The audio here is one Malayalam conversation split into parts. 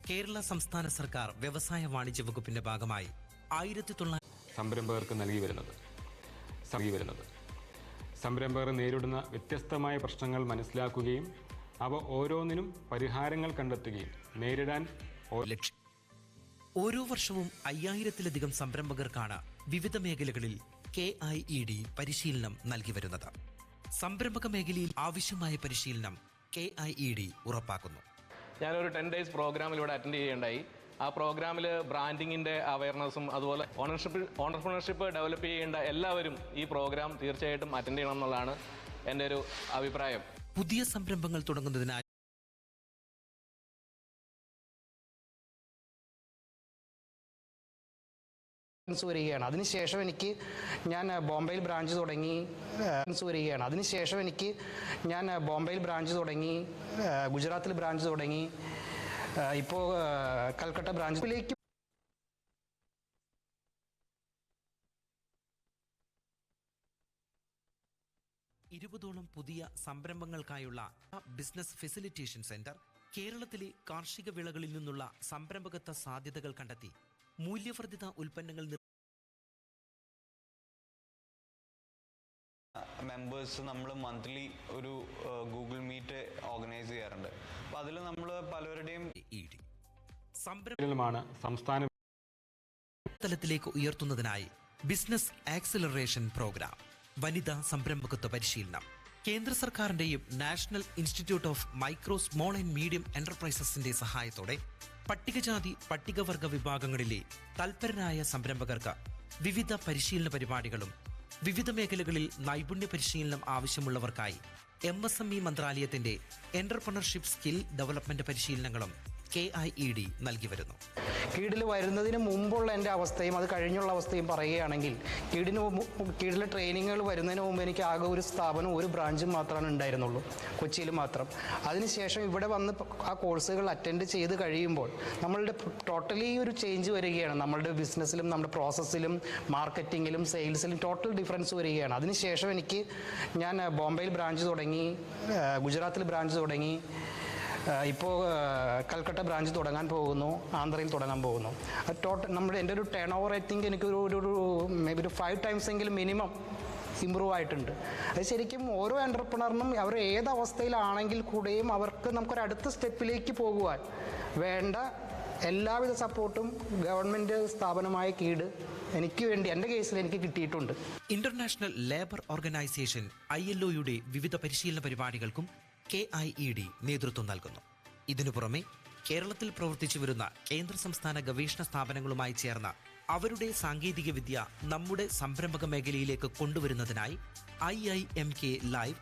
കേരള സംസ്ഥാന സർക്കാർ വ്യവസായ വാണിജ്യ വകുപ്പിന്റെ ഭാഗമായി 1900 സംരംഭകർക്ക് നൽകി വരുന്നത്. സംരംഭകർ നേരിടുന്ന വ്യത്യസ്തമായ പ്രശ്നങ്ങൾ മനസ്സിലാക്കുകയും അവ ഓരോന്നിനും പരിഹാരങ്ങൾ കണ്ടെത്തുകയും നേരിടാൻ ലക്ഷ്യം. ഓരോ വർഷവും 5000-ലധികം സംരംഭകർക്കാണ് വിവിധ മേഖലകളിൽ KIED പരിശീലനം നൽകി വരുന്നത്. സംരംഭക മേഖലയിൽ ആവശ്യമായ പരിശീലനം KIED ഉറപ്പാക്കുന്നു. ഞാനൊരു 10 days പ്രോഗ്രാമിൽ ഇവിടെ അറ്റൻഡ് ചെയ്യുകയുണ്ടായി. ആ പ്രോഗ്രാമിൽ ബ്രാൻഡിങ്ങിൻ്റെ അവയർനെസ്സും അതുപോലെ ഓണർപ്രണർഷിപ്പ് ഡെവലപ്പ് ചെയ്യേണ്ട എല്ലാവരും ഈ പ്രോഗ്രാം തീർച്ചയായിട്ടും അറ്റൻഡ് ചെയ്യണം എന്നുള്ളതാണ് എൻ്റെ ഒരു അഭിപ്രായം. പുതിയ സംരംഭങ്ങൾ തുടങ്ങുന്നതിനായി വരികയാണ്. അതിനുശേഷം എനിക്ക് ഞാൻ ബോംബെയിൽ ബ്രാഞ്ച് തുടങ്ങി ഗുജറാത്തിൽ ബ്രാഞ്ച് തുടങ്ങി, ഇപ്പോൾ കൽക്കട്ട ബ്രാഞ്ചിലേക്ക് ഇരുപതോളം പുതിയ സംരംഭങ്ങൾക്കായുള്ള ബിസിനസ് ഫെസിലിറ്റേഷൻ സെന്റർ കേരളത്തിലെ കാർഷിക വിളകളിൽ നിന്നുള്ള സംരംഭകത്വ സാധ്യതകൾ കണ്ടെത്തി മൂല്യവർദ്ധിത ഉൽപ്പന്നങ്ങൾ മെമ്പേഴ്സ് നമ്മൾ മന്ത്ലി ഒരു ഗൂഗിൾ മീറ്റ് ഓർഗനൈസ് ചെയ്യാറുണ്ട്. അപ്പോൾ അതിൽ നമ്മൾ പലരുടെയും സംസ്ഥാന തലത്തിലേക്ക് ഉയർത്തുന്നതിനായി ബിസിനസ് ആക്സിലറേഷൻ പ്രോഗ്രാം, വനിതാ സംരംഭകത്വ പരിശീലനം, കേന്ദ്ര സർക്കാരിന്റെയും national institute of micro small and medium എന്റർപ്രൈസസിന്റെ സഹായത്തോടെ പട്ടികജാതി പട്ടികവർഗ വിഭാഗങ്ങളിലെ തൽപരരായ സംരംഭകർക്ക് വിവിധ പരിശീലന പരിപാടികളും വിവിധ മേഖലകളിൽ നൈപുണ്യ പരിശീലനം ആവശ്യമുള്ളവർക്കായി MSME മന്ത്രാലയത്തിന്റെ എന്റർപ്രണർഷിപ്പ് സ്കിൽ ഡെവലപ്മെന്റ് പരിശീലനങ്ങളും KIED നൽകി വരുന്നു. കീഴിൽ വരുന്നതിന് മുമ്പുള്ള എൻ്റെ അവസ്ഥയും അത് കഴിഞ്ഞുള്ള അവസ്ഥയും പറയുകയാണെങ്കിൽ, കീഴിലെ ട്രെയിനിങ്ങുകൾ വരുന്നതിന് മുമ്പ് എനിക്ക് ആകെ ഒരു സ്ഥാപനം, ഒരു ബ്രാഞ്ചും മാത്രമാണ് ഉണ്ടായിരുന്നുള്ളൂ, കൊച്ചിയിൽ മാത്രം. അതിനുശേഷം ഇവിടെ വന്ന് ആ കോഴ്സുകൾ അറ്റൻഡ് ചെയ്ത് കഴിയുമ്പോൾ നമ്മളുടെ ടോട്ടലി ഒരു ചേഞ്ച് വരികയാണ്. നമ്മളുടെ ബിസിനസ്സിലും നമ്മുടെ പ്രോസസ്സിലും മാർക്കറ്റിങ്ങിലും സെയിൽസിലും ടോട്ടൽ ഡിഫറൻസ് വരികയാണ്. അതിനുശേഷം ഞാൻ ബോംബെയിൽ ബ്രാഞ്ച് തുടങ്ങി, ഗുജറാത്തിൽ ബ്രാഞ്ച് തുടങ്ങി, ഇപ്പോൾ കൽക്കട്ട ബ്രാഞ്ച് തുടങ്ങാൻ പോകുന്നു, ആന്ധ്രയിൽ തുടങ്ങാൻ പോകുന്നു. എൻ്റെ ഒരു ടേൺ ഓവർ ഐ തിങ്ക് എനിക്ക് മേ ബി ഒരു 5 times എങ്കിലും മിനിമം ഇമ്പ്രൂവ് ആയിട്ടുണ്ട്. അത് ശരിക്കും ഓരോ എൻ്റർപ്രണറിനും അവർ ഏത് അവസ്ഥയിലാണെങ്കിൽ കൂടെയും അവർക്ക് നമുക്കൊരടുത്ത സ്റ്റെപ്പിലേക്ക് പോകുവാൻ വേണ്ട എല്ലാവിധ സപ്പോർട്ടും ഗവൺമെൻറ് സ്ഥാപനമായ KIED എനിക്ക് വേണ്ടി എൻ്റെ കേസിൽ എനിക്ക് കിട്ടിയിട്ടുണ്ട്. ഇന്റർനാഷണൽ ലേബർ ഓർഗനൈസേഷൻ ILOയുടെ വിവിധ പരിശീലന പരിപാടികൾക്കും KIED നേതൃത്വം നൽകുന്നു. ഇതിനു പുറമെ കേരളത്തിൽ പ്രവർത്തിച്ചു വരുന്ന കേന്ദ്ര സംസ്ഥാന ഗവേഷണ സ്ഥാപനങ്ങളുമായി ചേർന്ന് അവരുടെ സാങ്കേതിക വിദ്യ നമ്മുടെ സംരംഭക മേഖലയിലേക്ക് കൊണ്ടുവരുന്നതിനായി IIMK live,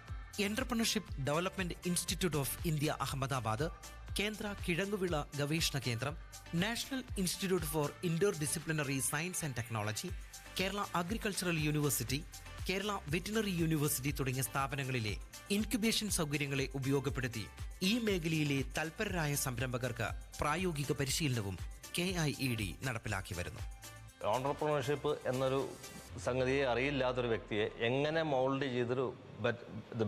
entrepreneurship development institute of India Ahmedabad, കേന്ദ്ര കിഴങ്ങുവിള ഗവേഷണ കേന്ദ്രം, national institute for inter disciplinary science and technology, Kerala agricultural university, Kerala veterinary university തുടങ്ങിയ സ്ഥാപനങ്ങളിലെ ഇൻക്യുബേഷൻ സൗകര്യങ്ങളെ ഉപയോഗപ്പെടുത്തി ഈ മേഖലയിലെ തൽപരരായ സംരംഭകർക്ക് പ്രായോഗിക പരിശീലനവും KIED നടപ്പിലാക്കി വരുന്നു. ഓൺട്രപ്രണർഷിപ്പ് എന്നൊരു സംഗതിയെ അറിയില്ലാത്തൊരു വ്യക്തിയെ എങ്ങനെ മോൾഡ് ചെയ്തൊരു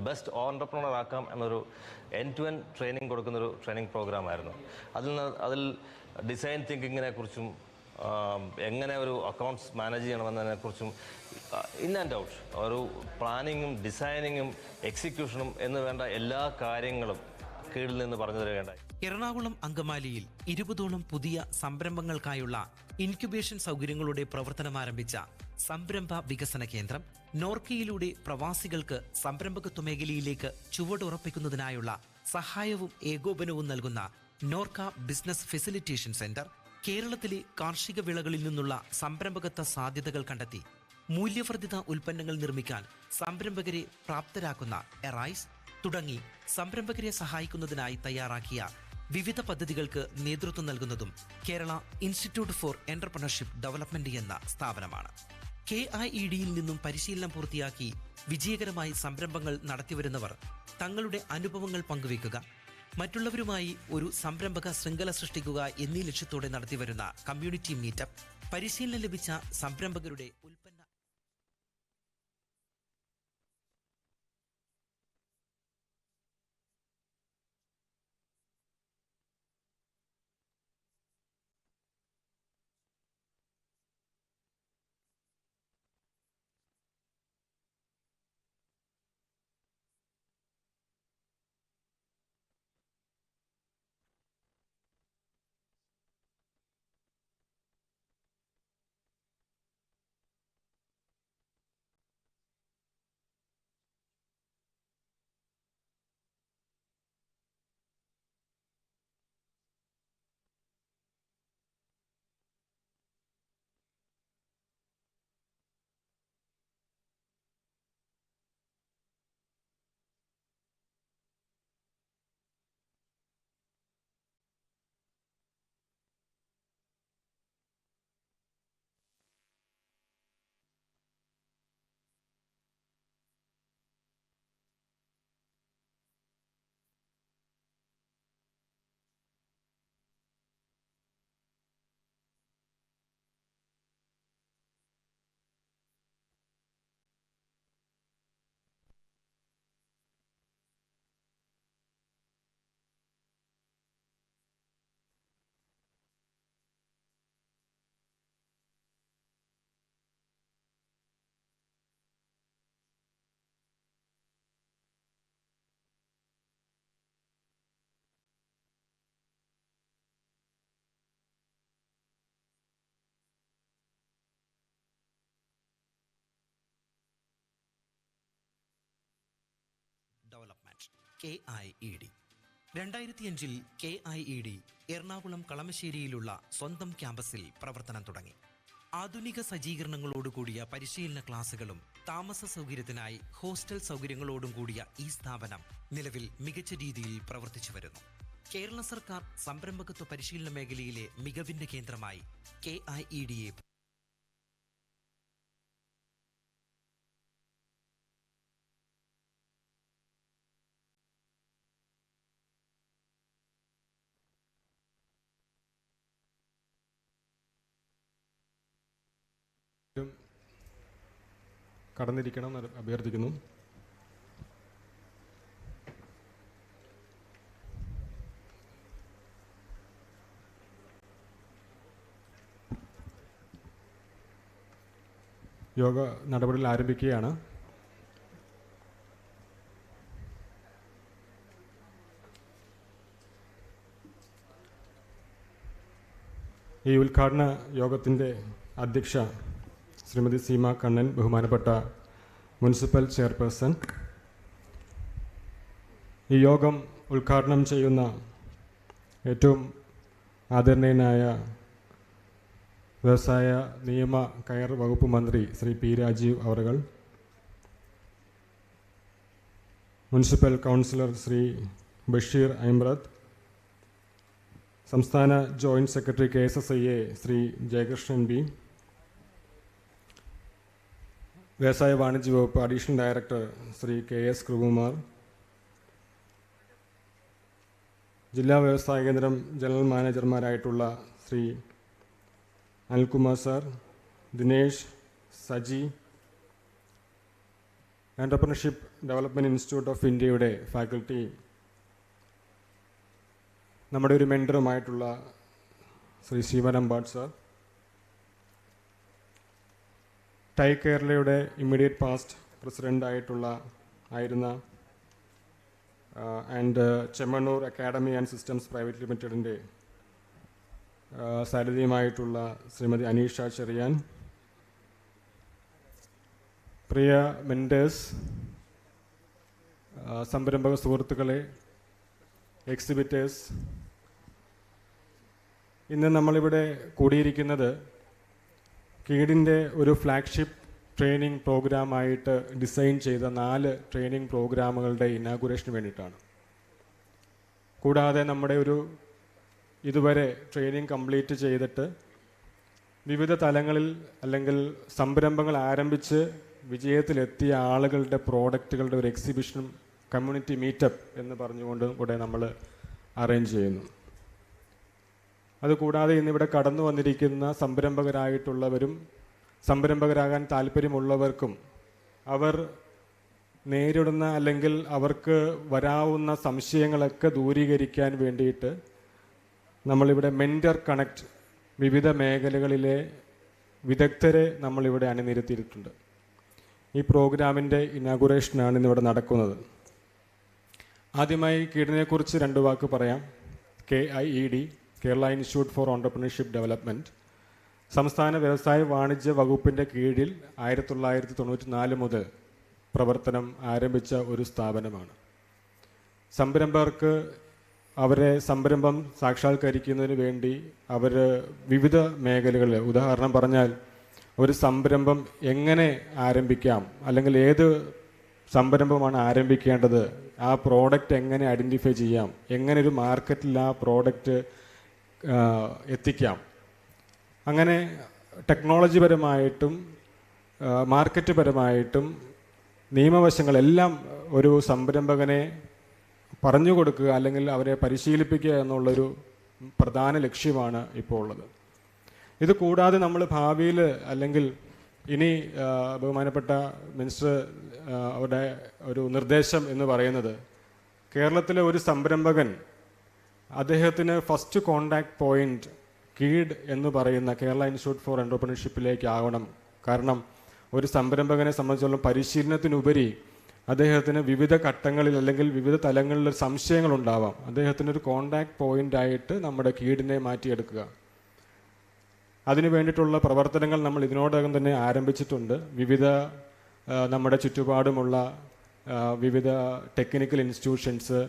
ബെസ്റ്റ് ഓൺട്രപ്രണർ ആക്കാം എന്നൊരു എൻഡ് ടു എൻഡ് ട്രെയിനിങ് കൊടുക്കുന്നൊരു ട്രെയിനിങ് പ്രോഗ്രാമായിരുന്നു. അതിൽ ഡിസൈൻ തിങ്കിങ്ങിനെ കുറിച്ചും എങ്ങനെ ഒരു അക്കൗണ്ട്സ് മാനേജ് ചെയ്യണമെന്നതിനെക്കുറിച്ചും ഇൻ ആൻഡ് ഔട്ട് ഒരു പ്ലാനിങ്ങും ഡിസൈനിങ്ങും എക്സിക്യൂഷനും എന്ന് വേണ്ട എല്ലാ കാര്യങ്ങളും കീഴിൽ നിന്ന് പറഞ്ഞു തരികയുണ്ടായി. എറണാകുളം അങ്കമാലിയിൽ 20ഓളം പുതിയ സംരംഭങ്ങൾക്കായുള്ള ഇൻക്യുബേഷൻ സൗകര്യങ്ങളുടെ പ്രവർത്തനം ആരംഭിച്ച സംരംഭ വികസന കേന്ദ്രം നോർക്കയിലൂടെ പ്രവാസികൾക്ക് സംരംഭകത്വ മേഖലയിലേക്ക് ചുവടുറപ്പിക്കുന്നതിനായുള്ള സഹായവും ഏകോപനവും നൽകുന്ന നോർക്ക ബിസിനസ് ഫെസിലിറ്റേഷൻ സെന്റർ കേരളത്തിലെ കാർഷിക വിളകളിൽ നിന്നുള്ള സംരംഭകത്വ സാധ്യതകൾ കണ്ടെത്തി മൂല്യവർദ്ധിത ഉൽപ്പന്നങ്ങൾ നിർമ്മിക്കാൻ സംരംഭകരെ പ്രാപ്തരാക്കുന്ന എറൈസ് തുടങ്ങി സംരംഭകരെ സഹായിക്കുന്നതിനായി തയ്യാറാക്കിയ വിവിധ പദ്ധതികൾക്ക് നേതൃത്വം നൽകുന്നതും Kerala institute four entrepreneurship development എന്ന സ്ഥാപനമാണ്. KIEDയിൽ നിന്നും പരിശീലനം പൂർത്തിയാക്കി വിജയകരമായി സംരംഭങ്ങൾ നടത്തിവരുന്നവർ തങ്ങളുടെ അനുഭവങ്ങൾ പങ്കുവയ്ക്കുക, മറ്റുള്ളവരുമായി ഒരു സംരംഭക ശൃംഖല സൃഷ്ടിക്കുക എന്നീ ലക്ഷ്യത്തോടെ നടത്തിവരുന്ന കമ്മ്യൂണിറ്റി മീറ്റപ്പ്, പരിശീലനം ലഭിച്ച സംരംഭകരുടെ ഉൽപ്പന്ന KIED. 2005 KIED എറണാകുളം കളമശ്ശേരിയിലുള്ള സ്വന്തം ക്യാമ്പസിൽ പ്രവർത്തനം തുടങ്ങി. ആധുനിക സജ്ജീകരണങ്ങളോടുകൂടിയ പരിശീലന ക്ലാസുകളും താമസ സൗകര്യത്തിനായി ഹോസ്റ്റൽ സൗകര്യങ്ങളോടും കൂടിയ ഈ സ്ഥാപനം നിലവിൽ മികച്ച രീതിയിൽ പ്രവർത്തിച്ചു വരുന്നു. കേരള സർക്കാർ സംരംഭകത്വ പരിശീലന മേഖലയിലെ മികവിന്റെ കേന്ദ്രമായി KIEDയെ കടന്നിരിക്കണം എന്ന് അഭ്യർത്ഥിക്കുന്നു. യോഗ നടപടികൾ ആരംഭിക്കുകയാണ്. ഈ ഉദ്ഘാടന യോഗത്തിൻ്റെ അധ്യക്ഷ ശ്രീമതി സീമ കണ്ണൻ, ബഹുമാനപ്പെട്ട മുനിസിപ്പൽ ചെയർപേഴ്സൺ. ഈ യോഗം ഉദ്ഘാടനം ചെയ്യുന്ന ഏറ്റവും ആദരണീയനായ വ്യവസായ നിയമ കയർ വകുപ്പ് മന്ത്രി ശ്രീ പി രാജീവ് അവറുകൾ, മുനിസിപ്പൽ കൗൺസിലർ ശ്രീ ബഷീർ അഹമ്മദ്, സംസ്ഥാന joint secretary KSSIA Shri Jayakrishnan B, വ്യവസായ വാണിജ്യ വകുപ്പ് additional director Shri KS Krupakumar, ജില്ലാ വ്യവസായ കേന്ദ്രം ജനറൽ മാനേജർമാരായിട്ടുള്ള Shri Anilkumar sir, Dinesh, Saji, entrepreneurship development institute of ഇന്ത്യയുടെ ഫാക്കൽറ്റി, നമ്മുടെ ഒരു മെൻറ്ററുമായിട്ടുള്ള ശ്രീ ശിവനമ്പാട് സാർ, ടൈ കേരളയുടെ ഇമ്മീഡിയറ്റ് പാസ്റ്റ് പ്രസിഡൻ്റ് ആയിരുന്ന and Chemmannur academy and systems private ലിമിറ്റഡിൻ്റെ സാരഥിയുമായിട്ടുള്ള ശ്രീമതി അനീഷ ചെറിയാൻ, പ്രിയ മെൻറ്റേഴ്സ്, സംരംഭക സുഹൃത്തുക്കളെ, എക്സിബിറ്റേഴ്സ്, ഇന്ന് നമ്മളിവിടെ കൂടിയിരിക്കുന്നത് കീഡിൻ്റെ ഒരു ഫ്ലാഗ്ഷിപ്പ് ട്രെയിനിങ് പ്രോഗ്രാമായിട്ട് ഡിസൈൻ ചെയ്ത 4 ട്രെയിനിങ് പ്രോഗ്രാമുകളുടെ ഇനാഗുറേഷന് വേണ്ടിയിട്ടാണ്. കൂടാതെ നമ്മുടെ ഒരു ഇതുവരെ ട്രെയിനിങ് കംപ്ലീറ്റ് ചെയ്തിട്ട് വിവിധ തലങ്ങളിൽ അല്ലെങ്കിൽ സംരംഭങ്ങൾ ആരംഭിച്ച് വിജയത്തിലെത്തിയ ആളുകളുടെ പ്രോഡക്റ്റുകളുടെ ഒരു എക്സിബിഷനും കമ്മ്യൂണിറ്റി മീറ്റപ്പ് എന്ന് പറഞ്ഞുകൊണ്ടും കൂടെ നമ്മൾ അറേഞ്ച് ചെയ്യുന്നു. അതുകൂടാതെ ഇന്നിവിടെ കടന്നു വന്നിരിക്കുന്ന സംരംഭകരായിട്ടുള്ളവരും സംരംഭകരാകാൻ താല്പര്യമുള്ളവർക്കും അവർ നേരിടുന്ന അല്ലെങ്കിൽ അവർക്ക് വരാവുന്ന സംശയങ്ങളൊക്കെ ദൂരീകരിക്കാൻ വേണ്ടിയിട്ട് നമ്മളിവിടെ മെൻറ്റർ കണക്റ്റ് വിവിധ മേഖലകളിലെ വിദഗ്ധരെ നമ്മളിവിടെ അണിനിരത്തിയിട്ടുണ്ട്. ഈ പ്രോഗ്രാമിൻ്റെ ഇനാഗുറേഷനാണ് ഇന്നിവിടെ നടക്കുന്നത്. ആദ്യമായി കീടിനെക്കുറിച്ച് 2 വാക്ക് പറയാം. KIED, Kerala institute four entrepreneurship development, സംസ്ഥാന വ്യവസായ വാണിജ്യ വകുപ്പിൻ്റെ കീഴിൽ 1994 മുതൽ പ്രവർത്തനം ആരംഭിച്ച ഒരു സ്ഥാപനമാണ്. സംരംഭകർക്ക് അവരെ സംരംഭം സാക്ഷാത്കരിക്കുന്നതിന് വേണ്ടി അവർ വിവിധ മേഖലകളിൽ, ഉദാഹരണം പറഞ്ഞാൽ ഒരു സംരംഭം എങ്ങനെ ആരംഭിക്കാം, അല്ലെങ്കിൽ ഏത് സംരംഭമാണ് ആരംഭിക്കേണ്ടത്, ആ പ്രോഡക്റ്റ് എങ്ങനെ ഐഡൻറ്റിഫൈ ചെയ്യാം, എങ്ങനെ ഒരു മാർക്കറ്റിൽ ആ പ്രോഡക്റ്റ് എത്തിക്കാം, അങ്ങനെ ടെക്നോളജി പരമായിട്ടും മാർക്കറ്റ് പരമായിട്ടും നിയമവശങ്ങളെല്ലാം ഒരു സംരംഭകനെ പറഞ്ഞു കൊടുക്കുക അല്ലെങ്കിൽ അവരെ പരിശീലിപ്പിക്കുക എന്നുള്ളൊരു പ്രധാന ലക്ഷ്യമാണ് ഇപ്പോൾ ഉള്ളത്. ഇത് കൂടാതെ നമ്മൾ ഭാവിയിൽ അല്ലെങ്കിൽ ഇനി ബഹുമാനപ്പെട്ട മിനിസ്റ്റർ അവരുടെ ഒരു നിർദ്ദേശം എന്ന് പറയുന്നത്, കേരളത്തിലെ ഒരു സംരംഭകൻ അദ്ദേഹത്തിന് ഫസ്റ്റ് കോണ്ടാക്ട് പോയിന്റ് കീഡ് എന്ന് പറയുന്ന കേരള ഇൻസ്റ്റിറ്റ്യൂട്ട് ഫോർ എൻ്റർപ്രണർഷിപ്പിലേക്ക് ആവണം. കാരണം ഒരു സംരംഭകനെ സംബന്ധിച്ചിടത്തോളം പരിശീലനത്തിനുപരി അദ്ദേഹത്തിന് വിവിധ ഘട്ടങ്ങളിൽ അല്ലെങ്കിൽ വിവിധ തലങ്ങളിൽ സംശയങ്ങളുണ്ടാവാം. അദ്ദേഹത്തിനൊരു കോണ്ടാക്ട് പോയിൻ്റായിട്ട് നമ്മുടെ കീഡിനെ മാറ്റിയെടുക്കുക. അതിനു വേണ്ടിയിട്ടുള്ള പ്രവർത്തനങ്ങൾ നമ്മൾ ഇതിനോടകം തന്നെ ആരംഭിച്ചിട്ടുണ്ട്. വിവിധ നമ്മുടെ ചുറ്റുപാടുമുള്ള വിവിധ ടെക്നിക്കൽ ഇൻസ്റ്റിറ്റ്യൂഷൻസ്,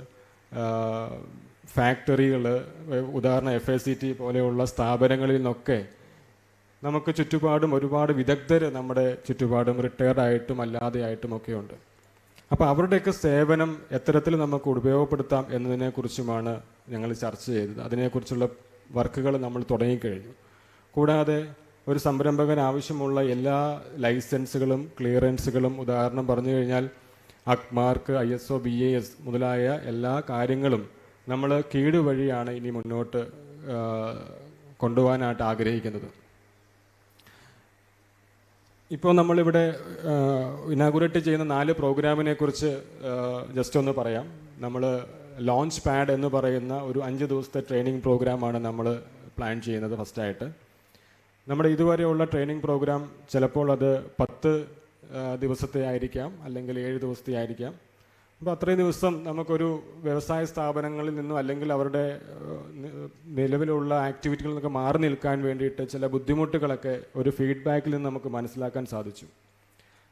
ഫാക്ടറികൾ, ഉദാഹരണം FACT പോലെയുള്ള സ്ഥാപനങ്ങളിൽ നിന്നൊക്കെ നമുക്ക് ചുറ്റുപാടും ഒരുപാട് വിദഗ്ധർ നമ്മുടെ ചുറ്റുപാടും റിട്ടയർഡ് ആയിട്ടും അല്ലാതെ ആയിട്ടുമൊക്കെ ഉണ്ട്. അപ്പോൾ അവരുടെയൊക്കെ സേവനം എത്തരത്തിൽ നമുക്ക് ഉപയോഗപ്പെടുത്താം എന്നതിനെക്കുറിച്ചുമാണ് ഞങ്ങൾ ചർച്ച ചെയ്തത്. അതിനെക്കുറിച്ചുള്ള വർക്കുകൾ നമ്മൾ തുടങ്ങിക്കഴിഞ്ഞു. കൂടാതെ ഒരു സംരംഭകൻ ആവശ്യമുള്ള എല്ലാ ലൈസൻസുകളും ക്ലിയറൻസുകളും, ഉദാഹരണം പറഞ്ഞു കഴിഞ്ഞാൽ അക്മാർക്ക്, ISO BAS മുതലായ എല്ലാ കാര്യങ്ങളും നമ്മൾ കീട് വഴിയാണ് ഇനി മുന്നോട്ട് കൊണ്ടുപോകാനായിട്ട് ആഗ്രഹിക്കുന്നത്. ഇപ്പോൾ നമ്മളിവിടെ ഇനാഗുറേറ്റ് ചെയ്യുന്ന 4 പ്രോഗ്രാമിനെ കുറിച്ച് ജസ്റ്റ് ഒന്ന് പറയാം. നമ്മൾ ലോഞ്ച് പാഡ് എന്ന് പറയുന്ന ഒരു 5 ദിവസത്തെ ട്രെയിനിങ് പ്രോഗ്രാമാണ് നമ്മൾ പ്ലാൻ ചെയ്യുന്നത്. ഫസ്റ്റായിട്ട് നമ്മുടെ ഇതുവരെയുള്ള ട്രെയിനിങ് പ്രോഗ്രാം ചിലപ്പോൾ അത് 10 ദിവസത്തെ ആയിരിക്കാം, അല്ലെങ്കിൽ 7 ദിവസത്തെ ആയിരിക്കാം. അപ്പോൾ അത്രയും ദിവസം നമുക്കൊരു വ്യവസായ സ്ഥാപനങ്ങളിൽ നിന്നും അല്ലെങ്കിൽ അവരുടെ നിലവിലുള്ള ആക്ടിവിറ്റികളിൽ നിന്നൊക്കെ മാറി നിൽക്കാൻ വേണ്ടിയിട്ട് ചില ബുദ്ധിമുട്ടുകളൊക്കെ ഒരു ഫീഡ്ബാക്കിൽ നിന്ന് നമുക്ക് മനസ്സിലാക്കാൻ സാധിച്ചു.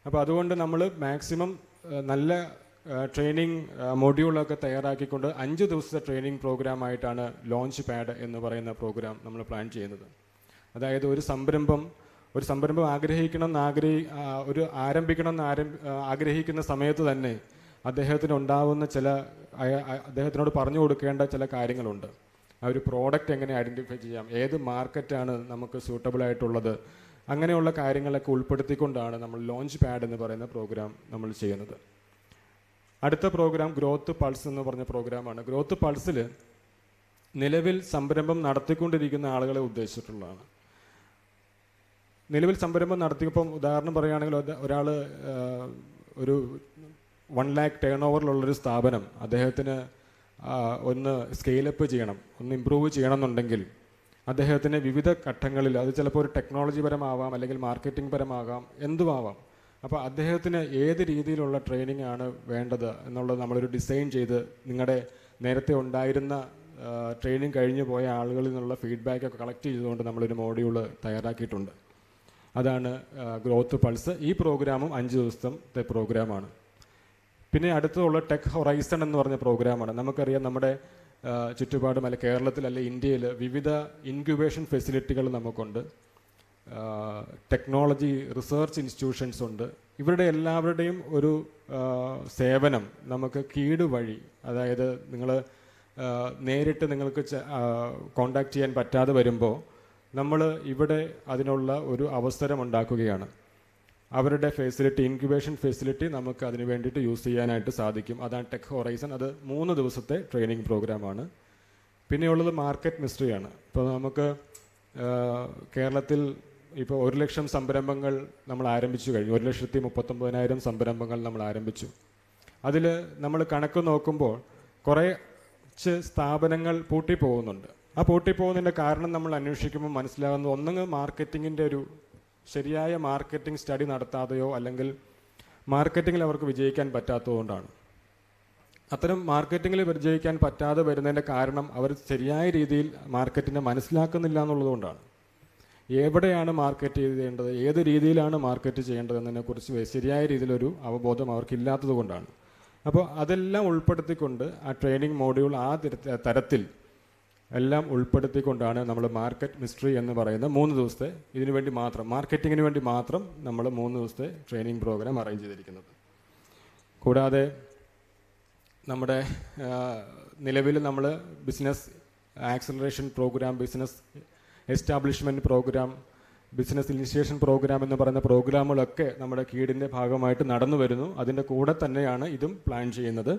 അപ്പോൾ അതുകൊണ്ട് നമ്മൾ മാക്സിമം നല്ല ട്രെയിനിങ് മൊഡ്യൂളൊക്കെ തയ്യാറാക്കിക്കൊണ്ട് 5 ദിവസത്തെ ട്രെയിനിങ് പ്രോഗ്രാമായിട്ടാണ് ലോഞ്ച് പാഡ് എന്ന് പറയുന്ന പ്രോഗ്രാം നമ്മൾ പ്ലാൻ ചെയ്യുന്നത്. അതായത് ഒരു സംരംഭം ആരംഭിക്കണം എന്ന് ആഗ്രഹിക്കുന്ന സമയത്ത് തന്നെ അദ്ദേഹത്തിന് ഉണ്ടാവുന്ന അദ്ദേഹത്തിനോട് പറഞ്ഞു കൊടുക്കേണ്ട ചില കാര്യങ്ങളുണ്ട്. ആ ഒരു പ്രോഡക്റ്റ് എങ്ങനെ ഐഡൻറ്റിഫൈ ചെയ്യാം, ഏത് മാർക്കറ്റാണ് നമുക്ക് സ്യൂട്ടബിൾ ആയിട്ടുള്ളത്, അങ്ങനെയുള്ള കാര്യങ്ങളൊക്കെ ഉൾപ്പെടുത്തിക്കൊണ്ടാണ് നമ്മൾ ലോഞ്ച് പാഡ് എന്ന് പറയുന്ന പ്രോഗ്രാം നമ്മൾ ചെയ്യുന്നത്. അടുത്ത പ്രോഗ്രാം ഗ്രോത്ത് പൾസ് എന്ന് പറഞ്ഞ പ്രോഗ്രാമാണ്. ഗ്രോത്ത് പൾസിൽ നിലവിൽ സംരംഭം നടത്തിക്കൊണ്ടിരിക്കുന്ന ആളുകളെ ഉദ്ദേശിച്ചിട്ടുള്ളതാണ്. നിലവിൽ സംരംഭം നടത്തിയപ്പം ഉദാഹരണം പറയുകയാണെങ്കിൽ ഒരാൾ ഒരു 1 lakh ടേൺ ഓവറിലുള്ളൊരു സ്ഥാപനം, അദ്ദേഹത്തിന് ഒന്ന് സ്കെയിലപ്പ് ചെയ്യണം, ഒന്ന് ഇമ്പ്രൂവ് ചെയ്യണം എന്നുണ്ടെങ്കിൽ അദ്ദേഹത്തിന് വിവിധ ഘട്ടങ്ങളിൽ, അത് ചിലപ്പോൾ ഒരു ടെക്നോളജി പരമാവാം, അല്ലെങ്കിൽ മാർക്കറ്റിംഗ് പരമാകാം, എന്തുമാവാം. അപ്പോൾ അദ്ദേഹത്തിന് ഏത് രീതിയിലുള്ള ട്രെയിനിങ് ആണ് വേണ്ടത് എന്നുള്ളത് നമ്മളൊരു ഡിസൈൻ ചെയ്ത് നിങ്ങളുടെ നേരത്തെ ഉണ്ടായിരുന്ന ട്രെയിനിങ് കഴിഞ്ഞു പോയ ആളുകളിൽ നിന്നുള്ള ഫീഡ്ബാക്കൊക്കെ കളക്ട് ചെയ്തുകൊണ്ട് നമ്മളൊരു മോഡ്യൂൾ തയ്യാറാക്കിയിട്ടുണ്ട്. അതാണ് ഗ്രോത്ത് പൾസ്. ഈ പ്രോഗ്രാമും 5 ദിവസത്തെ പ്രോഗ്രാമാണ്. പിന്നെ അടുത്തുള്ള ടെക് ഹൊറൈസൺ എന്ന് പറഞ്ഞ പ്രോഗ്രാമാണ്. നമുക്കറിയാം നമ്മുടെ ചുറ്റുപാടും അല്ലെ കേരളത്തിൽ അല്ലെ ഇന്ത്യയിൽ വിവിധ ഇൻക്യുബേഷൻ ഫെസിലിറ്റികൾ നമുക്കുണ്ട്, ടെക്നോളജി റിസർച്ച് ഇൻസ്റ്റിറ്റ്യൂഷൻസ് ഉണ്ട്. ഇവരുടെ എല്ലാവരുടെയും ഒരു സേവനം നമുക്ക് കീട് വഴി, അതായത് നിങ്ങൾ നേരിട്ട് നിങ്ങൾക്ക് കോണ്ടാക്ട് ചെയ്യാൻ പറ്റാതെ വരുമ്പോൾ നമ്മൾ ഇവിടെ അതിനുള്ള ഒരു അവസരം ഉണ്ടാക്കുകയാണ്. അവരുടെ ഫെസിലിറ്റി, ഇൻക്യുബേഷൻ ഫെസിലിറ്റി നമുക്ക് അതിന് വേണ്ടിയിട്ട് യൂസ് ചെയ്യാനായിട്ട് സാധിക്കും. അതാണ് ടെക് ഹൊറൈസൺ. അത് 3 ദിവസത്തെ ട്രെയിനിങ് പ്രോഗ്രാമാണ്. പിന്നെയുള്ളത് മാർക്കറ്റ് മിസ്റ്ററിയാണ്. ഇപ്പോൾ നമുക്ക് കേരളത്തിൽ ഇപ്പോൾ 1 ലക്ഷം സംരംഭങ്ങൾ നമ്മൾ ആരംഭിച്ചു കഴിഞ്ഞു. 1,39,000 സംരംഭങ്ങൾ നമ്മൾ ആരംഭിച്ചു. അതിൽ നമ്മൾ കണക്ക് നോക്കുമ്പോൾ കുറച്ച് സ്ഥാപനങ്ങൾ പൂട്ടിപ്പോകുന്നുണ്ട്. ആ പൂട്ടിപ്പോകുന്നതിൻ്റെ കാരണം നമ്മൾ അന്വേഷിക്കുമ്പോൾ മനസ്സിലാകുന്നത് ഒന്നുകിൽ മാർക്കറ്റിങ്ങിൻ്റെ ഒരു ശരിയായ മാർക്കറ്റിംഗ് സ്റ്റഡി നടത്താതെയോ അല്ലെങ്കിൽ മാർക്കറ്റിങ്ങിൽ അവർക്ക് വിജയിക്കാൻ പറ്റാത്തതുകൊണ്ടാണ്. അത്തരം മാർക്കറ്റിങ്ങിൽ വിജയിക്കാൻ പറ്റാതെ വരുന്നതിൻ്റെ കാരണം അവർ ശരിയായ രീതിയിൽ മാർക്കറ്റിനെ മനസ്സിലാക്കുന്നില്ല എന്നുള്ളതുകൊണ്ടാണ്. എവിടെയാണ് മാർക്കറ്റ് ചെയ്യേണ്ടത്, ഏത് രീതിയിലാണ് മാർക്കറ്റ് ചെയ്യേണ്ടത് എന്നതിനെക്കുറിച്ച് ശരിയായ രീതിയിലൊരു അവബോധം അവർക്കില്ലാത്തത് കൊണ്ടാണ്. അപ്പോൾ അതെല്ലാം ഉൾപ്പെടുത്തിക്കൊണ്ട് ആ ട്രെയിനിങ് മോഡ്യൂൾ ആ തരത്തിൽ എല്ലാം ഉൾപ്പെടുത്തിക്കൊണ്ടാണ് നമ്മൾ മാർക്കറ്റ് മിസ്റ്ററി എന്ന് പറയുന്ന 3 ദിവസത്തെ ഇതിനു വേണ്ടി മാത്രം, മാർക്കറ്റിങ്ങിന് വേണ്ടി മാത്രം നമ്മൾ 3 ദിവസത്തെ ട്രെയിനിങ് പ്രോഗ്രാം അറേഞ്ച് ചെയ്തിരിക്കുന്നത്. കൂടാതെ നമ്മുടെ നിലവിൽ നമ്മൾ business acceleration programme, business establishment programme, business initiation programme എന്ന് പറയുന്ന പ്രോഗ്രാമുകളൊക്കെ നമ്മുടെ കീടിൻ്റെ ഭാഗമായിട്ട് നടന്നു വരുന്നു. അതിൻ്റെ കൂടെ തന്നെയാണ് ഇതും പ്ലാൻ ചെയ്യുന്നത്.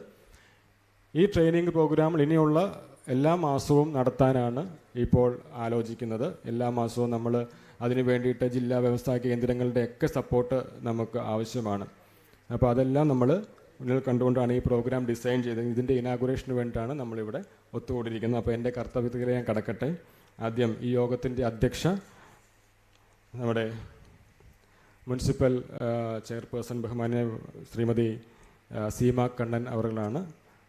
ഈ ട്രെയിനിങ് പ്രോഗ്രാം ഇനിയുള്ള എല്ലാ മാസവും നടത്താനാണ് ഇപ്പോൾ ആലോചിക്കുന്നത്. എല്ലാ മാസവും നമ്മൾ അതിന് വേണ്ടിയിട്ട് ജില്ലാ വ്യവസായ കേന്ദ്രങ്ങളുടെയൊക്കെ സപ്പോർട്ട് നമുക്ക് ആവശ്യമാണ്. അപ്പോൾ അതെല്ലാം നമ്മൾ മുന്നിൽ കണ്ടുകൊണ്ടാണ് ഈ പ്രോഗ്രാം ഡിസൈൻ ചെയ്തത്. ഇതിൻ്റെ ഇനാഗുറേഷന് വേണ്ടിയിട്ടാണ് നമ്മളിവിടെ ഒത്തുകൂടിയിരിക്കുന്നത്. അപ്പോൾ എൻ്റെ കർത്തവ്യത്തിലേക്ക് ഞാൻ കടക്കട്ടെ. ആദ്യം ഈ യോഗത്തിൻ്റെ അധ്യക്ഷ നമ്മുടെ മുനിസിപ്പൽ ചെയർപേഴ്സൺ ബഹുമാന്യ ശ്രീമതി സീമ കണ്ണൻ അവர்களാണ്.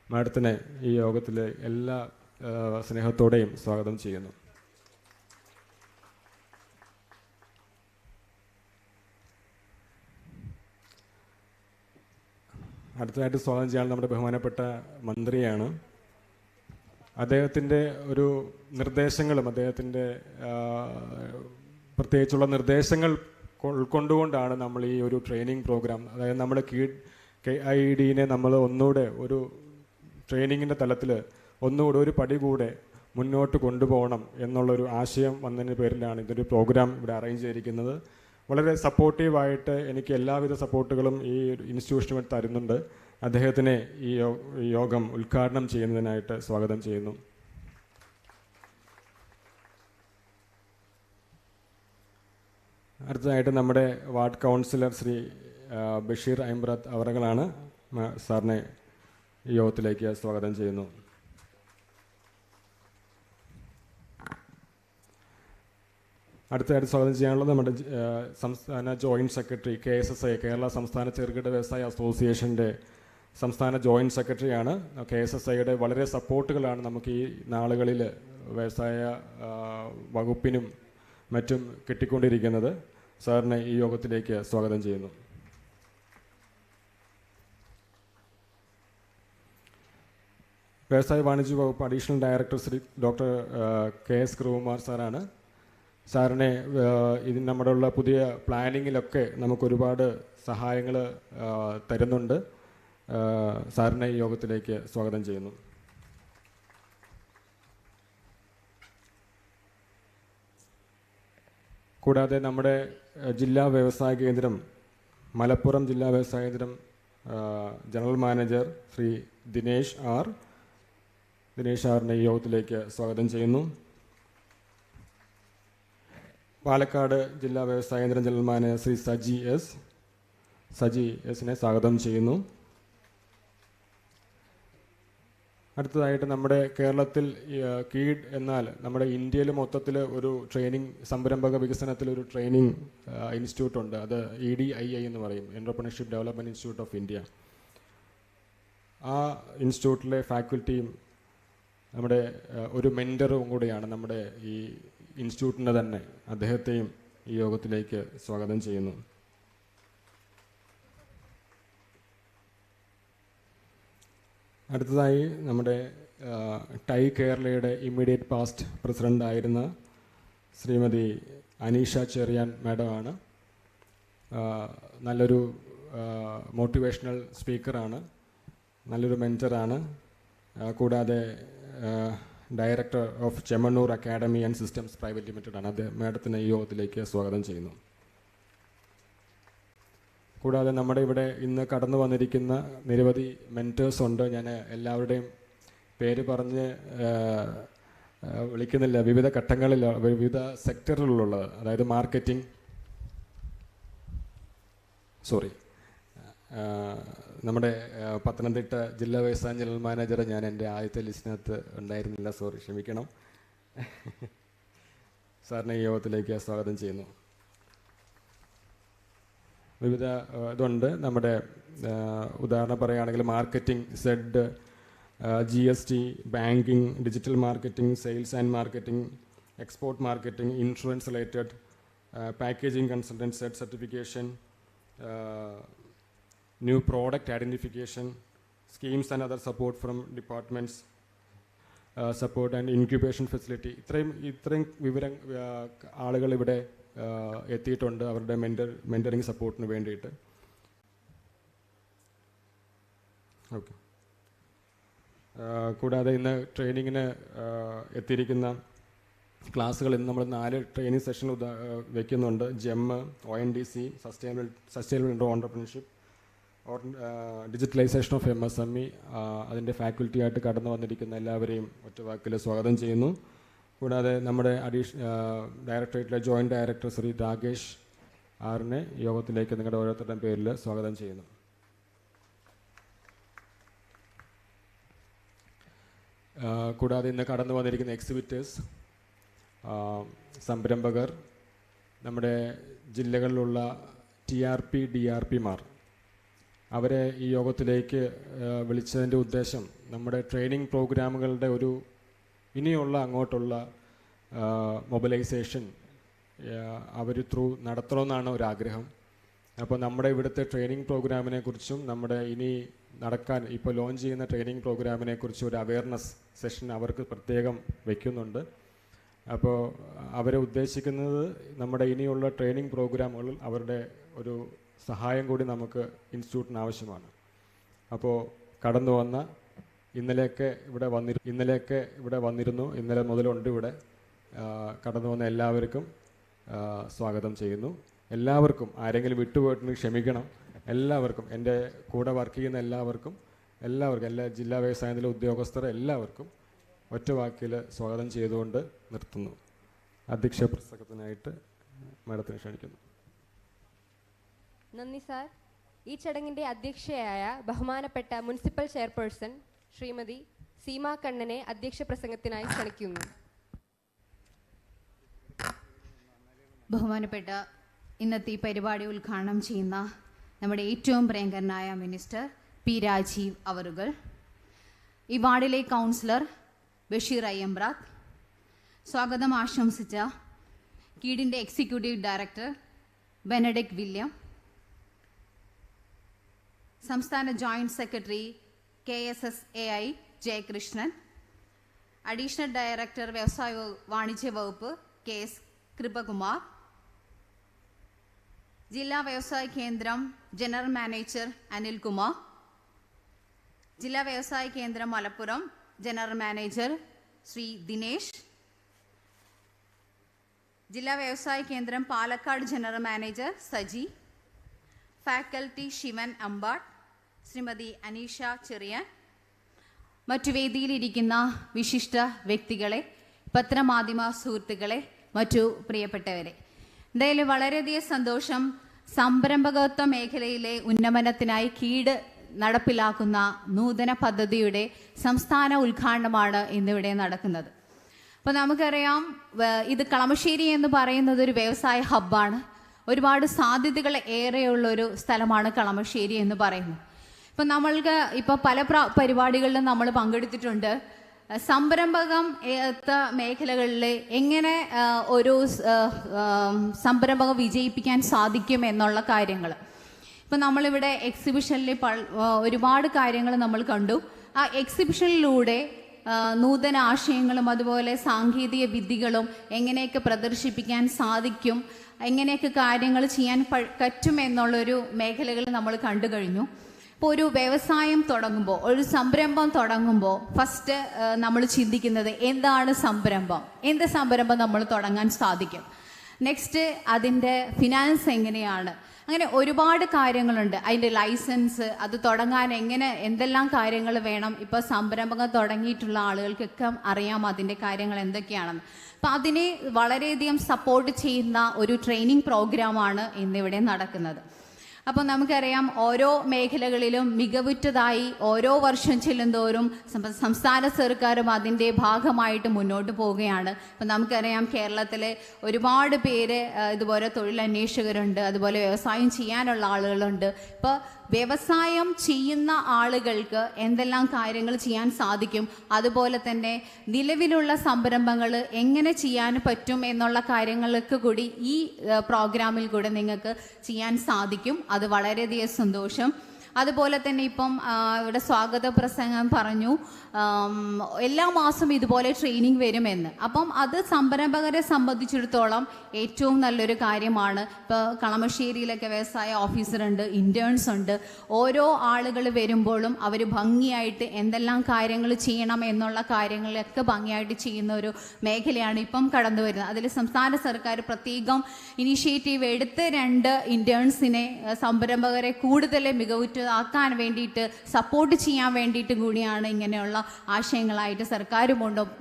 മാഡത്തിനെ ഈ യോഗത്തിലെ എല്ലാ സ്നേഹത്തോടെയും സ്വാഗതം ചെയ്യുന്നു. അടുത്തതായിട്ട് സ്വാഗതം ചെയ്യാൻ നമ്മുടെ ബഹുമാനപ്പെട്ട മന്ത്രിയാണ്. അദ്ദേഹത്തിൻ്റെ ഒരു നിർദ്ദേശങ്ങളും അദ്ദേഹത്തിൻ്റെ പ്രത്യേകിച്ചുള്ള നിർദ്ദേശങ്ങൾ ഉൾക്കൊണ്ടുകൊണ്ടാണ് നമ്മൾ ഈ ഒരു ട്രെയിനിങ് പ്രോഗ്രാം, അതായത് നമ്മുടെ KIEDനെ നമ്മൾ ഒന്നുകൂടെ ഒരു ട്രെയിനിങ്ങിൻ്റെ തലത്തിൽ ഒന്നുകൂടെ ഒരു പടി കൂടെ മുന്നോട്ട് കൊണ്ടുപോകണം എന്നുള്ളൊരു ആശയം വന്നതിന് പേരിലാണ് ഇതൊരു പ്രോഗ്രാം ഇവിടെ അറേഞ്ച് ചെയ്തിരിക്കുന്നത്. വളരെ സപ്പോർട്ടീവായിട്ട് എനിക്ക് എല്ലാവിധ സപ്പോർട്ടുകളും ഈ ഇൻസ്റ്റിറ്റ്യൂഷന് തരുന്നുണ്ട്. അദ്ദേഹത്തിനെ ഈ യോഗം ഉദ്ഘാടനം ചെയ്യുന്നതിനായിട്ട് സ്വാഗതം ചെയ്യുന്നു. അടുത്തതായിട്ട് നമ്മുടെ വാർഡ് കൗൺസിലർ ശ്രീ ബഷീർ അയിമ്പ്രത്ത് അവറുകളാണ്. സാറിനെ ഈ യോഗത്തിലേക്ക് സ്വാഗതം ചെയ്യുന്നു. അടുത്തതായിട്ട് സ്വാഗതം ചെയ്യാനുള്ളത് നമ്മുടെ സംസ്ഥാന ജോയിൻറ്റ് സെക്രട്ടറി KSSI, കേരള സംസ്ഥാന ചെറുകിട വ്യവസായ അസോസിയേഷൻ്റെ സംസ്ഥാന ജോയിൻറ്റ് സെക്രട്ടറിയാണ്. KSSIയുടെ വളരെ സപ്പോർട്ടുകളാണ് നമുക്ക് ഈ നാളുകളിൽ വ്യവസായ വകുപ്പിനും മറ്റും കിട്ടിക്കൊണ്ടിരിക്കുന്നത്. സാറിനെ ഈ യോഗത്തിലേക്ക് സ്വാഗതം ചെയ്യുന്നു. വ്യവസായ വാണിജ്യ വകുപ്പ് additional director Shri doctor KS Kripakumar സാറാണ്. സാറിനെ നമ്മുടെ ഉള്ള പുതിയ പ്ലാനിങ്ങിലൊക്കെ നമുക്കൊരുപാട് സഹായങ്ങൾ തരുന്നുണ്ട്. സാറിനെ ഈ യോഗത്തിലേക്ക് സ്വാഗതം ചെയ്യുന്നു. കൂടാതെ നമ്മുടെ ജില്ലാ വ്യവസായ കേന്ദ്രം, മലപ്പുറം ജില്ലാ വ്യവസായ കേന്ദ്രം ജനറൽ മാനേജർ ശ്രീ ദിനേശ് ആറിനെ ഈ യോഗത്തിലേക്ക് സ്വാഗതം ചെയ്യുന്നു. പാലക്കാട് ജില്ലാ വ്യവസായ കേന്ദ്രം ജനറൽ മാനേജർ ശ്രീ സജി എസിനെ സ്വാഗതം ചെയ്യുന്നു. അടുത്തതായിട്ട് നമ്മുടെ കേരളത്തിൽ കീഡ് എന്നാൽ നമ്മുടെ ഇന്ത്യയിൽ മൊത്തത്തിൽ ഒരു ട്രെയിനിങ് സംരംഭക വികസനത്തിൽ ഒരു ട്രെയിനിങ് ഇൻസ്റ്റിറ്റ്യൂട്ടുണ്ട്. അത് EDII എന്ന് പറയും, entrepreneurship development institute of India. ആ ഇൻസ്റ്റിറ്റ്യൂട്ടിലെ ഫാക്കൽറ്റിയും നമ്മുടെ ഒരു മെൻറ്ററും കൂടിയാണ് നമ്മുടെ ഈ ഇൻസ്റ്റിറ്റ്യൂട്ടിൻ്റെ തന്നെ. അദ്ദേഹത്തെയും ഈ യോഗത്തിലേക്ക് സ്വാഗതം ചെയ്യുന്നു. അടുത്തതായി നമ്മുടെ ടൈ കേരളയുടെ ഇമ്മീഡിയറ്റ് പാസ്റ്റ് പ്രസിഡൻ്റ് ആയിരുന്ന ശ്രീമതി അനീഷ ചെറിയാൻ മാഡമാണ്. നല്ലൊരു മോട്ടിവേഷണൽ സ്പീക്കറാണ്, നല്ലൊരു മെൻറ്ററാണ്. കൂടാതെ director of Chemmanur academy and systems private limited ആണ്. അത് മാഡത്തിനെ ഈ യോഗത്തിലേക്ക് സ്വാഗതം ചെയ്യുന്നു. കൂടാതെ നമ്മുടെ ഇവിടെ ഇന്ന് കടന്നു വന്നിരിക്കുന്ന നിരവധി മെൻറ്റേഴ്സ് ഉണ്ട്. ഞാൻ എല്ലാവരുടെയും പേര് പറഞ്ഞ് വിളിക്കുന്നില്ല. വിവിധ ഘട്ടങ്ങളിൽ, വിവിധ സെക്ടറിലുള്ളത്, അതായത് മാർക്കറ്റിംഗ്, നമ്മുടെ പത്തനംതിട്ട ജില്ലാ വ്യവസായ ജനറൽ മാനേജർ ഞാൻ എൻ്റെ ആദ്യത്തെ ലിസ്റ്റിനകത്ത് ഉണ്ടായിരുന്നില്ല, ക്ഷമിക്കണം. സാറിനെ ഈ യോഗത്തിലേക്ക് സ്വാഗതം ചെയ്യുന്നു. വിവിധ ഇതുണ്ട്. നമ്മുടെ ഉദാഹരണം പറയുകയാണെങ്കിൽ marketing, ZED, GST, banking, digital marketing, sales and marketing, export marketing, insurance related, packaging consultant, ZED certification, new product identification, schemes and other support from departments, support and incubation facility. ഇത്രയും വിവരം ആളുകൾ ഇവിടെ എത്തിയിട്ടുണ്ട് അവരുടെ മെൻറ്ററിങ് സപ്പോർട്ടിന് വേണ്ടിയിട്ട്. ഓക്കെ. കൂടാതെ ഇന്ന് ട്രെയിനിങ്ങിന് എത്തിയിരിക്കുന്ന ക്ലാസ്സുകൾ ഇന്ന് നമ്മൾ 4 ട്രെയിനിങ് സെഷൻ വയ്ക്കുന്നുണ്ട്. GEM, ONDC, sustainable entrepreneurship, digitalisation of MSME. അതിൻ്റെ ഫാക്കൽറ്റിയായിട്ട് കടന്നു വന്നിരിക്കുന്ന എല്ലാവരെയും ഒറ്റവാക്കിൽ സ്വാഗതം ചെയ്യുന്നു. കൂടാതെ നമ്മുടെ ഡയറക്ടറേറ്റിലെ ജോയിൻറ്റ് ഡയറക്ടർ ശ്രീ രാകേഷ് ആറിനെ യോഗത്തിലേക്ക് നിങ്ങളുടെ ഓരോരുത്തരുടെയും പേരിൽ സ്വാഗതം ചെയ്യുന്നു. കൂടാതെ ഇന്ന് കടന്നു വന്നിരിക്കുന്ന എക്സിബിറ്റേഴ്സ്, സംരംഭകർ, നമ്മുടെ ജില്ലകളിലുള്ള TRP, DRPമാർ, അവരെ ഈ യോഗത്തിലേക്ക് വിളിച്ചതിൻ്റെ ഉദ്ദേശം നമ്മുടെ ട്രെയിനിങ് പ്രോഗ്രാമുകളുടെ ഒരു ഇനിയുള്ള അങ്ങോട്ടുള്ള മൊബിലൈസേഷൻ അവർ നടത്തണമെന്നാണ് ഒരാഗ്രഹം. അപ്പോൾ നമ്മുടെ ഇവിടുത്തെ ട്രെയിനിങ് പ്രോഗ്രാമിനെ കുറിച്ചും നമ്മുടെ ഇനി നടക്കാൻ ഇപ്പോൾ ലോഞ്ച് ചെയ്യുന്ന ട്രെയിനിങ് പ്രോഗ്രാമിനെ കുറിച്ച് ഒരു അവയർനെസ് സെഷൻ അവർക്ക് പ്രത്യേകം വയ്ക്കുന്നുണ്ട്. അപ്പോൾ അവരെ ഉദ്ദേശിക്കുന്നത് നമ്മുടെ ഇനിയുള്ള ട്രെയിനിങ് പ്രോഗ്രാമുകളിൽ അവരുടെ ഒരു സഹായം കൂടി നമുക്ക് ഇൻസ്റ്റിറ്റ്യൂട്ടിന് ആവശ്യമാണ്. അപ്പോൾ കടന്നു വന്ന ഇന്നലെയൊക്കെ ഇവിടെ വന്നിരുന്നു, ഇന്നലെ മുതലുണ്ട് ഇവിടെ. കടന്നു വന്ന എല്ലാവർക്കും സ്വാഗതം ചെയ്യുന്നു. എല്ലാവർക്കും, ആരെങ്കിലും വിട്ടുപോയിട്ടുണ്ടെങ്കിൽ ക്ഷമിക്കണം. എല്ലാവർക്കും, എൻ്റെ കൂടെ വർക്ക് ചെയ്യുന്ന എല്ലാവർക്കും എല്ലാ ജില്ലാ വ്യവസായത്തിലെ ഉദ്യോഗസ്ഥർ എല്ലാവർക്കും ഒറ്റ വാക്കിൽ സ്വാഗതം ചെയ്തുകൊണ്ട് നിർത്തുന്നു. അധ്യക്ഷ പ്രസംഗത്തിനായിട്ട് മാഡത്തിനെ ക്ഷണിക്കുന്നു. നന്ദി സാർ. ഈ ചടങ്ങിൻ്റെ അധ്യക്ഷയായ ബഹുമാനപ്പെട്ട മുനിസിപ്പൽ ചെയർപേഴ്സൺ ശ്രീമതി സീമ കണ്ണനെ അധ്യക്ഷ പ്രസംഗത്തിനായി ക്ഷണിക്കുന്നു. ബഹുമാനപ്പെട്ട ഇന്നത്തെ ഈ പരിപാടി ഉദ്ഘാടനം ചെയ്യുന്ന നമ്മുടെ ഏറ്റവും പ്രിയങ്കരനായ മിനിസ്റ്റർ പി രാജീവ് അവറുകൾ, ഈ വാർഡിലെ കൗൺസിലർ ബഷീർ അയ്യമ്പ്രാത്ത്, സ്വാഗതം ആശംസിച്ച കീഡിൻ്റെ എക്സിക്യൂട്ടീവ് ഡയറക്ടർ ബെനഡിക്ട് വില്യം, സംസ്ഥാന joint secretary KSSAI Jayakrishnan, additional director വ്യവസായ വാണിജ്യ വകുപ്പ് KS കൃപകുമാർ, ജില്ലാ വ്യവസായ കേന്ദ്രം ജനറൽ മാനേജർ അനിൽകുമാർ, ജില്ലാ വ്യവസായ കേന്ദ്രം മലപ്പുറം ജനറൽ മാനേജർ ശ്രീ ദിനേശ്, ജില്ലാ വ്യവസായ കേന്ദ്രം Palakkad general manager Saji, faculty Shivan Ambat, Shrimati Aneesha Cheriyan, മറ്റു വേദിയിലിരിക്കുന്ന വിശിഷ്ട വ്യക്തികളെ, പത്രമാധ്യമ സുഹൃത്തുക്കളെ, മറ്റു പ്രിയപ്പെട്ടവരെ, എന്തായാലും വളരെയധികം സന്തോഷം. സംരംഭകത്വ മേഖലയിലെ ഉന്നമനത്തിനായി കീട് നടപ്പിലാക്കുന്ന നൂതന പദ്ധതിയുടെ സംസ്ഥാന ഉദ്ഘാടനമാണ് ഇന്നിവിടെ നടക്കുന്നത്. അപ്പോൾ നമുക്കറിയാം, ഇത് കളമശ്ശേരി എന്ന് പറയുന്നത് ഒരു വ്യവസായ ഹബ്ബാണ്. ഒരുപാട് സാധ്യതകൾ ഏറെയുള്ളൊരു സ്ഥലമാണ് കളമശ്ശേരി എന്ന് പറയുന്നത്. ഇപ്പം നമ്മൾക്ക് ഇപ്പോൾ പല പരിപാടികളിലും നമ്മൾ പങ്കെടുത്തിട്ടുണ്ട്. സംരംഭകം മേഖലകളിൽ എങ്ങനെ ഒരു സംരംഭകം വിജയിപ്പിക്കാൻ സാധിക്കും എന്നുള്ള കാര്യങ്ങൾ. ഇപ്പം നമ്മളിവിടെ എക്സിബിഷനിൽ ഒരുപാട് കാര്യങ്ങൾ നമ്മൾ കണ്ടു. ആ എക്സിബിഷനിലൂടെ നൂതന ആശയങ്ങളും അതുപോലെ സാങ്കേതിക വിദ്യകളും എങ്ങനെയൊക്കെ പ്രദർശിപ്പിക്കാൻ സാധിക്കും, എങ്ങനെയൊക്കെ കാര്യങ്ങൾ ചെയ്യാൻ പറ്റുമെന്നുള്ളൊരു മേഖലകൾ നമ്മൾ കണ്ടു കഴിഞ്ഞു. ഇപ്പോൾ ഒരു വ്യവസായം തുടങ്ങുമ്പോൾ, ഒരു സംരംഭം തുടങ്ങുമ്പോൾ ഫസ്റ്റ് നമ്മൾ ചിന്തിക്കുന്നത് എന്താണ് സംരംഭം, എന്ത് സംരംഭം നമ്മൾ തുടങ്ങാൻ സാധിക്കും, നെക്സ്റ്റ് അതിൻ്റെ ഫിനാൻസ് എങ്ങനെയാണ്, അങ്ങനെ ഒരുപാട് കാര്യങ്ങളുണ്ട്. അതിൻ്റെ ലൈസൻസ്, അത് തുടങ്ങാൻ എന്തെല്ലാം കാര്യങ്ങൾ വേണം. ഇപ്പോൾ സംരംഭം തുടങ്ങിയിട്ടുള്ള ആളുകൾക്കൊക്കെ അറിയാം അതിൻ്റെ കാര്യങ്ങൾ എന്തൊക്കെയാണെന്ന്. അപ്പോൾ അതിനെ വളരെയധികം സപ്പോർട്ട് ചെയ്യുന്ന ഒരു ട്രെയിനിങ് പ്രോഗ്രാമാണ് ഇന്നിവിടെ നടക്കുന്നത്. അപ്പോൾ നമുക്കറിയാം, ഓരോ മേഖലകളിലും മികവുറ്റതായി ഓരോ വർഷം ചെല്ലുന്തോറും സംസ്ഥാന സർക്കാരും അതിൻ്റെ ഭാഗമായിട്ട് മുന്നോട്ട് പോവുകയാണ്. അപ്പോൾ നമുക്കറിയാം, കേരളത്തിലെ ഒരുപാട് പേര് ഇതുപോലെ തൊഴിലന്വേഷകരുണ്ട്, അതുപോലെ വ്യവസായം ചെയ്യാനുള്ള ആളുകളുണ്ട്. ഇപ്പോൾ വ്യവസായം ചെയ്യുന്ന ആളുകൾക്ക് എന്തെല്ലാം കാര്യങ്ങൾ ചെയ്യാൻ സാധിക്കും, അതുപോലെ തന്നെ നിലവിലുള്ള സംരംഭങ്ങൾ എങ്ങനെ ചെയ്യാൻ പറ്റും എന്നുള്ള കാര്യങ്ങൾക്ക് കൂടി ഈ പ്രോഗ്രാമിൽ കൂടെ നിങ്ങൾക്ക് ചെയ്യാൻ സാധിക്കും. അത് വളരെയധികം സന്തോഷം. അതുപോലെ തന്നെ ഇപ്പം ഇവിടെ സ്വാഗത പ്രസംഗം പറഞ്ഞു, എല്ലാ മാസവും ഇതുപോലെ ട്രെയിനിങ് വരുമെന്ന്. അപ്പം അത് സംരംഭകരെ സംബന്ധിച്ചിടത്തോളം ഏറ്റവും നല്ലൊരു കാര്യമാണ്. ഇപ്പോൾ കളമശ്ശേരിയിലൊക്കെ വ്യവസായ ഓഫീസറുണ്ട്, ഇൻറ്റേൺസ് ഉണ്ട്. ഓരോ ആളുകൾ വരുമ്പോഴും അവർ ഭംഗിയായിട്ട് എന്തെല്ലാം കാര്യങ്ങൾ ചെയ്യണം എന്നുള്ള കാര്യങ്ങളൊക്കെ ഭംഗിയായിട്ട് ചെയ്യുന്ന ഒരു മേഖലയാണ് ഇപ്പം കടന്നു വരുന്നത്. അതിൽ സംസ്ഥാന സർക്കാർ പ്രത്യേകം ഇനിഷ്യേറ്റീവ് എടുത്ത് 2 ഇൻറ്റേൺസിനെ, സംരംഭകരെ കൂടുതൽ മികവുറ്റതാക്കാൻ വേണ്ടിയിട്ട്, സപ്പോർട്ട് ചെയ്യാൻ വേണ്ടിയിട്ട് കൂടിയാണ് ഇങ്ങനെയുള്ള ആശയങ്ങളായിട്ട് സർക്കാർ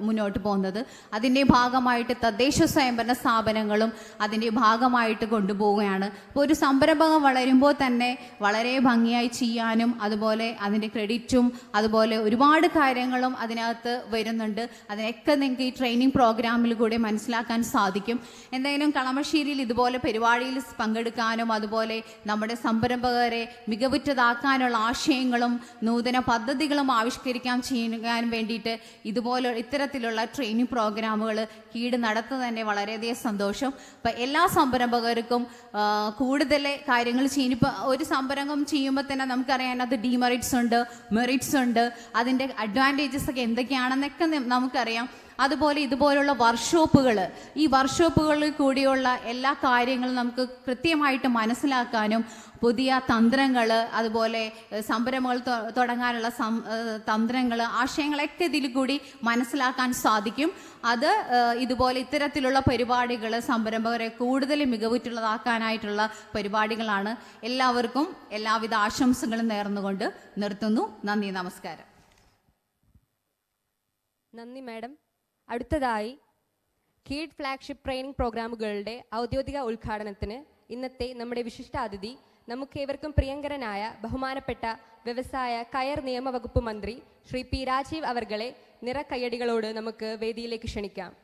മുന്നോട്ട് പോകുന്നത്. അതിൻ്റെ ഭാഗമായിട്ട് തദ്ദേശ സ്വയംഭരണ സ്ഥാപനങ്ങളും അതിൻ്റെ ഭാഗമായിട്ട് കൊണ്ടുപോവുകയാണ്. അപ്പോൾ ഒരു സംരംഭകം വളരുമ്പോൾ തന്നെ വളരെ ഭംഗിയായി ചെയ്യാനും അതുപോലെ അതിൻ്റെ ക്രെഡിറ്റും അതുപോലെ ഒരുപാട് കാര്യങ്ങളും അതിനകത്ത് വരുന്നുണ്ട്. അതിനൊക്കെ നിങ്ങൾക്ക് ഈ ട്രെയിനിങ് പ്രോഗ്രാമിൽ കൂടെ മനസ്സിലാക്കാൻ സാധിക്കും. എന്തായാലും കളമശ്ശേരിയിൽ ഇതുപോലെ പരിപാടിയിൽ പങ്കെടുക്കാനും അതുപോലെ നമ്മുടെ സംരംഭകരെ മികവുറ്റതാക്കാൻ മികവുറ്റതാക്കാനുള്ള ആശയങ്ങളും നൂതന പദ്ധതികളും ചെയ്യാൻ വേണ്ടിയിട്ട് ഇത്തരത്തിലുള്ള ട്രെയിനിങ് പ്രോഗ്രാമുകൾ കീട് നടത്തുന്നത് തന്നെ വളരെയധികം സന്തോഷം. അപ്പം എല്ലാ സംരംഭകർക്കും കൂടുതൽ കാര്യങ്ങൾ ചെയ്യും. ഇപ്പോൾ ഒരു സംരംഭം ചെയ്യുമ്പോൾ തന്നെ നമുക്കറിയാം അത് ഡിമെറിറ്റ്സ് ഉണ്ട്, മെറിറ്റ്സ് ഉണ്ട്, അതിൻ്റെ അഡ്വാൻറ്റേജസ് ഒക്കെ എന്തൊക്കെയാണെന്നൊക്കെ നമുക്കറിയാം. അതുപോലെ ഇതുപോലുള്ള ഈ വർക്ക്ഷോപ്പുകളിൽ കൂടിയുള്ള എല്ലാ കാര്യങ്ങളും നമുക്ക് കൃത്യമായിട്ട് മനസ്സിലാക്കാനും പുതിയ തന്ത്രങ്ങൾ, അതുപോലെ സംരംഭങ്ങൾ തുടങ്ങാനുള്ള തന്ത്രങ്ങൾ, ആശയങ്ങളൊക്കെ ഇതിൽ കൂടി മനസ്സിലാക്കാൻ സാധിക്കും. അത് ഇത്തരത്തിലുള്ള പരിപാടികൾ സംരംഭകരെ കൂടുതൽ മികവുറ്റുള്ളതാക്കാനായിട്ടുള്ള പരിപാടികളാണ്. എല്ലാവർക്കും എല്ലാവിധ ആശംസകളും നേർന്നുകൊണ്ട് നിർത്തുന്നു. നന്ദി, നമസ്കാരം. നന്ദി മാഡം. അടുത്തതായി കീഡ് ഫ്ലാഗ്ഷിപ്പ് ട്രെയിനിങ് പ്രോഗ്രാമുകളുടെ ഔദ്യോഗിക ഉദ്ഘാടനത്തിന് ഇന്നത്തെ നമ്മുടെ വിശിഷ്ടാതിഥി നമുക്കേവർക്കും പ്രിയങ്കരനായ ബഹുമാനപ്പെട്ട വ്യവസായ കയർ നിയമ വകുപ്പ് മന്ത്രി ശ്രീ പി രാജീവ് അവർകളെ നിറക്കയ്യടികളോട് നമുക്ക് വേദിയിലേക്ക് ക്ഷണിക്കാം.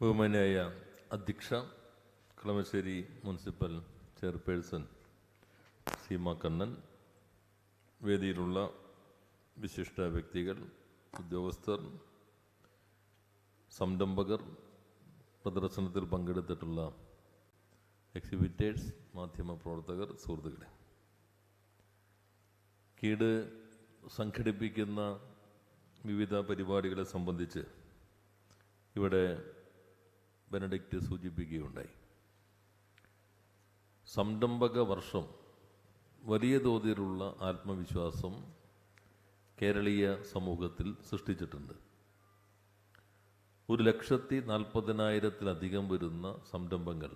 ബഹുമാന്യായ അധ്യക്ഷ, കളമശ്ശേരി മുനിസിപ്പൽ ചെയർപേഴ്സൺ സീമ കണ്ണൻ, വേദിയിലുള്ള വിശിഷ്ട വ്യക്തികൾ, ഉദ്യോഗസ്ഥർ, സംരംഭകർ, പ്രദർശനത്തിൽ പങ്കെടുത്തിട്ടുള്ള എക്സിബിറ്റേഴ്സ്, മാധ്യമപ്രവർത്തകർ, സുഹൃത്തുക്കളെ, കീട് സംഘടിപ്പിക്കുന്ന വിവിധ പരിപാടികളെ സംബന്ധിച്ച് ഇവിടെ ബെനഡിക്റ്റ് സൂചിപ്പിക്കുകയുണ്ടായി. സംരംഭക വർഷം വലിയ തോതിലുള്ള ആത്മവിശ്വാസം കേരളീയ സമൂഹത്തിൽ സൃഷ്ടിച്ചിട്ടുണ്ട്. 1,40,000-ത്തിലധികം വരുന്ന സംരംഭങ്ങൾ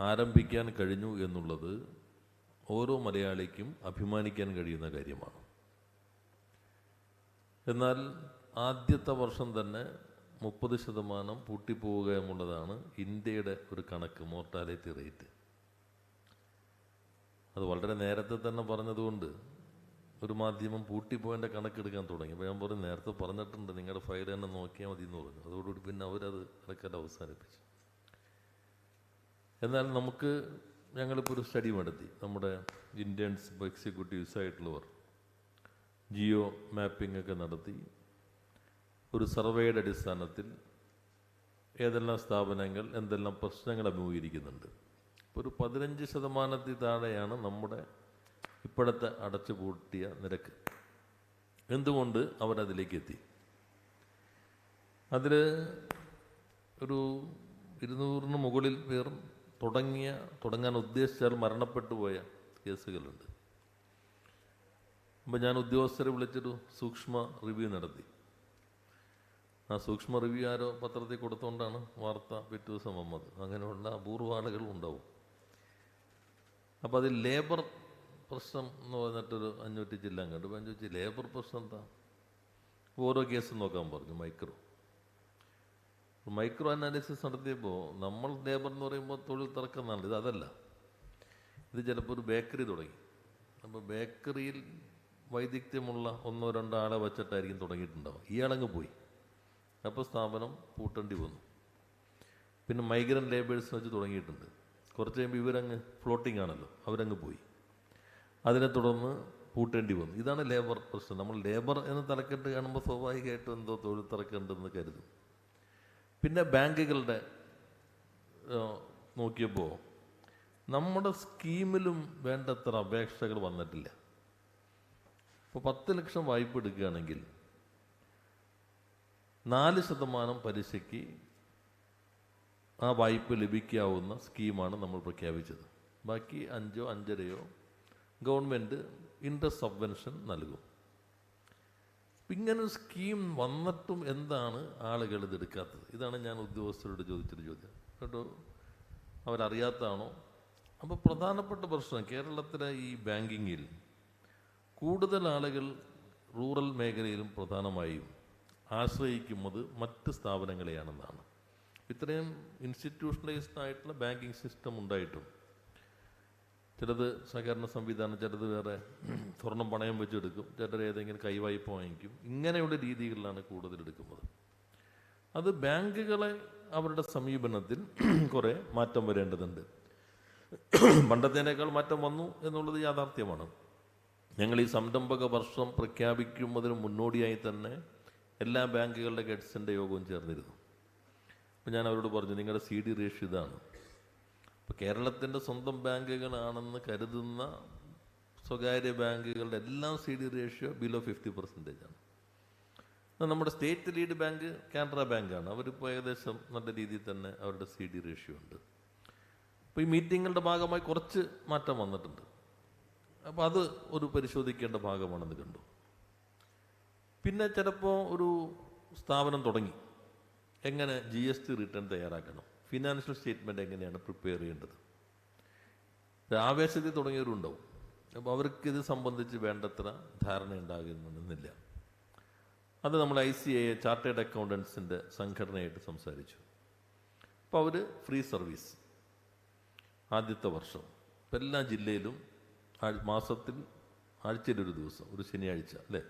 ആരംഭിക്കാൻ കഴിഞ്ഞു എന്നുള്ളത് ഓരോ മലയാളിക്കും അഭിമാനിക്കാൻ കഴിയുന്ന കാര്യമാണ്. എന്നാൽ ആദ്യത്തെ വർഷം തന്നെ 30% പൂട്ടിപ്പോവുക എന്നുള്ളതാണ് ഇന്ത്യയുടെ ഒരു കണക്ക്, മോർട്ടാലിറ്റി റേറ്റ്. അത് വളരെ നേരത്തെ തന്നെ പറഞ്ഞതുകൊണ്ട് ഒരു മാധ്യമം പൂട്ടിപ്പോയതിൻ്റെ കണക്കെടുക്കാൻ തുടങ്ങി. അപ്പോൾ ഞാൻ പറഞ്ഞു, നേരത്തെ പറഞ്ഞിട്ടുണ്ട്, നിങ്ങളുടെ ഫയൽ തന്നെ നോക്കിയാൽ മതി എന്ന് പറഞ്ഞു. അതോടുകൂടി പിന്നെ അവരത് കണക്കെല്ലാം അവസാനിപ്പിച്ചു. എന്നാൽ ഞങ്ങളിപ്പോൾ ഒരു സ്റ്റഡി നടത്തി. നമ്മുടെ ഇൻറ്റേൺസ്, എക്സിക്യൂട്ടീവ്സ് ആയിട്ടുള്ളവർ ജിയോ മാപ്പിംഗ് ഒക്കെ നടത്തി ഒരു സർവേയുടെ അടിസ്ഥാനത്തിൽ ഏതെല്ലാം സ്ഥാപനങ്ങൾ എന്തെല്ലാം പ്രശ്നങ്ങൾ അഭിമുഖീകരിക്കുന്നുണ്ട്. ഒരു 15% താഴെയാണ് നമ്മുടെ ഇപ്പോഴത്തെ അടച്ചുപൂട്ടിയ നിരക്ക്. എന്തുകൊണ്ട് അവരതിലേക്ക് എത്തി? അതിൽ ഒരു 200-ന് മുകളിൽ പേർ തുടങ്ങാൻ ഉദ്ദേശിച്ചാൽ മരണപ്പെട്ടു പോയ കേസുകളുണ്ട്. അപ്പോൾ ഞാൻ ഉദ്യോഗസ്ഥരെ വിളിച്ചൊരു സൂക്ഷ്മ റിവ്യൂ നടത്തി. ആ സൂക്ഷ്മ റിവ്യൂ ആരോ പത്രത്തിൽ കൊടുത്തുകൊണ്ടാണ് വാർത്ത പിറ്റേ ദിവസം വന്നത്. അങ്ങനെയുള്ള അപൂർവ ആളുകളും ഉണ്ടാവും. അപ്പോൾ അതിൽ ലേബർ പ്രശ്നം എന്ന് പറഞ്ഞിട്ടൊരു 500 ജില്ല കണ്ടു. അപ്പോൾ ഞാൻ ചോദിച്ചു, ലേബർ പ്രശ്നം എന്താ? ഓരോ കേസും നോക്കാൻ പറഞ്ഞു. മൈക്രോ അനാലിസിസ് നടത്തിയപ്പോൾ നമ്മൾ ലേബർ എന്ന് പറയുമ്പോൾ തൊഴിൽ തർക്കം എന്നാണ്. ഇത് അതല്ല. ഇത് ചിലപ്പോൾ ഒരു ബേക്കറി തുടങ്ങി. അപ്പോൾ ബേക്കറിയിൽ വൈദഗ്ധ്യമുള്ള 1-2 ആളെ വച്ചിട്ടായിരിക്കും തുടങ്ങിയിട്ടുണ്ടാവും. ഇയാളങ്ങ് പോയി. അപ്പോൾ സ്ഥാപനം പൂട്ടേണ്ടി വന്നു. പിന്നെ മൈഗ്രൻ്റ് ലേബേഴ്സ് വെച്ച് തുടങ്ങിയിട്ടുണ്ട്. കുറച്ച് കഴിയുമ്പോൾ ഇവരങ്ങ് ഫ്ലോട്ടിംഗ് ആണല്ലോ, അവരങ്ങ് പോയി. അതിനെ തുടർന്ന് പൂട്ടേണ്ടി വന്നു. ഇതാണ് ലേബർ പ്രശ്നം. നമ്മൾ ലേബർ എന്ന് തലക്കെട്ട് കാണുമ്പോൾ സ്വാഭാവികമായിട്ടും എന്തോ തൊഴിൽ തറക്കുണ്ടെന്ന് കരുതും. പിന്നെ ബാങ്കുകളുടെ നോക്കിയപ്പോൾ നമ്മുടെ സ്കീമിലും വേണ്ടത്ര അപേക്ഷകൾ വന്നിട്ടില്ല. ഇപ്പോൾ 10 ലക്ഷം വായ്പ എടുക്കുകയാണെങ്കിൽ 4% പലിശയ്ക്ക് ആ വായ്പ ലഭിക്കാവുന്ന സ്കീമാണ് നമ്മൾ പ്രഖ്യാപിച്ചത്. ബാക്കി 5 5.5 ഗവൺമെൻറ് ഇൻട്രസ്റ്റ് സബ്വെൻഷൻ നൽകും. ഇങ്ങനൊരു സ്കീം വന്നിട്ടും എന്താണ് ആളുകൾ ഇതെടുക്കാത്തത്? ഇതാണ് ഞാൻ ഉദ്യോഗസ്ഥരോട് ചോദിച്ചൊരു ചോദ്യം കേട്ടോ. അവരറിയാത്തതാണോ? അപ്പോൾ പ്രധാനപ്പെട്ട പ്രശ്നം കേരളത്തിലെ ഈ ബാങ്കിങ്ങിൽ കൂടുതൽ ആളുകൾ റൂറൽ മേഖലയിലും പ്രധാനമായും ആശ്രയിക്കുന്നത് മറ്റ് സ്ഥാപനങ്ങളെയാണെന്നാണ്. ഇത്രയും ഇൻസ്റ്റിറ്റ്യൂഷണലൈസ്ഡ് ആയിട്ടുള്ള ബാങ്കിങ് സിസ്റ്റം ഉണ്ടായിട്ടും ചിലത് സഹകരണ സംവിധാനം, ചിലത് വേറെ സ്വർണം പണയം വെച്ചെടുക്കും, ചിലർ ഏതെങ്കിലും കൈവായ്പ വാങ്ങിക്കും. ഇങ്ങനെയുള്ള രീതികളിലാണ് കൂടുതൽ എടുക്കുന്നത്. അത് ബാങ്കുകളെ അവരുടെ സമീപനത്തിൽ കുറേ മാറ്റം വരേണ്ടതുണ്ട്. പണ്ടത്തേനേക്കാൾ മാറ്റം വന്നു എന്നുള്ളത് യാഥാർത്ഥ്യമാണ്. ഞങ്ങൾ ഈ സംരംഭക വർഷം പ്രഖ്യാപിക്കുന്നതിന് മുന്നോടിയായി തന്നെ എല്ലാ ബാങ്കുകളുടെ ഗഡ്സിൻ്റെ യോഗവും ചേർന്നിരുന്നു. അപ്പോൾ ഞാൻ അവരോട് പറഞ്ഞു, നിങ്ങളുടെ CD റേഷ്യോ ഇതാണ്. ഇപ്പോൾ കേരളത്തിൻ്റെ സ്വന്തം ബാങ്കുകളാണെന്ന് കരുതുന്ന സ്വകാര്യ ബാങ്കുകളുടെ എല്ലാം CD റേഷ്യോ ബിലോ 50% ആണ്. നമ്മുടെ സ്റ്റേറ്റ് ലീഡ് ബാങ്ക് കാനറ ബാങ്കാണ്. അവരിപ്പോൾ ഏകദേശം നല്ല രീതിയിൽ തന്നെ അവരുടെ CD റേഷ്യോ ഉണ്ട്. അപ്പോൾ ഈ മീറ്റിങ്ങുകളുടെ ഭാഗമായി കുറച്ച് മാറ്റം വന്നിട്ടുണ്ട്. അപ്പോൾ അത് ഒരു പരിശോധിക്കേണ്ട ഭാഗമാണെന്ന് കണ്ടു. പിന്നെ ചിലപ്പോൾ ഒരു സ്ഥാപനം തുടങ്ങി, എങ്ങനെ GST റിട്ടേൺ തയ്യാറാക്കണം, ഫിനാൻഷ്യൽ സ്റ്റേറ്റ്മെൻറ്റ് എങ്ങനെയാണ് പ്രിപ്പയർ ചെയ്യേണ്ടത്. ആവേശത്തിൽ തുടങ്ങിയവരുണ്ടാവും. അപ്പോൾ അവർക്കിത് സംബന്ധിച്ച് വേണ്ടത്ര ധാരണ ഉണ്ടാകുന്നില്ല. അത് നമ്മൾ ICAI ചാർട്ടേഡ് അക്കൗണ്ടൻസിൻ്റെ സംഘടനയായിട്ട് സംസാരിച്ചു. അപ്പോൾ അവർ ഫ്രീ സർവീസ് ആദ്യത്തെ വർഷം ഇപ്പം എല്ലാ ജില്ലയിലും മാസത്തിൽ ആഴ്ചയിലൊരു ദിവസം, ഒരു ശനിയാഴ്ച അല്ലേ,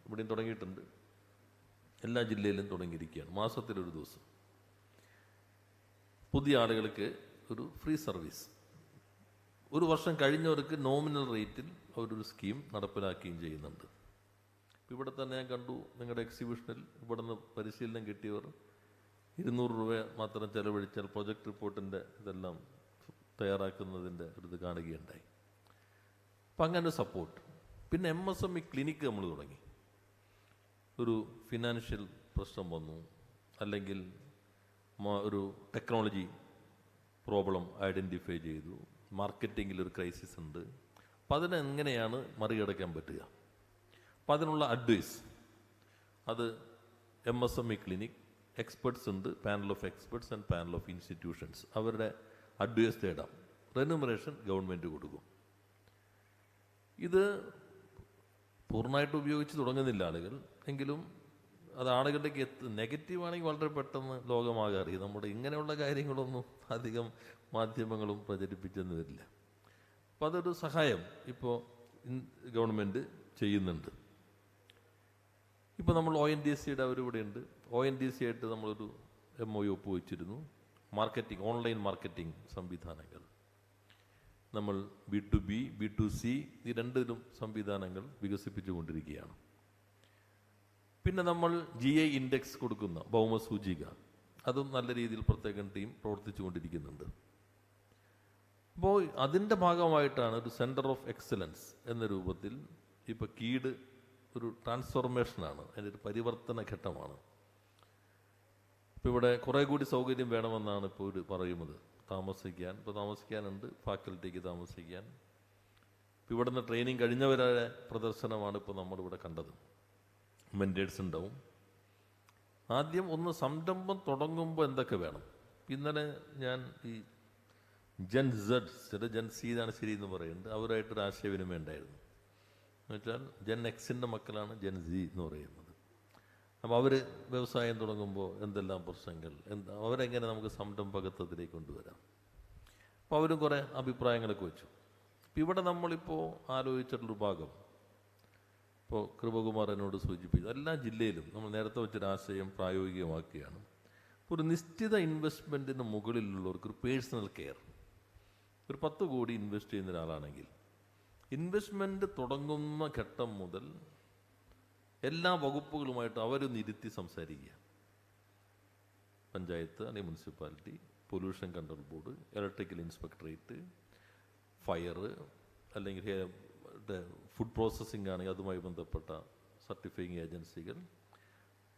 ഇവിടെയും തുടങ്ങിയിട്ടുണ്ട്, എല്ലാ ജില്ലയിലും തുടങ്ങിയിരിക്കുകയാണ്. മാസത്തിലൊരു ദിവസം പുതിയ ആളുകൾക്ക് ഒരു ഫ്രീ സർവീസ്. ഒരു വർഷം കഴിഞ്ഞവർക്ക് നോമിനൽ റേറ്റിൽ അവരൊരു സ്കീം നടപ്പിലാക്കുകയും ചെയ്യുന്നുണ്ട്. ഇവിടെ തന്നെ ഞാൻ കണ്ടു, നിങ്ങളുടെ എക്സിബിഷനിൽ ഇവിടെ നിന്ന് പരിശീലനം കിട്ടിയവർ 200 രൂപ മാത്രം ചെലവഴിച്ചാൽ പ്രൊജക്ട് റിപ്പോർട്ടിൻ്റെ ഇതെല്ലാം തയ്യാറാക്കുന്നതിൻ്റെ ഒരു ഇത് കാണുകയുണ്ടായി. അപ്പം അങ്ങനെ സപ്പോർട്ട്. പിന്നെ MSME ക്ലിനിക്ക് നമ്മൾ തുടങ്ങി. ഒരു ഫിനാൻഷ്യൽ പ്രശ്നം വന്നു, അല്ലെങ്കിൽ ഒരു ടെക്നോളജി പ്രോബ്ലം ഐഡൻറ്റിഫൈ ചെയ്തു, മാർക്കറ്റിങ്ങിലൊരു ക്രൈസിസ് ഉണ്ട്. അപ്പം അതിനെങ്ങനെയാണ് മറികടക്കാൻ പറ്റുക? അപ്പം അതിനുള്ള അഡ്വൈസ്, അത് MSME ക്ലിനിക് എക്സ്പെർട്സ് ഉണ്ട്, panel of experts and panel of institutions, അവരുടെ അഡ്വൈസ് തേടാം. റെന്യൂമറേഷൻ ഗവൺമെൻറ് കൊടുക്കും. ഇത് പൂർണ്ണമായിട്ട് ഉപയോഗിച്ച് തുടങ്ങുന്നില്ല ആളുകൾ, എങ്കിലും അത് ആളുകളിലേക്ക് നെഗറ്റീവാണെങ്കിൽ വളരെ പെട്ടെന്ന് ലോകമാകെ അറിയും. നമ്മുടെ ഇങ്ങനെയുള്ള കാര്യങ്ങളൊന്നും അധികം മാധ്യമങ്ങളും പ്രചരിപ്പിച്ചെന്ന് വരില്ല. അപ്പോൾ അതൊരു സഹായം ഇപ്പോൾ ഗവൺമെൻറ് ചെയ്യുന്നുണ്ട്. ഇപ്പോൾ നമ്മൾ ONDCയുടെ അവരിവിടെയുണ്ട്. ONDC ആയിട്ട് നമ്മളൊരു MOU ഒപ്പുവെച്ചിരുന്നു. മാർക്കറ്റിംഗ്, ഓൺലൈൻ മാർക്കറ്റിംഗ് സംവിധാനങ്ങൾ നമ്മൾ B2B B2C ഈ രണ്ടിലും സംവിധാനങ്ങൾ വികസിപ്പിച്ചുകൊണ്ടിരിക്കുകയാണ്. പിന്നെ നമ്മൾ GI ഇൻഡെക്സ് കൊടുക്കുന്ന ഭൗമസൂചിക, അതും നല്ല രീതിയിൽ പ്രത്യേകം ടീം പ്രവർത്തിച്ചു കൊണ്ടിരിക്കുന്നുണ്ട്. അപ്പോൾ അതിൻ്റെ ഭാഗമായിട്ടാണ് ഒരു സെൻറ്റർ ഓഫ് എക്സലൻസ് എന്ന രൂപത്തിൽ ഇപ്പോൾ കീട് ഒരു ട്രാൻസ്ഫോർമേഷനാണ്, അതിൻ്റെ ഒരു പരിവർത്തന ഘട്ടമാണ്. ഇപ്പോൾ ഇവിടെ കുറേ കൂടി സൗകര്യം വേണമെന്നാണ് ഇപ്പോൾ ഒരു പറയുന്നത്. താമസിക്കാനുണ്ട്, ഫാക്കൽറ്റിക്ക് താമസിക്കാൻ. ഇപ്പോൾ ഇവിടുന്ന് ട്രെയിനിങ് കഴിഞ്ഞവരുടെ പ്രദർശനമാണ് ഇപ്പോൾ നമ്മളിവിടെ കണ്ടത്. മെൻറ്റേഴ്സ് ഉണ്ടാവും. ആദ്യം ഒന്ന് സംരംഭം തുടങ്ങുമ്പോൾ എന്തൊക്കെ വേണം. ഇന്നലെ ഞാൻ ഈ ജെൻ സെഡ്, ചില ജെൻ സി എന്നാണ് ശരി എന്ന് പറയുന്നത്, അവരായിട്ടൊരു ആശയവിനിമയം ഉണ്ടായിരുന്നു. എന്നുവെച്ചാൽ ജെൻ എക്സിൻ്റെ മക്കളാണ് ജെൻ സി എന്ന് പറയുന്നത്. അപ്പോൾ അവർ വ്യവസായം തുടങ്ങുമ്പോൾ എന്തെല്ലാം പ്രശ്നങ്ങൾ, അവരെങ്ങനെ നമുക്ക് സംരംഭകത്വത്തിലേക്ക് കൊണ്ടുവരാം. അപ്പോൾ അവരും കുറേ അഭിപ്രായങ്ങളൊക്കെ വെച്ചു. ഇപ്പം ഇവിടെ നമ്മളിപ്പോൾ ആലോചിച്ചിട്ടുള്ളൊരു ഭാഗം, ഇപ്പോൾ കൃപകുമാർ എന്നോട് സൂചിപ്പിച്ചു, എല്ലാ ജില്ലയിലും നമ്മൾ നേരത്തെ വെച്ചൊരാശയം പ്രായോഗികമാക്കുകയാണ്. ഒരു നിശ്ചിത ഇൻവെസ്റ്റ്മെൻറ്റിന് മുകളിലുള്ളവർക്ക് ഒരു പേഴ്സണൽ കെയർ, ഒരു 10 കോടി ഇൻവെസ്റ്റ് ചെയ്യുന്ന ഒരാളാണെങ്കിൽ ഇൻവെസ്റ്റ്മെൻറ്റ് തുടങ്ങുന്ന ഘട്ടം മുതൽ എല്ലാ വകുപ്പുകളുമായിട്ട് അവരൊന്ന് ഇരുത്തി സംസാരിക്കുക. പഞ്ചായത്ത് അല്ലെങ്കിൽ municipality, pollution control board, electrical inspectorate, fire, അല്ലെങ്കിൽ ഫുഡ് പ്രോസസ്സിംഗ് ആണെങ്കിൽ അതുമായി ബന്ധപ്പെട്ട സർട്ടിഫൈയിങ് ഏജൻസികൾ.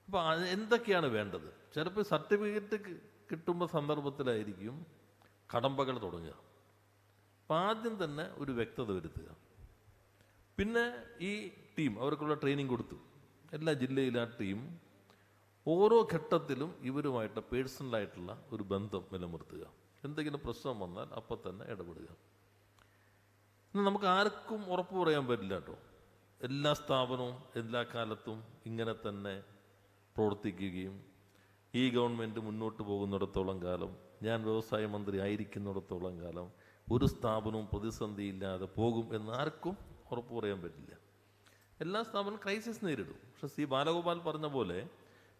അപ്പോൾ എന്തൊക്കെയാണ് വേണ്ടത്? ചിലപ്പോൾ സർട്ടിഫിക്കറ്റ് കിട്ടുമ്പോൾ സന്ദർഭത്തിലായിരിക്കും കടമ്പകൾ തുടങ്ങുക. അപ്പം ആദ്യം തന്നെ ഒരു വ്യക്തത വരുത്തുക. പിന്നെ ഈ ടീം അവർക്കുള്ള ട്രെയിനിങ് കൊടുത്തു. എല്ലാ ജില്ലയിലും ആ ടീം ഓരോ ഘട്ടത്തിലും ഇവരുമായിട്ട് പേഴ്സണലായിട്ടുള്ള ഒരു ബന്ധം നിലനിർത്തുക. എന്തെങ്കിലും പ്രശ്നം വന്നാൽ അപ്പം തന്നെ ഇടപെടുക. നമുക്ക് ആർക്കും ഉറപ്പ് പറയാൻ പറ്റില്ല കേട്ടോ. എല്ലാ സ്ഥാപനവും എല്ലാ കാലത്തും ഇങ്ങനെ തന്നെ പ്രവർത്തിക്കുകയും ഈ ഗവൺമെൻറ് മുന്നോട്ട് പോകുന്നിടത്തോളം കാലം, ഞാൻ വ്യവസായ മന്ത്രി ആയിരിക്കുന്നിടത്തോളം കാലം ഒരു സ്ഥാപനവും പ്രതിസന്ധിയില്ലാതെ പോകും എന്ന് ആർക്കും ഉറപ്പ് പറയാൻ പറ്റില്ല. എല്ലാ സ്ഥാപനവും ക്രൈസിസ് നേരിടും. പക്ഷെ സി ബാലഗോപാൽ പറഞ്ഞ പോലെ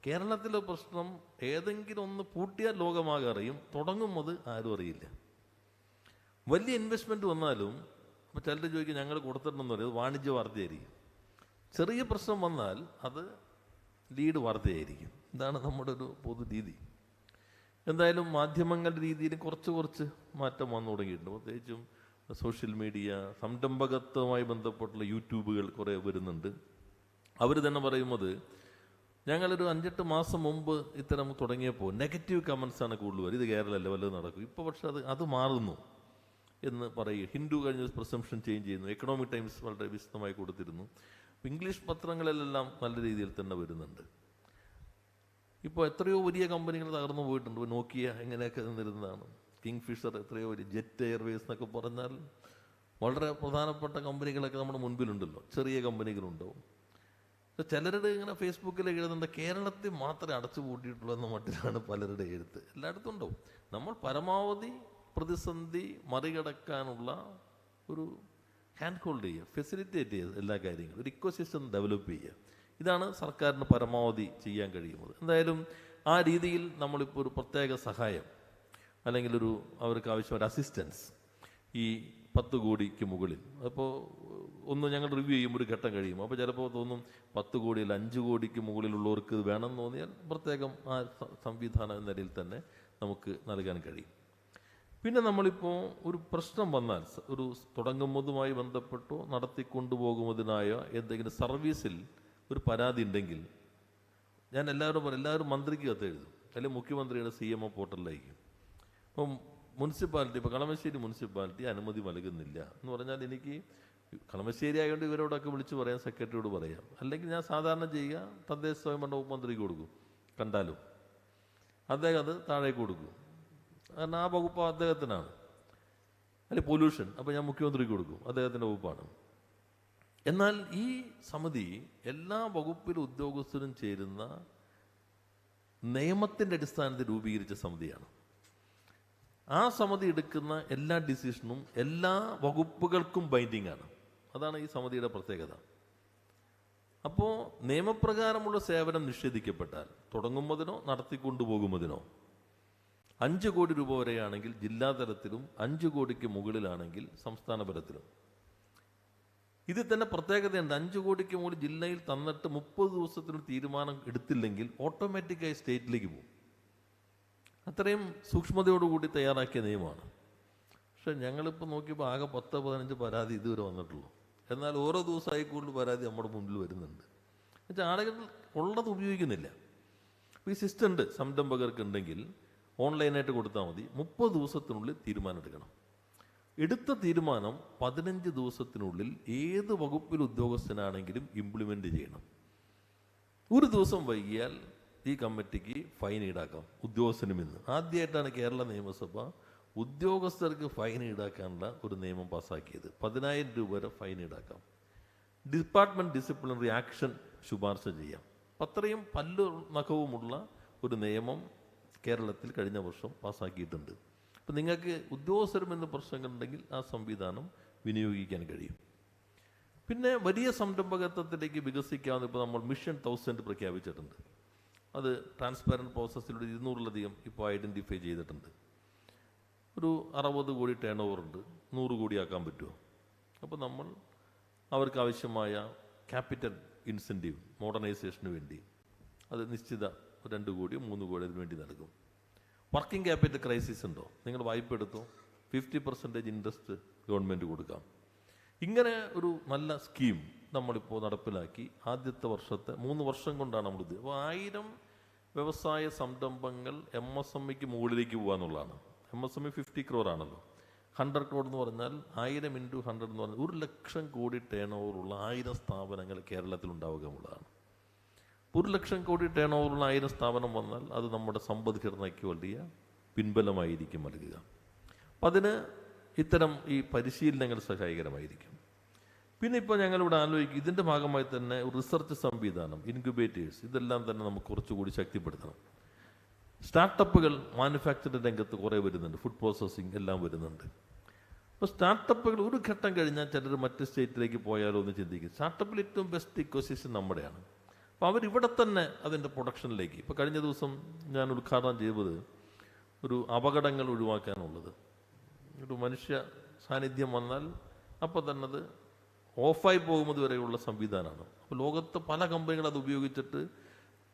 കേരളത്തിലെ പ്രശ്നം ഏതെങ്കിലും ഒന്ന് പൂട്ടിയാൽ ലോകമാകെ അറിയും, തുടങ്ങുന്നത് ആരും അറിയില്ല. വലിയ ഇൻവെസ്റ്റ്മെൻറ്റ് വന്നാലും അപ്പോൾ ചിലർ ചോദിക്കും ഞങ്ങൾ കൊടുത്തിട്ടുണ്ടെന്ന് പറയും, അത് വാണിജ്യ വാർത്തയായിരിക്കും. ചെറിയ പ്രശ്നം വന്നാൽ അത് ലീഡ് വാർത്തയായിരിക്കും. ഇതാണ് നമ്മുടെ ഒരു പൊതു രീതി. എന്തായാലും മാധ്യമങ്ങളുടെ രീതിയിൽ കുറച്ച് മാറ്റം വന്നു തുടങ്ങിയിട്ടുണ്ട്. പ്രത്യേകിച്ചും സോഷ്യൽ മീഡിയ, സംരംഭകത്വവുമായി ബന്ധപ്പെട്ടുള്ള യൂട്യൂബുകൾ കുറേ വരുന്നുണ്ട്. അവർ തന്നെ പറയുന്നത്, ഞങ്ങളൊരു 5-8 മാസം മുമ്പ് ഇത്തരം തുടങ്ങിയപ്പോൾ നെഗറ്റീവ് കമൻസാണ് കൂടുതൽ വരും, ഇത് കേരളമല്ല വല്ലതും നടക്കും. ഇപ്പോൾ പക്ഷെ അത് മാറുന്നു എന്ന് പറയുക. ഹിന്ദു കഴിഞ്ഞ പ്രസംഷൻ ചേഞ്ച് ചെയ്യുന്നു. എക്കണോമിക് ടൈംസ് വളരെ വിശദമായി കൊടുത്തിരുന്നു. ഇംഗ്ലീഷ് പത്രങ്ങളിലെല്ലാം നല്ല രീതിയിൽ തന്നെ വരുന്നുണ്ട്. ഇപ്പോൾ എത്രയോ വലിയ കമ്പനികൾ തകർന്നു പോയിട്ടുണ്ട്. നോക്കിയ എങ്ങനെയൊക്കെ നിന്നിരുന്നതാണ്. കിങ് ഫിഷർ, എത്രയോ വലിയ ജെറ്റ് എയർവേസ് എന്നൊക്കെ പറഞ്ഞാൽ വളരെ പ്രധാനപ്പെട്ട കമ്പനികളൊക്കെ നമ്മുടെ മുൻപിലുണ്ടല്ലോ. ചെറിയ കമ്പനികളുണ്ടാവും. ചിലരുടെ ഇങ്ങനെ ഫേസ്ബുക്കിൽ എഴുതുന്നുണ്ട് കേരളത്തിൽ മാത്രമേ അടച്ചു പൂട്ടിയിട്ടുള്ളൂ എന്ന മട്ടിലാണ് പലരുടെ എഴുത്ത്. എല്ലായിടത്തും ഉണ്ടാവും. നമ്മൾ പരമാവധി പ്രതിസന്ധി മറികടക്കാനുള്ള ഒരു ഹാൻഡ് ഹോൾഡ് ചെയ്യുക, ഫെസിലിറ്റേറ്റ് ചെയ്യുക, എല്ലാ കാര്യങ്ങളും ഒരു ഇക്കോസിസ്റ്റം ഡെവലപ്പ് ചെയ്യുക. ഇതാണ് സർക്കാരിന് പരമാവധി ചെയ്യാൻ കഴിയുന്നത്. എന്തായാലും ആ രീതിയിൽ നമ്മളിപ്പോൾ ഒരു പ്രത്യേക സഹായം അല്ലെങ്കിൽ അവർക്ക് ആവശ്യം ഒരു അസിസ്റ്റൻസ് ഈ 10 കോടിക്ക് മുകളിൽ, അപ്പോൾ ഒന്ന് ഞങ്ങൾ റിവ്യൂ ചെയ്യും, ഒരു ഘട്ടം കഴിയും. അപ്പോൾ ചിലപ്പോൾ തോന്നും 10 കോടിയിൽ 5 കോടിക്ക് മുകളിലുള്ളവർക്ക് ഇത് വേണമെന്ന് തോന്നിയാൽ പ്രത്യേകം ആ സംവിധാനം എന്ന നിലയിൽ തന്നെ നമുക്ക് നൽകാൻ കഴിയും. പിന്നെ നമ്മളിപ്പോൾ ഒരു പ്രശ്നം വന്നാൽ, ഒരു തുടങ്ങുന്നതുമായി ബന്ധപ്പെട്ടോ നടത്തിക്കൊണ്ടുപോകുന്നതിനായ എന്തെങ്കിലും സർവീസിൽ ഒരു പരാതി ഉണ്ടെങ്കിൽ ഞാൻ എല്ലാവരും മന്ത്രിക്ക് കത്തെഴുതും, അല്ലെങ്കിൽ മുഖ്യമന്ത്രിയുടെ CMO പോർട്ടലിലേക്ക്. അപ്പം മുനിസിപ്പാലിറ്റി, ഇപ്പോൾ കളമശ്ശേരി മുനിസിപ്പാലിറ്റി അനുമതി നൽകുന്നില്ല എന്ന് പറഞ്ഞാൽ എനിക്ക് കളമശ്ശേരി ആയതുകൊണ്ട് ഇവരോടൊക്കെ വിളിച്ച് പറയാം, സെക്രട്ടറിയോട് പറയാം. അല്ലെങ്കിൽ ഞാൻ സാധാരണ ചെയ്യുക, തദ്ദേശ സ്വയംഭരണ വകുപ്പ് മന്ത്രിക്ക് കൊടുക്കും. കണ്ടാലും അദ്ദേഹം അത് താഴേക്ക് കൊടുക്കും. കാരണം ആ വകുപ്പ് അദ്ദേഹത്തിനാണ്. അല്ലെങ്കിൽ പൊല്യൂഷൻ, അപ്പോൾ ഞാൻ മുഖ്യമന്ത്രിക്ക് കൊടുക്കും, അദ്ദേഹത്തിൻ്റെ വകുപ്പാണ്. എന്നാൽ ഈ സമിതി എല്ലാ വകുപ്പിലെ ഉദ്യോഗസ്ഥരും ചേരുന്ന നിയമത്തിൻ്റെ അടിസ്ഥാനത്തിൽ രൂപീകരിച്ച സമിതിയാണ്. ആ സമിതി എടുക്കുന്ന എല്ലാ ഡിസിഷനും എല്ലാ വകുപ്പുകൾക്കും ബൈൻഡിങ് ആണ്. അതാണ് ഈ സമിതിയുടെ പ്രത്യേകത. അപ്പോൾ നിയമപ്രകാരമുള്ള സേവനം നിഷേധിക്കപ്പെട്ടാൽ തുടങ്ങുന്നതിനോ നടത്തിക്കൊണ്ടുപോകുന്നതിനോ 5 കോടി രൂപ വരെയാണെങ്കിൽ ജില്ലാതലത്തിലും 5 കോടിക്ക് മുകളിലാണെങ്കിൽ സംസ്ഥാന തലത്തിലും. ഇതിൽ തന്നെ പ്രത്യേകതയുണ്ട്. 5 കോടിക്ക് മുകളിൽ ജില്ലയിൽ തന്നിട്ട് 30 ദിവസത്തിന് തീരുമാനം എടുത്തില്ലെങ്കിൽ ഓട്ടോമാറ്റിക്കായി സ്റ്റേറ്റിലേക്ക് പോകും. അത്രയും സൂക്ഷ്മതയോടുകൂടി തയ്യാറാക്കിയ നിയമമാണ്. പക്ഷെ ഞങ്ങളിപ്പോൾ നോക്കിയപ്പോൾ ആകെ 10-15 പരാതി ഇതുവരെ വന്നിട്ടുള്ളൂ. എന്നാൽ ഓരോ ദിവസമായി കൂടുതൽ പരാതി നമ്മുടെ മുന്നിൽ വരുന്നുണ്ട്. എന്നുവെച്ചാൽ ആളുകൾ ഉള്ളത് ഉപയോഗിക്കുന്നില്ല. അപ്പോൾ ഈ സിസ്റ്റം ഉണ്ട് സംരംഭകർക്ക് ഉണ്ടെങ്കിൽ ഓൺലൈനായിട്ട് കൊടുത്താൽ മതി. 30 ദിവസത്തിനുള്ളിൽ തീരുമാനം എടുക്കണം. എടുത്ത തീരുമാനം 15 ദിവസത്തിനുള്ളിൽ ഏത് വകുപ്പിൽ ഉദ്യോഗസ്ഥനാണെങ്കിലും ഇംപ്ലിമെൻ്റ് ചെയ്യണം. ഒരു ദിവസം വൈകിയാൽ ഈ കമ്മിറ്റിക്ക് ഫൈൻ ഈടാക്കാം ഉദ്യോഗസ്ഥനും ഇന്ന്. ആദ്യമായിട്ടാണ് കേരള നിയമസഭ ഉദ്യോഗസ്ഥർക്ക് ഫൈൻ ഈടാക്കാനുള്ള ഒരു നിയമം പാസ്സാക്കിയത്. 10,000 രൂപ വരെ ഫൈൻ ഈടാക്കാം. ഡിപ്പാർട്ട്മെൻറ്റ് ഡിസിപ്ലിനറി ആക്ഷൻ ശുപാർശ ചെയ്യാം. അത്രയും പല്ലു നഖവുമുള്ള ഒരു നിയമം കേരളത്തിൽ കഴിഞ്ഞ വർഷം പാസ്സാക്കിയിട്ടുണ്ട്. അപ്പം നിങ്ങൾക്ക് ഉദ്യോഗസ്ഥരുമെന്ന് പ്രശ്നങ്ങളുണ്ടെങ്കിൽ ആ സംവിധാനം വിനിയോഗിക്കാൻ കഴിയും. പിന്നെ വലിയ സംരംഭകത്വത്തിലേക്ക് വികസിക്കാവുന്ന ഇപ്പോൾ നമ്മൾ മിഷൻ 1000 പ്രഖ്യാപിച്ചിട്ടുണ്ട്. അത് ട്രാൻസ്പാരൻറ്റ് പ്രോസസ്സിലൂടെ 200-ലധികം ഇപ്പോൾ ഐഡൻറ്റിഫൈ ചെയ്തിട്ടുണ്ട്. ഒരു 60 കോടി ടേൺ ഓവർ ഉണ്ട്. 100 കോടി ആക്കാൻ പറ്റുമോ? അപ്പോൾ നമ്മൾ അവർക്ക് ആവശ്യമായ ക്യാപിറ്റൽ ഇൻസെൻറ്റീവ് മോഡേണൈസേഷന് വേണ്ടി അത് നിശ്ചിത 2 കോടിയോ 3 കോടിയോ അതിന് വേണ്ടി നൽകും. വർക്കിംഗ് ക്യാപിറ്റൽ ക്രൈസിസ് ഉണ്ടോ? നിങ്ങൾ വായ്പ എടുത്തോ, 50% ഇൻട്രസ്റ്റ് ഗവൺമെൻറ് കൊടുക്കാം. ഇങ്ങനെ ഒരു നല്ല സ്കീം നമ്മളിപ്പോൾ നടപ്പിലാക്കി. ആദ്യത്തെ വർഷത്തെ 3 വർഷം കൊണ്ടാണ് നമ്മളിത്. അപ്പോൾ 1000 വ്യവസായ സംരംഭങ്ങൾ MSMEക്ക് മുകളിലേക്ക് പോകുക എന്നുള്ളതാണ്. MSME 50 crore ആണല്ലോ. 100 crore എന്ന് പറഞ്ഞാൽ 1000 × 100 എന്ന് പറഞ്ഞാൽ 1,00,000 കോടി ടേൺ ഓവറുള്ള 1000 സ്ഥാപനങ്ങൾ കേരളത്തിൽ ഉണ്ടാവുക എന്നുള്ളതാണ്. 1,00,000 കോടി ടേൺ ഓവറുള്ള 1000 സ്ഥാപനം വന്നാൽ അത് നമ്മുടെ സമ്പദ്ഘടനയ്ക്ക് വലിയ പിൻബലമായിരിക്കും നൽകുക. അപ്പം അതിന് ഇത്തരം ഈ പരിശീലനങ്ങൾ സഹായകരമായിരിക്കും. പിന്നെ ഇപ്പോൾ ഞങ്ങളിവിടെ ആലോചിക്കും ഇതിൻ്റെ ഭാഗമായി തന്നെ റിസർച്ച് സംവിധാനം, ഇൻക്യുബേറ്റേഴ്സ്, ഇതെല്ലാം തന്നെ നമുക്ക് കുറച്ചുകൂടി ശക്തിപ്പെടുത്തണം. സ്റ്റാർട്ടപ്പുകൾ മാനുഫാക്ചറിംഗ് രംഗത്ത് കുറേ വരുന്നുണ്ട്, ഫുഡ് പ്രോസസ്സിംഗ് എല്ലാം വരുന്നുണ്ട്. അപ്പോൾ സ്റ്റാർട്ടപ്പുകൾ ഒരു ഘട്ടം കഴിഞ്ഞാൽ ചിലർ മറ്റ് സ്റ്റേറ്റിലേക്ക് പോയാലോ എന്ന് ചിന്തിക്കും. സ്റ്റാർട്ടപ്പിൽ ഏറ്റവും ബെസ്റ്റ് ഇക്കോസിസ്റ്റം നമ്മുടെയാണ്. അപ്പോൾ അവരിവിടെ തന്നെ അതിൻ്റെ പ്രൊഡക്ഷനിലേക്ക്. ഇപ്പോൾ കഴിഞ്ഞ ദിവസം ഞാൻ ഉദ്ഘാടനം ചെയ്തത് ഒരു അപകടങ്ങൾ ഒഴിവാക്കാനുള്ളത്. ഒരു മനുഷ്യ സാന്നിധ്യം വന്നാൽ അപ്പോൾ തന്നെ അത് ഓഫായി പോകുന്നത് വരെയുള്ള സംവിധാനമാണ്. അപ്പോൾ ലോകത്ത് പല കമ്പനികളും അത് ഉപയോഗിച്ചിട്ട്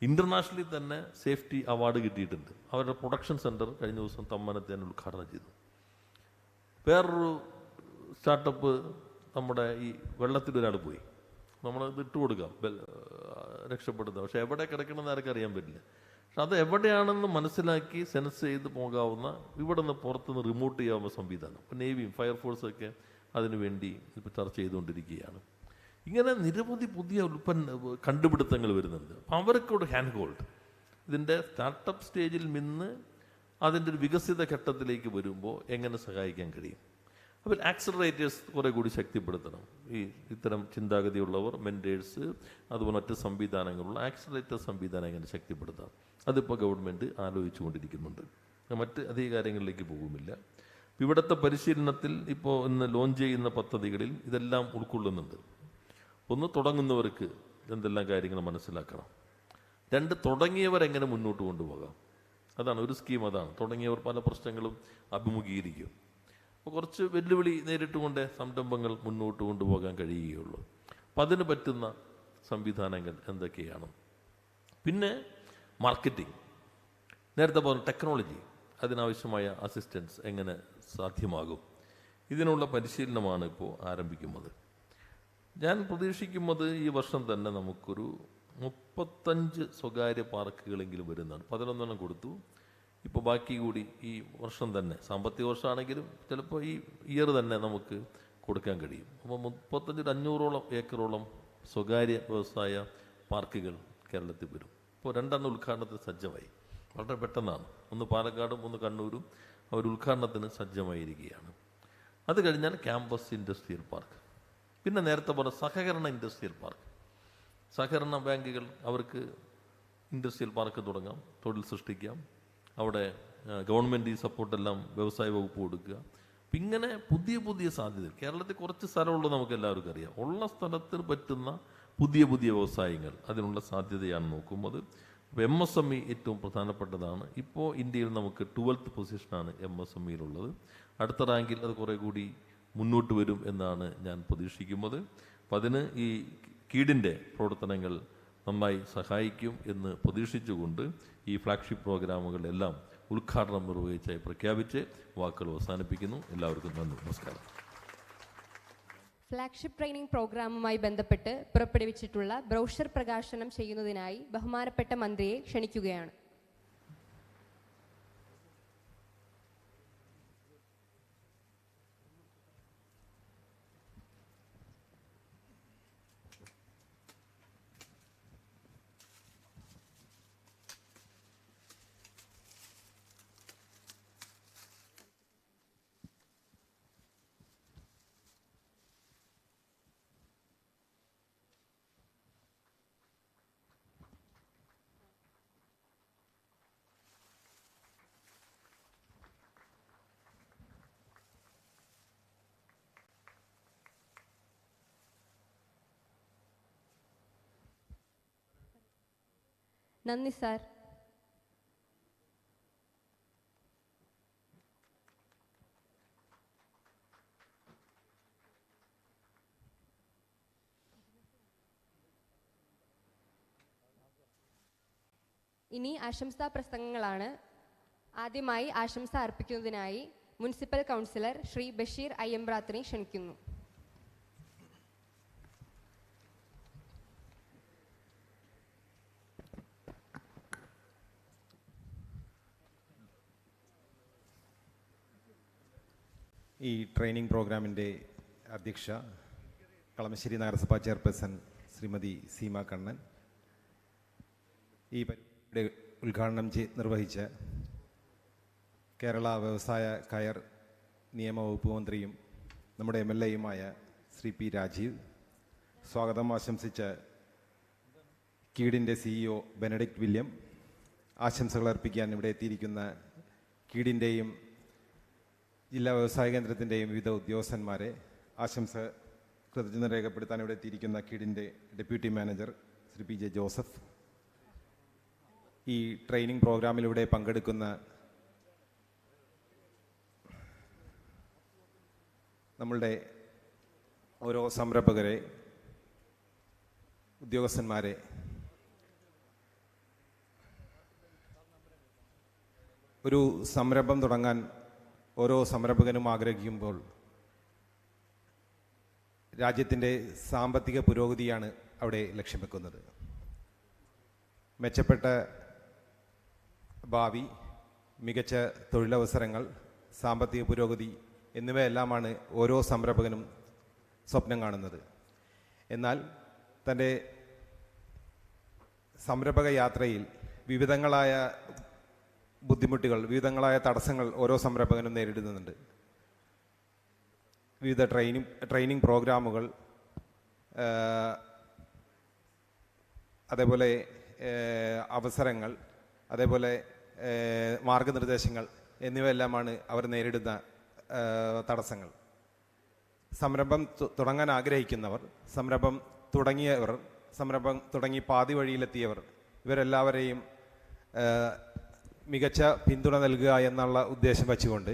ഇൻ്റർനാഷണലി തന്നെ സേഫ്റ്റി അവാർഡ് കിട്ടിയിട്ടുണ്ട്. അവരുടെ പ്രൊഡക്ഷൻ സെൻറ്റർ കഴിഞ്ഞ ദിവസം തമ്മനത്ത് ഞാൻ ഉദ്ഘാടനം ചെയ്തു. വേറൊരു സ്റ്റാർട്ടപ്പ് നമ്മുടെ ഈ വെള്ളത്തിലൊരാൾ പോയി, നമ്മളത് ഇട്ട് കൊടുക്കാം രക്ഷപ്പെടുത്തുക. പക്ഷെ എവിടെ കിടക്കണമെന്ന് ആർക്കും അറിയാൻ പറ്റില്ല. പക്ഷെ അത് എവിടെയാണെന്ന് മനസ്സിലാക്കി സെൻസ് ചെയ്ത് പോകാവുന്ന, ഇവിടെ നിന്ന് പുറത്തുനിന്ന് റിമോട്ട് ചെയ്യാവുന്ന സംവിധാനം. ഇപ്പോൾ നേവിയും ഫയർഫോഴ്സൊക്കെ അതിനുവേണ്ടി ഇപ്പോൾ ചർച്ച ചെയ്തുകൊണ്ടിരിക്കുകയാണ്. ഇങ്ങനെ നിരവധി പുതിയ കണ്ടുപിടുത്തങ്ങൾ വരുന്നുണ്ട്. അപ്പം അവർക്കൊരു ഹാൻഡ് ഹോൾഡ് ഇതിൻ്റെ സ്റ്റാർട്ടപ്പ് സ്റ്റേജിൽ നിന്ന് അതിൻ്റെ ഒരു വികസിത ഘട്ടത്തിലേക്ക് വരുമ്പോൾ എങ്ങനെ സഹായിക്കാൻ കഴിയും. അപ്പോൾ ആക്സിലറേറ്റേഴ്സ് കുറേ കൂടി ശക്തിപ്പെടുത്തണം. ഈ ഇത്തരം ചിന്താഗതിയുള്ളവർ, മെൻറ്റേഴ്സ്, അതുപോലെ മറ്റ് സംവിധാനങ്ങളുള്ള ആക്സിലറേറ്റർ സംവിധാനം എങ്ങനെ ശക്തിപ്പെടുത്താം, അതിപ്പോൾ ഗവൺമെൻറ് ആലോചിച്ചുകൊണ്ടിരിക്കുന്നുണ്ട്. മറ്റ് അധിക കാര്യങ്ങളിലേക്ക് പോകുമില്ല. ഇവിടുത്തെ പരിശീലനത്തിൽ ഇപ്പോൾ ഇന്ന് ലോഞ്ച് ചെയ്യുന്ന പദ്ധതികളിൽ ഇതെല്ലാം ഉൾക്കൊള്ളുന്നുണ്ട്. ഒന്ന്, തുടങ്ങുന്നവർക്ക് എന്തെല്ലാം കാര്യങ്ങൾ മനസ്സിലാക്കണം. 2, തുടങ്ങിയവരെങ്ങനെ മുന്നോട്ട് കൊണ്ടുപോകാം. അതാണ് ഒരു സ്കീം. അതാണ് തുടങ്ങിയവർ പല പ്രശ്നങ്ങളും അഭിമുഖീകരിക്കും. അപ്പോൾ കുറച്ച് വെല്ലുവിളി നേരിട്ടുകൊണ്ട് സംരംഭങ്ങൾ മുന്നോട്ട് കൊണ്ടുപോകാൻ കഴിയുകയുള്ളൂ. അപ്പം അതിന് പറ്റുന്ന സംവിധാനങ്ങൾ എന്തൊക്കെയാണ്. പിന്നെ മാർക്കറ്റിംഗ്, നേരത്തെ പറഞ്ഞ ടെക്നോളജി, അതിനാവശ്യമായ അസിസ്റ്റൻസ് എങ്ങനെ സാധ്യമാകും, ഇതിനുള്ള പരിശീലനമാണ് ഇപ്പോൾ ആരംഭിക്കുന്നത്. ഞാൻ പ്രതീക്ഷിക്കുന്നത് ഈ വർഷം തന്നെ നമുക്കൊരു 35 സ്വകാര്യ പാർക്കുകളെങ്കിലും വരുന്നതാണ്. 11 കൊടുത്തു. ഇപ്പോൾ ബാക്കി കൂടി ഈ വർഷം തന്നെ, സാമ്പത്തിക വർഷമാണെങ്കിലും ചിലപ്പോൾ ഈ ഇയർ തന്നെ നമുക്ക് കൊടുക്കാൻ കഴിയും. അപ്പോൾ 35-500 ഏക്കറോളം സ്വകാര്യ വ്യവസായ പാർക്കുകൾ കേരളത്തിൽ വരും. ഇപ്പോൾ 2 ഉദ്ഘാടനത്തിന് സജ്ജമായി. വളരെ പെട്ടെന്നാണ്. ഒന്ന് പാലക്കാടും ഒന്ന് കണ്ണൂരും അവർ ഉദ്ഘാടനത്തിന് സജ്ജമായിരിക്കുകയാണ്. അത് കഴിഞ്ഞാൽ ക്യാമ്പസ് ഇൻഡസ്ട്രിയൽ പാർക്ക്. പിന്നെ നേരത്തെ പറഞ്ഞ സഹകരണ ഇൻഡസ്ട്രിയൽ പാർക്ക്. സഹകരണ ബാങ്കുകൾ അവർക്ക് ഇൻഡസ്ട്രിയൽ പാർക്ക് തുടങ്ങാം, തൊഴിൽ സൃഷ്ടിക്കാം. അവിടെ ഗവൺമെൻറ് ഈ സപ്പോർട്ടെല്ലാം വ്യവസായ വകുപ്പ് കൊടുക്കുക. ഇങ്ങനെ പുതിയ പുതിയ സാധ്യത. കേരളത്തിൽ കുറച്ച് സ്ഥലമുള്ളത് നമുക്ക് എല്ലാവർക്കും അറിയാം. ഉള്ള സ്ഥലത്തിന് പറ്റുന്ന പുതിയ പുതിയ വ്യവസായങ്ങൾ, അതിനുള്ള സാധ്യതയാണ് നോക്കുന്നത്. അപ്പോൾ MSME ഏറ്റവും പ്രധാനപ്പെട്ടതാണ്. ഇപ്പോൾ ഇന്ത്യയിൽ നമുക്ക് 12th പൊസിഷനാണ് MSMEയിലുള്ളത്. അടുത്ത റാങ്കിൽ അത് കുറേ കൂടി മുന്നോട്ട് വരും എന്നാണ് ഞാൻ പ്രതീക്ഷിക്കുന്നത്. അപ്പം അതിന് ഈ കീഡിൻ്റെ പ്രവർത്തനങ്ങൾ നന്നായി സഹായിക്കും എന്ന് പ്രതീക്ഷിച്ചുകൊണ്ട് ഈ ഫ്ലാഗ്ഷിപ്പ് പ്രോഗ്രാമുകളെല്ലാം ഉദ്ഘാടനം നിർവഹിച്ചായി പ്രഖ്യാപിച്ച് വാക്കുകൾ അവസാനിപ്പിക്കുന്നു. എല്ലാവർക്കും നന്ദി, നമസ്കാരം. ഫ്ലാഗ്ഷിപ്പ് ട്രെയിനിങ് പ്രോഗ്രാമുമായി ബന്ധപ്പെട്ട് പുറപ്പെടുവിച്ചിട്ടുള്ള ബ്രോഷർ പ്രകാശനം ചെയ്യുന്നതിനായി ബഹുമാനപ്പെട്ട മന്ത്രിയെ ക്ഷണിക്കുകയാണ്. നന്ദി സാർ. ഇനി ആശംസാ പ്രസംഗങ്ങളാണ്. ആദ്യമായി ആശംസ അർപ്പിക്കുന്നതിനായി മുനിസിപ്പൽ കൗൺസിലർ ശ്രീ ബഷീർ അയ്യമ്പ്രാത്തിനെ ക്ഷണിക്കുന്നു. ഈ ട്രെയിനിങ് പ്രോഗ്രാമിൻ്റെ അധ്യക്ഷ കളമശ്ശേരി നഗരസഭാ ചെയർപേഴ്സൺ ശ്രീമതി സീമ കണ്ണൻ, ഈ പരിപാടിയുടെ ഉദ്ഘാടനം നിർവഹിച്ച കേരള വ്യവസായ കയർ നിയമവകുപ്പ് മന്ത്രിയും നമ്മുടെ MLA-യുമായ ശ്രീ പി രാജീവ്, സ്വാഗതം ആശംസിച്ച കീഡിൻ്റെ CEO ബെനഡിക്റ്റ് വില്യം, ആശംസകൾ അർപ്പിക്കാൻ ഇവിടെ എത്തിയിരിക്കുന്ന കീഡിൻ്റെയും ജില്ലാ വ്യവസായ കേന്ദ്രത്തിൻ്റെയും വിവിധ ഉദ്യോഗസ്ഥന്മാരെ, കൃതജ്ഞത രേഖപ്പെടുത്താൻ ഇവിടെ എത്തിയിരിക്കുന്ന കീഡിൻ്റെ deputy manager Shri PJ Joseph, ഈ ട്രെയിനിങ് പ്രോഗ്രാമിലൂടെ പങ്കെടുക്കുന്ന നമ്മളുടെ ഓരോ സംരംഭകരെ, ഉദ്യോഗസ്ഥന്മാരെ, ഒരു സംരംഭം തുടങ്ങാൻ ഓരോ സംരംഭകനും ആഗ്രഹിക്കുമ്പോൾ രാജ്യത്തിൻ്റെ സാമ്പത്തിക പുരോഗതിയാണ് അവിടെ ലക്ഷ്യം വെക്കുന്നത്. മെച്ചപ്പെട്ട ഭാവി, മികച്ച തൊഴിലവസരങ്ങൾ, സാമ്പത്തിക പുരോഗതി എന്നിവയെല്ലാമാണ് ഓരോ സംരംഭകനും സ്വപ്നം കാണുന്നത്. എന്നാൽ തൻ്റെ സംരംഭക യാത്രയിൽ വിവിധങ്ങളായ ബുദ്ധിമുട്ടുകൾ, വിവിധങ്ങളായ തടസ്സങ്ങൾ ഓരോ സംരംഭകനും നേരിടുന്നുണ്ട്. വിവിധ ട്രെയിനിങ് പ്രോഗ്രാമുകൾ, അതേപോലെ അവസരങ്ങൾ, അതേപോലെ മാർഗനിർദ്ദേശങ്ങൾ എന്നിവയെല്ലാമാണ് അവർ നേരിടുന്ന തടസ്സങ്ങൾ. സംരംഭം തുടങ്ങാൻ ആഗ്രഹിക്കുന്നവർ, സംരംഭം തുടങ്ങിയവർ, സംരംഭം തുടങ്ങി പാതി വഴിയിലെത്തിയവർ, ഇവരെല്ലാവരെയും മികച്ച പിന്തുണ നൽകുക എന്നുള്ള ഉദ്ദേശം വച്ചുകൊണ്ട്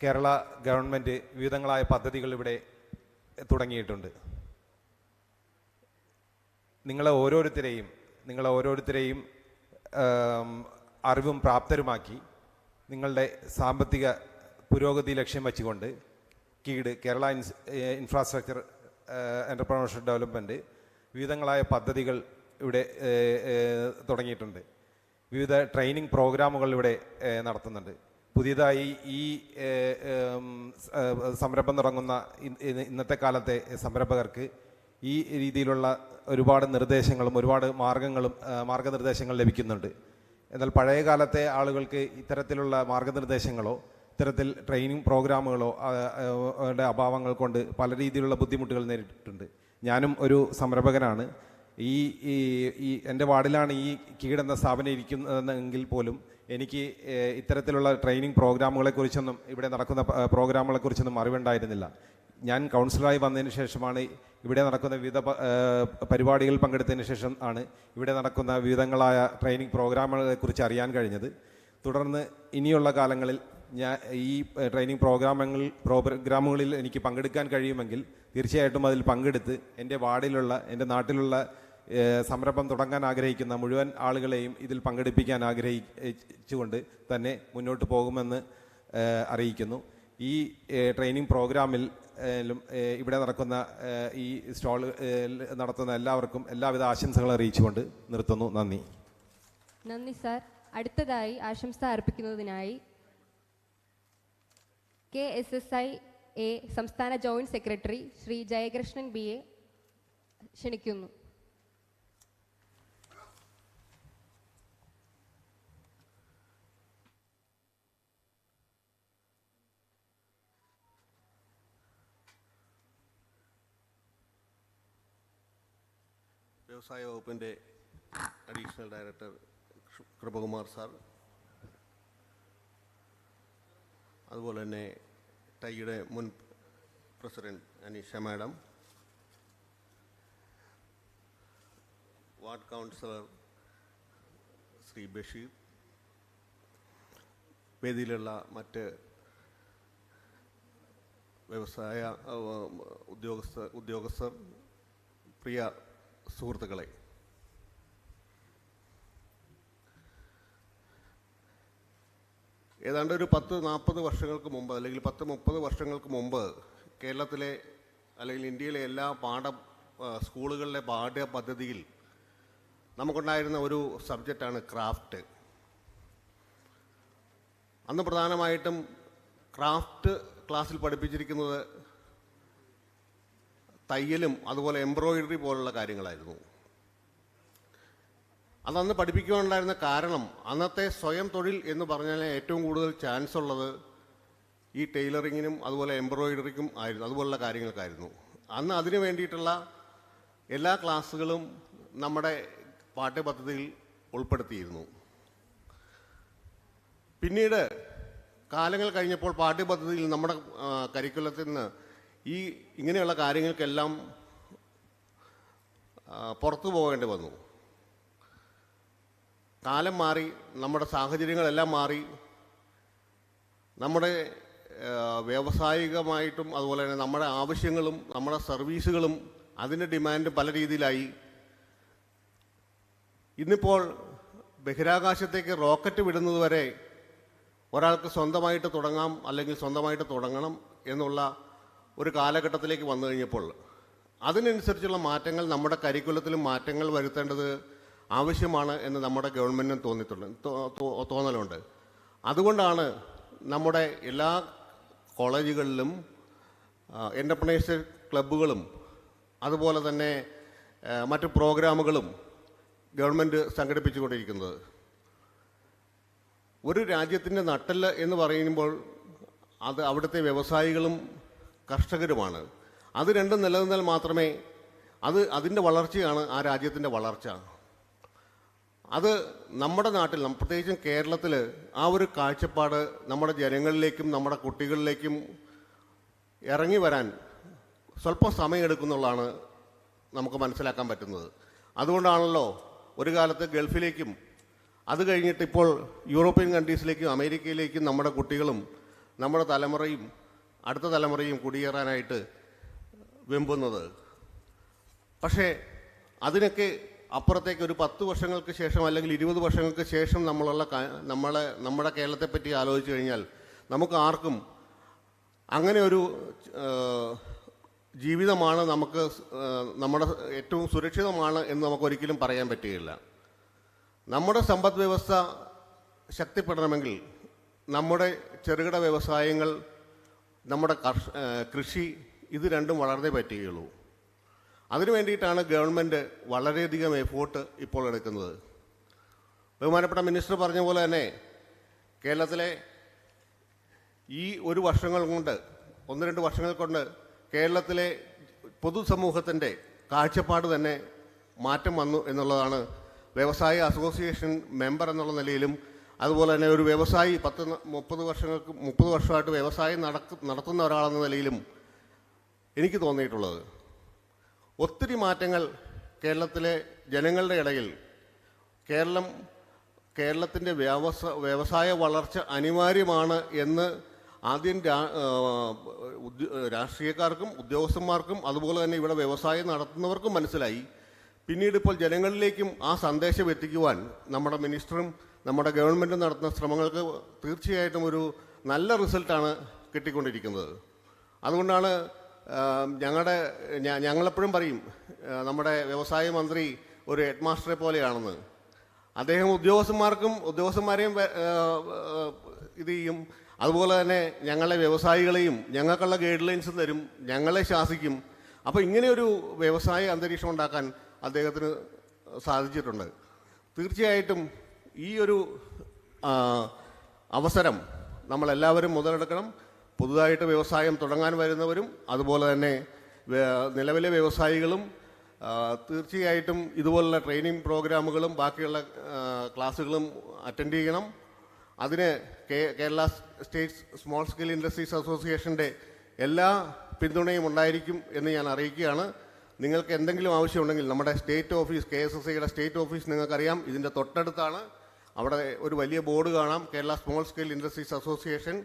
കേരള ഗവൺമെൻറ് വിവിധങ്ങളായ പദ്ധതികൾ ഇവിടെ തുടങ്ങിയിട്ടുണ്ട്. നിങ്ങളെ ഓരോരുത്തരെയും അറിവും പ്രാപ്തരുമാക്കി നിങ്ങളുടെ സാമ്പത്തിക പുരോഗതി ലക്ഷ്യം വച്ചുകൊണ്ട് Kidd Kerala infrastructure entrepreneurship development വിവിധങ്ങളായ പദ്ധതികൾ ഇവിടെ തുടങ്ങിയിട്ടുണ്ട്. വിവിധ ട്രെയിനിങ് പ്രോഗ്രാമുകൾ ഇവിടെ നടത്തുന്നുണ്ട്. പുതിയതായി ഈ സംരംഭം തുടങ്ങുന്ന ഇന്നത്തെ കാലത്തെ സംരംഭകർക്ക് ഈ രീതിയിലുള്ള ഒരുപാട് നിർദ്ദേശങ്ങളും ഒരുപാട് മാർഗനിർദ്ദേശങ്ങൾ ലഭിക്കുന്നുണ്ട്. എന്നാൽ പഴയ കാലത്തെ ആളുകൾക്ക് ഇത്തരത്തിലുള്ള മാർഗനിർദ്ദേശങ്ങളോ ഇത്തരത്തിൽ ട്രെയിനിങ് പ്രോഗ്രാമുകളോ അഭാവങ്ങൾ കൊണ്ട് പല രീതിയിലുള്ള ബുദ്ധിമുട്ടുകൾ നേരിട്ടിട്ടുണ്ട്. ഞാനും ഒരു സംരംഭകനാണ്. ഈ എൻ്റെ വാർഡിലാണ് ഈ കീടെന്ന സ്ഥാപനം ഇരിക്കുന്നതെങ്കിൽ പോലും എനിക്ക് ഇത്തരത്തിലുള്ള ട്രെയിനിങ് പ്രോഗ്രാമുകളെക്കുറിച്ചൊന്നും, ഇവിടെ നടക്കുന്ന പ്രോഗ്രാമുകളെക്കുറിച്ചൊന്നും അറിവുണ്ടായിരുന്നില്ല. ഞാൻ കൗൺസിലറായി വന്നതിന് ശേഷമാണ് ഇവിടെ നടക്കുന്ന വിവിധ പരിപാടികളിൽ പങ്കെടുത്തതിന് ശേഷം ആണ് ഇവിടെ നടക്കുന്ന വിവിധങ്ങളായ ട്രെയിനിങ് പ്രോഗ്രാമുകളെക്കുറിച്ച് അറിയാൻ കഴിഞ്ഞത്. തുടർന്ന് ഇനിയുള്ള കാലങ്ങളിൽ ഞാൻ ഈ ട്രെയിനിങ് പ്രോഗ്രാമുകളിൽ എനിക്ക് പങ്കെടുക്കാൻ കഴിയുമെങ്കിൽ തീർച്ചയായിട്ടും അതിൽ പങ്കെടുത്ത് എൻ്റെ വാർഡിലുള്ള, എൻ്റെ നാട്ടിലുള്ള സംരംഭം തുടങ്ങാൻ ആഗ്രഹിക്കുന്ന മുഴുവൻ ആളുകളെയും ഇതിൽ പങ്കെടുപ്പിക്കാൻ ആഗ്രഹിച്ചുകൊണ്ട് തന്നെ മുന്നോട്ട് പോകുമെന്ന് അറിയിക്കുന്നു. ഈ ട്രെയിനിങ് പ്രോഗ്രാമിൽ ഇവിടെ നടക്കുന്ന ഈ സ്റ്റോൾ നടത്തുന്ന എല്ലാവർക്കും എല്ലാവിധ ആശംസകൾ അറിയിച്ചുകൊണ്ട് നിർത്തുന്നു. നന്ദി. നന്ദി സാർ. അടുത്തതായി ആശംസ അർപ്പിക്കുന്നതിനായി KSSI-A സംസ്ഥാന joint secretary Shri Jayakrishnan BA ക്ഷണിക്കുന്നു. വ്യവസായ വകുപ്പിൻ്റെ അഡീഷണൽ ഡയറക്ടർ കൃപകുമാർ സാർ, അതുപോലെ തന്നെ ടൈയുടെ മുൻ president Aneesha madam, ward councillor Shri Basheer, വേദിയിലുള്ള മറ്റ് വ്യവസായ ഉദ്യോഗസ്ഥർ, പ്രിയ സുഹൃത്തുക്കളെ, ഏതാണ്ട് ഒരു 10-40 വർഷങ്ങൾക്ക് മുമ്പ് അല്ലെങ്കിൽ 10-30 വർഷങ്ങൾക്ക് മുമ്പ് കേരളത്തിലെ അല്ലെങ്കിൽ ഇന്ത്യയിലെ എല്ലാ സ്കൂളുകളിലെ പാഠ്യപദ്ധതിയിൽ നമുക്കുണ്ടായിരുന്ന ഒരു സബ്ജക്റ്റാണ് ക്രാഫ്റ്റ്. അന്ന് പ്രധാനമായിട്ടും ക്രാഫ്റ്റ് ക്ലാസ്സിൽ പഠിപ്പിച്ചിരിക്കുന്നത് തയ്യലും അതുപോലെ എംബ്രോയിഡറി പോലുള്ള കാര്യങ്ങളായിരുന്നു. അതന്ന് പഠിപ്പിക്കുവാനുണ്ടായിരുന്ന കാരണം അന്നത്തെ സ്വയം തൊഴിൽ എന്ന് പറഞ്ഞാൽ ഏറ്റവും കൂടുതൽ ചാൻസ് ഉള്ളത് ഈ ടൈലറിങ്ങിനും അതുപോലെ എംബ്രോയിഡറിക്കും ആയിരുന്നു, അതുപോലുള്ള കാര്യങ്ങൾക്കായിരുന്നു. അന്ന് അതിനു വേണ്ടിയിട്ടുള്ള എല്ലാ ക്ലാസ്സുകളും നമ്മുടെ പാഠ്യപദ്ധതിയിൽ ഉൾപ്പെടുത്തിയിരുന്നു. പിന്നീട് കാലങ്ങൾ കഴിഞ്ഞപ്പോൾ പാഠ്യപദ്ധതിയിൽ നമ്മുടെ കരിക്കുലത്തിൽ നിന്ന് ഇങ്ങനെയുള്ള കാര്യങ്ങൾക്കെല്ലാം പുറത്തു പോകേണ്ടി വന്നു. കാലം മാറി, നമ്മുടെ സാഹചര്യങ്ങളെല്ലാം മാറി, നമ്മുടെ വ്യാവസായികമായിട്ടും അതുപോലെ തന്നെ നമ്മുടെ ആവശ്യങ്ങളും നമ്മുടെ സർവീസുകളും അതിൻ്റെ ഡിമാൻഡ് പല രീതിയിലായി. ഇന്നിപ്പോൾ ബഹിരാകാശത്തേക്ക് റോക്കറ്റ് വിടുന്നത് വരെ ഒരാൾക്ക് സ്വന്തമായിട്ട് തുടങ്ങാം അല്ലെങ്കിൽ സ്വന്തമായിട്ട് തുടങ്ങണം എന്നുള്ള ഒരു കാലഘട്ടത്തിലേക്ക് വന്നു കഴിഞ്ഞപ്പോൾ അതിനനുസരിച്ചുള്ള മാറ്റങ്ങൾ നമ്മുടെ കരിക്കുലത്തിലും മാറ്റങ്ങൾ വരുത്തേണ്ടത് ആവശ്യമാണ് എന്ന് നമ്മുടെ ഗവൺമെൻറ്റിനും തോന്നലുണ്ട്. അതുകൊണ്ടാണ് നമ്മുടെ എല്ലാ കോളേജുകളിലും എൻ്റർപ്രണേഴ്സ് ക്ലബ്ബുകളും അതുപോലെ തന്നെ മറ്റ് പ്രോഗ്രാമുകളും ഗവൺമെൻറ് സംഘടിപ്പിച്ചുകൊണ്ടിരിക്കുന്നത്. ഒരു രാജ്യത്തിൻ്റെ നട്ടെല്ല് എന്ന് പറയുമ്പോൾ അത് അവിടുത്തെ വ്യവസായികളും കർഷകരുമാണ്. അത് രണ്ടും നിലനിന്നാൽ മാത്രമേ അതിൻ്റെ വളർച്ചയാണ് ആ രാജ്യത്തിൻ്റെ വളർച്ച. അത് നമ്മുടെ നാട്ടിൽ, പ്രത്യേകിച്ചും കേരളത്തിൽ ആ ഒരു കാഴ്ചപ്പാട് നമ്മുടെ ജനങ്ങളിലേക്കും നമ്മുടെ കുട്ടികളിലേക്കും ഇറങ്ങി വരാൻ സ്വല്പം സമയമെടുക്കുന്നുള്ളതാണ് നമുക്ക് മനസ്സിലാക്കാൻ പറ്റുന്നത്. അതുകൊണ്ടാണല്ലോ ഒരു കാലത്ത് ഗൾഫിലേക്കും അത് കഴിഞ്ഞിട്ട് ഇപ്പോൾ യൂറോപ്യൻ കൺട്രീസിലേക്കും അമേരിക്കയിലേക്കും നമ്മുടെ കുട്ടികളും നമ്മുടെ തലമുറയും അടുത്ത തലമുറയും കുടിയേറാനായിട്ട് വെമ്പുന്നത്. പക്ഷേ അതിനൊക്കെ അപ്പുറത്തേക്ക് ഒരു 10 വർഷങ്ങൾക്ക് ശേഷം അല്ലെങ്കിൽ 20 വർഷങ്ങൾക്ക് ശേഷം നമ്മുടെ കേരളത്തെപ്പറ്റി ആലോചിച്ച് കഴിഞ്ഞാൽ നമുക്ക് ആർക്കും അങ്ങനെ ഒരു ജീവിതമാണ് നമ്മുടെ ഏറ്റവും സുരക്ഷിതമാണ് എന്ന് നമുക്കൊരിക്കലും പറയാൻ പറ്റുകയില്ല. നമ്മുടെ സമ്പദ് വ്യവസ്ഥ ശക്തിപ്പെടണമെങ്കിൽ നമ്മുടെ ചെറുകിട വ്യവസായങ്ങൾ, നമ്മുടെ കൃഷി, ഇത് രണ്ടും വളർന്നേ പറ്റുകയുള്ളൂ. അതിനു വേണ്ടിയിട്ടാണ് ഗവൺമെൻറ് വളരെയധികം എഫോർട്ട് ഇപ്പോൾ എടുക്കുന്നത്. ബഹുമാനപ്പെട്ട മിനിസ്റ്റർ പറഞ്ഞ പോലെ തന്നെ കേരളത്തിലെ ഈ 1-2 വർഷങ്ങൾ കൊണ്ട് കേരളത്തിലെ പൊതുസമൂഹത്തിൻ്റെ കാഴ്ചപ്പാട് തന്നെ മാറ്റം വന്നു എന്നുള്ളതാണ് വ്യവസായ അസോസിയേഷൻ മെമ്പർ എന്നുള്ള നിലയിലും അതുപോലെ തന്നെ ഒരു വ്യവസായി 30 വർഷമായിട്ട് വ്യവസായം നടത്തുന്ന ഒരാളെന്ന നിലയിലും എനിക്ക് തോന്നിയിട്ടുള്ളത്. ഒത്തിരി മാറ്റങ്ങൾ കേരളത്തിലെ ജനങ്ങളുടെ ഇടയിൽ കേരളത്തിൻ്റെ വ്യവസായ വളർച്ച അനിവാര്യമാണ് എന്ന് ആദ്യം രാഷ്ട്രീയക്കാർക്കും ഉദ്യോഗസ്ഥന്മാർക്കും അതുപോലെ തന്നെ ഇവിടെ വ്യവസായം നടത്തുന്നവർക്കും മനസ്സിലായി. പിന്നീട് ഇപ്പോൾ ജനങ്ങളിലേക്കും ആ സന്ദേശം എത്തിക്കുവാൻ നമ്മുടെ മിനിസ്റ്ററും നമ്മുടെ ഗവൺമെൻറ്റും നടത്തുന്ന ശ്രമങ്ങൾക്ക് തീർച്ചയായിട്ടും ഒരു നല്ല റിസൾട്ടാണ് കിട്ടിക്കൊണ്ടിരിക്കുന്നത്. അതുകൊണ്ടാണ് ഞങ്ങളെപ്പോഴും പറയും നമ്മുടെ വ്യവസായ മന്ത്രി ഒരു ഹെഡ് മാസ്റ്ററെ പോലെയാണെന്ന്. അദ്ദേഹം ഉദ്യോഗസ്ഥന്മാരെയും ഇത് ചെയ്യും, അതുപോലെ തന്നെ ഞങ്ങളെ വ്യവസായികളെയും ഞങ്ങൾക്കുള്ള ഗൈഡ് ലൈൻസും തരും, ഞങ്ങളെ ശാസിക്കും. അപ്പോൾ ഇങ്ങനെയൊരു വ്യവസായ അന്തരീക്ഷം ഉണ്ടാക്കാൻ അദ്ദേഹത്തിന് സാധിച്ചിട്ടുണ്ട്. തീർച്ചയായിട്ടും ഈ ഒരു അവസരം നമ്മളെല്ലാവരും മുതലെടുക്കണം. പുതുതായിട്ട് വ്യവസായം തുടങ്ങാൻ വരുന്നവരും അതുപോലെ തന്നെ നിലവിലെ വ്യവസായികളും തീർച്ചയായിട്ടും ഇതുപോലുള്ള ട്രെയിനിങ് പ്രോഗ്രാമുകളും ബാക്കിയുള്ള ക്ലാസ്സുകളും അറ്റൻഡ് ചെയ്യണം. അതിന് Kerala state small scale industries അസോസിയേഷൻ്റെ എല്ലാ പിന്തുണയും ഉണ്ടായിരിക്കും എന്ന് ഞാൻ അറിയിക്കുകയാണ്. നിങ്ങൾക്ക് എന്തെങ്കിലും ആവശ്യമുണ്ടെങ്കിൽ നമ്മുടെ സ്റ്റേറ്റ് ഓഫീസ്, KSSIയുടെ സ്റ്റേറ്റ് ഓഫീസ് നിങ്ങൾക്കറിയാം, ഇതിൻ്റെ തൊട്ടടുത്താണ്. അവിടെ ഒരു വലിയ ബോർഡ് കാണാം, Kerala small scale industries association.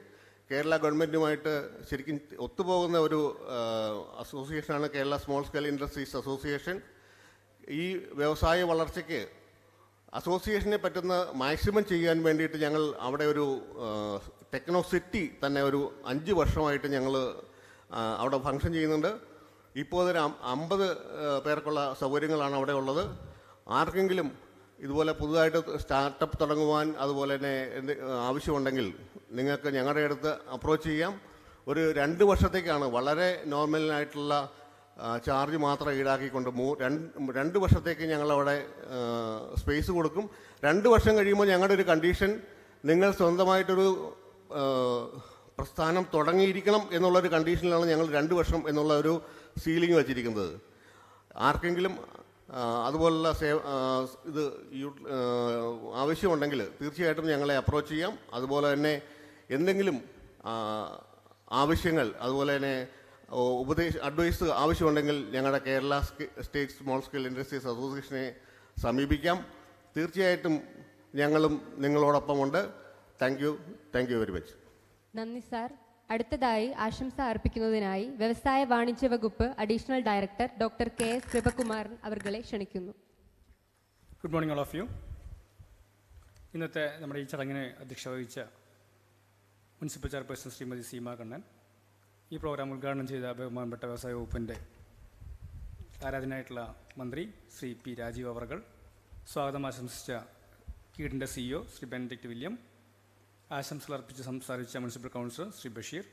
Kerala ഗവൺമെൻറ്റുമായിട്ട് ശരിക്കും ഒത്തുപോകുന്ന ഒരു അസോസിയേഷനാണ് Kerala small scale industries association. ഈ വ്യവസായ വളർച്ചയ്ക്ക് അസോസിയേഷനെ പറ്റുന്ന മാക്സിമം ചെയ്യാൻ വേണ്ടിയിട്ട് ഞങ്ങൾ അവിടെ ഒരു ടെക്നോ സിറ്റി തന്നെ ഒരു 5 വർഷമായിട്ട് ഞങ്ങൾ അവിടെ ഫങ്ഷൻ ചെയ്യുന്നുണ്ട്. ഇപ്പോൾ ഒരു 50 പേർക്കുള്ള സൗകര്യങ്ങളാണ് അവിടെ ഉള്ളത്. ആർക്കെങ്കിലും ഇതുപോലെ പുതുതായിട്ട് സ്റ്റാർട്ടപ്പ് തുടങ്ങുവാൻ അതുപോലെ തന്നെ ആവശ്യമുണ്ടെങ്കിൽ നിങ്ങൾക്ക് ഞങ്ങളുടെ അടുത്ത് അപ്രോച്ച് ചെയ്യാം. ഒരു 2 വർഷത്തേക്കാണ് വളരെ നോർമലായിട്ടുള്ള ചാർജ് മാത്രം ഈടാക്കിക്കൊണ്ട് 2 വർഷത്തേക്ക് ഞങ്ങളവിടെ സ്പേസ് കൊടുക്കും. 2 വർഷം കഴിയുമ്പോൾ ഞങ്ങളുടെ ഒരു കണ്ടീഷൻ, നിങ്ങൾ സ്വന്തമായിട്ടൊരു പ്രസ്ഥാനം തുടങ്ങിയിരിക്കണം എന്നുള്ളൊരു കണ്ടീഷനിലാണ് ഞങ്ങൾ 2 വർഷം എന്നുള്ള ഒരു സീലിംഗ് വച്ചിരിക്കുന്നത്. ആർക്കെങ്കിലും അതുപോലുള്ള ഇത് ആവശ്യമുണ്ടെങ്കിൽ തീർച്ചയായിട്ടും ഞങ്ങളെ അപ്രോച്ച് ചെയ്യാം. അതുപോലെ തന്നെ എന്തെങ്കിലും ആവശ്യങ്ങൾ അതുപോലെ തന്നെ അഡ്വൈസ് ആവശ്യമുണ്ടെങ്കിൽ ഞങ്ങളുടെ Kerala state small scale industries അസോസിയേഷനെ സമീപിക്കാം. തീർച്ചയായിട്ടും ഞങ്ങളും നിങ്ങളോടൊപ്പമുണ്ട്. Thank you very much. നന്ദി സാർ. അടുത്തതായി ആശംസ അർപ്പിക്കുന്നതിനായി വ്യവസായ വാണിജ്യ വകുപ്പ് additional director doctor KS Krupakumaran അവർകളെ ക്ഷണിക്കുന്നു. Good morning all of you. ഇന്നത്തെ നമ്മുടെ ഈ ചടങ്ങിന് അധ്യക്ഷത വഹിച്ച മുനിസിപ്പൽ ചെയർപേഴ്സൺ ശ്രീമതി സീമ കണ്ണൻ, ഈ പ്രോഗ്രാം ഉദ്ഘാടനം ചെയ്ത ബഹുമാനപ്പെട്ട വ്യവസായ വകുപ്പിൻ്റെ ആരാധനായിട്ടുള്ള മന്ത്രി ശ്രീ P. രാജീവ് അവർകൾ, സ്വാഗതം ആശംസിച്ച കീഡിൻ്റെ CEO ശ്രീ ബെനഡിക്റ്റ് വില്യം, ആശംസകൾ അർപ്പിച്ച് സംസാരിച്ച മുനിസിപ്പൽ കൗൺസിലർ ശ്രീ ബഷീർ,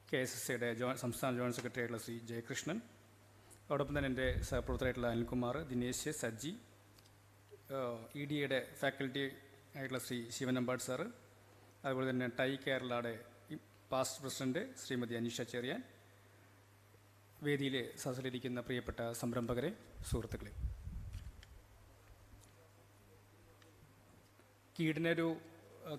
KSSയുടെ സംസ്ഥാന ജോയിൻറ്റ് സെക്രട്ടറി ആയിട്ടുള്ള ശ്രീ ജയകൃഷ്ണൻ, അതോടൊപ്പം തന്നെ എൻ്റെ സഹപ്രവർത്തകരായിട്ടുള്ള അനിൽകുമാർ, ദിനേശ്, സജ്ജി, EDയുടെ ഫാക്കൽറ്റി ആയിട്ടുള്ള ശ്രീ ശിവനമ്പാട് സാറ്, അതുപോലെ തന്നെ ടൈ കേരളയുടെ പാസ്റ്റ് പ്രസിഡന്റ് ശ്രീമതി അനീഷ ചെറിയാൻ, വേദിയിൽ സദസ്സിലിരിക്കുന്ന പ്രിയപ്പെട്ട സംരംഭകരെ, സുഹൃത്തുക്കളെ, കീഡിനെ ഒരു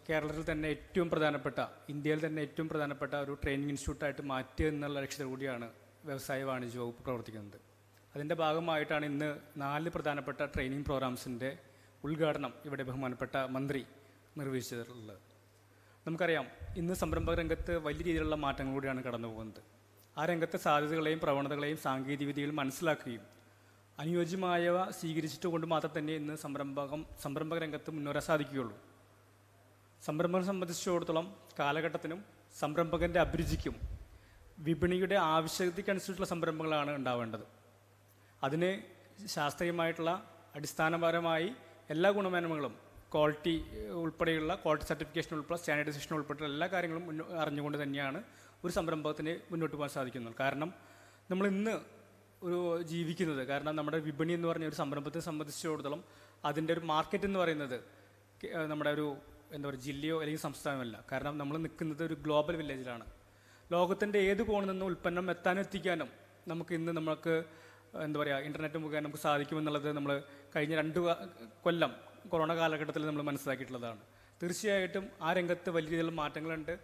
കേരളത്തിൽ തന്നെ ഏറ്റവും പ്രധാനപ്പെട്ട, ഇന്ത്യയിൽ തന്നെ ഏറ്റവും പ്രധാനപ്പെട്ട ഒരു ട്രെയിനിങ് ഇൻസ്റ്റിറ്റ്യൂട്ടായിട്ട് മാറ്റുക എന്നുള്ള ലക്ഷ്യത്തോടു കൂടിയാണ് വ്യവസായ വാണിജ്യ വകുപ്പ് പ്രവർത്തിക്കുന്നത്. അതിൻ്റെ ഭാഗമായിട്ടാണ് ഇന്ന് 4 പ്രധാനപ്പെട്ട ട്രെയിനിങ് പ്രോഗ്രാംസിൻ്റെ ഉദ്ഘാടനം ഇവിടെ ബഹുമാനപ്പെട്ട മന്ത്രി നിർവഹിച്ചിട്ടുള്ളത്. നമുക്കറിയാം, ഇന്ന് സംരംഭക രംഗത്ത് വലിയ രീതിയിലുള്ള മാറ്റങ്ങളിലൂടെയാണ് കടന്നു പോകുന്നത്. ആ രംഗത്തെ സാധ്യതകളെയും പ്രവണതകളെയും സാങ്കേതികവിദ്യകൾ മനസ്സിലാക്കുകയും അനുയോജ്യമായവ സ്വീകരിച്ചിട്ടുകൊണ്ട് മാത്രം തന്നെ ഇന്ന് സംരംഭക രംഗത്ത് മുന്നേറാൻ സാധിക്കുകയുള്ളൂ. സംരംഭകനെ സംബന്ധിച്ചിടത്തോളം കാലഘട്ടത്തിനും സംരംഭകൻ്റെ അഭിരുചിക്കും വിപണിയുടെ ആവശ്യകതയ്ക്കനുസരിച്ചുള്ള സംരംഭങ്ങളാണ് ഉണ്ടാവേണ്ടത്. അതിന് ശാസ്ത്രീയമായിട്ടുള്ള അടിസ്ഥാനപരമായി എല്ലാ ഗുണമേന്മകളും, ക്വാളിറ്റി ഉൾപ്പെടെയുള്ള ക്വാളിറ്റി സർട്ടിഫിക്കേഷൻ ഉൾപ്പെടെ സ്റ്റാൻഡർഡൈസേഷൻ ഉൾപ്പെടെയുള്ള എല്ലാ കാര്യങ്ങളും അറിഞ്ഞുകൊണ്ട് തന്നെയാണ് ഒരു സംരംഭത്തിന് മുന്നോട്ട് പോകാൻ സാധിക്കുന്നത്. കാരണം നമ്മൾ ഇന്ന് ഒരു ജീവിക്കുന്നത്, കാരണം നമ്മുടെ വിപണി എന്ന് പറഞ്ഞ ഒരു സംരംഭത്തെ സംബന്ധിച്ചിടത്തോളം അതിൻ്റെ ഒരു മാർക്കറ്റ് എന്ന് പറയുന്നത് നമ്മുടെ ഒരു ജില്ലയോ അല്ലെങ്കിൽ സംസ്ഥാനമല്ല. കാരണം നമ്മൾ നിൽക്കുന്നത് ഒരു ഗ്ലോബൽ വില്ലേജിലാണ്. ലോകത്തിൻ്റെ ഏത് കോണിൽ നിന്നും ഉൽപ്പന്നം എത്തിക്കാനും നമുക്ക് ഇന്ന് ഇൻ്റർനെറ്റ് മുഖേന നമുക്ക് സാധിക്കുമെന്നുള്ളത് നമ്മൾ കഴിഞ്ഞ 2 കൊല്ലം കൊറോണ കാലഘട്ടത്തിൽ നമ്മൾ മനസ്സിലാക്കിയിട്ടുള്ളതാണ്. തീർച്ചയായിട്ടും ആ രംഗത്ത് വലിയ രീതിയിലുള്ള മാറ്റങ്ങളുണ്ട്.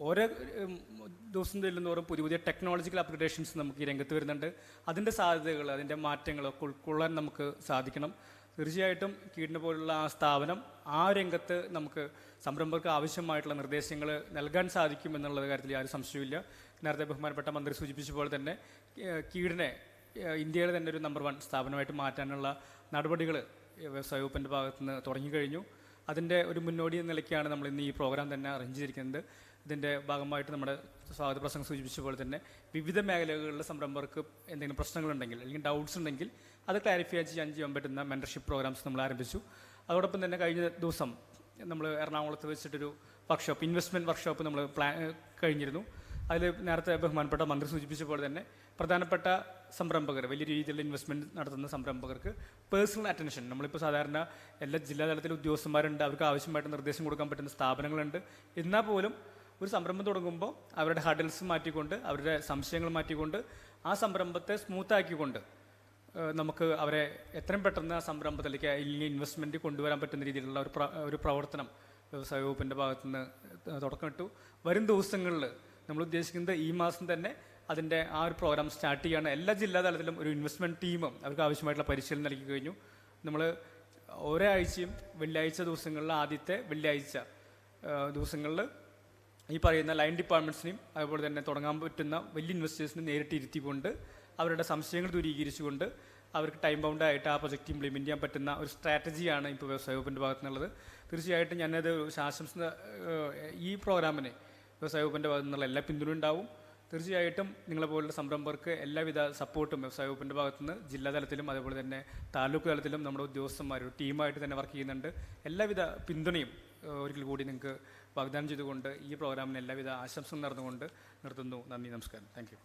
ഓരോ ദിവസം ചെല്ലുന്നതോറും പുതിയ ടെക്നോളജിക്കൽ അപ്ഗ്രഡേഷൻസ് നമുക്ക് ഈ രംഗത്ത് വരുന്നുണ്ട്. അതിൻ്റെ സാധ്യതകൾ, അതിൻ്റെ മാറ്റങ്ങളൊക്കെ ഉൾക്കൊള്ളാൻ നമുക്ക് സാധിക്കണം. തീർച്ചയായിട്ടും കീഡിനെ പോലുള്ള ആ സ്ഥാപനം ആ രംഗത്ത് നമുക്ക് സംരംഭകർക്ക് ആവശ്യമായിട്ടുള്ള നിർദ്ദേശങ്ങൾ നൽകാൻ സാധിക്കും എന്നുള്ള കാര്യത്തിൽ യാതൊരു സംശയമില്ല. നേരത്തെ ബഹുമാനപ്പെട്ട മന്ത്രി സൂചിപ്പിച്ച പോലെ തന്നെ കീഡിനെ ഇന്ത്യയിലെ തന്നെ ഒരു നമ്പർ 1 സ്ഥാപനമായിട്ട് മാറ്റാനുള്ള നടപടികൾ വ്യവസായ വകുപ്പിൻ്റെ ഭാഗത്തു നിന്ന് തുടങ്ങിക്കഴിഞ്ഞു. അതിൻ്റെ ഒരു മുന്നോടി എന്ന നിലയ്ക്കാണ് നമ്മൾ ഇന്ന് ഈ പ്രോഗ്രാം തന്നെ അറേഞ്ച് ചെയ്തിരിക്കുന്നത്. ഇതിൻ്റെ ഭാഗമായിട്ട് നമ്മുടെ സ്വാഗത പ്രസംഗം സൂചിപ്പിച്ച പോലെ തന്നെ വിവിധ മേഖലകളിലെ സംരംഭകർക്ക് എന്തെങ്കിലും പ്രശ്നങ്ങളുണ്ടെങ്കിൽ അല്ലെങ്കിൽ ഡൗട്ട്സ് ഉണ്ടെങ്കിൽ അത് ക്ലാരിഫൈ ചെയ്യാൻ പറ്റുന്ന മെൻറ്റർഷിപ്പ് പ്രോഗ്രാംസ് നമ്മൾ ആരംഭിച്ചു. അതോടൊപ്പം തന്നെ കഴിഞ്ഞ ദിവസം നമ്മൾ എറണാകുളത്ത് വെച്ചിട്ടൊരു വർക്ക്ഷോപ്പ്, ഇൻവെസ്റ്റ്മെൻറ്റ് വർക്ക്ഷോപ്പ് നമ്മൾ കഴിഞ്ഞിരുന്നു. അതിൽ നേരത്തെ ബഹുമാനപ്പെട്ട മന്ത്രി സൂചിപ്പിച്ച പോലെ തന്നെ പ്രധാനപ്പെട്ട സംരംഭകർ, വലിയ രീതിയിലുള്ള ഇൻവെസ്റ്റ്മെൻറ്റ് നടത്തുന്ന സംരംഭകർക്ക് പേഴ്സണൽ അറ്റൻഷൻ, നമ്മളിപ്പോൾ സാധാരണ എല്ലാ ജില്ലാതലത്തിലെ ഉദ്യോഗസ്ഥന്മാരുണ്ട്, അവർക്ക് ആവശ്യമായിട്ട് നിർദ്ദേശം കൊടുക്കാൻ പറ്റുന്ന സ്ഥാപനങ്ങളുണ്ട്. എന്നാൽ പോലും ഒരു സംരംഭം തുടങ്ങുമ്പോൾ അവരുടെ ഹഡിൽസ് മാറ്റിക്കൊണ്ട്, അവരുടെ സംശയങ്ങൾ മാറ്റിക്കൊണ്ട് ആ സംരംഭത്തെ സ്മൂത്താക്കിക്കൊണ്ട് നമുക്ക് അവരെ എത്രയും പെട്ടെന്ന് ആ സംരംഭത്തിലേക്ക് അല്ലെങ്കിൽ ഇൻവെസ്റ്റ്മെൻറ്റ് കൊണ്ടുവരാൻ പറ്റുന്ന രീതിയിലുള്ള ഒരു പ്രവർത്തനം വ്യവസായ വകുപ്പിൻ്റെ ഭാഗത്തുനിന്ന് തുടക്കമിട്ടു. വരും ദിവസങ്ങളിൽ നമ്മൾ ഉദ്ദേശിക്കുന്നത് ഈ മാസം തന്നെ അതിൻ്റെ ആ ഒരു പ്രോഗ്രാം സ്റ്റാർട്ട് ചെയ്യുകയാണ്. എല്ലാ ജില്ലാ തലത്തിലും ഒരു ഇൻവെസ്റ്റ്മെൻറ്റ് ടീമും അവർക്ക് ആവശ്യമായിട്ടുള്ള പരിശീലനം നൽകി കഴിഞ്ഞു. നമ്മൾ ഓരോ ആഴ്ചയും വെള്ളിയാഴ്ച ദിവസങ്ങളിൽ ആദ്യത്തെ വെള്ളിയാഴ്ച ദിവസങ്ങളിൽ ഈ പറയുന്ന ലൈൻ ഡിപ്പാർട്ട്മെൻറ്റ്സിനെയും അതുപോലെ തന്നെ തുടങ്ങാൻ പറ്റുന്ന വലിയ ഇൻവെസ്റ്റേഴ്സിനും നേരിട്ട് ഇരുത്തിക്കൊണ്ട് അവരുടെ സംശയങ്ങൾ ദൂരീകരിച്ചുകൊണ്ട് അവർക്ക് ടൈം ബൗണ്ടായിട്ട് ആ പ്രൊജക്റ്റ് ഇംപ്ലിമെൻറ്റ് ചെയ്യാൻ പറ്റുന്ന ഒരു സ്ട്രാറ്റജിയാണ് ഇപ്പോൾ വ്യവസായ വകുപ്പിൻ്റെ ഭാഗത്തു നിന്നുള്ളത്. തീർച്ചയായിട്ടും ഞാനത് ആശംസ ഈ പ്രോഗ്രാമിന് വ്യവസായ വകുപ്പിൻ്റെ ഭാഗത്തു നിന്നുള്ള എല്ലാ പിന്തുണയും ഉണ്ടാവും. തീർച്ചയായിട്ടും നിങ്ങളെപ്പോലുള്ള സംരംഭകർക്ക് എല്ലാവിധ സപ്പോർട്ടും വ്യവസായ വകുപ്പിൻ്റെ ഭാഗത്തുനിന്ന് ജില്ലാ തലത്തിലും അതേപോലെ തന്നെ താലൂക്ക് തലത്തിലും നമ്മുടെ ഉദ്യോഗസ്ഥന്മാർ ഒരു ടീമായിട്ട് തന്നെ വർക്ക് ചെയ്യുന്നുണ്ട്. എല്ലാവിധ പിന്തുണയും ഒരിക്കൽ കൂടി നിങ്ങൾക്ക് വാഗ്ദാനം ചെയ്തുകൊണ്ട് ഈ പ്രോഗ്രാമിന് എല്ലാവിധ ആശംസകൾ നേർന്നുകൊണ്ട് നിർത്തുന്നു. നന്ദി, നമസ്കാരം. Thank you.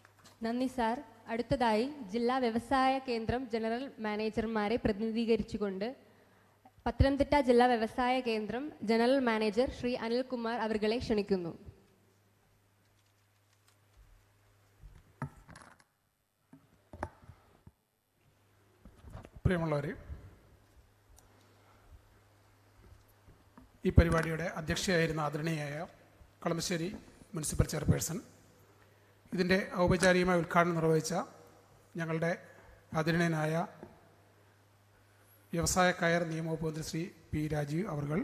നന്ദി സാർ. അടുത്തതായി ജില്ലാ വ്യവസായ കേന്ദ്രം ജനറൽ മാനേജർമാരെ പ്രതിനിധീകരിച്ചുകൊണ്ട് പത്തനംതിട്ട ജില്ലാ വ്യവസായ കേന്ദ്രം ജനറൽ മാനേജർ ശ്രീ അനിൽകുമാർ അവർകളെ ക്ഷണിക്കുന്നു. പ്രിയമുള്ളവരെ, ഈ പരിപാടിയുടെ അധ്യക്ഷയായിരുന്ന ആദരണീയായ കളമശ്ശേരി മുനിസിപ്പൽ ചെയർപേഴ്സൺ, ഇതിൻ്റെ ഔപചാരികമായ ഉദ്ഘാടനം നിർവഹിച്ച ഞങ്ങളുടെ ആദരണീയനായ വ്യവസായ കയർ നിയമവകുപ്പ് മന്ത്രി ശ്രീ പി രാജീവ് അവർകൾ,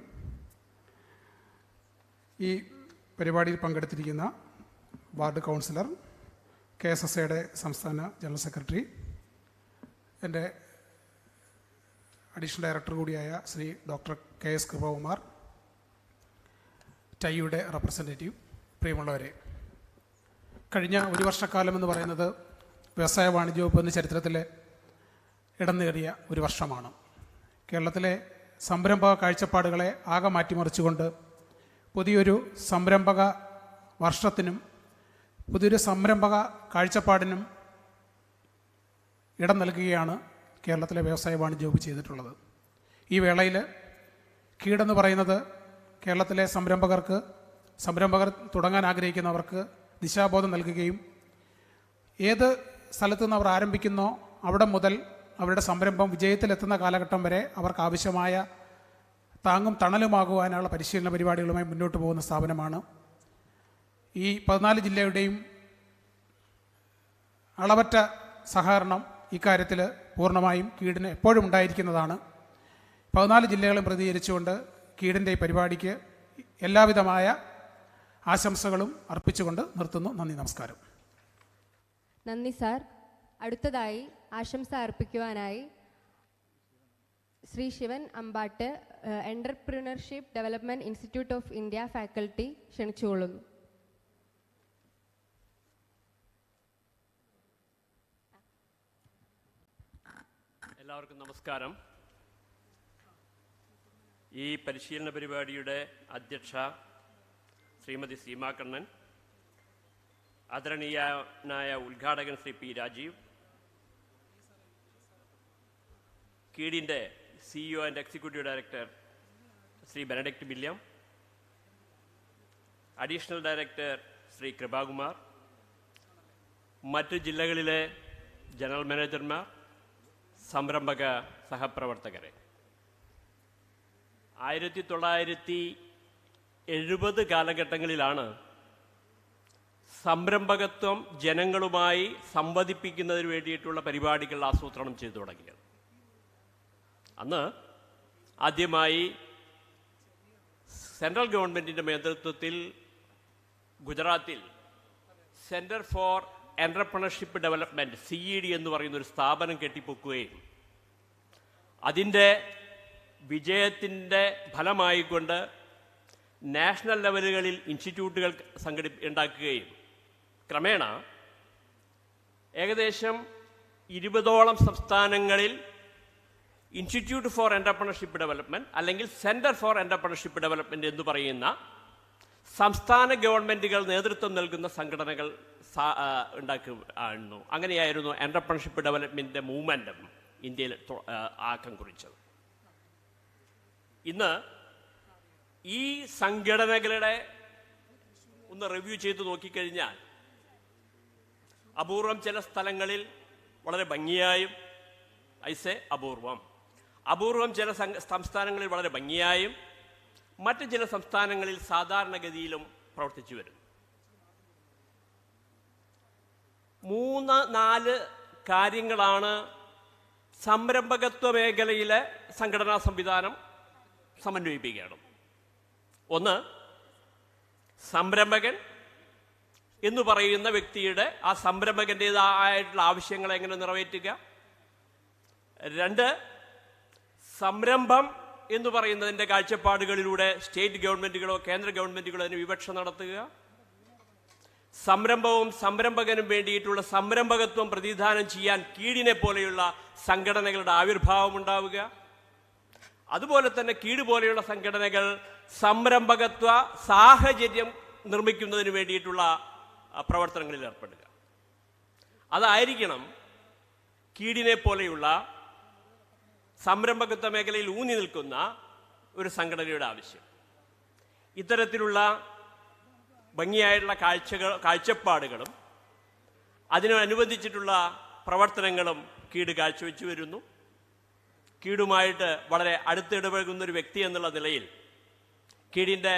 ഈ പരിപാടിയിൽ പങ്കെടുത്തിരിക്കുന്ന വാർഡ് കൗൺസിലർ, KSSAയുടെ സംസ്ഥാന ജനറൽ സെക്രട്ടറി, എൻ്റെ അഡീഷണൽ ഡയറക്ടർ കൂടിയായ ശ്രീ ഡോക്ടർ KS കൃപകുമാർ, ടൈയുടെ റെപ്രസെൻറ്റേറ്റീവ്, പ്രിയമുള്ളവരെ, കഴിഞ്ഞ ഒരു വർഷക്കാലം എന്ന് പറയുന്നത് വ്യവസായ വാണിജ്യ വകുപ്പ് ചരിത്രത്തിലെ ഇടം നേടിയ ഒരു വർഷമാണ്. കേരളത്തിലെ സംരംഭക കാഴ്ചപ്പാടുകളെ ആകെ മാറ്റിമറിച്ചുകൊണ്ട് പുതിയൊരു സംരംഭക വർഷത്തിനും പുതിയൊരു സംരംഭക കാഴ്ചപ്പാടിനും ഇടം നൽകുകയാണ് കേരളത്തിലെ വ്യവസായ വാണിജ്യ വകുപ്പ് ചെയ്തിട്ടുള്ളത്. ഈ വേളയിൽ കീടെന്ന് പറയുന്നത് കേരളത്തിലെ സംരംഭകർ തുടങ്ങാൻ ആഗ്രഹിക്കുന്നവർക്ക് ദിശാബോധം നൽകുകയും ഏത് സ്ഥലത്തു നിന്ന് അവർ ആരംഭിക്കുന്നോ അവിടെ മുതൽ അവരുടെ സംരംഭം വിജയത്തിലെത്തുന്ന കാലഘട്ടം വരെ അവർക്ക് ആവശ്യമായ താങ്ങും തണലുമാകുവാനുള്ള പരിശീലന പരിപാടികളുമായി മുന്നോട്ട് പോകുന്ന സ്ഥാപനമാണ്. ഈ 14 ജില്ലയുടെയും അളവറ്റ സഹകരണം ഇക്കാര്യത്തിൽ പൂർണ്ണമായും കീടിന് എപ്പോഴും ഉണ്ടായിരിക്കുന്നതാണ്. 14 ജില്ലകളും പ്രതികരിച്ചുകൊണ്ട് കീടിൻ്റെ ഈ പരിപാടിക്ക് എല്ലാവിധമായ ആശംസകളും അർപ്പിച്ചുകൊണ്ട് നിർത്തുന്നു. നന്ദി, നമസ്കാരം. നന്ദി സാർ. അടുത്തതായി ആശംസ അർപ്പിക്കുവാനായി Shri Shivan Ambat, entrepreneurship development institute of India faculty ക്ഷണിച്ചുകൊള്ളുന്നു. എല്ലാവർക്കും നമസ്കാരം. ഈ പരിശീലന പരിപാടിയുടെ അധ്യക്ഷ ശ്രീമതി സീമാ കണ്ണൻ, ആദരണീയനായ ഉദ്ഘാടകൻ ശ്രീ പി രാജീവ്, കീടിൻ്റെ CEO and executive director Shri Benedict William, additional director Shri Krupakumar, മറ്റ് ജില്ലകളിലെ ജനറൽ മാനേജർമാർ, സംരംഭക സഹപ്രവർത്തകരെ, 1970 കാലഘട്ടങ്ങളിലാണ് സംരംഭകത്വം ജനങ്ങളുമായി സംവദിപ്പിക്കുന്നതിന് വേണ്ടിയിട്ടുള്ള പരിപാടികൾ ആസൂത്രണം ചെയ്തു തുടങ്ങിയത്. അന്ന് ആദ്യമായി സെൻട്രൽ ഗവൺമെൻറ്റിൻ്റെ നേതൃത്വത്തിൽ ഗുജറാത്തിൽ centre for entrepreneurship development CED എന്ന് പറയുന്നൊരു സ്ഥാപനം കെട്ടിപ്പൊക്കുകയും അതിൻ്റെ വിജയത്തിൻ്റെ ഫലമായിക്കൊണ്ട് നാഷണൽ ലെവലുകളിൽ ഇൻസ്റ്റിറ്റ്യൂട്ടുകൾ ഉണ്ടാക്കുകയും ക്രമേണ ഏകദേശം 20ഓളം സംസ്ഥാനങ്ങളിൽ ഇൻസ്റ്റിറ്റ്യൂട്ട് ഫോർ എൻ്റർപ്രണർഷിപ്പ് ഡെവലപ്മെൻറ്റ് അല്ലെങ്കിൽ സെൻറ്റർ ഫോർ എൻ്റർപ്രണർഷിപ്പ് ഡെവലപ്മെൻറ്റ് എന്ന് പറയുന്ന സംസ്ഥാന ഗവൺമെൻറ്റുകൾ നേതൃത്വം നൽകുന്ന സംഘടനകൾ ഉണ്ടാക്കുന്നു. അങ്ങനെയായിരുന്നു എൻ്റർപ്രണർഷിപ്പ് ഡെവലപ്മെൻറ്റിൻ്റെ മൂവ്മെൻറ്റും ഇന്ത്യയിൽ ആക്കം കുറിച്ചത്. ഇന്ന് ഈ സംഘടനകളുടെ ഒന്ന് റിവ്യൂ ചെയ്ത് നോക്കിക്കഴിഞ്ഞാൽ അപൂർവം ചില സ്ഥലങ്ങളിൽ വളരെ ഭംഗിയായും അപൂർവം ചില സംസ്ഥാനങ്ങളിൽ വളരെ ഭംഗിയായും മറ്റ് ചില സംസ്ഥാനങ്ങളിൽ സാധാരണഗതിയിലും പ്രവർത്തിച്ചു വരുന്നു. 3-4 കാര്യങ്ങളാണ് സംരംഭകത്വ മേഖലയിലെ സംഘടനാ സംവിധാനം സമന്വയിപ്പിക്കുകയാണ്. ഒന്ന്, സംരംഭകൻ എന്ന് പറയുന്ന വ്യക്തിയുടെ ആ സംരംഭകൻ്റേതായിട്ടുള്ള ആവശ്യങ്ങളെ എങ്ങനെ നിറവേറ്റുക. രണ്ട്, സംരംഭം എന്ന് പറയുന്നതിൻ്റെ കാഴ്ചപ്പാടുകളിലൂടെ സ്റ്റേറ്റ് ഗവൺമെൻറ്റുകളോ കേന്ദ്ര ഗവൺമെൻറ്റുകളോ അതിന് വിവക്ഷ നടത്തുക. സംരംഭവും സംരംഭകനും വേണ്ടിയിട്ടുള്ള സംരംഭകത്വം പ്രതിനിധാനം ചെയ്യാൻ കീടിനെ പോലെയുള്ള സംഘടനകളുടെ ആവിർഭാവം ഉണ്ടാവുക. അതുപോലെ തന്നെ കീട് പോലെയുള്ള സംഘടനകൾ സംരംഭകത്വ സാഹചര്യം നിർമ്മിക്കുന്നതിന് വേണ്ടിയിട്ടുള്ള പ്രവർത്തനങ്ങളിൽ ഏർപ്പെടുക. അതായിരിക്കണം കീടിനെ പോലെയുള്ള സംരംഭകത്വ മേഖലയിൽ ഊന്നി നിൽക്കുന്ന ഒരു സംഘടനയുടെ ആവശ്യം. ഇത്തരത്തിലുള്ള ഭംഗിയായിട്ടുള്ള കാഴ്ചപ്പാടുകളും അതിനനുബന്ധിച്ചിട്ടുള്ള പ്രവർത്തനങ്ങളും കീട് കാഴ്ചവെച്ചു വരുന്നു. കീടുമായിട്ട് വളരെ അടുത്തിടപഴകുന്ന ഒരു വ്യക്തി എന്നുള്ള നിലയിൽ കീടിൻ്റെ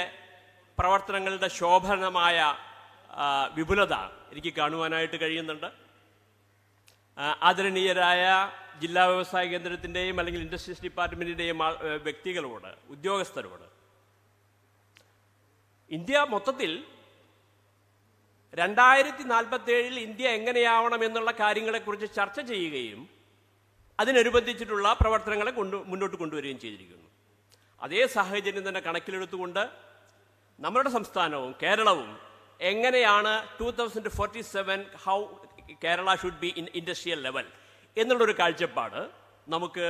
പ്രവർത്തനങ്ങളുടെ ശോഭനമായ വിപുലത എനിക്ക് കാണുവാനായിട്ട് കഴിയുന്നുണ്ട്. ആദരണീയരായ ജില്ലാ വ്യവസായ കേന്ദ്രത്തിൻ്റെയും അല്ലെങ്കിൽ ഇൻഡസ്ട്രീസ് ഡിപ്പാർട്ട്മെൻറ്റിൻ്റെയും വ്യക്തികളോട്, ഉദ്യോഗസ്ഥരോട് ഇന്ത്യ മൊത്തത്തിൽ 2047 ഇന്ത്യ എങ്ങനെയാവണം എന്നുള്ള കാര്യങ്ങളെക്കുറിച്ച് ചർച്ച ചെയ്യുകയും അതിനനുബന്ധിച്ചിട്ടുള്ള പ്രവർത്തനങ്ങളെ മുന്നോട്ട് കൊണ്ടുവരികയും ചെയ്തിരിക്കുന്നു. അതേ സാഹചര്യം തന്നെ കണക്കിലെടുത്തുകൊണ്ട് നമ്മുടെ സംസ്ഥാനവും കേരളവും എങ്ങനെയാണ് 2047 how Kerala should be in industrial level എന്നുള്ളൊരു കാഴ്ചപ്പാട് നമുക്ക്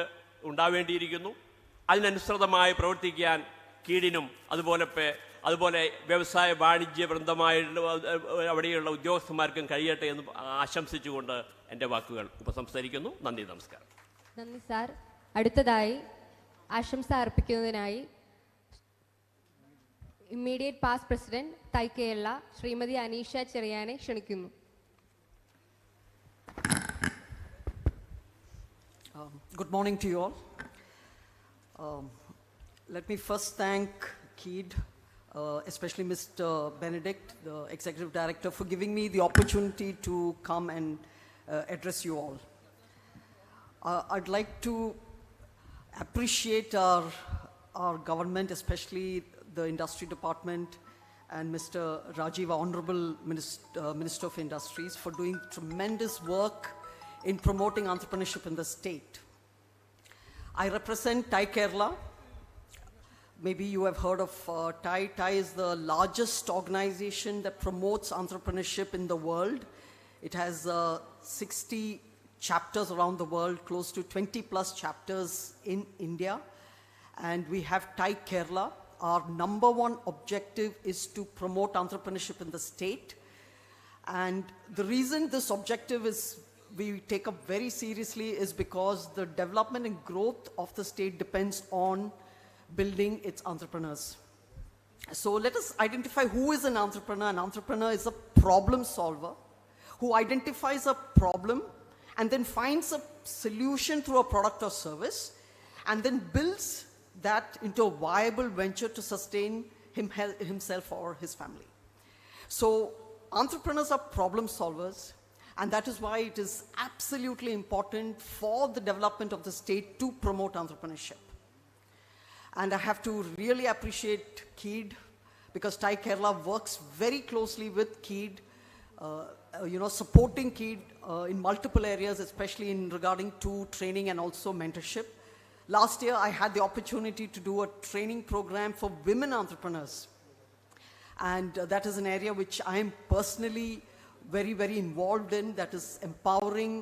ഉണ്ടാവേണ്ടിയിരിക്കുന്നു. അതിനനുസൃതമായി പ്രവർത്തിക്കാൻ കീടിനും അതുപോലെ വ്യവസായ വാണിജ്യ വൃന്ദമായിട്ടുള്ള അവിടെയുള്ള ഉദ്യോഗസ്ഥന്മാർക്കും കഴിയട്ടെ എന്ന് ആശംസിച്ചുകൊണ്ട് എൻ്റെ വാക്കുകൾ ഉപസംഹരിക്കുന്നു. നന്ദി, നമസ്കാരം. നന്ദി സാർ. അടുത്തതായി ആശംസ അർപ്പിക്കുന്നതിനായി ഇമ്മീഡിയറ്റ് പാസ്റ്റ് പ്രസിഡന്റ് തൈ കേരള ശ്രീമതി അനീഷ ചെറിയാനെ ക്ഷണിക്കുന്നു. Good morning to you all. Let me first thank KEED, especially Mr. Benedict, the Executive Director, for giving me the opportunity to come and address you all. I'd like to appreciate our government, especially the Industry Department and Mr. Rajiv, Honorable Minister of Industries, for doing tremendous work in promoting entrepreneurship in the state. I represent Thai Kerala. Maybe you have heard of Thai. Thai is the largest organization that promotes entrepreneurship in the world. It has 60 chapters around the world, close to 20 plus chapters in India. And we have Thai Kerala. Our number one objective is to promote entrepreneurship in the state. And the reason this objective is we take up very seriously is because the development and growth of the state depends on building its entrepreneurs. So let us identify who is an entrepreneur. An entrepreneur is a problem solver who identifies a problem and then finds a solution through a product or service and then builds that into a viable venture to sustain himself or his family. So entrepreneurs are problem solvers. And that is why it is absolutely important for the development of the state to promote entrepreneurship. And I have to really appreciate KEED because Thai Kerala works very closely with KEED, supporting KEED in multiple areas, especially in regarding to training and also mentorship. Last year, I had the opportunity to do a training program for women entrepreneurs. And that is an area which I am personally very, very involved in, that is empowering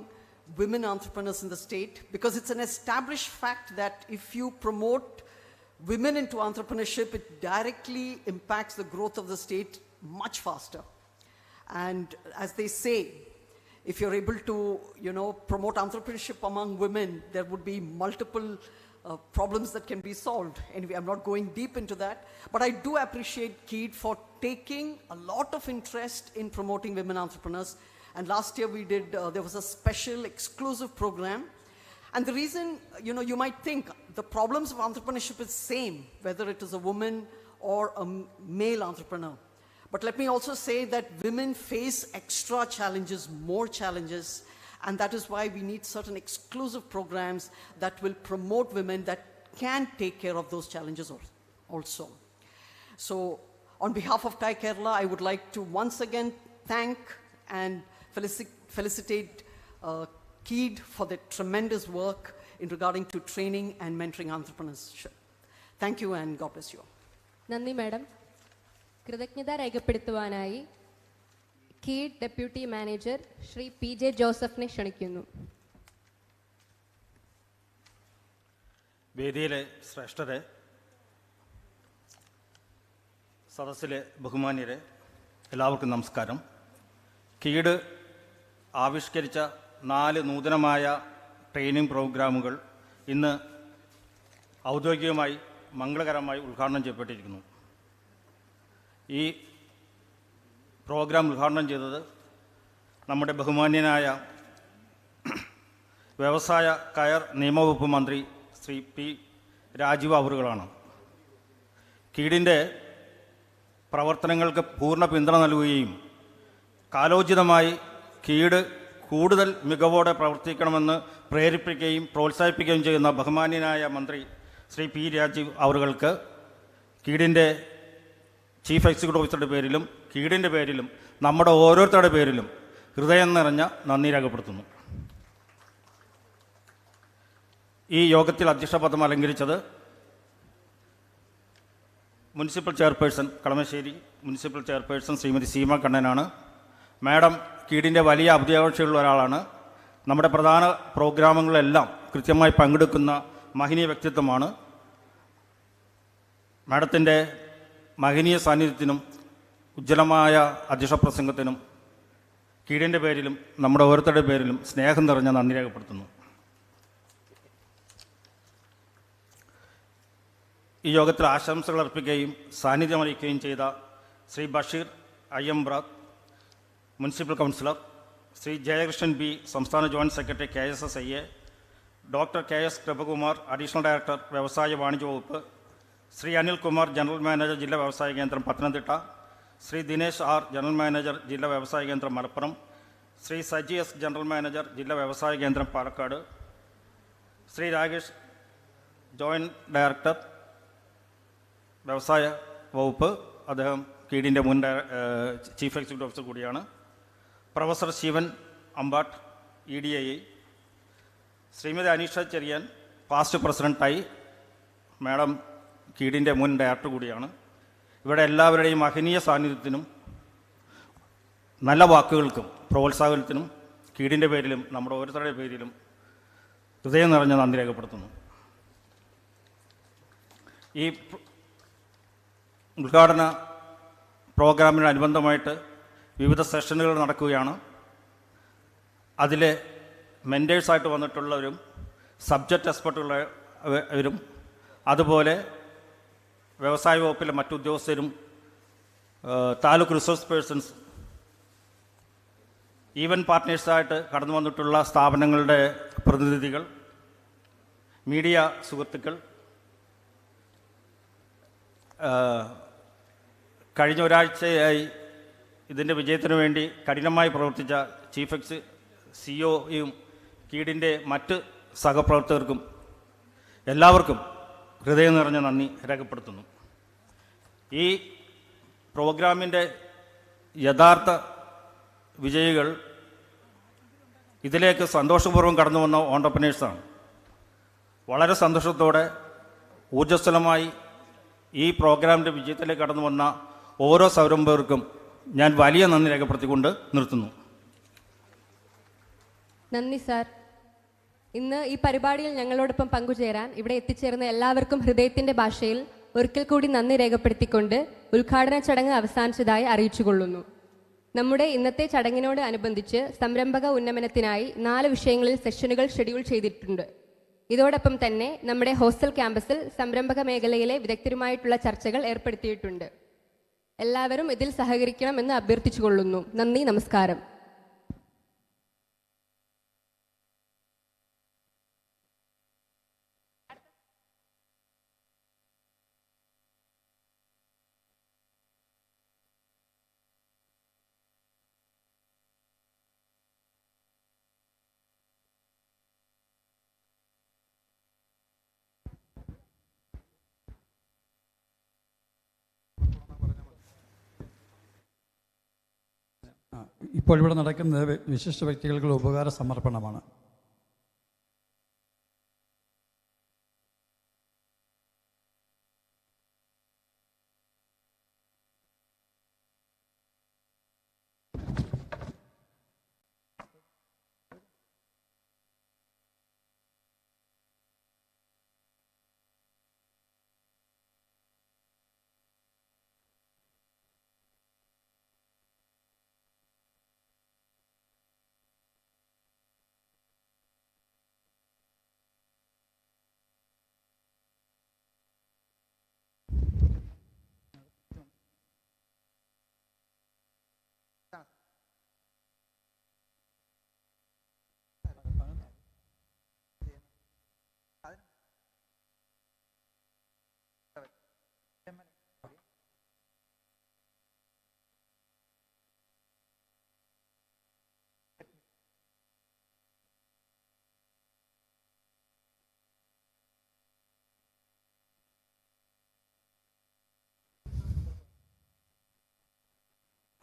women entrepreneurs in the state, because it's an established fact that if you promote women into entrepreneurship, it directly impacts the growth of the state much faster. And as they say, if you're able to, promote entrepreneurship among women, there would be multiple problems that can be solved. Anyway, I'm not going deep into that, but I do appreciate KEED for taking a lot of interest in promoting women entrepreneurs. And last year we did, there was a special exclusive program. And the reason, you might think the problems of entrepreneurship is same, whether it is a woman or a male entrepreneur. But let me also say that women face extra challenges, more challenges, And that is why we need certain exclusive programs that will promote women that can take care of those challenges also. So on behalf of TIE Kerala, I would like to once again thank and felicitate KEED for their tremendous work in regarding to training and mentoring entrepreneurship. Thank you and God bless you all. നന്ദി മാഡം. കൃതജ്ഞത രേഖപ്പെടുത്തുവാനായി KIED deputy manager Shri P J ജോസഫിനെ ക്ഷണിക്കുന്നു. വേദിയിലെ ശ്രേഷ്ഠരെ, സദസ്സിലെ ബഹുമാന്യരെ, എല്ലാവർക്കും നമസ്കാരം. കീഡ് ആവിഷ്കരിച്ച 4 നൂതനമായ ട്രെയിനിങ് പ്രോഗ്രാമുകൾ ഇന്ന് ഔദ്യോഗികമായി മംഗളകരമായി ഉദ്ഘാടനം ചെയ്യപ്പെട്ടിരിക്കുന്നു. ഈ പ്രോഗ്രാം ഉദ്ഘാടനം ചെയ്തത് നമ്മുടെ ബഹുമാന്യനായ വ്യവസായ കയർ നിയമവകുപ്പ് മന്ത്രി ശ്രീ പി രാജീവ് അവറുകളാണ്. കീഡിൻ്റെ പ്രവർത്തനങ്ങൾക്ക് പൂർണ്ണ പിന്തുണ നൽകുകയും കാലോചിതമായി കീഡ് കൂടുതൽ മികവോടെ പ്രവർത്തിക്കണമെന്ന് പ്രേരിപ്പിക്കുകയും പ്രോത്സാഹിപ്പിക്കുകയും ചെയ്യുന്ന ബഹുമാന്യനായ മന്ത്രി ശ്രീ പി രാജീവ് അവറുകൾക്ക് കീഡിൻ്റെ ചീഫ് എക്സിക്യൂട്ടീവ് ഓഫീസറുടെ പേരിലും കീഡിൻ്റെ പേരിലും നമ്മുടെ ഓരോരുത്തരുടെ പേരിലും ഹൃദയം നിറഞ്ഞ നന്ദി രേഖപ്പെടുത്തുന്നു. ഈ യോഗത്തിൽ അധ്യക്ഷപദം അലങ്കരിച്ചത് municipal chairperson Kalamassery municipal chairperson Shrimati Seema കണ്ണനാണ്. മാഡം കീഡിൻ്റെ വലിയ അഭിഭാഷകയുള്ള ഒരാളാണ്. നമ്മുടെ പ്രധാന പ്രോഗ്രാമുകളെല്ലാം കൃത്യമായി പങ്കെടുക്കുന്ന മഹനീയ വ്യക്തിത്വമാണ്. മാഡത്തിൻ്റെ മഹനീയ സാന്നിധ്യത്തിനും ഉജ്ജ്വലമായ അധ്യക്ഷ പ്രസംഗത്തിനും കീഡിൻ്റെ പേരിലും നമ്മുടെ ഓരോരുത്തരുടെ പേരിലും സ്നേഹം നിറഞ്ഞ നന്ദി രേഖപ്പെടുത്തുന്നു. ഈ യോഗത്തിൽ ആശംസകൾ അർപ്പിക്കുകയും സാന്നിധ്യം അറിയിക്കുകയും ചെയ്ത Shri Basheer Ayyamprath municipal councillor, Shri Jayakrishnan B സംസ്ഥാന joint secretary KSSIA, doctor KS Krupakumar additional director വ്യവസായ വാണിജ്യ വകുപ്പ്, ശ്രീ അനിൽകുമാർ ജനറൽ മാനേജർ ജില്ലാ വ്യവസായ കേന്ദ്രം Pathanamthitta, Shri Dinesh R general manager ജില്ലാ വ്യവസായ കേന്ദ്രം Malappuram, Shri Saji S general manager ജില്ലാ വ്യവസായ കേന്ദ്രം പാലക്കാട്, ശ്രീ രാകേഷ് ജോയിൻറ്റ് ഡയറക്ടർ വ്യവസായ വകുപ്പ്, അദ്ദേഹം കീഡിൻ്റെ മുൻ ചീഫ് എക്സിക്യൂട്ടീവ് ഓഫീസർ കൂടിയാണ്, professor Shivan Ambat EDIA, Shrimati Aneesha Cherian past പ്രസിഡൻ്റായി മാഡം കീഡിൻ്റെ മുൻ ഡയറക്ടർ കൂടിയാണ്. ഇവിടെ എല്ലാവരുടെയും മഹനീയ സാന്നിധ്യത്തിനും നല്ല വാക്കുകൾക്കും പ്രോത്സാഹനത്തിനും കീഡിൻ്റെ പേരിലും നമ്മുടെ ഓരോരുത്തരുടെ പേരിലും ഹൃദയം നിറഞ്ഞ നന്ദി രേഖപ്പെടുത്തുന്നു. ഈ ഉദ്ഘാടന പ്രോഗ്രാമിനനുബന്ധമായിട്ട് വിവിധ സെഷനുകൾ നടക്കുകയാണ്. അതിലെ മെൻറ്റേഴ്സായിട്ട് വന്നിട്ടുള്ളവരും സബ്ജക്റ്റ് എക്സ്പെർട്ടുള്ളവരും അതുപോലെ വ്യവസായ വകുപ്പിലെ മറ്റു ഉദ്യോഗസ്ഥരും താലൂക്ക് റിസോഴ്സ് പേഴ്സൺസ് ഈവൻറ്റ് പാർട്ട്നേഴ്സായിട്ട് കടന്നു വന്നിട്ടുള്ള സ്ഥാപനങ്ങളുടെ പ്രതിനിധികൾ, മീഡിയ സുഹൃത്തുക്കൾ, കഴിഞ്ഞ ഒരാഴ്ചയായി ഇതിൻ്റെ വിജയത്തിനു വേണ്ടി കഠിനമായി പ്രവർത്തിച്ച ചീഫ് CEOയും കീഡിൻ്റെ മറ്റ് സഹപ്രവർത്തകർക്കും എല്ലാവർക്കും ഹൃദയം നിറഞ്ഞ നന്ദി രേഖപ്പെടുത്തുന്നു. ഈ പ്രോഗ്രാമിൻ്റെ യഥാർത്ഥ വിജയികൾ ഇതിലേക്ക് സന്തോഷപൂർവ്വം കടന്നു വന്ന ഓൺടർപ്രനേഴ്സാണ്. വളരെ സന്തോഷത്തോടെ ഊർജ്ജസ്വലമായി ഈ പ്രോഗ്രാമിൻ്റെ വിജയത്തിലേക്ക് കടന്നു വന്ന ഓരോ സംരംഭകർക്കും ഞാൻ വലിയ നന്ദി രേഖപ്പെടുത്തിക്കൊണ്ട് നിർത്തുന്നു. നന്ദി സാർ. ഇന്ന് ഈ പരിപാടിയിൽ ഞങ്ങളോടൊപ്പം പങ്കുചേരാൻ ഇവിടെ എത്തിച്ചേർന്ന എല്ലാവർക്കും ഹൃദയത്തിന്റെ ഭാഷയിൽ ഒരിക്കൽ കൂടി നന്ദി രേഖപ്പെടുത്തിക്കൊണ്ട് ഉദ്ഘാടന ചടങ്ങ് അവസാനിച്ചതായി അറിയിച്ചുകൊള്ളുന്നു. നമ്മുടെ ഇന്നത്തെ ചടങ്ങിനോട് അനുബന്ധിച്ച് സംരംഭക ഉന്നമനത്തിനായി 4 വിഷയങ്ങളിൽ സെഷനുകൾ ഷെഡ്യൂൾ ചെയ്തിട്ടുണ്ട്. ഇതോടൊപ്പം തന്നെ നമ്മുടെ ഹോസ്റ്റൽ ക്യാമ്പസിൽ സംരംഭക മേഖലയിലെ വിദഗ്ധരുമായിട്ടുള്ള ചർച്ചകൾ ഏർപ്പെടുത്തിയിട്ടുണ്ട്. എല്ലാവരും ഇതിൽ സഹകരിക്കണമെന്ന് അഭ്യർത്ഥിച്ചുകൊള്ളുന്നു. നന്ദി, നമസ്കാരം. ഇപ്പോൾ ഇവിടെ നടക്കുന്നത് വിശിഷ്ട വ്യക്തികൾക്കുള്ള ഉപകാര സമർപ്പണമാണ്.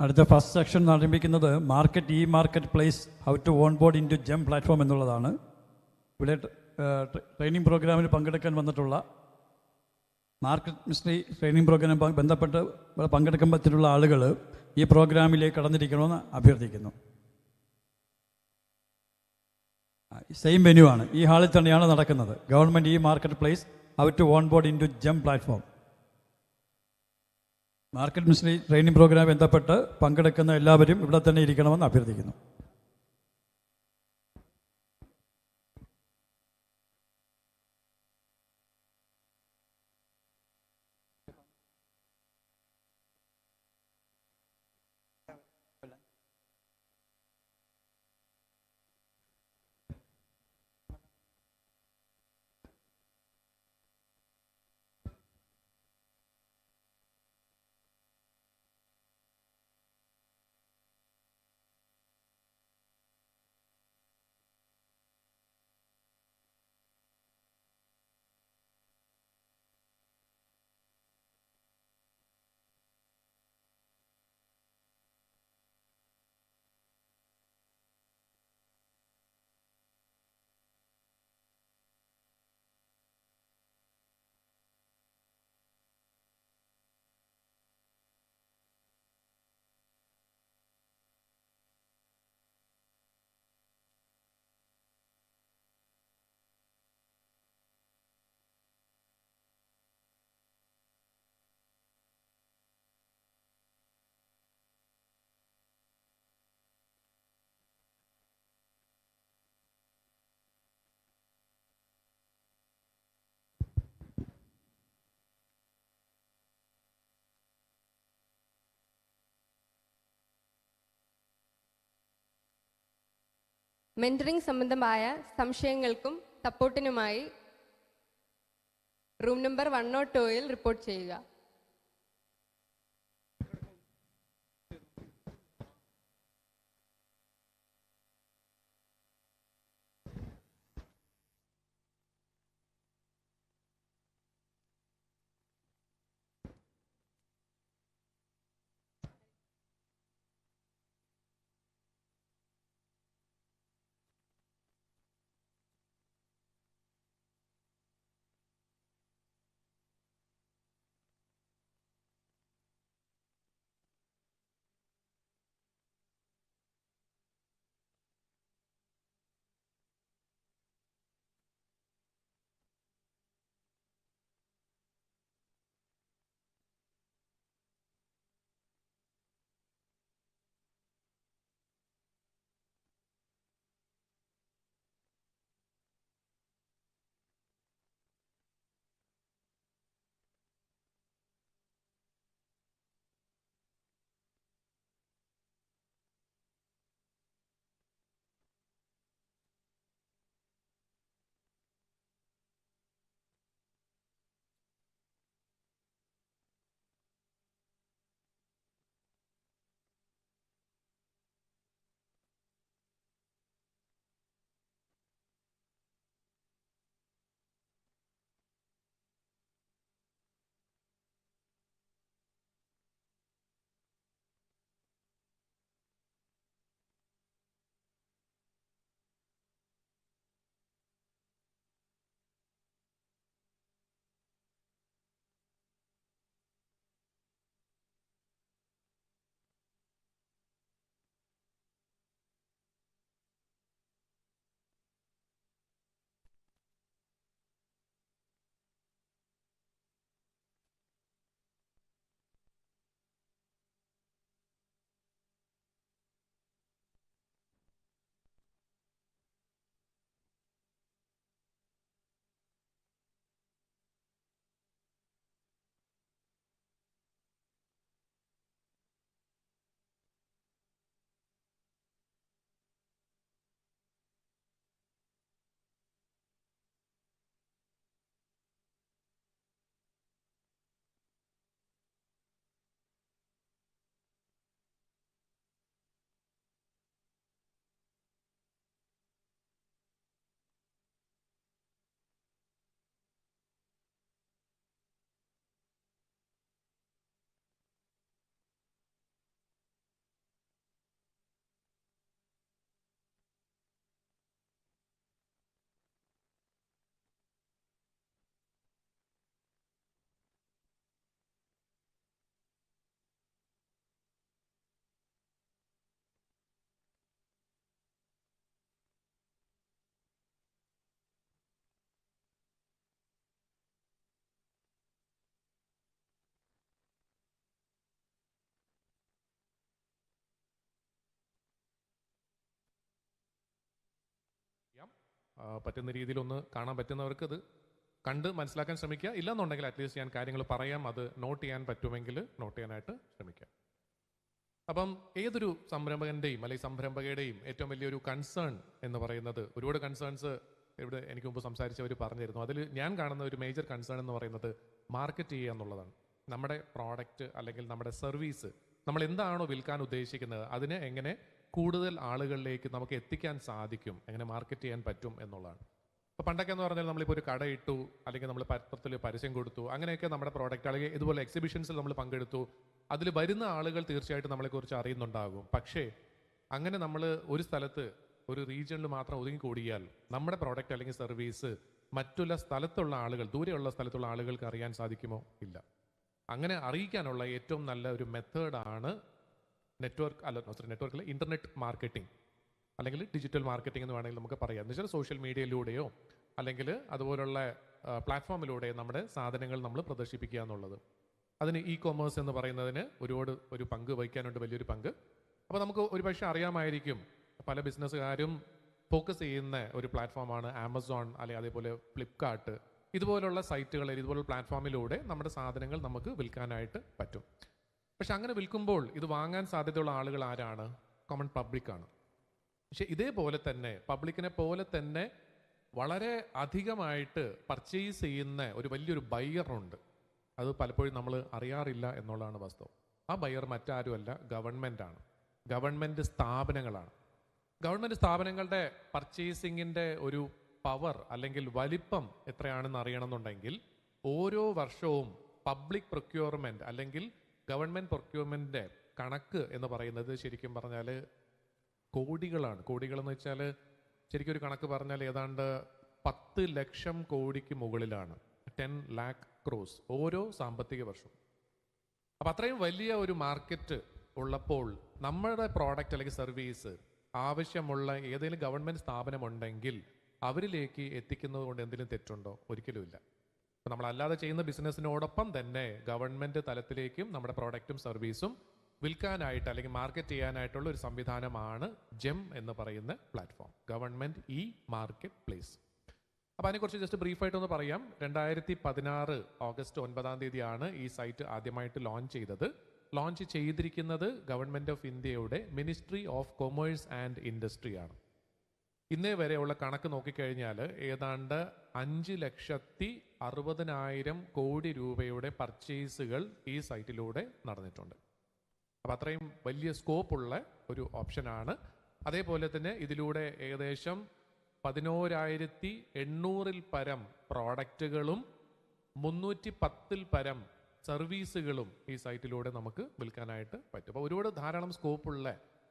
അടുത്ത ഫസ്റ്റ് സെക്ഷൻ ആരംഭിക്കുന്നത് marketplace how to onboard into GeM platform എന്നുള്ളതാണ്. ഇവിടെ ട്രെയിനിങ് പ്രോഗ്രാമിൽ പങ്കെടുക്കാൻ വന്നിട്ടുള്ള മാർക്കറ്റ് മിസ്റ്ററി ട്രെയിനിങ് പ്രോഗ്രാം ബന്ധപ്പെട്ട് പങ്കെടുക്കാൻ പറ്റിയിട്ടുള്ള ആളുകൾ ഈ പ്രോഗ്രാമിലേക്ക് കടന്നിരിക്കണമെന്ന് അഭ്യർത്ഥിക്കുന്നു. സെയിം വെന്യൂ ആണ്, ഈ ഹാളിൽ തന്നെയാണ് നടക്കുന്നത്. ഗവൺമെൻറ് ഈ marketplace how to onboard into GeM platform market mystery training program ബന്ധപ്പെട്ട് പങ്കെടുക്കുന്ന എല്ലാവരും ഇവിടെ തന്നെ ഇരിക്കണമെന്ന് അഭ്യർത്ഥിക്കുന്നു. മെന്ററിംഗ് സംബന്ധമായ സംശയങ്ങൾക്കും സപ്പോർട്ടിനുമായി റൂം നമ്പർ 102-ൽ റിപ്പോർട്ട് ചെയ്യുക. പറ്റുന്ന രീതിയിലൊന്ന് കാണാൻ പറ്റുന്നവർക്ക് ഇത് കണ്ട് മനസ്സിലാക്കാൻ ശ്രമിക്കുക. ഇല്ലെന്നുണ്ടെങ്കിൽ അറ്റ്ലീസ്റ്റ് ഞാൻ കാര്യങ്ങൾ പറയാം, അത് നോട്ട് ചെയ്യാൻ പറ്റുമെങ്കിൽ നോട്ട് ചെയ്യാനായിട്ട് ശ്രമിക്കുക. അപ്പം ഏതൊരു സംരംഭകൻ്റെയും അല്ലെങ്കിൽ സംരംഭകയുടെയും ഏറ്റവും വലിയൊരു കൺസേൺ എന്ന് പറയുന്നത്, ഒരുപാട് കൺസേൺസ് ഇവിടെ എനിക്ക് മുമ്പ് സംസാരിച്ചവർ പറഞ്ഞിരുന്നു. അതിൽ ഞാൻ കാണുന്ന ഒരു മേജർ കൺസേൺ എന്ന് പറയുന്നത് മാർക്കറ്റ് ചെയ്യുക എന്നുള്ളതാണ്. നമ്മുടെ പ്രോഡക്റ്റ് അല്ലെങ്കിൽ നമ്മുടെ സർവീസ് നമ്മൾ എന്താണോ വിൽക്കാൻ ഉദ്ദേശിക്കുന്നത് അതിനെ എങ്ങനെ കൂടുതൽ ആളുകളിലേക്ക് നമുക്ക് എത്തിക്കാൻ സാധിക്കും, എങ്ങനെ മാർക്കറ്റ് ചെയ്യാൻ പറ്റും എന്നുള്ളതാണ്. ഇപ്പോൾ പണ്ടൊക്കെ എന്ന് പറഞ്ഞാൽ നമ്മളിപ്പോൾ ഒരു കട ഇട്ടു, അല്ലെങ്കിൽ നമ്മൾ പത്രത്തിൽ പരസ്യം കൊടുത്തു, അങ്ങനെയൊക്കെ നമ്മുടെ പ്രോഡക്റ്റ് അല്ലെങ്കിൽ ഇതുപോലെ എക്സിബിഷൻസിൽ നമ്മൾ പങ്കെടുത്തു, അതിൽ വരുന്ന ആളുകൾ തീർച്ചയായിട്ടും നമ്മളെക്കുറിച്ച് അറിയുന്നുണ്ടാകും. പക്ഷേ അങ്ങനെ നമ്മൾ ഒരു സ്ഥലത്ത് ഒരു റീജിയണിൽ മാത്രം ഒതുങ്ങിക്കൂടിയാൽ നമ്മുടെ പ്രോഡക്റ്റ് അല്ലെങ്കിൽ സർവീസ് മറ്റുള്ള സ്ഥലത്തുള്ള ആളുകൾ, ദൂരെയുള്ള സ്ഥലത്തുള്ള ആളുകൾക്ക് അറിയാൻ സാധിക്കുമോ? ഇല്ല. അങ്ങനെ അറിയിക്കാനുള്ള ഏറ്റവും നല്ല ഒരു മെത്തേഡാണ് ഇന്റർനെറ്റ് മാർക്കറ്റിംഗ് അല്ലെങ്കിൽ ഡിജിറ്റൽ മാർക്കറ്റിംഗ് എന്ന് വേണമെങ്കിൽ നമുക്ക് പറയാം. എന്ന് വെച്ചാൽ സോഷ്യൽ മീഡിയയിലൂടെയോ അല്ലെങ്കിൽ അതുപോലുള്ള പ്ലാറ്റ്ഫോമിലൂടെ നമ്മുടെ സാധനങ്ങൾ നമ്മൾ പ്രദർശിപ്പിക്കുക എന്നുള്ളത്. അതിന് ഇ കൊമേഴ്സ് എന്ന് പറയുന്നതിന് ഒരു പങ്ക് വഹിക്കാനുണ്ട്, വലിയൊരു പങ്ക്. അപ്പോൾ നമുക്ക് ഒരുപക്ഷെ അറിയാമായിരിക്കും, പല ബിസിനസ്സുകാരും ഫോക്കസ് ചെയ്യുന്ന ഒരു പ്ലാറ്റ്ഫോമാണ് ആമസോൺ, അല്ലെങ്കിൽ അതേപോലെ ഫ്ലിപ്കാർട്ട്, ഇതുപോലുള്ള സൈറ്റുകളിൽ, ഇതുപോലുള്ള പ്ലാറ്റ്ഫോമിലൂടെ നമ്മുടെ സാധനങ്ങൾ നമുക്ക് വിൽക്കാനായിട്ട് പറ്റും. പക്ഷെ അങ്ങനെ വിൽക്കുമ്പോൾ ഇത് വാങ്ങാൻ സാധ്യതയുള്ള ആളുകൾ ആരാണ്? കോമൺ പബ്ലിക്കാണ്. പക്ഷെ ഇതേപോലെ തന്നെ പബ്ലിക്കിനെ പോലെ തന്നെ വളരെ അധികമായിട്ട് പർച്ചേസ് ചെയ്യുന്ന ഒരു വലിയൊരു ബയ്യറുണ്ട്. അത് പലപ്പോഴും നമ്മൾ അറിയാറില്ല എന്നുള്ളതാണ് വാസ്തവം. ആ ബയ്യർ മറ്റാരുമല്ല, ഗവൺമെൻറ്റാണ്, ഗവൺമെൻറ് സ്ഥാപനങ്ങളാണ്. ഗവൺമെൻറ് സ്ഥാപനങ്ങളുടെ പർച്ചേസിങ്ങിൻ്റെ ഒരു പവർ അല്ലെങ്കിൽ വലിപ്പം എത്രയാണെന്ന് അറിയണമെന്നുണ്ടെങ്കിൽ ഓരോ വർഷവും പബ്ലിക് പ്രൊക്യൂർമെൻറ്റ് അല്ലെങ്കിൽ ഗവൺമെൻറ് പ്രൊക്യൂർമെൻറ്റിൻ്റെ കണക്ക് എന്ന് പറയുന്നത് ശരിക്കും പറഞ്ഞാൽ കോടികളാണ്. കോടികളെന്ന് വെച്ചാൽ ശരിക്കും ഒരു കണക്ക് പറഞ്ഞാൽ ഏതാണ്ട് 10 ലക്ഷം കോടിക്ക് മുകളിലാണ്, 10 lakh crores ഓരോ സാമ്പത്തിക വർഷം. അപ്പം അത്രയും വലിയ ഒരു മാർക്കറ്റ് ഉള്ളപ്പോൾ നമ്മുടെ പ്രോഡക്റ്റ് അല്ലെങ്കിൽ സർവീസ് ആവശ്യമുള്ള ഏതെങ്കിലും ഗവൺമെൻറ് സ്ഥാപനമുണ്ടെങ്കിൽ അവരിലേക്ക് എത്തിക്കുന്നത് കൊണ്ട് എന്തെങ്കിലും തെറ്റുണ്ടോ? ഒരിക്കലുമില്ല. അപ്പോൾ നമ്മളല്ലാതെ ചെയ്യുന്ന ബിസിനസ്സിനോടൊപ്പം തന്നെ ഗവൺമെൻറ് തലത്തിലേക്കും നമ്മുടെ പ്രോഡക്റ്റും സർവീസും വിൽക്കാനായിട്ട് അല്ലെങ്കിൽ മാർക്കറ്റ് ചെയ്യാനായിട്ടുള്ള ഒരു സംവിധാനമാണ് ജെം എന്ന് പറയുന്ന platform, government E market place. അപ്പോൾ അതിനെക്കുറിച്ച് ജസ്റ്റ് ബ്രീഫായിട്ടൊന്ന് പറയാം. 2016 ഓഗസ്റ്റ് 9 ഈ സൈറ്റ് ആദ്യമായിട്ട് ലോഞ്ച് ചെയ്തത്. ലോഞ്ച് ചെയ്തിരിക്കുന്നത് ഗവൺമെൻറ് ഓഫ് ഇന്ത്യയുടെ ministry of commerce and industry ആണ്. ഇന്നേ വരെയുള്ള കണക്ക് നോക്കിക്കഴിഞ്ഞാൽ ഏതാണ്ട് 5,60,000 കോടി രൂപയുടെ പർച്ചേസുകൾ ഈ സൈറ്റിലൂടെ നടന്നിട്ടുണ്ട്. അപ്പം അത്രയും വലിയ സ്കോപ്പുള്ള ഒരു ഓപ്ഷനാണ്. അതേപോലെ തന്നെ ഇതിലൂടെ ഏകദേശം 11,800 പരം പ്രോഡക്റ്റുകളും 310 പരം സർവീസുകളും ഈ സൈറ്റിലൂടെ നമുക്ക് വിൽക്കാനായിട്ട് പറ്റും. അപ്പോൾ ഒരുപാട് ധാരാളം സ്കോപ്പുള്ള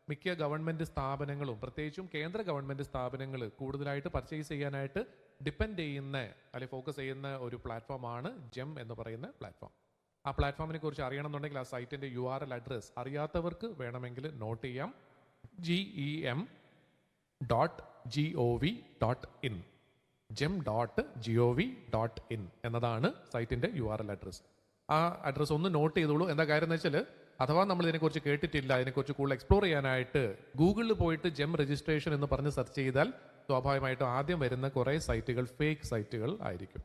മിക്ക ഗവൺമെൻറ് സ്ഥാപനങ്ങളും, പ്രത്യേകിച്ചും കേന്ദ്ര ഗവൺമെൻറ് സ്ഥാപനങ്ങൾ കൂടുതലായിട്ട് പർച്ചേസ് ചെയ്യാനായിട്ട് ഡിപ്പെൻഡ് ചെയ്യുന്ന അല്ലെങ്കിൽ ഫോക്കസ് ചെയ്യുന്ന ഒരു പ്ലാറ്റ്ഫോമാണ് ജെം എന്ന് പറയുന്ന പ്ലാറ്റ്ഫോം. ആ പ്ലാറ്റ്ഫോമിനെ കുറിച്ച് അറിയണമെന്നുണ്ടെങ്കിൽ ആ സൈറ്റിൻ്റെ URL അഡ്രസ് അറിയാത്തവർക്ക് വേണമെങ്കിൽ നോട്ട് ചെയ്യാം. gem.gov.in gem.gov.in എന്നതാണ് സൈറ്റിൻ്റെ URL അഡ്രസ്. ആ അഡ്രസ്സ് ഒന്ന് നോട്ട് ചെയ്തോളൂ. എന്താ കാര്യം എന്ന് വെച്ചാൽ അഥവാ നമ്മൾ ഇതിനെക്കുറിച്ച് കേട്ടിട്ടില്ല, ഇതിനെക്കുറിച്ച് കൂടുതൽ എക്സ്പ്ലോർ ചെയ്യാനായിട്ട് ഗൂഗിളിൽ പോയിട്ട് ജെം രജിസ്ട്രേഷൻ എന്ന് പറഞ്ഞ് സെർച്ച് ചെയ്താൽ സ്വാഭാവികമായിട്ടും ആദ്യം വരുന്ന കുറേ സൈറ്റുകൾ ഫേക്ക് സൈറ്റുകൾ ആയിരിക്കും.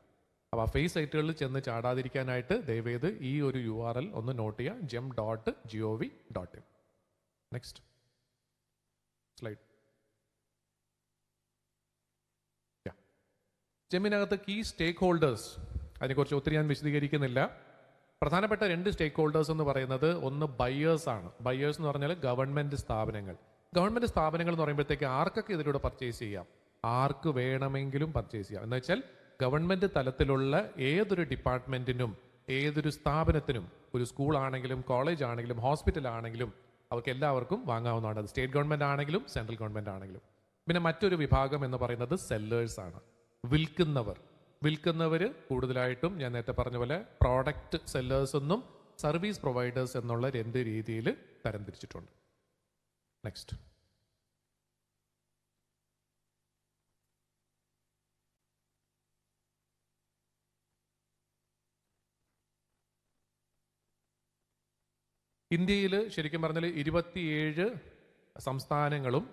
അപ്പോൾ ആ ഫേക്ക് സൈറ്റുകളിൽ ചെന്ന് ചാടാതിരിക്കാനായിട്ട് ദയവേത് ഈ ഒരു URL ഒന്ന് നോട്ട് ചെയ്യുക, gem.gov.in. Next slide. ജെമ്മിനകത്ത് കീ സ്റ്റേക്ക് ഹോൾഡേഴ്സ്, അതിനെക്കുറിച്ച് ഒത്തിരി ഞാൻ വിശദീകരിക്കുന്നില്ല. പ്രധാനപ്പെട്ട 2 സ്റ്റേക്ക് ഹോൾഡേഴ്സ് എന്ന് പറയുന്നത് ഒന്ന് ബയേഴ്സ് ആണ്. ബയേഴ്സ് എന്ന് പറഞ്ഞാൽ ഗവൺമെൻറ് സ്ഥാപനങ്ങൾ. ഗവൺമെൻറ് സ്ഥാപനങ്ങൾ എന്ന് പറയുമ്പോഴത്തേക്ക് ആർക്കൊക്കെ ഇതിലൂടെ പർച്ചേസ് ചെയ്യാം? ആർക്ക് വേണമെങ്കിലും പർച്ചേസ് ചെയ്യാം. എന്ന് വെച്ചാൽ ഗവൺമെൻറ് തലത്തിലുള്ള ഏതൊരു ഡിപ്പാർട്ട്മെൻറ്റിനും ഏതൊരു സ്ഥാപനത്തിനും, ഒരു സ്കൂളാണെങ്കിലും കോളേജ് ആണെങ്കിലും ഹോസ്പിറ്റൽ ആണെങ്കിലും അവർക്ക് എല്ലാവർക്കും വാങ്ങാവുന്നതാണ്. അത് സ്റ്റേറ്റ് ഗവൺമെൻറ് ആണെങ്കിലും സെൻട്രൽ ഗവൺമെൻറ് ആണെങ്കിലും. പിന്നെ മറ്റൊരു വിഭാഗം എന്ന് പറയുന്നത് സെല്ലേഴ്സ് ആണ്, വിൽക്കുന്നവർ കൂടുതലായിട്ടും ഞാൻ നേരത്തെ പറഞ്ഞ പോലെ പ്രോഡക്റ്റ് സെല്ലേഴ്സ് എന്നും സർവീസ് പ്രൊവൈഡേഴ്സ് എന്നുള്ള 2 രീതിയിൽ തരംതിരിച്ചിട്ടുണ്ട്. നെക്സ്റ്റ്. ഇന്ത്യയിൽ ശരിക്കും പറഞ്ഞാൽ 27 സംസ്ഥാനങ്ങളും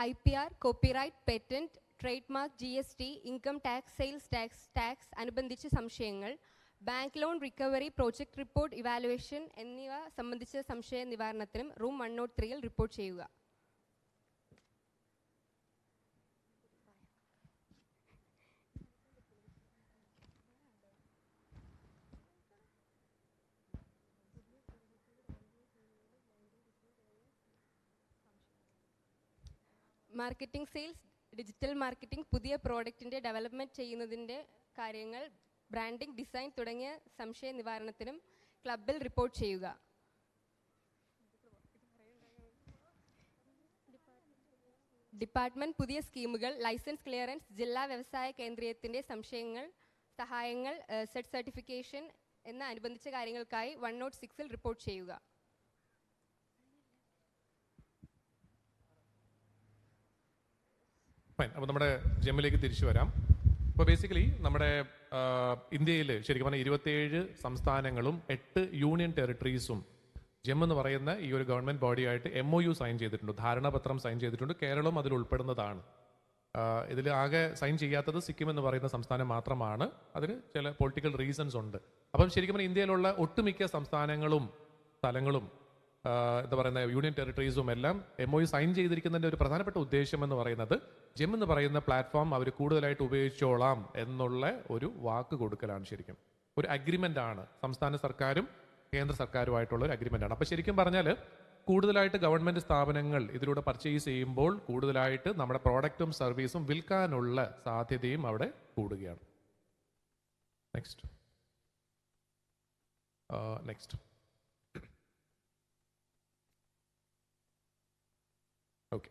IPR, copyright, patent, trade mark, GST, income tax, sales tax അനുബന്ധിച്ച സംശയങ്ങൾ, bank loan recovery, project report, evaluation എന്നിവ സംബന്ധിച്ച സംശയ നിവാരണത്തിനും റൂം 103ൽ റിപ്പോർട്ട് ചെയ്യുക. മാർക്കറ്റിംഗ്, സെയിൽസ്, ഡിജിറ്റൽ മാർക്കറ്റിംഗ്, പുതിയ പ്രോഡക്റ്റിൻ്റെ ഡെവലപ്മെൻറ്റ് ചെയ്യുന്നതിൻ്റെ കാര്യങ്ങൾ, ബ്രാൻഡിംഗ്, ഡിസൈൻ തുടങ്ങിയ സംശയ നിവാരണത്തിനും ക്ലബിൽ റിപ്പോർട്ട് ചെയ്യുക. ഡിപ്പാർട്ട്മെൻറ്റ് പുതിയ സ്കീമുകൾ, ലൈസൻസ് ക്ലിയറൻസ്, ജില്ലാ വ്യവസായ കേന്ദ്രീയത്തിൻ്റെ സംശയങ്ങൾ, സഹായങ്ങൾ, സെറ്റ് സർട്ടിഫിക്കേഷൻ എന്ന അനുബന്ധിച്ച കാര്യങ്ങൾക്കായി 106ൽ റിപ്പോർട്ട് ചെയ്യുക. ഫൈൻ. അപ്പോൾ നമ്മുടെ ജെമ്മിലേക്ക് തിരിച്ചു വരാം. അപ്പോൾ ബേസിക്കലി നമ്മുടെ ഇന്ത്യയിൽ ശരിക്കും പറഞ്ഞാൽ 27 സംസ്ഥാനങ്ങളും 8 യൂണിയൻ ടെറിട്ടറീസും ജെം എന്ന് പറയുന്ന ഈ ഒരു ഗവൺമെൻറ് ബോഡിയായിട്ട് MOU സൈൻ ചെയ്തിട്ടുണ്ട്, ധാരണാപത്രം സൈൻ ചെയ്തിട്ടുണ്ട്. കേരളം അതിൽ ഉൾപ്പെടുന്നതാണ്. ഇതിൽ ആകെ സൈൻ ചെയ്യാത്തത് സിക്കിം എന്ന് പറയുന്ന സംസ്ഥാനം മാത്രമാണ്. അതിന് ചില പൊളിറ്റിക്കൽ റീസൺസ് ഉണ്ട്. അപ്പം ശരിക്കും പറഞ്ഞാൽ ഇന്ത്യയിലുള്ള ഒട്ടുമിക്ക സംസ്ഥാനങ്ങളും സ്ഥലങ്ങളും എന്താ പറയുന്ന യൂണിയൻ ടെറിട്ടറീസും എല്ലാം MOU സൈൻ ചെയ്തിരിക്കുന്നതിൻ്റെ ഒരു പ്രധാനപ്പെട്ട ഉദ്ദേശം എന്ന് പറയുന്നത് ജെം എന്ന് പറയുന്ന പ്ലാറ്റ്ഫോം അവർ കൂടുതലായിട്ട് ഉപയോഗിച്ചോളാം എന്നുള്ള ഒരു വാക്ക് കൊടുക്കലാണ്. ശരിക്കും ഒരു അഗ്രിമെൻ്റ് ആണ്, സംസ്ഥാന സർക്കാരും കേന്ദ്ര സർക്കാരുമായിട്ടുള്ള ഒരു അഗ്രിമെൻ്റ് ആണ്. അപ്പോൾ ശരിക്കും പറഞ്ഞാൽ കൂടുതലായിട്ട് ഗവൺമെൻറ് സ്ഥാപനങ്ങൾ ഇതിലൂടെ പർച്ചേസ് ചെയ്യുമ്പോൾ കൂടുതലായിട്ട് നമ്മുടെ പ്രോഡക്റ്റും സർവീസും വിൽക്കാനുള്ള സാധ്യതയും അവിടെ കൂടുകയാണ്. നെക്സ്റ്റ്. ഓക്കെ,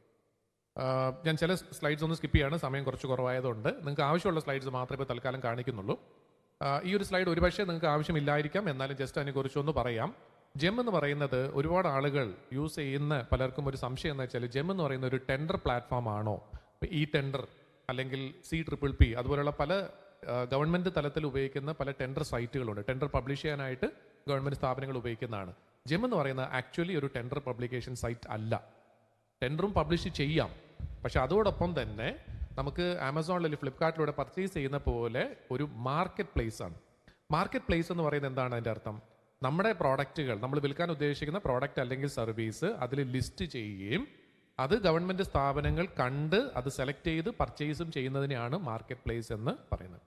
ഞാൻ ചില സ്ലൈഡ്സ് ഒന്ന് സ്കിപ്പ് ചെയ്യാണ്, സമയം കുറച്ച് കുറവായതുകൊണ്ട്. നിങ്ങൾക്ക് ആവശ്യമുള്ള സ്ലൈഡ്സ് മാത്രമേ ഇപ്പോൾ തൽക്കാലം കാണിക്കുന്നുള്ളൂ. ഈ ഒരു സ്ലൈഡ് ഒരുപക്ഷെ നിങ്ങൾക്ക് ആവശ്യമില്ലായിരിക്കാം, എന്നാലും ജസ്റ്റ് അതിനെക്കുറിച്ചൊന്ന് പറയാം. ജെം എന്ന് പറയുന്നത് ഒരുപാട് ആളുകൾ യൂസ് ചെയ്യുന്ന പലർക്കും ഒരു സംശയം എന്ന് വെച്ചാൽ ജെം എന്ന് പറയുന്ന ഒരു ടെൻഡർ പ്ലാറ്റ്ഫോം ആണോ? ഈ ടെൻഡർ അല്ലെങ്കിൽ CPPP അതുപോലുള്ള പല ഗവൺമെൻറ് തലത്തിൽ ഉപയോഗിക്കുന്ന പല ടെൻഡർ സൈറ്റുകളുണ്ട്. ടെൻഡർ പബ്ലിഷ് ചെയ്യാനായിട്ട് ഗവൺമെൻറ് സ്ഥാപനങ്ങൾ ഉപയോഗിക്കുന്നതാണ്. ജെം എന്ന് പറയുന്നത് ആക്ച്വലി ഒരു ടെൻഡർ പബ്ലിക്കേഷൻ സൈറ്റ് അല്ല. ടെൻഡറും പബ്ലിഷ് ചെയ്യാം, പക്ഷെ അതോടൊപ്പം തന്നെ നമുക്ക് ആമസോണിൽ അല്ലെങ്കിൽ ഫ്ലിപ്കാർട്ടിലൂടെ പർച്ചേസ് ചെയ്യുന്ന പോലെ ഒരു മാർക്കറ്റ് പ്ലേസ് ആണ്. മാർക്കറ്റ് പ്ലേസ് എന്ന് പറയുന്നത് എന്താണ് അതിൻ്റെ അർത്ഥം? നമ്മുടെ പ്രോഡക്റ്റുകൾ, നമ്മൾ വിൽക്കാൻ ഉദ്ദേശിക്കുന്ന പ്രോഡക്റ്റ് അല്ലെങ്കിൽ സർവീസ് അതിൽ ലിസ്റ്റ് ചെയ്യുകയും അത് ഗവൺമെൻറ് സ്ഥാപനങ്ങൾ കണ്ട് അത് സെലക്ട് ചെയ്ത് പർച്ചേസും ചെയ്യുന്നതിനെയാണ് മാർക്കറ്റ് പ്ലേസ് എന്ന് പറയുന്നത്.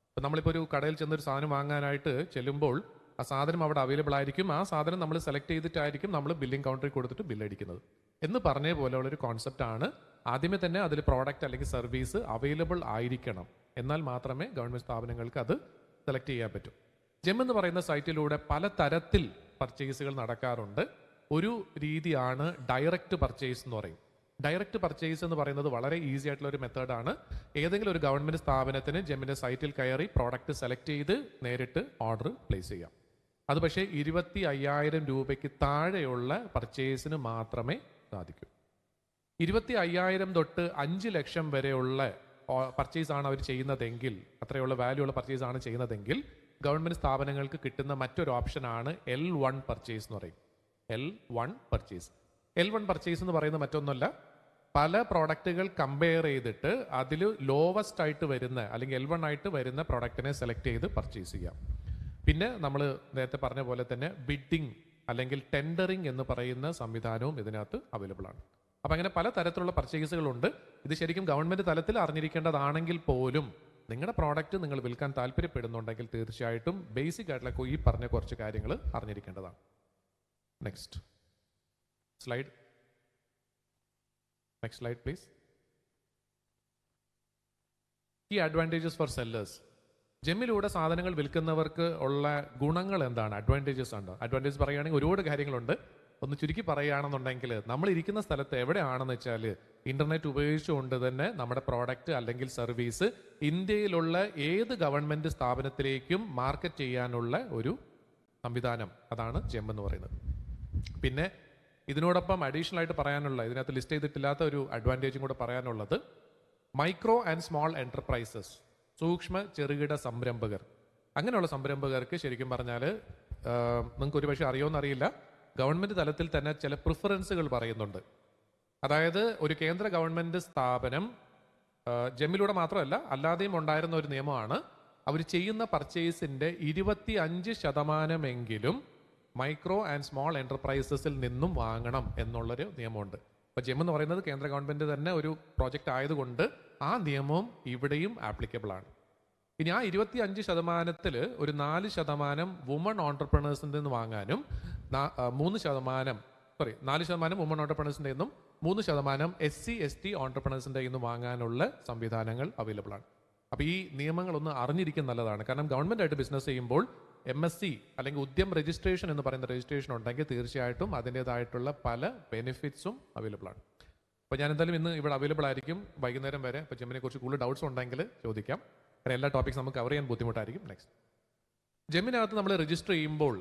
ഇപ്പം നമ്മളിപ്പോൾ ഒരു കടയിൽ ചെന്നൊരു സാധനം വാങ്ങാനായിട്ട് ചെല്ലുമ്പോൾ ആ സാധനം അവിടെ അവൈലബിൾ ആയിരിക്കും. ആ സാധനം നമ്മൾ സെലക്ട് ചെയ്തിട്ടായിരിക്കും നമ്മൾ ബില്ലിംഗ് കൗണ്ടറിൽ കൊടുത്തിട്ട് ബില്ലടിക്കുന്നത് എന്ന് പറഞ്ഞ പോലെയുള്ളൊരു കോൺസെപ്റ്റാണ്. ആദ്യമേ തന്നെ അതിൽ പ്രോഡക്റ്റ് അല്ലെങ്കിൽ സർവീസ് അവൈലബിൾ ആയിരിക്കണം, എന്നാൽ മാത്രമേ ഗവൺമെൻറ് സ്ഥാപനങ്ങൾക്ക് അത് സെലക്ട് ചെയ്യാൻ പറ്റൂ. ജെം എന്ന് പറയുന്ന സൈറ്റിലൂടെ പല തരത്തിൽ പർച്ചേസുകൾ നടക്കാറുണ്ട്. ഒരു രീതിയാണ് ഡയറക്റ്റ് പർച്ചേസ് എന്ന് പറയും. ഡയറക്റ്റ് പർച്ചേസ് എന്ന് പറയുന്നത് വളരെ ഈസി ആയിട്ടുള്ള ഒരു മെത്തേഡാണ്. ഏതെങ്കിലും ഒരു ഗവൺമെൻറ് സ്ഥാപനത്തിന് ജെമ്മിൻ്റെ സൈറ്റിൽ കയറി പ്രോഡക്റ്റ് സെലക്ട് ചെയ്ത് നേരിട്ട് ഓർഡർ പ്ലേസ് ചെയ്യാം. അത് പക്ഷേ 25,000 രൂപയ്ക്ക് താഴെയുള്ള പർച്ചേസിന് മാത്രമേ സാധിക്കൂ. 25,000 തൊട്ട് 5 ലക്ഷം വരെയുള്ള പർച്ചേസാണ് അവർ ചെയ്യുന്നതെങ്കിൽ, അത്രയുള്ള വാല്യൂ ഉള്ള പർച്ചേസാണ് ചെയ്യുന്നതെങ്കിൽ ഗവൺമെൻറ് സ്ഥാപനങ്ങൾക്ക് കിട്ടുന്ന മറ്റൊരു ഓപ്ഷനാണ് L1 പർച്ചേസ് എന്ന് പറയും. L1 പർച്ചേസ് എന്ന് പറയുന്നത് മറ്റൊന്നുമല്ല, പല പ്രോഡക്റ്റുകൾ കമ്പയർ ചെയ്തിട്ട് അതിൽ ലോവസ്റ്റ് ആയിട്ട് വരുന്ന അല്ലെങ്കിൽ L1 ആയിട്ട് വരുന്ന പ്രോഡക്റ്റിനെ സെലക്ട് ചെയ്ത് പർച്ചേസ് ചെയ്യാം. പിന്നെ നമ്മൾ നേരത്തെ പറഞ്ഞ പോലെ തന്നെ ബിഡിങ് അല്ലെങ്കിൽ ടെൻഡറിങ് എന്ന് പറയുന്ന സംവിധാനവും ഇതിനകത്ത് അവൈലബിൾ ആണ്. അപ്പം അങ്ങനെ പല തരത്തിലുള്ള പർച്ചേസുകളുണ്ട്. ഇത് ശരിക്കും ഗവൺമെൻറ് തലത്തിൽ അറിഞ്ഞിരിക്കേണ്ടതാണെങ്കിൽ പോലും നിങ്ങളുടെ പ്രോഡക്റ്റ് നിങ്ങൾ വിൽക്കാൻ താല്പര്യപ്പെടുന്നുണ്ടെങ്കിൽ തീർച്ചയായിട്ടും ബേസിക് ആയിട്ടുള്ള ഈ പറഞ്ഞ കുറച്ച് കാര്യങ്ങൾ അറിഞ്ഞിരിക്കേണ്ടതാണ്. Next slide please. ഈ അഡ്വാൻറ്റേജസ് ഫോർ സെല്ലേഴ്സ്. ജെമ്മിലൂടെ സാധനങ്ങൾ വിൽക്കുന്നവർക്ക് ഉള്ള ഗുണങ്ങൾ എന്താണ്? അഡ്വാൻറ്റേജസ് പറയുകയാണെങ്കിൽ ഒരുപാട് കാര്യങ്ങളുണ്ട്. ഒന്ന് ചുരുക്കി പറയുകയാണെന്നുണ്ടെങ്കിൽ നമ്മൾ ഇരിക്കുന്ന സ്ഥലത്ത് എവിടെയാണെന്ന് വെച്ചാൽ ഇന്റർനെറ്റ് ഉപയോഗിച്ചുകൊണ്ട് തന്നെ നമ്മുടെ പ്രോഡക്റ്റ് അല്ലെങ്കിൽ സർവീസ് ഇന്ത്യയിലുള്ള ഏത് ഗവൺമെൻറ് സ്ഥാപനത്തിലേക്കും മാർക്കറ്റ് ചെയ്യാനുള്ള ഒരു സംവിധാനം, അതാണ് ജെം എന്ന് പറയുന്നത്. പിന്നെ ഇതിനോടൊപ്പം അഡീഷണൽ ആയിട്ട് പറയാനുള്ള, ഇതിനകത്ത് ലിസ്റ്റ് ചെയ്തിട്ടില്ലാത്ത ഒരു അഡ്വാൻറ്റേജും കൂടെ പറയാനുള്ളത്, മൈക്രോ ആൻഡ് സ്മോൾ എൻ്റർപ്രൈസസ്, സൂക്ഷ്മ ചെറുകിട സംരംഭകർ, അങ്ങനെയുള്ള സംരംഭകർക്ക് ശരിക്കും പറഞ്ഞാൽ നിങ്ങൾക്ക് ഒരുപക്ഷെ അറിയുമെന്നറിയില്ല, ഗവൺമെൻറ് തലത്തിൽ തന്നെ ചില പ്രിഫറൻസുകൾ പറയുന്നുണ്ട്. അതായത് ഒരു കേന്ദ്ര ഗവൺമെൻറ് സ്ഥാപനം ജെമ്മിലൂടെ മാത്രമല്ല അല്ലാതെയും ഉണ്ടായിരുന്ന ഒരു നിയമമാണ്, അവർ ചെയ്യുന്ന പർച്ചേസിൻ്റെ 25% മൈക്രോ ആൻഡ് സ്മോൾ എൻ്റർപ്രൈസസിൽ നിന്നും വാങ്ങണം എന്നുള്ളൊരു നിയമമുണ്ട്. അപ്പോൾ ജെം എന്ന് പറയുന്നത് കേന്ദ്ര ഗവൺമെൻറ് തന്നെ ഒരു പ്രോജക്റ്റ് ആയതുകൊണ്ട് ആ നിയമവും ഇവിടെയും ആപ്ലിക്കബിൾ ആണ്. ഇനി ആ 25% ഒരു 4% വുമൺ ഓൺടർപ്രണേഴ്സിൻ്റെ നിന്ന് വാങ്ങാനും 4% വുമൺ ഓൺടർപ്രണേഴ്സിൻ്റെ നിന്നും 3% SC/ST ഓൺടർപ്രണേഴ്സിൻ്റെ നിന്ന് വാങ്ങാനുള്ള സംവിധാനങ്ങൾ അവൈലബിൾ ആണ്. അപ്പോൾ ഈ നിയമങ്ങളൊന്ന് അറിഞ്ഞിരിക്കുന്നത് നല്ലതാണ്. കാരണം ഗവൺമെൻറ് ആയിട്ട് ബിസിനസ് ചെയ്യുമ്പോൾ MSC അല്ലെങ്കിൽ ഉദ്യം രജിസ്ട്രേഷൻ എന്ന് പറയുന്ന രജിസ്ട്രേഷൻ ഉണ്ടെങ്കിൽ തീർച്ചയായിട്ടും അതിൻ്റേതായിട്ടുള്ള പല ബെനിഫിറ്റ്സും അവൈലബിൾ ആണ്. അപ്പോൾ ഞാൻ എന്തായാലും ഇന്ന് ഇവിടെ അവൈലബിൾ ആയിരിക്കും വൈകുന്നേരം വരെ. അപ്പോൾ ജെമ്മിനെ കുറിച്ച് കൂടുതൽ ഡൗട്ട്സ് ഉണ്ടെങ്കിൽ ചോദിക്കാം. കാരണം എല്ലാ ടോപ്പിക്സ് നമുക്ക് കവർ ചെയ്യാൻ ബുദ്ധിമുട്ടായിരിക്കും. നെക്സ്റ്റ്, ജെമ്മിനകത്ത് നമ്മൾ രജിസ്റ്റർ ചെയ്യുമ്പോൾ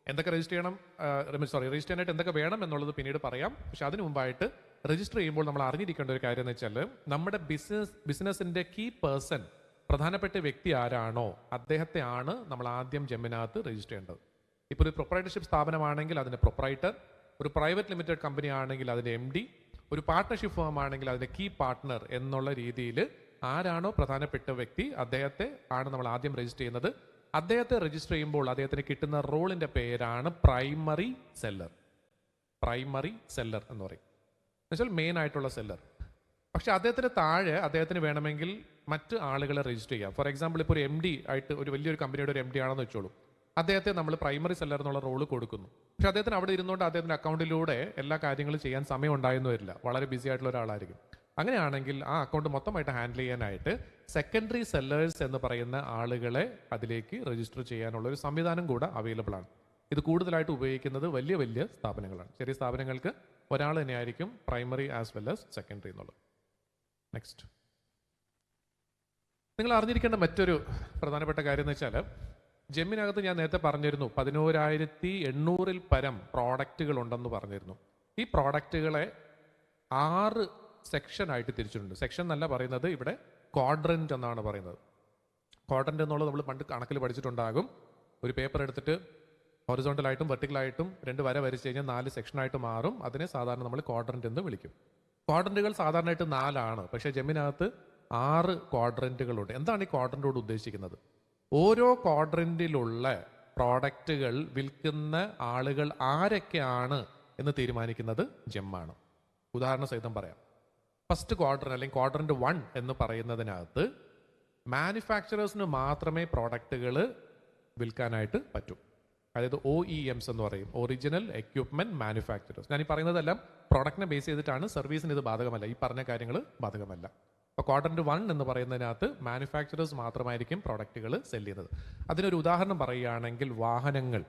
എന്തൊക്കെ രജിസ്റ്റർ ചെയ്യാനായിട്ട് എന്തൊക്കെ വേണം എന്നുള്ളത് പിന്നീട് പറയാം. പക്ഷെ അതിന് മുമ്പായിട്ട് രജിസ്റ്റർ ചെയ്യുമ്പോൾ നമ്മൾ അറിഞ്ഞിരിക്കേണ്ട ഒരു കാര്യം എന്ന് വെച്ചാൽ നമ്മുടെ ബിസിനസ്സിൻ്റെ കീ പേഴ്സൺ, പ്രധാനപ്പെട്ട വ്യക്തി ആരാണോ അദ്ദേഹത്തെ ആണ് നമ്മൾ ആദ്യം ജെമ്മിനകത്ത് രജിസ്റ്റർ ചെയ്യേണ്ടത്. ഇപ്പോൾ ഒരു പ്രൊപ്പറേറ്റർഷിപ്പ് സ്ഥാപനമാണെങ്കിൽ അതിൻ്റെ പ്രൊപ്പറൈറ്റർ, ഒരു പ്രൈവറ്റ് ലിമിറ്റഡ് കമ്പനി ആണെങ്കിൽ അതിൻ്റെ MD, ഒരു പാർട്ട്ണർഷിപ്പ് ഫേം ആണെങ്കിൽ അതിൻ്റെ കീ പാർട്ട്ണർ എന്നുള്ള രീതിയിൽ ആരാണോ പ്രധാനപ്പെട്ട വ്യക്തി അദ്ദേഹത്തെ ആണ് നമ്മൾ ആദ്യം രജിസ്റ്റർ ചെയ്യുന്നത്. അദ്ദേഹത്തെ രജിസ്റ്റർ ചെയ്യുമ്പോൾ അദ്ദേഹത്തിന് കിട്ടുന്ന റോളിൻ്റെ പേരാണ് പ്രൈമറി സെല്ലർ. പ്രൈമറി സെല്ലർ എന്ന് പറയും, എന്നുവെച്ചാൽ മെയിൻ ആയിട്ടുള്ള സെല്ലർ. പക്ഷെ അദ്ദേഹത്തിന് താഴെ അദ്ദേഹത്തിന് വേണമെങ്കിൽ മറ്റ് ആളുകളെ രജിസ്റ്റർ ചെയ്യാം. ഫോർ എക്സാമ്പിൾ, ഇപ്പോൾ ഒരു MD ആയിട്ട് ഒരു വലിയൊരു കമ്പനിയുടെ ഒരു MD ആണെന്ന് വെച്ചോളൂ. അദ്ദേഹത്തെ നമ്മൾ പ്രൈമറി സെല്ലർ എന്നുള്ള റോള് കൊടുക്കുന്നു. പക്ഷെ അദ്ദേഹത്തിന് അവിടെ ഇരുന്നുകൊണ്ട് അദ്ദേഹത്തിൻ്റെ അക്കൗണ്ടിലൂടെ എല്ലാ കാര്യങ്ങളും ചെയ്യാൻ സമയം ഉണ്ടായെന്ന് വരില്ല, വളരെ ബിസി ആയിട്ടുള്ള ഒരാളായിരിക്കും. അങ്ങനെയാണെങ്കിൽ ആ അക്കൗണ്ട് മൊത്തമായിട്ട് ഹാൻഡിൽ ചെയ്യാനായിട്ട് സെക്കൻഡറി സെല്ലേഴ്സ് എന്ന് പറയുന്ന ആളുകളെ അതിലേക്ക് രജിസ്റ്റർ ചെയ്യാനുള്ള ഒരു സംവിധാനം കൂടെ അവൈലബിൾ ആണ്. ഇത് കൂടുതലായിട്ട് ഉപയോഗിക്കുന്നത് വലിയ വലിയ സ്ഥാപനങ്ങളാണ്. ചെറിയ സ്ഥാപനങ്ങൾക്ക് ഒരാൾ തന്നെയായിരിക്കും primary as well as secondary എന്നുള്ളത്. നെക്സ്റ്റ്, നിങ്ങൾ അറിഞ്ഞിരിക്കേണ്ട മറ്റൊരു പ്രധാനപ്പെട്ട കാര്യം എന്ന് വെച്ചാൽ ജെമ്മിനകത്ത് ഞാൻ നേരത്തെ പറഞ്ഞിരുന്നു 11,800 പരം പ്രോഡക്റ്റുകൾ ഉണ്ടെന്ന് പറഞ്ഞിരുന്നു. ഈ പ്രോഡക്റ്റുകളെ 6 സെക്ഷനായിട്ട് തിരിച്ചിട്ടുണ്ട്. സെക്ഷൻ എന്നല്ല പറയുന്നത്, ഇവിടെ ക്വാഡ്രന്റ് എന്നാണ് പറയുന്നത്. ക്വാഡ്രന്റ് എന്നുള്ളത് നമ്മൾ പണ്ട് കണക്കിൽ പഠിച്ചിട്ടുണ്ടാകും. ഒരു പേപ്പർ എടുത്തിട്ട് ഹൊറിസോണ്ടലായിട്ടും വെർട്ടിക്കലായിട്ടും 2 വര വരച്ച് കഴിഞ്ഞാൽ 4 സെക്ഷനായിട്ട് മാറും. അതിനെ സാധാരണ നമ്മൾ ക്വാഡ്രന്റ് എന്ന് വിളിക്കും. ക്വാഡ്രന്റുകൾ സാധാരണയായിട്ട് 4 ആണ്, പക്ഷേ ജെമ്മിനകത്ത് 6 ക്വാഡ്രന്റുകളുണ്ട്. എന്താണ് ഈ ക്വാഡ്രന്റോട് ഉദ്ദേശിക്കുന്നത്? ഓരോ ക്വാഡ്രന്റിലുള്ള പ്രോഡക്റ്റുകൾ വിൽക്കുന്ന ആളുകൾ ആരൊക്കെയാണ് എന്ന് തീരുമാനിക്കുന്നത് ജെമ്മാണ്. ഉദാഹരണ സഹിതം പറയാം. ഫസ്റ്റ് ക്വാഡ്രന്റ് അല്ലെങ്കിൽ ക്വാഡ്രന്റ് 1 എന്ന് പറയുന്നതിനകത്ത് മാനുഫാക്ചറേഴ്സിന് മാത്രമേ പ്രോഡക്റ്റുകൾ വിൽക്കാനായിട്ട് പറ്റൂ. അതായത് OEMs എന്ന് പറയും, ഒറിജിനൽ എക്യുപ്മെന്റ് മാനുഫാക്ചറേഴ്സ്. ഞാൻ ഈ പറയുന്നതെല്ലാം പ്രോഡക്റ്റിനെ ബേസ് ചെയ്തിട്ടാണ്. സർവീസിന് ഇത് ബാധകമല്ല, ഈ പറഞ്ഞ കാര്യങ്ങൾ ബാധകമല്ല. അപ്പോൾ ക്വാഡ്രന്റ് 1 എന്ന് പറയുന്നതിനകത്ത് മാനുഫാക്ചറേഴ്സ് മാത്രമായിരിക്കും പ്രോഡക്റ്റുകൾ സെല് ചെയ്യുന്നത്. അതിനൊരു ഉദാഹരണം പറയുകയാണെങ്കിൽ വാഹനങ്ങൾ.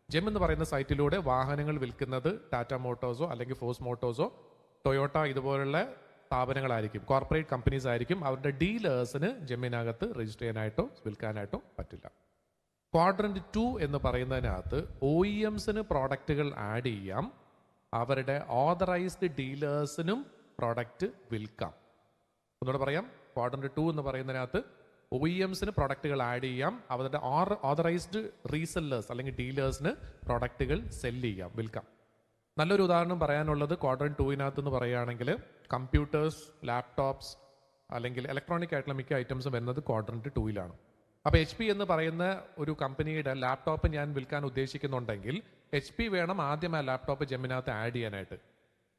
ജെം എന്ന് പറയുന്ന സൈറ്റിലൂടെ വാഹനങ്ങൾ വിൽക്കുന്നത് ടാറ്റ മോട്ടോഴ്സോ അല്ലെങ്കിൽ ഫോഴ്സ് മോട്ടോഴ്സോ ടൊയോട്ട ഇതുപോലുള്ള സ്ഥാപനങ്ങളായിരിക്കും, കോർപ്പറേറ്റ് കമ്പനീസ് ആയിരിക്കും. അവരുടെ ഡീലേഴ്സിന് ജെമ്മിനകത്ത് രജിസ്റ്റർ ചെയ്യാനായിട്ടോ വിൽക്കാനായിട്ടോ പറ്റില്ല. ക്വാഡ്രന്റ് 2 എന്ന് പറയുന്നതിനകത്ത് OEMസിന് പ്രോഡക്റ്റുകൾ ആഡ് ചെയ്യാം, അവരുടെ ഓതറൈസ്ഡ് ഡീലേഴ്സിനും പ്രോഡക്റ്റ് വിൽക്കാം. ഒന്നുകൂടെ പറയാം, ക്വാഡ്രന്റ് 2 എന്ന് പറയുന്നതിനകത്ത് OEMസിന് പ്രോഡക്റ്റുകൾ ആഡ് ചെയ്യാം, അവരുടെ ഓതറൈസ്ഡ് റീസെല്ലേഴ്സ് അല്ലെങ്കിൽ ഡീലേഴ്സിന് പ്രോഡക്റ്റുകൾ സെല് ചെയ്യാം, വിൽക്കാം. നല്ലൊരു ഉദാഹരണം പറയാനുള്ളത് ക്വാഡ്രന്റ് 2 എന്ന് പറയുകയാണെങ്കിൽ കമ്പ്യൂട്ടേഴ്സ്, ലാപ്ടോപ്സ് അല്ലെങ്കിൽ ഇലക്ട്രോണിക് ആയിട്ടുള്ള മിക്ക ഐറ്റംസും വരുന്നത് ക്വാഡ്രന്റ് 2 അപ്പോൾ HP എന്ന് പറയുന്ന ഒരു കമ്പനിയുടെ ലാപ്ടോപ്പ് ഞാൻ വിൽക്കാൻ ഉദ്ദേശിക്കുന്നുണ്ടെങ്കിൽ HP വേണം ആദ്യം ആ ലാപ്ടോപ്പ് ജെമ്മിനകത്ത് ആഡ് ചെയ്യാനായിട്ട്.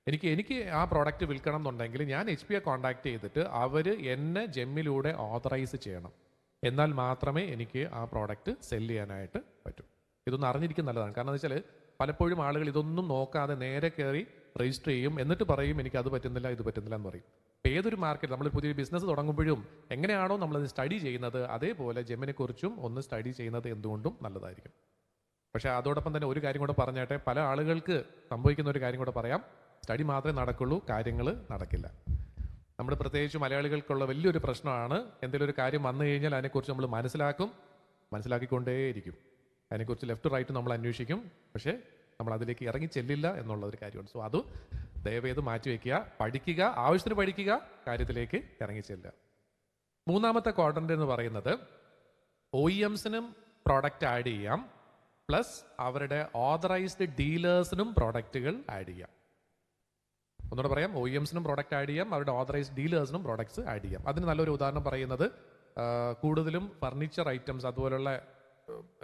എനിക്ക് ആ പ്രോഡക്റ്റ് വിൽക്കണം എന്നുണ്ടെങ്കിൽ ഞാൻ HP കോൺടാക്ട് ചെയ്തിട്ട് അവർ എന്നെ ജെമ്മിലൂടെ ഓതറൈസ് ചെയ്യണം. എന്നാൽ മാത്രമേ എനിക്ക് ആ പ്രോഡക്റ്റ് സെല് ചെയ്യാനായിട്ട് പറ്റൂ. ഇതൊന്നും അറിഞ്ഞിരിക്കുന്നത് നല്ലതാണ്. കാരണം എന്ന് വെച്ചാൽ പലപ്പോഴും ആളുകൾ ഇതൊന്നും നോക്കാതെ നേരെ കയറി രജിസ്റ്റർ ചെയ്യും, എന്നിട്ട് പറയും എനിക്ക് അത് പറ്റുന്നില്ല ഇത് പറ്റുന്നില്ല എന്ന് പറയും. അപ്പോൾ ഏതൊരു മാർക്കറ്റ് നമ്മൾ പുതിയ ബിസിനസ് തുടങ്ങുമ്പോഴും എങ്ങനെയാണോ നമ്മളത് സ്റ്റഡി ചെയ്യുന്നത് അതേപോലെ ജെമ്മിനെക്കുറിച്ചും ഒന്ന് സ്റ്റഡി ചെയ്യുന്നത് എന്തുകൊണ്ടും നല്ലതായിരിക്കും. പക്ഷേ അതോടൊപ്പം തന്നെ ഒരു കാര്യം കൂടെ പറഞ്ഞാട്ടെ, പല ആളുകൾക്ക് സംഭവിക്കുന്ന ഒരു കാര്യം കൂടെ പറയാം. സ്റ്റഡി മാത്രമേ നടക്കുള്ളൂ, കാര്യങ്ങൾ നടക്കില്ല. നമ്മുടെ പ്രത്യേകിച്ച് മലയാളികൾക്കുള്ള വലിയൊരു പ്രശ്നമാണ്, എന്തെങ്കിലും ഒരു കാര്യം വന്നു കഴിഞ്ഞാൽ അതിനെക്കുറിച്ച് നമ്മൾ മനസ്സിലാക്കിക്കൊണ്ടേയിരിക്കും. അതിനെക്കുറിച്ച് ലെഫ്റ്റ് റൈറ്റ് നമ്മൾ അന്വേഷിക്കും, പക്ഷേ നമ്മൾ അതിലേക്ക് ഇറങ്ങി ചെല്ലില്ല എന്നുള്ളൊരു കാര്യമാണ്. സോ അത് ദയവേത് മാറ്റിവെക്കുക, പഠിക്കുക, ആവശ്യത്തിന് പഠിക്കുക, കാര്യത്തിലേക്ക് ഇറങ്ങി ചെല്ലുക. മൂന്നാമത്തെ ക്വാഡ്രന്റ് എന്ന് പറയുന്നത് OEMസിനും പ്രോഡക്റ്റ് ആഡ് ചെയ്യാം, പ്ലസ് അവരുടെ ഓതറൈസ്ഡ് ഡീലേഴ്സിനും പ്രോഡക്റ്റുകൾ ആഡ് ചെയ്യാം. ഒന്നുകൂടെ പറയാം, OEMസിനും പ്രോഡക്റ്റ് ആഡ് ചെയ്യാം, അവരുടെ ഓതറൈസ്ഡ് ഡീലേഴ്സിനും പ്രോഡക്ട്സ് ആഡ് ചെയ്യാം. അതിന് നല്ലൊരു ഉദാഹരണം പറയുന്നത് കൂടുതലും ഫർണിച്ചർ ഐറ്റംസ് അതുപോലുള്ള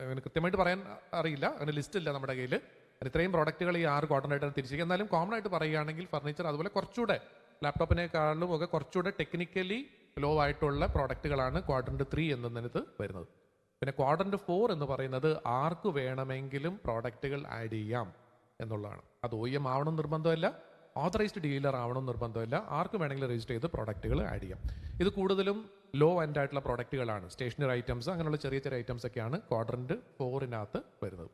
അങ്ങനെ കൃത്യമായിട്ട് പറയാൻ അറിയില്ല, അങ്ങനെ ലിസ്റ്റ് ഇല്ല നമ്മുടെ കയ്യിൽ. ഇത്രയും പ്രോഡക്റ്റുകൾ ഈ 6 ക്വാഡ്രൻ്റായിട്ടാണ് തിരിച്ചിരിക്കുക. എന്നാലും കോമൺ ആയിട്ട് പറയുകയാണെങ്കിൽ ഫർണിച്ചർ അതുപോലെ കുറച്ചുകൂടെ ലാപ്ടോപ്പിനേക്കാളും ഒക്കെ കുറച്ചുകൂടെ ടെക്നിക്കലി ലോ ആയിട്ടുള്ള പ്രോഡക്റ്റുകളാണ് ക്വാഡ്രൻ്റ് 3 എന്നതിനകത്ത് വരുന്നത്. പിന്നെ ക്വാഡ്രൻ്റ് 4 എന്ന് പറയുന്നത് ആർക്ക് വേണമെങ്കിലും പ്രോഡക്റ്റുകൾ ആഡ് ചെയ്യാം എന്നുള്ളതാണ്. അത് OEM ആവണം നിർബന്ധമില്ല, ഓതറൈസ്ഡ് ഡീലർ ആവണം നിർബന്ധമില്ല, ആർക്ക് വേണമെങ്കിലും രജിസ്റ്റർ ചെയ്ത് പ്രോഡക്റ്റുകൾ ആഡ് ചെയ്യാം. ഇത് കൂടുതലും ലോ എൻഡ് ആയിട്ടുള്ള പ്രോഡക്റ്റുകളാണ്, സ്റ്റേഷനറി ഐറ്റംസ് അങ്ങനെയുള്ള ചെറിയ ചെറിയ ഐറ്റംസ് ഒക്കെയാണ് ക്വാഡ്രൻ്റ് 4-നകത്ത് വരുന്നത്.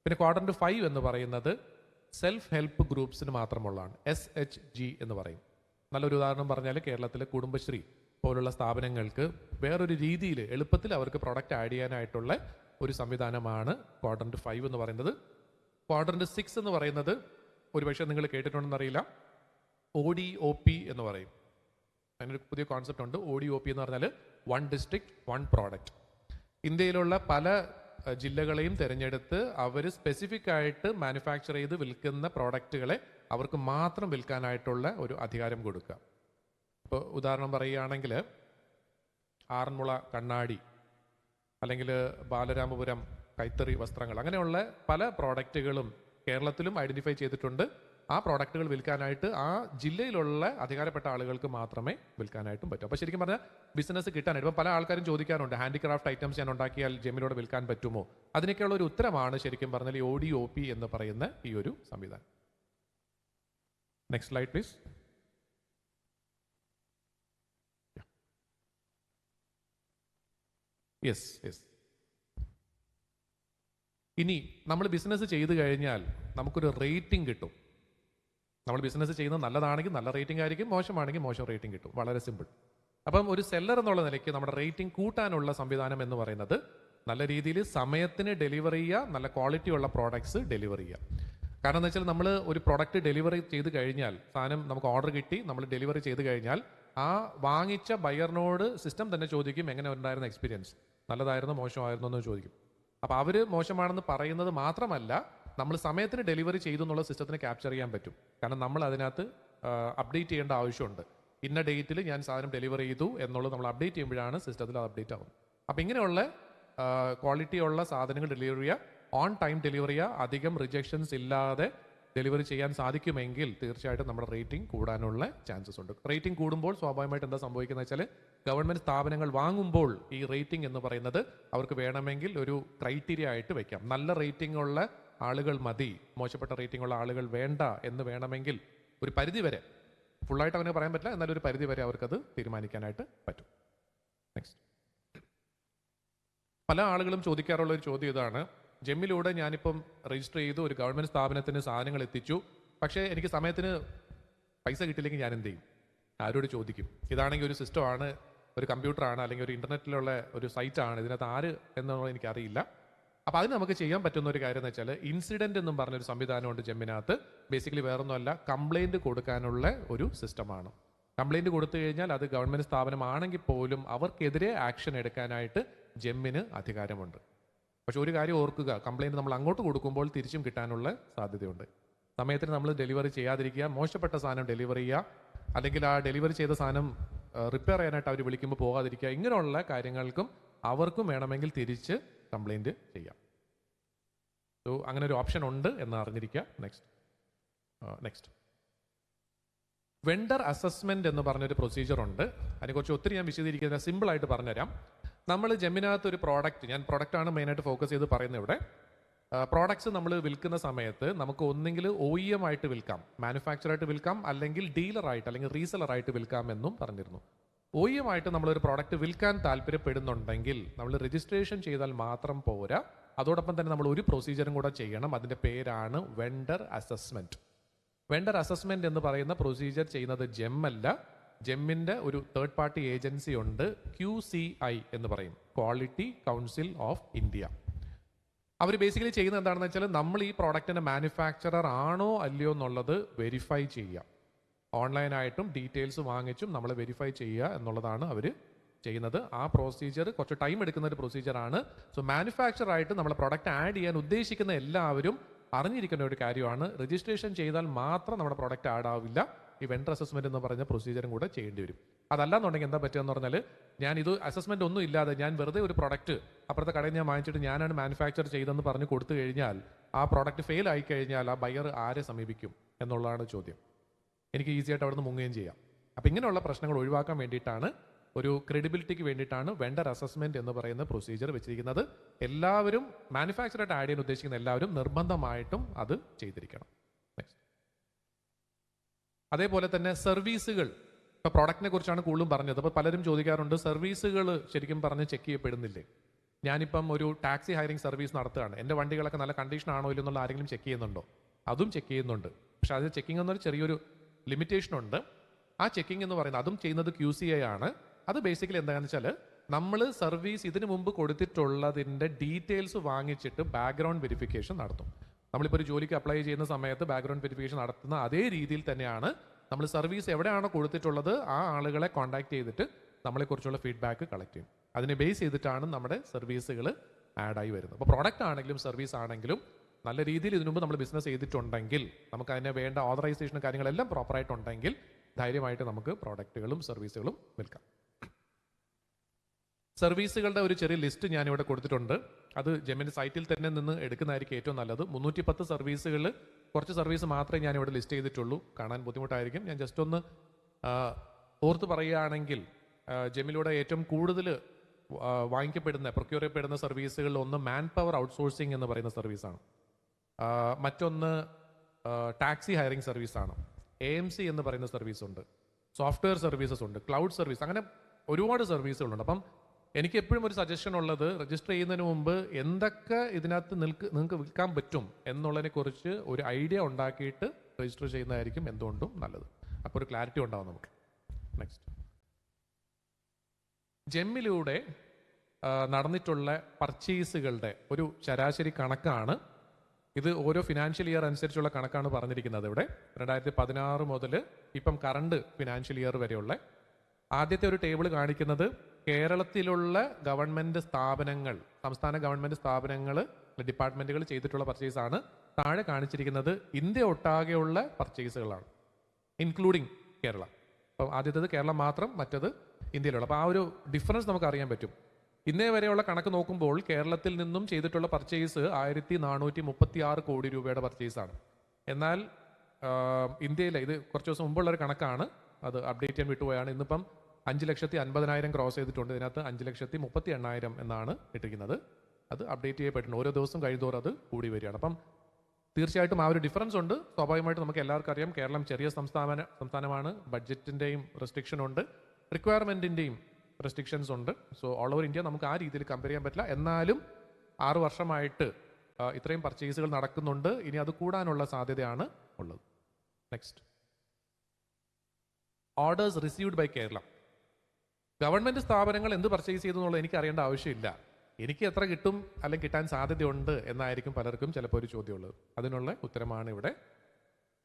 പിന്നെ ക്വാഡ്രൻ്റ് 5 എന്ന് പറയുന്നത് സെൽഫ് ഹെൽപ്പ് ഗ്രൂപ്പ്സിന് മാത്രമുള്ളതാണ്, SHG എന്ന് പറയും. നല്ലൊരു ഉദാഹരണം പറഞ്ഞാൽ കേരളത്തിലെ കുടുംബശ്രീ പോലുള്ള സ്ഥാപനങ്ങൾക്ക് വേറൊരു രീതിയിൽ എളുപ്പത്തിൽ അവർക്ക് പ്രോഡക്റ്റ് ആഡ് ചെയ്യാനായിട്ടുള്ള ഒരു സംവിധാനമാണ് ക്വാഡ്രൻ്റ് 5 എന്ന് പറയുന്നത്. ക്വാഡ്രൻ്റ് 6 എന്ന് പറയുന്നത് ഒരുപക്ഷെ നിങ്ങൾ കേട്ടിട്ടുണ്ടെന്നറിയില്ല, ODOP എന്ന് പറയും. അതിനൊരു പുതിയ കോൺസെപ്റ്റ് ഉണ്ട്. ODOP എന്ന് പറഞ്ഞാൽ 1 ഡിസ്ട്രിക്ട് 1 പ്രോഡക്റ്റ്. ഇന്ത്യയിലുള്ള പല ജില്ലകളെയും തിരഞ്ഞെടുത്ത് അവർ സ്പെസിഫിക് ആയിട്ട് മാനുഫാക്ചർ ചെയ്ത് വിൽക്കുന്ന പ്രോഡക്റ്റുകളെ അവർക്ക് മാത്രം വിൽക്കാനായിട്ടുള്ള ഒരു അധികാരം കൊടുക്കുക. ഇപ്പോൾ ഉദാഹരണം പറയുകയാണെങ്കിൽ ആറന്മുള കണ്ണാടി അല്ലെങ്കിൽ ബാലരാമപുരം കൈത്തറി വസ്ത്രങ്ങൾ അങ്ങനെയുള്ള പല പ്രോഡക്റ്റുകളും കേരളത്തിലും ഐഡൻറ്റിഫൈ ചെയ്തിട്ടുണ്ട്. ആ പ്രോഡക്റ്റുകൾ വിൽക്കാനായിട്ട് ആ ജില്ലയിലുള്ള അധികാരപ്പെട്ട ആളുകൾക്ക് മാത്രമേ വിൽക്കാനായിട്ടും പറ്റൂ. അപ്പോൾ ശരിക്കും പറഞ്ഞാൽ ബിസിനസ് കിട്ടാനായിട്ട് ഇപ്പം പല ആൾക്കാരും ചോദിക്കാറുണ്ട്, ഹാൻഡിക്രാഫ്റ്റ് ഐറ്റംസ് ഞാൻ ഉണ്ടാക്കിയാൽ ജെമ്മിലൂടെ വിൽക്കാൻ പറ്റുമോ? അതിനൊക്കെയുള്ള ഒരു ഉത്തരമാണ് ശരിക്കും പറഞ്ഞാൽ ഈ ODOP എന്ന് പറയുന്ന ഈ ഒരു സംവിധാനം. Next slide please. യെസ്. ഇനി നമ്മൾ ബിസിനസ് ചെയ്ത് കഴിഞ്ഞാൽ നമുക്കൊരു റേറ്റിംഗ് കിട്ടും. നമ്മൾ ബിസിനസ് ചെയ്യുന്നത് നല്ലതാണെങ്കിൽ നല്ല റേറ്റിംഗ് ആയിരിക്കും, മോശമാണെങ്കിൽ മോശം റേറ്റിംഗ് കിട്ടും. വളരെ സിമ്പിൾ. അപ്പം ഒരു സെല്ലർ എന്നുള്ള നിലയ്ക്ക് നമ്മുടെ റേറ്റിംഗ് കൂട്ടാനുള്ള സംവിധാനം എന്ന് പറയുന്നത് നല്ല രീതിയിൽ സമയത്തിന് ഡെലിവർ ചെയ്യുക, നല്ല ക്വാളിറ്റി ഉള്ള പ്രോഡക്ട്സ് ഡെലിവർ ചെയ്യുക. കാരണം എന്ന് വെച്ചാൽ നമ്മൾ ഒരു പ്രോഡക്റ്റ് ഡെലിവറി ചെയ്ത് കഴിഞ്ഞാൽ, സാധനം നമുക്ക് ഓർഡർ കിട്ടി, നമ്മൾ ഡെലിവറി ചെയ്ത് കഴിഞ്ഞാൽ ആ വാങ്ങിച്ച ബയറിനോട് സിസ്റ്റം തന്നെ ചോദിക്കും എങ്ങനെ ഉണ്ടായിരുന്ന എക്സ്പീരിയൻസ്, നല്ലതായിരുന്നോ മോശമായിരുന്നോ എന്ന് ചോദിക്കും. അപ്പോൾ അവർ മോശമാണെന്ന് പറയുന്നത് മാത്രമല്ല, നമ്മൾ സമയത്തിന് ഡെലിവറി ചെയ്തു എന്നുള്ള സിസ്റ്റത്തിന് ക്യാപ്ചർ ചെയ്യാൻ പറ്റും. കാരണം നമ്മൾ അതിനകത്ത് അപ്ഡേറ്റ് ചെയ്യേണ്ട ആവശ്യമുണ്ട്. ഇന്ന ഡേറ്റിൽ ഞാൻ സാധനം ഡെലിവറി ചെയ്തു എന്നുള്ളത് നമ്മൾ അപ്ഡേറ്റ് ചെയ്യുമ്പോഴാണ് സിസ്റ്റത്തിൽ അത് അപ്ഡേറ്റ് ആവുന്നത്. അപ്പോൾ ഇങ്ങനെയുള്ള ക്വാളിറ്റിയുള്ള സാധനങ്ങൾ ഡെലിവറി ചെയ്യുക, ഓൺ ടൈം ഡെലിവറി ചെയ്യുക, അധികം റിജക്ഷൻസ് ഇല്ലാതെ ഡെലിവറി ചെയ്യാൻ സാധിക്കുമെങ്കിൽ തീർച്ചയായിട്ടും നമ്മുടെ റേറ്റിംഗ് കൂടാനുള്ള ചാൻസസ് ഉണ്ട്. റേറ്റിംഗ് കൂടുമ്പോൾ സ്വാഭാവികമായിട്ട് എന്താ സംഭവിക്കുന്നത് വെച്ചാൽ ഗവൺമെൻറ് സ്ഥാപനങ്ങൾ വാങ്ങുമ്പോൾ ഈ റേറ്റിംഗ് എന്ന് പറയുന്നത് അവർക്ക് വേണമെങ്കിൽ ഒരു ക്രൈറ്റീരിയ ആയിട്ട് വെക്കാം. നല്ല റേറ്റിംഗ് ഉള്ള ആളുകൾ മതി, മോശപ്പെട്ട റേറ്റിംഗ് ഉള്ള ആളുകൾ വേണ്ട എന്ന് വേണമെങ്കിൽ ഒരു പരിധി വരെ, ഫുള്ളായിട്ട് അങ്ങനെ പറയാൻ പറ്റില്ല, എന്നാലും ഒരു പരിധി വരെ അവർക്കത് തീരുമാനിക്കാനായിട്ട് പറ്റും. നെക്സ്റ്റ്. പല ആളുകളും ചോദിക്കാറുള്ള ഒരു ചോദ്യം ഇതാണ്, ജെമ്മിലൂടെ ഞാനിപ്പം രജിസ്റ്റർ ചെയ്തു, ഒരു ഗവൺമെൻറ് സ്ഥാപനത്തിന് സാധനങ്ങൾ എത്തിച്ചു, പക്ഷേ എനിക്ക് സമയത്തിന് പൈസ കിട്ടില്ലെങ്കിൽ ഞാൻ എന്ത് ചെയ്യും? ആരോട് ചോദിക്കും? ഇതാണെങ്കിൽ ഒരു സിസ്റ്റമാണ്, ഒരു കമ്പ്യൂട്ടറാണ്, അല്ലെങ്കിൽ ഒരു ഇൻ്റർനെറ്റിലുള്ള ഒരു സൈറ്റാണ്, ഇതിനകത്ത് ആര് എന്നുള്ളത് എനിക്കറിയില്ല. അപ്പോൾ അതിന് നമുക്ക് ചെയ്യാൻ പറ്റുന്ന ഒരു കാര്യം എന്ന് വെച്ചാൽ ഇൻസിഡൻറ്റ് എന്നും പറഞ്ഞൊരു സംവിധാനമുണ്ട് ജെമ്മിനകത്ത്. ബേസിക്കലി വേറൊന്നുമല്ല, കംപ്ലയിൻറ്റ് കൊടുക്കാനുള്ള ഒരു സിസ്റ്റമാണ്. കംപ്ലയിൻറ്റ് കൊടുത്തു കഴിഞ്ഞാൽ അത് ഗവൺമെൻറ് സ്ഥാപനമാണെങ്കിൽ പോലും അവർക്കെതിരെ ആക്ഷൻ എടുക്കാനായിട്ട് ജെമ്മിന് അധികാരമുണ്ട്. പക്ഷെ ഒരു കാര്യം ഓർക്കുക, കംപ്ലയിൻറ്റ് നമ്മൾ അങ്ങോട്ട് കൊടുക്കുമ്പോൾ തിരിച്ചും കിട്ടാനുള്ള സാധ്യതയുണ്ട്. സമയത്തിന് നമ്മൾ ഡെലിവറി ചെയ്യാതിരിക്കുക, മോശപ്പെട്ട സാധനം ഡെലിവറി ചെയ്യുക, അല്ലെങ്കിൽ ആ ഡെലിവറി ചെയ്ത സാധനം റിപ്പയർ ചെയ്യാനായിട്ട് അവർ വിളിക്കുമ്പോൾ പോകാതിരിക്കുക, ഇങ്ങനെയുള്ള കാര്യങ്ങൾക്കും അവർക്കും വേണമെങ്കിൽ തിരിച്ച് കംപ്ലയിൻറ്റ് ചെയ്യാം. സോ അങ്ങനെ ഒരു ഓപ്ഷൻ ഉണ്ട് എന്ന് അറിഞ്ഞിരിക്കുക. നെക്സ്റ്റ് വെണ്ടർ അസസ്മെൻറ്റ് എന്ന് പറഞ്ഞൊരു പ്രൊസീജിയർ ഉണ്ട്. അതിനെക്കുറിച്ച് ഒത്തിരി ഞാൻ വിശദീകരിക്കുന്നത് സിമ്പിളായിട്ട് പറഞ്ഞുതരാം. നമ്മൾ ജെമ്മിനകത്ത് ഒരു പ്രോഡക്റ്റ്, ഞാൻ പ്രോഡക്റ്റാണ് മെയിനായിട്ട് ഫോക്കസ് ചെയ്ത് പറയുന്നത് ഇവിടെ. പ്രോഡക്ട്സ് നമ്മൾ വിൽക്കുന്ന സമയത്ത് നമുക്ക് ഒന്നെങ്കിൽ OEM ആയിട്ട് വിൽക്കാം, മാനുഫാക്ചറായിട്ട് വിൽക്കാം, അല്ലെങ്കിൽ ഡീലറായിട്ട് അല്ലെങ്കിൽ റീസെലറായിട്ട് വിൽക്കാം എന്നും പറഞ്ഞിരുന്നു. OEM ആയിട്ട് നമ്മളൊരു പ്രോഡക്റ്റ് വിൽക്കാൻ താല്പര്യപ്പെടുന്നുണ്ടെങ്കിൽ നമ്മൾ രജിസ്ട്രേഷൻ ചെയ്താൽ മാത്രം പോരാ, അതോടൊപ്പം തന്നെ നമ്മൾ ഒരു പ്രൊസീജിയറും കൂടെ ചെയ്യണം. അതിൻ്റെ പേരാണ് വെണ്ടർ അസസ്മെൻറ്റ്. വെണ്ടർ അസസ്മെൻറ്റ് എന്ന് പറയുന്ന പ്രൊസീജിയർ ചെയ്യുന്നത് ജെമ്മല്ല, ജെമ്മിൻ്റെ ഒരു തേർഡ് പാർട്ടി ഏജൻസി ഉണ്ട്, QCI എന്ന് പറയും, ക്വാളിറ്റി കൗൺസിൽ ഓഫ് ഇന്ത്യ. അവർ ബേസിക്കലി ചെയ്യുന്നത് എന്താണെന്ന് വെച്ചാൽ നമ്മൾ ഈ പ്രോഡക്റ്റിൻ്റെ മാനുഫാക്ചറർ ആണോ അല്ലയോ എന്നുള്ളത് വെരിഫൈ ചെയ്യുക. ഓൺലൈനായിട്ടും ഡീറ്റെയിൽസ് വാങ്ങിച്ചും നമ്മൾ വെരിഫൈ ചെയ്യുക എന്നുള്ളതാണ് അവർ ചെയ്യുന്നത്. ആ പ്രൊസീജിയർ കുറച്ച് ടൈം എടുക്കുന്ന ഒരു പ്രൊസീജിയറാണ്. സോ മാനുഫാക്ചറായിട്ട് നമ്മൾ പ്രോഡക്റ്റ് ആഡ് ചെയ്യാൻ ഉദ്ദേശിക്കുന്ന എല്ലാവരും അറിഞ്ഞിരിക്കുന്ന ഒരു കാര്യമാണ്, രജിസ്ട്രേഷൻ ചെയ്താൽ മാത്രം നമ്മുടെ പ്രോഡക്റ്റ് ആഡ് ആവില്ല. ഈ വെണ്ടർ അസസ്മെന്റ് എന്ന് പറഞ്ഞ പ്രൊസീജിയറും കൂടെ ചെയ്യേണ്ടി വരും. അതല്ലാന്നുണ്ടെങ്കിൽ എന്താ പറ്റുക എന്ന് പറഞ്ഞാൽ, ഞാൻ ഇത് അസസ്മെന്റ് ഒന്നും ഇല്ലാതെ ഞാൻ വെറുതെ ഒരു പ്രൊഡക്റ്റ് അപ്പുറത്തെ കടയിൽ ഞാൻ വാങ്ങിച്ചിട്ട് ഞാനാണ് മാനുഫാക്ചർ ചെയ്തെന്ന് പറഞ്ഞ് കൊടുത്തു കഴിഞ്ഞാൽ ആ പ്രോഡക്റ്റ് ഫെയിൽ ആയി കഴിഞ്ഞാൽ ആ ബയർ ആരെ സമീപിക്കും എന്നുള്ളതാണ് ചോദ്യം. എനിക്ക് ഈസി ആയിട്ട് അവിടെ നിന്ന് മുങ്ങുകയും ചെയ്യാം. അപ്പം ഇങ്ങനെയുള്ള പ്രശ്നങ്ങൾ ഒഴിവാക്കാൻ വേണ്ടിയിട്ടാണ്, ഒരു ക്രെഡിബിലിറ്റിക്ക് വേണ്ടിയിട്ടാണ് വെണ്ടർ അസസ്മെന്റ് എന്ന് പറയുന്ന പ്രൊസീജിയർ വെച്ചിരിക്കുന്നത്. എല്ലാവരും മാനുഫാക്ചറായിട്ട് ആഡ് ചെയ്യാൻ ഉദ്ദേശിക്കുന്ന എല്ലാവരും നിർബന്ധമായിട്ടും അത് ചെയ്തിരിക്കണം. അതേപോലെ തന്നെ സർവീസുകൾ, ഇപ്പോൾ പ്രോഡക്റ്റിനെ കുറിച്ചാണ് കൂടുതലും പറഞ്ഞത്. അപ്പോൾ പലരും ചോദിക്കാറുണ്ട്, സർവീസുകൾ ശരിക്കും പറഞ്ഞ് ചെക്ക് ചെയ്യപ്പെടുന്നില്ലേ? ഞാനിപ്പം ഒരു ടാക്സി ഹയറിംഗ് സർവീസ് നടത്തുകയാണ്, എൻ്റെ വണ്ടികളൊക്കെ നല്ല കണ്ടീഷൻ ആണോ ഇല്ലെന്നുള്ള ആരെങ്കിലും ചെക്ക് ചെയ്യുന്നുണ്ടോ? അതും ചെക്ക് ചെയ്യുന്നുണ്ട്. പക്ഷെ അത് ചെക്കിംഗ് എന്നൊരു ചെറിയൊരു ലിമിറ്റേഷൻ ഉണ്ട്. ആ ചെക്കിംഗ് എന്ന് പറയുന്നത് അതും ചെയ്യുന്നത് QCI ആണ്. അത് ബേസിക്കലി എന്താണെന്ന് വെച്ചാൽ, നമ്മൾ സർവീസ് ഇതിനു മുമ്പ് കൊടുത്തിട്ടുള്ളതിൻ്റെ ഡീറ്റെയിൽസ് വാങ്ങിച്ചിട്ട് ബാക്ക്ഗ്രൗണ്ട് വെരിഫിക്കേഷൻ നടത്തും. നമ്മളിപ്പോൾ ഒരു ജോലിക്ക് അപ്ലൈ ചെയ്യുന്ന സമയത്ത് ബാക്ക്ഗ്രൗണ്ട് വെരിഫിക്കേഷൻ നടത്തുന്ന അതേ രീതിയിൽ തന്നെയാണ് നമ്മൾ സർവീസ് എവിടെയാണോ കൊടുത്തിട്ടുള്ളത് ആ ആളുകളെ കോൺടാക്ട് ചെയ്തിട്ട് നമ്മളെക്കുറിച്ചുള്ള ഫീഡ്ബാക്ക് കളക്ട് ചെയ്യും. അതിനെ ബേസ് ചെയ്തിട്ടാണ് നമ്മുടെ സർവീസുകൾ ആഡായി വരുന്നത്. അപ്പോൾ പ്രോഡക്റ്റ് ആണെങ്കിലും സർവീസ് ആണെങ്കിലും നല്ല രീതിയിൽ ഇതിനു മുമ്പ് നമ്മൾ ബിസിനസ് ചെയ്തിട്ടുണ്ടെങ്കിൽ, നമുക്ക് അതിനെ വേണ്ട ഓതറൈസേഷനും കാര്യങ്ങളെല്ലാം പ്രോപ്പറായിട്ടുണ്ടെങ്കിൽ ധൈര്യമായിട്ട് നമുക്ക് പ്രോഡക്റ്റുകളും സർവീസുകളും വിൽക്കാം. സർവീസുകളുടെ ഒരു ചെറിയ ലിസ്റ്റ് ഞാനിവിടെ കൊടുത്തിട്ടുണ്ട്. അത് ജെമിനി സൈറ്റിൽ തന്നെ നിന്ന് എടുക്കുന്നതായിരിക്കും ഏറ്റവും നല്ലത്. 310 സർവീസുകൾ, കുറച്ച് സർവീസ് മാത്രമേ ഞാനിവിടെ ലിസ്റ്റ് ചെയ്തിട്ടുള്ളൂ. കാണാൻ ബുദ്ധിമുട്ടായിരിക്കും. ഞാൻ ജസ്റ്റ് ഒന്ന് ഓർത്ത് പറയുകയാണെങ്കിൽ, ജെമിലൂടെ ഏറ്റവും കൂടുതൽ വാങ്ങിക്കപ്പെടുന്ന, പ്രൊക്യൂർ ചെയ്യപ്പെടുന്ന സർവീസുകളിൽ ഒന്ന് മാൻ പവർ ഔട്ട്സോഴ്സിംഗ് എന്ന് പറയുന്ന സർവീസാണ്. മറ്റൊന്ന് ടാക്സി ഹയറിംഗ് സർവീസാണ്. AMC എന്ന് പറയുന്ന സർവീസ് ഉണ്ട്. സോഫ്റ്റ്വെയർ സർവീസസ് ഉണ്ട്. ക്ലൗഡ് സർവീസ്, അങ്ങനെ ഒരുപാട് സർവീസുകളുണ്ട്. അപ്പം എനിക്ക് എപ്പോഴും ഒരു സജഷൻ ഉള്ളത്, രജിസ്റ്റർ ചെയ്യുന്നതിന് മുമ്പ് എന്തൊക്കെ ഇതിനകത്ത് നിങ്ങൾക്ക് വിൽക്കാൻ പറ്റും എന്നുള്ളതിനെ കുറിച്ച് ഒരു ഐഡിയ ഉണ്ടാക്കിയിട്ട് രജിസ്റ്റർ ചെയ്യുന്നതായിരിക്കും എന്തുകൊണ്ടും നല്ലത്. അപ്പോൾ ഒരു ക്ലാരിറ്റി ഉണ്ടാവും നമുക്ക്. നെക്സ്റ്റ്, ജെമ്മിലൂടെ നടന്നിട്ടുള്ള പർച്ചേസുകളുടെ ഒരു ശരാശരി കണക്കാണ് ഇത്. ഓരോ ഫിനാൻഷ്യൽ ഇയർ അനുസരിച്ചുള്ള കണക്കാണ് പറഞ്ഞിരിക്കുന്നത് ഇവിടെ. 2016 മുതൽ ഇപ്പം കറണ്ട് ഫിനാൻഷ്യൽ ഇയർ വരെയുള്ള ആദ്യത്തെ ഒരു ടേബിൾ കാണിക്കുന്നത് കേരളത്തിലുള്ള ഗവൺമെന്റ് സ്ഥാപനങ്ങൾ, സംസ്ഥാന ഗവൺമെന്റ് സ്ഥാപനങ്ങൾ, ഡിപ്പാർട്ട്മെന്റുകൾ ചെയ്തിട്ടുള്ള പർച്ചേസ് ആണ്. താഴെ കാണിച്ചിരിക്കുന്നത് ഇന്ത്യ ഒട്ടാകെയുള്ള പർച്ചേസുകളാണ്, ഇൻക്ലൂഡിങ് കേരള. അപ്പം ആദ്യത്തേത് കേരളം മാത്രം, മറ്റത് ഇന്ത്യയിലുള്ള. അപ്പോൾ ആ ഒരു ഡിഫറൻസ് നമുക്ക് അറിയാൻ പറ്റും. ഇന്നേ വരെയുള്ള കണക്ക് നോക്കുമ്പോൾ കേരളത്തിൽ നിന്നും ചെയ്തിട്ടുള്ള പർച്ചേസ് 1436 കോടി രൂപയുടെ പർച്ചേസാണ്. എന്നാൽ ഇന്ത്യയിലെ, ഇത് കുറച്ച് ദിവസം മുമ്പുള്ളൊരു കണക്കാണ്, അത് അപ്ഡേറ്റ് ചെയ്യാൻ വിട്ടുപോയാണ്. ഇന്നിപ്പം 5,50,000 ക്രോസ് ചെയ്തിട്ടുണ്ട്. ഇതിനകത്ത് 5,38,000 എന്നാണ് ഇട്ടിരിക്കുന്നത്. അത് അപ്ഡേറ്റ് ചെയ്യപ്പെട്ടിട്ടുണ്ട്. ഓരോ ദിവസം കഴിയുന്നതോറും അത് കൂടി വരികയാണ്. അപ്പം തീർച്ചയായിട്ടും ആ ഒരു ഡിഫറൻസ് ഉണ്ട്. സ്വാഭാവികമായിട്ട് നമുക്ക് എല്ലാവർക്കും അറിയാം, കേരളം ചെറിയ സംസ്ഥാനമാണ്. ബഡ്ജറ്റിൻ്റെയും റെസ്ട്രിക്ഷൻ ഉണ്ട്, റിക്വയർമെൻറ്റിൻ്റെയും റെസ്ട്രിക്ഷൻസ് ഉണ്ട്. സോ ഓൾ ഓവർ ഇന്ത്യ നമുക്ക് ആ രീതിയിൽ കമ്പയർ ചെയ്യാൻ പറ്റില്ല. എന്നാലും 6 വർഷമായിട്ട് ഇത്രയും പർച്ചേസുകൾ നടക്കുന്നുണ്ട്. ഇനി അത് കൂടാനുള്ള സാധ്യതയാണ് ഉള്ളത്. Next, orders received by Kerala. Government സ്ഥാപനങ്ങൾ എന്ത് പർച്ചേസ് ചെയ്തു എന്നുള്ളത് എനിക്ക് അറിയേണ്ട ആവശ്യമില്ല. എനിക്ക് എത്ര കിട്ടും അല്ലെങ്കിൽ കിട്ടാൻ സാധ്യതയുണ്ട് എന്നായിരിക്കും പലർക്കും ചിലപ്പോൾ ഒരു ചോദ്യമുള്ളത്. അതിനുള്ള ഉത്തരമാണ് ഇവിടെ.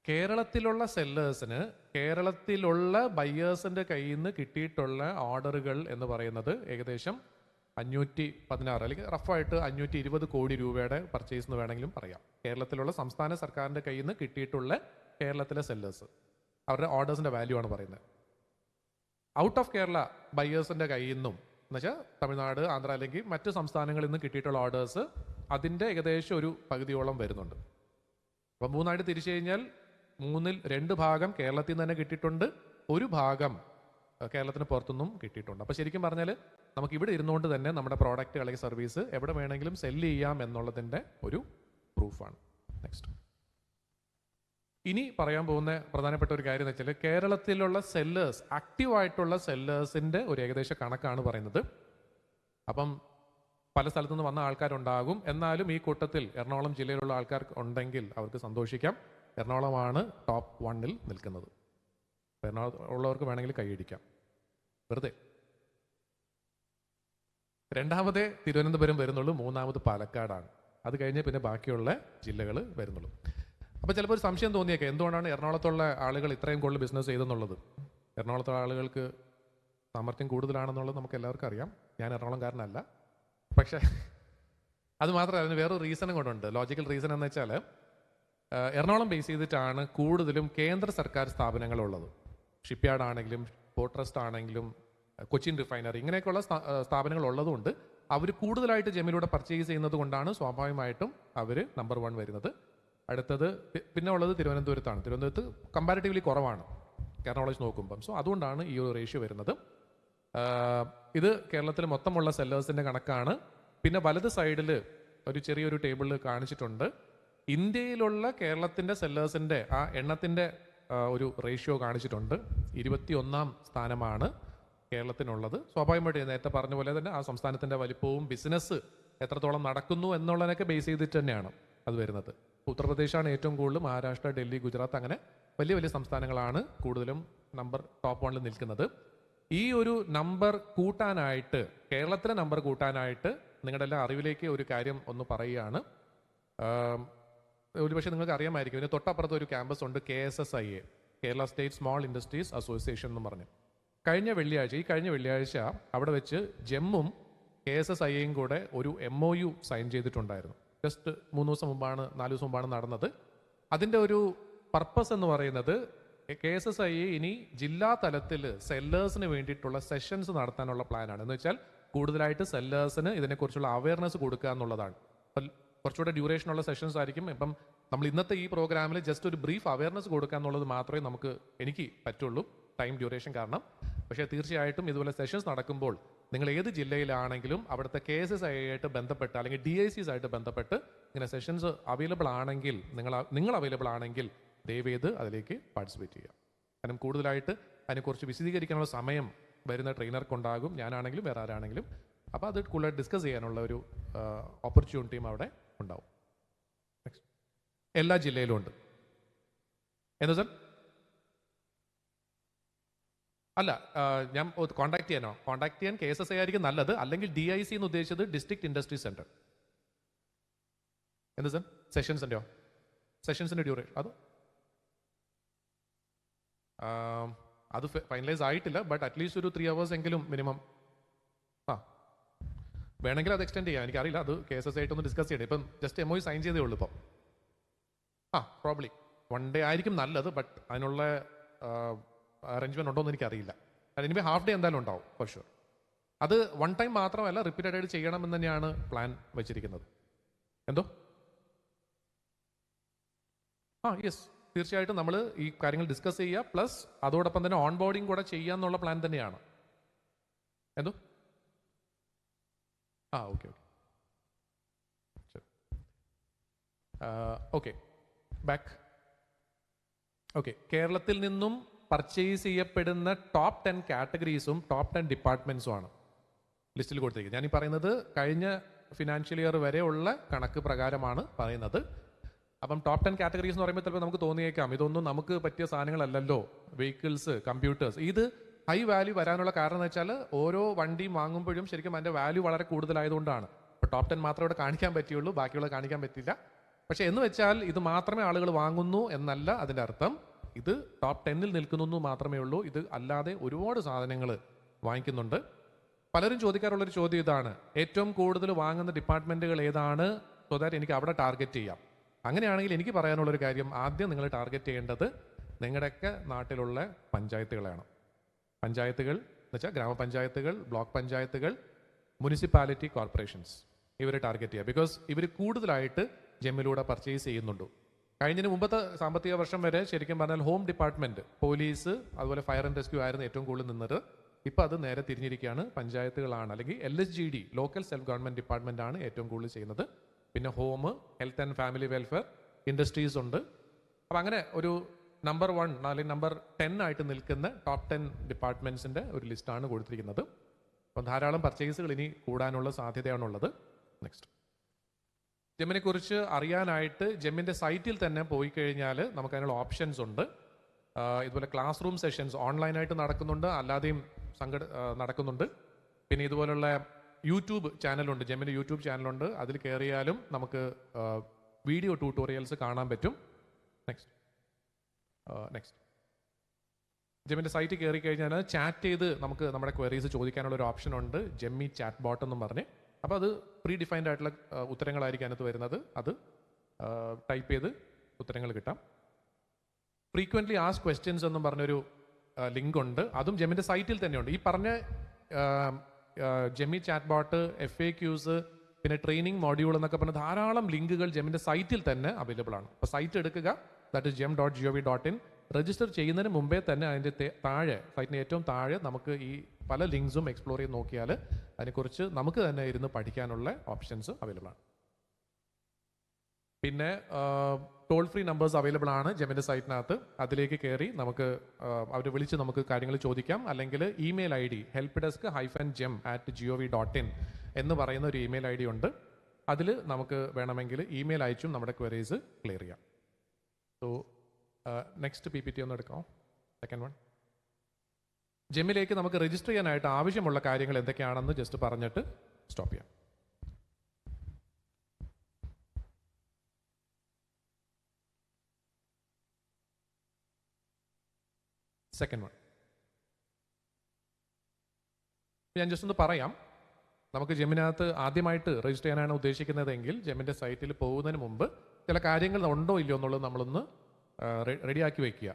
കേരളത്തിലുള്ള സെല്ലേഴ്സിന് കേരളത്തിലുള്ള ബയ്യേഴ്സിന്റെ കയ്യിൽ നിന്ന് കിട്ടിയിട്ടുള്ള ഓർഡറുകൾ എന്ന് പറയുന്നത് ഏകദേശം 516 അല്ലെങ്കിൽ റഫായിട്ട് 520 കോടി രൂപയുടെ പർച്ചേസ് എന്ന് വേണമെങ്കിലും പറയാം. കേരളത്തിലുള്ള സംസ്ഥാന സർക്കാരിന്റെ കയ്യിൽ നിന്ന് കിട്ടിയിട്ടുള്ള കേരളത്തിലെ സെല്ലേഴ്സ്, അവരുടെ ഓർഡേഴ്സിന്റെ വാല്യൂ ആണ് പറയുന്നത്. ഔട്ട് ഓഫ് കേരള ബയ്യേഴ്സിന്റെ കയ്യിൽ നിന്നും, എന്നുവെച്ചാൽ തമിഴ്നാട്, ആന്ധ്ര അല്ലെങ്കിൽ മറ്റ് സംസ്ഥാനങ്ങളിൽ നിന്ന് കിട്ടിയിട്ടുള്ള ഓർഡേഴ്സ് അതിൻ്റെ ഏകദേശം ഒരു പകുതിയോളം വരുന്നുണ്ട്. അപ്പം 3 തിരിച്ചു കഴിഞ്ഞാൽ 2 ഭാഗം കേരളത്തിൽ നിന്ന് തന്നെ കിട്ടിയിട്ടുണ്ട്, 1 ഭാഗം കേരളത്തിന് പുറത്തുനിന്നും കിട്ടിയിട്ടുണ്ട്. അപ്പോൾ ശരിക്കും പറഞ്ഞാൽ നമുക്ക് ഇവിടെ ഇരുന്നുകൊണ്ട് തന്നെ നമ്മുടെ പ്രോഡക്റ്റ് അല്ലെങ്കിൽ സർവീസ് എവിടെ വേണമെങ്കിലും സെല്ല് ചെയ്യാം എന്നുള്ളതിൻ്റെ ഒരു പ്രൂഫാണ്. നെക്സ്റ്റ്, ഇനി പറയാൻ പോകുന്ന പ്രധാനപ്പെട്ട ഒരു കാര്യം എന്ന് വെച്ചാൽ കേരളത്തിലുള്ള സെല്ലേഴ്സ്, ആക്റ്റീവായിട്ടുള്ള സെല്ലേഴ്സിൻ്റെ ഒരു ഏകദേശ കണക്കാണ് പറയുന്നത്. അപ്പം പല സ്ഥലത്തുനിന്ന് വന്ന ആൾക്കാരുണ്ടാകും. എന്നാലും ഈ കൂട്ടത്തിൽ എറണാകുളം ജില്ലയിലുള്ള ആൾക്കാർ ഉണ്ടെങ്കിൽ അവർക്ക് സന്തോഷിക്കാം. എറണാകുളമാണ് ടോപ്പ് 1-ൽ നിൽക്കുന്നത്. എറണാകുളം ഉള്ളവർക്ക് വേണമെങ്കിൽ കൈയടിക്കാം വെറുതെ. 2ാമതേ തിരുവനന്തപുരം വരുന്നുള്ളൂ, 3ാമത് പാലക്കാടാണ്. അത് കഴിഞ്ഞ് പിന്നെ ബാക്കിയുള്ള ജില്ലകൾ വരുന്നുള്ളൂ. അപ്പോൾ ചിലപ്പോൾ ഒരു സംശയം തോന്നിയേക്കാം, എന്തുകൊണ്ടാണ് എറണാകുളത്തുള്ള ആളുകൾ ഇത്രയും കൂടുതൽ ബിസിനസ് ചെയ്തെന്നുള്ളത്. എറണാകുളത്തുള്ള ആളുകൾക്ക് സാമർത്ഥ്യം കൂടുതലാണെന്നുള്ളത് നമുക്ക് എല്ലാവർക്കും അറിയാം. ഞാൻ എറണാകുളംകാരനല്ല. പക്ഷേ അത് മാത്രമല്ല, അതിന് വേറൊരു റീസണും കൊണ്ടുണ്ട്. ലോജിക്കൽ റീസൺ എന്ന് വെച്ചാൽ എറണാകുളം ബേസ് ചെയ്തിട്ടാണ് കൂടുതലും കേന്ദ്ര സർക്കാർ സ്ഥാപനങ്ങളുള്ളത്. ഷിപ്പ്യാർഡ് ആണെങ്കിലും പോർട്ട് ട്രസ്റ്റ് ആണെങ്കിലും കൊച്ചിൻ റിഫൈനറി ഇങ്ങനെയൊക്കെയുള്ള സ്ഥാപനങ്ങൾ ഉള്ളതുകൊണ്ട് അവർ കൂടുതലായിട്ട് ജെമ്മിലൂടെ പർച്ചേസ് ചെയ്യുന്നത് കൊണ്ടാണ് സ്വാഭാവികമായിട്ടും അവർ നമ്പർ 1 വരുന്നത്. അടുത്തത് പിന്നെ ഉള്ളത് തിരുവനന്തപുരത്താണ്. തിരുവനന്തപുരത്ത് കമ്പാരിറ്റീവ്ലി കുറവാണ് കേരള വെച്ച് നോക്കുമ്പം. സോ അതുകൊണ്ടാണ് ഈ ഒരു റേഷ്യോ വരുന്നത്. ഇത് കേരളത്തിൽ മൊത്തമുള്ള സെല്ലേഴ്സിൻ്റെ കണക്കാണ്. പിന്നെ വലത് സൈഡിൽ ഒരു ചെറിയൊരു ടേബിളിൽ കാണിച്ചിട്ടുണ്ട്. ഇന്ത്യയിലുള്ള കേരളത്തിൻ്റെ സെല്ലേഴ്സിൻ്റെ ആ എണ്ണത്തിൻ്റെ ഒരു റേഷ്യോ കാണിച്ചിട്ടുണ്ട്. 21ാം സ്ഥാനമാണ് കേരളത്തിനുള്ളത്. സ്വാഭാവികമായിട്ട് നേരത്തെ പറഞ്ഞ പോലെ തന്നെ ആ സംസ്ഥാനത്തിൻ്റെ വലിപ്പവും ബിസിനസ് എത്രത്തോളം നടക്കുന്നു എന്നുള്ളതിനൊക്കെ ബേസ് ചെയ്തിട്ട് തന്നെയാണ് അത് വരുന്നത്. ഉത്തർപ്രദേശാണ് ഏറ്റവും കൂടുതൽ, മഹാരാഷ്ട്ര, ഡൽഹി, ഗുജറാത്ത് അങ്ങനെ വലിയ വലിയ സംസ്ഥാനങ്ങളാണ് കൂടുതലും ടോപ്പ് 1 നിൽക്കുന്നത്. ഈ ഒരു നമ്പർ കൂട്ടാനായിട്ട്, കേരളത്തിലെ നമ്പർ കൂട്ടാനായിട്ട് നിങ്ങളുടെ എല്ലാ അറിവിലേക്ക് ഒരു കാര്യം ഒന്ന് പറയുകയാണ്. ഒരുപക്ഷെ നിങ്ങൾക്ക് അറിയാമായിരിക്കും, ഇതിന് തൊട്ടപ്പുറത്ത് ഒരു ക്യാമ്പസ് ഉണ്ട്, KSSIA, Kerala state small industries association എന്ന് പറഞ്ഞ്. കഴിഞ്ഞ വെള്ളിയാഴ്ച അവിടെ വെച്ച് ജെമ്മും KSSIAയും കൂടെ ഒരു MOU സൈൻ ചെയ്തിട്ടുണ്ടായിരുന്നു. ജസ്റ്റ് 3 ദിവസം മുമ്പാണ്, 4 ദിവസം മുമ്പാണ് നടന്നത്. അതിൻ്റെ ഒരു പർപ്പസ് എന്ന് പറയുന്നത് KSSIA ഇനി ജില്ലാ തലത്തിൽ സെല്ലേഴ്സിന് വേണ്ടിയിട്ടുള്ള സെഷൻസ് നടത്താനുള്ള പ്ലാനാണ്. എന്ന് വെച്ചാൽ കൂടുതലായിട്ട് സെല്ലേഴ്സിന് ഇതിനെക്കുറിച്ചുള്ള അവയർനെസ് കൊടുക്കുക എന്നുള്ളതാണ്. കുറച്ചുകൂടെ ഡ്യൂറേഷനുള്ള സെഷൻസ് ആയിരിക്കും. ഇപ്പം നമ്മൾ ഇന്നത്തെ ഈ പ്രോഗ്രാമിൽ ജസ്റ്റ് ഒരു ബ്രീഫ് അവയർനെസ് കൊടുക്കുക എന്നുള്ളത് മാത്രമേ എനിക്ക് പറ്റുള്ളൂ, ടൈം ഡ്യൂറേഷൻ കാരണം. പക്ഷേ തീർച്ചയായിട്ടും ഇതുപോലെ സെഷൻസ് നടക്കുമ്പോൾ നിങ്ങൾ ഏത് ജില്ലയിലാണെങ്കിലും അവിടുത്തെ KSSIA ആയിട്ട് ബന്ധപ്പെട്ട് അല്ലെങ്കിൽ DICs ആയിട്ട് ബന്ധപ്പെട്ട് ഇങ്ങനെ സെഷൻസ് അവൈലബിൾ ആണെങ്കിൽ, നിങ്ങൾ അവൈലബിൾ ആണെങ്കിൽ ദയവേത് അതിലേക്ക് പാർട്ടിസിപ്പേറ്റ് ചെയ്യുക. കാരണം കൂടുതലായിട്ട് അതിനെക്കുറിച്ച് വിശദീകരിക്കാനുള്ള സമയം വരുന്ന ട്രെയിനർക്കുണ്ടാകും, ഞാനാണെങ്കിലും വേറെ ആരാണെങ്കിലും. അപ്പോൾ അത് കൂടുതലായിട്ട് ഡിസ്കസ് ചെയ്യാനുള്ള ഒരു ഓപ്പർച്യൂണിറ്റിയും അവിടെ ഉണ്ടാവും. എല്ലാ ജില്ലയിലും ഉണ്ട്. എന്താ സാർ? അല്ല, ഞാൻ കോൺടാക്ട് ചെയ്യാൻ KSSIA ആയിരിക്കും നല്ലത്. അല്ലെങ്കിൽ DIC എന്ന് ഉദ്ദേശിച്ചത് ഡിസ്ട്രിക്ട് ഇൻഡസ്ട്രി സെന്റർ. എന്താ സാർ? സെഷൻസിൻ്റെ ഡ്യൂറേഷൻ അത് ഫൈനലൈസ് ആയിട്ടില്ല. ബട്ട് അറ്റ്ലീസ്റ്റ് ഒരു 3 hours എങ്കിലും മിനിമം. വേണമെങ്കിൽ അത് എക്സ്റ്റെൻഡ് ചെയ്യാം, എനിക്കറിയില്ല. അത് KSSIA ആയിട്ടൊന്ന് ഡിസ്കസ് ചെയ്യണം. ഇപ്പം ജസ്റ്റ് MOU സൈൻ ചെയ്തേ ഉള്ളൂ ഇപ്പം. പ്രോബ്ലി 1 day ആയിരിക്കും നല്ലത്. ബട്ട് അതിനുള്ള അറേഞ്ച്മെന്റ് ഉണ്ടോ എന്ന് എനിക്കറിയില്ല. എനിവേ ഹാഫ് ഡേ എന്തായാലും ഉണ്ടാവും ഫോർ ഷുവർ. അത് 1 time മാത്രമല്ല, റിപ്പീറ്റഡ് ആയിട്ട് ചെയ്യണമെന്ന് തന്നെയാണ് പ്ലാൻ വെച്ചിരിക്കുന്നത്. എന്തോ? യെസ്, തീർച്ചയായിട്ടും നമ്മൾ ഈ കാര്യങ്ങൾ ഡിസ്കസ് ചെയ്യുക, പ്ലസ് അതോടൊപ്പം തന്നെ ഓൺ ബോർഡിങ് കൂടെ ചെയ്യാന്നുള്ള പ്ലാൻ തന്നെയാണ്. എന്തോ? Okay back. കേരളത്തിൽ നിന്നും പർച്ചേസ് ചെയ്യപ്പെടുന്ന ടോപ്പ് 10 കാറ്റഗറീസും ടോപ്പ് 10 ഡിപ്പാർട്ട്മെന്റ്സും ആണ് ലിസ്റ്റിൽ കൊടുത്തിരിക്കുന്നത്. ഞാനീ പറയുന്നത് കഴിഞ്ഞ ഫിനാൻഷ്യൽ ഇയർ വരെ ഉള്ള കണക്ക് പ്രകാരമാണ് പറയുന്നത്. അപ്പം ടോപ്പ് 10 കാറ്റഗറീസ് എന്ന് പറയുമ്പോൾ ചിലപ്പോൾ നമുക്ക് തോന്നിയേക്കാം ഇതൊന്നും നമുക്ക് പറ്റിയ സാധനങ്ങളല്ലല്ലോ, വെഹിക്കിൾസ്, കമ്പ്യൂട്ടേഴ്സ്. ഇത് ഹൈ വാല്യൂ വരാനുള്ള കാരണം എന്ന് വെച്ചാൽ ഓരോ വണ്ടിയും വാങ്ങുമ്പോഴും ശരിക്കും അതിൻ്റെ വാല്യൂ വളരെ കൂടുതലായതുകൊണ്ടാണ്. ഇപ്പോൾ ടോപ്പ് 10 മാത്രമേ ഇവിടെ കാണിക്കാൻ പറ്റുള്ളൂ, ബാക്കിയുള്ളത് കാണിക്കാൻ പറ്റില്ല. പക്ഷേ എന്ന് വെച്ചാൽ ഇത് മാത്രമേ ആളുകൾ വാങ്ങുന്നു എന്നല്ല അതിൻ്റെ അർത്ഥം. ഇത് ടോപ്പ് 10 നിൽക്കുന്നു മാത്രമേ ഉള്ളൂ. ഇത് അല്ലാതെ ഒരുപാട് സാധനങ്ങൾ വാങ്ങിക്കുന്നുണ്ട്. പലരും ചോദിക്കാറുള്ളൊരു ചോദ്യം ഇതാണ്, ഏറ്റവും കൂടുതൽ വാങ്ങുന്ന ഡിപ്പാർട്ട്മെൻറ്റുകൾ ഏതാണ്, സോ ദാറ്റ് എനിക്ക് അവിടെ ടാർഗറ്റ് ചെയ്യാം. അങ്ങനെയാണെങ്കിൽ എനിക്ക് പറയാനുള്ളൊരു കാര്യം, ആദ്യം നിങ്ങൾ ടാർഗറ്റ് ചെയ്യേണ്ടത് നിങ്ങളുടെയൊക്കെ നാട്ടിലുള്ള പഞ്ചായത്തുകളാണ്. പഞ്ചായത്തുകൾ എന്ന് വെച്ചാൽ ഗ്രാമപഞ്ചായത്തുകൾ, ബ്ലോക്ക് പഞ്ചായത്തുകൾ, മുനിസിപ്പാലിറ്റി കോർപ്പറേഷൻസ്, ഇവരെ ടാർഗറ്റ് ചെയ്യുക. ബിക്കോസ് ഇവർ കൂടുതലായിട്ട് ജെമ്മിലൂടെ പർച്ചേസ് ചെയ്യുന്നുണ്ട്. കഴിഞ്ഞതിന് മുമ്പത്തെ സാമ്പത്തിക വർഷം വരെ ശരിക്കും പറഞ്ഞാൽ ഹോം ഡിപ്പാർട്ട്മെൻറ്റ്, പോലീസ്, അതുപോലെ ഫയർ ആൻഡ് റെസ്ക്യൂ ആയിരുന്നു ഏറ്റവും കൂടുതൽ നിന്നത്. ഇപ്പോൾ അത് നേരെ തിരിഞ്ഞിരിക്കുകയാണ്. പഞ്ചായത്തുകളാണ്, അല്ലെങ്കിൽ LSGD, local self government department ആണ് ഏറ്റവും കൂടുതൽ ചെയ്യുന്നത്. പിന്നെ home, health and family welfare, industries ഉണ്ട്. അപ്പം അങ്ങനെ ഒരു നമ്പർ 1 അല്ലെങ്കിൽ നമ്പർ 10 ആയിട്ട് നിൽക്കുന്ന ടോപ്പ് 10 ഡിപ്പാർട്ട്മെൻറ്റ്സിൻ്റെ ഒരു ലിസ്റ്റാണ് കൊടുത്തിരിക്കുന്നത്. അപ്പം ധാരാളം പർച്ചേസുകൾ ഇനി കൂടാനുള്ള സാധ്യതയാണുള്ളത്. നെക്സ്റ്റ്, ജെമ്മിനെ കുറിച്ച് അറിയാനായിട്ട് ജെമ്മിൻ്റെ സൈറ്റിൽ തന്നെ പോയി കഴിഞ്ഞാൽ നമുക്ക് അതിനുള്ള ഓപ്ഷൻസ് ഉണ്ട്. ഇതുപോലെ ക്ലാസ് റൂം സെഷൻസ് ഓൺലൈനായിട്ട് നടക്കുന്നുണ്ട്, അല്ലാതെയും നടക്കുന്നുണ്ട്. പിന്നെ ഇതുപോലുള്ള യൂട്യൂബ് ചാനലുണ്ട്, ജെമ്മിൻ്റെ യൂട്യൂബ് ചാനലുണ്ട്. അതിൽ കയറിയാലും നമുക്ക് വീഡിയോ ട്യൂട്ടോറിയൽസ് കാണാൻ പറ്റും. നെക്സ്റ്റ് ജെമ്മിൻ്റെ സൈറ്റ് കയറി കഴിഞ്ഞാൽ ചാറ്റ് ചെയ്ത് നമുക്ക് നമ്മുടെ ക്വയറീസ് ചോദിക്കാനുള്ള ഒരു ഓപ്ഷൻ ഉണ്ട്, ജെമ്മി ചാറ്റ് ബോട്ട് എന്നും പറഞ്ഞ്. അപ്പോൾ അത് പ്രീ ഡിഫൈൻഡ് ആയിട്ടുള്ള ഉത്തരങ്ങളായിരിക്കും അതിനകത്ത് വരുന്നത്. അത് ടൈപ്പ് ചെയ്ത് ഉത്തരങ്ങൾ കിട്ടാം. ഫ്രീക്വൻ്റ്ലി ആസ്ക് ക്വസ്റ്റ്യൻസ് എന്നും പറഞ്ഞൊരു ലിങ്ക് ഉണ്ട്, അതും ജെമ്മിൻ്റെ സൈറ്റിൽ തന്നെയുണ്ട്. ഈ പറഞ്ഞ ജെമ്മി ചാറ്റ് ബോട്ട്, FAQs, പിന്നെ ട്രെയിനിങ് മോഡ്യൂൾ എന്നൊക്കെ പറഞ്ഞ ധാരാളം ലിങ്കുകൾ ജെമ്മിൻ്റെ സൈറ്റിൽ തന്നെ അവൈലബിൾ ആണ്. അപ്പോൾ സൈറ്റ് എടുക്കുക, ദാറ്റ് ഇസ് gem.gov.in. രജിസ്റ്റർ ചെയ്യുന്നതിന് മുമ്പേ തന്നെ അതിൻ്റെ താഴെ, സൈറ്റിന് ഏറ്റവും താഴെ നമുക്ക് ഈ പല ലിങ്ക്സും എക്സ്പ്ലോർ ചെയ്ത് നോക്കിയാൽ അതിനെക്കുറിച്ച് നമുക്ക് തന്നെ ഇരുന്ന് പഠിക്കാനുള്ള ഓപ്ഷൻസ് അവൈലബിൾ ആണ്. പിന്നെ ടോൾ ഫ്രീ നമ്പേഴ്സ് അവൈലബിൾ ആണ് ജെമ്മിൻ്റെ സൈറ്റിനകത്ത്. അതിലേക്ക് കയറി നമുക്ക് അവർ വിളിച്ച് നമുക്ക് കാര്യങ്ങൾ ചോദിക്കാം. അല്ലെങ്കിൽ ഇമെയിൽ ID helpdesk-gem@gov.in എന്ന് പറയുന്ന ഒരു ഇമെയിൽ ID ഉണ്ട്. അതിൽ നമുക്ക് വേണമെങ്കിൽ ഇമെയിൽ അയച്ചും നമ്മുടെ ക്വയറീസ് ക്ലിയർ ചെയ്യാം. സോ നെക്സ്റ്റ് PPT ഒന്ന് എടുക്കാം, സെക്കൻഡ് വൺ. ജെമ്മിലേക്ക് നമുക്ക് രജിസ്റ്റർ ചെയ്യാനായിട്ട് ആവശ്യമുള്ള കാര്യങ്ങൾ എന്തൊക്കെയാണെന്ന് ജസ്റ്റ് പറഞ്ഞിട്ട് സ്റ്റോപ്പ് ചെയ്യാം. സെക്കൻഡ് വൺ ഞാൻ ജസ്റ്റ് ഒന്ന് പറയാം. നമുക്ക് ജെമ്മിനകത്ത് ആദ്യമായിട്ട് രജിസ്റ്റർ ചെയ്യാനാണ് ഉദ്ദേശിക്കുന്നതെങ്കിൽ ജെമ്മിൻ്റെ സൈറ്റിൽ പോകുന്നതിന് മുമ്പ് ചില കാര്യങ്ങൾ ഉണ്ടോ ഇല്ലയോ എന്നുള്ളത് നമ്മളൊന്ന് റെഡിയാക്കി വയ്ക്കുക.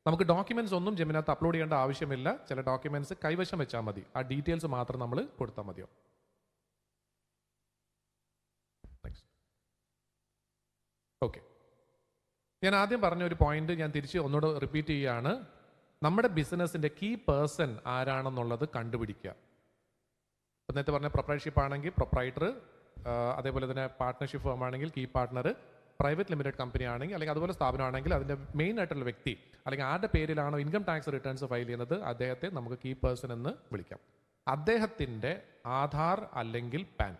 നമുക്ക് ഡോക്യുമെൻറ്റ്സ് ഒന്നും ജെമ്മിനകത്ത് അപ്ലോഡ് ചെയ്യേണ്ട ആവശ്യമില്ല. ചില ഡോക്യുമെൻറ്റ്സ് കൈവശം വെച്ചാൽ മതി, ആ ഡീറ്റെയിൽസ് മാത്രം നമ്മൾ കൊടുത്താൽ മതിയോ. ഓക്കെ, ഞാൻ ആദ്യം പറഞ്ഞ ഒരു പോയിന്റ് ഞാൻ തിരിച്ച് ഒന്നുകൂടെ റിപ്പീറ്റ് ചെയ്യുകയാണ്. നമ്മുടെ ബിസിനസ്സിൻ്റെ കീ പേഴ്സൺ ആരാണെന്നുള്ളത് കണ്ടുപിടിക്കുക. ഇപ്പം നേരത്തെ പറഞ്ഞ പ്രൊപ്രൈറ്റർഷിപ്പ് ആണെങ്കിൽ പ്രൊപ്രൈറ്റർ, അതേപോലെ തന്നെ പാർട്ട്ണർഷിപ്പ് ഫേം ആണെങ്കിൽ key partner, private limited company ആണെങ്കിൽ അല്ലെങ്കിൽ അതുപോലെ സ്ഥാപനമാണെങ്കിൽ അതിൻ്റെ മെയിൻ ആയിട്ടുള്ള വ്യക്തി അല്ലെങ്കിൽ ആരുടെ പേരിലാണോ ഇൻകം ടാക്സ് റിട്ടേൺസ് ഫയൽ ചെയ്യുന്നത് അദ്ദേഹത്തെ നമുക്ക് കീ പേഴ്സൺ എന്ന് വിളിക്കാം. അദ്ദേഹത്തിൻ്റെ ആധാർ അല്ലെങ്കിൽ പാൻ,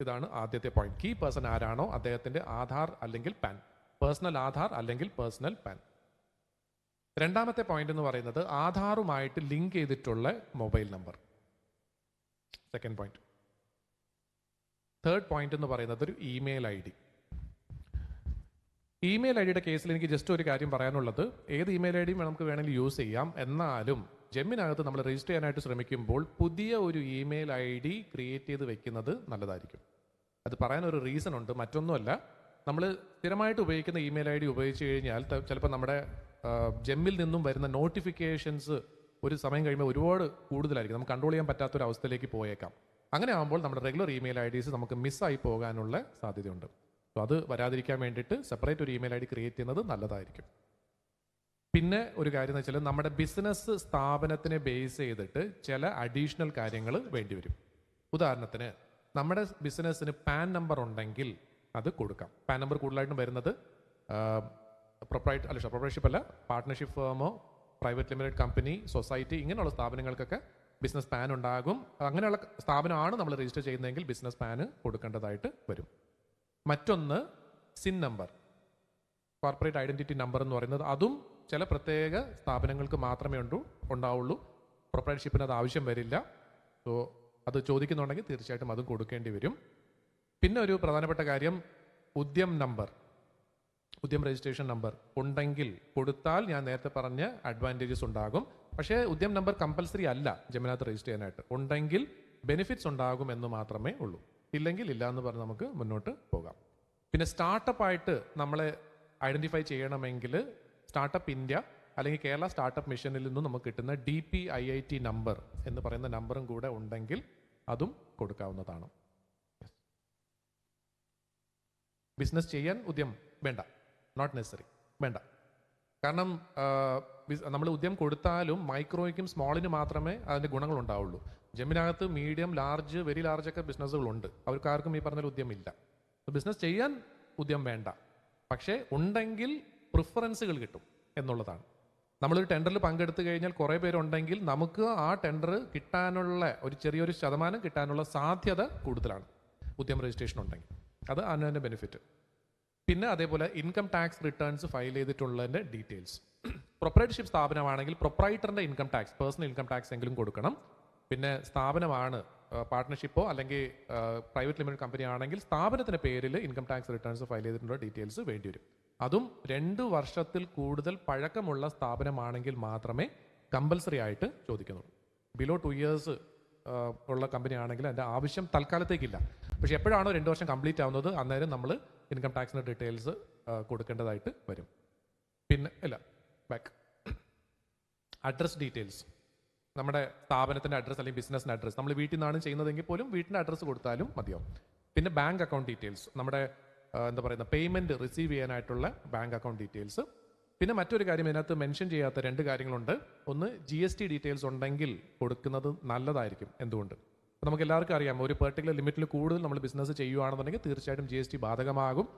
ഇതാണ് ആദ്യത്തെ പോയിന്റ്. കീ പേഴ്സൺ ആരാണോ അദ്ദേഹത്തിൻ്റെ ആധാർ അല്ലെങ്കിൽ പാൻ, പേഴ്സണൽ ആധാർ അല്ലെങ്കിൽ പേഴ്സണൽ പാൻ. രണ്ടാമത്തെ പോയിന്റ് എന്ന് പറയുന്നത് ആധാറുമായിട്ട് ലിങ്ക് ചെയ്തിട്ടുള്ള mobile number, second point. Third point എന്ന് പറയുന്നത് ഒരു ഇമെയിൽ ID. ഇമെയിൽ IDയുടെ കേസിൽ എനിക്ക് ജസ്റ്റ് ഒരു കാര്യം പറയാനുള്ളത്, ഏത് ഇമെയിൽ ID നമുക്ക് വേണമെങ്കിൽ യൂസ് ചെയ്യാം. എന്നാലും ജെമ്മിനകത്ത് നമ്മൾ രജിസ്റ്റർ ചെയ്യാനായിട്ട് ശ്രമിക്കുമ്പോൾ പുതിയ ഒരു ഇമെയിൽ ID ക്രിയേറ്റ് ചെയ്ത് വെക്കുന്നത് നല്ലതായിരിക്കും. അത് പറയാനൊരു റീസൺ ഉണ്ട്, മറ്റൊന്നുമല്ല. നമ്മൾ സ്ഥിരമായിട്ട് ഉപയോഗിക്കുന്ന ഇമെയിൽ ID ഉപയോഗിച്ച് കഴിഞ്ഞാൽ ചിലപ്പോൾ നമ്മുടെ ജെമ്മിൽ നിന്നും വരുന്ന നോട്ടിഫിക്കേഷൻസ് ഒരു സമയം കഴിയുമ്പോൾ ഒരുപാട് കൂടുതലായിരിക്കും, നമുക്ക് കൺട്രോൾ ചെയ്യാൻ പറ്റാത്തൊരു അവസ്ഥയിലേക്ക് പോയേക്കാം. അങ്ങനെ ആകുമ്പോൾ നമ്മുടെ റെഗുലർ ഇമെയിൽ IDs നമുക്ക് മിസ്സായി പോകാനുള്ള സാധ്യതയുണ്ട്. സോ അത് വരാതിരിക്കാൻ വേണ്ടിയിട്ട് സെപ്പറേറ്റ് ഒരു ഇമെയിൽ ID ക്രിയേറ്റ് ചെയ്യുന്നത് നല്ലതായിരിക്കും. പിന്നെ ഒരു കാര്യം എന്ന് വെച്ചാൽ നമ്മുടെ ബിസിനസ് സ്ഥാപനത്തിനെ ബേസ് ചെയ്തിട്ട് ചില അഡീഷണൽ കാര്യങ്ങൾ വേണ്ടിവരും. ഉദാഹരണത്തിന് നമ്മുടെ ബിസിനസ്സിന് പാൻ നമ്പർ ഉണ്ടെങ്കിൽ അത് കൊടുക്കാം. പാൻ നമ്പർ കൂടുതലായിട്ടും വരുന്നത് പ്രൊപ്രൈറ്റർഷിപ്പ് അല്ല, പാർട്ട്ണർഷിപ്പ് ഫേമോ, പ്രൈവറ്റ് ലിമിറ്റഡ് കമ്പനി, സൊസൈറ്റി, ഇങ്ങനെയുള്ള സ്ഥാപനങ്ങൾക്കൊക്കെ ബിസിനസ് പാൻ ഉണ്ടാകും. അങ്ങനെയുള്ള സ്ഥാപനമാണ് നമ്മൾ രജിസ്റ്റർ ചെയ്യുന്നതെങ്കിൽ ബിസിനസ് പാന് കൊടുക്കേണ്ടതായിട്ട് വരും. മറ്റൊന്ന് CIN number, corporate identity number എന്ന് പറയുന്നത്, അതും ചില പ്രത്യേക സ്ഥാപനങ്ങൾക്ക് മാത്രമേ ഉണ്ടാവുള്ളൂ. പ്രൊപ്രൈറ്റർഷിപ്പിന് അത് ആവശ്യം വരില്ല. സോ അത് ചോദിക്കുന്നുണ്ടെങ്കിൽ തീർച്ചയായിട്ടും അതും കൊടുക്കേണ്ടി വരും. പിന്നെ ഒരു പ്രധാനപ്പെട്ട കാര്യം, ഉദ്യം നമ്പർ, ഉദ്യം രജിസ്ട്രേഷൻ നമ്പർ ഉണ്ടെങ്കിൽ കൊടുത്താൽ ഞാൻ നേരത്തെ പറഞ്ഞ അഡ്വാൻറ്റേജസ് ഉണ്ടാകും. പക്ഷേ ഉദ്യം നമ്പർ കമ്പൽസറി അല്ല ജെമിനകത്ത് രജിസ്റ്റർ ചെയ്യാനായിട്ട്. ഉണ്ടെങ്കിൽ ബെനിഫിറ്റ്സ് ഉണ്ടാകും എന്ന് മാത്രമേ ഉള്ളൂ, ഇല്ലെങ്കിൽ ഇല്ല എന്ന് പറഞ്ഞ് നമുക്ക് മുന്നോട്ട് പോകാം. പിന്നെ സ്റ്റാർട്ടപ്പായിട്ട് നമ്മളെ ഐഡൻറ്റിഫൈ ചെയ്യണമെങ്കിൽ സ്റ്റാർട്ടപ്പ് ഇന്ത്യ അല്ലെങ്കിൽ കേരള സ്റ്റാർട്ടപ്പ് മിഷനിൽ നിന്നും നമുക്ക് കിട്ടുന്ന DPIIT നമ്പർ എന്ന് പറയുന്ന നമ്പറും കൂടെ ഉണ്ടെങ്കിൽ അതും കൊടുക്കാവുന്നതാണ്. ബിസിനസ് ചെയ്യാൻ ഉദ്യം വേണ്ട, നോട്ട് നെസറി, വേണ്ട. കാരണം നമ്മൾ ഉദ്യം കൊടുത്താലും മൈക്രോയ്ക്കും സ്മോളിന് മാത്രമേ അതിൻ്റെ ഗുണങ്ങൾ ഉണ്ടാവുള്ളൂ. ജെമ്മിനകത്ത് മീഡിയം, ലാർജ്, വെരി ലാർജ് ഒക്കെ ബിസിനസ്സുകളുണ്ട്. അവർക്കാർക്കും ഈ പറഞ്ഞ ഉദ്യമില്ല. ബിസിനസ് ചെയ്യാൻ ഉദ്യം വേണ്ട, പക്ഷേ ഉണ്ടെങ്കിൽ പ്രിഫറൻസുകൾ കിട്ടും എന്നുള്ളതാണ്. നമ്മളൊരു ടെൻഡറിൽ പങ്കെടുത്തു കഴിഞ്ഞാൽ കുറേ പേരുണ്ടെങ്കിൽ നമുക്ക് ആ ടെൻഡർ കിട്ടാനുള്ള ഒരു ചെറിയൊരു ശതമാനം കിട്ടാനുള്ള സാധ്യത കൂടുതലാണ് ഉദ്യം രജിസ്ട്രേഷൻ ഉണ്ടെങ്കിൽ. അത് അതിൻ്റെ ബെനിഫിറ്റ്. പിന്നെ അതേപോലെ ഇൻകം ടാക്സ് റിട്ടേൺസ് ഫയൽ ചെയ്തിട്ടുള്ളതിൻ്റെ ഡീറ്റെയിൽസ്. പ്രൊപ്രൈറ്റർഷിപ്പ് സ്ഥാപനമാണെങ്കിൽ പ്രൊപ്രൈറ്ററിൻ്റെ income tax, personal income tax എങ്കിലും കൊടുക്കണം. പിന്നെ സ്ഥാപനമാണ് പാർട്ട്ണർഷിപ്പോ അല്ലെങ്കിൽ പ്രൈവറ്റ് ലിമിറ്റഡ് കമ്പനി ആണെങ്കിൽ സ്ഥാപനത്തിൻ്റെ പേരിൽ ഇൻകം ടാക്സ് റിട്ടേൺസ് ഫയൽ ചെയ്തിട്ടുള്ള ഡീറ്റെയിൽസ് വേണ്ടിവരും. അതും 2 വർഷത്തിൽ കൂടുതൽ പഴക്കമുള്ള സ്ഥാപനമാണെങ്കിൽ മാത്രമേ കമ്പൽസറി ആയിട്ട് ചോദിക്കുന്നുള്ളൂ. ബിലോ 2 years ഉള്ള കമ്പനി ആണെങ്കിൽ അതിൻ്റെ ആവശ്യം തൽക്കാലത്തേക്കില്ല. പക്ഷെ എപ്പോഴാണോ 2 വർഷം കംപ്ലീറ്റ് ആവുന്നത് അന്നേരം നമ്മൾ ഇൻകം ടാക്സിൻ്റെ ഡീറ്റെയിൽസ് കൊടുക്കേണ്ടതായിട്ട് വരും. പിന്നെ ബാക്ക് അഡ്രസ് ഡീറ്റെയിൽസ്, നമ്മുടെ സ്ഥാപനത്തിൻ്റെ അഡ്രസ്സ് അല്ലെങ്കിൽ ബിസിനസ്സിൻ്റെ അഡ്രസ്സ്, നമ്മൾ വീട്ടിൽ നിന്നാണ് ചെയ്യുന്നതെങ്കിൽ പോലും വീട്ടിൻ്റെ അഡ്രസ്സ് കൊടുത്താലും മതിയാവും. പിന്നെ ബാങ്ക് അക്കൗണ്ട് ഡീറ്റെയിൽസ്, നമ്മുടെ പേയ്മെൻറ്റ് റിസീവ് ചെയ്യാനായിട്ടുള്ള ബാങ്ക് അക്കൗണ്ട് ഡീറ്റെയിൽസ്. പിന്നെ മറ്റൊരു കാര്യം ഇതിനകത്ത് മെൻഷൻ ചെയ്യാത്ത 2 കാര്യങ്ങളുണ്ട്. ഒന്ന്, GST ഡീറ്റെയിൽസ് ഉണ്ടെങ്കിൽ കൊടുക്കുന്നത് നല്ലതായിരിക്കും. എന്തുകൊണ്ട്? നമുക്ക് എല്ലാവർക്കും അറിയാം, ഒരു പെർട്ടിക്കുലർ ലിമിറ്റിൽ കൂടുതൽ നമ്മൾ ബിസിനസ് ചെയ്യുകയാണെന്നുണ്ടെങ്കിൽ തീർച്ചയായിട്ടും GST ബാധകമാകും.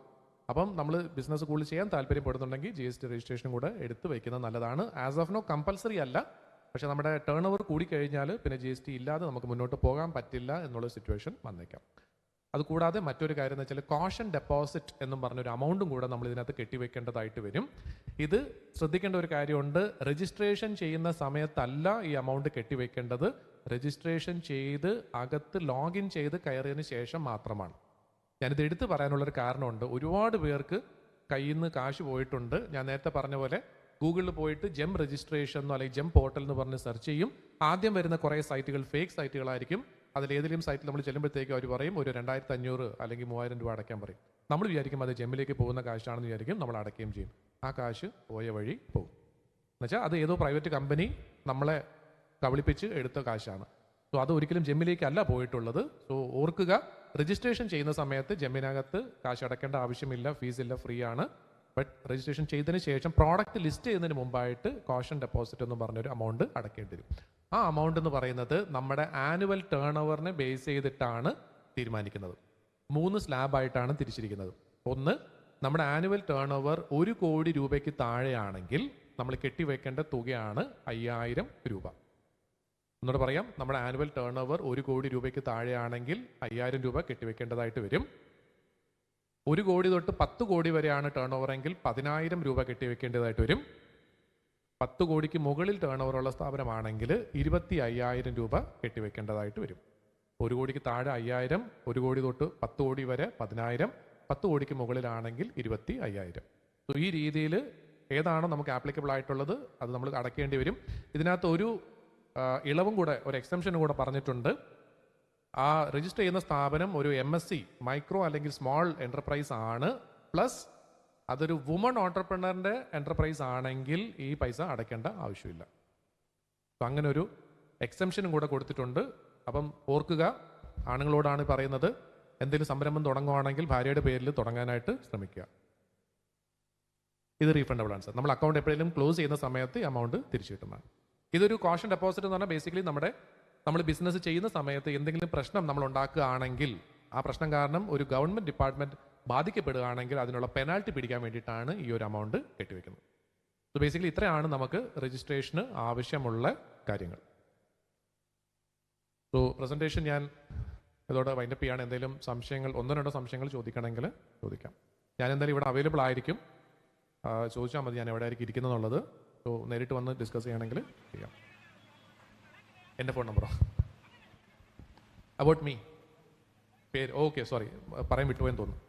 അപ്പം നമ്മൾ ബിസിനസ് കൂടുതൽ ചെയ്യാൻ താല്പര്യപ്പെടുന്നുണ്ടെങ്കിൽ GST രജിസ്ട്രേഷൻ കൂടെ എടുത്ത് വയ്ക്കുന്നത് നല്ലതാണ്. ആസ് ഓഫ് നോ കമ്പൽസറി അല്ല, പക്ഷേ നമ്മുടെ ടേൺ ഓവർ കൂടിക്കഴിഞ്ഞാൽ പിന്നെ GST ഇല്ലാതെ നമുക്ക് മുന്നോട്ട് പോകാൻ പറ്റില്ല എന്നുള്ള സിറ്റുവേഷൻ വന്നേക്കാം. അതുകൂടാതെ മറ്റൊരു കാര്യം എന്ന് വെച്ചാൽ കോഷൻ ഡെപ്പോസിറ്റ് എന്നും പറഞ്ഞൊരു അമൗണ്ടും കൂടെ നമ്മൾ ഇതിനകത്ത് കെട്ടിവെക്കേണ്ടതായിട്ട് വരും. ഇത് ശ്രദ്ധിക്കേണ്ട ഒരു കാര്യമുണ്ട്, രജിസ്ട്രേഷൻ ചെയ്യുന്ന സമയത്തല്ല ഈ അമൗണ്ട് കെട്ടിവെക്കേണ്ടത്, രജിസ്ട്രേഷൻ ചെയ്ത് അകത്ത് ലോഗിൻ ചെയ്ത് കയറിയതിന് ശേഷം മാത്രമാണ്. ഞാനിത് എടുത്ത് പറയാനുള്ളൊരു കാരണമുണ്ട്. ഒരുപാട് പേർക്ക് കയ്യിൽ നിന്ന് കാശ് പോയിട്ടുണ്ട്. ഞാൻ നേരത്തെ പറഞ്ഞ പോലെ ഗൂഗിളിൽ പോയിട്ട് ജെം രജിസ്ട്രേഷൻ എന്നോ അല്ലെങ്കിൽ ജെം പോർട്ടൽ എന്ന് പറഞ്ഞ് സെർച്ച് ചെയ്യും. ആദ്യം വരുന്ന കുറേ സൈറ്റുകൾ ഫേക്ക് സൈറ്റുകളായിരിക്കും. അതിലേതെങ്കിലും സൈറ്റിൽ നമ്മൾ ചെല്ലുമ്പോഴത്തേക്കും അവർ പറയും ഒരു 2500 അല്ലെങ്കിൽ 3000 രൂപ അടയ്ക്കാൻ പറയും. നമ്മൾ വിചാരിക്കും അത് ജെമ്മിലേക്ക് പോകുന്ന കാശാണെന്ന് വിചാരിക്കും, നമ്മൾ അടയ്ക്കുകയും ചെയ്യും. ആ കാശ് പോയ വഴി പോകും. എന്നുവെച്ചാൽ അത് ഏതോ പ്രൈവറ്റ് കമ്പനി നമ്മളെ കബളിപ്പിച്ച് എടുത്ത കാശാണ്. സോ അത് ഒരിക്കലും ജെമ്മിലേക്കല്ല പോയിട്ടുള്ളത്. സോ ഓർക്കുക, രജിസ്ട്രേഷൻ ചെയ്യുന്ന സമയത്ത് ജെമ്മിനകത്ത് കാശ് അടയ്ക്കേണ്ട ആവശ്യമില്ല, ഫീസില്ല, ഫ്രീ ആണ്. ബട്ട് രജിസ്ട്രേഷൻ ചെയ്തതിന് ശേഷം പ്രോഡക്റ്റ് ലിസ്റ്റ് ചെയ്യുന്നതിന് മുമ്പായിട്ട് കോഷൻ ഡെപ്പോസിറ്റ് എന്ന് പറഞ്ഞൊരു അമൗണ്ട് അടയ്ക്കേണ്ടി വരും. ആ അമൗണ്ട് എന്ന് പറയുന്നത് നമ്മുടെ ആനുവൽ ടേൺ ഓവറിനെ ബേസ് ചെയ്തിട്ടാണ് തീരുമാനിക്കുന്നത്. 3 സ്ലാബായിട്ടാണ് തിരിച്ചിരിക്കുന്നത്. ഒന്ന്, നമ്മുടെ ആനുവൽ ടേൺ ഓവർ 1 കോടി രൂപയ്ക്ക് താഴെയാണെങ്കിൽ നമ്മൾ കെട്ടിവെക്കേണ്ട തുകയാണ് 5000 രൂപ. എന്നോട് പറയാം, നമ്മുടെ ആനുവൽ ടേൺ ഓവർ 1 കോടി രൂപയ്ക്ക് താഴെയാണെങ്കിൽ 5000 രൂപ കെട്ടിവെക്കേണ്ടതായിട്ട് വരും. 1 കോടി തൊട്ട് 10 കോടി വരെയാണ് ടേൺ ഓവർ എങ്കിൽ 10000 രൂപ കെട്ടിവെക്കേണ്ടതായിട്ട് വരും. 10 കോടിക്ക് മുകളിൽ ടേൺ ഓവറുള്ള സ്ഥാപനമാണെങ്കിൽ 25000 രൂപ കെട്ടിവെക്കേണ്ടതായിട്ട് വരും. 1 കോടിക്ക് താഴെ 5000, 1 കോടി തൊട്ട് 10 കോടി വരെ 10000, 10 കോടിക്ക് മുകളിലാണെങ്കിൽ 25000. സോ ഈ രീതിയിൽ ഏതാണോ നമുക്ക് ആപ്ലിക്കബിൾ ആയിട്ടുള്ളത് അത് നമ്മൾ അടയ്ക്കേണ്ടി വരും. ഇതിനകത്ത് ഒരു ഇളവും കൂടെ, ഒരു എക്സംഷനും കൂടെ പറഞ്ഞിട്ടുണ്ട്. ആ രജിസ്റ്റർ ചെയ്യുന്ന സ്ഥാപനം ഒരു MSC മൈക്രോ അല്ലെങ്കിൽ സ്മോൾ എൻ്റർപ്രൈസ് ആണ്, പ്ലസ് അതൊരു വുമൺ ഓൺടർപ്രണറിൻ്റെ എൻ്റർപ്രൈസ് ആണെങ്കിൽ ഈ പൈസ അടയ്ക്കേണ്ട ആവശ്യമില്ല. അപ്പം അങ്ങനെ ഒരു എക്സംഷനും കൂടെ കൊടുത്തിട്ടുണ്ട്. അപ്പം ഓർക്കുക, ആണുങ്ങളോടാണ് പറയുന്നത്, എന്തെങ്കിലും സംരംഭം തുടങ്ങുകയാണെങ്കിൽ ഭാര്യയുടെ പേരിൽ തുടങ്ങാനായിട്ട് ശ്രമിക്കുക. ഇത് റീഫണ്ടബിൾ ആണ് സർ. നമ്മൾ അക്കൗണ്ട് എപ്പോഴെങ്കിലും ക്ലോസ് ചെയ്യുന്ന സമയത്ത് ഈ എമൗണ്ട് തിരിച്ചു കിട്ടുന്നതാണ്. ഇതൊരു കോഷൻ ഡെപ്പോസിറ്റ് എന്ന് പറഞ്ഞാൽ ബേസിക്കലി നമ്മൾ ബിസിനസ് ചെയ്യുന്ന സമയത്ത് എന്തെങ്കിലും പ്രശ്നം നമ്മൾ ഉണ്ടാക്കുകയാണെങ്കിൽ, ആ പ്രശ്നം കാരണം ഒരു ഗവൺമെൻറ് ഡിപ്പാർട്ട്മെൻറ്റ് ബാധിക്കപ്പെടുകയാണെങ്കിൽ അതിനുള്ള പെനാൽറ്റി പിടിക്കാൻ വേണ്ടിയിട്ടാണ് ഈ ഒരു എമൗണ്ട് കെട്ടിവെക്കുന്നത്. സോ ബേസിക്കലി ഇത്രയാണ് നമുക്ക് രജിസ്ട്രേഷന് ആവശ്യമുള്ള കാര്യങ്ങൾ. സോ പ്രസൻറ്റേഷൻ ഞാൻ ഇതോടെ വൈൻഡപ്പ് ചെയ്യാണ്. എന്തെങ്കിലും സംശയങ്ങൾ, 1-2 സംശയങ്ങൾ ചോദിക്കണമെങ്കിൽ ചോദിക്കാം. ഞാൻ എന്തായാലും ഇവിടെ അവൈലബിൾ ആയിരിക്കും, ചോദിച്ചാൽ മതി ഞാൻ എവിടെ ആയിരിക്കും ഇരിക്കുന്നതെന്നുള്ളത്. സോ നേരിട്ട് വന്ന് ഡിസ്കസ് ചെയ്യണമെങ്കിൽ ചെയ്യാം. എൻ്റെ ഫോൺ നമ്പറോ? അബൌട്ട് മീ പേര്? ഓക്കെ, സോറി, പറയാൻ വിട്ടുപോയെന്ന് തോന്നുന്നു.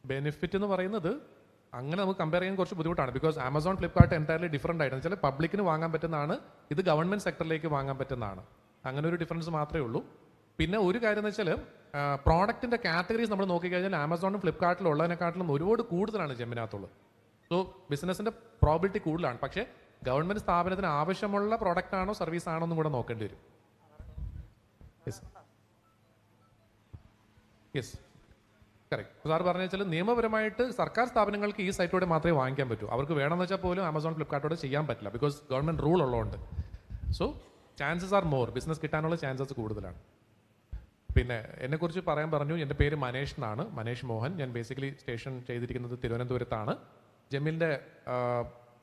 ബെനിഫിറ്റ് എന്ന് പറയുന്നത് അങ്ങനെ നമുക്ക് കമ്പയർ ചെയ്യാൻ കുറച്ച് ബുദ്ധിമുട്ടാണ്. Because Amazon, Flipkart entirely different ആയിട്ടാണ്. വെച്ചാൽ പബ്ലിക്കിന് വാങ്ങാൻ പറ്റുന്നതാണ്, ഇത് ഗവൺമെൻറ് സെക്ടറിലേക്ക് വാങ്ങാൻ പറ്റുന്നതാണ്. അങ്ങനെ ഒരു ഡിഫറൻസ് മാത്രമേ ഉള്ളൂ. പിന്നെ ഒരു കാര്യം എന്ന് വെച്ചാൽ പ്രോഡക്റ്റിൻ്റെ കാറ്റഗറീസ് നമ്മൾ നോക്കിക്കഴിഞ്ഞാൽ ആമസോണും ഫ്ലിപ്കാർട്ടിലും ഉള്ളതിനെക്കാട്ടിലും ഒരുപാട് കൂടുതലാണ് ജെമ്മിനകത്തുള്ളത്. സോ ബിസിനസ്സിൻ്റെ പ്രോബിലിറ്റി കൂടുതലാണ്. പക്ഷേ ഗവൺമെൻറ് സ്ഥാപനത്തിന് ആവശ്യമുള്ള പ്രോഡക്റ്റ് ആണോ സർവീസ് ആണോ എന്നും കൂടെ നോക്കേണ്ടി വരും. Yes, correct. സാർ പറഞ്ഞു വെച്ചാൽ നിയമപരമായിട്ട് സർക്കാർ സ്ഥാപനങ്ങൾക്ക് ഈ സൈറ്റോടെ മാത്രമേ വാങ്ങിക്കാൻ പറ്റൂ. അവർക്ക് വേണമെന്ന് വെച്ചാൽ പോലും ആമസോൺ, ഫ്ലിപ്കാർട്ടോടെ ചെയ്യാൻ പറ്റില്ല, ബിക്കോസ് ഗവൺമെൻറ് റൂൾ ഉള്ളതുകൊണ്ട്. So chances are more, business കിട്ടാനുള്ള ചാൻസസ് കൂടുതലാണ്. പിന്നെ എന്നെക്കുറിച്ച് പറയാൻ പറഞ്ഞു, എൻ്റെ പേര് മനേഷ് എന്നാണ്, മനേഷ് മോഹൻ. ഞാൻ ബേസിക്കലി സ്റ്റേഷൻ ചെയ്തിരിക്കുന്നത് തിരുവനന്തപുരത്താണ്. ജെമ്മിൻ്റെ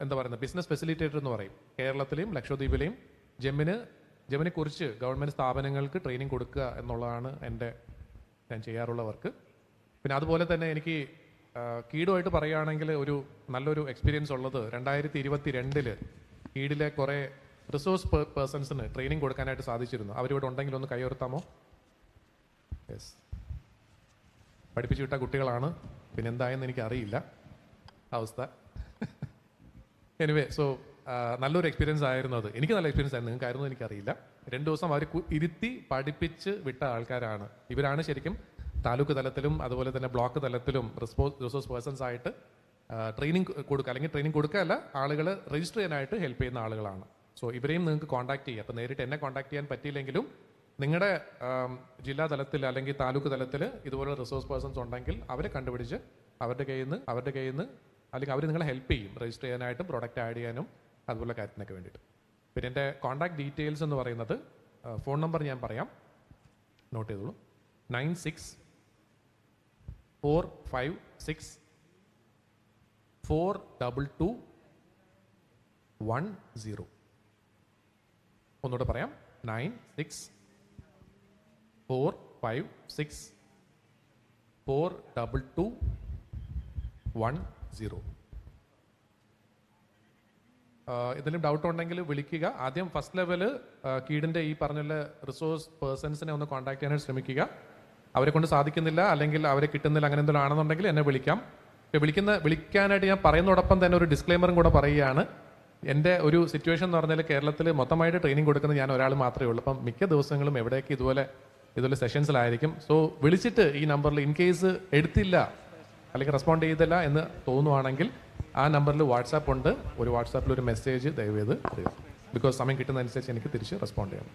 എന്താ പറയുന്നത്, ബിസിനസ് ഫെസിലിറ്റേറ്റർ എന്ന് പറയും. കേരളത്തിലെയും ലക്ഷദ്വീപിലെയും ജെമ്മിനെ കുറിച്ച് ഗവൺമെൻറ് സ്ഥാപനങ്ങൾക്ക് ട്രെയിനിങ് കൊടുക്കുക എന്നുള്ളതാണ് ഞാൻ ചെയ്യാറുള്ള വർക്ക്. പിന്നെ അതുപോലെ തന്നെ എനിക്ക് കീടുമായിട്ട് പറയുകയാണെങ്കിൽ ഒരു നല്ലൊരു എക്സ്പീരിയൻസ് ഉള്ളത് 2022 കീടിലെ കുറേ റിസോഴ്സ് പേഴ്സൺസിന് ട്രെയിനിങ് കൊടുക്കാനായിട്ട് സാധിച്ചിരുന്നു. അവരിവിടെ ഉണ്ടെങ്കിൽ ഒന്ന് കൈയുയർത്താമോ? യെസ്, പഠിപ്പിച്ചു വിട്ട കുട്ടികളാണ്. പിന്നെ എന്തായെന്ന് എനിക്കറിയില്ല അവസ്ഥ. എനിവേ, സോ നല്ലൊരു എക്സ്പീരിയൻസ് ആയിരുന്നു അത്. എനിക്ക് നല്ല എക്സ്പീരിയൻസ് ആയിരുന്നു, നിങ്ങൾക്കായിരുന്നു എനിക്കറിയില്ല. 2 ദിവസം അവർ ഇരുത്തി പഠിപ്പിച്ച് വിട്ട ആൾക്കാരാണ്. ഇവരാണ് ശരിക്കും താലൂക്ക് തലത്തിലും അതുപോലെ തന്നെ ബ്ലോക്ക് തലത്തിലും റിസോഴ്സ് പേഴ്സൺസ് ആയിട്ട് ട്രെയിനിങ് കൊടുക്കുക, അല്ലെങ്കിൽ ട്രെയിനിങ് കൊടുക്കുകയല്ല, ആളുകൾ രജിസ്റ്റർ ചെയ്യാനായിട്ട് ഹെൽപ്പ് ചെയ്യുന്ന ആളുകളാണ്. സോ ഇവരെയും നിങ്ങൾക്ക് കോൺടാക്ട് ചെയ്യാം. അപ്പോൾ നേരിട്ട് എന്നെ കോൺടാക്ട് ചെയ്യാൻ പറ്റിയില്ലെങ്കിലും നിങ്ങളുടെ ജില്ലാ തലത്തിൽ അല്ലെങ്കിൽ താലൂക്ക് തലത്തിൽ ഇതുപോലുള്ള റിസോഴ്സ് പേഴ്സൺസ് ഉണ്ടെങ്കിൽ അവരെ കണ്ടുപിടിച്ച് അവരുടെ കയ്യിൽ നിന്ന് അല്ലെങ്കിൽ അവർ നിങ്ങളെ ഹെൽപ്പ് ചെയ്യും രജിസ്റ്റർ ചെയ്യാനായിട്ടും പ്രൊഡക്റ്റ് ആഡ് ചെയ്യാനും അതുപോലെ കാര്യത്തിനൊക്കെ വേണ്ടിയിട്ട്. പിന്നെ എൻ്റെ കോൺടാക്ട് ഡീറ്റെയിൽസ് എന്ന് പറയുന്നത്, ഫോൺ നമ്പർ ഞാൻ പറയാം, നോട്ട് ചെയ്തോളൂ. 9645642210. ഒന്നുകൂടെ പറയാം, 9645642210. എന്തെങ്കിലും ഡൗട്ട് ഉണ്ടെങ്കിൽ വിളിക്കുക. ആദ്യം ഫസ്റ്റ് ലെവല് കീഡിൻ്റെ ഈ പറഞ്ഞ റിസോഴ്സ് പേഴ്സൺസിനെ ഒന്ന് കോൺടാക്ട് ചെയ്യാനായിട്ട് ശ്രമിക്കുക. അവരെ കൊണ്ട് സാധിക്കുന്നില്ല അല്ലെങ്കിൽ അവരെ കിട്ടുന്നില്ല അങ്ങനെ എന്തെങ്കിലും ആണെന്നുണ്ടെങ്കിൽ എന്നെ വിളിക്കാം. വിളിക്കാനായിട്ട് ഞാൻ പറയുന്നതോടൊപ്പം തന്നെ ഒരു ഡിസ്ക്ലെയിമറും കൂടെ പറയുകയാണ്. എൻ്റെ ഒരു സിറ്റുവേഷൻ എന്ന് പറഞ്ഞാൽ കേരളത്തിൽ മൊത്തമായിട്ട് ട്രെയിനിങ് കൊടുക്കുന്നത് ഞാൻ ഒരാൾ മാത്രമേ ഉള്ളൂ. അപ്പം മിക്ക ദിവസങ്ങളും എവിടെയൊക്കെ ഇതുപോലെ സെഷൻസിലായിരിക്കും. സോ വിളിച്ചിട്ട് ഈ നമ്പറിൽ ഇൻ കേസ് എടുത്തില്ല അല്ലെങ്കിൽ റെസ്പോണ്ട് ചെയ്തില്ല എന്ന് തോന്നുവാണെങ്കിൽ ആ നമ്പറിൽ വാട്സാപ്പ് ഉണ്ട്. ഒരു വാട്സാപ്പിൽ ഒരു മെസ്സേജ് ദയവേത് അറിയുക. ബിക്കോസ് സമയം കിട്ടുന്നതനുസരിച്ച് എനിക്ക് തിരിച്ച് റെസ്പോണ്ട് ചെയ്യണം.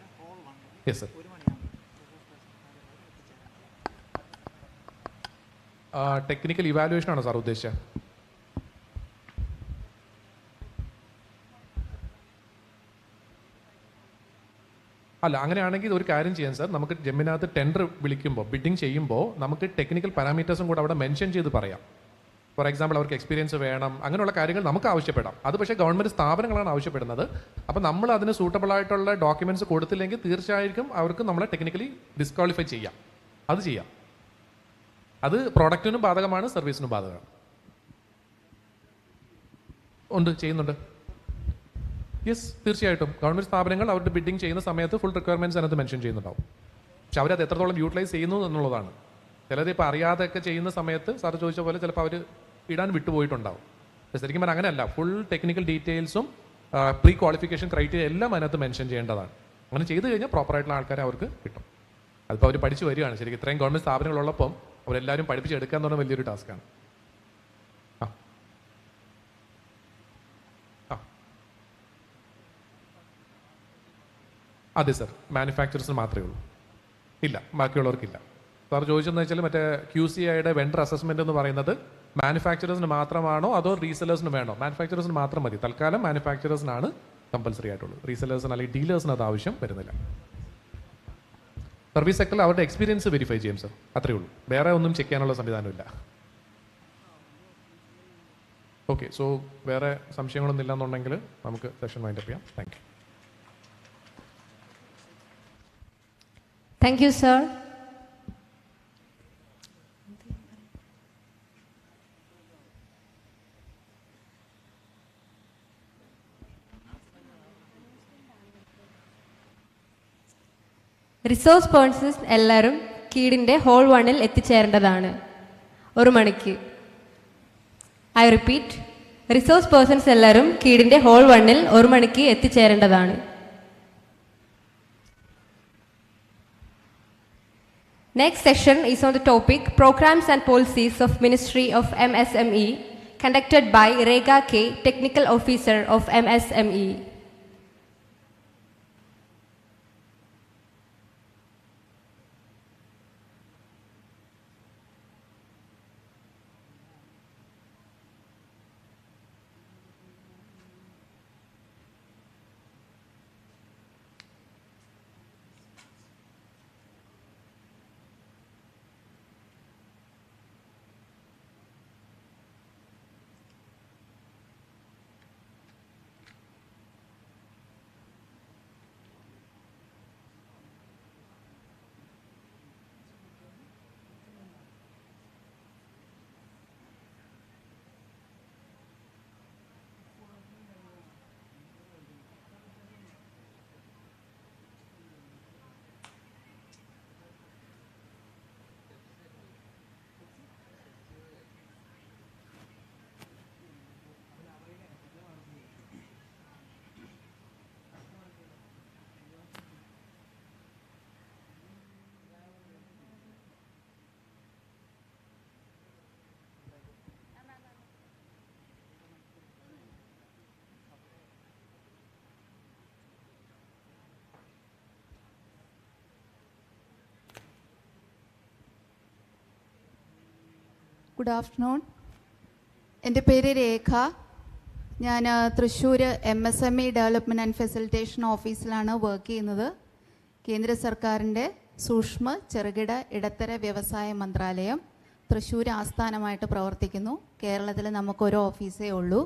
Yes sir. ടെക്നിക്കൽ ഇവാലുവേഷൻ ആണോ സാർ ഉദ്ദേശിച്ചത്? അല്ല, അങ്ങനെയാണെങ്കിൽ ഒരു കാര്യം ചെയ്യാം സാർ. നമുക്ക് ജെമ്മിനകത്ത് ടെൻഡർ വിളിക്കുമ്പോൾ ബിഡിങ് ചെയ്യുമ്പോൾ നമുക്ക് ടെക്നിക്കൽ പാരാമീറ്റേഴ്സും കൂടെ അവിടെ മെൻഷൻ ചെയ്ത് പറയാം. ഫോർ എക്സാമ്പിൾ അവർക്ക് എക്സ്പീരിയൻസ് വേണം, അങ്ങനെയുള്ള കാര്യങ്ങൾ നമുക്ക് ആവശ്യപ്പെടാം. അത് പക്ഷേ ഗവൺമെൻറ് സ്ഥാപനങ്ങളാണ് ആവശ്യപ്പെടുന്നത്. അപ്പോൾ നമ്മൾ അതിന് സൂട്ടബിൾ ആയിട്ടുള്ള ഡോക്യുമെൻറ്റ്സ് കൊടുത്തില്ലെങ്കിൽ തീർച്ചയായിട്ടും അവർക്ക് നമ്മളെ ടെക്നിക്കലി ഡിസ്ക്വാളിഫൈ ചെയ്യാം. അത് ചെയ്യാം. അത് പ്രോഡക്റ്റിനും ബാധകമാണ്, സർവീസിനും ബാധകമാണ്. ചെയ്യുന്നുണ്ട്. യെസ്, തീർച്ചയായിട്ടും ഗവൺമെൻറ് സ്ഥാപനങ്ങൾ അവരുടെ ബിഡിങ് ചെയ്യുന്ന സമയത്ത് ഫുൾ റിക്വയർമെൻറ്റ്സ് അതിനകത്ത് മെൻഷൻ ചെയ്യുന്നുണ്ടാവും. പക്ഷെ അവരത് എത്രത്തോളം യൂട്ടിലൈസ് ചെയ്യുന്നു എന്നുള്ളതാണ്. ചിലത് ഇപ്പോൾ അറിയാതെയൊക്കെ ചെയ്യുന്ന സമയത്ത് സാർ ചോദിച്ച പോലെ ചിലപ്പോൾ അവർ ഇടാൻ വിട്ടുപോയിട്ടുണ്ടാവും. ശരിക്കും പറഞ്ഞാൽ അങ്ങനെയല്ല. ഫുൾ ടെക്നിക്കൽ ഡീറ്റെയിൽസും പ്രീ ക്വാളിഫിക്കേഷൻ ക്രൈറ്റീരിയ എല്ലാം അതിനകത്ത് മെൻഷൻ ചെയ്യേണ്ടതാണ്. അങ്ങനെ ചെയ്ത് കഴിഞ്ഞാൽ പ്രോപ്പറായിട്ടുള്ള ആൾക്കാരെ അവർക്ക് കിട്ടും. അതിപ്പോൾ അവർ പഠിച്ചു വരികയാണ്. ശരിക്കും ഇത്രയും ഗവൺമെൻറ് സ്ഥാപനങ്ങളുള്ളപ്പം അവരെല്ലാവരും പഠിപ്പിച്ചെടുക്കുക എന്ന് പറഞ്ഞാൽ വലിയൊരു ടാസ്ക്കാണ്. അതെ സർ, മാനുഫാക്ചറേഴ്സിന് മാത്രമേ ഉള്ളൂ. ഇല്ല, ബാക്കിയുള്ളവർക്കില്ല. സാർ ചോദിച്ചതെന്ന് വെച്ചാൽ മറ്റേ QCIയുടെ വെണ്ടർ അസസ്മെന്റ് എന്ന് പറയുന്നത് മാനുഫാക്ചറേഴ്സിന് മാത്രമാണോ അതോ റീസെലേഴ്സിന് വേണോ? മാനുഫാക്ചറേഴ്സിന് മാത്രം മതി. തൽക്കാലം മാനുഫാക്ചറേഴ്സിനാണ് കമ്പൽസറി ആയിട്ടുള്ളൂ. റീസെലേഴ്സിന് അല്ലെങ്കിൽ ഡീലേഴ്സിന് അത് ആവശ്യം വരുന്നില്ല. സർവീസ് സെക്ടറിൽ അവരുടെ എക്സ്പീരിയൻസ് വെരിഫൈ ചെയ്യും സർ, അത്രയേ ഉള്ളൂ. വേറെ ഒന്നും ചെക്ക് ചെയ്യാനുള്ള സംവിധാനമില്ല. ഓക്കെ, സോ വേറെ സംശയങ്ങളൊന്നും ഇല്ലെന്നുണ്ടെങ്കിൽ നമുക്ക് സെഷൻ വൈൻഡപ്പ് ചെയ്യാം. Thank you. Thank you, sir. Resource persons എല്ലാവരും കീഡിൻ്റെ ഹോൾ 1-ൽ എത്തിച്ചേരേണ്ടതാണ് 1 മണിക്ക്. ഐ റിപ്പീറ്റ്, റിസോഴ്സ് പേഴ്സൺസ് എല്ലാവരും കീഡിൻ്റെ ഹോൾ 1-ൽ 1 മണിക്ക് എത്തിച്ചേരേണ്ടതാണ്. Next session is on the topic Programs and Policies of Ministry of MSME, conducted by Rega K, Technical Officer of MSME. Good afternoon. എൻ്റെ പേര് രേഖ. ഞാൻ Thrissur MSME development and facilitation ഓഫീസിലാണ് വർക്ക് ചെയ്യുന്നത്. കേന്ദ്ര സർക്കാരിൻ്റെ സൂക്ഷ്മ ചെറുകിട ഇടത്തര വ്യവസായ മന്ത്രാലയം തൃശ്ശൂർ ആസ്ഥാനമായിട്ട് പ്രവർത്തിക്കുന്നു. കേരളത്തിൽ നമുക്കൊരു ഓഫീസേ ഉള്ളൂ,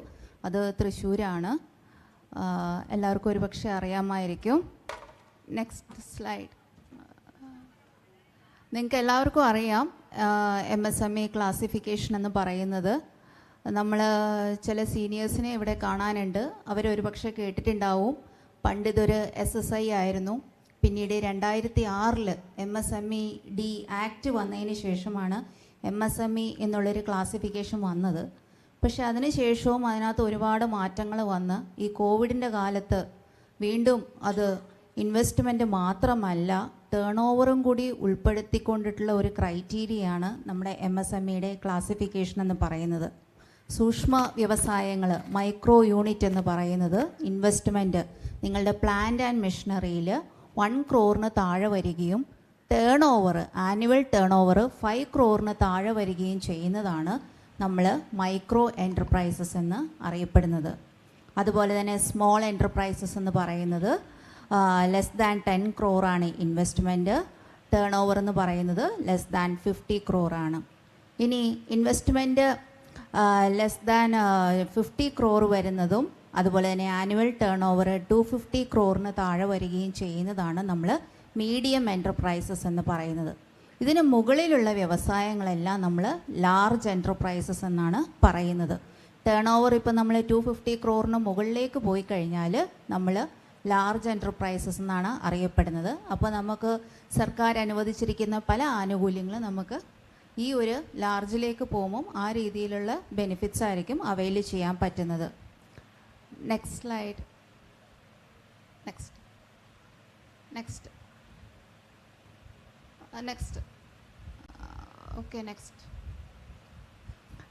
അത് തൃശ്ശൂരാണ്. എല്ലാവർക്കും ഒരുപക്ഷെ അറിയാമായിരിക്കും. Next slide. നിങ്ങൾക്ക് എല്ലാവർക്കും അറിയാം MSME ക്ലാസിഫിക്കേഷൻ എന്ന് പറയുന്നത്. നമ്മൾ ചില സീനിയേഴ്സിനെ ഇവിടെ കാണാനുണ്ട്. അവരൊരുപക്ഷെ കേട്ടിട്ടുണ്ടാവും, പണ്ട് ഇതൊരു SSI ആയിരുന്നു. പിന്നീട് 2006 MSMED ആക്ട് വന്നതിന് ശേഷമാണ് MSME എന്നുള്ളൊരു ക്ലാസിഫിക്കേഷൻ വന്നത്. പക്ഷെ അതിനുശേഷവും അതിനകത്ത് ഒരുപാട് മാറ്റങ്ങൾ വന്ന് ഈ കോവിഡിൻ്റെ കാലത്ത് വീണ്ടും അത് ഇൻവെസ്റ്റ്മെൻറ്റ് മാത്രമല്ല ടേൺ ഓവറും കൂടി ഉൾപ്പെടുത്തിക്കൊണ്ടിട്ടുള്ള ഒരു ക്രൈറ്റീരിയയാണ് നമ്മുടെ MSMEയുടെ ക്ലാസിഫിക്കേഷൻ എന്ന് പറയുന്നത്. സൂക്ഷ്മ വ്യവസായങ്ങൾ, മൈക്രോ യൂണിറ്റ് എന്ന് പറയുന്നത് ഇൻവെസ്റ്റ്മെൻറ്റ് നിങ്ങളുടെ പ്ലാന്റ് ആൻഡ് മെഷീനറിയിൽ 1 crore താഴെ വരികയും turn over, annual turn over 5 crore താഴെ വരികയും ചെയ്യുന്നതാണ് നമ്മൾ മൈക്രോ എൻ്റർപ്രൈസസ് എന്ന് അറിയപ്പെടുന്നത്. അതുപോലെ തന്നെ സ്മോൾ എൻ്റർപ്രൈസസ് എന്ന് പറയുന്നത് ലെസ് ദാൻ 10 crore ആണ് ഇൻവെസ്റ്റ്മെൻറ്റ്. ടേൺ ഓവർ എന്ന് പറയുന്നത് ലെസ് ദാൻ 50 crore ആണ്. ഇനി ഇൻവെസ്റ്റ്മെൻറ്റ് ലെസ് ദാൻ 50 crore വരുന്നതും അതുപോലെ തന്നെ ആനുവൽ ടേൺ ഓവർ 250 crore താഴെ വരികയും ചെയ്യുന്നതാണ് നമ്മൾ മീഡിയം എൻ്റർപ്രൈസസ് എന്ന് പറയുന്നത്. ഇതിന് മുകളിലുള്ള വ്യവസായങ്ങളെല്ലാം നമ്മൾ ലാർജ് എൻ്റർപ്രൈസസ് എന്നാണ് പറയുന്നത്. ടേൺ ഓവർ ഇപ്പോൾ നമ്മൾ 250 crore മുകളിലേക്ക് പോയി കഴിഞ്ഞാൽ നമ്മൾ ലാർജ് എൻ്റർപ്രൈസസ് എന്നാണ് അറിയപ്പെടുന്നത്. അപ്പോൾ നമുക്ക് സർക്കാർ അനുവദിച്ചിരിക്കുന്ന പല ആനുകൂല്യങ്ങളും നമുക്ക് ഈ ഒരു ലാർജിലേക്ക് പോകുമ്പം ആ രീതിയിലുള്ള ബെനിഫിറ്റ്സ് ആയിരിക്കും അവൈൽ ചെയ്യാൻ പറ്റുന്നത്. Next slide. Next okay. Next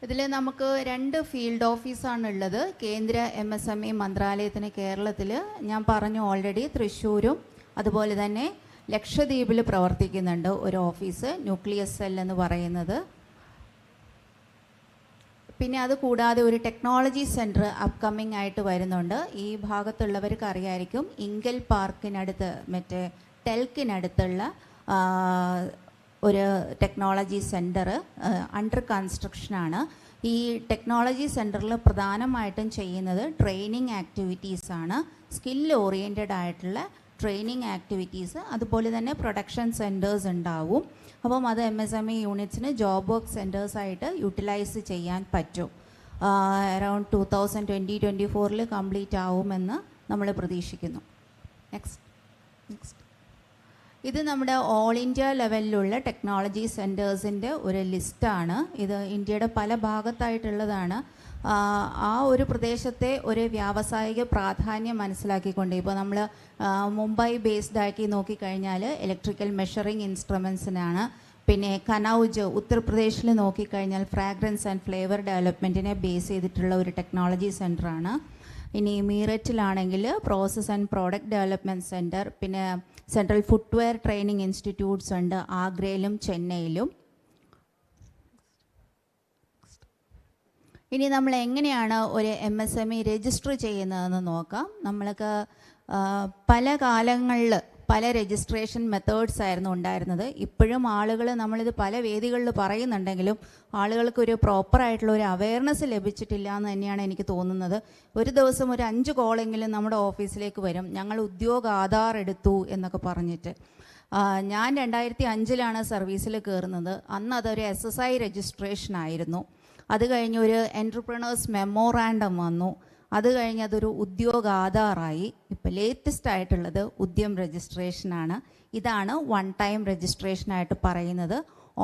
ഇതിൽ നമുക്ക് 2 ഫീൽഡ് ഓഫീസാണ് ഉള്ളത്. കേന്ദ്ര MSME മന്ത്രാലയത്തിന് കേരളത്തിൽ ഞാൻ പറഞ്ഞു ഓൾറെഡി, തൃശ്ശൂരും അതുപോലെ തന്നെ ലക്ഷദ്വീപിൽ പ്രവർത്തിക്കുന്നുണ്ട് ഒരു ഓഫീസ്, ന്യൂക്ലിയസ് സെൽ എന്ന് പറയുന്നത്. പിന്നെ അത് കൂടാതെ ഒരു ടെക്നോളജി സെൻറ്റർ അപ്കമ്മിങ് ആയിട്ട് വരുന്നുണ്ട്. ഈ ഭാഗത്തുള്ളവർക്ക് അറിയായിരിക്കും, ഇങ്കൽ പാർക്കിനടുത്ത് മറ്റേ ടെൽക്കിനടുത്തുള്ള ഒരു ടെക്നോളജി സെൻറ്റർ അണ്ടർ കൺസ്ട്രക്ഷനാണ്. ഈ ടെക്നോളജി സെൻറ്ററിൽ പ്രധാനമായിട്ടും ചെയ്യുന്നത് ട്രെയിനിങ് ആക്ടിവിറ്റീസാണ്, സ്കിൽ ഓറിയൻറ്റഡ് ആയിട്ടുള്ള ട്രെയിനിങ് ആക്ടിവിറ്റീസ്. അതുപോലെ തന്നെ പ്രൊഡക്ഷൻ സെൻറ്റേഴ്സ് ഉണ്ടാവും. അപ്പം അത് MSME യൂണിറ്റ്സിന് ജോബ് വർക്ക് സെൻറ്റേഴ്സായിട്ട് യൂട്ടിലൈസ് ചെയ്യാൻ പറ്റും. അറൗണ്ട് 2020-24 കംപ്ലീറ്റ് ആവുമെന്ന് നമ്മൾ പ്രതീക്ഷിക്കുന്നു. നെക്സ്റ്റ്. ഇത് നമ്മുടെ ഓൾ ഇന്ത്യ ലെവലിലുള്ള ടെക്നോളജി സെൻറ്റേഴ്സിൻ്റെ ഒരു ലിസ്റ്റാണ്. ഇത് ഇന്ത്യയുടെ പല ഭാഗത്തായിട്ടുള്ളതാണ്. ആ ഒരു പ്രദേശത്തെ ഒരു വ്യാവസായിക പ്രാധാന്യം മനസ്സിലാക്കിക്കൊണ്ട് ഇപ്പോൾ നമ്മൾ മുംബൈ ബേസ്ഡ് ആക്കി നോക്കിക്കഴിഞ്ഞാൽ ഇലക്ട്രിക്കൽ മെഷറിംഗ് ഇൻസ്ട്രുമെൻസിനാണ്. പിന്നെ കനൗജ് ഉത്തർപ്രദേശിൽ നോക്കിക്കഴിഞ്ഞാൽ ഫ്രാഗ്രൻസ് ആൻഡ് ഫ്ലേവർ ഡെവലപ്മെൻറ്റിനെ ബേസ് ചെയ്തിട്ടുള്ള ഒരു ടെക്നോളജി സെൻറ്ററാണ്. ഇനി മീററ്റിലാണെങ്കിൽ process and product development centre, പിന്നെ സെൻട്രൽ ഫുട്വെയർ ട്രെയിനിങ് ഇൻസ്റ്റിറ്റ്യൂട്ട്സ് ഉണ്ട് ആഗ്രയിലും ചെന്നൈയിലും. ഇനി നമ്മൾ എങ്ങനെയാണ് ഒരു MSME രജിസ്റ്റർ ചെയ്യുന്നതെന്ന് നോക്കാം. നമ്മൾക്ക് പല കാലങ്ങളിൽ പല രജിസ്ട്രേഷൻ മെത്തേഡ്സ് ആയിരുന്നു ഉണ്ടായിരുന്നത്. ഇപ്പോഴും ആളുകൾ, നമ്മളിത് പല വേദികളിൽ പറയുന്നുണ്ടെങ്കിലും ആളുകൾക്കൊരു പ്രോപ്പറായിട്ടുള്ള ഒരു അവയർനെസ് ലഭിച്ചിട്ടില്ല എന്ന് തന്നെയാണ് എനിക്ക് തോന്നുന്നത്. ഒരു ദിവസം ഒരു 5 കോളെങ്കിലും നമ്മുടെ ഓഫീസിലേക്ക് വരും, ഞങ്ങൾ ഉദ്യോഗ ആധാർ എടുത്തു എന്നൊക്കെ പറഞ്ഞിട്ട്. ഞാൻ 2005 സർവീസിൽ കയറുന്നത്. അന്ന് അതൊരു SSI രജിസ്ട്രേഷൻ ആയിരുന്നു. അത് കഴിഞ്ഞ് ഒരു എൻ്റർപ്രണേഴ്സ് മെമ്മോറാണ്ടം വന്നു. അത് കഴിഞ്ഞ് അതൊരു ഉദ്യോഗ ആധാറായി. ഇപ്പോൾ ലേറ്റസ്റ്റ് ആയിട്ടുള്ളത് ഉദ്യം രജിസ്ട്രേഷനാണ്. ഇതാണ് 1 ടൈം രജിസ്ട്രേഷനായിട്ട് പറയുന്നത്.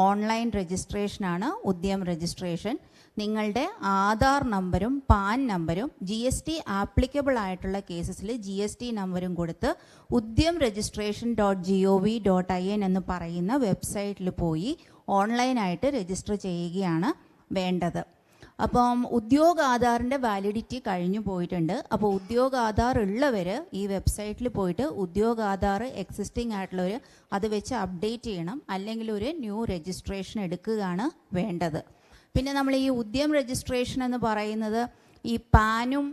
ഓൺലൈൻ രജിസ്ട്രേഷനാണ് ഉദ്യം രജിസ്ട്രേഷൻ. നിങ്ങളുടെ ആധാർ നമ്പരും പാൻ നമ്പരും GST ആപ്ലിക്കബിൾ ആയിട്ടുള്ള കേസസിൽ GST നമ്പരും കൊടുത്ത് ഉദ്യം registration.gov.in എന്ന് പറയുന്ന വെബ്സൈറ്റിൽ പോയി ഓൺലൈനായിട്ട് രജിസ്റ്റർ ചെയ്യുകയാണ് വേണ്ടത്. അപ്പം ഉദ്യോഗ ആധാറിൻ്റെ വാലിഡിറ്റി കഴിഞ്ഞു പോയിട്ടുണ്ട്. അപ്പോൾ ഉദ്യോഗ ആധാർ ഉള്ളവർ ഈ വെബ്സൈറ്റിൽ പോയിട്ട് ഉദ്യോഗ ആധാർ എക്സിസ്റ്റിംഗ് ആയിട്ടുള്ളവർ അത് വെച്ച് അപ്ഡേറ്റ് ചെയ്യണം, അല്ലെങ്കിൽ ഒരു ന്യൂ രജിസ്ട്രേഷൻ എടുക്കുകയാണ് വേണ്ടത്. പിന്നെ നമ്മൾ ഈ ഉദ്യം രജിസ്ട്രേഷൻ എന്ന് പറയുന്നത് ഈ പാനും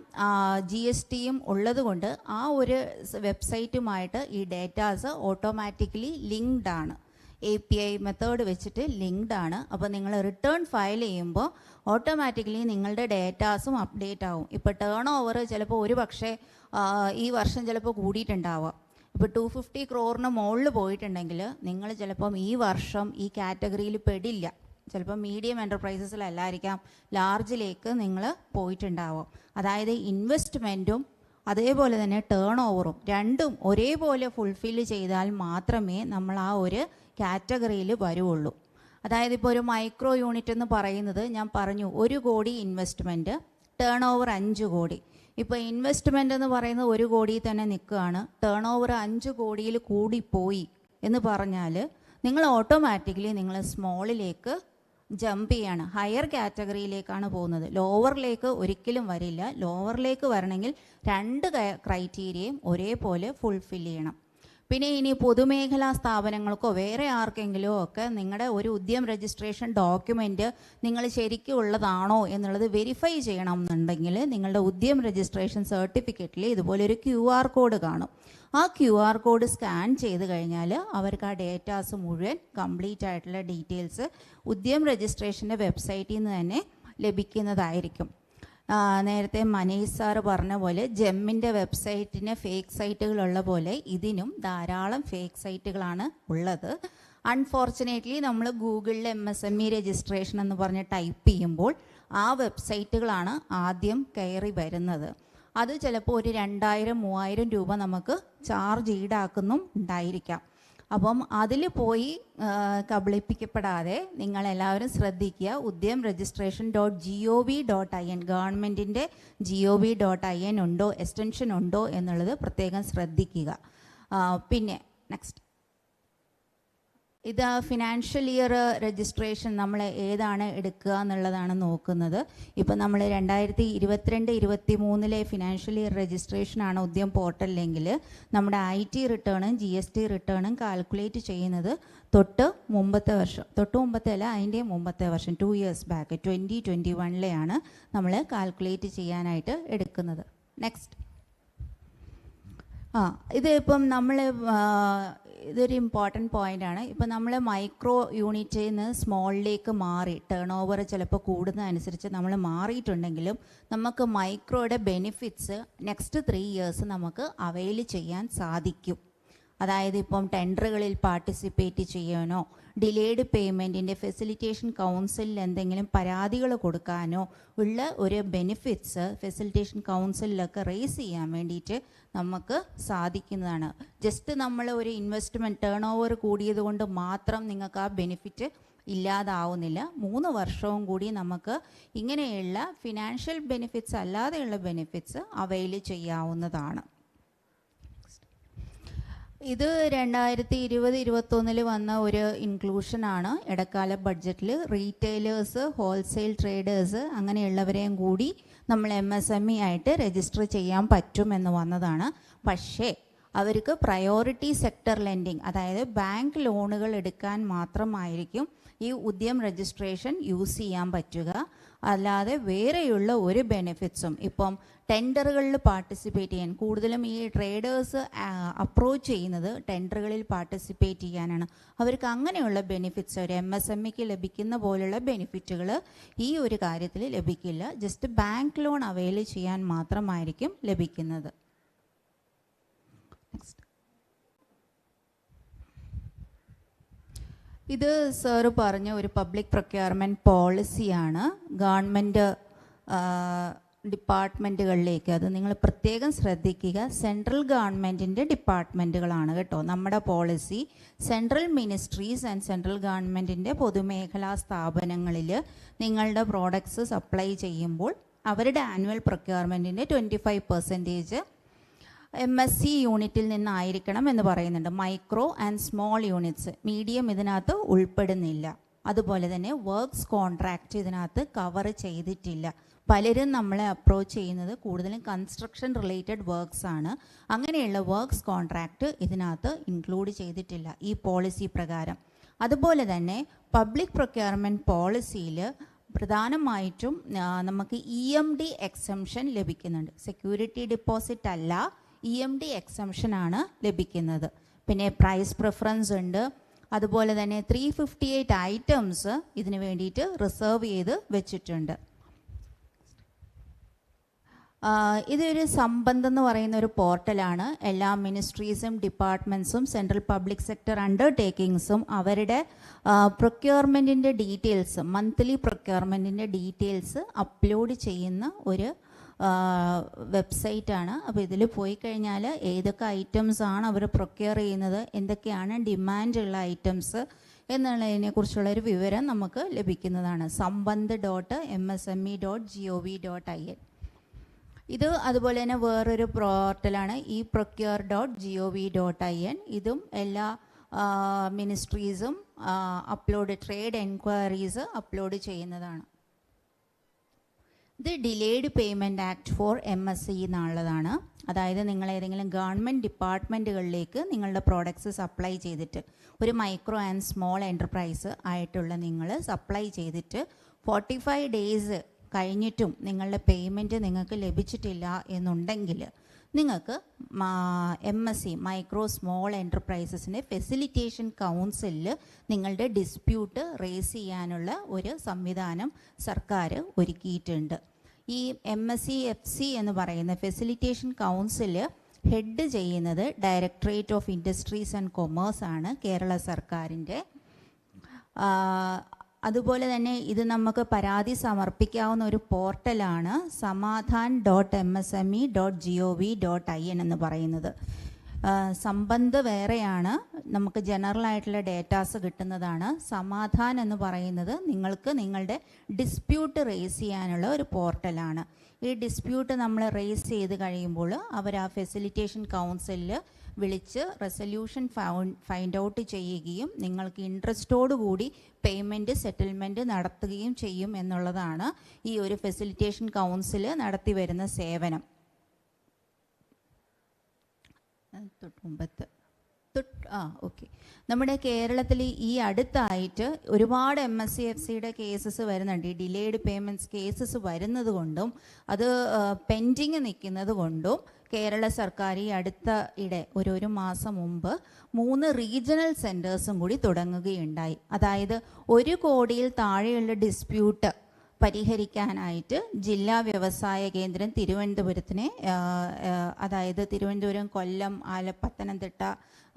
GSTയും ഉള്ളത് കൊണ്ട് ആ ഒരു വെബ്സൈറ്റുമായിട്ട് ഈ ഡേറ്റാസ് ഓട്ടോമാറ്റിക്കലി ലിങ്ക്ഡ് ആണ്. API മെത്തേഡ് വെച്ചിട്ട് ലിങ്ക്ഡ് ആണ്. അപ്പോൾ നിങ്ങൾ റിട്ടേൺ ഫയൽ ചെയ്യുമ്പോൾ ഓട്ടോമാറ്റിക്കലി നിങ്ങളുടെ ഡേറ്റാസും അപ്ഡേറ്റ് ആവും. ഇപ്പോൾ ടേൺ ഓവർ ചിലപ്പോൾ ഒരു പക്ഷേ ഈ വർഷം ചിലപ്പോൾ കൂടിയിട്ടുണ്ടാവാം. ഇപ്പോൾ 250 crore മുകളിൽ പോയിട്ടുണ്ടെങ്കിൽ നിങ്ങൾ ചിലപ്പം ഈ വർഷം ഈ കാറ്റഗറിയിൽ പെടില്ല. ചിലപ്പോൾ മീഡിയം എൻ്റർപ്രൈസസിലല്ലായിരിക്കാം, ലാർജിലേക്ക് നിങ്ങൾ പോയിട്ടുണ്ടാവും. അതായത് ഇൻവെസ്റ്റ്മെൻറ്റും അതേപോലെ തന്നെ ടേൺ ഓവറും രണ്ടും ഒരേപോലെ ഫുൾഫിൽ ചെയ്താൽ മാത്രമേ നമ്മൾ ആ ഒരു കാറ്റഗറിയിൽ വരുള്ളൂ. അതായത് ഇപ്പോൾ ഒരു മൈക്രോ യൂണിറ്റ് എന്ന് പറയുന്നത് ഞാൻ പറഞ്ഞു 1 കോടി ഇൻവെസ്റ്റ്മെൻറ്റ്, ടേൺ ഓവർ 5 കോടി. ഇപ്പോൾ ഇൻവെസ്റ്റ്മെൻ്റ് എന്ന് പറയുന്നത് 1 കോടിയിൽ തന്നെ നിൽക്കുകയാണ്, ടേൺ ഓവർ 5 കോടിയിൽ കൂടിപ്പോയി എന്ന് പറഞ്ഞാൽ നിങ്ങൾ ഓട്ടോമാറ്റിക്കലി നിങ്ങൾ സ്മോളിലേക്ക് ജമ്പ് ചെയ്യാണ്, ഹയർ കാറ്റഗറിയിലേക്കാണ് പോകുന്നത്. ലോവറിലേക്ക് ഒരിക്കലും വരില്ല. ലോവറിലേക്ക് വരണമെങ്കിൽ 2 ക്രൈറ്റീരിയയും ഒരേപോലെ ഫുൾഫിൽ ചെയ്യണം. പിന്നെ ഇനി പൊതുമേഖലാ സ്ഥാപനങ്ങൾക്കോ വേറെ ആർക്കെങ്കിലോ ഒക്കെ നിങ്ങളുടെ ഒരു ഉദ്യം രജിസ്ട്രേഷൻ ഡോക്യുമെൻ്റ് നിങ്ങൾ ശരിക്കും ഉള്ളതാണോ എന്നുള്ളത് വെരിഫൈ ചെയ്യണം എന്നുണ്ടെങ്കിൽ നിങ്ങളുടെ ഉദ്യം രജിസ്ട്രേഷൻ സർട്ടിഫിക്കറ്റിൽ ഇതുപോലൊരു QR കോഡ് കാണും. ആ QR കോഡ് സ്കാൻ ചെയ്ത് കഴിഞ്ഞാൽ അവർക്ക് ആ ഡേറ്റാസ് മുഴുവൻ കംപ്ലീറ്റ് ആയിട്ടുള്ള ഡീറ്റെയിൽസ് ഉദ്യം രജിസ്ട്രേഷൻ്റെ വെബ്സൈറ്റിൽ നിന്ന് തന്നെ ലഭിക്കുന്നതായിരിക്കും. നേരത്തെ മനീഷ് സാറ് പറഞ്ഞ പോലെ ജെമ്മിൻ്റെ വെബ്സൈറ്റിന് ഫേക്ക് സൈറ്റുകളുള്ള പോലെ ഇതിനും ധാരാളം ഫേക്ക് സൈറ്റുകളാണ് ഉള്ളത്. അൺഫോർച്ചുനേറ്റ്ലി നമ്മൾ ഗൂഗിളിൽ MSME രജിസ്ട്രേഷൻ എന്ന് പറഞ്ഞ് ടൈപ്പ് ചെയ്യുമ്പോൾ ആ വെബ്സൈറ്റുകളാണ് ആദ്യം കയറി വരുന്നത്. അത് ചിലപ്പോൾ ഒരു 2000-3000 രൂപ നമുക്ക് ചാർജ് ഈടാക്കുന്നും ഉണ്ടായിരിക്കാം. അപ്പം അതിൽ പോയി കബളിപ്പിക്കപ്പെടാതെ നിങ്ങളെല്ലാവരും ശ്രദ്ധിക്കുക. ഉദ്യം രജിസ്ട്രേഷൻ .gov.in ഗവൺമെൻറ്റിൻ്റെ gov.in ഉണ്ടോ, എക്സ്റ്റൻഷൻ ഉണ്ടോ എന്നുള്ളത് പ്രത്യേകം ശ്രദ്ധിക്കുക. പിന്നെ നെക്സ്റ്റ്, ഇത് ഫിനാൻഷ്യൽ ഇയർ രജിസ്ട്രേഷൻ നമ്മൾ ഏതാണ് എടുക്കുക എന്നുള്ളതാണ് നോക്കുന്നത്. ഇപ്പം നമ്മൾ 2022-23 ഫിനാൻഷ്യൽ ഇയർ രജിസ്ട്രേഷനാണ് ഉദ്യം പോർട്ടലിലെങ്കിൽ നമ്മുടെ IT റിട്ടേണും GST റിട്ടേണും കാൽക്കുലേറ്റ് ചെയ്യുന്നത് തൊട്ട് മുമ്പത്തെ അല്ല അതിൻ്റെ മുമ്പത്തെ വർഷം 2 years ബാക്ക് 2021 നമ്മൾ കാൽക്കുലേറ്റ് ചെയ്യാനായിട്ട് എടുക്കുന്നത്. നെക്സ്റ്റ്, ഇത് ഇപ്പം നമ്മൾ ഇതൊരു ഇമ്പോർട്ടൻറ്റ് പോയിൻ്റാണ്. ഇപ്പം നമ്മൾ മൈക്രോ യൂണിറ്റിൽ നിന്ന് സ്മോളിലേക്ക് മാറി ടേൺ ഓവർ ചിലപ്പോൾ കൂടുന്നതനുസരിച്ച് നമ്മൾ മാറിയിട്ടുണ്ടെങ്കിലും നമുക്ക് മൈക്രോയുടെ ബെനിഫിറ്റ്സ് നെക്സ്റ്റ് 3 years നമുക്ക് അവൈൽ ചെയ്യാൻ സാധിക്കും. അതായത് ഇപ്പം ടെൻഡറുകളിൽ പാർട്ടിസിപ്പേറ്റ് ചെയ്യാനോ ഡിലേഡ് പേയ്മെൻറ്റിൻ്റെ ഫെസിലിറ്റേഷൻ കൗൺസിലിൽ എന്തെങ്കിലും പരാതികൾ കൊടുക്കാനോ ഉള്ള ഒരു ബെനിഫിറ്റ്സ് ഫെസിലിറ്റേഷൻ കൗൺസിലിലൊക്കെ റേസ് ചെയ്യാൻ വേണ്ടിയിട്ട് നമുക്ക് സാധിക്കുന്നതാണ്. ജസ്റ്റ് നമ്മൾ ഒരു ഇൻവെസ്റ്റ്മെൻറ്റ് ടേൺ ഓവർ കൂടിയത് കൊണ്ട് മാത്രം നിങ്ങൾക്ക് ആ ബെനിഫിറ്റ് ഇല്ലാതാവുന്നില്ല. 3 വർഷവും കൂടി നമുക്ക് ഇങ്ങനെയുള്ള ഫിനാൻഷ്യൽ ബെനിഫിറ്റ്സ് അല്ലാതെയുള്ള ബെനിഫിറ്റ്സ് അവൈൽ ചെയ്യാവുന്നതാണ്. ഇത് 2020-21 വന്ന ഒരു ഇൻക്ലൂഷനാണ്. ഇടക്കാല ബഡ്ജറ്റിൽ റീറ്റെയിലേഴ്സ്, ഹോൾസെയിൽ ട്രേഡേഴ്സ് അങ്ങനെയുള്ളവരെയും കൂടി നമ്മൾ MSME ആയിട്ട് രജിസ്റ്റർ ചെയ്യാൻ പറ്റുമെന്ന് വന്നതാണ്. പക്ഷേ അവർക്ക് പ്രയോറിറ്റി സെക്ടർ ലെൻഡിങ്, അതായത് ബാങ്ക് ലോണുകൾ എടുക്കാൻ മാത്രമായിരിക്കും ഈ ഉദ്യം രജിസ്ട്രേഷൻ യൂസ് ചെയ്യാൻ പറ്റുക. അല്ലാതെ വേറെയുള്ള ഒരു ബെനിഫിറ്റ്സും ഇപ്പം ടെൻഡറുകളിൽ പാർട്ടിസിപ്പേറ്റ് ചെയ്യാൻ കൂടുതലും ഈ ട്രേഡേഴ്സ് അപ്രോച്ച് ചെയ്യുന്നത് ടെൻഡറുകളിൽ പാർട്ടിസിപ്പേറ്റ് ചെയ്യാനാണ്. അവർക്ക് അങ്ങനെയുള്ള ബെനിഫിറ്റ്സ് ഒരു MSMEക്ക് ലഭിക്കുന്ന പോലുള്ള ബെനിഫിറ്റുകൾ ഈ ഒരു കാര്യത്തിൽ ലഭിക്കില്ല. ജസ്റ്റ് ബാങ്ക് ലോൺ അവൈൽ ചെയ്യാൻ മാത്രമായിരിക്കും ലഭിക്കുന്നത്. നെക്സ്റ്റ്, ഇത് സാറ് പറഞ്ഞ ഒരു പബ്ലിക് പ്രൊക്യൂർമെൻറ്റ് പോളിസിയാണ്. ഗവൺമെൻറ് ഡിപ്പാർട്ട്മെൻറ്റുകളിലേക്ക് അത് നിങ്ങൾ പ്രത്യേകം ശ്രദ്ധിക്കുക. സെൻട്രൽ ഗവൺമെൻറ്റിൻ്റെ ഡിപ്പാർട്ട്മെൻറ്റുകളാണ് കേട്ടോ നമ്മുടെ policy. Central ministries and central ഗവൺമെൻറ്റിൻ്റെ പൊതുമേഖലാ സ്ഥാപനങ്ങളിൽ നിങ്ങളുടെ പ്രോഡക്ട്സ് സപ്ലൈ ചെയ്യുമ്പോൾ അവരുടെ ആനുവൽ പ്രൊക്യൂർമെൻറ്റിൻ്റെ 25% MSC യൂണിറ്റിൽ നിന്നായിരിക്കണം എന്ന് പറയുന്നുണ്ട്. Micro and small units, medium ഇതിനകത്ത് ഉൾപ്പെടുന്നില്ല. അതുപോലെ തന്നെ വർക്ക്സ് കോൺട്രാക്റ്റ് ഇതിനകത്ത് കവർ ചെയ്തിട്ടില്ല. പലരും നമ്മളെ അപ്രോച്ച് ചെയ്യുന്നത് കൂടുതലും കൺസ്ട്രക്ഷൻ റിലേറ്റഡ് വർക്ക്സ് ആണ്. അങ്ങനെയുള്ള വർക്ക്സ് കോൺട്രാക്റ്റ് ഇതിനകത്ത് ഇൻക്ലൂഡ് ചെയ്തിട്ടില്ല ഈ പോളിസി പ്രകാരം. അതുപോലെ തന്നെ പബ്ലിക് പ്രൊക്യൂർമെൻറ്റ് പോളിസിയിൽ പ്രധാനമായിട്ടും നമുക്ക് EMD എക്സംഷൻ ലഭിക്കുന്നുണ്ട്. സെക്യൂരിറ്റി ഡിപ്പോസിറ്റ് അല്ല, EMD എക്സംഷൻ ആണ് ലഭിക്കുന്നത്. പിന്നെ പ്രൈസ് പ്രിഫറൻസ് ഉണ്ട്. അതുപോലെ തന്നെ 358 ഐറ്റംസ് ഇതിന് വേണ്ടിയിട്ട് റിസർവ് ചെയ്ത് വെച്ചിട്ടുണ്ട്. ഇതൊരു സംബന്ധം എന്ന് പറയുന്ന ഒരു പോർട്ടലാണ്. എല്ലാ മിനിസ്ട്രീസും ഡിപ്പാർട്ട്മെൻറ്റ്സും സെൻട്രൽ പബ്ലിക് സെക്ടർ അണ്ടർടേക്കിങ്സും അവരുടെ പ്രൊക്യൂർമെൻറ്റിൻ്റെ ഡീറ്റെയിൽസ്, മന്ത്ലി പ്രൊക്യൂർമെൻറ്റിൻ്റെ ഡീറ്റെയിൽസ് അപ്ലോഡ് ചെയ്യുന്ന ഒരു വെബ്സൈറ്റാണ്. അപ്പോൾ ഇതിൽ പോയി കഴിഞ്ഞാൽ ഏതൊക്കെ ഐറ്റംസ് ആണ് അവർ പ്രൊക്യൂർ ചെയ്യുന്നത്, എന്തൊക്കെയാണ് ഡിമാൻഡുള്ള ഐറ്റംസ് എന്നുള്ളതിനെക്കുറിച്ചുള്ളൊരു വിവരം നമുക്ക് ലഭിക്കുന്നതാണ്. sambandh.msme.gov.in. ഇത് അതുപോലെ തന്നെ വേറൊരു പോർട്ടലാണ് procure.gov.in. ഇതും എല്ലാ മിനിസ്ട്രീസും ട്രേഡ് എൻക്വയറീസ് അപ്ലോഡ് ചെയ്യുന്നതാണ്. ഇത് delayed payment act for MSE എന്നുള്ളതാണ്. അതായത് നിങ്ങൾ ഏതെങ്കിലും ഗവൺമെൻറ് ഡിപ്പാർട്ട്മെൻറ്റുകളിലേക്ക് നിങ്ങളുടെ പ്രോഡക്ട്സ് സപ്ലൈ ചെയ്തിട്ട്, ഒരു മൈക്രോ ആൻഡ് സ്മോൾ എൻ്റർപ്രൈസ് ആയിട്ടുള്ള നിങ്ങൾ സപ്ലൈ ചെയ്തിട്ട് 45 ഡേയ്സ് കഴിഞ്ഞിട്ടും നിങ്ങളുടെ പേയ്മെൻറ്റ് നിങ്ങൾക്ക് ലഭിച്ചിട്ടില്ല എന്നുണ്ടെങ്കിൽ നിങ്ങൾക്ക് MSE മൈക്രോ സ്മോൾ എൻ്റർപ്രൈസസിൻ്റെ ഫെസിലിറ്റേഷൻ കൗൺസിലിൽ നിങ്ങളുടെ ഡിസ്പ്യൂട്ട് റേസ് ചെയ്യാനുള്ള ഒരു സംവിധാനം സർക്കാർ ഒരുക്കിയിട്ടുണ്ട്. ഈ MSEFC എന്ന് പറയുന്ന ഫെസിലിറ്റേഷൻ കൗൺസിൽ ഹെഡ് ചെയ്യുന്നത് directorate of industries and commerce ആണ്, കേരള സർക്കാരിൻ്റെ. അതുപോലെ തന്നെ ഇത് നമുക്ക് പരാതി സമർപ്പിക്കാവുന്ന ഒരു പോർട്ടലാണ് samadhan.msme.gov.in എന്ന് പറയുന്നത്. സംബന്ധ് വേറെയാണ്, നമുക്ക് ജനറൽ ആയിട്ടുള്ള ഡേറ്റാസ് കിട്ടുന്നതാണ്. സമാധാൻ എന്ന് പറയുന്നത് നിങ്ങൾക്ക് നിങ്ങളുടെ ഡിസ്പ്യൂട്ട് റേസ് ചെയ്യാനുള്ള ഒരു പോർട്ടലാണ്. ഈ ഡിസ്പ്യൂട്ട് നമ്മൾ റേസ് ചെയ്ത് കഴിയുമ്പോൾ അവർ ആ ഫെസിലിറ്റേഷൻ കൗൺസിലിൽ വിളിച്ച് റെസൊല്യൂഷൻ ഫൈൻഡ് ഔട്ട് ചെയ്യുകയും നിങ്ങൾക്ക് ഇൻട്രസ്റ്റോടുകൂടി പേയ്മെൻറ്റ് സെറ്റിൽമെൻറ്റ് നടത്തുകയും ചെയ്യും എന്നുള്ളതാണ് ഈ ഒരു ഫെസിലിറ്റേഷൻ കൗൺസിൽ നടത്തി വരുന്ന സേവനം. ഓക്കെ. നമ്മുടെ കേരളത്തിൽ ഈ അടുത്തായിട്ട് ഒരുപാട് MSEFCയുടെ കേസസ് വരുന്നുണ്ട്. ഈ ഡിലേഡ് പേയ്മെൻറ്റ്സ് കേസസ് വരുന്നത് കൊണ്ടും അത് പെൻഡിങ് നിൽക്കുന്നത് കൊണ്ടും കേരള സർക്കാർ ഈ അടുത്ത ഒരു മാസം മുമ്പ് 3 റീജിയണൽ സെൻറ്റേഴ്സും കൂടി തുടങ്ങുകയുണ്ടായി. അതായത് 1 കോടിയിൽ താഴെയുള്ള ഡിസ്പ്യൂട്ട് പരിഹരിക്കാനായിട്ട് ജില്ലാ വ്യവസായ കേന്ദ്രം തിരുവനന്തപുരത്തിനെ, അതായത് തിരുവനന്തപുരം, കൊല്ലം, പത്തനംതിട്ട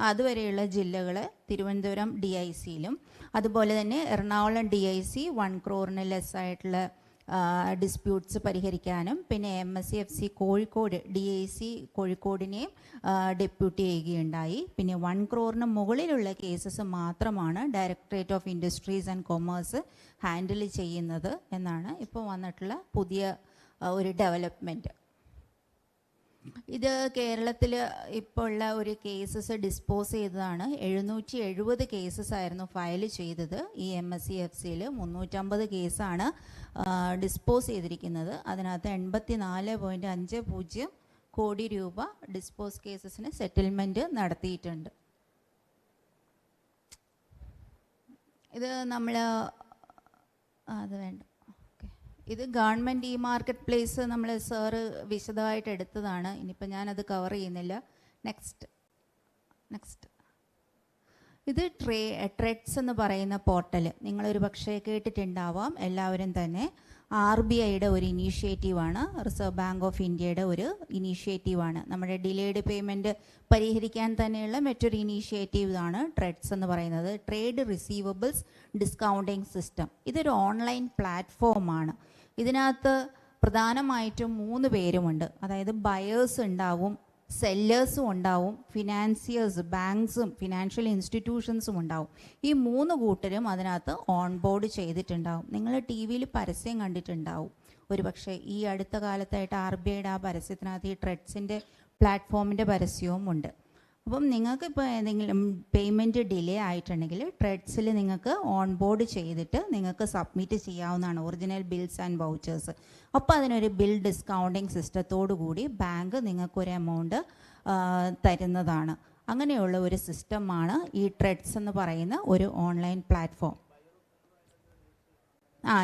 അതുവരെയുള്ള ജില്ലകൾ തിരുവനന്തപുരം DICയിലും, അതുപോലെ തന്നെ എറണാകുളം DIC 1 crore ലെസ് ആയിട്ടുള്ള ഡിസ്പ്യൂട്ട്സ് പരിഹരിക്കാനും, പിന്നെ MSEFC കോഴിക്കോട് DIC കോഴിക്കോടിനെയും ഡെപ്യൂട്ടി ചെയ്യുകയുണ്ടായി. പിന്നെ 1 crore മുകളിലുള്ള കേസസ് മാത്രമാണ് directorate of industries and commerce handle ചെയ്യുന്നത് എന്നാണ് ഇപ്പോൾ വന്നിട്ടുള്ള പുതിയ ഒരു ഡെവലപ്മെൻറ്റ്. ഇത് കേരളത്തിൽ ഇപ്പോൾ ഉള്ള ഒരു കേസസ് ഡിസ്പോസ് ചെയ്തതാണ്. 770 കേസസ് ആയിരുന്നു ഫയൽ ചെയ്തത്. ഈ MSEFCയിൽ 350 കേസാണ് ഡിസ്പോസ് ചെയ്തിരിക്കുന്നത്. അതിനകത്ത് 84.50 കോടി രൂപ ഡിസ്പോസ് കേസസിന് സെറ്റിൽമെൻറ്റ് നടത്തിയിട്ടുണ്ട്. ഇത് നമ്മൾ അത് വേണ്ട. ഇത് ഗവൺമെൻറ് മാർക്കറ്റ് പ്ലേസ് നമ്മൾ സാറ് വിശദമായിട്ട് എടുത്തതാണ്. ഇനിയിപ്പോൾ ഞാനത് കവർ ചെയ്യുന്നില്ല. നെക്സ്റ്റ്. ഇത് ട്രെഡ്സ് എന്ന് പറയുന്ന പോർട്ടൽ നിങ്ങളൊരു പക്ഷേ കേട്ടിട്ടുണ്ടാവാം എല്ലാവരും തന്നെ. RBIയുടെ ഒരു ഇനീഷ്യേറ്റീവാണ്, റിസർവ് ബാങ്ക് ഓഫ് ഇന്ത്യയുടെ ഒരു ഇനീഷ്യേറ്റീവാണ്. നമ്മുടെ ഡിലേഡ് പേയ്മെൻറ്റ് പരിഹരിക്കാൻ തന്നെയുള്ള മറ്റൊരു ഇനീഷ്യേറ്റീവാണ് ട്രെഡ്സ് എന്ന് പറയുന്നത്. Trade receivables discounting system. ഇതൊരു ഓൺലൈൻ പ്ലാറ്റ്ഫോമാണ്. ഇതിനകത്ത് പ്രധാനമായിട്ടും 3 പേരുമുണ്ട്. അതായത് ബയേഴ്സ് ഉണ്ടാവും, സെല്ലേഴ്സും ഉണ്ടാവും, ഫിനാൻസിയേഴ്സ്, ബാങ്ക്സും ഫിനാൻഷ്യൽ ഇൻസ്റ്റിറ്റ്യൂഷൻസും ഉണ്ടാവും. ഈ 3 കൂട്ടരും അതിനകത്ത് ഓൺ ബോർഡ് ചെയ്തിട്ടുണ്ടാവും. നിങ്ങൾ TV-യിൽ പരസ്യം കണ്ടിട്ടുണ്ടാവും ഒരു പക്ഷേ. ഈ അടുത്ത കാലത്തായിട്ട് RBIയുടെ ആ പരസ്യത്തിനകത്ത് ഈ ട്രെഡ്സിൻ്റെ പ്ലാറ്റ്ഫോമിൻ്റെ പരസ്യവും ഉണ്ട്. അപ്പം നിങ്ങൾക്ക് ഇപ്പോൾ ഏതെങ്കിലും പേയ്മെൻറ്റ് ഡിലേ ആയിട്ടുണ്ടെങ്കിൽ ട്രെഡ്സിൽ നിങ്ങൾക്ക് ഓൺ ബോർഡ് ചെയ്തിട്ട് നിങ്ങൾക്ക് സബ്മിറ്റ് ചെയ്യാവുന്നതാണ് ഒറിജിനൽ ബിൽസ് ആൻഡ് വൗച്ചേഴ്സ്. അപ്പോൾ അതിനൊരു ബിൽ ഡിസ്കൗണ്ടിങ് സിസ്റ്റത്തോടു കൂടി ബാങ്ക് നിങ്ങൾക്കൊരു എമൗണ്ട് തരുന്നതാണ്. അങ്ങനെയുള്ള ഒരു സിസ്റ്റമാണ് ഈ ട്രെഡ്സ് എന്ന് പറയുന്ന ഒരു ഓൺലൈൻ പ്ലാറ്റ്ഫോം.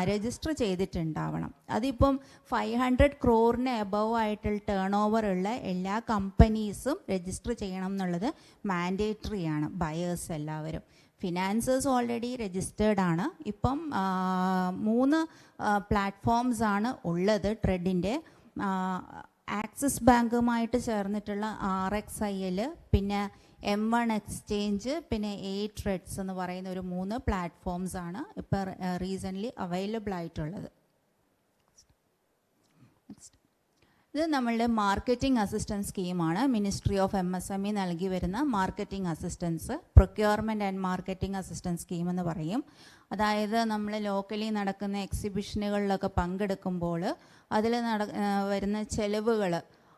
രജിസ്റ്റർ ചെയ്തിട്ടുണ്ടാവണം. അതിപ്പം 500 crore എബവ് ആയിട്ടുള്ള ടേൺ ഓവർ ഉള്ള എല്ലാ കമ്പനീസും രജിസ്റ്റർ ചെയ്യണം എന്നുള്ളത് മാൻഡേറ്ററി ആണ്, ബയേഴ്സ് എല്ലാവരും. ഫിനാൻസേഴ്സ് ഓൾറെഡി രജിസ്റ്റേർഡ് ആണ്. ഇപ്പം 3 പ്ലാറ്റ്ഫോംസ് ആണ് ഉള്ളത് ട്രെഡിൻ്റെ. ആക്സിസ് ബാങ്കുമായിട്ട് ചേർന്നിട്ടുള്ള RXIL, പിന്നെ M1 എക്സ്ചേഞ്ച്, പിന്നെ ട്രെഡ്സ് എന്ന് പറയുന്ന ഒരു 3 പ്ലാറ്റ്ഫോംസ് ആണ് ഇപ്പോൾ റീസെൻ്റ്ലി അവൈലബിൾ ആയിട്ടുള്ളത്. ഇത് നമ്മളുടെ മാർക്കറ്റിംഗ് അസിസ്റ്റൻസ് സ്കീമാണ്. മിനിസ്ട്രി ഓഫ് MSME നൽകി വരുന്ന marketing assistance, procurement and marketing assistance scheme എന്ന് പറയും. അതായത് നമ്മൾ ലോക്കലി നടക്കുന്ന എക്സിബിഷനുകളിലൊക്കെ പങ്കെടുക്കുമ്പോൾ അതിൽ വരുന്ന ചെലവുകൾ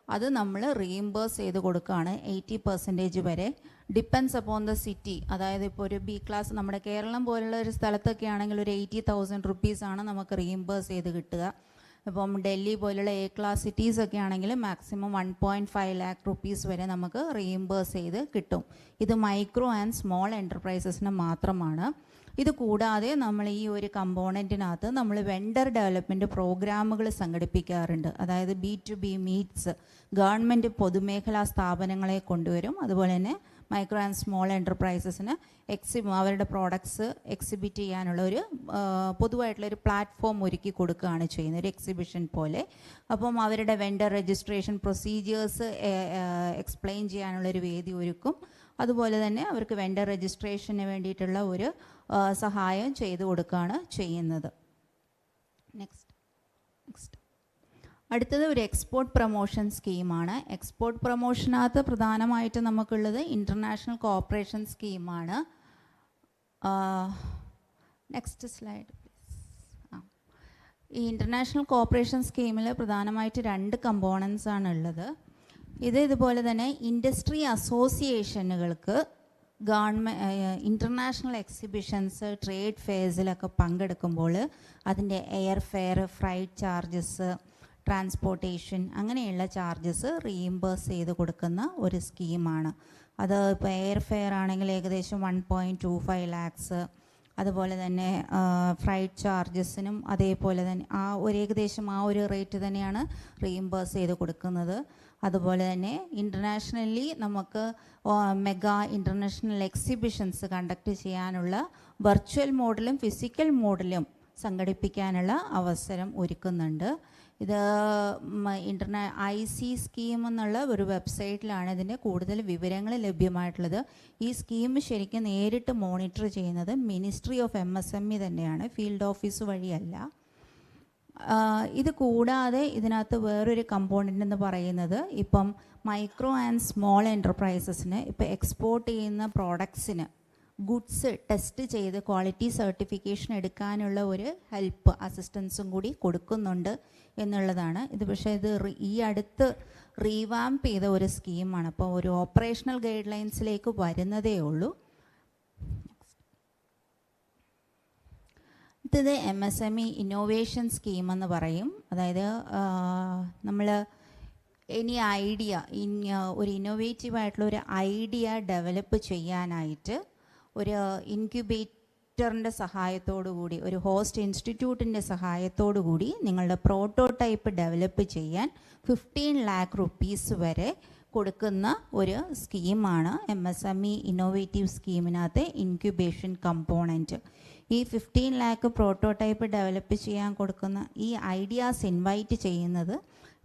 അത് നമ്മൾ റീഇംബേഴ്സ് ചെയ്ത് കൊടുക്കുകയാണ് 80% വരെ. Depends upon the city. അതായത് ഇപ്പോൾ ഒരു B ക്ലാസ് നമ്മുടെ കേരളം പോലുള്ള ഒരു സ്ഥലത്തൊക്കെ ആണെങ്കിൽ ഒരു 80,000 റുപ്പീസാണ് നമുക്ക് റീഇംബേഴ്സ് ചെയ്ത് കിട്ടുക. ഇപ്പം ഡൽഹി പോലുള്ള A ക്ലാസ് സിറ്റീസൊക്കെ ആണെങ്കിൽ മാക്സിമം 1.5 lakh റുപ്പീസ് വരെ നമുക്ക് റീഇംബേഴ്സ് ചെയ്ത് കിട്ടും. ഇത് മൈക്രോ ആൻഡ് സ്മോൾ എൻ്റർപ്രൈസസിന് മാത്രമാണ്. ഇത് കൂടാതെ നമ്മൾ ഈ ഒരു കമ്പോണൻറ്റിനകത്ത് നമ്മൾ വെണ്ടർ ഡെവലപ്മെൻറ്റ് പ്രോഗ്രാമുകൾ സംഘടിപ്പിക്കാറുണ്ട്. അതായത് B2B മീറ്റ്സ് ഗവൺമെൻറ് പൊതുമേഖലാ സ്ഥാപനങ്ങളെ കൊണ്ടുവരും. അതുപോലെ തന്നെ മൈക്രോ ആൻഡ് സ്മോൾ എൻ്റർപ്രൈസസിന് അവരുടെ പ്രോഡക്ട്സ് എക്സിബിറ്റ് ചെയ്യാനുള്ള ഒരു പൊതുവായിട്ടുള്ളൊരു പ്ലാറ്റ്ഫോം ഒരുക്കി കൊടുക്കുകയാണ് ചെയ്യുന്നത്, ഒരു എക്സിബിഷൻ പോലെ. അപ്പം അവരുടെ വെണ്ടർ രജിസ്ട്രേഷൻ പ്രൊസീജിയേഴ്സ് എക്സ്പ്ലെയിൻ ചെയ്യാനുള്ളൊരു വേദി ഒരുക്കും. അതുപോലെ തന്നെ അവർക്ക് വെണ്ടർ രജിസ്ട്രേഷന് വേണ്ടിയിട്ടുള്ള ഒരു സഹായം ചെയ്തു കൊടുക്കുകയാണ് ചെയ്യുന്നത്. നെക്സ്റ്റ് അടുത്തത് ഒരു എക്സ്പോർട്ട് പ്രൊമോഷൻ സ്കീമാണ്. എക്സ്പോർട്ട് പ്രൊമോഷനകത്ത് പ്രധാനമായിട്ട് നമുക്കുള്ളത് ഇൻ്റർനാഷണൽ കോഓപ്പറേഷൻ സ്കീമാണ്. Next slide please. ഈ ഇൻ്റർനാഷണൽ കോഓപ്പറേഷൻ സ്കീമിൽ പ്രധാനമായിട്ട് 2 കമ്പോണൻസ് ആണ് ഉള്ളത്. ഇതുപോലെ തന്നെ ഇൻഡസ്ട്രി അസോസിയേഷനുകൾക്ക് ഇൻ്റർനാഷണൽ എക്സിബിഷൻസ്, ട്രേഡ് ഫെയർസിലൊക്കെ പങ്കെടുക്കുമ്പോൾ അതിൻ്റെ air fair, flight charges, transportation അങ്ങനെയുള്ള ചാർജസ് റീഇംബേഴ്സ് ചെയ്ത് കൊടുക്കുന്ന ഒരു സ്കീമാണ്. അത് ഇപ്പോൾ എയർ ഫെയർ ആണെങ്കിൽ ഏകദേശം 1.25 lakhs. അതുപോലെ തന്നെ ഫ്ലൈറ്റ് ചാർജസിനും അതേപോലെ തന്നെ ഏകദേശം ആ ഒരു റേറ്റ് തന്നെയാണ് റീഇംബേഴ്സ് ചെയ്ത് കൊടുക്കുന്നത്. അതുപോലെ തന്നെ ഇൻ്റർനാഷണലി നമുക്ക് മെഗാ ഇൻ്റർനാഷണൽ എക്സിബിഷൻസ് കണ്ടക്ട് ചെയ്യാനുള്ള വെർച്വൽ മോഡിലും ഫിസിക്കൽ മോഡിലും സംഘടിപ്പിക്കാനുള്ള അവസരം ഒരുക്കുന്നുണ്ട്. ഇത് IC സ്കീം എന്നുള്ള ഒരു വെബ്സൈറ്റിലാണ് ഇതിൻ്റെ കൂടുതൽ വിവരങ്ങൾ ലഭ്യമായിട്ടുള്ളത്. ഈ സ്കീം ശരിക്കും നേരിട്ട് മോണിറ്റർ ചെയ്യുന്നത് മിനിസ്ട്രി ഓഫ് MSME തന്നെയാണ്, ഫീൽഡ് ഓഫീസ് വഴിയല്ല. ഇത് കൂടാതെ ഇതിനകത്ത് വേറൊരു കമ്പോണൻ്റ് എന്ന് പറയുന്നത് ഇപ്പം മൈക്രോ ആൻഡ് സ്മോൾ എൻ്റർപ്രൈസസിന് ഇപ്പോൾ എക്സ്പോർട്ട് ചെയ്യുന്ന പ്രോഡക്ട്സിന് ഗുഡ്സ് ടെസ്റ്റ് ചെയ്ത് ക്വാളിറ്റി സർട്ടിഫിക്കേഷൻ എടുക്കാനുള്ള ഒരു ഹെൽപ്പ് അസിസ്റ്റൻസും കൂടി കൊടുക്കുന്നുണ്ട് എന്നുള്ളതാണ്. ഇത് പക്ഷേ ഇത് ഈ അടുത്ത് റീവാമ്പ് ചെയ്ത ഒരു സ്കീമാണ്. അപ്പോൾ ഒരു ഓപ്പറേഷണൽ ഗൈഡ് ലൈൻസിലേക്ക് വരുന്നതേ ഉള്ളൂ. ഇത് MSME ഇന്നോവേഷൻ സ്കീം എന്ന് പറയും. അതായത് നമ്മൾ ഒരു ഇന്നോവേറ്റീവ് ആയിട്ടുള്ള ഒരു ഐഡിയ ഡെവലപ്പ് ചെയ്യാനായിട്ട് ഒരു ഇൻക്യുബേറ്ററിൻ്റെ സഹായത്തോടു കൂടി, ഒരു ഹോസ്റ്റ് ഇൻസ്റ്റിറ്റ്യൂട്ടിൻ്റെ സഹായത്തോടു കൂടി നിങ്ങളുടെ പ്രോട്ടോടൈപ്പ് ഡെവലപ്പ് ചെയ്യാൻ 15 lakh റുപ്പീസ് വരെ കൊടുക്കുന്ന ഒരു സ്കീമാണ് MSME ഇന്നോവേറ്റീവ് സ്കീമിനകത്തെ ഇൻക്യുബേഷൻ കമ്പോണൻറ്റ്. ഈ 15 lakh പ്രോട്ടോടൈപ്പ് ഡെവലപ്പ് ചെയ്യാൻ കൊടുക്കുന്ന ഈ ഐഡിയാസ് ഇൻവൈറ്റ് ചെയ്യുന്നത്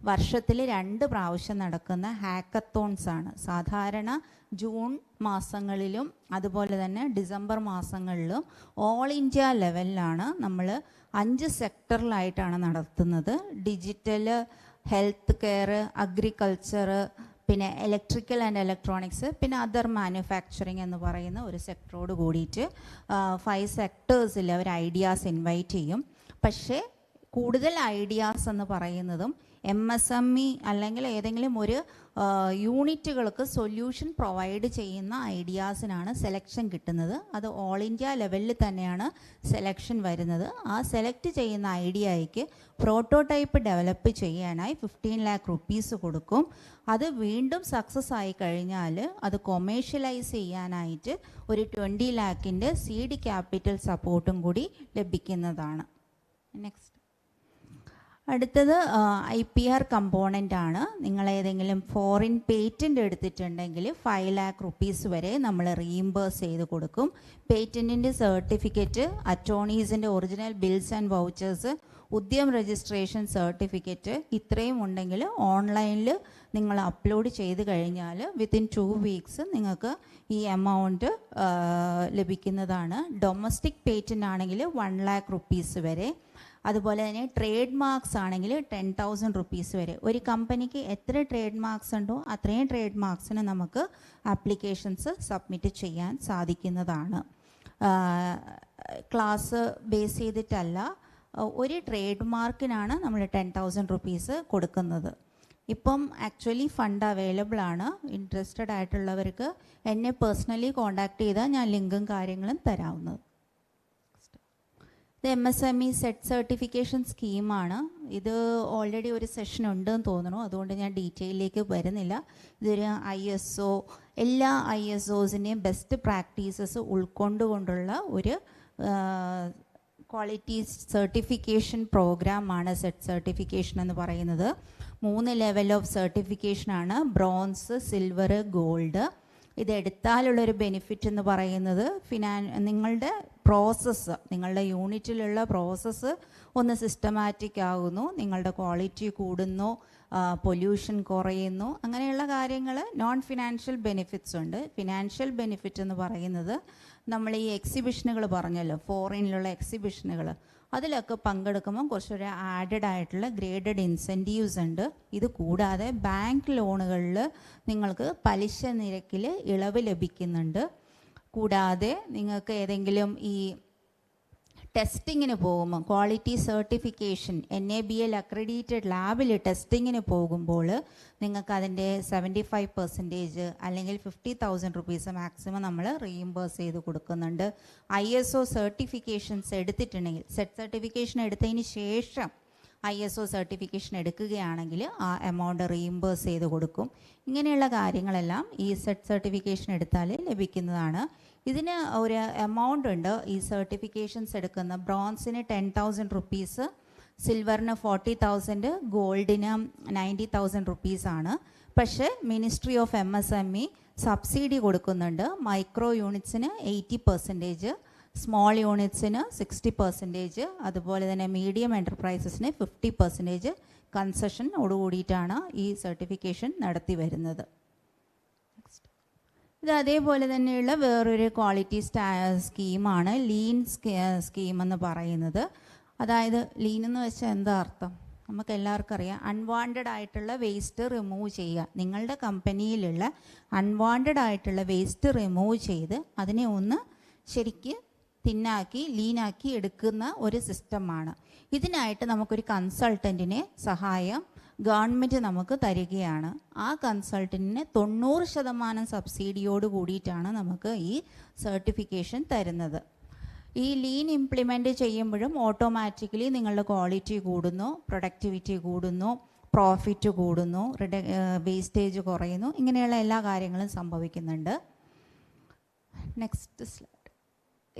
വർഷത്തിൽ 2 പ്രാവശ്യം നടക്കുന്ന ഹാക്കത്തോൺസ് ആണ്. സാധാരണ ജൂൺ മാസങ്ങളിലും അതുപോലെ തന്നെ ഡിസംബർ മാസങ്ങളിലും ഓൾ ഇന്ത്യ ലെവലിലാണ് നമ്മൾ 5 സെക്ടറിലായിട്ടാണ് നടത്തുന്നത്. ഡിജിറ്റൽ, ഹെൽത്ത് കെയർ, അഗ്രികൾച്ചർ, പിന്നെ ഇലക്ട്രിക്കൽ ആൻഡ് ഇലക്ട്രോണിക്സ്, പിന്നെ അതർ മാനുഫാക്ചറിങ് എന്ന് പറയുന്ന ഒരു സെക്ടറോട് കൂടിയിട്ട് 5 സെക്ടേഴ്സിൽ അവർ ഐഡിയാസ് ഇൻവൈറ്റ് ചെയ്യും. പക്ഷേ കൂടുതൽ ഐഡിയാസ് എന്ന് പറയുന്നതും MSME അല്ലെങ്കിൽ ഏതെങ്കിലും ഒരു യൂണിറ്റുകൾക്ക് സൊല്യൂഷൻ പ്രൊവൈഡ് ചെയ്യുന്ന ഐഡിയാസിനാണ് സെലക്ഷൻ കിട്ടുന്നത്. അത് ഓൾ ഇന്ത്യ ലെവലിൽ തന്നെയാണ് സെലക്ഷൻ വരുന്നത്. ആ സെലക്ട് ചെയ്യുന്ന ഐഡിയയ്ക്ക് പ്രോട്ടോടൈപ്പ് ഡെവലപ്പ് ചെയ്യാനായി 15 lakh റുപ്പീസ് കൊടുക്കും. അത് വീണ്ടും സക്സസ് ആയി കഴിഞ്ഞാൽ അത് കൊമേഴ്ഷ്യലൈസ് ചെയ്യാനായിട്ട് ഒരു 20 lakhൻ്റെ സീഡ് ക്യാപിറ്റൽ സപ്പോർട്ടും കൂടി ലഭിക്കുന്നതാണ്. നെക്സ്റ്റ്. അടുത്തത് IPR കമ്പോണൻ്റ് ആണ്. നിങ്ങൾ ഏതെങ്കിലും ഫോറിൻ പേറ്റൻ്റ് എടുത്തിട്ടുണ്ടെങ്കിൽ 5 lakh rupees വരെ നമ്മൾ റീഇംബേഴ്സ് ചെയ്ത് കൊടുക്കും. പേറ്റൻറ്റിൻ്റെ സർട്ടിഫിക്കറ്റ്, അറ്റോർണീസിൻ്റെ original bills and vouchers, Udyam registration certificate ഇത്രയും ഉണ്ടെങ്കിൽ ഓൺലൈനിൽ നിങ്ങൾ അപ്ലോഡ് ചെയ്ത് കഴിഞ്ഞാൽ വിത്തിൻ 2 weeks നിങ്ങൾക്ക് ഈ എമൗണ്ട് ലഭിക്കുന്നതാണ്. ഡൊമസ്റ്റിക് പേറ്റൻ്റ് ആണെങ്കിൽ 1 lakh rupees വരെ. അതുപോലെ തന്നെ ട്രേഡ് മാർക്സ് ആണെങ്കിൽ 10,000 rupees വരെ. ഒരു കമ്പനിക്ക് എത്ര ട്രേഡ് മാർക്സ് ഉണ്ടോ അത്രയും ട്രേഡ് മാർക്സിന് നമുക്ക് ആപ്ലിക്കേഷൻസ് സബ്മിറ്റ് ചെയ്യാൻ സാധിക്കുന്നതാണ്. ക്ലാസ് ബേസ് ചെയ്തിട്ടല്ല, ഒരു ട്രേഡ് മാർക്കിനാണ് നമ്മൾ 10,000 rupees കൊടുക്കുന്നത്. ഇപ്പം ആക്ച്വലി ഫണ്ട് അവൈലബിൾ ആണ്. ഇൻട്രസ്റ്റഡ് ആയിട്ടുള്ളവർക്ക് എന്നെ പേഴ്സണലി കോൺടാക്ട് ചെയ്താൽ ഞാൻ ലിങ്കും കാര്യങ്ങളും തരാവുന്നത്. ഇത് MSME സെറ്റ് സർട്ടിഫിക്കേഷൻ സ്കീമാണ്. ഇത് ഓൾറെഡി ഒരു സെഷൻ ഉണ്ടെന്ന് തോന്നുന്നു, അതുകൊണ്ട് ഞാൻ ഡീറ്റെയിലേക്ക് വരുന്നില്ല. ഇതൊരു ISO, എല്ലാ ISOസിൻ്റെയും ബെസ്റ്റ് പ്രാക്ടീസസ് ഉൾക്കൊണ്ടുകൊണ്ടുള്ള ഒരു ക്വാളിറ്റി സർട്ടിഫിക്കേഷൻ പ്രോഗ്രാമാണ് സെറ്റ് സർട്ടിഫിക്കേഷൻ എന്ന് പറയുന്നത്. 3 ലെവൽ ഓഫ് സർട്ടിഫിക്കേഷനാണ്: ബ്രോൺസ്, സിൽവർ, ഗോൾഡ്. ഇതെടുത്താലുള്ളൊരു ബെനിഫിറ്റ് എന്ന് പറയുന്നത് നിങ്ങളുടെ പ്രോസസ്സ്, നിങ്ങളുടെ യൂണിറ്റിലുള്ള പ്രോസസ്സ് ഒന്ന് സിസ്റ്റമാറ്റിക് ആകുന്നു, നിങ്ങളുടെ ക്വാളിറ്റി കൂടുന്നു, പൊല്യൂഷൻ കുറയുന്നു, അങ്ങനെയുള്ള കാര്യങ്ങൾ. നോൺ ഫിനാൻഷ്യൽ ബെനിഫിറ്റ്സ് ഉണ്ട്. ഫിനാൻഷ്യൽ ബെനിഫിറ്റ് എന്ന് പറയുന്നത് നമ്മൾ ഈ എക്സിബിഷനുകൾ പറഞ്ഞല്ലോ, ഫോറിനിലുള്ള എക്സിബിഷനുകൾ, അതിലൊക്കെ പങ്കെടുക്കുമ്പോൾ കുറച്ചൊരു ആഡഡ് ആയിട്ടുള്ള ഗ്രേഡഡ് ഇൻസെൻറ്റീവ്സ് ഉണ്ട്. ഇത് കൂടാതെ ബാങ്ക് ലോണുകളിൽ നിങ്ങൾക്ക് പലിശ നിരക്കിൽ ഇളവ് ലഭിക്കുന്നുണ്ട്. കൂടാതെ നിങ്ങൾക്ക് ഏതെങ്കിലും ഈ ടെസ്റ്റിങ്ങിന് പോകുമ്പോൾ, ക്വാളിറ്റി സർട്ടിഫിക്കേഷൻ NABL അക്രഡീറ്റഡ് ലാബിൽ ടെസ്റ്റിങ്ങിന് പോകുമ്പോൾ നിങ്ങൾക്ക് അതിൻ്റെ 75% അല്ലെങ്കിൽ 50,000 rupees മാക്സിമം നമ്മൾ റീഇംബേഴ്സ് ചെയ്ത് കൊടുക്കുന്നുണ്ട്. ISO സർട്ടിഫിക്കേഷൻസ് എടുത്തിട്ടുണ്ടെങ്കിൽ, സെറ്റ് സർട്ടിഫിക്കേഷൻ എടുത്തതിന് ശേഷം ISO സർട്ടിഫിക്കേഷൻ എടുക്കുകയാണെങ്കിൽ ആ എമൗണ്ട് റീഇംബേഴ്സ് ചെയ്ത് കൊടുക്കും. ഇങ്ങനെയുള്ള കാര്യങ്ങളെല്ലാം ഈ സെറ്റ് സർട്ടിഫിക്കേഷൻ എടുത്താൽ ലഭിക്കുന്നതാണ്. ഇതിന് ഒരു എമൗണ്ട് ഉണ്ട്. ഈ സർട്ടിഫിക്കേഷൻസ് എടുക്കുന്ന ബ്രോൺസിന് 10,000 rupees, സിൽവറിന് 40,000, ഗോൾഡിന് 90,000 rupees ആണ്. പക്ഷേ മിനിസ്ട്രി ഓഫ് MSME സബ്സിഡി കൊടുക്കുന്നുണ്ട്. മൈക്രോ യൂണിറ്റ്സിന് 80%, സ്മോൾ യൂണിറ്റ്സിന് 60%, അതുപോലെ തന്നെ മീഡിയം എൻ്റർപ്രൈസസിന് 50% കൺസെഷനോടുകൂടിയിട്ടാണ് ഈ സർട്ടിഫിക്കേഷൻ നടത്തി വരുന്നത്. ഇത് അതേപോലെ തന്നെയുള്ള വേറൊരു ക്വാളിറ്റി സ്കീമാണ് ലീൻ സ്കീം എന്ന് പറയുന്നത്. അതായത് ലീൻ എന്ന് വെച്ചാൽ എന്താ അർത്ഥം? നമുക്ക് എല്ലാവർക്കും അറിയാം, അൺവാണ്ടഡ് ആയിട്ടുള്ള വേസ്റ്റ് റിമൂവ് ചെയ്യുക. നിങ്ങളുടെ കമ്പനിയിലുള്ള അൺവാണ്ടഡ് ആയിട്ടുള്ള വേസ്റ്റ് റിമൂവ് ചെയ്ത് അതിനെ ഒന്ന് ശരിക്ക് തിന്നാക്കി ലീനാക്കി എടുക്കുന്ന ഒരു സിസ്റ്റമാണ്. ഇതിനായിട്ട് നമുക്കൊരു കൺസൾട്ടൻറ്റിനെ സഹായം ഗവൺമെൻറ് നമുക്ക് തരികയാണ്. ആ കൺസൾട്ടൻറ്റിന് 90% സബ്സിഡിയോട് കൂടിയിട്ടാണ് നമുക്ക് ഈ സർട്ടിഫിക്കേഷൻ തരുന്നത്. ഈ ലീൻ ഇംപ്ലിമെൻറ്റ് ചെയ്യുമ്പോഴും ഓട്ടോമാറ്റിക്കലി നിങ്ങളുടെ ക്വാളിറ്റി കൂടുന്നു, പ്രൊഡക്ടിവിറ്റി കൂടുന്നു, പ്രോഫിറ്റ് കൂടുന്നു, വേസ്റ്റേജ് കുറയുന്നു, ഇങ്ങനെയുള്ള എല്ലാ കാര്യങ്ങളും സംഭവിക്കുന്നുണ്ട്. Next slide.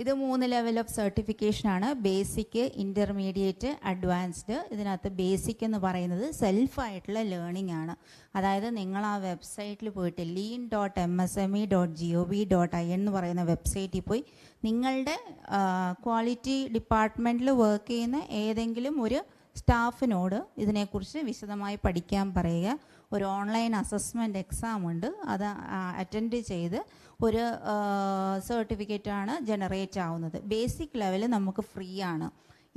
ഇത് 3 ലെവൽ ഓഫ് സർട്ടിഫിക്കേഷനാണ്: ബേസിക്, ഇൻ്റർമീഡിയറ്റ്, അഡ്വാൻസ്ഡ്. ഇതിനകത്ത് ബേസിക് എന്ന് പറയുന്നത് സെൽഫായിട്ടുള്ള ലേണിംഗ് ആണ്. അതായത് നിങ്ങൾ ആ വെബ്സൈറ്റിൽ പോയിട്ട് lean.msme.gov.in എന്ന് പറയുന്ന വെബ്സൈറ്റിൽ പോയി നിങ്ങളുടെ ക്വാളിറ്റി ഡിപ്പാർട്ട്മെൻറ്റിൽ വർക്ക് ചെയ്യുന്ന ഏതെങ്കിലും ഒരു സ്റ്റാഫിനോട് ഇതിനെക്കുറിച്ച് വിശദമായി പഠിക്കാൻ പറയുക. ഒരു ഓൺലൈൻ അസസ്മെൻറ്റ് എക്സാം ഉണ്ട്, അത് അറ്റൻഡ് ചെയ്ത് ഒരു സർട്ടിഫിക്കറ്റാണ് ജനറേറ്റ് ആവുന്നത്. ബേസിക് ലെവൽ നമുക്ക് ഫ്രീ ആണ്.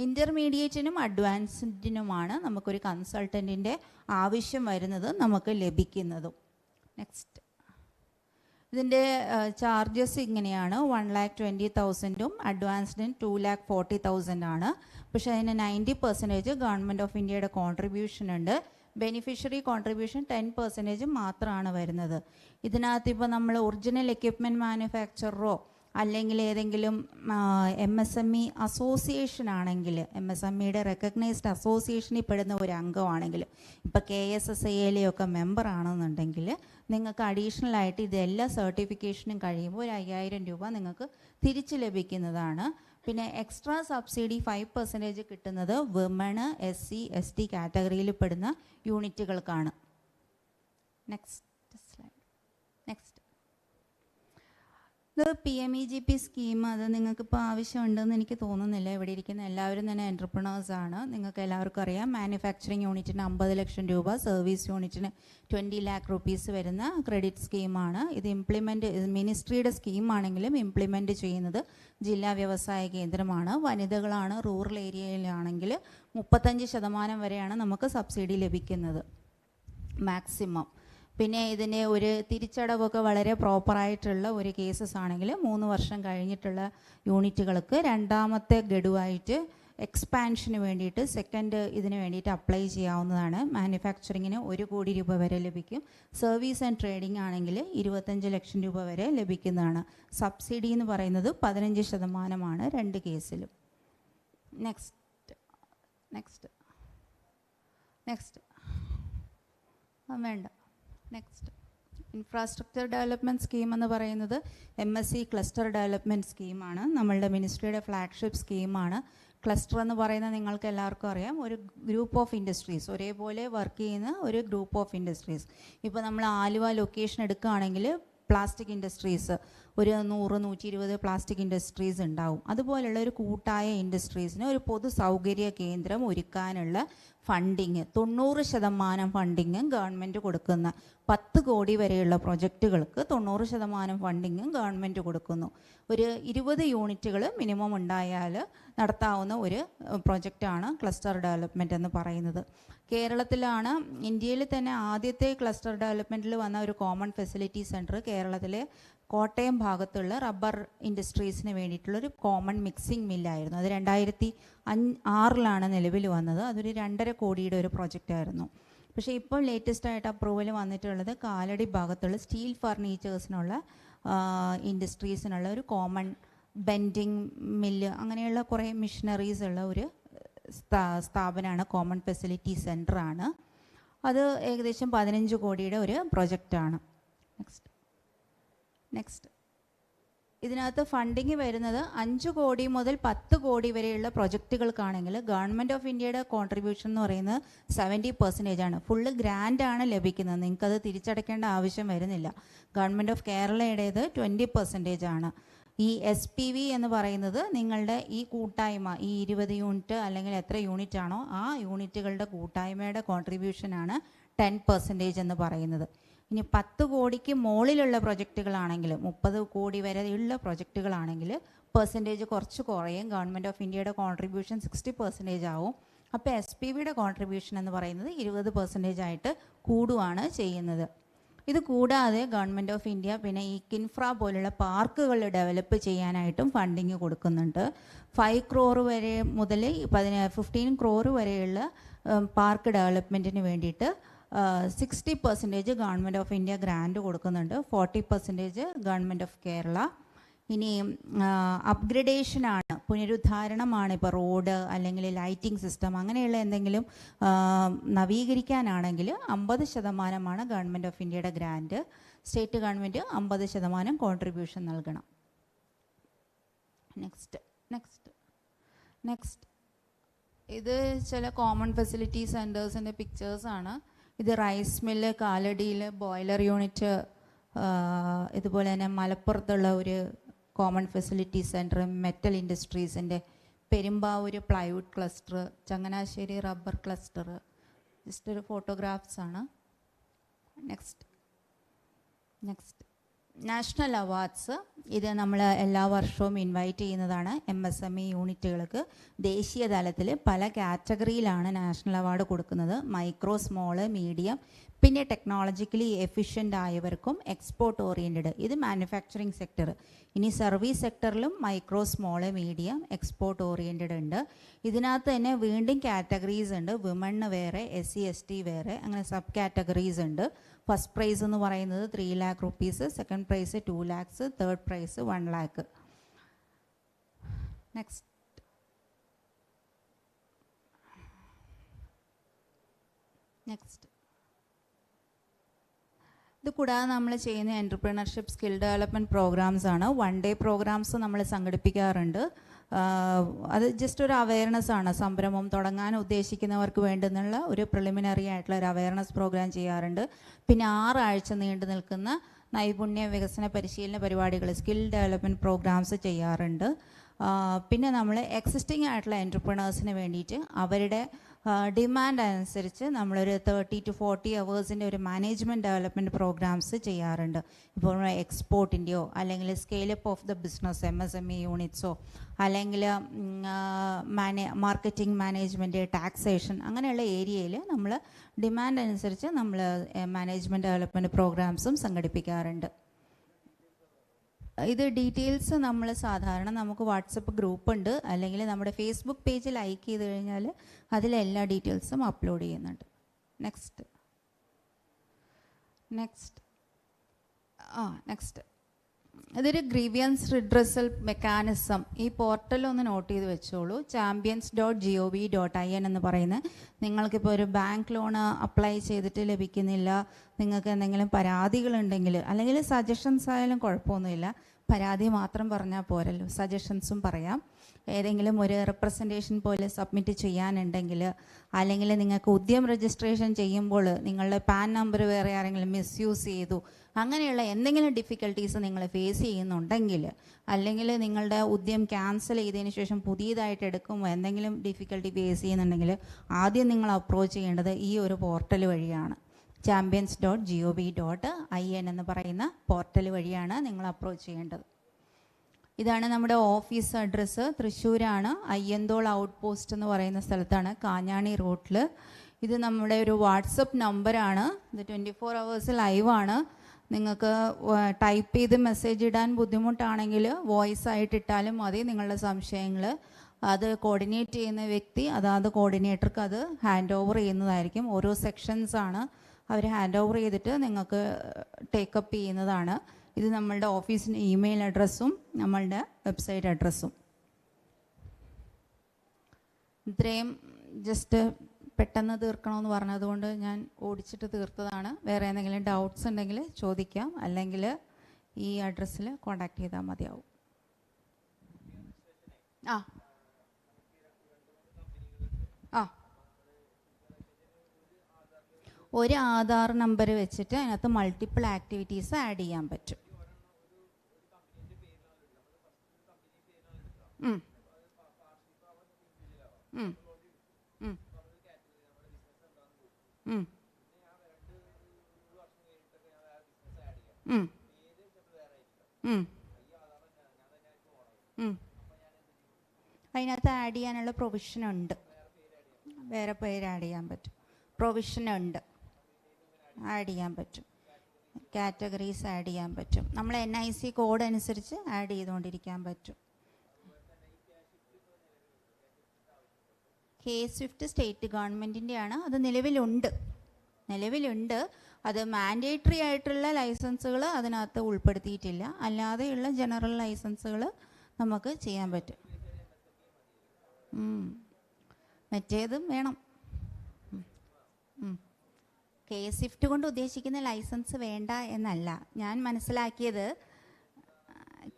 ഇൻ്റർമീഡിയറ്റിനും അഡ്വാൻസ്ഡിനുമാണ് നമുക്കൊരു കൺസൾട്ടൻറ്റിൻ്റെ ആവശ്യം വരുന്നത് നമുക്ക് ലഭിക്കുന്നതും. നെക്സ്റ്റ്. ഇതിൻ്റെ ചാർജസ് ഇങ്ങനെയാണ്: 1,20,000 അഡ്വാൻസ്ഡിന് 2,40,000 ആണ്. പക്ഷേ അതിന് 90% ഗവൺമെൻറ് ഓഫ് ഇന്ത്യയുടെ കോൺട്രിബ്യൂഷൻ ഉണ്ട്. ബെനിഫിഷ്യറി കോൺട്രിബ്യൂഷൻ 10% മാത്രമാണ് വരുന്നത്. ഇതിനകത്ത് ഇപ്പോൾ നമ്മൾ ഒറിജിനൽ എക്യുപ്മെൻറ്റ് മാനുഫാക്ചററോ അല്ലെങ്കിൽ ഏതെങ്കിലും MSME അസോസിയേഷൻ ആണെങ്കിൽ, MSMEയുടെ റെക്കഗ്നൈസ്ഡ് അസോസിയേഷനിൽ പെടുന്ന ഒരു അംഗമാണെങ്കിൽ, ഇപ്പോൾ KSSAയിലെയൊക്കെ മെമ്പർ ആണെന്നുണ്ടെങ്കിൽ നിങ്ങൾക്ക് അഡീഷണൽ ആയിട്ട് ഇതെല്ലാ സർട്ടിഫിക്കേഷനും കഴിയുമ്പോൾ ഒരു 5,000 രൂപ നിങ്ങൾക്ക് തിരിച്ച് ലഭിക്കുന്നതാണ്. പിന്നെ എക്സ്ട്രാ സബ്സിഡി 5% കിട്ടുന്നത് വിമണ്, SC, ST കാറ്റഗറിയിൽ പെടുന്ന യൂണിറ്റുകൾക്കാണ്. Next slide. നെക്സ്റ്റ് ഇത് PMEGP സ്കീം. അത് നിങ്ങൾക്കിപ്പോൾ ആവശ്യമുണ്ടെന്ന് എനിക്ക് തോന്നുന്നില്ല. ഇവിടെ ഇരിക്കുന്ന എല്ലാവരും തന്നെ എൻ്റർപ്രണേഴ്സാണ്. നിങ്ങൾക്ക് എല്ലാവർക്കും അറിയാം, മാനുഫാക്ചറിങ് യൂണിറ്റിന് 50 ലക്ഷം രൂപ, സർവീസ് യൂണിറ്റിന് 20 lakh rupees വരുന്ന ക്രെഡിറ്റ് സ്കീമാണ്. ഇത് മിനിസ്ട്രിയുടെ സ്കീമാണെങ്കിലും ഇംപ്ലിമെൻറ്റ് ചെയ്യുന്നത് ജില്ലാ വ്യവസായ കേന്ദ്രമാണ്. വനിതകളാണ്. റൂറൽ ഏരിയയിലാണെങ്കിൽ 35% വരെയാണ് നമുക്ക് സബ്സിഡി ലഭിക്കുന്നത് മാക്സിമം. പിന്നെ ഇതിൻ്റെ ഒരു തിരിച്ചടവൊക്കെ വളരെ പ്രോപ്പറായിട്ടുള്ള ഒരു കേസസ് ആണെങ്കിൽ 3 വർഷം കഴിഞ്ഞിട്ടുള്ള യൂണിറ്റുകൾക്ക് രണ്ടാമത്തെ ഗഡുവായിട്ട് എക്സ്പാൻഷന് വേണ്ടിയിട്ട് സെക്കൻഡ് ഇതിന് വേണ്ടിയിട്ട് അപ്ലൈ ചെയ്യാവുന്നതാണ്. മാനുഫാക്ചറിങ്ങിന് 1 കോടി രൂപ വരെ ലഭിക്കും. സർവീസ് ആൻഡ് ട്രേഡിംഗ് ആണെങ്കിൽ 25 ലക്ഷം രൂപ വരെ ലഭിക്കുന്നതാണ്. സബ്സിഡി എന്ന് പറയുന്നത് 15% 2 കേസിലും. നെക്സ്റ്റ് വേണ്ട. നെക്സ്റ്റ് ഇൻഫ്രാസ്ട്രക്ചർ ഡെവലപ്മെൻറ്റ് സ്കീം എന്ന് പറയുന്നത് MSc ക്ലസ്റ്റർ ഡെവലപ്മെൻറ്റ് സ്കീമാണ്. നമ്മളുടെ മിനിസ്ട്രിയുടെ ഫ്ലാഗ്ഷിപ്പ് സ്കീമാണ്. ക്ലസ്റ്റർ എന്ന് പറയുന്നത് നിങ്ങൾക്ക് എല്ലാവർക്കും അറിയാം, ഒരു ഗ്രൂപ്പ് ഓഫ് ഇൻഡസ്ട്രീസ്, ഒരേപോലെ വർക്ക് ചെയ്യുന്ന ഒരു ഗ്രൂപ്പ് ഓഫ് ഇൻഡസ്ട്രീസ്. ഇപ്പോൾ നമ്മൾ ആലുവ ലൊക്കേഷൻ എടുക്കുകയാണെങ്കിൽ പ്ലാസ്റ്റിക് ഇൻഡസ്ട്രീസ് ഒരു 100-120 പ്ലാസ്റ്റിക് ഇൻഡസ്ട്രീസ് ഉണ്ടാവും. അതുപോലെയുള്ള ഒരു കൂട്ടായ ഇൻഡസ്ട്രീസിന് ഒരു പൊതു സൗകര്യ കേന്ദ്രം ഒരുക്കാനുള്ള ഫണ്ടിങ് 90% ഫണ്ടിങ്ങും ഗവൺമെൻറ് കൊടുക്കുന്ന 10 കോടി വരെയുള്ള പ്രൊജക്റ്റുകൾക്ക് 90% ഫണ്ടിങ്ങും ഗവൺമെൻറ് കൊടുക്കുന്നു. ഒരു 20 യൂണിറ്റുകൾ മിനിമം ഉണ്ടായാൽ നടത്താവുന്ന ഒരു പ്രൊജക്റ്റാണ് ക്ലസ്റ്റർ ഡെവലപ്മെൻറ്റ് എന്ന് പറയുന്നത്. കേരളത്തിലാണ് ഇന്ത്യയിൽ തന്നെ ആദ്യത്തെ ക്ലസ്റ്റർ ഡെവലപ്മെൻറ്റിൽ വന്ന ഒരു കോമൺ ഫെസിലിറ്റി സെൻറ്റർ കേരളത്തിലെ കോട്ടയം ഭാഗത്തുള്ള റബ്ബർ ഇൻഡസ്ട്രീസിന് വേണ്ടിയിട്ടുള്ളൊരു കോമൺ മിക്സിംഗ് മില്ലായിരുന്നു. അത് 2006 നിലവിൽ വന്നത്. അതൊരു 2.5 കോടിയുടെ ഒരു പ്രൊജക്റ്റായിരുന്നു. പക്ഷേ ഇപ്പോൾ ലേറ്റസ്റ്റായിട്ട് അപ്രൂവൽ വന്നിട്ടുള്ളത് കാലടി ഭാഗത്തുള്ള സ്റ്റീൽ ഫർണിച്ചേഴ്സിനുള്ള ഇൻഡസ്ട്രീസിനുള്ള ഒരു കോമൺ ബെൻഡിങ് മില്ല്, അങ്ങനെയുള്ള കുറേ മിഷനറീസ് ഉള്ള ഒരു സ്ഥാപനമാണ്. കോമൺ ഫെസിലിറ്റി സെൻറ്ററാണ്. അത് ഏകദേശം 15 കോടിയുടെ ഒരു പ്രൊജക്റ്റാണ്. നെക്സ്റ്റ് ഇതിനകത്ത് ഫണ്ടിങ് വരുന്നത് 5 കോടി മുതൽ 10 കോടി വരെയുള്ള പ്രൊജക്റ്റുകൾക്കാണെങ്കിൽ ഗവൺമെൻറ് ഓഫ് ഇന്ത്യയുടെ കോൺട്രിബ്യൂഷൻ എന്ന് പറയുന്നത് 70% ഫുള്ള് ഗ്രാൻഡാണ് ലഭിക്കുന്നത്. നിങ്ങൾക്കത് തിരിച്ചടയ്ക്കേണ്ട ആവശ്യം വരുന്നില്ല. ഗവൺമെൻറ് ഓഫ് കേരളയുടേത് 20% ഈ SPV എന്ന് പറയുന്നത് നിങ്ങളുടെ ഈ കൂട്ടായ്മ, ഈ 20 യൂണിറ്റ് അല്ലെങ്കിൽ എത്ര യൂണിറ്റ് ആണോ ആ യൂണിറ്റുകളുടെ കൂട്ടായ്മയുടെ കോൺട്രിബ്യൂഷനാണ് 10% എന്ന് പറയുന്നത്. ഇനി 10 കോടിക്ക് മുകളിലുള്ള പ്രൊജക്റ്റുകളാണെങ്കിൽ 30 കോടി വരെയുള്ള പ്രൊജക്റ്റുകളാണെങ്കിൽ പെർസെൻറ്റേജ് കുറച്ച് കുറയും. ഗവൺമെൻറ് ഓഫ് ഇന്ത്യയുടെ കോൺട്രിബ്യൂഷൻ 60% ആവും. അപ്പോൾ SPVയുടെ കോൺട്രിബ്യൂഷൻ എന്ന് പറയുന്നത് 20% ആയിട്ട് കൂടുകയാണ് ചെയ്യുന്നത്. ഇത് കൂടാതെ ഗവൺമെൻറ് ഓഫ് ഇന്ത്യ പിന്നെ ഈ കിൻഫ്ര പോലുള്ള പാർക്കുകൾ ഡെവലപ്പ് ചെയ്യാനായിട്ടും ഫണ്ടിങ് കൊടുക്കുന്നുണ്ട്. 5 crore വരെ മുതൽ 15 crore വരെയുള്ള പാർക്ക് ഡെവലപ്മെൻറ്റിന് വേണ്ടിയിട്ട് 60% ഗവൺമെൻറ് ഓഫ് ഇന്ത്യ ഗ്രാൻഡ് കൊടുക്കുന്നുണ്ട്. 40% ഗവൺമെൻറ് ഓഫ് കേരള. ഇനി അപ്ഗ്രഡേഷനാണ്, പുനരുദ്ധാരണമാണ്. ഇപ്പോൾ റോഡ് അല്ലെങ്കിൽ ലൈറ്റിംഗ് സിസ്റ്റം അങ്ങനെയുള്ള എന്തെങ്കിലും നവീകരിക്കാനാണെങ്കിൽ 50% ഗവൺമെൻറ് ഓഫ് ഇന്ത്യയുടെ ഗ്രാൻഡ്. സ്റ്റേറ്റ് ഗവൺമെൻറ് 50% കോൺട്രിബ്യൂഷൻ നൽകണം. നെക്സ്റ്റ് ഇത് ചില കോമൺ ഫെസിലിറ്റി സെൻറ്റേഴ്സിൻ്റെ പിക്ചേഴ്സാണ്. ഇത് റൈസ് മില്ല് കാലടിയിൽ, ബോയിലർ യൂണിറ്റ്, ഇതുപോലെ തന്നെ മലപ്പുറത്തുള്ള ഒരു കോമൺ ഫെസിലിറ്റി സെൻറ്റർ, മെറ്റൽ ഇൻഡസ്ട്രീസിൻ്റെ, Perumbavoor plywood cluster, Changanassery rubber cluster. Just ഒരു ഫോട്ടോഗ്രാഫ്സാണ്. Next national awards. ഇത് നമ്മൾ എല്ലാ വർഷവും ഇൻവൈറ്റ് ചെയ്യുന്നതാണ്. MSME യൂണിറ്റുകൾക്ക് ദേശീയ തലത്തിൽ പല കാറ്റഗറിയിലാണ് നാഷണൽ അവാർഡ് കൊടുക്കുന്നത്. മൈക്രോ, സ്മോള്, മീഡിയം, പിന്നെ ടെക്നോളജിക്കലി എഫിഷ്യൻ്റ് ആയവർക്കും എക്സ്പോർട്ട് ഓറിയൻറ്റഡ്. ഇത് മാനുഫാക്ചറിങ് സെക്ടർ. ഇനി സർവീസ് സെക്ടറിലും micro, small, medium, export oriented ഉണ്ട്. ഇതിനകത്ത് തന്നെ വീണ്ടും കാറ്റഗറീസ് ഉണ്ട്. വിമണ് വേറെ, SC ST വേറെ, അങ്ങനെ സബ് കാറ്റഗറീസ് ഉണ്ട്. ഫസ്റ്റ് പ്രൈസ് എന്ന് പറയുന്നത് 3 lakh rupees, second prize 2 lakhs, third prize 1 lakh. Next ഇത് കൂടാതെ നമ്മൾ ചെയ്യുന്ന എൻ്റർപ്രണർഷിപ്പ് സ്കിൽ ഡെവലപ്മെൻറ്റ് പ്രോഗ്രാംസ് ആണ്. 1 day പ്രോഗ്രാംസ് നമ്മൾ സംഘടിപ്പിക്കാറുണ്ട്. അത് ജസ്റ്റ് ഒരു അവയർനെസ് ആണ്. സംരംഭം തുടങ്ങാൻ ഉദ്ദേശിക്കുന്നവർക്ക് വേണ്ടുന്നുള്ള ഒരു പ്രിലിമിനറി ആയിട്ടുള്ള ഒരു അവയർനെസ് പ്രോഗ്രാം ചെയ്യാറുണ്ട്. പിന്നെ 6 ആഴ്ച നീണ്ടു നിൽക്കുന്ന നൈപുണ്യ വികസന പരിശീലന പരിപാടികൾ, സ്കിൽ ഡെവലപ്മെൻറ്റ് പ്രോഗ്രാംസ് ചെയ്യാറുണ്ട്. പിന്നെ നമ്മൾ എക്സിസ്റ്റിംഗ് ആയിട്ടുള്ള എൻ്റർപ്രണേഴ്സിന് വേണ്ടിയിട്ട് അവരുടെ ഡിമാൻഡ് അനുസരിച്ച് നമ്മളൊരു 30 to 40 അവേഴ്സിൻ്റെ ഒരു മാനേജ്മെൻറ്റ് ഡെവലപ്മെൻറ്റ് പ്രോഗ്രാംസ് ചെയ്യാറുണ്ട്. ഇപ്പോൾ എക്സ്പോർട്ടിൻ്റെയോ അല്ലെങ്കിൽ scale up of the business MSME യൂണിറ്റ്സോ അല്ലെങ്കിൽ മാർക്കറ്റിംഗ് മാനേജ്മെൻറ്റ്, ടാക്സേഷൻ അങ്ങനെയുള്ള ഏരിയയിൽ നമ്മൾ ഡിമാൻഡ് അനുസരിച്ച് നമ്മൾ മാനേജ്മെൻറ്റ് ഡെവലപ്മെൻറ്റ് പ്രോഗ്രാംസും സംഘടിപ്പിക്കാറുണ്ട്. ഇത് ഡീറ്റെയിൽസ് നമ്മൾ സാധാരണ നമുക്ക് വാട്സപ്പ് ഗ്രൂപ്പ് ഉണ്ട്, അല്ലെങ്കിൽ നമ്മുടെ ഫേസ്ബുക്ക് പേജ് ലൈക്ക് ചെയ്ത് കഴിഞ്ഞാൽ അതിലെല്ലാ ഡീറ്റെയിൽസും അപ്ലോഡ് ചെയ്യുന്നുണ്ട്. നെക്സ്റ്റ് ഇതൊരു ഗ്രീവിയൻസ് റിഡ്രസൽ മെക്കാനിസം. ഈ പോർട്ടൽ ഒന്ന് നോട്ട് ചെയ്ത് വെച്ചോളൂ. champions.gov.in എന്ന് പറയുന്നത്, നിങ്ങൾക്കിപ്പോൾ ഒരു ബാങ്ക് ലോണ് അപ്ലൈ ചെയ്തിട്ട് ലഭിക്കുന്നില്ല, നിങ്ങൾക്ക് എന്തെങ്കിലും പരാതികളുണ്ടെങ്കിൽ, അല്ലെങ്കിൽ സജഷൻസ് ആയാലും കുഴപ്പമൊന്നുമില്ല, പരാതി മാത്രം പറഞ്ഞാൽ പോരല്ലോ, സജഷൻസും പറയാം. ഏതെങ്കിലും ഒരു റെപ്രസെൻറ്റേഷൻ പോലെ സബ്മിറ്റ് ചെയ്യാനുണ്ടെങ്കിൽ, അല്ലെങ്കിൽ നിങ്ങൾക്ക് ഉദ്യം രജിസ്ട്രേഷൻ ചെയ്യുമ്പോൾ നിങ്ങളുടെ പാൻ നമ്പർ വേറെ ആരെങ്കിലും മിസ്യൂസ് ചെയ്തു, അങ്ങനെയുള്ള എന്തെങ്കിലും ഡിഫിക്കൽട്ടീസ് നിങ്ങൾ ഫേസ് ചെയ്യുന്നുണ്ടെങ്കിൽ, അല്ലെങ്കിൽ നിങ്ങളുടെ ഉദ്യം ക്യാൻസൽ ചെയ്തതിന് ശേഷം പുതിയതായിട്ട് എടുക്കുമ്പോൾ എന്തെങ്കിലും ഡിഫിക്കൽട്ടി ഫേസ് ചെയ്യുന്നുണ്ടെങ്കിൽ, ആദ്യം നിങ്ങൾ അപ്രോച്ച് ചെയ്യേണ്ടത് ഈ ഒരു പോർട്ടൽ വഴിയാണ്. champions.gov.in എന്ന് പറയുന്ന പോർട്ടൽ വഴിയാണ് നിങ്ങൾ അപ്രോച്ച് ചെയ്യേണ്ടത്. ഇതാണ് നമ്മുടെ ഓഫീസ് അഡ്രസ്സ്. തൃശ്ശൂരാണ്, അയ്യന്തോൾ ഔട്ട് പോസ്റ്റ് എന്ന് പറയുന്ന സ്ഥലത്താണ്, കാഞ്ഞാണി റോട്ടിൽ. ഇത് നമ്മുടെ ഒരു വാട്സപ്പ് നമ്പറാണ്. ഇത് 24 hours ലൈവാണ്. നിങ്ങൾക്ക് ടൈപ്പ് ചെയ്ത് മെസ്സേജ് ഇടാൻ ബുദ്ധിമുട്ടാണെങ്കിൽ വോയിസ് ആയിട്ട് ഇട്ടാലും മതി നിങ്ങളുടെ സംശയങ്ങൾ. അത് കോർഡിനേറ്റ് ചെയ്യുന്ന വ്യക്തി അതാത് കോർഡിനേറ്റർക്ക് അത് ഹാൻഡ് ഓവർ ചെയ്യുന്നതായിരിക്കും. ഓരോ സെക്ഷൻസാണ് അവർ ഹാൻഡ് ഓവർ ചെയ്തിട്ട് നിങ്ങൾക്ക് ടേക്കപ്പ് ചെയ്യുന്നതാണ്. ഇത് നമ്മളുടെ ഓഫീസിൻ്റെ ഇമെയിൽ അഡ്രസ്സും നമ്മളുടെ വെബ്സൈറ്റ് അഡ്രസ്സും. ഇത്രയും ജസ്റ്റ് പെട്ടെന്ന് തീർക്കണമെന്ന് പറഞ്ഞതുകൊണ്ട് ഞാൻ ഓടിച്ചിട്ട് തീർത്തതാണ്. വേറെ എന്തെങ്കിലും ഡൗട്ട്സ് ഉണ്ടെങ്കിൽ ചോദിക്കാം, അല്ലെങ്കിൽ ഈ അഡ്രസ്സിൽ കോൺടാക്ട് ചെയ്താൽ മതിയാവും. ആ ആ ഒരു ആധാർ നമ്പർ വെച്ചിട്ട് അതിനകത്ത് മൾട്ടിപ്പിൾ ആക്ടിവിറ്റീസ് ആഡ് ചെയ്യാൻ പറ്റും. അതിനകത്ത് ആഡ് ചെയ്യാനുള്ള പ്രൊവിഷനുണ്ട്. വേറെ പേര് ആഡ് ചെയ്യാൻ പറ്റും, പ്രൊവിഷനുണ്ട്, ആഡ് ചെയ്യാൻ പറ്റും, കാറ്റഗറീസ് ആഡ് ചെയ്യാൻ പറ്റും. നമ്മൾ NIC കോഡ് അനുസരിച്ച് ആഡ് ചെയ്തുകൊണ്ടിരിക്കാൻ പറ്റും. K-Swift state ഗവൺമെൻറ്റിൻ്റെയാണ്. അത് നിലവിലുണ്ട്. അത് മാൻഡേറ്ററി ആയിട്ടുള്ള ലൈസൻസുകൾ അതിനകത്ത് ഉൾപ്പെടുത്തിയിട്ടില്ല. അല്ലാതെയുള്ള ജനറൽ ലൈസൻസുകൾ നമുക്ക് ചെയ്യാൻ പറ്റും. മറ്റേതും വേണം. K-Swift കൊണ്ട് ഉദ്ദേശിക്കുന്ന ലൈസൻസ് വേണ്ട എന്നല്ല. ഞാൻ മനസ്സിലാക്കിയത്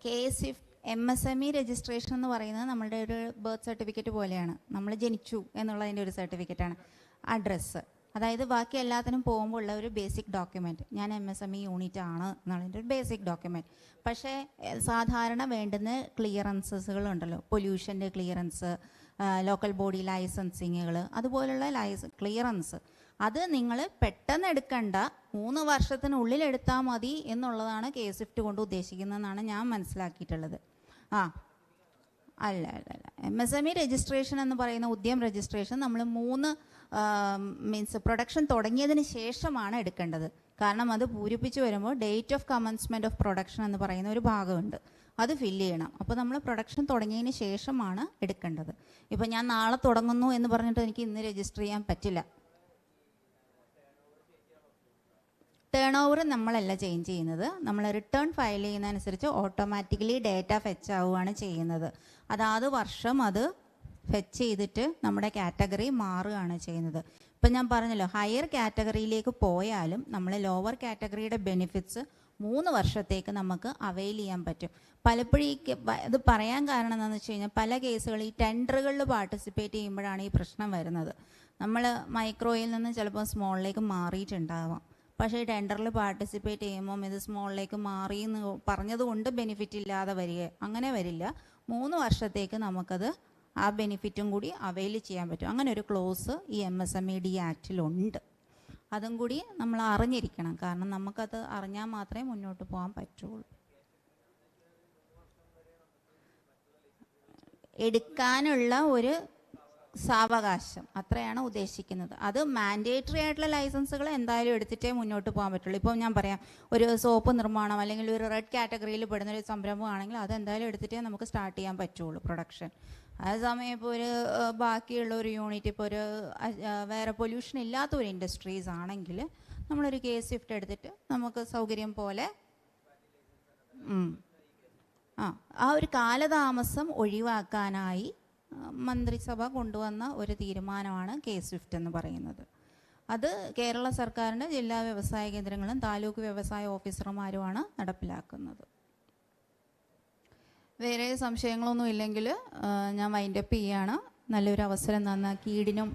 K-Swift MSME രജിസ്ട്രേഷൻ എന്ന് പറയുന്നത് നമ്മളുടെ ഒരു ബർത്ത് സർട്ടിഫിക്കറ്റ് പോലെയാണ്. നമ്മൾ ജനിച്ചു എന്നുള്ളതിൻ്റെ ഒരു സർട്ടിഫിക്കറ്റാണ്. അഡ്രസ്സ്, അതായത് ബാക്കി എല്ലാത്തിനും പോകുമ്പോൾ ഉള്ള ഒരു ബേസിക് ഡോക്യുമെൻറ്റ്, ഞാൻ MSME യൂണിറ്റ് ആണ് എന്നുള്ളതിൻ്റെ ഒരു ബേസിക് ഡോക്യുമെൻറ്റ്. പക്ഷേ സാധാരണ വേണ്ടുന്ന ക്ലിയറൻസുകളുണ്ടല്ലോ, പൊല്യൂഷൻ്റെ ക്ലിയറൻസ്, ലോക്കൽ ബോഡി ലൈസൻസിങ്ങുകൾ, അതുപോലുള്ള ക്ലിയറൻസ്, അത് നിങ്ങൾ പെട്ടെന്ന് എടുക്കണ്ട, 3 വർഷത്തിനുള്ളിൽ എടുത്താൽ മതി എന്നുള്ളതാണ് K-Swift കൊണ്ട് ഉദ്ദേശിക്കുന്നതെന്നാണ് ഞാൻ മനസ്സിലാക്കിയിട്ടുള്ളത്. അല്ല MSME രജിസ്ട്രേഷൻ എന്ന് പറയുന്ന ഉദ്യം രജിസ്ട്രേഷൻ നമ്മൾ 3 മീൻസ് പ്രൊഡക്ഷൻ തുടങ്ങിയതിന് ശേഷമാണ് എടുക്കേണ്ടത്. കാരണം അത് പൂരിപ്പിച്ച് വരുമ്പോൾ date of commencement of production എന്ന് പറയുന്ന ഒരു ഭാഗമുണ്ട്, അത് ഫില്ല് ചെയ്യണം. അപ്പോൾ നമ്മൾ പ്രൊഡക്ഷൻ തുടങ്ങിയതിന് ശേഷമാണ് എടുക്കേണ്ടത്. ഇപ്പോൾ ഞാൻ നാളെ തുടങ്ങുന്നു എന്ന് പറഞ്ഞിട്ട് എനിക്ക് ഇന്ന് രജിസ്റ്റർ ചെയ്യാൻ പറ്റില്ല. ടേൺ ഓവർ നമ്മളല്ല ചേഞ്ച് ചെയ്യുന്നത്, നമ്മൾ റിട്ടേൺ ഫയൽ ചെയ്യുന്നതനുസരിച്ച് ഓട്ടോമാറ്റിക്കലി ഡേറ്റ ഫെച്ച് ആവുകയാണ് ചെയ്യുന്നത്. അതാത് വർഷം അത് ഫെച്ച് ചെയ്തിട്ട് നമ്മുടെ കാറ്റഗറി മാറുകയാണ് ചെയ്യുന്നത്. ഇപ്പം ഞാൻ പറഞ്ഞല്ലോ, ഹയർ കാറ്റഗറിയിലേക്ക് പോയാലും നമ്മൾ ലോവർ കാറ്റഗറിയുടെ ബെനിഫിറ്റ്സ് 3 വർഷത്തേക്ക് നമുക്ക് അവെയിൽ ചെയ്യാൻ പറ്റും. പലപ്പോഴും ഇത് പറയാൻ കാരണം എന്താണെന്ന് വെച്ച് കഴിഞ്ഞാൽ പല കേസുകളിൽ ഈ ടെൻഡറുകളിൽ പാർട്ടിസിപ്പേറ്റ് ചെയ്യുമ്പോഴാണ് ഈ പ്രശ്നം വരുന്നത്. നമ്മൾ മൈക്രോയിൽ നിന്ന് ചിലപ്പോൾ സ്മോളിലേക്ക് മാറിയിട്ടുണ്ടാവാം. പക്ഷേ ഈ ടെൻഡറിൽ പാർട്ടിസിപ്പേറ്റ് ചെയ്യുമ്പം ഇത് സ്മോളിലേക്ക് മാറി എന്ന് പറഞ്ഞതുകൊണ്ട് ബെനിഫിറ്റ് ഇല്ലാതെ അങ്ങനെ വരില്ല. 3 വർഷത്തേക്ക് നമുക്കത് ആ ബെനിഫിറ്റും കൂടി അവെയിൽ ചെയ്യാൻ പറ്റും. അങ്ങനെ ഒരു ക്ലോസ് ഈ MSMED ആക്റ്റിലുണ്ട്. അതും കൂടി നമ്മൾ അറിഞ്ഞിരിക്കണം. കാരണം നമുക്കത് അറിഞ്ഞാൽ മാത്രമേ മുന്നോട്ട് പോകാൻ പറ്റുള്ളൂ. എടുക്കാനുള്ള ഒരു സാവകാശം അത്രയാണ് ഉദ്ദേശിക്കുന്നത്. അത് മാൻഡേറ്ററി ആയിട്ടുള്ള ലൈസൻസുകൾ എന്തായാലും എടുത്തിട്ടേ മുന്നോട്ട് പോകാൻ പറ്റുള്ളൂ. ഇപ്പോൾ ഞാൻ പറയാം, ഒരു സോപ്പ് നിർമ്മാണം അല്ലെങ്കിൽ ഒരു റെഡ് കാറ്റഗറിയിൽ പെടുന്ന ഒരു സംരംഭമാണെങ്കിൽ അത് എന്തായാലും എടുത്തിട്ടേ നമുക്ക് സ്റ്റാർട്ട് ചെയ്യാൻ പറ്റുള്ളൂ പ്രൊഡക്ഷൻ. അതേസമയം ഇപ്പോൾ ഒരു ബാക്കിയുള്ള ഒരു യൂണിറ്റ്, ഇപ്പോൾ ഒരു വേറെ പൊല്യൂഷൻ ഇല്ലാത്ത ഒരു ഇൻഡസ്ട്രീസ് ആണെങ്കിൽ നമ്മളൊരു K-Swift എടുത്തിട്ട് നമുക്ക് സൗകര്യം പോലെ ആ ഒരു കാലതാമസം ഒഴിവാക്കാനായി മന്ത്രിസഭ കൊണ്ടുവന്ന ഒരു തീരുമാനമാണ് K-Swift എന്ന് പറയുന്നത്. അത് കേരള സർക്കാരിൻ്റെ ജില്ലാ വ്യവസായ കേന്ദ്രങ്ങളും താലൂക്ക് വ്യവസായ ഓഫീസർമാരുമാണ് നടപ്പിലാക്കുന്നത്. വേറെ സംശയങ്ങളൊന്നും ഇല്ലെങ്കിൽ ഞാൻ വൈൻഡപ്പ് ചെയ്യാണ്. നല്ലൊരു അവസരം തന്ന കീഡിനും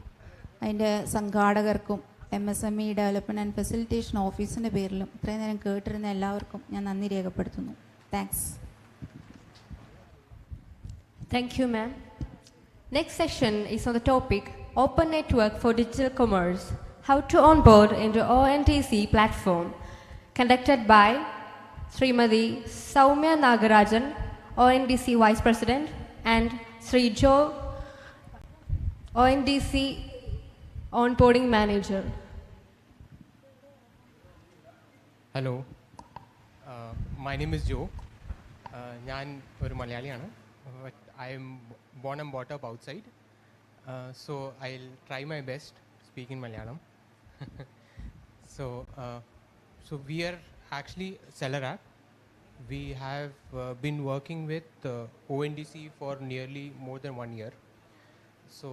അതിൻ്റെ സംഘാടകർക്കും MSME ഡെവലപ്മെൻറ്റ് ആൻഡ് ഫെസിലിറ്റേഷൻ ഓഫീസിൻ്റെ പേരിലും ഇത്രയും നേരം കേട്ടിരുന്ന എല്ലാവർക്കും ഞാൻ നന്ദി രേഖപ്പെടുത്തുന്നു. Thanks. Thank you, ma'am. Next session is on the topic Open Network for Digital Commerce, How to Onboard into ONDC Platform, conducted by Srimati Soumya Nagarajan, ONDC Vice President, and Sri Joe, ONDC Onboarding Manager. Hello, my name is Joe. ഞാൻ ഒരു മലയാളിയാണ്. I am born and brought up outside, so I'll try my best speak in Malayalam. So we are actually Seller App. We have been working with ONDC for nearly more than 1 year. So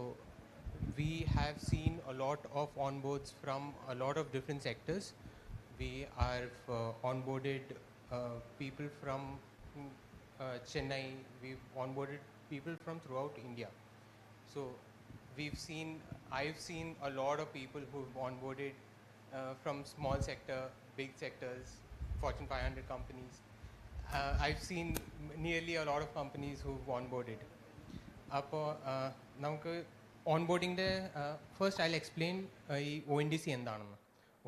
we have seen a lot of onboards from a lot of different sectors. We are onboarded people from Chennai. We've onboarded people from throughout India. So I've seen a lot of people who've onboarded from small sector, big sectors, Fortune 500 companies. I've seen nearly a lot of companies who've onboarded. നമുക്ക് ഓൺബോർഡിൻ്റെ ഫസ്റ്റ് ഐ എക്സ്പ്ലെയിൻ ഈ ONDC എന്താണെന്ന്.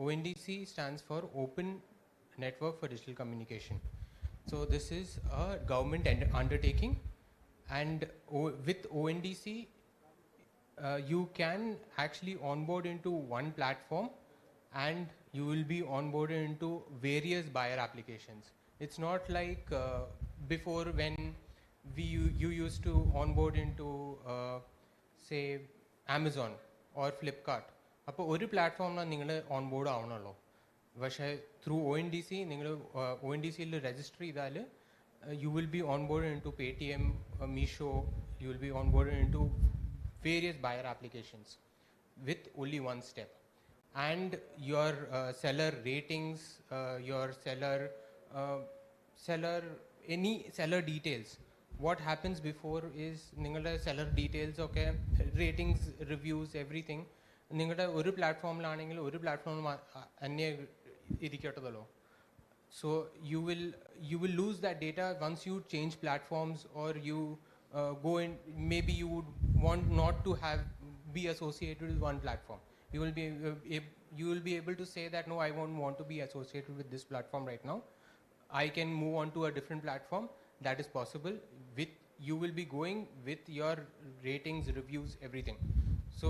ONDC stands for Open Network for Digital Communication. So this is a government undertaking, and with ONDC you can actually onboard into one platform and you will be onboarded into various buyer applications. It's not like before when you used to onboard into say Amazon or Flipkart. അപ്പോൾ ഒരു പ്ലാറ്റ്ഫോമിലാണ് നിങ്ങൾ ഓൺബോർഡ് ആവണമല്ലോ. പക്ഷേ ത്രൂ ONDC നിങ്ങൾ ONDCയിൽ രജിസ്റ്റർ ചെയ്താൽ you will be onboarded into Paytm, Meesho. You will be onboarded into various buyer applications with only one step. And your seller ratings, your any seller details. What happens before is നിങ്ങളുടെ seller details ഒക്കെ ratings, reviews, everything നിങ്ങളുടെ ഒരു പ്ലാറ്റ്ഫോമിലാണെങ്കിൽ ഒരു പ്ലാറ്റ്ഫോമിൽ തന്നെ ഇരിക്കട്ടതല്ലോ. So you will lose that data once you change platforms, or you go in. Maybe you would want not to be associated with one platform. You will be able to say that no, I won't want to be associated with this platform right now. I can move on to a different platform. That is possible. You will be going with your ratings, reviews, everything. So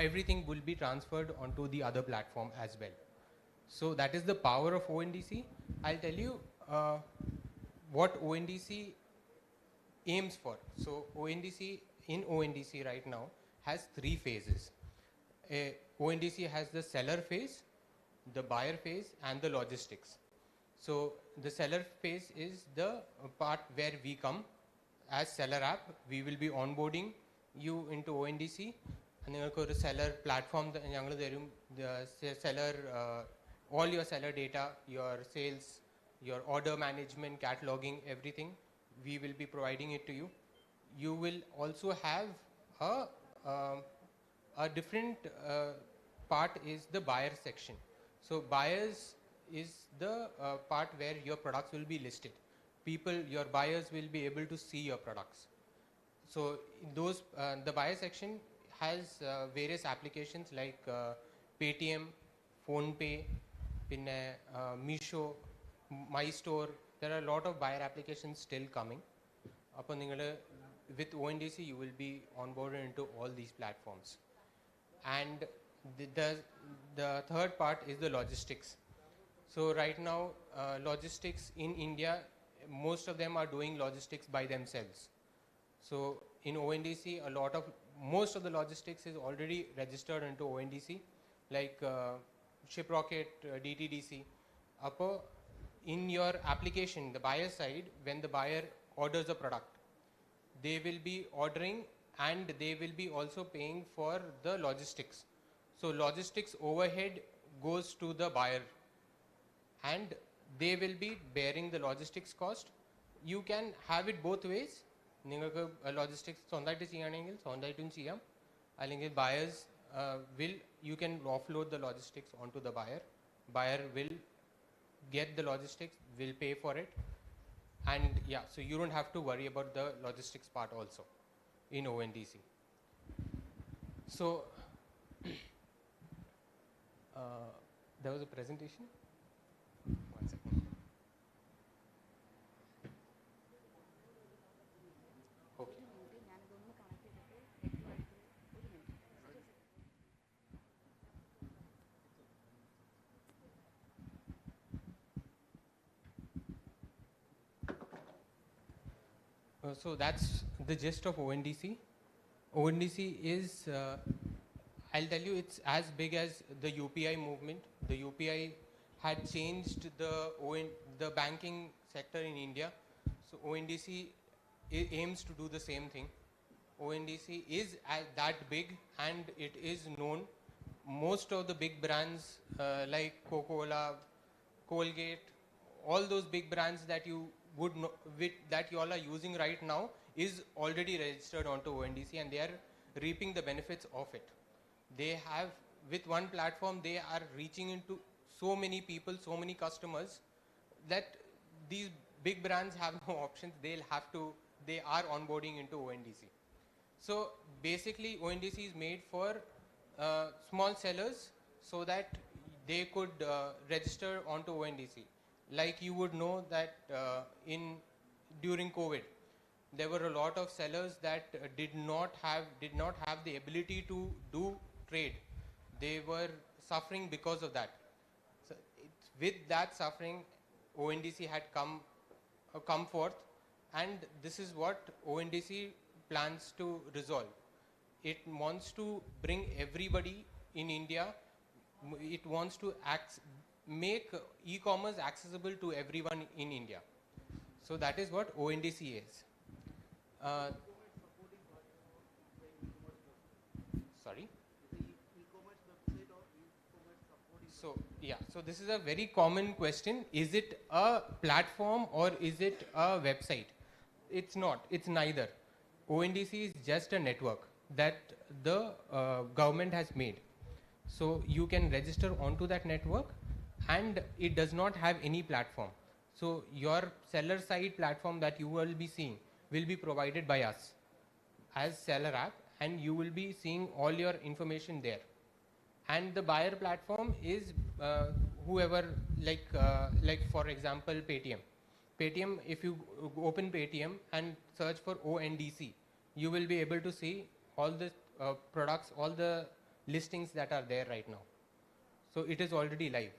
everything will be transferred onto the other platform as well. So that is the power of ONDC. I'll tell you what ONDC aims for. So ONDC right now has 3 phases. ONDC has the seller phase, the buyer phase, and the logistics. So the seller phase is the part where we come as Seller App. We will be onboarding you into ONDC. നിങ്ങൾക്ക് ഒരു സെല്ലർ പ്ലാറ്റ്ഫോം ഞങ്ങൾ തരും. Seller all your seller data, your sales, your order management, cataloging, everything. We will be providing it to you. You will also have a different part is the buyer section. So buyers is the part where your products will be listed. Your buyers will be able to see your products. So in those, the buyer section has various applications like Paytm, PhonePe, pinne Meesho, My Store. There are a lot of buyer applications still coming. With ONDC, you will be onboarded into all these platforms. And the third part is the logistics. So right now, logistics in India, most of them are doing logistics by themselves. So in ONDC, most of the logistics is already registered into ONDC, like Shiprocket, DTDC. In your application, the buyer side, when the buyer orders a product, they will be ordering and they will be also paying for the logistics. So logistics overhead goes to the buyer and they will be bearing the logistics cost. You can have it both ways. Logistics buyers you can offload the logistics onto the buyer. Buyer will get the logistics, will pay for it. And yeah, so you don't have to worry about the logistics part also in ONDC. So there was a presentation. One second. Okay. So that's the gist of ONDC. ONDC is, I'll tell you, it's as big as the UPI movement. The UPI had changed the banking sector in India. So ONDC aims to do the same thing. ONDC is that big and it is known. Most of the big brands like Coca-Cola, Colgate, all those big brands that you would know, that you all are using right now is already registered onto ONDC and they are reaping the benefits of it. They have, with one platform, they are reaching into so many people, so many customers that these big brands have no options. They are onboarding into ONDC. So basically ONDC is made for small sellers so that they could register onto ONDC. Like you would know that during COVID, there were a lot of sellers that did not have the ability to do trade. They were suffering because of that. So with that suffering, ONDC had come forth, and this is what ONDC plans to resolve. It wants to bring everybody in India. It wants to make e-commerce accessible to everyone in India. So that is what ONDC is. Sorry? So yeah, so this is a very common question. Is it a platform or is it a website? It's not, it's neither. ONDC is just a network that the government has made. So you can register onto that network and it does not have any platform. So your seller side platform that you will be seeing will be provided by us as seller app, and you will be seeing all your information there. And the buyer platform is whoever, like for example Paytm. Paytm, if you open Paytm and search for ONDC, you will be able to see all the products, all the listings that are there right now. So it is already live.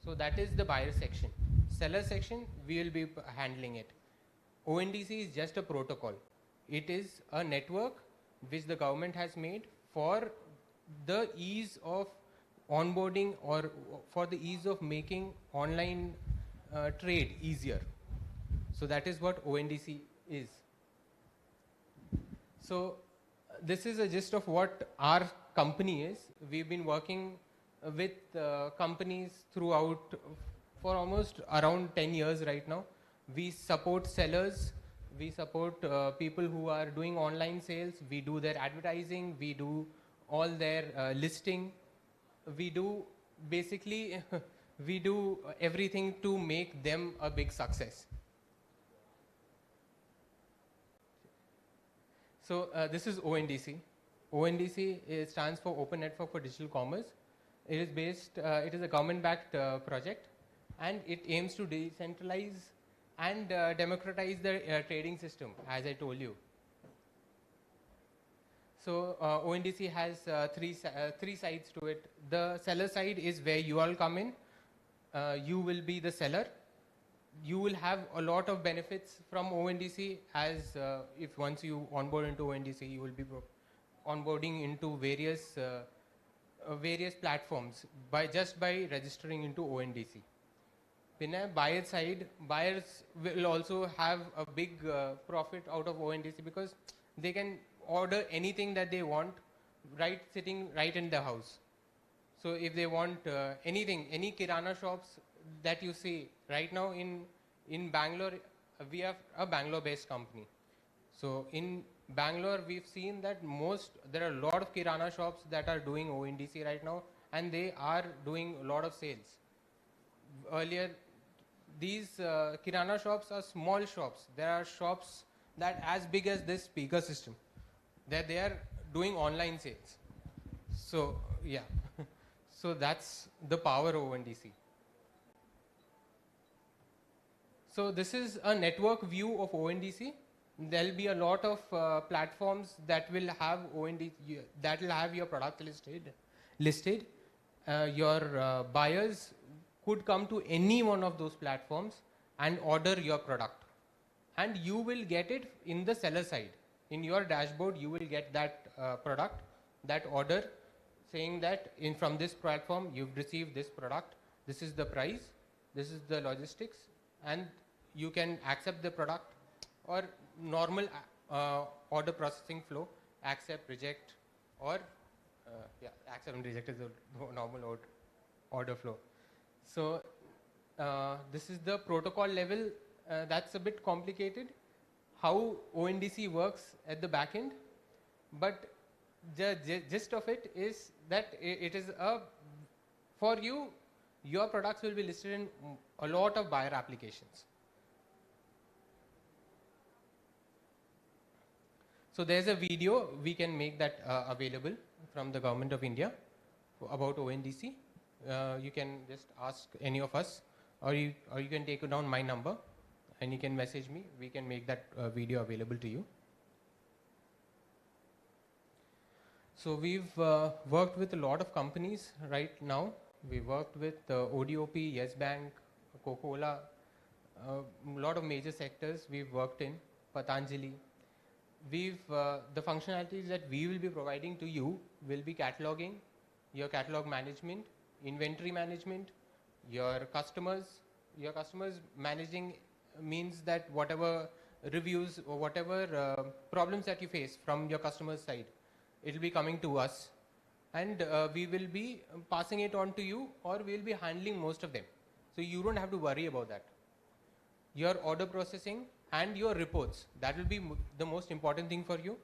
So that is the buyer section. Seller section, we will be handling it. ONDC is just a protocol. It is a network which the government has made for the ease of onboarding or for the ease of making online trade easier. So that is what ONDC is. So this is a gist of what our company is. We've been working with companies throughout for almost around 10 years right now. We support sellers, we support people who are doing online sales, we do their advertising, we do all their listing, we do basically we do everything to make them a big success. So this is ONDC. ONDC stands for Open Network for Digital Commerce. It is based, it is a government-backed project, and it aims to decentralize and democratize the trading system, as I told you. So ONDC has three sides to it. The seller side is where you all come in. You will be the seller. You will have a lot of benefits from ONDC, as if once you onboard into ONDC, you will be onboarding into various platforms just by registering into ONDC. Then buyer side, buyers will also have a big profit out of ONDC because they can order anything that they want sitting right in the house. So if they want anything, any kirana shops that you see right now in Bangalore, we have a Bangalore-based company. So in Bangalore, we've seen that there are a lot of kirana shops that are doing ONDC right now, and they are doing a lot of sales. Earlier, these kirana shops are small shops. There are shops that as big as this speaker system, that they are doing online sales. So yeah, so that's the power of ONDC. So this is a network view of ONDC. There'll be a lot of platforms that will have ONDC, that will have your product listed. Your buyers could come to any one of those platforms and order your product, and you will get it in the seller side. In your dashboard, you will get that product, that order, saying that from this platform you've received this product, this is the price, this is the logistics, and you can accept the product or normal order processing flow, accept, reject, or accept and reject is the normal order flow. So this is the protocol level. That's a bit complicated, how ONDC works at the back end, but the gist of it is that it is for you, your products will be listed in a lot of buyer applications. So there's a video, we can make that available from the Government of India about ONDC. You can just ask any of us, or you can take down my number and you can message me. We can make that video available to you. So we've worked with a lot of companies right now. We worked with ODOP, Yes Bank, Coca-Cola, a lot of major sectors we've worked in, Patanjali. The functionalities that we will be providing to you will be cataloging, your catalog management, inventory management, your customers managing means that whatever reviews or whatever problems that you face from your customer's side, it will be coming to us, and we will be passing it on to you, or we will be handling most of them. So you don't have to worry about that. Your order processing and your reports, that will be the most important thing for you,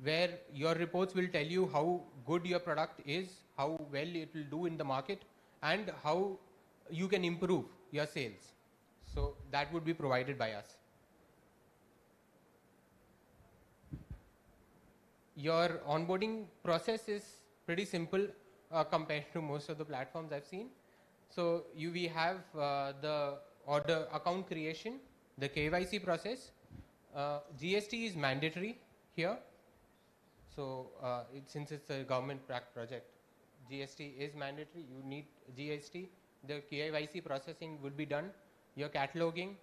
where your reports will tell you how good your product is, how well it will do in the market, and how you can improve your sales. So that would be provided by us. Your onboarding process is pretty simple compared to most of the platforms I've seen. So we have the order account creation, the KYC process. GST is mandatory here. So since it's a government-backed project, GST is mandatory. You need GST. The KYC processing will be done. Your cataloging,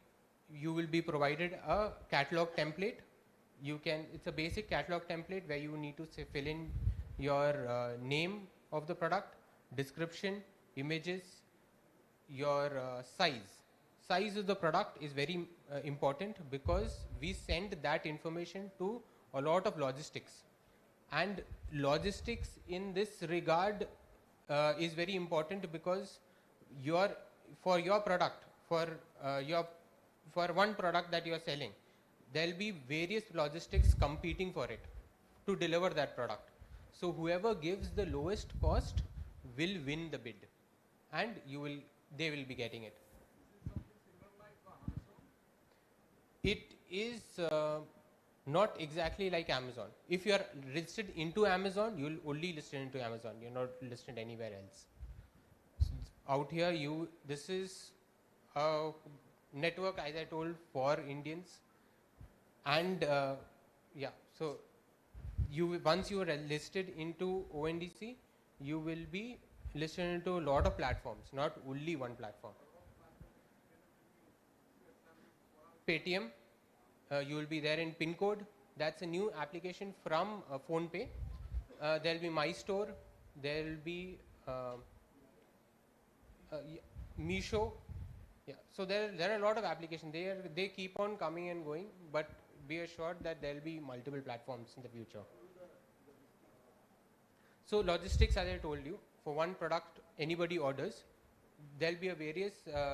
you will be provided a catalog template. It's a basic catalog template where you need to fill in your name of the product, description, images, your size. Size of the product is very important because we send that information to a lot of logistics. And logistics in this regard is very important because for your product, for one product that you are selling, there will be various logistics competing for it to deliver that product. So whoever gives the lowest cost will win the bid, and they will be getting it. It is not exactly like Amazon. If you are listed into Amazon, you will only listed into Amazon. You're not listed anywhere else. Out here, this is a network, as I told, for Indians, and yeah. So once you are listed into ONDC, you will be listed into a lot of platforms, not only one platform. Paytm, you will be there in pin code. That's a new application from PhonePe. There will be My Store. There will be Meesho. Yeah. So there are a lot of applications. They keep on coming and going, but be assured that there will be multiple platforms in the future. So logistics, as I told you, for one product anybody orders, there will be a various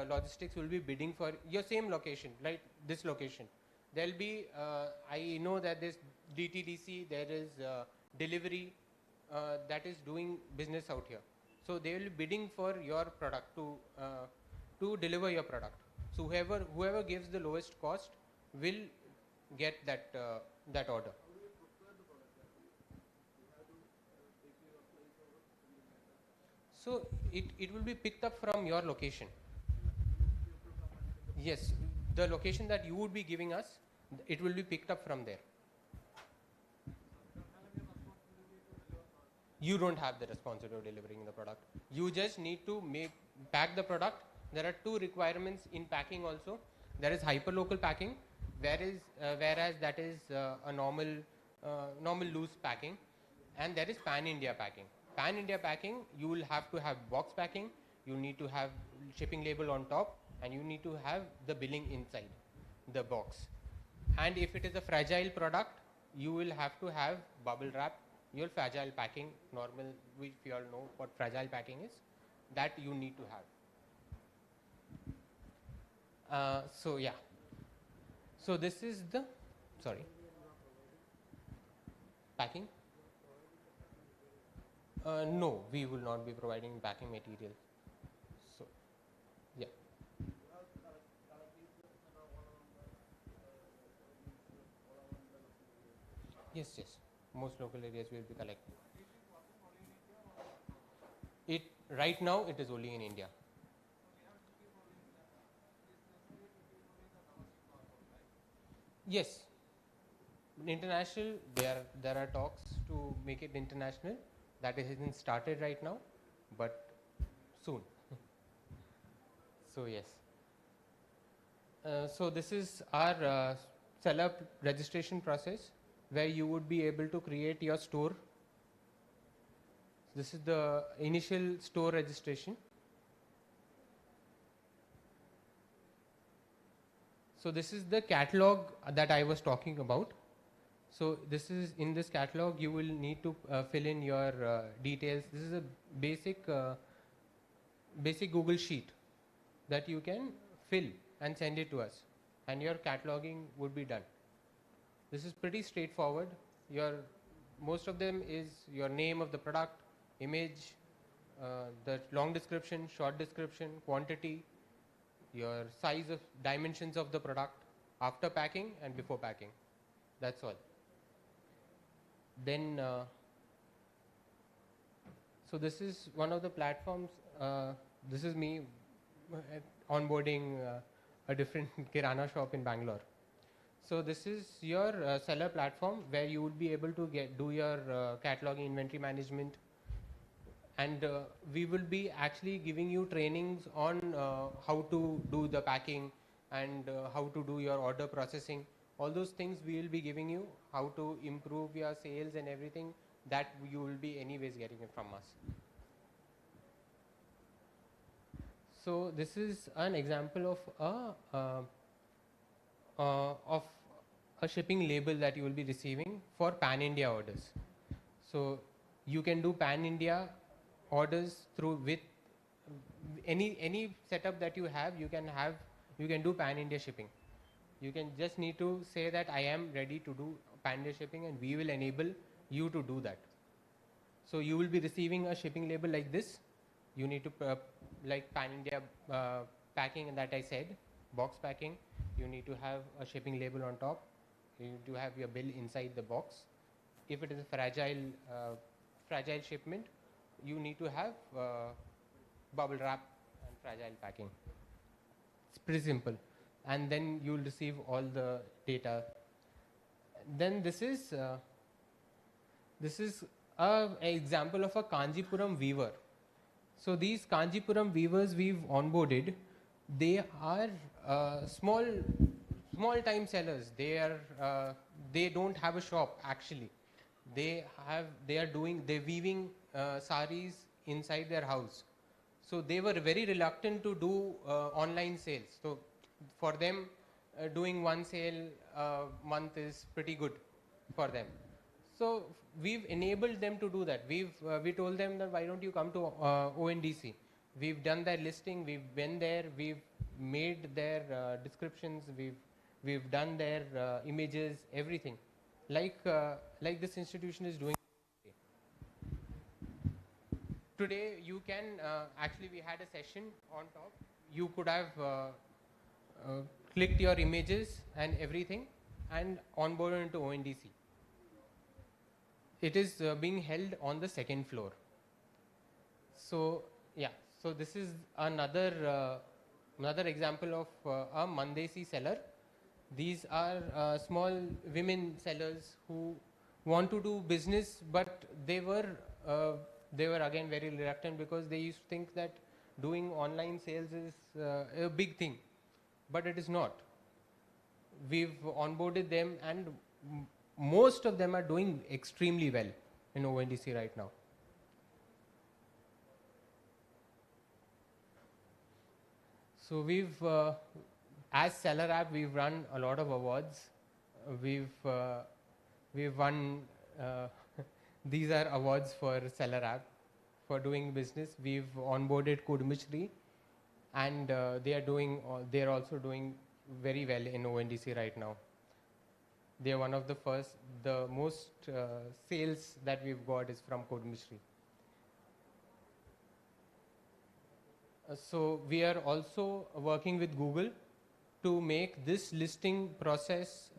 logistics will be bidding for your same location, like this location. There will be, I know that there's DTDC, there is delivery that is doing business out here. So they will be bidding for your product to deliver your product. So whoever gives the lowest cost will get that order. So it will be picked up from your location. Yes, the location that you would be giving us, it will be picked up from there. You don't have the responsibility of delivering the product. You just need to pack the product. There are two requirements in packing also. There is hyperlocal packing, whereas that is a normal loose packing, and there is pan-India packing. Pan-India packing, you will have to have box packing, you need to have shipping label on top, and you need to have the billing inside the box. And if it is a fragile product, you will have to have bubble wrap, your fragile packing, normal, if you all know what fragile packing is, that you need to have. So yeah. So this is the, packing. No, we will not be providing packing material. So, yeah. Yes. Most local areas will be collecting. Right now it is only in India. Yes. International, there are talks to make it international. That hasn't started right now, but soon. So yes. So this is our seller registration process, where you would be able to create your store. This is the initial store registration. So this is the catalog that I was talking about. So this is, in this catalog you will need to fill in your details. This is a basic Google sheet that you can fill and send it to us, and your cataloging would be done. This is pretty straightforward. Most of them is your name of the product, image, the long description, short description, quantity, your size of dimensions of the product, after packing and before packing. That's all. Then, so this is one of the platforms. This is me onboarding a different Kirana shop in Bangalore. So this is your seller platform, where you would be able to do your cataloging, inventory management, and we will be actually giving you trainings on how to do the packing and how to do your order processing. All those things we will be giving you, how to improve your sales and everything, that you will be anyways getting it from us. So this is an example of a shipping label that you will be receiving for pan-India orders. So you can do pan-India orders with any setup that you have, you can do pan India shipping. You can just need to say that I am ready to do pan India shipping, and we will enable you to do that. So you will be receiving a shipping label like this. You need to like pan India packing that I said, box packing. You need to have a shipping label on top. You need to have your bill inside the box. If it is a fragile shipment, you need to have bubble wrap and fragile packing. It's pretty simple. And then you will receive all the data. Then this is an example of a Kanjipuram weaver. So these Kanjipuram weavers we've onboarded. They are small time sellers. They don't have a shop actually. They're weaving saris inside their house. So they were very reluctant to do online sales. So for them, doing one sale a month is pretty good for them. So we've enabled them to do that. We told them that why don't you come to ONDC? We've done their listing. We've been there. We've made their descriptions. We've done their images, everything, like this institution is doing. Today you can actually, we had a session on top. You could have clicked your images and everything and onboarded into ONDC. It is being held on the second floor. So yeah, so this is another example of a Mandesi seller. These are small women sellers who want to do business, but they were again very reluctant because they used to think that doing online sales is a big thing, but it is not. We've onboarded them, and most of them are doing extremely well in ONDC right now. So we've, as Seller App, we've run a lot of awards. We've won, these are awards for Seller App for doing business. We've onboarded Kudmishri, and they are also doing very well in ONDC right now. They are one of the most sales that we've got is from Kudmishri. So we are also working with Google to make this listing process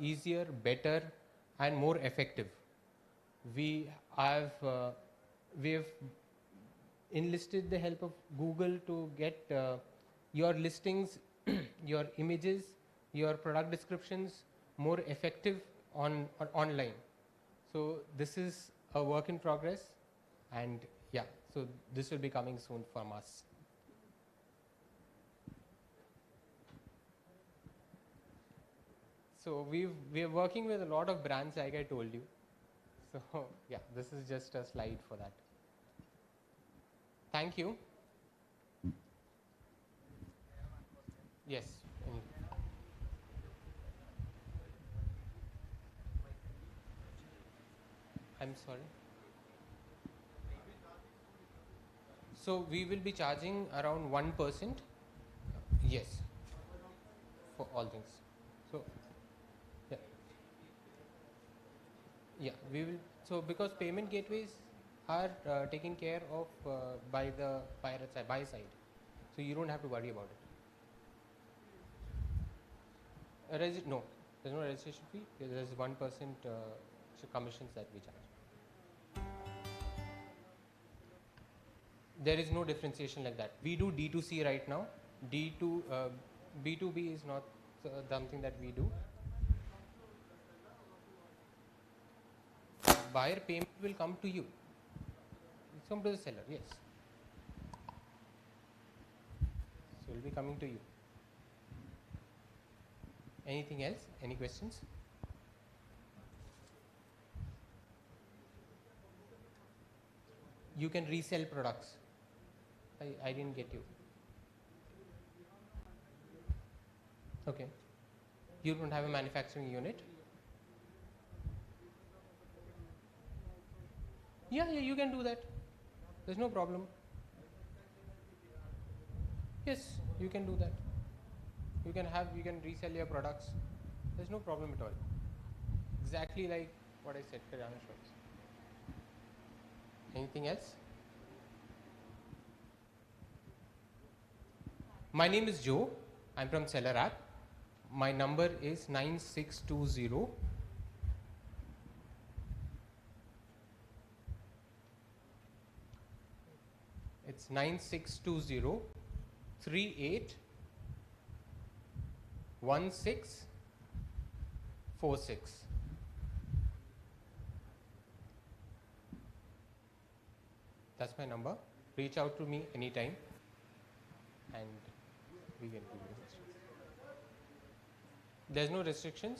easier, better, and more effective. We've enlisted the help of Google to get your listings, your images, your product descriptions more effective online. So this is a work in progress, and yeah, so this will be coming soon from us. So we are working with a lot of brands, like I told you. So yeah, this is just a slide for that. Thank you. Yes. I'm sorry. So we will be charging around 1%. Yes. For all things. So yeah. Yeah, we will. So because payment gateways are taken care of by the buy side, so you don't have to worry about it. No, there's no registration fee. There's 1% commissions that we charge. There is no differentiation like that. We do D2C right now. B2B is not something that we do. Buyer payment will come to you. It's come to the seller, yes. So it will be coming to you. Anything else? Any questions? You can resell products. I didn't get you. Okay. You don't have a manufacturing unit? Yeah, you can do that. There's no problem. Yes, you can do that. You can resell your products. There's no problem at all. Exactly like what I said, Kirana shops. Anything else? My name is Joe. I'm from Seller App. My number is 9620. It's 9620 381646. That's my number. Reach out to me anytime and we can give you restrictions. There's no restrictions.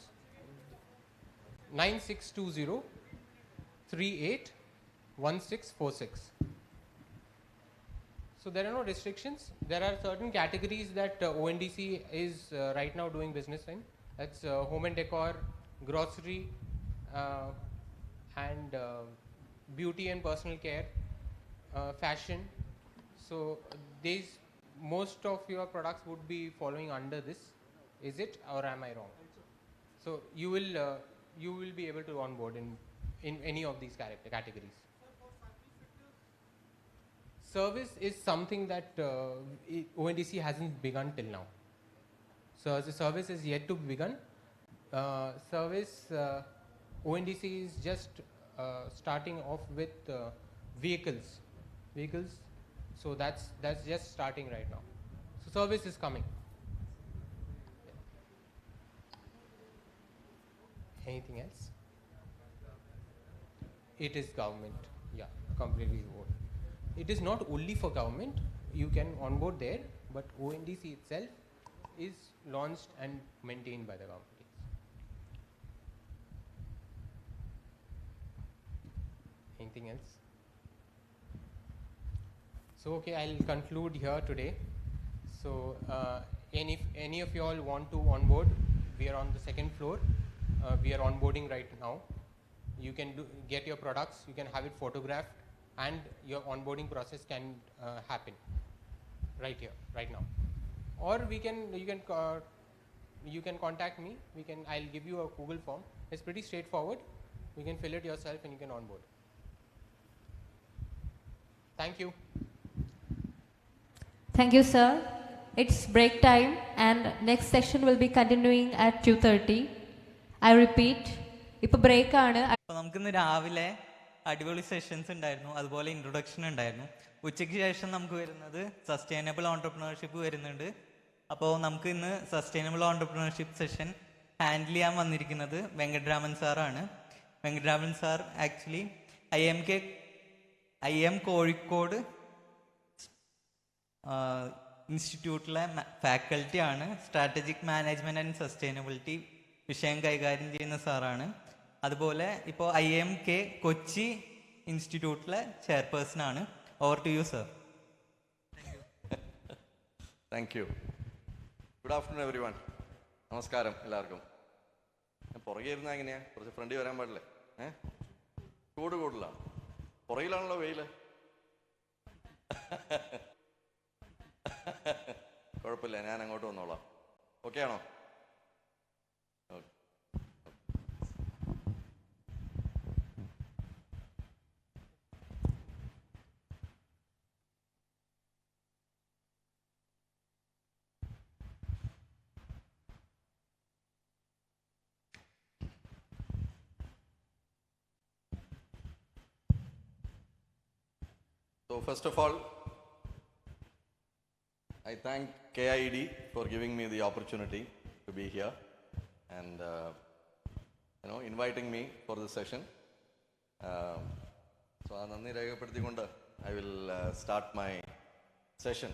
9620 381646. So there are no restrictions. There are certain categories that ONDC is right now doing business in. That's home and decor, grocery, and beauty and personal care, fashion. So most of your products would be following under this. Is it, or am I wrong? So you will be able to onboard in any of these categories. Service is something that ONDC hasn't begun till now. So the service is yet to begin. ONDC is just starting off with vehicles. So that's just starting right now. So service is coming. Anything else? It is government. Yeah, completely owned. It is not only for government. You can onboard there, but ONDC itself is launched and maintained by the government. Anything else? So okay, I'll conclude here today. So if any of you all want to onboard, we are on the second floor. We are onboarding right now. You can get your products, you can have it photographed, and your onboarding process can happen right here, right now. Or you can contact me. I'll give you a Google form. It's pretty straightforward. You can fill it yourself and you can onboard. Thank you. Thank you, sir. It's break time and next session will be continuing at 2:30. I repeat, ഇപ്പോൾ ബ്രേക്ക് ആണ്. അപ്പോൾ നമുക്കിന്ന് രാവിലെ അടിപൊളി സെഷൻസ് ഉണ്ടായിരുന്നു, അതുപോലെ ഇൻട്രൊഡക്ഷൻ ഉണ്ടായിരുന്നു. ഉച്ചയ്ക്ക് ശേഷം നമുക്ക് വരുന്നത് സസ്റ്റൈനബിൾ ഓൺടർപ്രണർഷിപ്പ് വരുന്നുണ്ട്. അപ്പോൾ നമുക്ക് ഇന്ന് സസ്റ്റൈനബിൾ ഓൺടർപ്രണർഷിപ്പ് സെഷൻ ഹാൻഡിൽ ചെയ്യാൻ വന്നിരിക്കുന്നത് വെങ്കട്രാമൻ സാറാണ്. Venkitaraman sir actually IM Kozhikode ഇൻസ്റ്റിറ്റ്യൂട്ടിലെ ഫാക്കൽറ്റി ആണ്. സ്ട്രാറ്റജിക് മാനേജ്മെൻറ്റ് ആൻഡ് സസ്റ്റൈനബിലിറ്റി വിഷയം കൈകാര്യം ചെയ്യുന്ന സാറാണ്. അതുപോലെ ഇപ്പോൾ IMK കൊച്ചി ഇൻസ്റ്റിറ്റ്യൂട്ടിലെ ചെയർപേഴ്സൺ ആണ്. Over to you sir. Thank you. Good afternoon everyone. നമസ്കാരം എല്ലാവർക്കും. ഞാൻ പുറകെ ഇരുന്നാൽ എങ്ങനെയാണ്? കുറച്ച് ഫ്രണ്ടിൽ വരാൻ പാടില്ലേ? കൂടുതലാണ്. പുറകിലാണല്ലോ വെയിൽ. കുഴപ്പമില്ല, ഞാൻ അങ്ങോട്ട് വന്നോളാം. ഓക്കെ ആണോ? So first of all, I thank KIED for giving me the opportunity to be here and inviting me for this session. So nandi രേഖപ്പെടുത്തിക്കൊണ്ട് I will start my session.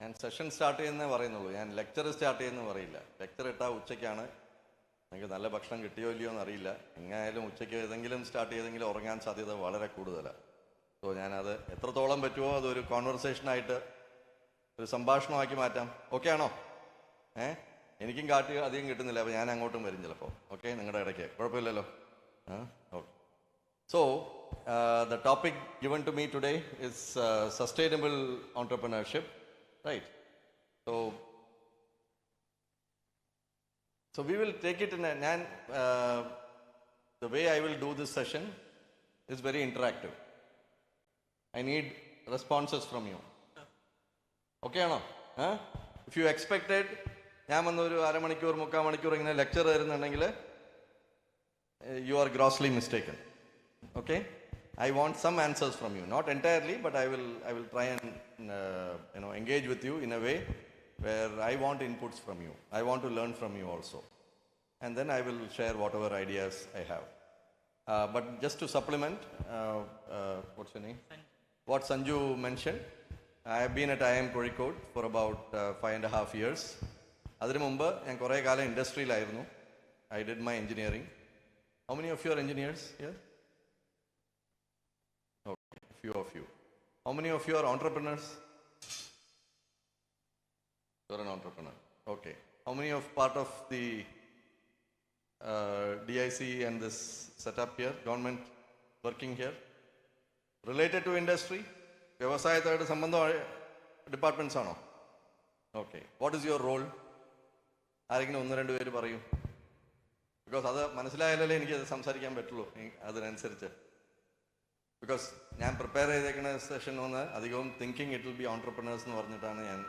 ഞാൻ സെഷൻ സ്റ്റാർട്ട് ചെയ്യുന്നേ പറയുന്നുള്ളൂ, ഞാൻ ലെക്ചർ സ്റ്റാർട്ട് ചെയ്യുന്ന പറയില്ല. ലെക്ചർ ഇട്ടാൽ ഉച്ചയ്ക്കാണ്. എനിക്ക് നല്ല ഭക്ഷണം കിട്ടിയോ ഇല്ലയോ എന്നറിയില്ല. എങ്ങനെയായാലും ഉച്ചയ്ക്ക് ഏതെങ്കിലും സ്റ്റാർട്ട് ചെയ്തെങ്കിലും ഉറങ്ങാൻ സാധ്യത വളരെ കൂടുതലാണ്. സോ ഞാനത് എത്രത്തോളം പറ്റുമോ അതൊരു കോൺവെർസേഷനായിട്ട് ഒരു സംഭാഷണമാക്കി മാറ്റാം. ഓക്കെ ആണോ? എനിക്കും കാട്ടി അധികം കിട്ടുന്നില്ല, അപ്പോൾ ഞാൻ അങ്ങോട്ടും വരും ചിലപ്പോൾ. ഓക്കെ, നിങ്ങളുടെ ഇടയ്ക്ക് കുഴപ്പമില്ലല്ലോ. Okay. So the topic given to me today is sustainable entrepreneurship. right? So we will take it in the way I will do this session is very interactive. I need responses from you. Okay, no? If you expected, ഞാൻ വന്നൊരു അരമണിക്കൂർ 3/4 മണിക്കൂർ ഇങ്ങനെ lecture തരുന്നുണ്ടെങ്കിൽ you are grossly mistaken. Okay? I want some answers from you, not entirely, but I will try and engage with you in a way where I want inputs from you. I want to learn from you also. And then I will share whatever ideas I have. But just to supplement, what's your name? What Sanju mentioned, I have been at IIM Kozhikode for about 5.5 years. അതിനു മുമ്പ് ഞാൻ കുറേ കാലം ഇൻഡസ്ട്രിയിലായിരുന്നു. I did my engineering. How many of you are engineers here? Okay, few of you. How many of you are entrepreneurs? You are an entrepreneur. Okay. How many of part of the DIC and this setup here, government working here? Related to industry? വ്യവസായത്തായിട്ട് സംബന്ധമായ ഡിപ്പാർട്ട്മെൻറ്റ്സ് ആണോ? Okay. What is your role? ആരെങ്കിലും 1-2 പേര് പറയൂ. ബിക്കോസ് അത് മനസ്സിലായാലല്ലേ എനിക്കത് സംസാരിക്കാൻ പറ്റുള്ളൂ അതിനനുസരിച്ച്. ബിക്കോസ് ഞാൻ പ്രിപ്പയർ ചെയ്തേക്കുന്ന സെഷൻ ഒന്ന് അധികവും thinking it will be entrepreneurs എന്ന് പറഞ്ഞിട്ടാണ് ഞാൻ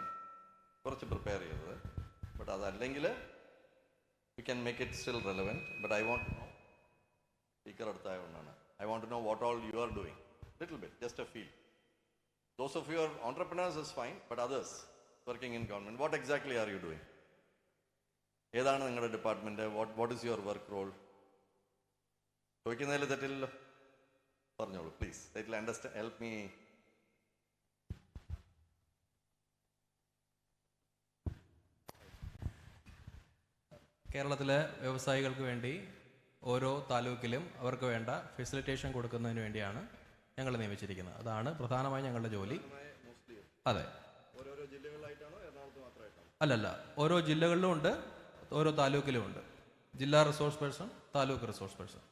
കുറച്ച് പ്രിപ്പയർ ചെയ്തത്. ബട്ട് അതല്ലെങ്കിൽ we can make it still relevant, but I want to know, speaker aduthaayonnaanu, I want to know what all you are doing, little bit, just a feel. Those of you are entrepreneurs is fine, but others working in government, what exactly are you doing? ഏതാണ് നിങ്ങളുടെ department? what is your work role? ചോദിക്കുന്നതിൽ തെറ്റില്ലല്ലോ, പറഞ്ഞോളൂ please. it will understand, help me. കേരളത്തിലെ വ്യവസായികൾക്ക് വേണ്ടി ഓരോ താലൂക്കിലും അവർക്ക് വേണ്ട ഫെസിലിറ്റേഷൻ കൊടുക്കുന്നതിന് വേണ്ടിയാണ് ഞങ്ങൾ നിയമിച്ചിരിക്കുന്നത്. അതാണ് പ്രധാനമായും ഞങ്ങളുടെ ജോലി. അതെ. അല്ലല്ല, ഓരോ ജില്ലകളിലും ഉണ്ട്, ഓരോ താലൂക്കിലും ഉണ്ട്. ജില്ലാ resource person, taluk resource person.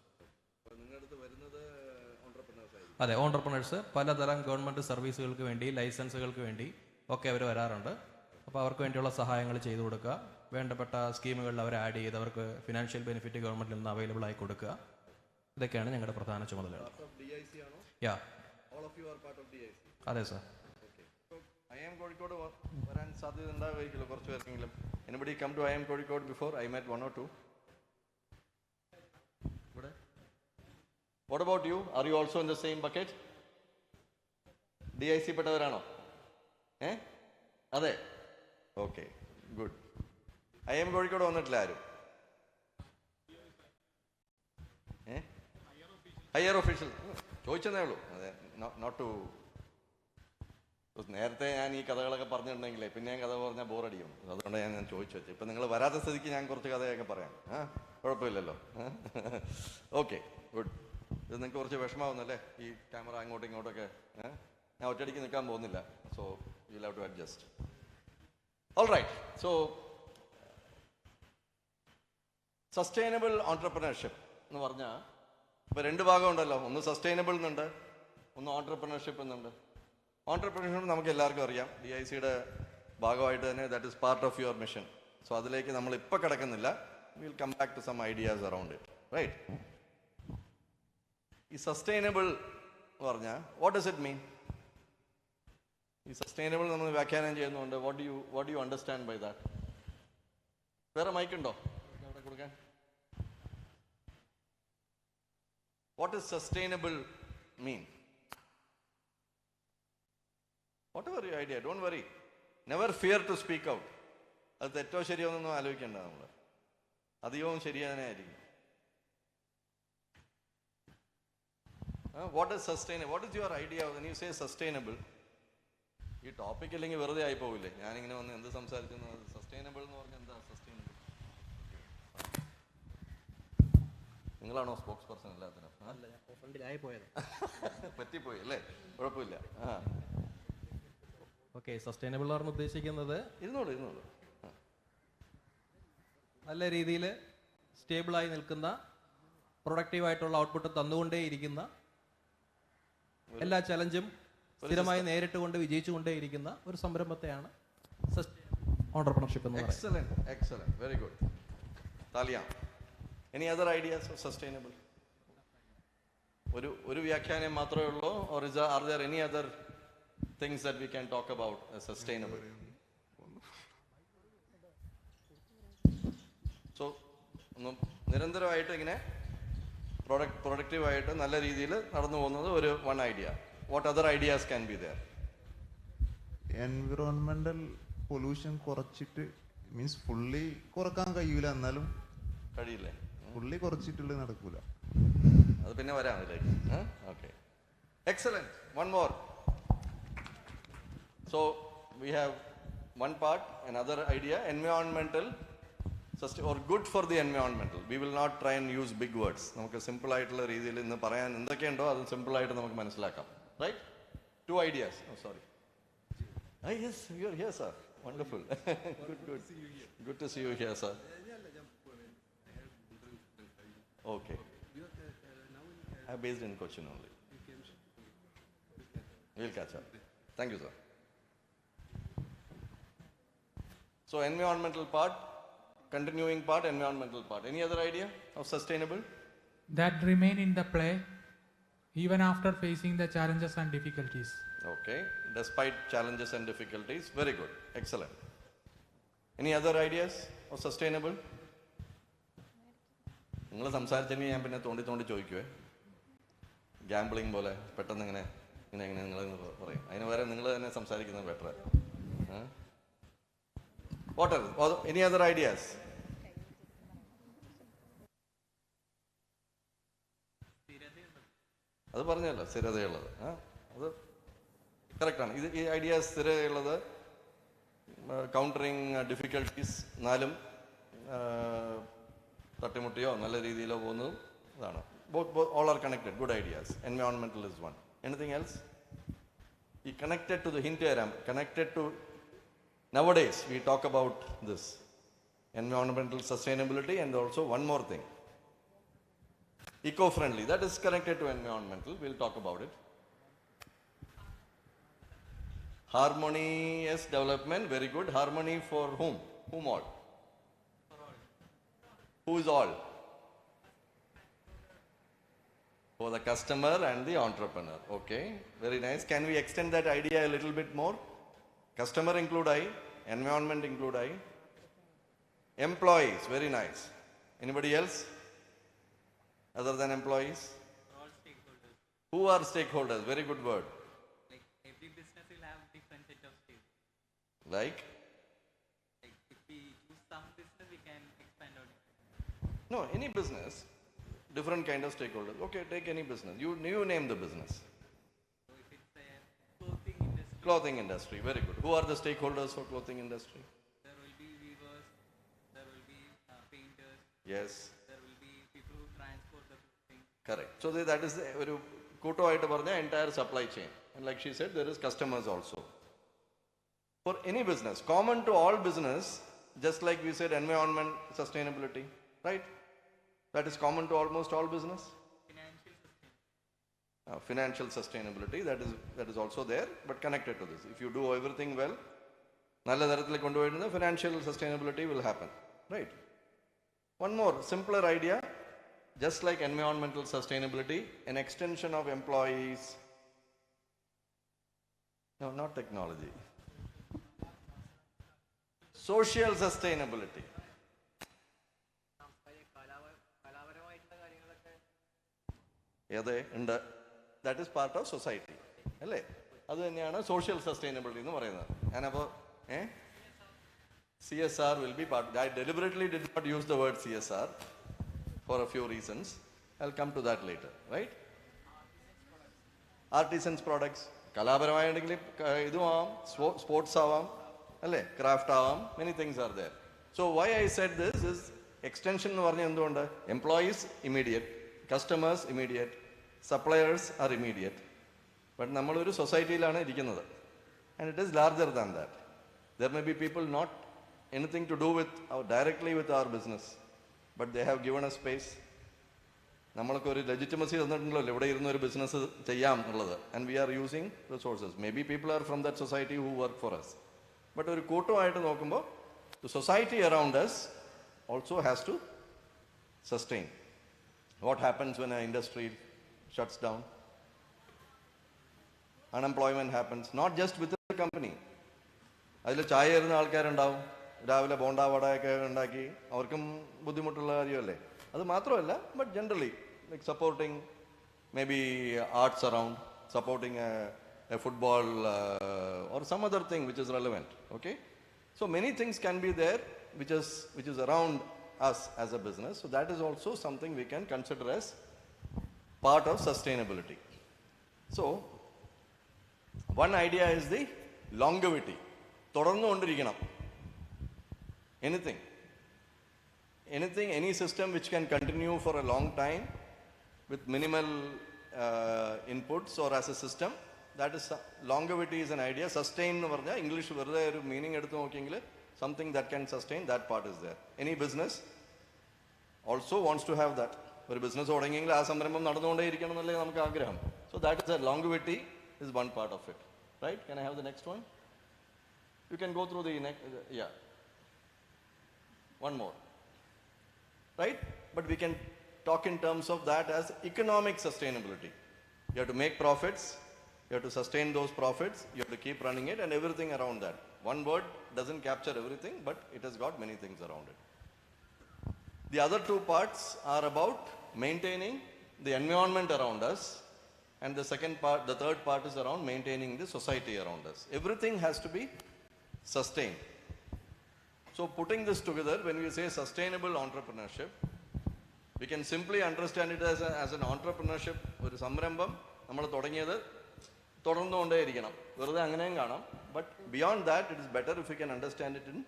അതെ, ഓൺട്രപ്രണേഴ്സ് പലതരം ഗവൺമെൻറ് സർവീസുകൾക്ക് വേണ്ടി, ലൈസൻസുകൾക്ക് വേണ്ടി ഒക്കെ അവർ വരാറുണ്ട്. അപ്പോൾ അവർക്ക് വേണ്ടിയുള്ള സഹായങ്ങൾ ചെയ്തു കൊടുക്കുക, വേണ്ടപ്പെട്ട സ്കീമുകളിൽ അവർ ആഡ് ചെയ്ത് അവർക്ക് ഫിനാൻഷ്യൽ ബെനിഫിറ്റ് ഗവൺമെൻറ്റിൽ നിന്ന് അവൈലബിൾ ആയി കൊടുക്കുക. ഇതൊക്കെയാണ് ഞങ്ങളുടെ പ്രധാന ചുമതലകൾ. യാ, അതെ സാർ. IIM Kozhikode വരാൻ സാധ്യത ഉണ്ടാവുമായിരിക്കുമല്ലോ കുറച്ച് പേർക്കെങ്കിലും. Anybody come to IIM Kozhikode before? I met 1 or 2. What about you? Are you also in the same bucket? DIC പെട്ടവരാണോ? അതെ. Okay, good. IIM Kozhikode വന്നിട്ടില്ല ആരും? ഹയർ ഒഫീഷ്യൽ ചോദിച്ചതേ ഉള്ളൂ. അതെ, നോട്ട് ടു. നേരത്തെ ഞാൻ ഈ കഥകളൊക്കെ പറഞ്ഞിട്ടുണ്ടെങ്കിലേ പിന്നെ ഞാൻ കഥ പറഞ്ഞാൽ ബോറടിക്കും. അതുകൊണ്ട് ഞാൻ ചോദിച്ചു വെച്ചു. ഇപ്പം നിങ്ങൾ വരാത്ത സ്ഥിതിക്ക് ഞാൻ കുറച്ച് കഥയൊക്കെ പറയാം. കുഴപ്പമില്ലല്ലോ. Okay, good. ഇത് നിങ്ങൾക്ക് കുറച്ച് വിഷമാവുന്നല്ലേ ഈ ക്യാമറ അങ്ങോട്ടും ഇങ്ങോട്ടൊക്കെ? ഞാൻ ഒറ്റയടിക്ക് നിൽക്കാൻ പോകുന്നില്ല. So you will have to adjust. All right. So sustainable entrepreneurship എന്ന് പറഞ്ഞാൽ ഇപ്പോൾ 2 ഭാഗമുണ്ടല്ലോ. ഒന്ന് സസ്റ്റൈനബിൾ എന്നുണ്ട്, ഒന്ന് ഓൺട്രപ്രണർഷിപ്പ് എന്നുണ്ട്. ഓൺട്രപ്രണർഷിപ്പ് നമുക്ക് എല്ലാവർക്കും അറിയാം, DICയുടെ ഭാഗമായിട്ട് തന്നെ that is part of your mission. So അതിലേക്ക് നമ്മൾ ഇപ്പോൾ കിടക്കുന്നില്ല. Will come back to some ideas around it, right? ഈ സസ്റ്റൈനബിൾ എന്ന് പറഞ്ഞാൽ വാട്ട് ഡസ് ഇറ്റ് മീൻ? ഈ സസ്റ്റൈനബിൾ നമ്മൾ വ്യാഖ്യാനം ചെയ്യുന്നുണ്ട്. What do you understand by that? വേറെ മൈക്കുണ്ടോ അവിടെ കൊടുക്കാൻ? What does sustainable mean? Whatever your idea, don't worry. Never fear to speak out. അത് തെറ്റോ ശരിയോ എന്നൊന്നും ആലോചിക്കേണ്ട. നമ്മൾ അധികവും ശരി തന്നെ ആയിരിക്കും. What is sustainable? What is your idea when you say sustainable? ഈ ടോപ്പിക് ഇല്ലെങ്കിൽ വെറുതെ ആയി പോവില്ലേ? ഞാനിങ്ങനെ വന്ന് എന്ത് സംസാരിച്ചു? സസ്റ്റൈനബിൾ എന്ന് പറഞ്ഞാൽ എന്താ സസ്റ്റൈനബിൾ? നിങ്ങളാണോ സ്പോക്സ് പേഴ്സൺ എല്ലാത്തിനും? പറ്റിപ്പോയി അല്ലേ? കുഴപ്പമില്ല. ഓക്കെ, സസ്റ്റൈനബിൾ ആണ് ഉദ്ദേശിക്കുന്നത് ഇരുന്നോളൂ നല്ല രീതിയിൽ സ്റ്റേബിളായി നിൽക്കുന്ന, പ്രൊഡക്റ്റീവായിട്ടുള്ള ഔട്ട്പുട്ട് തന്നുകൊണ്ടേയിരിക്കുന്ന, എല്ലാ ചലഞ്ചും സ്ഥിരമായി നേരിട്ടുകൊണ്ട് വിജയിച്ചുകൊണ്ടേയിരിക്കുന്ന ഒരു സംരംഭത്തെയാണ് entrepreneurship എന്ന് പറയുന്നത്. Excellent, excellent, very good. Talia, any other ideas of sustainable? ഒരു വ്യാഖ്യാനം മാത്രമേ ഉള്ളൂ, or are there any other things that we can talk about as sustainable? So നിരന്തരമായിട്ട് ഇങ്ങനെ പ്രൊഡക്റ്റീവായിട്ട് നല്ല രീതിയിൽ നടന്നു പോകുന്നത് ഒരു one idea. What other ideas can be there? Environmental pollution കുറച്ചിട്ട്, മീൻസ് ഫുള്ളി കുറക്കാൻ കഴിയൂല, എന്നാലും കഴിയില്ലേ? ഫുള്ളി കുറച്ചിട്ടുള്ള നടക്കൂല. അത് പിന്നെ വരാം അതിലേക്ക്. Okay, excellent. One more. So we have one part, another idea, environmental or good for the environmental. We will not try and use big words. നമുക്ക് സിമ്പിൾ ആയിട്ടുള്ള രീതിയിൽ ഇന്ന് പറയാൻ എന്തൊക്കെയുണ്ടോ അത് സിമ്പിൾ ആയിട്ട് നമുക്ക് മനസ്സിലാക്കാം. Right? 2 ideas. Oh, sorry. Yes, you are here, sir. Wonderful. Good. Good to see you here, sir. Okay. I am based in Cochin only. We'll catch up. Thank you, sir. So environmental part, continuing part, environmental part. Any other idea of sustainable? That remain in the play even after facing the challenges and difficulties. Okay, despite challenges and difficulties. Very good, excellent. Any other ideas of sustainable? നിങ്ങൾ സംസാരിച്ചെങ്കിൽ ഞാൻ പിന്നെ തോണ്ടി ചോദിക്കുവേ. ഗാംബ്ലിംഗ് പോലെ പെട്ടെന്ന് ഇങ്ങനെ നിങ്ങൾ പറയും. അതിന് വരെ നിങ്ങൾ തന്നെ സംസാരിക്കുന്നത് better. What else? Any other ideas? അത് പറഞ്ഞല്ലോ, സ്ഥിരതയുള്ളത്. അത് കറക്റ്റാണ്. ഈ ഐഡിയ സ്ഥിരതയുള്ളത്, കൗണ്ടറിങ് ഡിഫിക്കൽട്ടീസ്, എന്നാലും തട്ടിമുട്ടിയോ നല്ല രീതിയിലോ പോകുന്നതും ഇതാണ്. All are connected. Good ideas. Environmental is one. Anything else? ഈ connected to the hint തരാം. Connected to nowadays we talk about this environmental sustainability, and also one more thing, eco-friendly. That is connected to environmental. We'll talk about it. Harmonious development. Very good. Harmony for whom? Whom all? Who is all? For the customer and the entrepreneur. Okay, very nice. Can we extend that idea a little bit more? Customer include I, environment include I, employees. Very nice. Anybody else other than employees? All stakeholders. Who are stakeholders? Very good word. Like every business will have different set of stakeholders. Like if we choose some business, we can expand on it. no, any business, different kind of stakeholders. Okay, take any business. You name the business. So if it's a clothing industry. Clothing industry. Very good. Who are the stakeholders for clothing industry? There will be weavers, there will be painters. Yes. There will be people who transport the thing. Correct. So that is ഒരു കൂട്ടമായിട്ട് പറഞ്ഞ entire supply chain. And like she said, there is customers also. For any business, common to all business, just like we said environment, sustainability, right? That is common to almost all business. Financial sustainability, that is also there, but connected to this. If you do everything well, നല്ല തരത്തിൽ കൊണ്ടുപോയിരുന്ന financial sustainability will happen, right? One more simpler idea, just like environmental sustainability, an extension of employees. No, not technology. Social sustainability. That is part of society. അല്ലേ? അത് തന്നെയാണ് സോഷ്യൽ സസ്റ്റൈനബിലിറ്റി എന്ന് പറയുന്നത്. ഞാനപ്പോൾ CSR will be part. I deliberately did not use the word CSR for a few reasons. I'll come to that later, right? Artisans products, കലാപരമായെങ്കിൽ ഇതും ആവാം, സ്പോർട്സ് ആവാം, അല്ലേ, ക്രാഫ്റ്റ് ആവാം, many things are there. So why I said this is extension എന്ന് പറഞ്ഞാൽ എന്തുകൊണ്ട്? Employees immediate, customers immediate, suppliers are immediate. But നമ്മളൊരു സൊസൈറ്റിയിലാണ് ഇരിക്കുന്നത്, and it is larger than that. There may be people not anything to do with directly with our business, but they have given us space. നമ്മൾക്ക് ഒരു ലെജിറ്റിമസി തന്നിട്ടുണ്ടല്ലോ ഇവിടെ ഇരുന്ന ഒരു ബിസിനസ് ചെയ്യാം എന്നുള്ളത്, and we are using resources. Maybe people are from that society who work for us. But ഒരു കൂട്ടമായിട്ട് നോക്കുമ്പോൾ the society around us also has to sustain. What happens when an industry shuts down? Unemployment happens, not just within the company. അതിൽ ചായ എറിയുന്ന ആൾക്കാരുണ്ടാവും, രാവിലെ ബോണ്ട വടയൊക്കെ ഉണ്ടാക്കി, അവർക്കും ബുദ്ധിമുട്ടുള്ള കാര്യമല്ലേ. അത് മാത്രമല്ല, but generally like supporting may be arts around, supporting a football or some other thing which is relevant. Okay, so many things can be there which is around us as a business. So that is also something we can consider as part of sustainability. So one idea is the longevity. തുടർന്നുകൊണ്ടിരിക്കണം. Anything, any system which can continue for a long time with minimal inputs or as a system, that is longevity is an idea. Sustain എന്ന് പറഞ്ഞാൽ ഇംഗ്ലീഷ് വെറുതെ ഒരു മീനിങ് എടുത്ത് നോക്കിയെങ്കിൽ something that can sustain, that part is there. Any business also wants to have that. ഒരു ബിസിനസ് തുടങ്ങിയെങ്കിൽ ആ സംരംഭം നടന്നുകൊണ്ടേയിരിക്കണം എന്നല്ലേ നമുക്ക് ആഗ്രഹം. So that is a longevity is one part of it. Right? Can I have the next one? You can go through the next, yeah. One more. Right? But we can talk in terms of that as economic sustainability. You have to make profits, you have to sustain those profits, you have to keep running it and everything around that. One word doesn't capture everything, but it has got many things around it. The other two parts are about maintaining the environment around us, and the third part is around maintaining the society around us. Everything has to be sustained. So putting this together, when we say sustainable entrepreneurship, we can simply understand it as an entrepreneurship. ഒരു സംരംഭം നമ്മൾ തുടങ്ങിയത് തുടർന്നുകൊണ്ടേയിരിക്കണം, വെറുതെ അങ്ങനെയും കാണാം. But beyond that, it is better if we can understand it in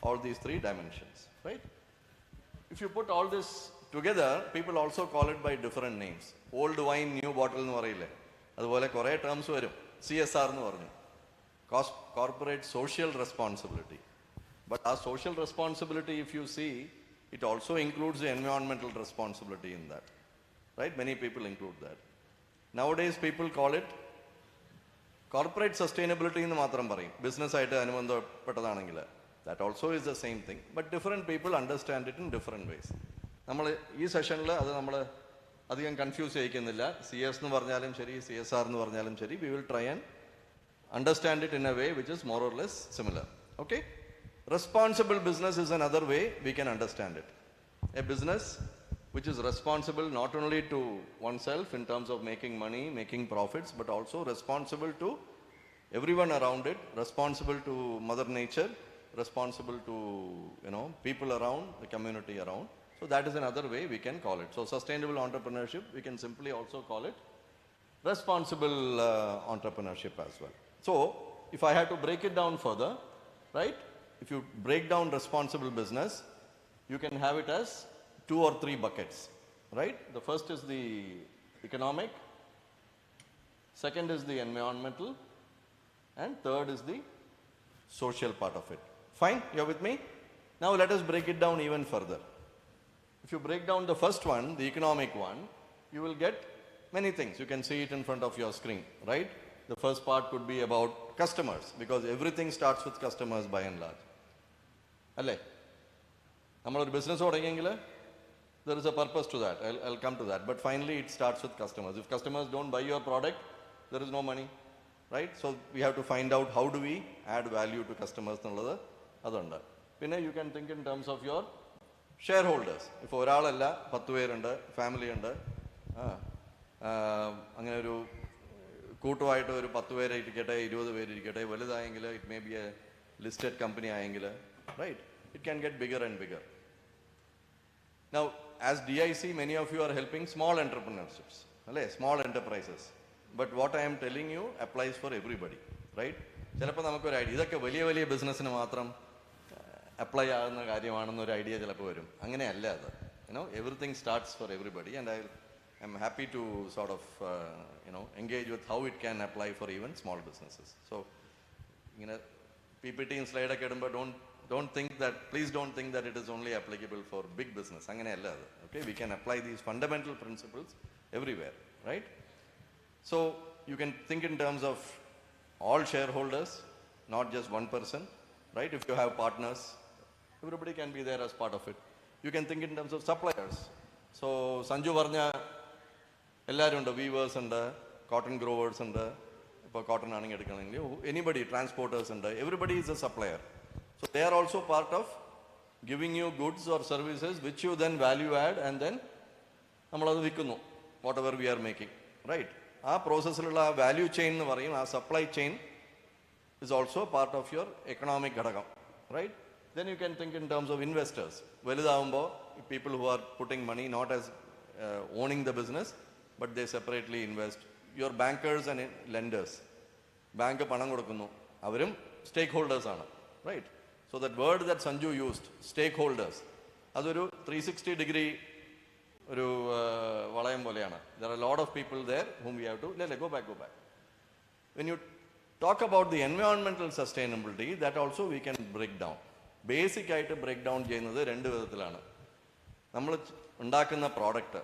all these three dimensions, right? If you put all this together, people also call it by different names. Old wine, new bottle എന്ന് പറയില്ലേ, അതുപോലെ കുറേ ടേംസ് വരും. CSR എന്ന് പറഞ്ഞു, corporate social responsibility. But our social responsibility, if you see, it also includes the environmental responsibility in that, right? Many people include that. Nowadays, people call it corporate sustainability എന്ന് മാത്രം പറയും, ബിസിനസ്സായിട്ട് അനുബന്ധപ്പെട്ടതാണെങ്കിൽ. That also is the same thing, but different people understand it in different ways. നമ്മൾ ഈ സെഷനിൽ അത് നമ്മൾ അധികം കൺഫ്യൂസ് ചെയ്യിക്കുന്നില്ല. CS എന്ന് പറഞ്ഞാലും ശരി, CSR എന്ന് പറഞ്ഞാലും ശരി, we will try and understand it in a way which is more or less similar. Okay? Responsible business is another way we can understand it. A business which is responsible not only to oneself in terms of making money, making profits, but also responsible to everyone around it, responsible to Mother Nature, responsible to, people around, the community around. So that is another way we can call it. So sustainable entrepreneurship, we can simply also call it responsible entrepreneurship as well. So if I have to break it down further, right? If you break down responsible business, you can have it as 2 or 3 buckets, right? The first is the economic, second is the environmental, and third is the social part of it. Fine? You're with me? Now let us break it down even further. If you break down the first one, the economic one, you will get many things. You can see it in front of your screen, right? The first part could be about customers, because everything starts with customers by and large. അല്ലേ? നമ്മളൊരു business തുടങ്ങിയെങ്കിൽ there is a purpose to that. I'll come to that. But finally, it starts with customers. If customers don't buy your product, there is no money, right? So we have to find out how do we add value to customers എന്നുള്ളത് അതുണ്ട്. പിന്നെ you can think in terms of your shareholders. ഇപ്പോൾ ഒരാളല്ല 10 പേരുണ്ട്, ഫാമിലി ഉണ്ട്, അങ്ങനെ ഒരു കൂട്ടമായിട്ട് ഒരു 10 പേരിരിക്കട്ടെ, 20 പേരിരിക്കട്ടെ, വലുതായെങ്കിൽ it may be a listed company ആയെങ്കിൽ, right? It can get bigger and bigger. Now, as DIC, many of you are helping small entrepreneurships, small enterprises. But what I am telling you applies for everybody, right? ചിലപ്പോൾ നമുക്കൊരു ഐഡിയ, ഇതൊക്കെ വലിയ വലിയ ബിസിനസ്സിന് മാത്രം അപ്ലൈ ആകുന്ന കാര്യമാണെന്നൊരു ഐഡിയ ചിലപ്പോൾ വരും. അങ്ങനെയല്ല അത്. Everything starts for everybody, and I'm happy to sort of, engage with how it can apply for even small businesses. So, PPT and slide ഒക്കെ ഇടുമ്പോൾ please don't think that it is only applicable for big business. അങ്ങനെയല്ല അത്. Okay, we can apply these fundamental principles everywhere, right? So you can think in terms of all shareholders, not just one person. right? If you have partners, everybody can be there as part of it. You can think in terms of suppliers. So Sanju പറഞ്ഞ എല്ലാവരും ഉണ്ട്, വീവേഴ്സ് ഉണ്ട്, കോട്ടൺ ഗ്രോവേഴ്സ് ഉണ്ട്, ഇപ്പോൾ കോട്ടൺ ആണെങ്കിൽ എടുക്കണമെങ്കിൽ എനിബഡി, ട്രാൻസ്പോർട്ടേഴ്സ് ഉണ്ട്, everybody is a supplier. So they are also part of giving you goods or services which you then value add and then നമ്മളത് വിൽക്കുന്നു, whatever we are making, right? ആ പ്രോസസ്സിലുള്ള ആ വാല്യൂ ചെയിൻ എന്ന് പറയും, ആ supply chain is also part of your economic ഘടകം, right? Then you can think in terms of investors. വലുതാവുമ്പോൾ people who are putting money not as owning the business but they separately invest. Your bankers and lenders, bank പണം കൊടുക്കുന്നു, അവരും സ്റ്റേക്ക് ഹോൾഡേഴ്സ് ആണ്, right? So that word that Sanju used, stakeholders, അതൊരു 360 ഡിഗ്രി ഒരു വളയം പോലെയാണ്. There are a lot of people there whom we have to go back. When you talk about the environmental sustainability, that also we can break down. Basic ആയിട്ട് ബ്രേക്ക് ഡൗൺ ചെയ്യുന്നത് രണ്ട് വിധത്തിലാണ്. നമ്മൾ ഉണ്ടാക്കുന്ന പ്രോഡക്റ്റ്,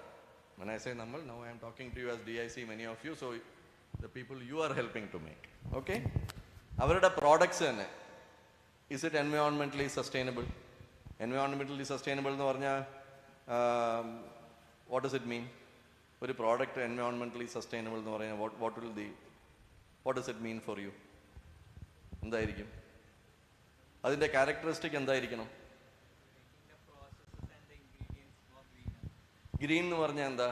when I say നമ്മൾ, now I am talking to you as DIC, many of you, so the people you are helping to make, okay? അവരുടെ പ്രോഡക്ട്സ് തന്നെ, is it environmentally sustainable? Environmentally sustainable എന്ന് പറഞ്ഞാൽ what does it mean? ഒരു പ്രോഡക്റ്റ് environmentally sustainable എന്ന് പറഞ്ഞാൽ what does it mean for you? എന്തായിരിക്കും അതിൻ്റെ ക്യാരക്ടറിസ്റ്റിക്? എന്തായിരിക്കണം? ഗ്രീൻ എന്ന് പറഞ്ഞാൽ എന്താ?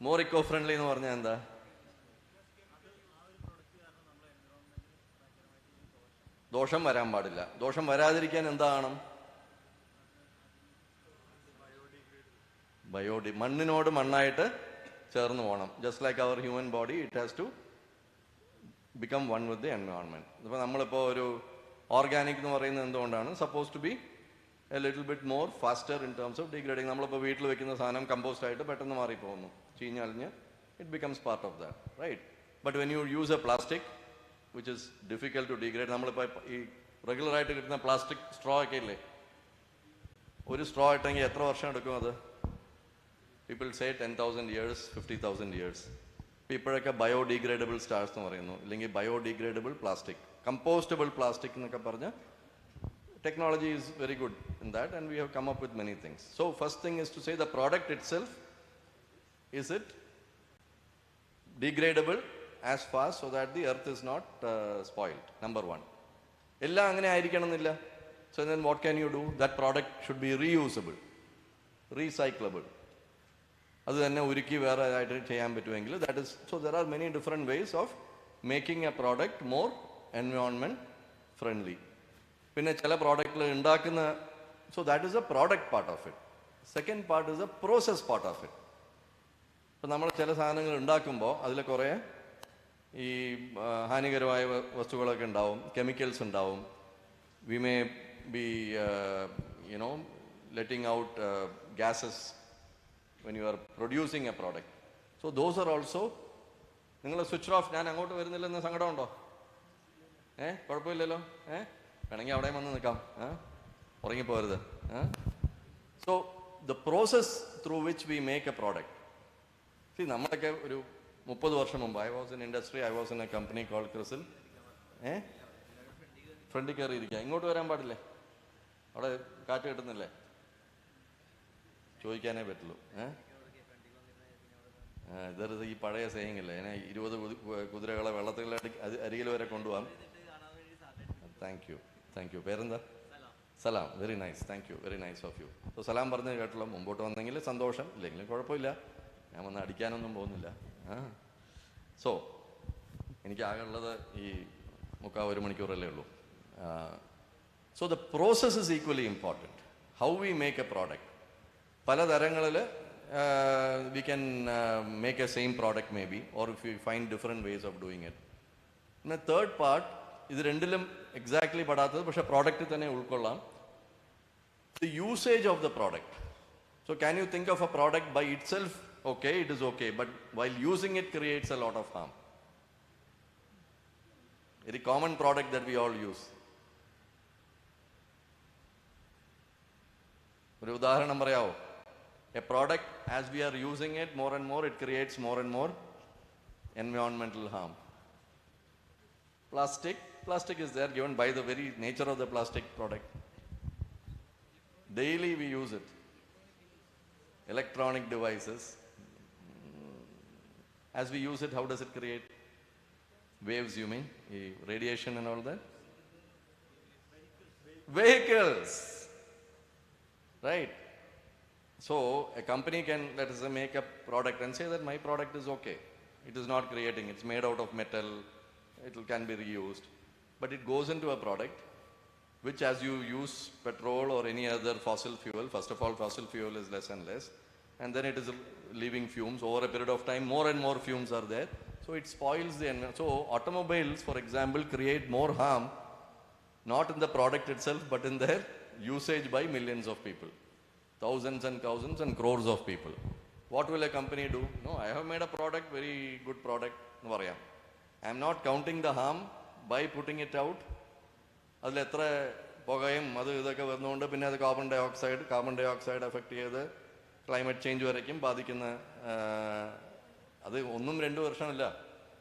മോർ ഇക്കോ ഫ്രണ്ട്ലി എന്ന് പറഞ്ഞാൽ എന്താ? ദോഷം വരാൻ പാടില്ല. ദോഷം വരാതിരിക്കാൻ എന്താണ്? മണ്ണിനോട് മണ്ണായിട്ട് ചേർന്ന് പോകണം. Just like our human body, it has to become one with the environment. ഇപ്പോൾ നമ്മളിപ്പോൾ ഒരു ഓർഗാനിക് എന്ന് പറയുന്നത് എന്തുകൊണ്ടാണ്? Suppose to be a little bit more faster in terms of degrading. നമ്മളിപ്പോൾ വീട്ടിൽ വെക്കുന്ന സാധനം കമ്പോസ്റ്റ് ആയിട്ട് പെട്ടെന്ന് മാറിപ്പോകുന്നു, ചീഞ്ഞളിഞ്ഞ് it becomes part of that, right? But when you use a plastic which is difficult to degrade, നമ്മളിപ്പോൾ ഈ റെഗുലറായിട്ട് കിട്ടുന്ന പ്ലാസ്റ്റിക് സ്ട്രോ ഒക്കെ ഇല്ലേ, ഒരു സ്ട്രോ ഇട്ടെങ്കിൽ എത്ര വർഷം എടുക്കും അത്? People say 10,000 years, 50,000 years. ഇപ്പോഴൊക്കെ ബയോഡിഗ്രേഡബിൾ സ്റ്റാർസ് എന്ന് പറയുന്നു, ഇല്ലെങ്കിൽ ബയോഡിഗ്രേഡബിൾ പ്ലാസ്റ്റിക്, കമ്പോസ്റ്റബിൾ പ്ലാസ്റ്റിക് എന്നൊക്കെ പറഞ്ഞ് technology is very good in that and we have come up with many things. So first thing is to say the product itself, is it degradable as fast so that the earth is not spoiled? Number 1. എല്ലാം അങ്ങനെ ആയിരിക്കണം എന്നില്ല. So then what can you do? That product should be reusable, recyclable. അത് തന്നെ ഒരുക്കി വേറെ ആയിട്ട് ചെയ്യാൻ പറ്റുമെങ്കിൽ that is. So there are many different ways of making a product more environment friendly. പിന്നെ ചില പ്രോഡക്റ്റിൽ ഉണ്ടാക്കുന്ന, so that is A product part of it. Second part is A process part of it. ഇപ്പം നമ്മൾ ചില സാധനങ്ങൾ ഉണ്ടാക്കുമ്പോൾ അതിൽ കുറേ ഈ ഹാനികരമായ വസ്തുക്കളൊക്കെ ഉണ്ടാവും, കെമിക്കൽസ് ഉണ്ടാവും. We may be letting out gases when you are producing a product. So those are also, നിങ്ങൾ സ്വിച്ച് ഓഫ്, ഞാൻ അങ്ങോട്ട് വരുന്നില്ലെന്ന് സങ്കടമുണ്ടോ? കുഴപ്പമില്ലല്ലോ, വേണമെങ്കിൽ അവിടെ വന്ന് നിൽക്കാം, ഉറങ്ങിപ്പോരുത്. So the process through which we make a product. See, നമ്മളൊക്കെ ഒരു 30 വർഷം മുമ്പ്, I was in industry, I was in a company called CRISIL. ഫ്രണ്ടിൽ കയറി ഇരിക്കുക, ഇങ്ങോട്ട് വരാൻ പാടില്ലേ? അവിടെ കാറ്റ് കിട്ടുന്നില്ലേ? ചോദിക്കാനേ പറ്റുള്ളൂ. ഇതൊരു ഈ പഴയ സേയിങ് ഇല്ലേ, 20 കുതിരകളെ വെള്ളത്തിൽ അരികിൽ വരെ കൊണ്ടുപോകാം. Thank you. പേരെന്താ? Salam. Very nice, thank you, very nice of you. So Salam പറഞ്ഞ് കേട്ടല്ലോ. മുമ്പോട്ട് വന്നെങ്കിൽ സന്തോഷം, ഇല്ലെങ്കിലും കുഴപ്പമില്ല, ഞാൻ വന്ന് അടിക്കാനൊന്നും പോകുന്നില്ല. സോ എനിക്ക് ആകെ ഉള്ളത് ഈ 1 മണിക്കൂറല്ലേ ഉള്ളൂ. So the process is equally important. How we make a product, പലതരങ്ങളിൽ we can make a same product maybe, or if we find different ways of doing it. And the third part, ഇത് രണ്ടിലും എക്സാക്ട്ലി പെടാത്തത് പക്ഷേ പ്രോഡക്റ്റ് തന്നെ ഉൾക്കൊള്ളാം, the usage of the product. So can you think of a product by itself? Okay, it is okay, but while using it creates a lot of harm. Very common product that we all use. ഒരു ഉദാഹരണം പറയാമോ? A product, as we are using it more and more, it creates more and more environmental harm. Plastic Plastic is there, given by the very nature of the plastic product. Daily we use it. Electronic devices. As we use it, how does it create waves, you mean? Radiation and all that? Vehicles. Right. So a company can, let us say, make a product and say that my product is okay. It is not creating, it's made out of metal, it can be reused. But it goes into a product which, as you use petrol or any other fossil fuel, first of all, fossil fuel is less and less, and then it is leaving fumes. Over a period of time, more and more fumes are there. So it spoils the environment. So automobiles, for example, create more harm, not in the product itself, but in their usage by millions of people. Thousands and thousands and crores of people. What will a company do? No, I have made a product, very good product. I am not counting the harm by putting it out. അതിൽ എത്ര പുകയും അത് ഇതൊക്കെ വരുന്നതുകൊണ്ട് പിന്നെ അത് കാർബൺ ഡൈ ഓക്സൈഡ് എഫക്റ്റ് ചെയ്ത് ക്ലൈമറ്റ് ചേഞ്ച് വരയ്ക്കും ബാധിക്കുന്ന അത് 1-2 വർഷമല്ല.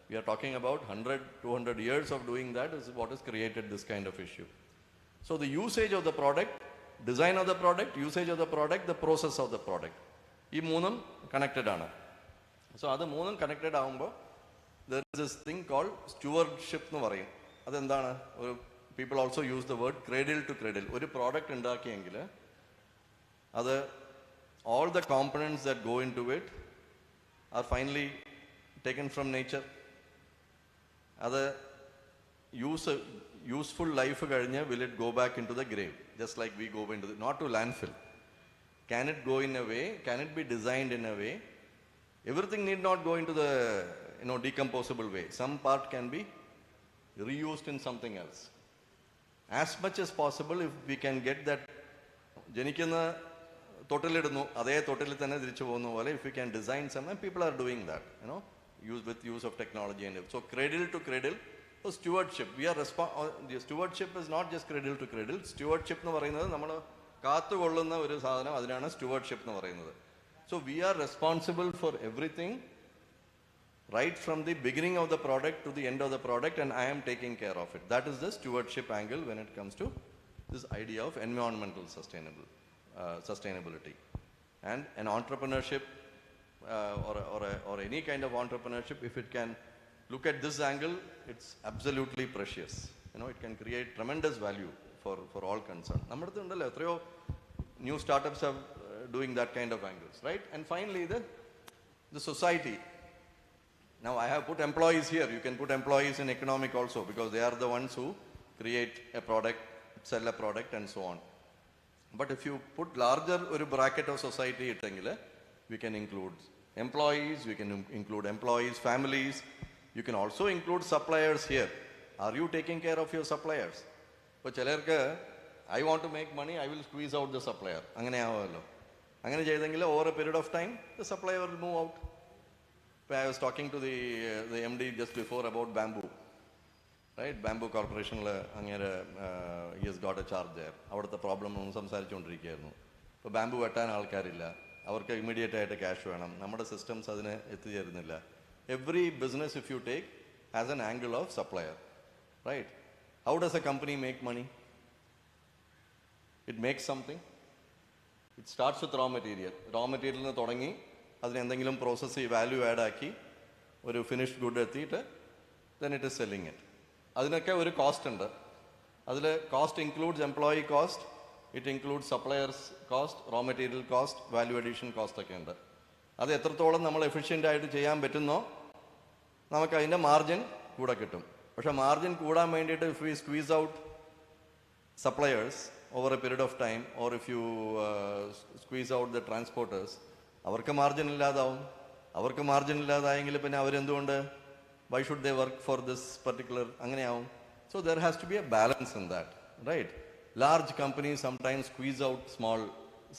We are talking about 100-200 years of doing that is what has created this kind of issue. So the usage of the product, design of the product, usage of the product, the process of the product. ഈ മൂന്നും കണക്റ്റഡ് ആണ്. സോ അത് മൂന്നും കണക്റ്റഡ് ആകുമ്പോൾ there is this thing called stewardship എന്ന് പറയും. അതെന്താണ്? ഒരു people also use the word cradle to cradle. ഒരു പ്രോഡക്റ്റ് ഉണ്ടാക്കിയെങ്കിൽ അത് all the components that go into it are finally taken from nature. അത് useful life കഴിഞ്ഞ് will it go back into the grave, just like we go into the, not to landfill. Can it go in a way, can it be designed in a way? Everything need not go into the decomposable way. Some part can be reused in something else. As much as possible, if we can get that ജനിക്കുന്ന തൊട്ടിലിടുന്നു അതേ തൊട്ടിൽ തന്നെ തിരിച്ചു പോകുന്ന പോലെ, if we can design something, people are doing that, with use of technology. And so cradle to cradle. So stewardship, the stewardship is not just cradle to cradle. Stewardship എന്ന് പറയുന്നത് നമ്മൾ കാത്തുകൊള്ളുന്ന ഒരു സാധനം, അതിനാണ് stewardship എന്ന് പറയുന്നത്. So we are responsible for everything right from the beginning of the product to the end of the product, and I am taking care of it. That is the stewardship angle when it comes to this idea of environmental sustainability. And an entrepreneurship or any kind of entrepreneurship, if it can look at this angle, it's absolutely precious. It can create tremendous value for all concerned. നമ്മുടെ അടുത്ത് ഉണ്ടല്ലോ എത്രയോ new startups are doing that kind of angles, right? And finally the society. Now I have put employees here. You can put employees in economic also, because they are the ones who create a product, sell a product and so on. But if you put larger ഒരു bracket of society ഇട്ടെങ്കിൽ we can include employees, we can include employees, families. You can also include suppliers here. Are you taking care of your suppliers? ഇപ്പോൾ ചിലർക്ക് I want to make money, I will squeeze out the supplier. അങ്ങനെ ആവുമല്ലോ. അങ്ങനെ ചെയ്തെങ്കിൽ over a period of time the supplier will move out. I was talking to the MD just before about bamboo, right? Bamboo Corporation, he has got a charge there. അവിടുത്തെ പ്രോബ്ലം ഒന്നും സംസാരിച്ചുകൊണ്ടിരിക്കുകയായിരുന്നു. ഇപ്പോൾ ബാംബു വെട്ടാൻ ആൾക്കാരില്ല, അവർക്ക് ഇമ്മീഡിയറ്റ് ആയിട്ട് ക്യാഷ് വേണം, നമ്മുടെ സിസ്റ്റംസ് അതിന് എത്തിച്ചേരുന്നില്ല. Every business, if you take, has an angle of supplier, right? How does a company make money? It makes something. It starts with raw material. Raw material നിന്ന് തുടങ്ങി അതിന് എന്തെങ്കിലും പ്രോസസ്സ് വാല്യൂ ആഡ് ആക്കി ഒരു ഫിനിഷ്ഡ് ഗുഡ് എത്തിയിട്ട് then it is selling it. അതിനൊക്കെ ഒരു കോസ്റ്റ് ഉണ്ട്. അതിൽ cost includes employee cost, it includes suppliers cost, raw material cost, value addition cost ഒക്കെ ഉണ്ട്. അത് എത്രത്തോളം നമ്മൾ എഫിഷ്യൻ്റ് ആയിട്ട് ചെയ്യാൻ പറ്റുന്നോ നമുക്ക് അതിൻ്റെ മാർജിൻ കൂടെ കിട്ടും. പക്ഷേ മാർജിൻ കൂടാൻ വേണ്ടിയിട്ട് if we squeeze out suppliers over a period of time, or if you squeeze out the transporters, അവർക്ക് മാർജിൻ ഇല്ലാതാവും. അവർക്ക് മാർജിൻ ഇല്ലാതായെങ്കിൽ പിന്നെ അവരെന്തുകൊണ്ട്, why should they work for this particular, അങ്ങനെയാവും. So there has to be a balance in that, right? Large companies sometimes squeeze out small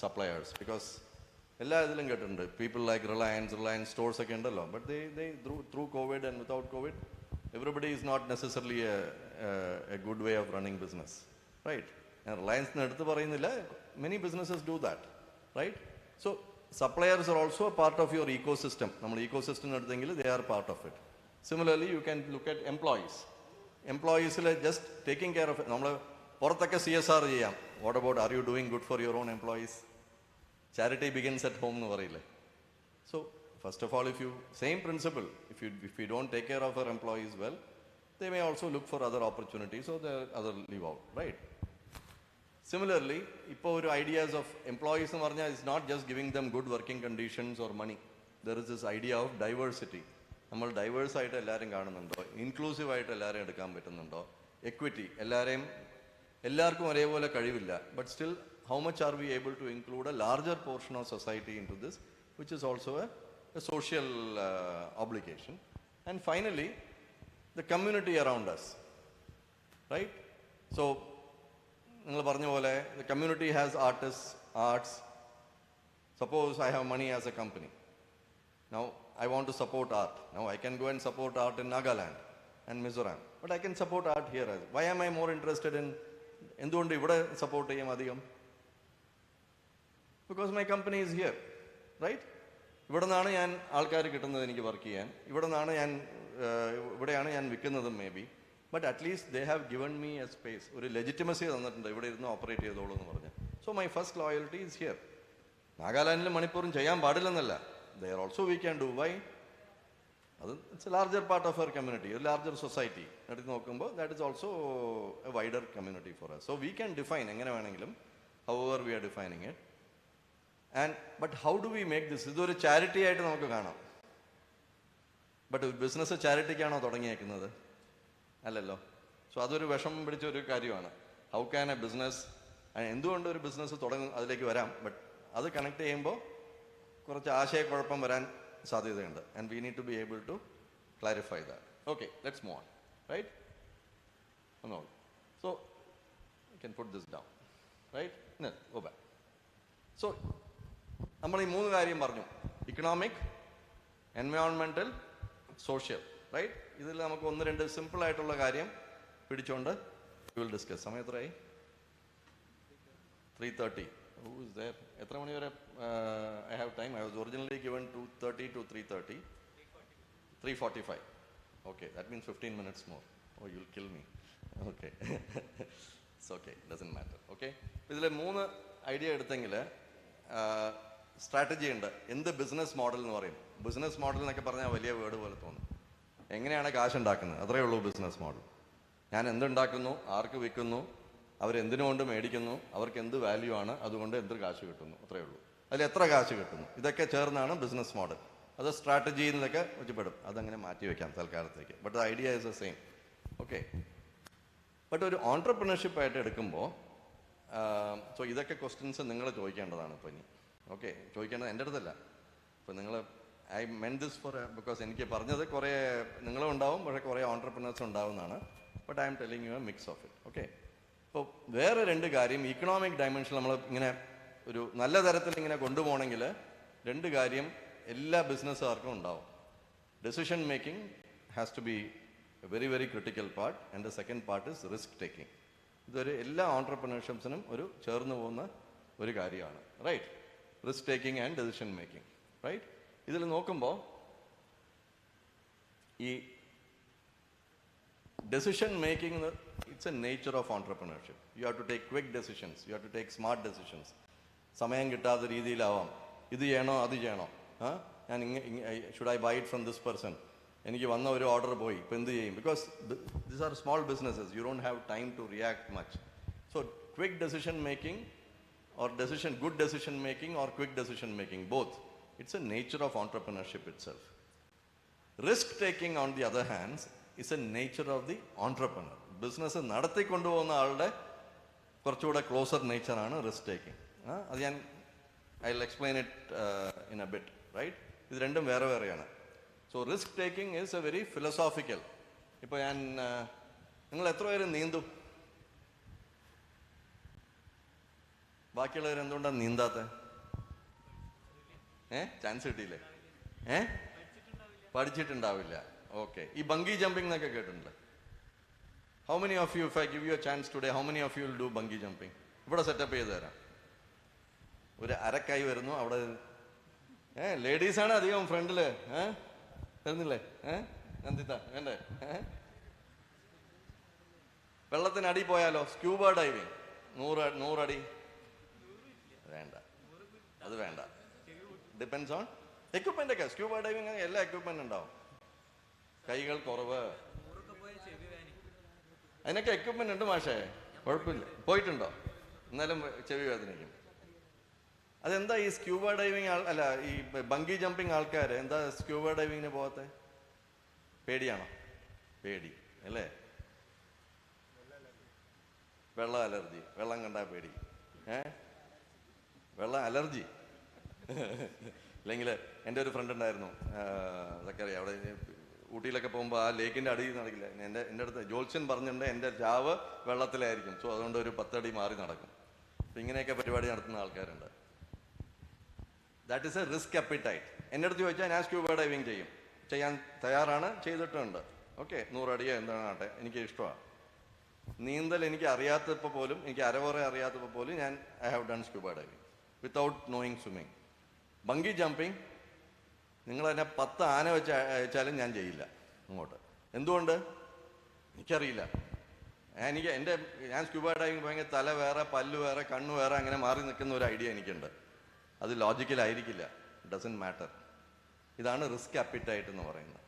suppliers because എല്ലാ ഇതിലും കേട്ടിട്ടുണ്ട്, people like Reliance stores ഒക്കെ ഉണ്ടല്ലോ, but they through COVID and without COVID, everybody is not necessarily a good way of running business, right? And Reliance എടുത്ത് പറയുന്നില്ല, many businesses do that, right? So suppliers are also a part of your ecosystem. നമ്മൾ ecosystem എടുത്തെങ്കിൽ they are part of it. Similarly, you can look at employees. എംപ്ലോയീസിൽ ജസ്റ്റ് ടേക്കിംഗ് കെയർ ഓഫ്, നമ്മൾ പുറത്തൊക്കെ CSR ചെയ്യാം. What about are you doing good for your own employees? Charity begins at home എന്ന് പറയില്ലേ? So first of all, same principle, if you don't take care of our employees well, they may also look for other opportunities or the other leave out, right? Similarly, ഇപ്പോൾ ഒരു ideas of employees എന്ന് പറഞ്ഞാൽ is not just giving them good working conditions or money. There is this idea of diversity. നമ്മൾ ഡൈവേഴ്സ് ആയിട്ട് എല്ലാവരും കാണുന്നുണ്ടോ? ഇൻക്ലൂസീവ് ആയിട്ട് എല്ലാവരും എടുക്കാൻ പറ്റുന്നുണ്ടോ? എക്വിറ്റി, എല്ലാവർക്കും ഒരേപോലെ കഴിവില്ല. But still how much are we able to include a larger portion of society into this, which is also a social obligation. And finally, the community around us, right? So നിങ്ങൾ പറഞ്ഞ പോലെ the community has artists, arts. Suppose I have money as a company. Now I want to support art. Now I can go and support art in Nagaland and Mizoram, but I can support art here as well. Why am I more interested in എന്തുകൊണ്ട് ഇവിടെ സപ്പോർട്ട് ചെയ്യാം അധികം? Because my company is here, right? ഇവിടെ നിന്നാണ് ഞാൻ ആൾക്കാർ കിട്ടുന്നത് എനിക്ക് വർക്ക് ചെയ്യാൻ, ഇവിടെയാണ് ഞാൻ വിൽക്കുന്നതും may be. But at least they have given me a space, ഒരു ലെജിറ്റിമസി തന്നിട്ടുണ്ട്, ഇവിടെ ഇരുന്ന് ഓപ്പറേറ്റ് ചെയ്തോളൂ എന്ന് പറഞ്ഞ്. So my first loyalty is here. നാഗാലാൻഡിലും മണിപ്പൂരും ചെയ്യാൻ പാടില്ലെന്നല്ല, there also we can do. Why? അത് it's a larger part of our community, ഒരു ലാർജർ സൊസൈറ്റി എടുത്ത് നോക്കുമ്പോൾ that is also a wider community for us. So we can define എങ്ങനെ വേണമെങ്കിലും, however we R defining it. But how do we make this? ഇതൊരു ചാരിറ്റി ആയിട്ട് നമുക്ക് കാണാം. ബട്ട് ബിസിനസ് ചാരിറ്റിക്കാണോ തുടങ്ങിയേക്കുന്നത്? അല്ലല്ലോ. സോ അതൊരു വിഷമം പിടിച്ച ഒരു കാര്യമാണ്. ഹൗ ക്യാൻ എ ബിസിനസ്, എന്തുകൊണ്ട് ഒരു ബിസിനസ് തുടങ്ങും, അതിലേക്ക് വരാം. ബട്ട് അത് കണക്ട് ചെയ്യുമ്പോൾ കുറച്ച് ആശയക്കുഴപ്പം വരാൻ സാധ്യതയുണ്ട്. And we need to be able to clarify that. Okay, let's move on, right? So you can put this down, right? Go back. So നമ്മൾ ഈ 3 കാര്യം പറഞ്ഞു: ഇക്കണോമിക്, എൻവയോൺമെന്റൽ, സോഷ്യൽ, റൈറ്റ്? ഇതിൽ നമുക്ക് 1-2 സിമ്പിൾ ആയിട്ടുള്ള കാര്യം പിടിച്ചുകൊണ്ട് വി വിൽ ഡിസ്കസ്. സമയം എത്രയായി? 3:30. Who is there? എത്ര മണി വരെ I have time? I was originally given 2:30 to 3:30. 3:45. Okay, that means 15 minutes more. Oh, you'll kill me. Okay. It's okay, doesn't matter. Okay. ഇതിൽ 3 ഐഡിയ എടുത്തെങ്കിൽ സ്ട്രാറ്റജി ഉണ്ട്. എന്ത് ബിസിനസ് മോഡൽ എന്ന് പറയും. ബിസിനസ് മോഡൽ എന്നൊക്കെ പറഞ്ഞാൽ വലിയ വേർഡ് പോലെ തോന്നും. എങ്ങനെയാണ് കാശ് ഉണ്ടാക്കുന്നത്, അത്രയേ ഉള്ളൂ ബിസിനസ് മോഡൽ. ഞാൻ എന്തുണ്ടാക്കുന്നു, ആർക്ക് വിൽക്കുന്നു, അവരെന്തിനുകൊണ്ട് മേടിക്കുന്നു, അവർക്ക് എന്ത് വാല്യൂ ആണ്, അതുകൊണ്ട് എന്ത് കാശ് കിട്ടുന്നു, അത്രയേ ഉള്ളൂ. അതിൽ എത്ര കാശ് കിട്ടുന്നു, ഇതൊക്കെ ചേർന്നാണ് ബിസിനസ് മോഡൽ. അത് സ്ട്രാറ്റജി എന്നൊക്കെ വെച്ചപ്പെടും. അതങ്ങനെ മാറ്റി വയ്ക്കാം തൽക്കാലത്തേക്ക്. But the idea is the same. Okay. But ഒരു ഓൺട്രപ്രണർഷിപ്പ് ആയിട്ട് എടുക്കുമ്പോൾ സോ ഇതൊക്കെ ക്വസ്റ്റ്യൻസ് നിങ്ങൾ ചോദിക്കേണ്ടതാണ് ഇപ്പോൾ ഇനി. ഓക്കെ, ചോദിക്കേണ്ടത് എൻ്റെ അടുത്തല്ല. ഇപ്പോൾ നിങ്ങൾ I men this four because എനിക്ക് പറഞ്ഞത് കുറേ നിങ്ങളും ഉണ്ടാവും, പക്ഷേ കുറേ ഓൺട്രപ്രണേഴ്സ് ഉണ്ടാവുന്നതാണ്. But I M telling you A mix of it. Okay. ഇപ്പോൾ വേറെ 2 കാര്യം ഇക്കണോമിക് ഡയമെൻഷൻ നമ്മൾ ഇങ്ങനെ ഒരു നല്ല തരത്തിൽ ഇങ്ങനെ കൊണ്ടുപോകണമെങ്കിൽ 2 കാര്യം എല്ലാ ബിസിനസ്സുകാർക്കും ഉണ്ടാവും. Decision making has to be a very very critical part. And the second part is risk taking. ഇതൊരു എല്ലാ ഓൺട്രപ്രണർഷിപ്സിനും ഒരു ചേർന്ന് പോകുന്ന ഒരു കാര്യമാണ്, right? Risk taking and decision making, right? ഇതിൽ നോക്കുമ്പോൾ ഈ decision making, it's a nature of entrepreneurship. You have to take quick decisions, you have to take smart decisions. സമയം കിട്ടാത്ത രീതിയിലാവാം, ഇത് ചെയ്യണോ അത് ചെയ്യണോ, ഞാൻ should I buy it from this person, എനിക്ക് വന്ന ഒരു ഓർഡർ പോയി, ഇപ്പം എന്ത് ചെയ്യും? Because these are small businesses, you don't have time to react much. So quick decision making or good decision making or quick decision making, both, it's a nature of entrepreneurship itself. Risk taking on the other hand is a nature of the entrepreneur. Business നടത്തിക്കൊണ്ടുപോകുന്ന ആളുടെ കുറച്ചുകൂടെ ക്ലോസർ നേച്ചറാണ് റിസ്ക് ടേക്കിംഗ്. അത് ഞാൻ I will explain it in a bit, right? ഇത് രണ്ടും വേറെ വേറെയാണ്. So risk taking is a very philosophical. ഇപ്പോൾ നിങ്ങൾ എത്ര പേര് നീന്തും? ബാക്കിയുള്ളവർ എന്തുകൊണ്ടാണ് നീന്താത്ത? ചാൻസ് കിട്ടിയില്ലേ? പഠിച്ചിട്ടുണ്ടാവില്ല. ഓക്കെ. ഈ ബങ്കി ജമ്പിംഗ് എന്നൊക്കെ കേട്ടിട്ടുണ്ട്. How many of you, if I give you a chance today, how many of you will do bungee jumping? ഇവിടെ സെറ്റപ്പ് ചെയ്ത് തരാം. ഒരു അരക്കായി വരുന്നു അവിടെ. ലേഡീസാണ് അധികം ഫ്രണ്ടില്. വരുന്നില്ലേ നന്ദിത? വേണ്ടേ? വെള്ളത്തിനടി പോയാലോ? സ്ക്യൂബ ഡൈവിങ് 100 അടി വേണ്ട, അത് വേണ്ട. ഡിപ്പെൻസ് ഓൺ എക്യുപ്മെന്റ് ഒക്കെ. സ്ക്യൂബ ഡൈവിങ് എല്ലാ എക്യുപ്മെന്റ് ഉണ്ടാവും. കൈകൾ കുറവ്, അതിനൊക്കെ എക്യുപ്മെന്റ് ഉണ്ട് മാഷേ, കുഴപ്പമില്ല. പോയിട്ടുണ്ടോ? എന്നാലും ചെവി വേദനിക്കും. അതെന്താ ഈ സ്ക്യൂബ ഡൈവിങ് അല്ല ഈ ബങ്കി ജമ്പിങ് ആൾക്കാർ എന്താ സ്ക്യൂബ ഡൈവിങ്ങിന് പോകാത്തെ? പേടിയാണോ? പേടി അല്ലേ? വെള്ളം അലർജി, വെള്ളം കണ്ടാ പേടി. വെള്ളം അലർജി. അല്ലെങ്കിൽ എൻ്റെ ഒരു ഫ്രണ്ട് ഉണ്ടായിരുന്നു, അതൊക്കെ അറിയാം, അവിടെ ഊട്ടിയിലൊക്കെ പോകുമ്പോൾ ആ ലേക്കിൻ്റെ അടിയിൽ നടക്കില്ല. എൻ്റെ അടുത്ത് ജോത്സ്യൻ പറഞ്ഞിട്ടുണ്ട് എൻ്റെ ചാവ് വെള്ളത്തിലായിരിക്കും, സോ അതുകൊണ്ട് ഒരു 10 അടി മാറി നടക്കും. അപ്പം ഇങ്ങനെയൊക്കെ പരിപാടി നടത്തുന്ന ആൾക്കാരുണ്ട്. That is A risk appetite. എൻ്റെ അടുത്ത് ചോദിച്ചാൽ ഞാൻ സ്ക്യൂബ ഡൈവിങ് ചെയ്യാൻ തയ്യാറാണ്, ചെയ്തിട്ടുണ്ട്. ഓക്കെ, 100 അടിയോ എന്താണാട്ടെ, എനിക്ക് ഇഷ്ടമാണ്. നീന്തൽ എനിക്ക് അറിയാത്തപ്പോൾ പോലും, എനിക്ക് അരവറ അറിയാത്തപ്പോൾ പോലും I have done scuba diving without knowing swimming. ബങ്കി jumping നിങ്ങൾ തന്നെ 10 ആന വെച്ച് അയച്ചാലും ഞാൻ ചെയ്യില്ല അങ്ങോട്ട്. എന്തുകൊണ്ട്? എനിക്കറിയില്ല. ഞാൻ സ്ക്യൂബ ഡൈവിങ് പോയെങ്കിൽ തല വേറെ, പല്ല് വേറെ, കണ്ണ് വേറെ, അങ്ങനെ മാറി നിൽക്കുന്ന ഒരു ഐഡിയ എനിക്കുണ്ട്. അത് ലോജിക്കലായിരിക്കില്ല. Doesn't matter. ഇതാണ് റിസ്ക് അപ്പിറ്റൈറ്റ് എന്ന് പറയുന്നത്.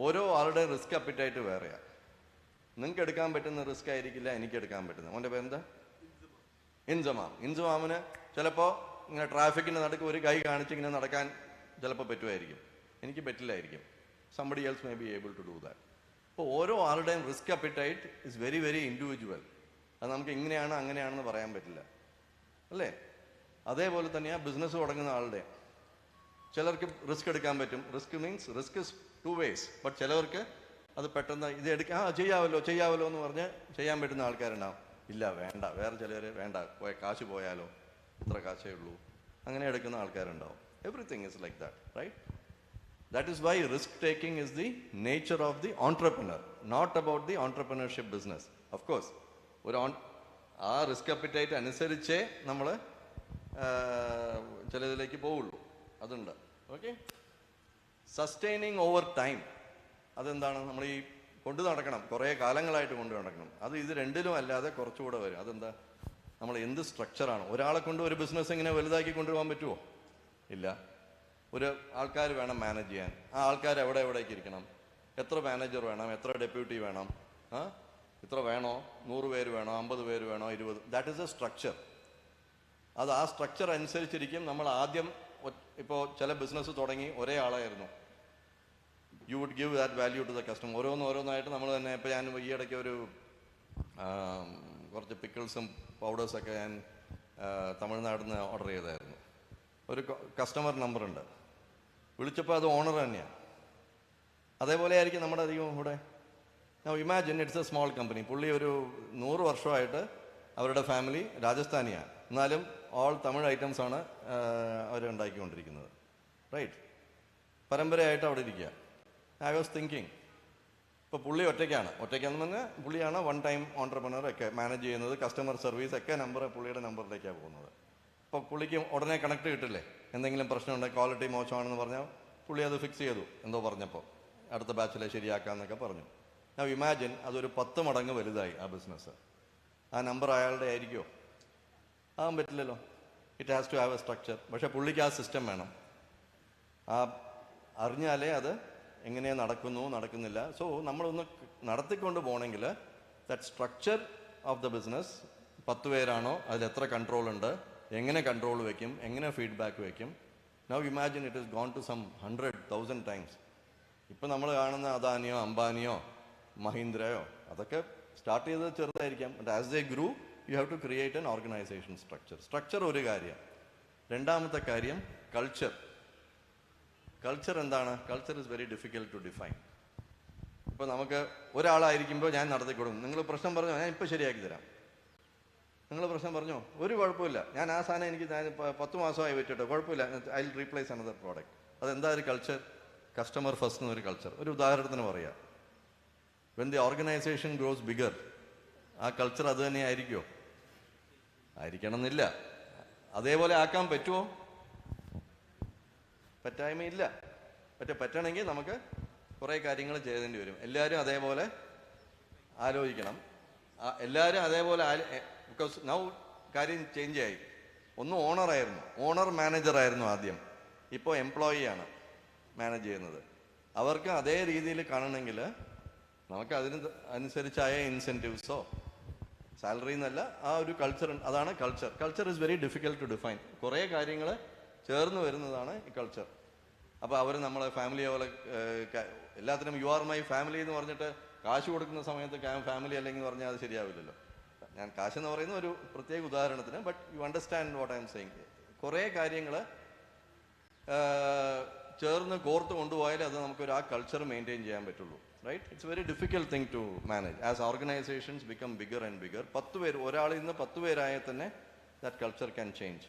ഓരോ ആളുടെ റിസ്ക് അപ്പിറ്റൈറ്റ് വേറെയാണ്. നിങ്ങൾക്ക് എടുക്കാൻ പറ്റുന്ന റിസ്ക് ആയിരിക്കില്ല എനിക്ക് എടുക്കാൻ പറ്റുന്നത്. അവൻ്റെ പേരെന്താ? ഇൻസമാമിന് ചിലപ്പോൾ ഇങ്ങനെ ട്രാഫിക്കിൻ്റെ നടുക്ക് ഒരു കൈ കാണിച്ച് ഇങ്ങനെ നടക്കാൻ ചിലപ്പോൾ പറ്റുമായിരിക്കും, എനിക്ക് പറ്റില്ലായിരിക്കും. Somebody else may be able to do that. അപ്പോൾ ഓരോ ആളുടെയും risk appetite is very very individual. അത് നമുക്ക് ഇങ്ങനെയാണ് അങ്ങനെയാണെന്ന് പറയാൻ പറ്റില്ല, അല്ലേ? അതേപോലെ തന്നെയാണ് ബിസിനസ് തുടങ്ങുന്ന ആളുടെ. ചിലർക്ക് റിസ്ക് എടുക്കാൻ പറ്റും. Risk means risk is 2 ways. But ചിലവർക്ക് അത് പെട്ടെന്ന് ഇത് ചെയ്യാമല്ലോ എന്ന് പറഞ്ഞ് ചെയ്യാൻ പറ്റുന്ന ആൾക്കാരുണ്ടാവും. ഇല്ല വേണ്ട, വേറെ ചിലർ വേണ്ട, കാശ് പോയാലോ, ഇത്ര കാശേ ഉള്ളൂ, അങ്ങനെ എടുക്കുന്ന ആൾക്കാരുണ്ടാവും. Everything is like that, right? That is why risk taking is the nature of the entrepreneur, not about the entrepreneurship business. Of course ആ റിസ്ക് അപ്പിറ്റൈറ്റ് അനുസരിച്ചേ നമ്മൾ ചിലതിലേക്ക് പോവുള്ളൂ, അതുണ്ട്. Okay, sustaining over time. അതെന്താണ്? നമ്മൾ ഈ കൊണ്ടു നടക്കണം, കുറേ കാലങ്ങളായിട്ട് കൊണ്ടു നടക്കണം. അത് ഇത് രണ്ടിലും അല്ലാതെ കുറച്ചുകൂടെ വരും. അതെന്താ? നമ്മൾ എന്ത് സ്ട്രക്ചറാണ്? ഒരാളെ കൊണ്ട് ഒരു ബിസിനസ് ഇങ്ങനെ വലുതാക്കി കൊണ്ടുപോകാൻ പറ്റുമോ? ഇല്ല. ഒരു ആൾക്കാർ വേണം മാനേജ് ചെയ്യാൻ. ആ ആൾക്കാർ എവിടേക്ക് ഇരിക്കണം? എത്ര മാനേജർ വേണം? എത്ര ഡെപ്യൂട്ടി വേണം? ഇത്ര വേണോ? 100 പേര് വേണോ? 50 പേര് വേണോ? 20? That is A structure. അത് ആ സ്ട്രക്ചർ അനുസരിച്ചിരിക്കും. നമ്മൾ ആദ്യം ഇപ്പോൾ ചില ബിസിനസ് തുടങ്ങി ഒരേ ആളായിരുന്നു, you would give that value to the customer. ഓരോന്നായിട്ട് നമ്മൾ തന്നെ. ഇപ്പോൾ ഞാൻ ഈ ഇടയ്ക്ക് ഒരു കുറച്ച് പിക്കിൾസും പൗഡേഴ്സൊക്കെ ഞാൻ തമിഴ്നാട്ടിൽ നിന്ന് ഓർഡർ ചെയ്തായിരുന്നു. ഒരു കസ്റ്റമർ നമ്പറുണ്ട്, വിളിച്ചപ്പോൾ അത് ഓണർ തന്നെയാണ്. അതേപോലെ ആയിരിക്കും നമ്മുടെ അധികം ഇവിടെ. Imagine it's A small company. പുള്ളി ഒരു 100 വർഷമായിട്ട് അവരുടെ ഫാമിലി രാജസ്ഥാനിയാണ്, എന്നാലും ഓൾ തമിഴ് ഐറ്റംസാണ് അവർ ഉണ്ടാക്കിക്കൊണ്ടിരിക്കുന്നത്, റൈറ്റ്? പരമ്പരയായിട്ട് അവിടെ ഇരിക്കുക. ഐ വാസ് തിങ്കിങ്, ഇപ്പോൾ പുള്ളി ഒറ്റയ്ക്കാണെന്ന് പറഞ്ഞാൽ പുള്ളിയാണ് 1 ടൈം ഓൺട്രപ്രണർ ഒക്കെ മാനേജ് ചെയ്യുന്നത്. കസ്റ്റമർ സർവീസ് ഒക്കെ പുള്ളിയുടെ നമ്പറിലേക്കാണ് പോകുന്നത്. അപ്പോൾ പുള്ളിക്ക് ഉടനെ കണക്ട് കിട്ടില്ലേ? എന്തെങ്കിലും പ്രശ്നമുണ്ടെങ്കിൽ ക്വാളിറ്റി മോശമാണെന്ന് പറഞ്ഞാൽ പുള്ളി അത് ഫിക്സ് ചെയ്തു, എന്തോ പറഞ്ഞപ്പോൾ അടുത്ത ബാച്ചിലെ ശരിയാക്കാമെന്നൊക്കെ പറഞ്ഞു. ഞാൻ ഇമാജിൻ അതൊരു 10 മടങ്ങ് വലുതായി ആ ബിസിനസ്. ആ നമ്പർ അയാളുടെ ആയിരിക്കുമോ? ആകാൻ പറ്റില്ലല്ലോ. It has to have a structure. പക്ഷേ പുള്ളിക്ക് ആ സിസ്റ്റം വേണം. അറിഞ്ഞാലേ അത് എങ്ങനെ നടക്കുന്നില്ല. സോ നമ്മളൊന്ന് നടത്തിക്കൊണ്ട് പോകണമെങ്കിൽ that structure of the business, 10 പേരാണോ, അതിൽ എത്ര കൺട്രോൾ ഉണ്ട്, എങ്ങനെ കൺട്രോൾ വയ്ക്കും, എങ്ങനെ ഫീഡ്ബാക്ക് വയ്ക്കും. Now imagine it is gone to some 100,000 times. ഇപ്പം നമ്മൾ കാണുന്ന അദാനിയോ അംബാനിയോ മഹീന്ദ്രയോ അതൊക്കെ സ്റ്റാർട്ട് ചെയ്തത് ചെറുതായിരിക്കാം. But as they grew you have to create an organisation structure ഒരു കാര്യം. രണ്ടാമത്തെ കാര്യം കൾച്ചർ എന്താണ്? Culture is very difficult to define. ഇപ്പോൾ നമുക്ക് ഒരാളായിരിക്കുമ്പോൾ ഞാൻ നടത്തി കൊടുക്കും, നിങ്ങൾ പ്രശ്നം പറഞ്ഞോ, ഞാൻ ഇപ്പോൾ ശരിയാക്കി തരാം. നിങ്ങൾ പ്രശ്നം പറഞ്ഞോ, ഒരു കുഴപ്പമില്ല, ഞാൻ ആ സാധനം ഞാൻ 10 മാസമായി വെച്ചിട്ട് കുഴപ്പമില്ല, I will replace another product. അതെന്താ ഒരു കൾച്ചർ? കസ്റ്റമർ ഫസ്റ്റ് എന്നൊരു കൾച്ചർ. ഒരു ഉദാഹരണത്തിന് പറയാം, when the organisation gross bigger, ആ കൾച്ചർ അത് തന്നെ ആയിരിക്കുമോ? ആയിരിക്കണം എന്നില്ല. അതേപോലെ ആക്കാൻ പറ്റുമോ? പറ്റായ്മയില്ല. പറ്റണമെങ്കിൽ നമുക്ക് കുറേ കാര്യങ്ങൾ ചെയ്തേണ്ടി വരും. എല്ലാവരും അതേപോലെ ആലോചിക്കണം. എല്ലാവരും അതേപോലെ ബിക്കോസ് നൗ കാര്യം ചേഞ്ച് ആയി. ഒന്ന് ഓണറായിരുന്നു, ഓണർ മാനേജറായിരുന്നു ആദ്യം, ഇപ്പോൾ എംപ്ലോയി ആണ് മാനേജ് ചെയ്യുന്നത്. അവർക്ക് അതേ രീതിയിൽ കാണണമെങ്കിൽ നമുക്ക് അനുസരിച്ചായ ഇൻസെൻറ്റീവ്സോ സാലറി എന്നല്ല, ആ ഒരു കൾച്ചർ, അതാണ് culture. Culture is very difficult to define. കുറേ കാര്യങ്ങൾ ചേർന്ന് വരുന്നതാണ് ഈ കൾച്ചർ. അപ്പോൾ അവർ നമ്മളെ ഫാമിലിയെ പോലെ എല്ലാത്തിനും യു ആർ മൈ ഫാമിലി എന്ന് പറഞ്ഞിട്ട് കാശ് കൊടുക്കുന്ന സമയത്ത് ഫാമിലി അല്ലെങ്കിൽ പറഞ്ഞാൽ അത് ശരിയാവില്ലല്ലോ. ഞാൻ കാശെന്ന് പറയുന്ന ഒരു പ്രത്യേക ഉദാഹരണത്തിന്, but you understand what I am saying. കുറേ കാര്യങ്ങൾ ചേർന്ന് കോർത്ത് കൊണ്ടുപോയാലേ അത് നമുക്കൊരു ആ കൾച്ചർ മെയിൻറ്റെയിൻ ചെയ്യാൻ പറ്റുള്ളൂ. Right? It's very difficult thing to manage as organisations become bigger and bigger. 10 പേര്, ഒരാളിൽ നിന്ന് 10 പേരായാൽ തന്നെ ദാറ്റ് കൾച്ചർ ക്യാൻ ചേഞ്ച്.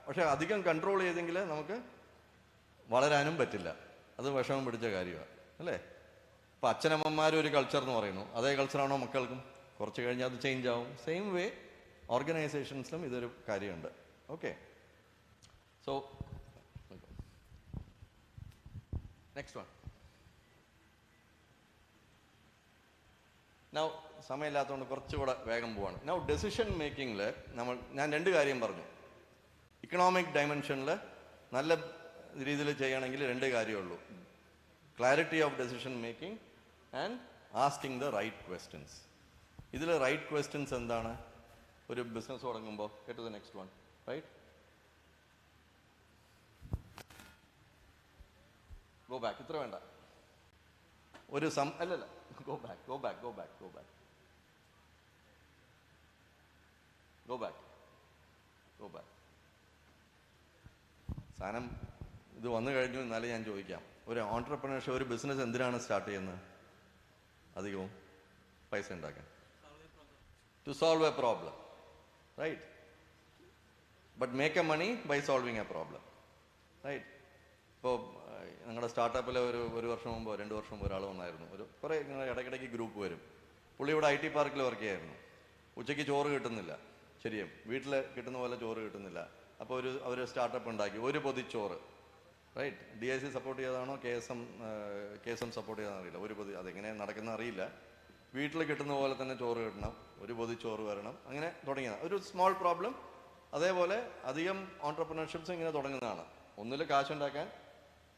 പക്ഷേ അധികം കൺട്രോൾ ചെയ്തെങ്കിൽ നമുക്ക് വളരാനും പറ്റില്ല. അത് വിഷമം പിടിച്ച കാര്യമാണ്, അല്ലേ? ഇപ്പം അച്ഛനമ്മമാരും ഒരു കൾച്ചർ എന്ന് പറയുന്നു, അതേ കൾച്ചറാണോ മക്കൾക്കും? കുറച്ച് കഴിഞ്ഞാൽ അത് ചേഞ്ച് ആവും. സെയിം വേ ഓർഗനൈസേഷൻസിലും ഇതൊരു കാര്യമുണ്ട്. Okay, so next one. Now സമയമില്ലാത്തതുകൊണ്ട് കുറച്ചുകൂടെ വേഗം പോവാണ്. നൗ ഡെസിഷൻ മേക്കിങ്ങിൽ ഞാൻ 2 കാര്യം പറഞ്ഞു. ഇക്കണോമിക് ഡയമെൻഷനിൽ നല്ല രീതിയിൽ ചെയ്യണമെങ്കിൽ 2 കാര്യമുള്ളൂ: clarity of decision making and asking the right questions. ഇതിൽ റൈറ്റ് ക്വസ്റ്റ്യൻസ് എന്താണ്? ഒരു ബിസിനസ് തുടങ്ങുമ്പോൾ, get to the next one, right? Go back, ഇത്ര വേണ്ട. ഒരു അല്ലല്ല, go back, go back, go back, go back, go back, go back. സാധനം ഇത് വന്നു കഴിഞ്ഞു. എന്നാലേ ഞാൻ ചോദിക്കാം, ഒരു ഓൺട്രപ്രണർഷിപ്പ്, ഒരു ബിസിനസ് എന്തിനാണ് സ്റ്റാർട്ട് ചെയ്യുന്നത്? അധികവും പൈസ ഉണ്ടാക്കാൻ, to solve a problem, right? But make a money by solving a problem, right? ഇപ്പോൾ ഞങ്ങളുടെ സ്റ്റാർട്ടപ്പിൽ ഒരു വർഷം മുമ്പോ 2 വർഷം മുമ്പ് ഒരാൾ വന്നായിരുന്നു. കുറേ ഇടയ്ക്കിടയ്ക്ക് ഗ്രൂപ്പ് വരും. പുള്ളി ഇവിടെ IT പാർക്കിൽ വർക്ക് ചെയ്യായിരുന്നു. ഉച്ചയ്ക്ക് ചോറ് കിട്ടുന്നില്ല, ശരിയും വീട്ടിൽ കിട്ടുന്ന പോലെ ചോറ് കിട്ടുന്നില്ല. അപ്പോൾ അവർ സ്റ്റാർട്ടപ്പ് ഉണ്ടാക്കി, ഒരു പൊതിച്ചോറ്, റൈറ്റ്? DIC സപ്പോർട്ട് ചെയ്തതാണോ KSM സപ്പോർട്ട് ചെയ്താണോ അറിയില്ല. ഒരു പൊതി, അതെങ്ങനെ നടക്കുന്ന അറിയില്ല. വീട്ടിൽ കിട്ടുന്ന പോലെ തന്നെ ചോറ് കിട്ടണം, ഒരു പൊതിച്ചോറ് വരണം, അങ്ങനെ തുടങ്ങിയതാണ്. ഒരു സ്മോൾ പ്രോബ്ലം. അതേപോലെ അധികം ഓൺട്രപ്രണർഷിപ്സ് ഇങ്ങനെ തുടങ്ങുന്നതാണ്. ഒന്നിൽ കാശുണ്ടാക്കാൻ,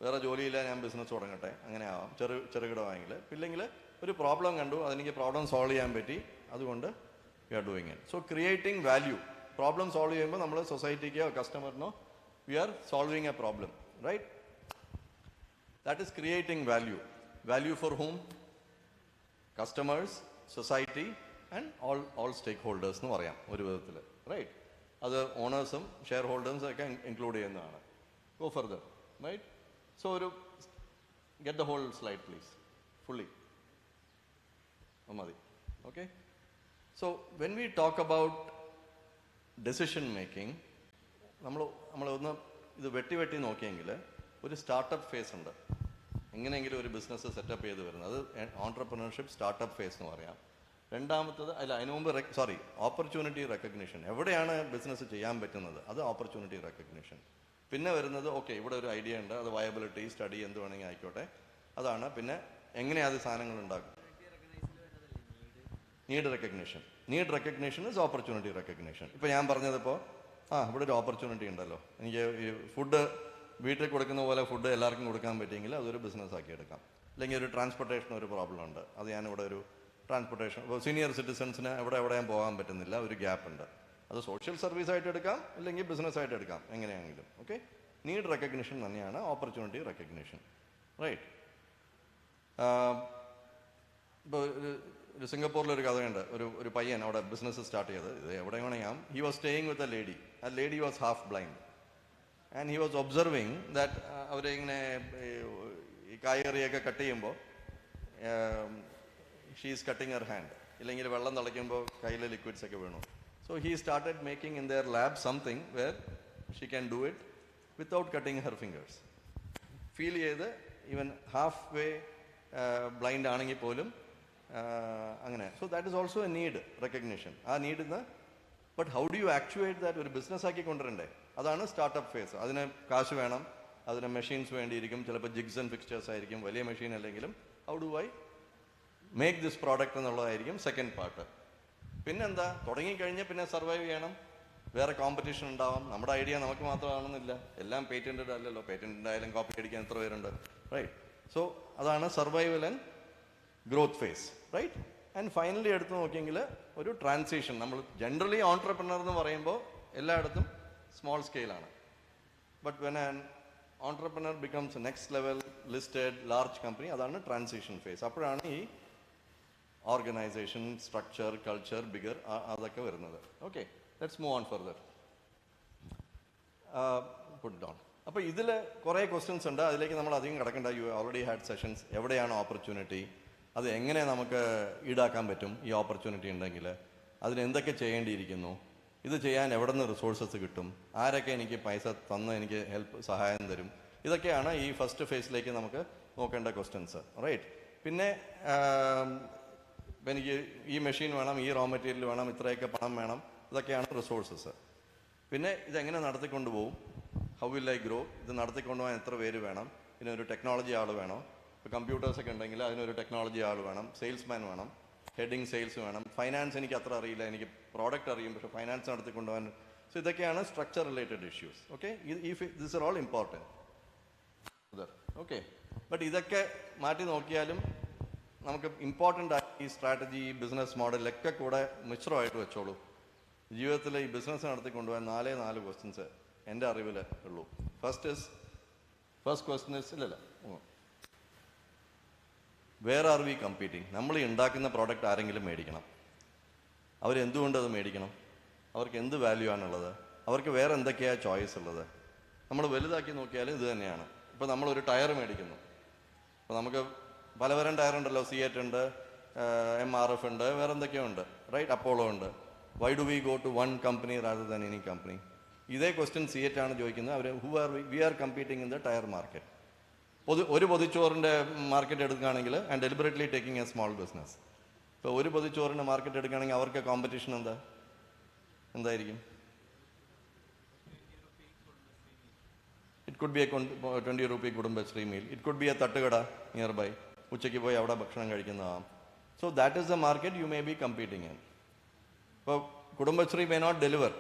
വേറെ ജോലിയില്ല, ഞാൻ ബിസിനസ് തുടങ്ങട്ടെ, അങ്ങനെ ആവാം, ചെറുകിടമായെങ്കിൽ. ഇല്ലെങ്കിൽ ഒരു പ്രോബ്ലം കണ്ടു, അതെനിക്ക് പ്രോബ്ലം സോൾവ് ചെയ്യാൻ പറ്റി, അതുകൊണ്ട് we are doing it. So creating value. Problem solve ചെയ്യുമ്പോൾ നമ്മൾ സൊസൈറ്റിക്കോ കസ്റ്റമറിനോ we are solving a problem, right? That is creating value. Value for whom? Customers, society and all stakeholders എന്ന് പറയാം ഒരു വിധത്തിൽ, റൈറ്റ്? അത് ഓണേഴ്സും ഷെയർ ഹോൾഡേഴ്സും ഒക്കെ ഇൻക്ലൂഡ് ചെയ്യുന്നതാണ്. Go further, right? So get the whole slide please, fully. മതി, okay? So when we talk about decision making, നമ്മൾ ഒന്ന് ഇത് വെട്ടി നോക്കിയെങ്കിൽ ഒരു സ്റ്റാർട്ടപ്പ് ഫേസ് ഉണ്ട്. എങ്ങനെയെങ്കിലും ഒരു ബിസിനസ് സെറ്റപ്പ് ചെയ്ത് വരുന്നത്, അത് ഓൺട്രപ്രണർഷിപ്പ് സ്റ്റാർട്ടപ്പ് ഫേസ് എന്ന് പറയാം. രണ്ടാമത്തത്, അതിനു മുമ്പ് ഓപ്പർച്യൂണിറ്റി റെക്കഗ്നിഷൻ. എവിടെയാണ് ബിസിനസ് ചെയ്യാൻ പറ്റുന്നത്, അത് ഓപ്പർച്യൂണിറ്റി റെക്കഗ്നിഷൻ. പിന്നെ വരുന്നത്, ഓക്കെ, ഇവിടെ ഒരു ഐഡിയ ഉണ്ട്, അത് വയബിലിറ്റി സ്റ്റഡി എന്ത് വേണമെങ്കിൽ ആയിക്കോട്ടെ, അതാണ്. പിന്നെ എങ്ങനെയാണ് അത് സാധനങ്ങൾ ഉണ്ടാക്കും? Need recognition is opportunity recognition. ഇപ്പോൾ ഞാൻ പറഞ്ഞതിപ്പോൾ, ഇവിടെ ഒരു ഓപ്പർച്യൂണിറ്റി ഉണ്ടല്ലോ, എനിക്ക് ഈ ഫുഡ് വീട്ടിൽ കൊടുക്കുന്ന പോലെ ഫുഡ് എല്ലാവർക്കും കൊടുക്കാൻ പറ്റിയെങ്കിൽ അതൊരു ബിസിനസ് ആക്കി എടുക്കാം. അല്ലെങ്കിൽ ഒരു ട്രാൻസ്പോർട്ടേഷൻ ഒരു പ്രോബ്ലം ഉണ്ട്, അത് ഞാനിവിടെ ഒരു ട്രാൻസ്പോർട്ടേഷൻ, സീനിയർ സിറ്റിസൺസിന് എവിടെയും പോകാൻ പറ്റുന്നില്ല, ഒരു ഗ്യാപ്പ് ഉണ്ട്, അത് സോഷ്യൽ സർവീസ് ആയിട്ട് എടുക്കാം, അല്ലെങ്കിൽ ബിസിനസ് ആയിട്ട് എടുക്കാം, എങ്ങനെയാണെങ്കിലും. ഓക്കെ, നീഡ് റെക്കഗ്നിഷൻ തന്നെയാണ് ഓപ്പർച്യൂണിറ്റി റെക്കഗ്നിഷൻ, റൈറ്റ്? ഇപ്പോൾ ഒരു സിംഗപ്പൂരിലൊരു കഥയുണ്ട്. ഒരു പയ്യൻ അവിടെ ബിസിനസ് സ്റ്റാർട്ട് ചെയ്തത്, ഇത് എവിടെ വേണമെങ്കിൽ, he was staying with a lady. ആ lady was half blind and he was observing that അവരിങ്ങനെ ഈ കായ്കറിയൊക്കെ കട്ട് ചെയ്യുമ്പോൾ she is cutting her hand, ഇല്ലെങ്കിൽ വെള്ളം തിളയ്ക്കുമ്പോൾ കയ്യിലെ ലിക്വിഡ്സ് ഒക്കെ വീണു. So he started making in their lab something where she can do it without cutting her fingers. Feel ചെയ്ത് even halfway blind ആണെങ്കിൽ പോലും അങ്ങനെ. So that is also a need recognition. ആ നീഡ് ഇന്ന്, but how do you actuate that? ഒരു ബിസിനസ് ആക്കി കൊണ്ടുവരണ്ടേ? അതാണ് സ്റ്റാർട്ടപ്പ് ഫേസ്. അതിന് കാശ് വേണം, അതിന് മെഷീൻസ് വേണ്ടിയിരിക്കും, ചിലപ്പോൾ ജിഗ്സ് ആൻഡ് ഫിക്സ്ചേഴ്സ് ആയിരിക്കും, വലിയ മെഷീൻ അല്ലെങ്കിലും. How do I make this product എന്നുള്ളതായിരിക്കും സെക്കൻഡ് പാർട്ട്. പിന്നെന്താ, തുടങ്ങിക്കഴിഞ്ഞാൽ പിന്നെ സർവൈവ് ചെയ്യണം, വേറെ കോമ്പറ്റീഷൻ ഉണ്ടാവാം. നമ്മുടെ ഐഡിയ നമുക്ക് മാത്രമാണെന്നില്ല, എല്ലാം പേറ്റൻറ്റഡ് അല്ലല്ലോ. പേറ്റൻറ്റഡ് ആയാലും കോപ്പി അടിക്കാൻ എത്ര പേരുണ്ട്, റൈറ്റ്? സോ അതാണ് survival and growth phase, right? And finally എടുത്ത് നോക്കിയെങ്കിൽ ഒരു ട്രാൻസിഷൻ. നമ്മൾ ജനറലി ഓൺട്രപ്രണർ എന്ന് പറയുമ്പോൾ എല്ലായിടത്തും സ്മോൾ സ്കെയിലാണ്. But when an entrepreneur becomes next level listed large company, അതാണ് ട്രാൻസിഷൻ ഫേസ്. അപ്പോഴാണ് ഈ ഓർഗനൈസേഷൻ സ്ട്രക്ചർ കൾച്ചർ ബിഗർ അതൊക്കെ വരുന്നത്. Okay, let's move on further. Put down. അപ്പോൾ ഇതിൽ കുറേ ക്വസ്റ്റ്യൻസ് ഉണ്ട്, അതിലേക്ക് നമ്മൾ അധികം കിടക്കേണ്ട. You already had sessions. എവിടെയാണ് ഓപ്പർച്യൂണിറ്റി, അത് എങ്ങനെ നമുക്ക് ഈടാക്കാൻ പറ്റും ഈ ഓപ്പർച്യൂണിറ്റി ഉണ്ടെങ്കിൽ, അതിന് എന്തൊക്കെ ചെയ്യേണ്ടിയിരിക്കുന്നു, ഇത് ചെയ്യാൻ എവിടെ നിന്ന് റിസോഴ്സസ് കിട്ടും, ആരൊക്കെ എനിക്ക് പൈസ തന്ന് എനിക്ക് സഹായം തരും, ഇതൊക്കെയാണ് ഈ ഫസ്റ്റ് ഫേസിലേക്ക് നമുക്ക് നോക്കേണ്ട ക്വസ്റ്റ്യൻസ്, റൈറ്റ്? പിന്നെ എനിക്ക് ഈ മെഷീൻ വേണം, ഈ റോ മെറ്റീരിയൽ വേണം, ഇത്രയൊക്കെ പണം വേണം, ഇതൊക്കെയാണ് റിസോഴ്സസ്. പിന്നെ ഇതെങ്ങനെ നടത്തിക്കൊണ്ട് പോകും, ഹൗ വിൽ ഐ ഗ്രോ, ഇത് നടത്തിക്കൊണ്ടുപോകാൻ എത്ര പേര് വേണം, പിന്നെ ഒരു ടെക്നോളജി ആൾ വേണം. ഇപ്പോൾ കമ്പ്യൂട്ടേഴ്സൊക്കെ ഉണ്ടെങ്കിൽ അതിനൊരു ടെക്നോളജി ആൾ വേണം, സെയിൽസ്മാൻ വേണം, ഹെഡിങ് സെയിൽസ് വേണം. ഫൈനാൻസ് എനിക്ക് അത്ര അറിയില്ല, എനിക്ക് പ്രോഡക്റ്റ് അറിയും, പക്ഷേ ഫൈനാൻസ് നടത്തിക്കൊണ്ടുപോകാൻ. സോ ഇതൊക്കെയാണ് structure related issues. Okay, this are all important. Okay, but ഇതൊക്കെ മാറ്റി നോക്കിയാലും നമുക്ക് ഇമ്പോർട്ടൻ്റ് ആയി ഈ സ്ട്രാറ്റജി, ബിസിനസ് മോഡലൊക്കെ കൂടെ മിശ്രമായിട്ട് വെച്ചോളൂ. ജീവിതത്തിൽ ഈ ബിസിനസ് നടത്തിക്കൊണ്ടുപോകാൻ 4 ക്വസ്റ്റ്യൻസ് എൻ്റെ അറിവിൽ ഉള്ളൂ. ഫസ്റ്റ് ക്വസ്റ്റ്യൻ ഇസ് ഇല്ലല്ല, വേർ ആർ വി കമ്പീറ്റിംഗ്? നമ്മൾ ഉണ്ടാക്കുന്ന പ്രോഡക്റ്റ് ആരെങ്കിലും മേടിക്കണം. അവരെന്തുകൊണ്ട് അത് മേടിക്കണം? അവർക്ക് എന്ത് വാല്യൂ ആണുള്ളത്? അവർക്ക് വേറെ എന്തൊക്കെയാണ് ചോയ്സ് ഉള്ളത്? നമ്മൾ വലുതാക്കി നോക്കിയാലും ഇത് തന്നെയാണ്. ഇപ്പോൾ നമ്മളൊരു ടയർ മേടിക്കുന്നു. അപ്പോൾ നമുക്ക് പലതരം ടയർ ഉണ്ടല്ലോ, C8 ഉണ്ട്, MRF ഉണ്ട്, വേറെ എന്തൊക്കെയോ ഉണ്ട്, റൈറ്റ്? അപ്പോളോ ഉണ്ട്. Why do we go to one company rather than any company? ഇതേ ക്വസ്റ്റ്യൻ C8 ആണ് ചോദിക്കുന്നത്. അവർ we are competing in the tyre market. ഒരു പൊതിച്ചോറിൻ്റെ മാർക്കറ്റ് എടുക്കുകയാണെങ്കിൽ and deliberately taking a small business. ഇപ്പോൾ ഒരു പൊതിച്ചോറിൻ്റെ മാർക്കറ്റ് എടുക്കുകയാണെങ്കിൽ അവർക്ക് കോമ്പറ്റീഷൻ എന്തായിരിക്കും? It could be a 20 rupee Kudumbashree meal, it could be a thattukada nearby, ഉച്ചയ്ക്ക് പോയി അവിടെ ഭക്ഷണം കഴിക്കുന്നതാകാം. So that is the market you may be competing in. ഇപ്പോൾ Kudumbashree may not deliver,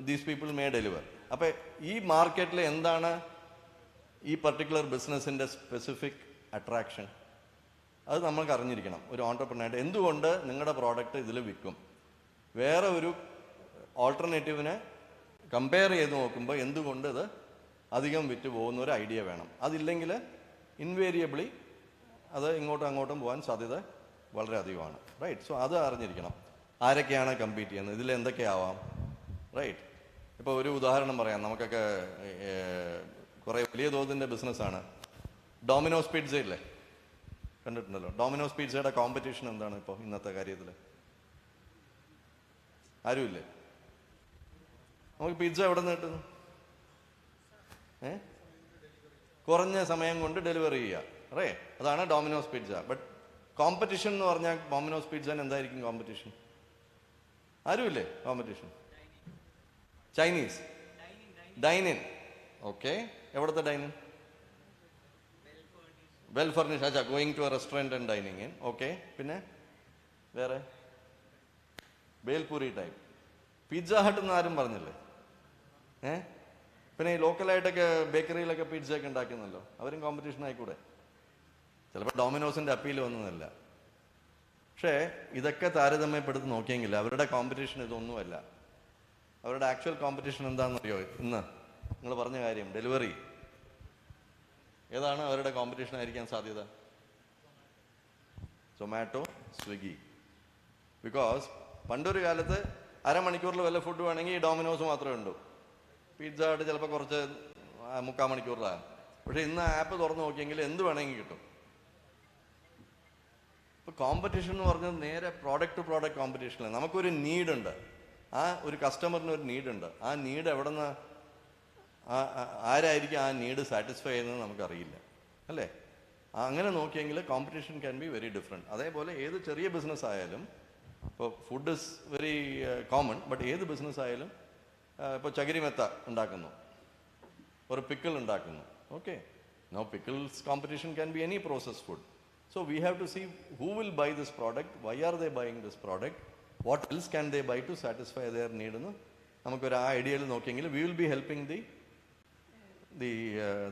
these people may deliver. അപ്പോൾ ഈ മാർക്കറ്റിൽ എന്താണ് ഈ പർട്ടിക്കുലർ ബിസിനസ്സിൻ്റെ സ്പെസിഫിക് അട്രാക്ഷൻ? അത് നമ്മൾക്ക് അറിഞ്ഞിരിക്കണം ഒരു ഓൺട്രപ്രണറായിട്ട്. എന്തുകൊണ്ട് നിങ്ങളുടെ പ്രോഡക്റ്റ് ഇതിൽ വിൽക്കും? വേറെ ഒരു ഓൾട്ടർനേറ്റീവിനെ കമ്പയർ ചെയ്ത് നോക്കുമ്പോൾ എന്തുകൊണ്ട് ഇത് അധികം വിറ്റ് പോകുന്ന ഒരു ഐഡിയ വേണം. അതില്ലെങ്കിൽ ഇൻവേരിയബിളി അത് ഇങ്ങോട്ടും അങ്ങോട്ടും പോകാൻ സാധ്യത വളരെ അധികമാണ്, റൈറ്റ്? സോ അത് അറിഞ്ഞിരിക്കണം. ആരൊക്കെയാണ് കമ്പീറ്റ് ചെയ്യുന്നത്, ഇതിൽ എന്തൊക്കെയാവാം, റൈറ്റ്? ഇപ്പോൾ ഒരു ഉദാഹരണം പറയാം. നമുക്കൊക്കെ കുറേ വലിയ തോതിൻ്റെ ബിസിനസ്സാണ്. ഡോമിനോസ് പിസ്സ ഇല്ലേ, കണ്ടിട്ടുണ്ടല്ലോ? ഡോമിനോസ് പിസ്സയുടെ കോമ്പറ്റീഷൻ എന്താണ് ഇപ്പോൾ ഇന്നത്തെ കാര്യത്തിൽ? ആരുമില്ലേ? നമുക്ക് പിസ്സ എവിടെ നിന്ന് കിട്ടുന്നു? കുറഞ്ഞ സമയം കൊണ്ട് ഡെലിവറി ചെയ്യുക, റേ, അതാണ് ഡോമിനോസ് പിസ്സ. ബട്ട് കോമ്പറ്റീഷൻ എന്ന് പറഞ്ഞാൽ ഡോമിനോസ് പിസ്സന് എന്തായിരിക്കും കോമ്പറ്റീഷൻ? ആരുമില്ലേ കോമ്പറ്റീഷൻ? Chinese dining. ഓക്കെ, എവിടുത്തെ ഡൈനിൻ? Well furnished. അച്ഛാ, going to a restaurant and dining in. Okay, പിന്നെ വേറെ ബേൽപൂരി ടൈപ്പ്. പിസ്സ ഹട്ട് എന്ന് ആരും പറഞ്ഞില്ലേ? പിന്നെ ഈ ലോക്കലായിട്ടൊക്കെ ബേക്കറിയിലൊക്കെ പിസ്സ ഒക്കെ ഉണ്ടാക്കുന്നല്ലോ, അവരും കോമ്പറ്റീഷൻ ആയിക്കൂടെ? ചിലപ്പോൾ ഡോമിനോസിൻ്റെ അപ്പീൽ വന്നതല്ല. പക്ഷേ ഇതൊക്കെ താരതമ്യപ്പെടുത്തി നോക്കിയെങ്കിൽ അവരുടെ കോമ്പറ്റീഷൻ ഇതൊന്നുമല്ല. അവരുടെ ആക്ച്വൽ കോമ്പറ്റീഷൻ എന്താണെന്നറിയോ? ഇന്ന് നിങ്ങൾ പറഞ്ഞ കാര്യം, ഡെലിവറി. ഏതാണ് അവരുടെ കോമ്പറ്റീഷൻ ആയിരിക്കാൻ സാധ്യത? സൊമാറ്റോ, സ്വിഗ്ഗി. ബിക്കോസ് പണ്ടൊരു കാലത്ത് അരമണിക്കൂറിൽ വല്ല ഫുഡ് വേണമെങ്കിൽ ഈ ഡോമിനോസ് മാത്രമേ ഉള്ളൂ. പിസ്സ ഹട്ട് ചിലപ്പോൾ കുറച്ച് 3/4 മണിക്കൂറിലാണ്. പക്ഷേ ഇന്ന് ആപ്പ് തുറന്ന് നോക്കിയെങ്കിൽ എന്ത് വേണമെങ്കിൽ കിട്ടും. ഇപ്പോൾ കോമ്പറ്റീഷൻ എന്ന് പറഞ്ഞത് നേരെ പ്രോഡക്റ്റ് ടു പ്രോഡക്റ്റ് കോമ്പറ്റീഷനിൽ നമുക്കൊരു നീഡുണ്ട്. ആ ഒരു കസ്റ്റമറിന് ഒരു നീഡുണ്ട്. ആ നീഡ് എവിടെ നിന്ന്, ആരായിരിക്കും ആ നീഡ് സാറ്റിസ്ഫൈ ചെയ്യുന്നത് നമുക്കറിയില്ല, അല്ലേ? അങ്ങനെ നോക്കിയെങ്കിൽ competition can be very different. അതേപോലെ ഏത് ചെറിയ ബിസിനസ് ആയാലും, ഇപ്പോൾ food is very common, but ഏത് ബിസിനസ് ആയാലും ഇപ്പോൾ ചകിരിമെത്ത ഉണ്ടാക്കുന്നു, ഒരു പിക്കിൾ ഉണ്ടാക്കുന്നു. Okay, no pickles competition can be any process food. So we have to see who will buy this product, why are they buying this product, what else can they buy to satisfy their need എന്ന് നമുക്കൊരു ആ ഐഡിയയിൽ നോക്കിയെങ്കിൽ we will be helping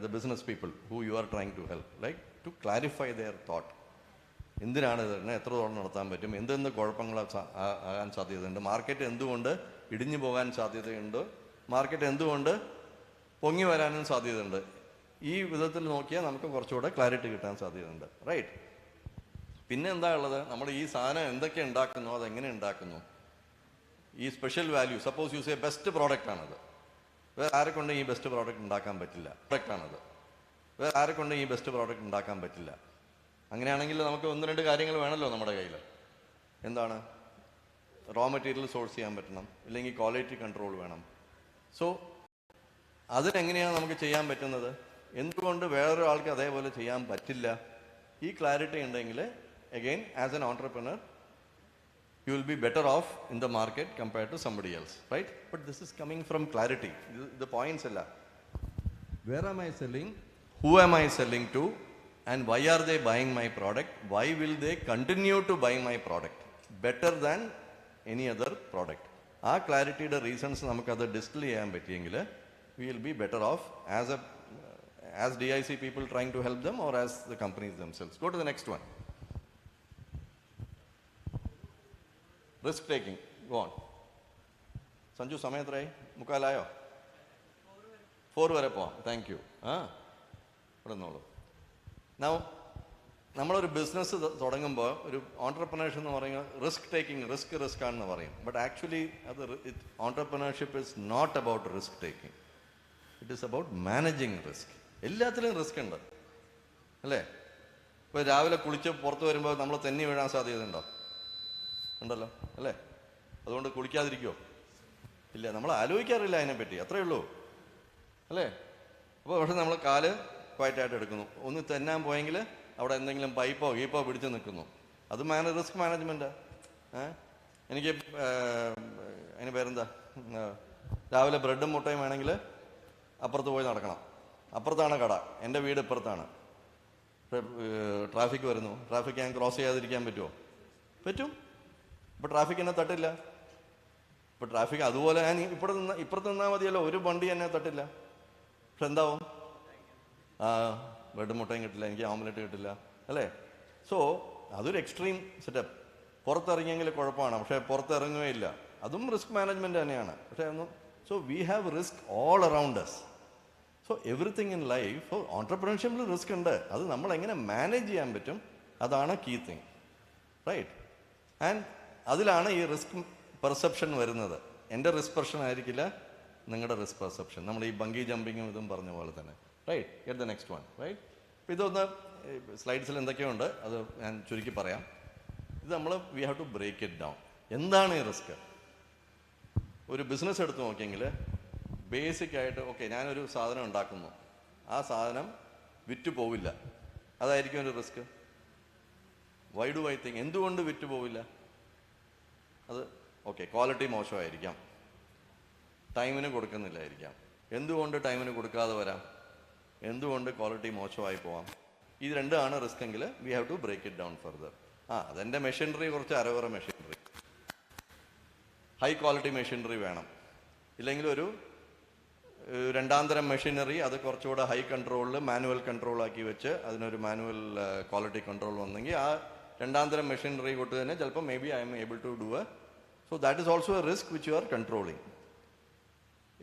the business people who you are trying to help, like to clarify their thought. എന്തിനാണ് ഇതിനെ എത്ര തോളം നടത്താൻ പറ്റും, എന്തെന്ത് കുഴപ്പങ്ങൾ ആകാൻ സാധ്യതയുണ്ട്, മാർക്കറ്റ് എന്തുകൊണ്ട് ഇടിഞ്ഞു പോകാൻ സാധ്യതയുണ്ട്, മാർക്കറ്റ് എന്തുകൊണ്ട് പൊങ്ങി വരാനും സാധ്യതയുണ്ട്. ഈ വിധത്തിൽ നോക്കിയാൽ നമുക്ക് കുറച്ചുകൂടെ ക്ലാരിറ്റി കിട്ടാൻ സാധ്യതയുണ്ട്. റൈറ്റ്. പിന്നെ എന്താ ഉള്ളത്, നമ്മൾ ഈ സാധനം എന്തൊക്കെ ഉണ്ടാക്കുന്നു, അതെങ്ങനെ ഉണ്ടാക്കുന്നു, ഈ special value. Suppose use A best product ആണത്, വേറെ ആരെ കൊണ്ട് ഈ ബെസ്റ്റ് പ്രോഡക്റ്റ് ഉണ്ടാക്കാൻ പറ്റില്ല. പ്രൊഡക്റ്റാണത്, വേറെ ആരെ കൊണ്ട് ഈ ബെസ്റ്റ് പ്രോഡക്റ്റ് ഉണ്ടാക്കാൻ പറ്റില്ല. അങ്ങനെയാണെങ്കിൽ നമുക്ക് ഒന്ന് രണ്ട് കാര്യങ്ങൾ വേണമല്ലോ നമ്മുടെ കയ്യിൽ. എന്താണ്? റോ മെറ്റീരിയൽ സോഴ്സ് ചെയ്യാൻ പറ്റണം, ഇല്ലെങ്കിൽ ക്വാളിറ്റി കൺട്രോൾ വേണം. സോ അതിനെങ്ങനെയാണ് നമുക്ക് ചെയ്യാൻ പറ്റുന്നത്, എന്തുകൊണ്ട് വേറൊരാൾക്ക് അതേപോലെ ചെയ്യാൻ പറ്റില്ല? ഈ ക്ലാരിറ്റി ഉണ്ടെങ്കിൽ again as an entrepreneur you will be better off in the market compared to somebody else, right? But this is coming from clarity. The points alla, where am I selling, who am I selling to, and why are they buying my product, why will they continue to buy my product better than any other product. ആ ക്ലാരിറ്റിയുടെ റീസൺസ് നമുക്കത് ഡിസ്റ്റിൽ ചെയ്യാൻ പറ്റിയെങ്കിൽ we will be better off as DIC people trying to help them or as the companies themselves. Go to the next one. Risk taking. Go on. Sanju, സമയം എത്രയായി? മുക്കാലായോ? 4 വരെ പോവാം. Thank you. ഇവിടെ നിന്നോളൂ. നമ്മളൊരു ബിസിനസ് തുടങ്ങുമ്പോൾ ഒരു ഓൺട്രപ്രണർഷിപ്പ് എന്ന് പറയുന്നത് റിസ്ക് ടേക്കിംഗ്, റിസ്ക് ആണെന്ന് പറയും. ബട്ട് ആക്ച്വലി അത് entrepreneurship is not about risk taking, it is about managing risk. എല്ലാത്തിലും റിസ്ക് ഉണ്ട് അല്ലേ? ഇപ്പോൾ രാവിലെ കുളിച്ച് പുറത്ത് വരുമ്പോൾ നമ്മൾ തെന്നി വീഴാൻ സാധ്യതയുണ്ടോ? ഉണ്ടല്ലോ അല്ലേ? അതുകൊണ്ട് കുളിക്കാതിരിക്കുമോ? ഇല്ല, നമ്മൾ ആലോചിക്കാറില്ല അതിനെപ്പറ്റി, അത്രയേ ഉള്ളൂ അല്ലേ? അപ്പോൾ പക്ഷെ നമ്മൾ കാല് ക്വയറ്റായിട്ട് എടുക്കുന്നു. ഒന്ന് തെന്നാൻ പോയെങ്കിൽ അവിടെ എന്തെങ്കിലും പൈപ്പോ ഗീപ്പോ പിടിച്ച് നിൽക്കുന്നു. അത് റിസ്ക് മാനേജ്മെൻറ്റാ. എനിക്ക് അതിന് പേരെന്താ, രാവിലെ ബ്രെഡും മുട്ടയും വേണമെങ്കിൽ അപ്പുറത്ത് പോയി നടക്കണം. അപ്പുറത്താണ് കട, എൻ്റെ വീട് ഇപ്പുറത്താണ്. ട്രാഫിക് വരുന്നു, ട്രാഫിക് ഞാൻ ക്രോസ് ചെയ്യാതിരിക്കാൻ പറ്റുമോ? പറ്റും. ഇപ്പോൾ ട്രാഫിക് എന്നെ തട്ടില്ല. ഇപ്പോൾ ട്രാഫിക് അതുപോലെ ഞാൻ ഇപ്പുറത്ത് നിന്നാൽ മതിയല്ലോ, ഒരു വണ്ടി എന്നെ തട്ടില്ല. പക്ഷെ എന്താവും? ബ്രെഡ് മുട്ടയും കിട്ടില്ല, എനിക്ക് ഓംലെറ്റ് കിട്ടില്ല അല്ലേ? സോ അതൊരു എക്സ്ട്രീം സെറ്റപ്പ്. പുറത്തിറങ്ങിയെങ്കിൽ കുഴപ്പമാണ്, പക്ഷേ പുറത്തിറങ്ങുകയില്ല, അതും റിസ്ക് മാനേജ്മെൻറ്റ് തന്നെയാണ്. പക്ഷേ so we have risk all around us. So everything in life, ഓൺട്രപ്രണർഷിപ്പിൽ റിസ്ക് ഉണ്ട്. അത് നമ്മൾ എങ്ങനെ മാനേജ് ചെയ്യാൻ പറ്റും, അതാണ് കീ തിങ്. റൈറ്റ്. ആൻഡ് അതിലാണ് ഈ റിസ്ക് പെർസെപ്ഷൻ വരുന്നത്. എൻ്റെ റിസ്ക് പെർസെപ്ഷൻ ആയിരിക്കില്ല നിങ്ങളുടെ റിസ്ക് പെർസെപ്ഷൻ. നമ്മൾ ഈ ബങ്കി ജമ്പിങ്ങും ഇതും പറഞ്ഞ പോലെ തന്നെ. Right. Get the next one. Right. അപ്പോൾ ഇതൊന്ന് സ്ലൈഡ്സിൽ എന്തൊക്കെയുണ്ട് അത് ഞാൻ ചുരുക്കി പറയാം. ഇത് നമ്മൾ we have to break it down. എന്താണ് ഈ റിസ്ക്? ഒരു ബിസിനസ് എടുത്ത് നോക്കിയെങ്കിൽ ബേസിക്കായിട്ട് ഓക്കെ, ഞാനൊരു സാധനം ഉണ്ടാക്കുന്നു, ആ സാധനം വിറ്റ് പോവില്ല, അതായിരിക്കും ഒരു risk. Why do I think? എന്തുകൊണ്ട് വിറ്റ് പോവില്ല? അത് ഓക്കെ, ക്വാളിറ്റി മോശമായിരിക്കാം, ടൈമിന് കൊടുക്കുന്നില്ലായിരിക്കാം. എന്തുകൊണ്ട് ടൈമിന് കൊടുക്കാതെ വരാം? എന്തുകൊണ്ട് ക്വാളിറ്റി മോശമായി പോവാം? ഇത് രണ്ടാണ് റിസ്ക് എങ്കിൽ we have to break it down further. അതെൻ്റെ മെഷീനറി കുറച്ച് അരവറ മെഷീനറി, ഹൈ ക്വാളിറ്റി മെഷീനറി വേണം. ഇല്ലെങ്കിൽ ഒരു രണ്ടാം തരം മെഷീനറി, അത് കുറച്ചുകൂടെ ഹൈ കൺട്രോളിൽ മാനുവൽ കൺട്രോളാക്കി വെച്ച് അതിനൊരു മാനുവൽ ക്വാളിറ്റി കൺട്രോൾ വന്നെങ്കിൽ ആ രണ്ടാം തരം മെഷീനറി കൊണ്ട് തന്നെ ചിലപ്പോൾ may be I am able to do so that is also a risk which you are controlling.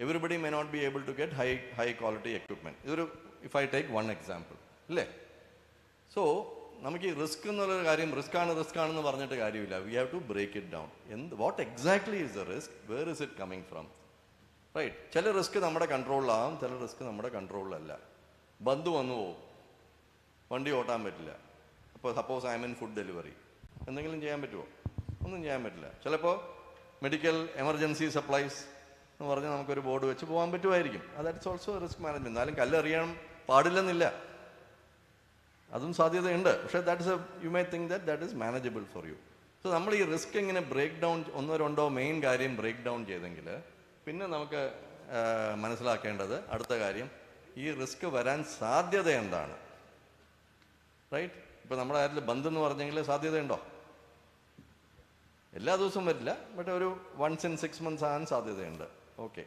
Everybody may not be able to get high quality equipment. ഇതൊരു if I take one example അല്ലേ? സോ നമുക്ക് ഈ റിസ്ക് എന്നുള്ളൊരു കാര്യം റിസ്ക് ആണെന്ന് പറഞ്ഞിട്ട് കാര്യമില്ല. We have to break it down. What exactly is the risk, where is it coming from? Right. ചില റിസ്ക് നമ്മുടെ കൺട്രോളിലാവും, ചില റിസ്ക് നമ്മുടെ കൺട്രോളിലല്ല. ബന്ധു വന്നു പോകും, വണ്ടി ഓട്ടാൻ പറ്റില്ല. അപ്പോൾ suppose I M in food delivery, എന്തെങ്കിലും ചെയ്യാൻ പറ്റുമോ? ഒന്നും ചെയ്യാൻ പറ്റില്ല. ചിലപ്പോൾ മെഡിക്കൽ എമർജൻസി സപ്ലൈസ് എന്ന് പറഞ്ഞാൽ നമുക്കൊരു ബോർഡ് വെച്ച് പോകാൻ പറ്റുമായിരിക്കും. That's also risk management. എന്നാലും കല്ലെറിയാൻ പാടില്ലെന്നില്ല, അതും സാധ്യതയുണ്ട്. പക്ഷേ that's you may think that is manageable for you. So നമ്മൾ ഈ റിസ്ക് ഇങ്ങനെ ബ്രേക്ക് ഡൗൺ, ഒന്നോ രണ്ടോ മെയിൻ കാര്യം ബ്രേക്ക് ഡൗൺ ചെയ്തെങ്കിൽ പിന്നെ നമുക്ക് മനസ്സിലാക്കേണ്ടത് അടുത്ത കാര്യം, ഈ റിസ്ക് വരാൻ സാധ്യത എന്താണ്? റൈറ്റ്. ഇപ്പോൾ നമ്മുടെ കാര്യത്തിൽ ബന്ധം എന്ന് പറഞ്ഞെങ്കിൽ സാധ്യതയുണ്ടോ? എല്ലാ ദിവസവും വരില്ല, ബട്ട് ഒരു വൺസ് ഇൻ 6 months ആകാൻ സാധ്യതയുണ്ട്. ഓക്കെ,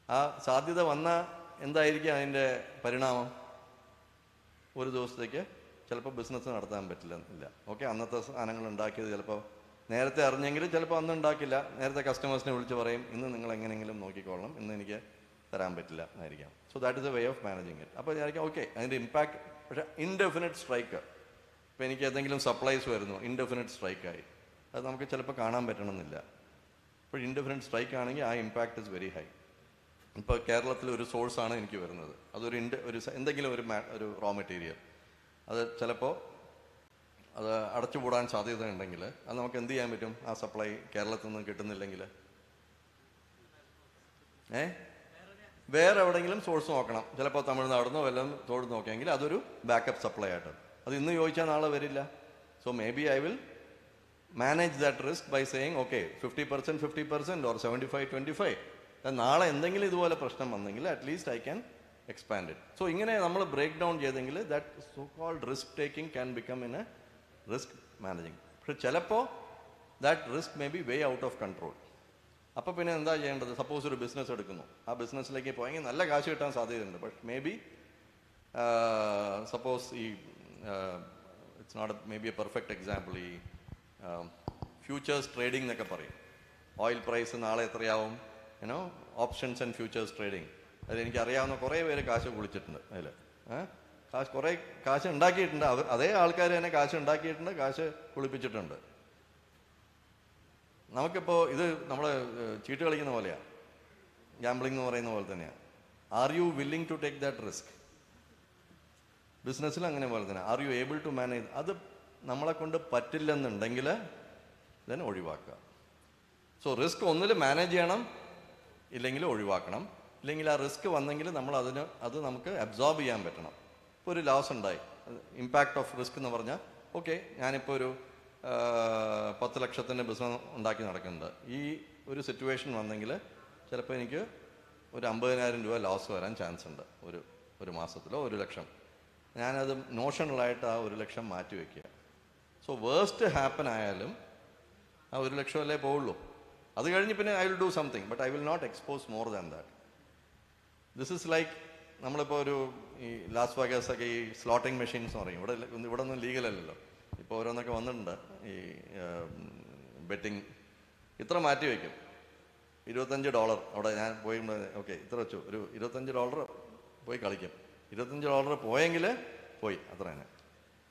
ആ സാധ്യത വന്നാൽ എന്തായിരിക്കും അതിൻ്റെ പരിണാമം? ഒരു ദിവസത്തേക്ക് ചിലപ്പോൾ ബിസിനസ് നടത്താൻ പറ്റില്ല. ഓക്കെ, അന്നത്തെ സാധനങ്ങൾ ഉണ്ടാക്കിയത് ചിലപ്പോൾ നേരത്തെ അറിഞ്ഞെങ്കിലും ചിലപ്പോൾ അന്ന് ഉണ്ടാക്കില്ല. നേരത്തെ കസ്റ്റമേഴ്സിനെ വിളിച്ച് പറയും, ഇന്ന് നിങ്ങൾ എങ്ങനെയെങ്കിലും നോക്കിക്കൊള്ളണം, ഇന്ന് എനിക്ക് തരാൻ പറ്റില്ല എന്നായിരിക്കാം. So that is a way of managing it. അപ്പോൾ വിചാരിക്കാം ഓക്കെ, അതിൻ്റെ ഇമ്പാക്ട്. പക്ഷേ ഇൻഡെഫിനിറ്റ് സ്ട്രൈക്ക്, ഇപ്പോൾ എനിക്ക് ഏതെങ്കിലും സപ്ലൈസ് വരുന്നു, ഇൻഡെഫിനിറ്റ് സ്ട്രൈക്കായി, അത് നമുക്ക് ചിലപ്പോൾ കാണാൻ പറ്റണമെന്നില്ല. ഇപ്പോൾ ഇൻഡെഫിനിറ്റ് സ്ട്രൈക്ക് ആണെങ്കിൽ ആ ഇമ്പാക്ട് ഇസ് വെരി ഹൈ. ഇപ്പോൾ കേരളത്തിൽ ഒരു സോഴ്സാണ് എനിക്ക് വരുന്നത്, അതൊരു എന്തെങ്കിലും ഒരു റോ മെറ്റീരിയൽ, അത് ചിലപ്പോൾ അത് അടച്ചുപൂടാൻ സാധ്യതയുണ്ടെങ്കിൽ അത് നമുക്ക് എന്ത് ചെയ്യാൻ പറ്റും? ആ സപ്ലൈ കേരളത്തിൽ നിന്ന് കിട്ടുന്നില്ലെങ്കിൽ വേറെ എവിടെയെങ്കിലും സോഴ്സ് നോക്കണം. ചിലപ്പോൾ തമിഴ്നാടുന്നോ വല്ലതും തോട് നോക്കിയെങ്കിൽ അതൊരു ബാക്കപ്പ് സപ്ലൈ ആയിട്ട്. അത് ഇന്ന് ചോദിച്ചാൽ നാളെ വരില്ല. So may be I will manage that risk by saying okay 50% 50% or 75-25. നാളെ എന്തെങ്കിലും ഇതുപോലെ പ്രശ്നം വന്നെങ്കിൽ at least I can expand it. So ഇങ്ങനെ നമ്മൾ ബ്രേക്ക് ഡൗൺ ചെയ്തെങ്കിൽ that so called risk taking can become in a risk managing. പക്ഷെ ചിലപ്പോൾ that risk may be way out of control. അപ്പോൾ പിന്നെ എന്താ ചെയ്യേണ്ടത്? സപ്പോസ് ഒരു ബിസിനസ് എടുക്കുന്നു, ആ ബിസിനസ്സിലേക്ക് പോയെങ്കിൽ നല്ല കാശ് കിട്ടാൻ സാധ്യതയുണ്ട്. ബട്ട് മേ ബി സപ്പോസ് ഈ it's not may be a perfect example, ഈ ഫ്യൂച്ചേഴ്സ് ട്രേഡിംഗ് എന്നൊക്കെ പറയും. ഓയിൽ പ്രൈസ് നാളെ എത്രയാവും, you know, options and futures trading. അതിലെനിക്കറിയാവുന്ന കുറേ പേര് കാശ് കുളിച്ചിട്ടുണ്ട്. അതിൽ കുറേ കാശ് ഉണ്ടാക്കിയിട്ടുണ്ട്. അതേ ആൾക്കാർ തന്നെ കാശ് ഉണ്ടാക്കിയിട്ടുണ്ട്, കാശ് കുളിപ്പിച്ചിട്ടുണ്ട്. നമുക്കിപ്പോൾ ഇത് നമ്മൾ ചീട്ട് കളിക്കുന്ന പോലെയാണ്, ഗാംബ്ലിംഗ് എന്ന് പറയുന്ന പോലെ തന്നെയാണ്. Are you willing to take that risk? ബിസിനസ്സിൽ അങ്ങനെ പോലെ തന്നെ are you able to manage? അത് നമ്മളെ കൊണ്ട് പറ്റില്ലെന്നുണ്ടെങ്കിൽ then ഒഴിവാക്കുക. സോ റിസ്ക് ഒന്നിൽ മാനേജ് ചെയ്യണം, ഇല്ലെങ്കിൽ ഒഴിവാക്കണം. ഇല്ലെങ്കിൽ ആ റിസ്ക് വന്നെങ്കിൽ നമ്മൾ അത് നമുക്ക് അബ്സോർബ് ചെയ്യാൻ പറ്റണം. ഇപ്പോൾ ഒരു ലോസ് ഉണ്ടായി, ഇമ്പാക്റ്റ് ഓഫ് റിസ്ക് എന്ന് പറഞ്ഞാൽ ഓക്കെ, ഞാനിപ്പോൾ ഒരു 10 ലക്ഷത്തിൻ്റെ ബിസിനസ് ഉണ്ടാക്കി നടക്കുന്നുണ്ട്. ഈ ഒരു സിറ്റുവേഷൻ വന്നെങ്കിൽ ചിലപ്പോൾ എനിക്ക് ഒരു 50,000 രൂപ ലോസ് വരാൻ ചാൻസ് ഉണ്ട് ഒരു മാസത്തിലോ 1 ലക്ഷം. ഞാനത് നോഷണലായിട്ട് ആ 1 ലക്ഷം മാറ്റി വയ്ക്കുക. സോ വേഴ്സ്റ്റ് ഹാപ്പൻ ആയാലും ആ 1 ലക്ഷമല്ലേ പോവുള്ളൂ. അത് കഴിഞ്ഞ് പിന്നെ I will do something, but I will not expose more than that. This is like നമ്മളിപ്പോൾ ഈ ലാസ് വേഗസ് ഒക്കെ ഈ സ്ലോട്ടിംഗ് മെഷീൻസ് എന്ന് പറയും. ഇവിടെ ഒന്നും ലീഗലല്ലല്ലോ. ഇപ്പോൾ ഓരോന്നൊക്കെ വന്നിട്ടുണ്ട്, ഈ ബെറ്റിംഗ്. ഇത്ര മാറ്റി വയ്ക്കും, $25 അവിടെ ഞാൻ പോയി ഓക്കെ ഇത്ര വെച്ചു, ഒരു $25 പോയി കളിക്കും. $25 പോയെങ്കിൽ പോയി, അത്ര തന്നെ.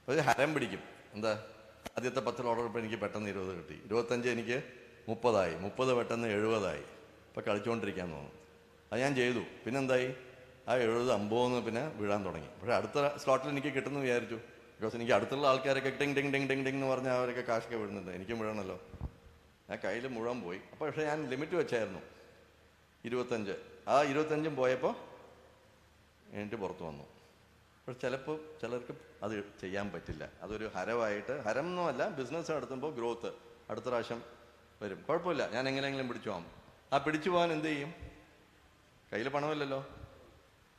ഒരു ഹരം പിടിക്കും. എന്താ, ആദ്യത്തെ $10 ഇപ്പോൾ എനിക്ക് പെട്ടെന്ന് 20 കിട്ടി, 25 എനിക്ക് 30 ആയി, 30 പെട്ടെന്ന് 70 ആയി. ഇപ്പോൾ കളിച്ചുകൊണ്ടിരിക്കാൻ തോന്നും. അത് ഞാൻ ചെയ്തു. പിന്നെന്തായി, ആ 70 50 പിന്നെ വീഴാൻ തുടങ്ങി. പക്ഷേ അടുത്ത സ്ലോട്ടിൽ എനിക്ക് കിട്ടുമെന്ന് വിചാരിച്ചു. ബിക്കോസ് എനിക്ക് അടുത്തുള്ള ആൾക്കാരൊക്കെ ടിങ് ടിങ് ടിങ് ടിങ് ടിങ് എന്ന് പറഞ്ഞാൽ അവരൊക്കെ കാശൊക്കെ വീഴുന്നുണ്ട്, എനിക്കും വീഴണമല്ലോ. ഞാൻ കയ്യിൽ മുഴുവൻ പോയി. അപ്പോൾ പക്ഷേ ഞാൻ ലിമിറ്റ് വെച്ചായിരുന്നു 25. ആ 25 പോയപ്പോൾ എനിക്ക് പുറത്ത് വന്നു. പക്ഷെ ചിലർക്ക് അത് ചെയ്യാൻ പറ്റില്ല. അതൊരു ഹരമായിട്ട്, ഹരം എന്നല്ല, ബിസിനസ് നടത്തുമ്പോൾ ഗ്രോത്ത് അടുത്ത പ്രാവശ്യം വരും, കുഴപ്പമില്ല, ഞാൻ എങ്ങനെയെങ്കിലും പിടിച്ചു പോകാം. ആ പിടിച്ചു പോകാൻ എന്ത് ചെയ്യും? കയ്യിൽ പണമില്ലല്ലോ,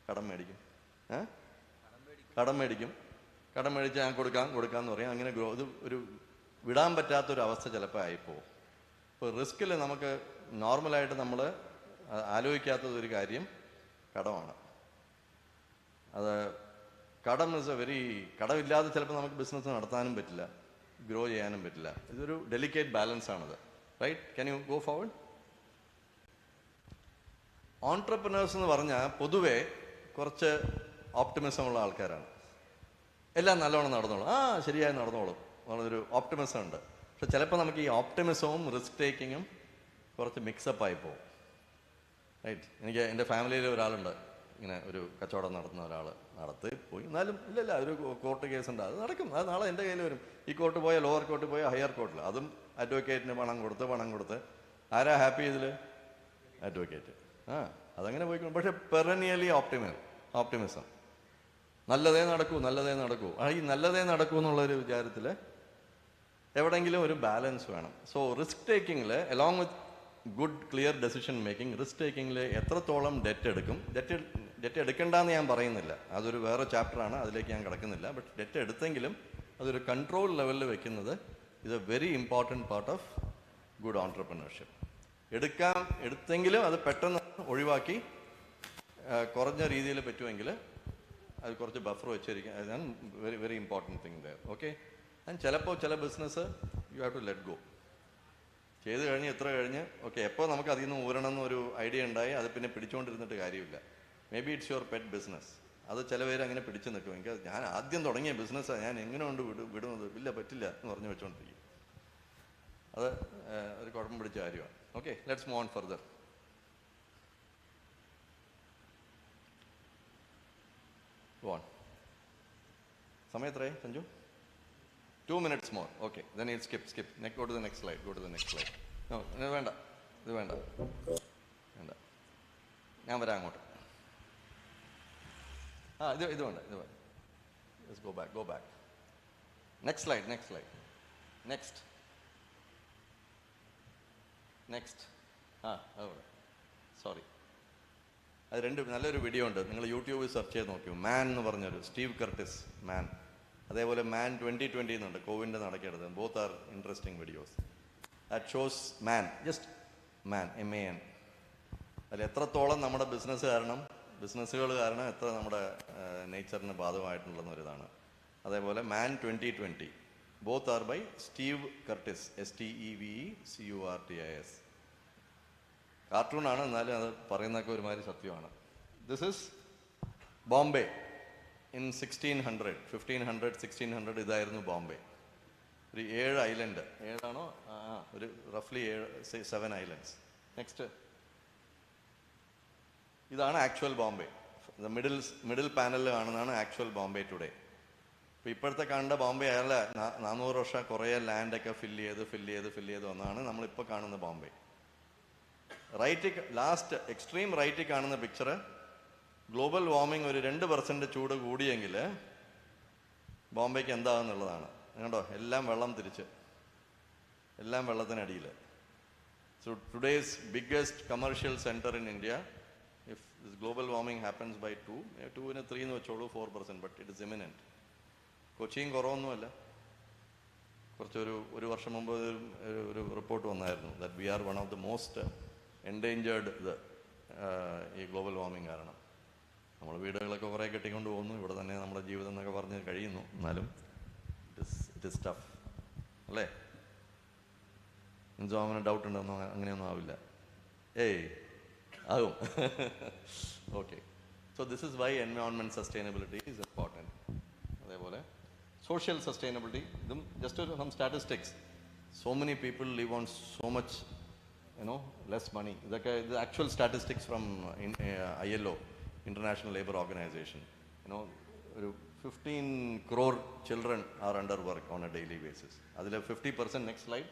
കടം മേടിക്കും. കടം മേടിച്ച് ഞാൻ കൊടുക്കാമെന്ന് പറയും. അങ്ങനെ ഇത് ഒരു വിടാൻ പറ്റാത്തൊരു അവസ്ഥ ചിലപ്പോൾ ആയിപ്പോവും. ഇപ്പോൾ റിസ്കിൽ നമുക്ക് നോർമലായിട്ട് നമ്മൾ ആലോചിക്കാത്തതൊരു കാര്യം കടമാണ്. അത് കടം ഇസ് എ കടമില്ലാതെ ചിലപ്പോൾ നമുക്ക് ബിസിനസ് നടത്താനും പറ്റില്ല, ഗ്രോ ചെയ്യാനും പറ്റില്ല. ഇതൊരു ഡെലിക്കേറ്റ് ബാലൻസ് ആണത്. Right? Can you go forward? Entrepreneurs എന്ന് പറഞ്ഞാൽ പൊതുവെ കുറച്ച് ഓപ്റ്റിമിസം ഉള്ള ആൾക്കാരാണ്. എല്ലാം നല്ലോണം നടന്നോളും, ശരിയായി നടന്നോളും എന്നുള്ളൊരു ഓപ്റ്റിമിസം ഉണ്ട്. പക്ഷെ ചിലപ്പോൾ നമുക്ക് ഈ ഓപ്റ്റിമിസവും റിസ്ക് ടേക്കിങ്ങും കുറച്ച് മിക്സപ്പ് ആയി പോകും. റൈറ്റ്? എനിക്ക് എൻ്റെ ഫാമിലിയിൽ ഒരാളുണ്ട്, ഇങ്ങനെ ഒരു കച്ചവടം നടത്തുന്ന ഒരാൾ. നടത്തി പോയി, എന്നാലും ഇല്ല ഒരു കോർട്ട് കേസുണ്ട്, അത് നടക്കും, അത് നാളെ എൻ്റെ കയ്യിൽ വരും. ഈ കോർട്ട് പോയാൽ ലോവർ കോർട്ട് പോയാൽ ഹയർ കോർട്ടിൽ, അതും അഡ്വക്കേറ്റിന് പണം കൊടുത്ത് ആരാ ഹാപ്പി ഇതിൽ? അഡ്വക്കേറ്റ്. അതങ്ങനെ പോയിക്കോളും. പക്ഷെ പെറനിയലി ഓപ്റ്റിമിസം, നല്ലതേ നടക്കൂ. ഈ നല്ലതേ നടക്കൂ എന്നുള്ളൊരു വിചാരത്തിൽ എവിടെയെങ്കിലും ഒരു ബാലൻസ് വേണം. സോ റിസ്ക് ടേക്കിങ്ങിൽ along with good clear decision making, risk ടേക്കിങ്ങിൽ എത്രത്തോളം ഡെറ്റ് എടുക്കും, ഡെറ്റ് എടുക്കണ്ടെന്ന് ഞാൻ പറയുന്നില്ല, അതൊരു വേറെ ചാപ്റ്ററാണ്, അതിലേക്ക് ഞാൻ കിടക്കുന്നില്ല. ബട്ട് ഡെറ്റ് എടുത്തെങ്കിലും അതൊരു കൺട്രോൾ ലെവലിൽ വെക്കുന്നത് is a very important part of good entrepreneurship. എടുത്തെങ്കിലും അത് പെട്ടെന്ന് ഒഴിവാക്കി കുറഞ്ഞ രീതിയിൽ പറ്റുമെങ്കിൽ അത് കുറച്ച് ബഫർ വെച്ചിരിക്കുക. അതാണ് very very important thing there. Okay. And ചിലപ്പോൾ ചില business you have to let go. ചെയ്ത് കഴിഞ്ഞ് എത്ര കഴിഞ്ഞ് ഓക്കെ എപ്പോൾ നമുക്ക് അതിൽ നിന്ന് ഊരണം എന്നൊരു ഐഡിയ ഉണ്ടായി അത് പിന്നെ പിടിച്ചുകൊണ്ടിരുന്നിട്ട് കാര്യമില്ല. May be it's your pet business. അത് ചില പേര് അങ്ങനെ പിടിച്ചു നിൽക്കും. എനിക്ക് ഞാൻ ആദ്യം തുടങ്ങിയ ബിസിനസ്സാണ്, ഞാൻ എങ്ങനെ കൊണ്ട് വിടുന്നത്, ഇല്ല പറ്റില്ല എന്ന് പറഞ്ഞു വെച്ചുകൊണ്ടിരിക്കും. അത് ഒരു കുഴപ്പം പിടിച്ച കാര്യമാണ്. Okay, let's move on further. Go on. സമയം എത്രയായി Sanju? 2 minutes more. Okay, then you'll skip. Go to the next slide. No, വേണ്ട, ഇത് വേണ്ട. ഞാൻ വരാം അങ്ങോട്ട്. ഇത് വേണ്ട. Let's go back. Next slide. Next. Sorry. അത് നല്ലൊരു വീഡിയോ ഉണ്ട്, നിങ്ങൾ യൂട്യൂബിൽ സെർച്ച് ചെയ്ത് നോക്കൂ. മാൻ എന്ന് പറഞ്ഞൊരു സ്റ്റീവ് കർട്ടിസ് മാൻ, അതേപോലെ മാൻ 2020 എന്നുണ്ട്, കോവിൻ്റെ നടക്കെടുത്ത്. Both are interesting videos. That shows man, just man, MAN. അതിൽ എത്രത്തോളം നമ്മുടെ ബിസിനസ്സുകൾ കാരണം എത്ര നമ്മുടെ നേച്ചറിന് ബാധകമായിട്ടുള്ളൊരിതാണ്. അതേപോലെ man 2020, both are by Steve Curtis, STEVECURTIS. കാർട്ടൂണാണ്, എന്നാലും അത് പറയുന്നതൊക്കെ ഒരുമാതിരി സത്യമാണ്. ദിസ് ഇസ് ബോംബെ ഇൻ 1600 ഇതായിരുന്നു ബോംബെ. ഒരു 7 ഐലൻഡ്, 7 ഒരു റഫ്ലി 7 ഐലൻഡ്സ്. നെക്സ്റ്റ്. ഇതാണ് ആക്ച്വൽ ബോംബെ. മിഡിൽ പാനലിൽ കാണുന്നതാണ് ആക്ച്വൽ ബോംബെ ടുഡേ. ഇപ്പോൾ ഇപ്പോഴത്തെ കണ്ട ബോംബെ അല്ല, 400 വർഷം കുറേ ലാൻഡൊക്കെ ഫില്ല് ചെയ്ത് വന്നാണ് നമ്മളിപ്പോൾ കാണുന്ന ബോംബെ. ലാസ്റ്റ് എക്സ്ട്രീം റൈറ്റിൽ കാണുന്ന പിക്ചർ, ഗ്ലോബൽ വാർമിംഗ് ഒരു 2% ചൂട് കൂടിയെങ്കിൽ ബോംബെക്ക് എന്താകുന്നുള്ളതാണ്. കണ്ടോ, എല്ലാം വെള്ളത്തിനടിയിൽ. So today's biggest commercial centre in India, if this global warming happens by 2 3 എന്ന് വെച്ചോളൂ, 4%, ബട്ട് ഇറ്റ് ഇസ് ഇമിനൻറ്റ്. കൊച്ചിയും കുറവൊന്നുമല്ല. ഒരു വർഷം മുമ്പ് ഒരു റിപ്പോർട്ട് വന്നായിരുന്നു that we are one of the most endangered ഈ ഗ്ലോബൽ വാർമിംഗ് കാരണം. നമ്മൾ വീടുകളൊക്കെ കുറേ കെട്ടിക്കൊണ്ട് പോകുന്നു, ഇവിടെ തന്നെ നമ്മുടെ ജീവിതം എന്നൊക്കെ പറഞ്ഞ് കഴിയുന്നു. എന്നാലും ഇറ്റ് ഇസ് ടഫ് അല്ലേ? എന്തോ അവന് ഡൗട്ട് ഉണ്ടെന്നോ? അങ്ങനെയൊന്നും ആവില്ല. ആകും. Okay. So this is why environment sustainability is important. അതേപോലെ സോഷ്യൽ സസ്റ്റൈനബിലിറ്റി, ഇതും just some statistics. So many people live on so much less money. ഇതൊക്കെ ഇത് actual statistics from ILO, International Labour Organization. ഒരു 15 crore children are under work on a daily basis. അതിൽ 50%, next slide,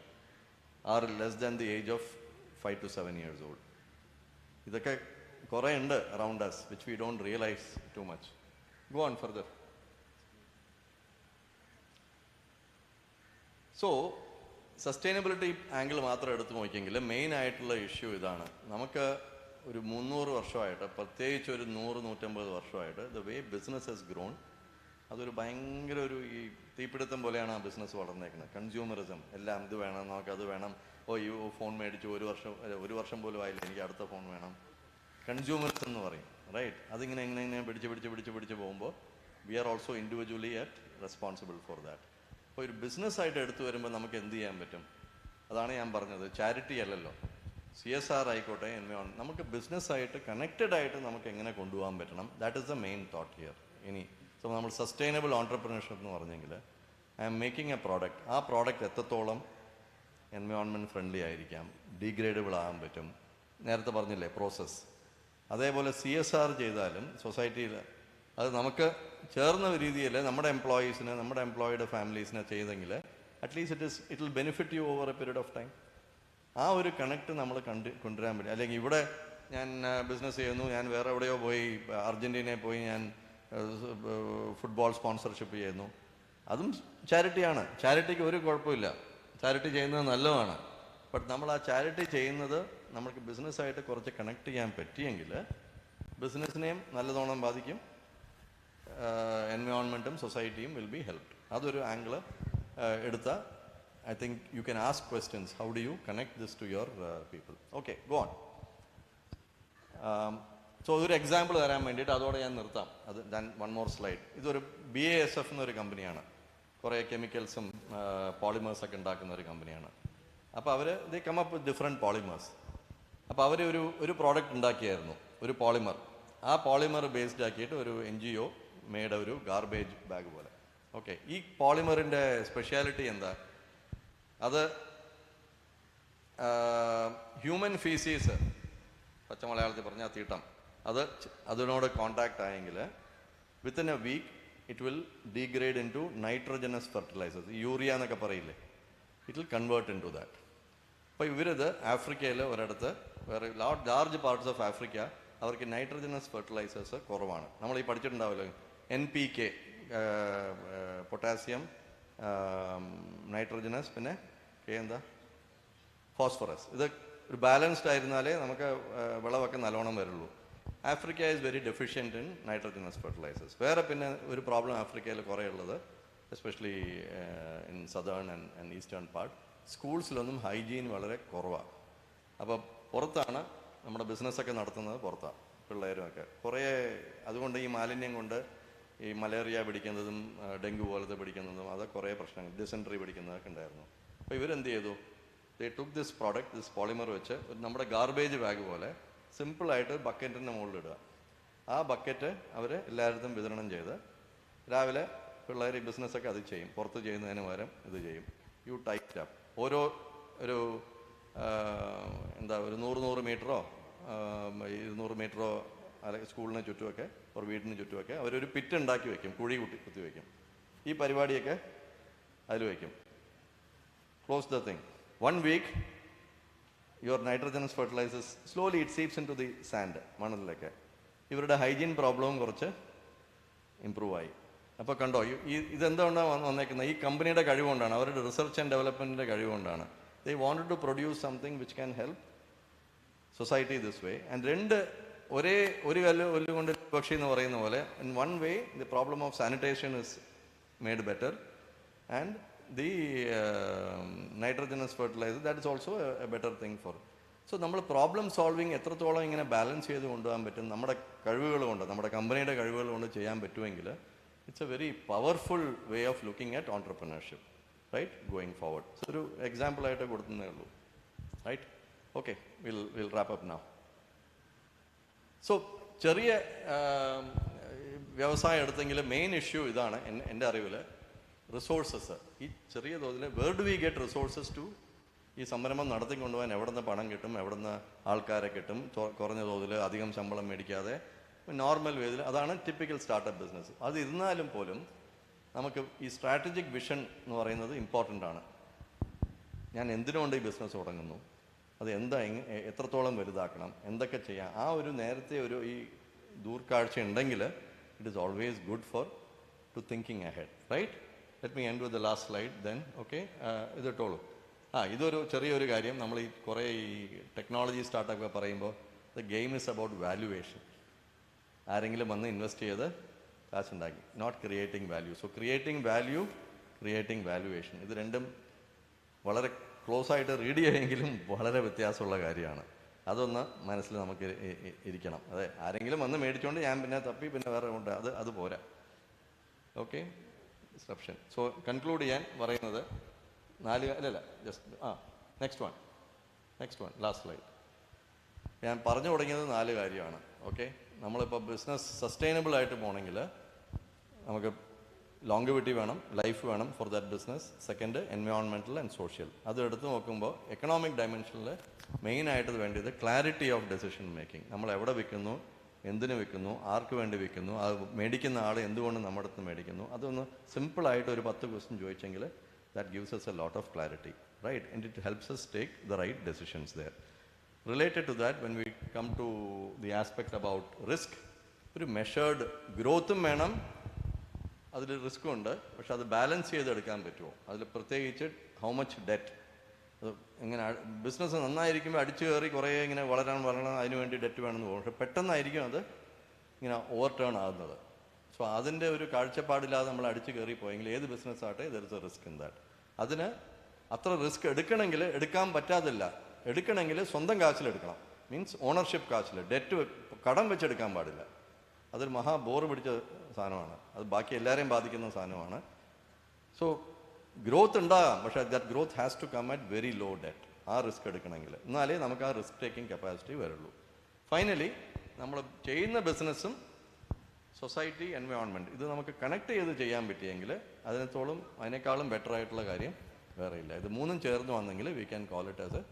are less than the age of 5 to 7 years old. ഇതൊക്കെ കുറേ ഉണ്ട് around us which we don't realize too much. Go on further. So sustainability angle മാത്രം എടുത്തു നോക്കിയെങ്കിൽ മെയിൻ ആയിട്ടുള്ള ഇഷ്യൂ ഇതാണ്. നമുക്ക് ഒരു 300 വർഷമായിട്ട്, പ്രത്യേകിച്ച് ഒരു 100-150 വർഷമായിട്ട്, the way business has grown, അതൊരു ഭയങ്കര ഒരു ഈ തീപിടുത്തം പോലെയാണ് ആ ബിസിനസ് വളർന്നേക്കുന്നത്. കൺസ്യൂമറിസം, എല്ലാം ഇത് വേണം, നമുക്ക് അത് വേണം, ഈ ഫോൺ മേടിച്ചു, ഒരു വർഷം പോലും ആയില്ല, എനിക്ക് അടുത്ത ഫോൺ വേണം. കൺസ്യൂമറിസം എന്ന് പറയും, റൈറ്റ്? അതിങ്ങനെ പിടിച്ച് പോകുമ്പോൾ we are also individually responsible for that. അപ്പോൾ ഒരു ബിസിനസ്സായിട്ട് എടുത്തു വരുമ്പോൾ നമുക്ക് എന്ത് ചെയ്യാൻ പറ്റും? അതാണ് ഞാൻ പറഞ്ഞത്, ചാരിറ്റി അല്ലല്ലോ, CSR ആയിക്കോട്ടെ, നമുക്ക് ബിസിനസ്സായിട്ട് കണക്റ്റഡ് ആയിട്ട് നമുക്ക് എങ്ങനെ കൊണ്ടുപോകാൻ പറ്റണം. That is the main thought here. So നമ്മൾ സസ്റ്റൈനബിൾ ഓൺട്രപ്രണർഷിപ്പ് എന്ന് പറഞ്ഞെങ്കിൽ I am making a product. ആ പ്രോഡക്റ്റ് എത്രത്തോളം എൻവയോൺമെൻറ്റ് ഫ്രണ്ട്ലി ആയിരിക്കാം, ഡീഗ്രേഡബിൾ ആകാൻ പറ്റും, നേരത്തെ പറഞ്ഞില്ലേ പ്രോസസ്സ്. അതേപോലെ CSR ചെയ്താലും സൊസൈറ്റിയിൽ അത് നമുക്ക് ചേർന്ന രീതിയിൽ നമ്മുടെ എംപ്ലോയീസിന്, നമ്മുടെ എംപ്ലോയിയുടെ ഫാമിലീസിനെ ചെയ്തെങ്കിൽ at least it will benefit U over A period of time. ആ ഒരു കണക്ട് നമ്മൾ കൊണ്ടുവരാൻ പറ്റും. അല്ലെങ്കിൽ ഇവിടെ ഞാൻ ബിസിനസ് ചെയ്യുന്നു, ഞാൻ വേറെ എവിടെയോ പോയി, അർജൻറ്റീനയിൽ പോയി ഞാൻ ഫുട്ബോൾ സ്പോൺസർഷിപ്പ് ചെയ്യുന്നു, അതും ചാരിറ്റിയാണ്. ചാരിറ്റിക്ക് ഒരു കുഴപ്പമില്ല, ചാരിറ്റി ചെയ്യുന്നത് നല്ലതാണ്. ബട്ട് നമ്മൾ ആ ചാരിറ്റി ചെയ്യുന്നത് നമുക്ക് ബിസിനസ്സായിട്ട് കുറച്ച് കണക്ട് ചെയ്യാൻ പറ്റിയെങ്കിൽ ബിസിനസ്സിനെയും നല്ലതോണം ബാധിക്കും, എൻവയോൺമെൻറ്റും സൊസൈറ്റിയും വിൽ ബി ഹെൽപ്ഡ്. അതൊരു ആംഗിള് എടുത്താൽ I think you can ask questions. How do you connect this to your people? Okay, go on. So ഒരു എക്സാമ്പിൾ തരാൻ വേണ്ടിയിട്ട് അതോടെ ഞാൻ നിർത്താം. അത് ഞാൻ വൺ മോർ സ്ലൈഡ്. ഇതൊരു BASF എന്നൊരു കമ്പനിയാണ്. കുറേ കെമിക്കൽസും പോളിമേഴ്സൊക്കെ ഉണ്ടാക്കുന്ന ഒരു കമ്പനിയാണ്. അപ്പോൾ അവർ they come up with different polymers. അപ്പോൾ അവർ ഒരു പ്രോഡക്റ്റ് ഉണ്ടാക്കിയായിരുന്നു, ഒരു പോളിമർ. ആ പോളിമർ ബേസ്ഡ് ആക്കിയിട്ട് ഒരു NGO മേഡ് ഒരു ഗാർബേജ് ബാഗ് പോലെ. ഓക്കെ, ഈ പോളിമറിൻ്റെ സ്പെഷ്യാലിറ്റി എന്താ? അത് ഹ്യൂമൻ ഫീസീസ്, പച്ച മലയാളത്തിൽ പറഞ്ഞാൽ തീട്ടം, അതിനോട് കോണ്ടാക്ട് ആയെങ്കിൽ within a week it will degrade into nitrogenous fertilisers. Urea എന്നൊക്കെ പറയില്ലേ, it will convert into that. അപ്പോൾ ഇവരിത് ആഫ്രിക്കയിൽ ഒരിടത്ത്, വേറെ ലാർജ് പാർട്സ് ഓഫ് ആഫ്രിക്ക, അവർക്ക് നൈട്രജനസ് ഫെർട്ടിലൈസേഴ്സ് കുറവാണ്. നമ്മൾ ഈ പഠിച്ചിട്ടുണ്ടാവില്ല, NPK, പൊട്ടാസ്യം, നൈട്രജനസ്, പിന്നെ എന്താ, ഫോസ്ഫറസ്. ഇത് ഒരു ബാലൻസ്ഡ് ആയിരുന്നാലേ നമുക്ക് വിളവൊക്കെ നല്ലോണം വരുള്ളൂ. Africa is very deficient in nitrogenous fertilisers. വേറെ പിന്നെ ഒരു പ്രോബ്ലം ആഫ്രിക്കയിൽ കുറേ ഉള്ളത്, especially in southern and eastern part, സ്കൂൾസിലൊന്നും ഹൈജീൻ വളരെ കുറവാണ്. അപ്പോൾ പുറത്താണ് നമ്മുടെ ബിസിനസ്സൊക്കെ നടത്തുന്നത്, പുറത്താണ് പിള്ളേരുമൊക്കെ കുറേ. അതുകൊണ്ട് ഈ മാലിന്യം കൊണ്ട് ഈ മലേറിയ പിടിക്കുന്നതും ഡെങ്കു പോലത്തെ പിടിക്കുന്നതും അത് കുറേ പ്രശ്നങ്ങൾ, ഡിസെൻട്രി പിടിക്കുന്നതൊക്കെ ഉണ്ടായിരുന്നു. അപ്പോൾ ഇവരെന്ത് ചെയ്തു? ദേ took this product, this polymer വെച്ച് നമ്മുടെ ഗാർബേജ് ബാഗ് പോലെ സിമ്പിളായിട്ട് ബക്കറ്റിൻ്റെ മുകളിലിടുക. ആ ബക്കറ്റ് അവർ എല്ലായിടത്തും വിതരണം ചെയ്ത് രാവിലെ പിള്ളേർ ഈ ബിസിനസ്സൊക്കെ അത് ചെയ്യും. പുറത്ത് ചെയ്യുന്നതിന് പകരം ഇത് ചെയ്യും. You tight up. ഓരോ ഒരു ഒരു 100 മീറ്ററോ 200 മീറ്ററോ അല്ലെങ്കിൽ സ്കൂളിന് ചുറ്റുമൊക്കെ ഒരു വീടിന് ചുറ്റുമൊക്കെ അവരൊരു പിറ്റ് ഉണ്ടാക്കി വയ്ക്കും, കുഴി കുത്തി വയ്ക്കും. ഈ പരിപാടിയൊക്കെ അതിൽ വയ്ക്കും. Close the thing. 1 week your nitrogenous fertilizers slowly it seeps into the sand, മണലിലൊക്കെ. ഇവരുടെ ഹൈജീൻ പ്രോബ്ലവും കുറച്ച് ഇമ്പ്രൂവ് ആയി. അപ്പോൾ കണ്ടോ, ഇതെന്തുകൊണ്ടാണ് വന്നേക്കുന്നത്? ഈ കമ്പനിയുടെ കഴിവുകൊണ്ടാണ്, അവരുടെ റിസർച്ച് ആൻഡ് ഡെവലപ്മെൻറ്റിൻ്റെ കഴിവുകൊണ്ടാണ്. They wanted to produce something which can help society this way. And ഒരു കല്ല് കൊണ്ട് പക്ഷി എന്ന് പറയുന്ന പോലെ, in one way the problem of sanitation is made better, and the nitrogenous fertilizer, that is also a better thing for. So നമ്മൾ പ്രോബ്ലം സോൾവിങ് എത്രത്തോളം ഇങ്ങനെ ബാലൻസ് ചെയ്ത് കൊണ്ടുപോകാൻ പറ്റും, നമ്മുടെ കഴിവുകൾ കൊണ്ട്, നമ്മുടെ കമ്പനിയുടെ കഴിവുകൾ കൊണ്ട് ചെയ്യാൻ പറ്റുമെങ്കിൽ, it's a very powerful way of looking at entrepreneurship, right, going forward. ഒരു എക്സാമ്പിളായിട്ട് കൊടുക്കുന്നേ ഉള്ളൂ, right? Okay, will wrap up now. So ചെറിയ വ്യവസായം എടുത്തെങ്കിൽ മെയിൻ ഇഷ്യൂ ഇതാണ് എൻ്റെ അറിവിൽ, റിസോഴ്സസ്. ഈ ചെറിയ തോതിൽ where do we get resources to ഈ സംരംഭം നടത്തിക്കൊണ്ടുപോകാൻ? എവിടെ നിന്ന് പണം കിട്ടും, എവിടെ നിന്ന് ആൾക്കാരെ കിട്ടും, കുറഞ്ഞ തോതിൽ അധികം ശമ്പളം മേടിക്കാതെ നോർമൽ വേദിൽ? അതാണ് ടിപ്പിക്കൽ സ്റ്റാർട്ടപ്പ് ബിസിനസ്. അത് ഇരുന്നാലും പോലും നമുക്ക് ഈ സ്ട്രാറ്റജിക് വിഷൻ എന്ന് പറയുന്നത് ഇമ്പോർട്ടൻ്റ് ആണ്. ഞാൻ എന്തിനുകൊണ്ട് ഈ ബിസിനസ് തുടങ്ങുന്നു, അത് എത്രത്തോളം വലുതാക്കണം, എന്തൊക്കെ ചെയ്യാം, ആ ഒരു നേരത്തെ ഈ ദൂർക്കാഴ്ച ഉണ്ടെങ്കിൽ it is always good for to thinking ahead, right? Let me end with the last slide then. Okay, ഇതിട്ടോളൂ. ഇതൊരു ചെറിയൊരു കാര്യം. നമ്മൾ ഈ കുറേ ഈ ടെക്നോളജി സ്റ്റാർട്ടപ്പ് പറയുമ്പോൾ the game is about valuation. ആരെങ്കിലും വന്ന് ഇൻവെസ്റ്റ് ചെയ്ത് കാശുണ്ടാക്കി, not creating value. So creating value, creating valuation, ഇത് രണ്ടും വളരെ ക്ലോസ് ആയിട്ട് റീഡ് ചെയ്യുമെങ്കിലും വളരെ വ്യത്യാസമുള്ള കാര്യമാണ്. അതൊന്ന് മനസ്സിൽ നമുക്ക് ഇരിക്കണം. അതെ, ആരെങ്കിലും വന്ന് മേടിച്ചുകൊണ്ട് ഞാൻ പിന്നെ തപ്പി പിന്നെ വേറെ കൊണ്ട് അത് പോരാ. Okay, disruption. സോ കൺക്ലൂഡ് ചെയ്യാൻ പറയുന്നത് നെക്സ്റ്റ് വൺ ലാസ്റ്റ് സ്ലൈഡ്. ഞാൻ പറഞ്ഞു തുടങ്ങിയത് 4 കാര്യമാണ്. ഓക്കെ, നമ്മളിപ്പോൾ ബിസിനസ് സസ്റ്റൈനബിൾ ആയിട്ട് പോകണമെങ്കിൽ നമുക്ക് ലോങ്ഗിവിറ്റി വേണം, ലൈഫ് വേണം for that business. Second, environmental and social. അത് എടുത്ത് നോക്കുമ്പോൾ എക്കണോമിക് ഡയമെൻഷനിൽ മെയിനായിട്ട് വേണ്ടത് ക്ലാരിറ്റി ഓഫ് ഡെസിഷൻ മേക്കിംഗ്. നമ്മൾ എവിടെ വിൽക്കുന്നു, എന്തിനു വിൽക്കുന്നു, ആർക്ക് വേണ്ടി വിൽക്കുന്നു, അത് മേടിക്കുന്ന ആൾ എന്തുകൊണ്ട് നമ്മുടെ അടുത്ത് മേടിക്കുന്നു, അതൊന്ന് സിമ്പിളായിട്ട് ഒരു 10 question ചോദിച്ചെങ്കിൽ that gives us a lot of clarity, right? And it helps us take the right decisions there. Related to that, when we come to the aspect about risk, ഒരു മെഷേർഡ് ഗ്രോത്തും വേണം, അതിൽ റിസ്ക്കും ഉണ്ട്. പക്ഷെ അത് ബാലൻസ് ചെയ്തെടുക്കാൻ പറ്റുമോ? അതിൽ പ്രത്യേകിച്ച് ഹൗ മച്ച് ഡെറ്റ്. അത് ഇങ്ങനെ ബിസിനസ് നന്നായിരിക്കുമ്പോൾ അടിച്ചു കയറി കുറേ ഇങ്ങനെ വളരണം അതിനുവേണ്ടി ഡെറ്റ് വേണമെന്ന് പോകും. പക്ഷെ പെട്ടെന്നായിരിക്കും അത് ഇങ്ങനെ ഓവർ ടേൺ ആകുന്നത്. സോ അതിൻ്റെ ഒരു കാഴ്ചപ്പാടില്ലാതെ നമ്മൾ അടിച്ചു കയറി പോയെങ്കിൽ ഏത് ബിസിനസ് ആട്ടെ there is A risk in that. അതിന് അത്ര റിസ്ക് എടുക്കണമെങ്കിൽ എടുക്കാൻ പറ്റാതില്ല, എടുക്കണമെങ്കിൽ സ്വന്തം കാശിലെടുക്കണം. മീൻസ് ഓണർഷിപ്പ് കാശിൽ, ഡെറ്റ് കടം വെച്ചെടുക്കാൻ പാടില്ല. അതൊരു മഹാ ബോറ് പിടിച്ച സാധനമാണ്, അത് ബാക്കി എല്ലാവരെയും ബാധിക്കുന്ന സാധനമാണ്. സോ ഗ്രോത്ത് ഉണ്ടാകാം, പക്ഷേ that growth has to come at very low debt. ആ റിസ്ക് എടുക്കണമെങ്കിൽ എന്നാലേ നമുക്ക് ആ റിസ്ക് ടേക്കിംഗ് കപ്പാസിറ്റി വരുള്ളൂ. ഫൈനലി നമ്മൾ ചെയ്യുന്ന ബിസിനസ്സും സൊസൈറ്റി, എൻവയോൺമെൻറ്റ്, ഇത് നമുക്ക് കണക്ട് ചെയ്ത് ചെയ്യാൻ പറ്റിയെങ്കിൽ അതിനേക്കാളും ബെറ്റർ ആയിട്ടുള്ള കാര്യം വേറെ ഇല്ല. ഇത് മൂന്നും ചേർന്ന് വന്നെങ്കിൽ we can call it as a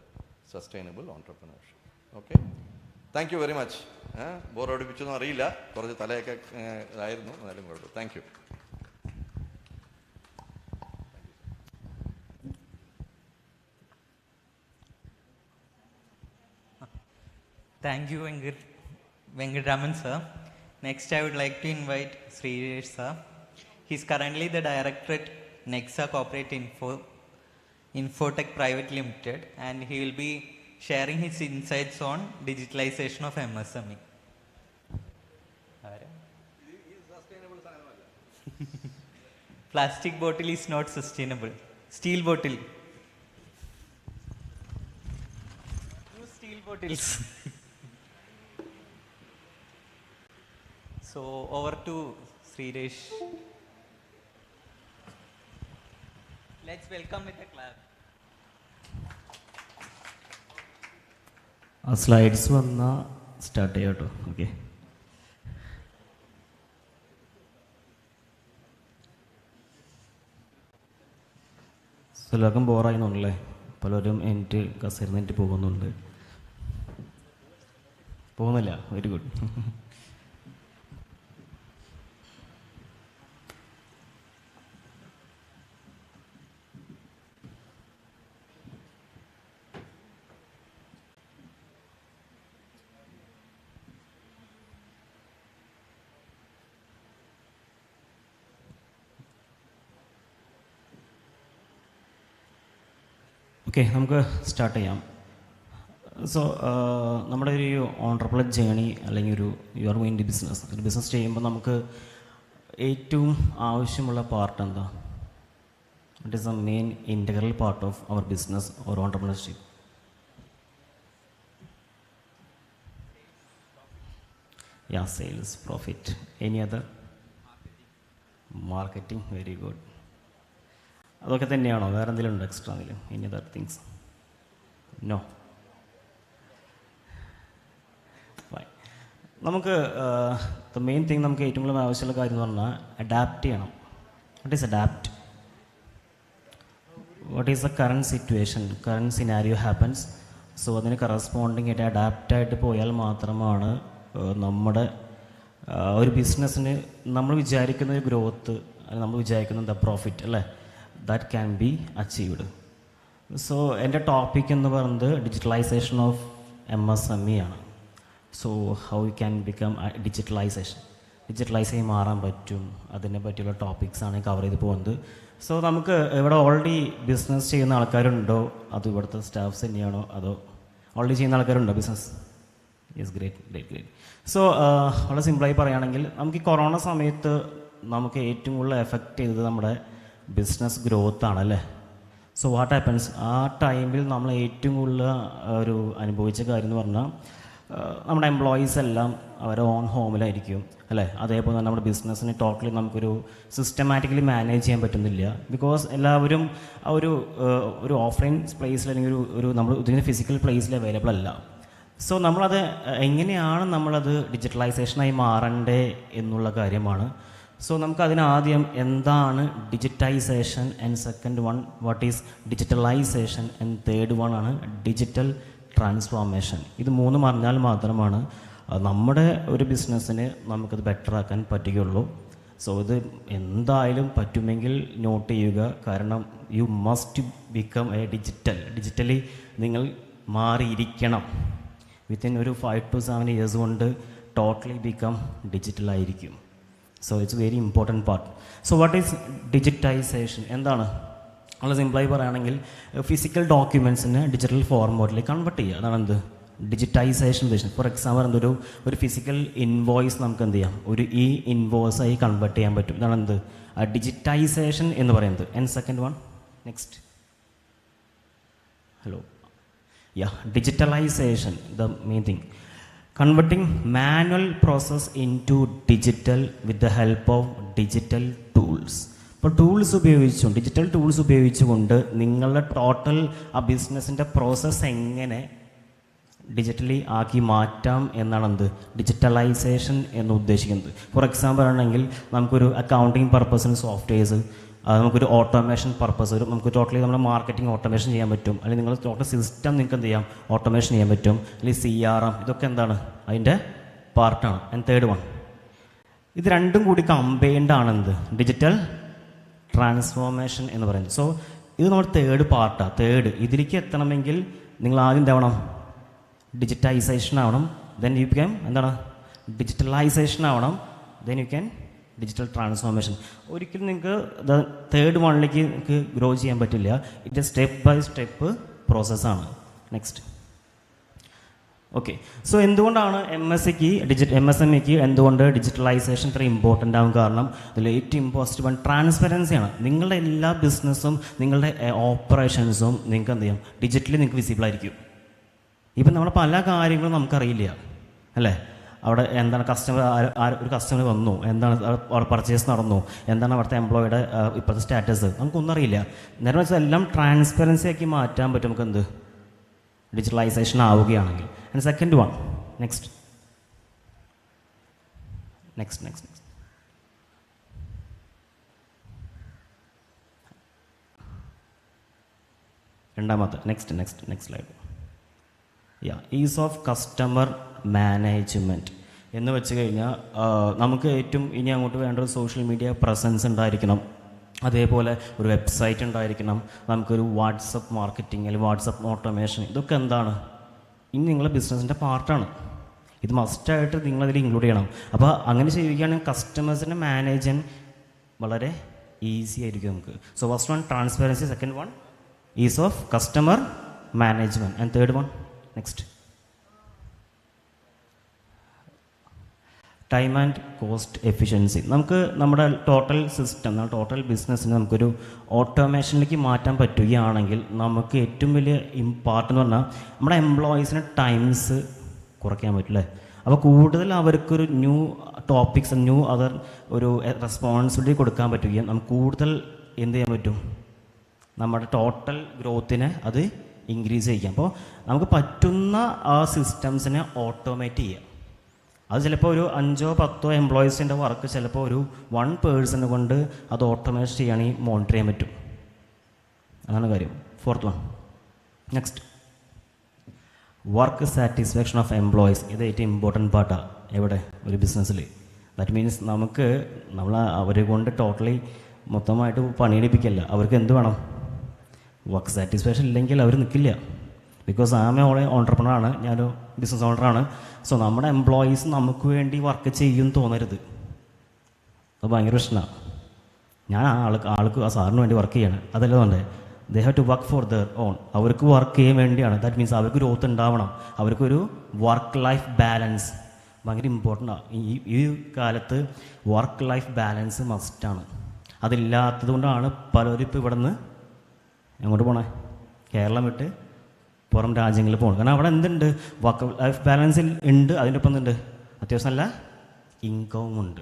sustainable entrepreneurship. Okay, thank you very much. ബോറടിപ്പിച്ചൊന്നും അറിയില്ല, കുറച്ച് തലയൊക്കെ ഇതായിരുന്നു, എന്നാലും കുഴപ്പം. Thank you. Thank you, Venkatraman sir. Next, I would like to invite Sriresh sir. He's currently the director at Nexa Corporate Infotech Private Limited, and he will be sharing his insights on digitalization of MSME. Plastic bottle is not sustainable. Steel bottle. Use steel bottles. So over to Sriresh. Let's welcome with a clap. ആ സ്ലൈഡ്സ് വന്നാൽ സ്റ്റാർട്ട് ചെയ്യാം കേട്ടോ. ഓക്കെ, എല്ലാവർക്കും ബോറായിരുന്നുണ്ടല്ലേ? പലരും എനിക്ക് കസേരന്നിട്ട് പോകുന്നുണ്ട്. പോകുന്നില്ല? Very good. ഓക്കെ, നമുക്ക് സ്റ്റാർട്ട് ചെയ്യാം. സോ നമ്മുടെ ഒരു ഓൺട്രപ്രണർ ജേണി അല്ലെങ്കിൽ you are going to business, ഒരു ബിസിനസ് ചെയ്യുമ്പോൾ നമുക്ക് ഏറ്റവും ആവശ്യമുള്ള പാർട്ട് എന്താ? It is a main integral part of our business or entrepreneurship. Yeah, sales, profit. Any other? Marketing. Very good. അതൊക്കെ തന്നെയാണോ? വേറെ എന്തെങ്കിലും ഉണ്ടോ എക്സ്ട്രാ? എന്തെങ്കിലും any other things? No. Fine. നമുക്ക് ദ മെയിൻ തിങ്, നമുക്ക് ഏറ്റവും കൂടുതൽ ആവശ്യമുള്ള കാര്യം എന്ന് പറഞ്ഞാൽ അഡാപ്റ്റ് ചെയ്യണം. What is adapt? What is the current situation, current scenario happens. So അതിന് കറസ്പോണ്ടിങ് ആയിട്ട് അഡാപ്റ്റായിട്ട് പോയാൽ മാത്രമാണ് നമ്മുടെ ഒരു ബിസിനസ്സിന് നമ്മൾ വിചാരിക്കുന്ന ഒരു ഗ്രോത്ത്, അല്ലെങ്കിൽ നമ്മൾ വിചാരിക്കുന്ന ദ പ്രോഫിറ്റ് അല്ലേ, that can be achieved. So എൻ്റെ ടോപ്പിക് എന്ന് പറയുന്നത് ഡിജിറ്റലൈസേഷൻ ഓഫ് MSME ആണ്. So how you can become ഡിജിറ്റലൈസായി മാറാൻ പറ്റും, അതിനെ പറ്റിയുള്ള ടോപ്പിക്സാണ് കവർ ചെയ്ത് പോകുന്നത്. സോ നമുക്ക് ഇവിടെ ഓൾറെഡി ബിസിനസ് ചെയ്യുന്ന ആൾക്കാരുണ്ടോ, അത് ഇവിടുത്തെ സ്റ്റാഫ്സ് തന്നെയാണോ, അതോ ഓൾറെഡി ചെയ്യുന്ന ആൾക്കാരുണ്ടോ ബിസിനസ്? Yes, great. സോ വളരെ സിമ്പിളായി പറയുകയാണെങ്കിൽ, നമുക്ക് ഈ കൊറോണ സമയത്ത് നമുക്ക് ഏറ്റവും കൂടുതൽ എഫക്റ്റ് ചെയ്തത് നമ്മുടെ ബിസിനസ് ഗ്രോത്ത് ആണല്ലേ. സോ വാട്ട് ഹാപ്പൻസ്, ആ ടൈമിൽ നമ്മൾ ഏറ്റവും കൂടുതൽ ഒരു അനുഭവിച്ച കാര്യം എന്ന് പറഞ്ഞാൽ, നമ്മുടെ എംപ്ലോയീസ് എല്ലാം അവരുടെ ഓൺ ഹോമിലായിരിക്കും അല്ലേ. അതേപോലെ തന്നെ നമ്മുടെ ബിസിനസ്സിന് ടോട്ടലി നമുക്കൊരു സിസ്റ്റമാറ്റിക്കലി മാനേജ് ചെയ്യാൻ പറ്റുന്നില്ല. ബിക്കോസ് എല്ലാവരും ആ ഒരു ഓഫ്ലൈൻ പ്ലേസിൽ അല്ലെങ്കിൽ ഒരു നമ്മൾ ഉദ്ദേശിക്കുന്ന ഫിസിക്കൽ പ്ലേസിൽ അവൈലബിൾ അല്ല. സോ നമ്മളത് എങ്ങനെയാണ് നമ്മളത് ഡിജിറ്റലൈസേഷനായി മാറണ്ടേ എന്നുള്ള കാര്യമാണ്. സോ നമുക്കതിനാദ്യം എന്താണ് digitization, and second one what is digitalization, and third one ആണ് ഡിജിറ്റൽ ട്രാൻസ്ഫോർമേഷൻ. ഇത് മൂന്നും അറിഞ്ഞാൽ മാത്രമാണ് നമ്മുടെ ഒരു ബിസിനസ്സിന് നമുക്കത് ബെറ്ററാക്കാൻ പറ്റുകയുള്ളൂ. സോ ഇത് എന്തായാലും പറ്റുമെങ്കിൽ നോട്ട് ചെയ്യുക, കാരണം you must become a digitally നിങ്ങൾ മാറിയിരിക്കണം. വിത്തിൻ ഒരു 5 to 7 years കൊണ്ട് ടോട്ടലി ബിക്കം ഡിജിറ്റലായിരിക്കും. So it's very important part. So what is digitisation? എന്താണ്? നമ്മൾ സിമ്പിളായി പറയുകയാണെങ്കിൽ ഫിസിക്കൽ ഡോക്യുമെൻറ്റ്സിന് ഡിജിറ്റൽ ഫോർമാറ്റിലേക്ക് കൺവേർട്ട് ചെയ്യുക, അതാണ് എന്ത് ഡിജിറ്റൈസേഷൻ ഉദ്ദേശിക്കുന്നത്. ഫോർ എക്സാമ്പിൾ ഒരു ഫിസിക്കൽ ഇൻവോയ്സ് നമുക്ക് എന്ത് ചെയ്യാം, ഒരു ഇൻവോയ്സായി കൺവേർട്ട് ചെയ്യാൻ പറ്റും. ഇതാണ് എന്ത് ഡിജിറ്റൈസേഷൻ എന്ന് പറയുന്നത്. And second one, next hello. Yeah, digitalization, the main thing. Converting manual process into digital with the help of digital tools. ഇപ്പോൾ ടൂൾസ് ഉപയോഗിച്ചും ഡിജിറ്റൽ ടൂൾസ് ഉപയോഗിച്ചുകൊണ്ട് നിങ്ങളുടെ ടോട്ടൽ ആ ബിസിനസ്സിൻ്റെ പ്രോസസ്സ് എങ്ങനെ ഡിജിറ്റലി ആക്കി മാറ്റാം എന്നാണ് എന്ത് ഡിജിറ്റലൈസേഷൻ എന്ന് ഉദ്ദേശിക്കുന്നത്. ഫോർ എക്സാമ്പിൾ ആണെങ്കിൽ നമുക്കൊരു അക്കൗണ്ടിങ് പർപ്പസിന് സോഫ്റ്റ്വെയർസ്, നമുക്കൊരു ഓട്ടോമേഷൻ പർപ്പസ്, നമുക്ക് ടോട്ടലി നമ്മുടെ മാർക്കറ്റിംഗ് ഓട്ടോമേഷൻ ചെയ്യാൻ പറ്റും, അല്ലെങ്കിൽ നിങ്ങൾ ടോട്ടൽ സിസ്റ്റം നിങ്ങൾക്ക് എന്ത് ചെയ്യാം ഓട്ടോമേഷൻ ചെയ്യാൻ പറ്റും, അല്ലെങ്കിൽ CRM, ഇതൊക്കെ എന്താണ് അതിൻ്റെ പാർട്ടാണ്. ആൻഡ് തേർഡ് വൺ, ഇത് രണ്ടും കൂടി കമ്പൈൻഡ് ആണ് എന്ത് ഡിജിറ്റൽ ട്രാൻസ്ഫോർമേഷൻ എന്ന് പറയുന്നത്. സോ ഇത് നമ്മുടെ തേർഡ് പാർട്ടാണ്. തേർഡ് ഇതിലേക്ക് എത്തണമെങ്കിൽ നിങ്ങൾ ആദ്യം എന്താവണം ഡിജിറ്റൈസേഷൻ ആവണം, ദെൻ യു ക്യാൻ എന്താണ് ഡിജിറ്റലൈസേഷൻ ആവണം, then you can digital transformation. ഒരിക്കലും നിങ്ങൾക്ക് തേർഡ് വണ്ണിലേക്ക് നിങ്ങൾക്ക് ഗ്രോ ചെയ്യാൻ പറ്റില്ല. ഇത് സ്റ്റെപ്പ് ബൈ സ്റ്റെപ്പ് പ്രോസസ്സാണ്. Next, okay. സോ എന്തുകൊണ്ടാണ് MSMEക്ക് എന്തുകൊണ്ട് ഡിജിറ്റലൈസേഷൻ ഇത്ര ഇമ്പോർട്ടൻ്റ് ആകും? കാരണം അതിൽ ഏറ്റവും ഇമ്പോസിറ്റീവ് ട്രാൻസ്പെറൻസിയാണ്. നിങ്ങളുടെ എല്ലാ ബിസിനസ്സും നിങ്ങളുടെ ഓപ്പറേഷൻസും നിങ്ങൾക്ക് എന്ത് ചെയ്യാം ഡിജിറ്റലി നിങ്ങൾക്ക് വിസിബിൾ ആയിരിക്കും. ഇപ്പം നമ്മുടെ പല കാര്യങ്ങളും നമുക്കറിയില്ല അല്ലേ. അവിടെ എന്താണ് ഒരു കസ്റ്റമർ വന്നു, എന്താണ് അവിടെ പർച്ചേസ് നടന്നു, എന്താണ് അവിടുത്തെ എംപ്ലോയിയുടെ ഇപ്പോഴത്തെ സ്റ്റാറ്റസ്, നമുക്കൊന്നും അറിയില്ല. നേരെ വെച്ചാൽ എല്ലാം ട്രാൻസ്പെറൻസി ആക്കി മാറ്റാൻ പറ്റും നമുക്ക് എന്ത് ഡിജിറ്റലൈസേഷൻ ആവുകയാണെങ്കിൽ. And second one, next. രണ്ടാമത്തെ next slide. Is of customer management എന്ന് വെച്ച് കഴിഞ്ഞാൽ നമുക്ക് ഏറ്റവും ഇനി അങ്ങോട്ട് വേണ്ട ഒരു സോഷ്യൽ മീഡിയ പ്രസൻസ് ഉണ്ടായിരിക്കണം, അതേപോലെ ഒരു വെബ്സൈറ്റ് ഉണ്ടായിരിക്കണം, നമുക്കൊരു വാട്സപ്പ് മാർക്കറ്റിംഗ് അല്ലെങ്കിൽ വാട്സപ്പ് ഓട്ടോമേഷൻ, ഇതൊക്കെ എന്താണ് ഇനി നിങ്ങളുടെ ബിസിനസ്സിൻ്റെ പാർട്ടാണ്. ഇത് മസ്റ്റായിട്ട് നിങ്ങളതിൽ ഇൻക്ലൂഡ് ചെയ്യണം. അപ്പോൾ അങ്ങനെ ചെയ്യുകയാണെങ്കിൽ കസ്റ്റമേഴ്സിനെ മാനേജ് ചെയ്യാൻ വളരെ ഈസി ആയിരിക്കും നമുക്ക്. So first one transparency, second one is of customer management, and third one next time and cost efficiency. നമുക്ക് നമ്മുടെ ടോട്ടൽ സിസ്റ്റം, ടോട്ടൽ ബിസിനസ്സിന് നമുക്കൊരു ഓട്ടോമേഷനിലേക്ക് മാറ്റാൻ പറ്റുകയാണെങ്കിൽ നമുക്ക് ഏറ്റവും വലിയ ഇമ്പോർട്ടൻ്റ് എന്ന് പറഞ്ഞാൽ നമ്മുടെ എംപ്ലോയീസിന് ടൈംസ് കുറയ്ക്കാൻ പറ്റില്ലേ. അപ്പോൾ കൂടുതൽ അവർക്കൊരു ന്യൂ ടോപ്പിക്സ്, ന്യൂ അതർ ഒരു റെസ്പോൺസിബിലിറ്റി കൊടുക്കാൻ പറ്റുകയും നമുക്ക് കൂടുതൽ എന്ത് ചെയ്യാൻ പറ്റും നമ്മുടെ ടോട്ടൽ ഗ്രോത്തിനെ അത് ഇൻക്രീസ് ചെയ്യിക്കാം. അപ്പോൾ നമുക്ക് പറ്റുന്ന ആ സിസ്റ്റംസിനെ ഓട്ടോമേറ്റ് ചെയ്യാം. അത് ചിലപ്പോൾ ഒരു 5-10 എംപ്ലോയീസിൻ്റെ വർക്ക് ചിലപ്പോൾ ഒരു 1 പേഴ്സൺ കൊണ്ട് അത് ഓട്ടോമേറ്റ് ചെയ്യുകയാണെങ്കിൽ മോണിറ്റർ ചെയ്യാൻ പറ്റും. അതാണ് കാര്യം. Fourth one, next work satisfaction of employees. ഇത് ഏറ്റവും ഇമ്പോർട്ടൻറ്റ് പാർട്ടാണ് എവിടെ ഒരു ബിസിനസ്സിൽ. ദാറ്റ് മീൻസ് നമ്മൾ അവരെ കൊണ്ട് ടോട്ടലി മൊത്തമായിട്ട് പണിയെടുപ്പിക്കല്ല. അവർക്ക് എന്ത് വേണം, വർക്ക് സാറ്റിസ്ഫാക്ഷൻ ഇല്ലെങ്കിൽ അവർ നിൽക്കില്ല. ബിക്കോസ് ആമ ഓൺട്രപ്രണറാണ്, ഞാനൊരു ബിസിനസ് ഓണറാണ്. സോ നമ്മുടെ എംപ്ലോയീസ് നമുക്ക് വേണ്ടി വർക്ക് ചെയ്യും തോന്നരുത്. അത് ഭയങ്കര പ്രശ്നമാണ്. ഞാൻ ആൾക്ക് ആ സാറിന് വേണ്ടി വർക്ക് ചെയ്യണം, അതല്ല തോന്നേ. They have to work for their own. അവർക്ക് വർക്ക് ചെയ്യാൻ വേണ്ടിയാണ്. ദാറ്റ് മീൻസ് അവർക്ക് ഗ്രോത്ത് ഉണ്ടാവണം, അവർക്കൊരു വർക്ക് ലൈഫ് ബാലൻസ് ഭയങ്കര ഇമ്പോർട്ടൻ്റ് ആണ്. ഈ കാലത്ത് വർക്ക് ലൈഫ് ബാലൻസ് മസ്റ്റാണ്. അതില്ലാത്തത് കൊണ്ടാണ് പലരും ഇപ്പോൾ ഇവിടെ നിന്ന് എങ്ങോട്ട് പോണേ, കേരളം വിട്ട് പുറം രാജ്യങ്ങളിൽ പോകണം. കാരണം അവിടെ എന്തുണ്ട്, വർക്ക് ലൈഫ് ബാലൻസിൽ ഉണ്ട്, അതിൻ്റെ ഒപ്പം എന്തുണ്ട് അത്യാവശ്യം നല്ല ഇൻകവും ഉണ്ട്.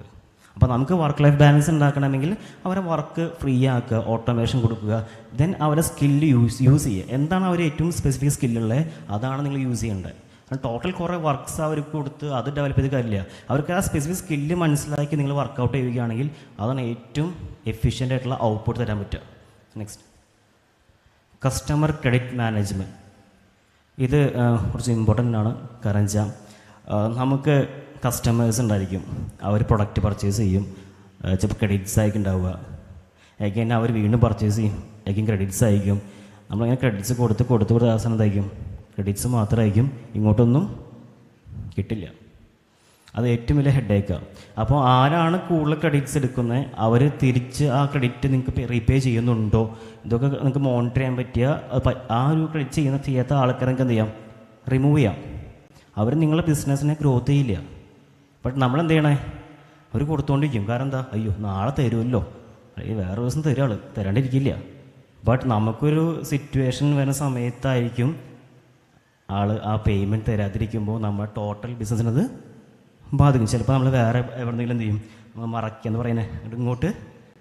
അപ്പോൾ നമുക്ക് വർക്ക് ലൈഫ് ബാലൻസ് ഉണ്ടാക്കണമെങ്കിൽ അവരെ വർക്ക് ഫ്രീ ആക്കുക, ഓട്ടോമേഷൻ കൊടുക്കുക, ദെൻ അവരെ സ്കില്ല് യൂസ് ചെയ്യുക. എന്താണ് അവർ ഏറ്റവും സ്പെസിഫിക് സ്കില്ലുള്ളത് അതാണ് നിങ്ങൾ യൂസ് ചെയ്യേണ്ടത്. കാരണം ടോട്ടൽ കുറേ വർക്ക്സ് അവർക്ക് കൊടുത്ത് അത് ഡെവലപ്പ് ചെയ്ത് കാര്യമില്ല. അവർക്ക് ആ സ്പെസിഫിക് സ്കില്ല് മനസ്സിലാക്കി നിങ്ങൾ വർക്കൗട്ട് ചെയ്യുകയാണെങ്കിൽ അതാണ് ഏറ്റവും എഫിഷ്യൻ്റ് ആയിട്ടുള്ള ഔട്ട്പുട്ട് തരാൻ പറ്റുക. Next customer credit management. ഇത് കുറച്ച് ഇമ്പോർട്ടൻ്റ് ആണ്. കാരണം നമുക്ക് കസ്റ്റമേഴ്സ് ഉണ്ടായിരിക്കും, അവർ പ്രൊഡക്റ്റ് പർച്ചേസ് ചെയ്യും, ചിലപ്പോൾ ക്രെഡിറ്റ്സ് ആയിരിക്കും ഉണ്ടാവുക. എഗൈൻ അവർ വീണ്ടും പർച്ചേസ് ചെയ്യും, എഗൈൻ ക്രെഡിറ്റ്സ് ആയിരിക്കും. നമ്മളങ്ങനെ ക്രെഡിറ്റ്സ് കൊടുത്ത് അവസാനം എന്തായിരിക്കും, ക്രെഡിറ്റ്സ് മാത്രമായിരിക്കും, ഇങ്ങോട്ടൊന്നും കിട്ടില്ല. അത് ഏറ്റവും വലിയ ഹെഡേക്കാണ്. അപ്പോൾ ആരാണ് കൂടുതൽ ക്രെഡിറ്റ്സ് എടുക്കുന്നത്, അവർ തിരിച്ച് ആ ക്രെഡിറ്റ് നിങ്ങൾക്ക് റീപേ ചെയ്യുന്നുണ്ടോ, ഇതൊക്കെ നിങ്ങൾക്ക് മോണിറ്റർ ചെയ്യാൻ പറ്റിയ ആ ഒരു ക്രെഡിറ്റ് ചെയ്യാത്ത ആൾക്കാരെ നിങ്ങൾക്ക് എന്ത് ചെയ്യാം, റിമൂവ് ചെയ്യാം. അവർ നിങ്ങളുടെ ബിസിനസ്സിനെ ഗ്രോത്ത് ചെയ്യില്ല. ബട്ട് നമ്മളെന്ത് ചെയ്യണേ, അവർ കൊടുത്തുകൊണ്ടിരിക്കും. കാരണം എന്താ, അയ്യോ നാളെ തരുമല്ലോ, അല്ലെങ്കിൽ വേറെ ദിവസം തരാൾ തരാണ്ടിരിക്കില്ല. ബട്ട് നമുക്കൊരു സിറ്റുവേഷൻ വരുന്ന സമയത്തായിരിക്കും ആൾ ആ പേയ്മെൻറ്റ് തരാതിരിക്കുമ്പോൾ നമ്മുടെ ടോട്ടൽ ബിസിനസ്സിനത് ബാധിക്കും. ചിലപ്പോൾ നമ്മൾ വേറെ എവിടെന്നെങ്കിലും എന്ത് ചെയ്യും, മറയ്ക്കാന്ന് പറയുന്നത് ഇങ്ങോട്ട്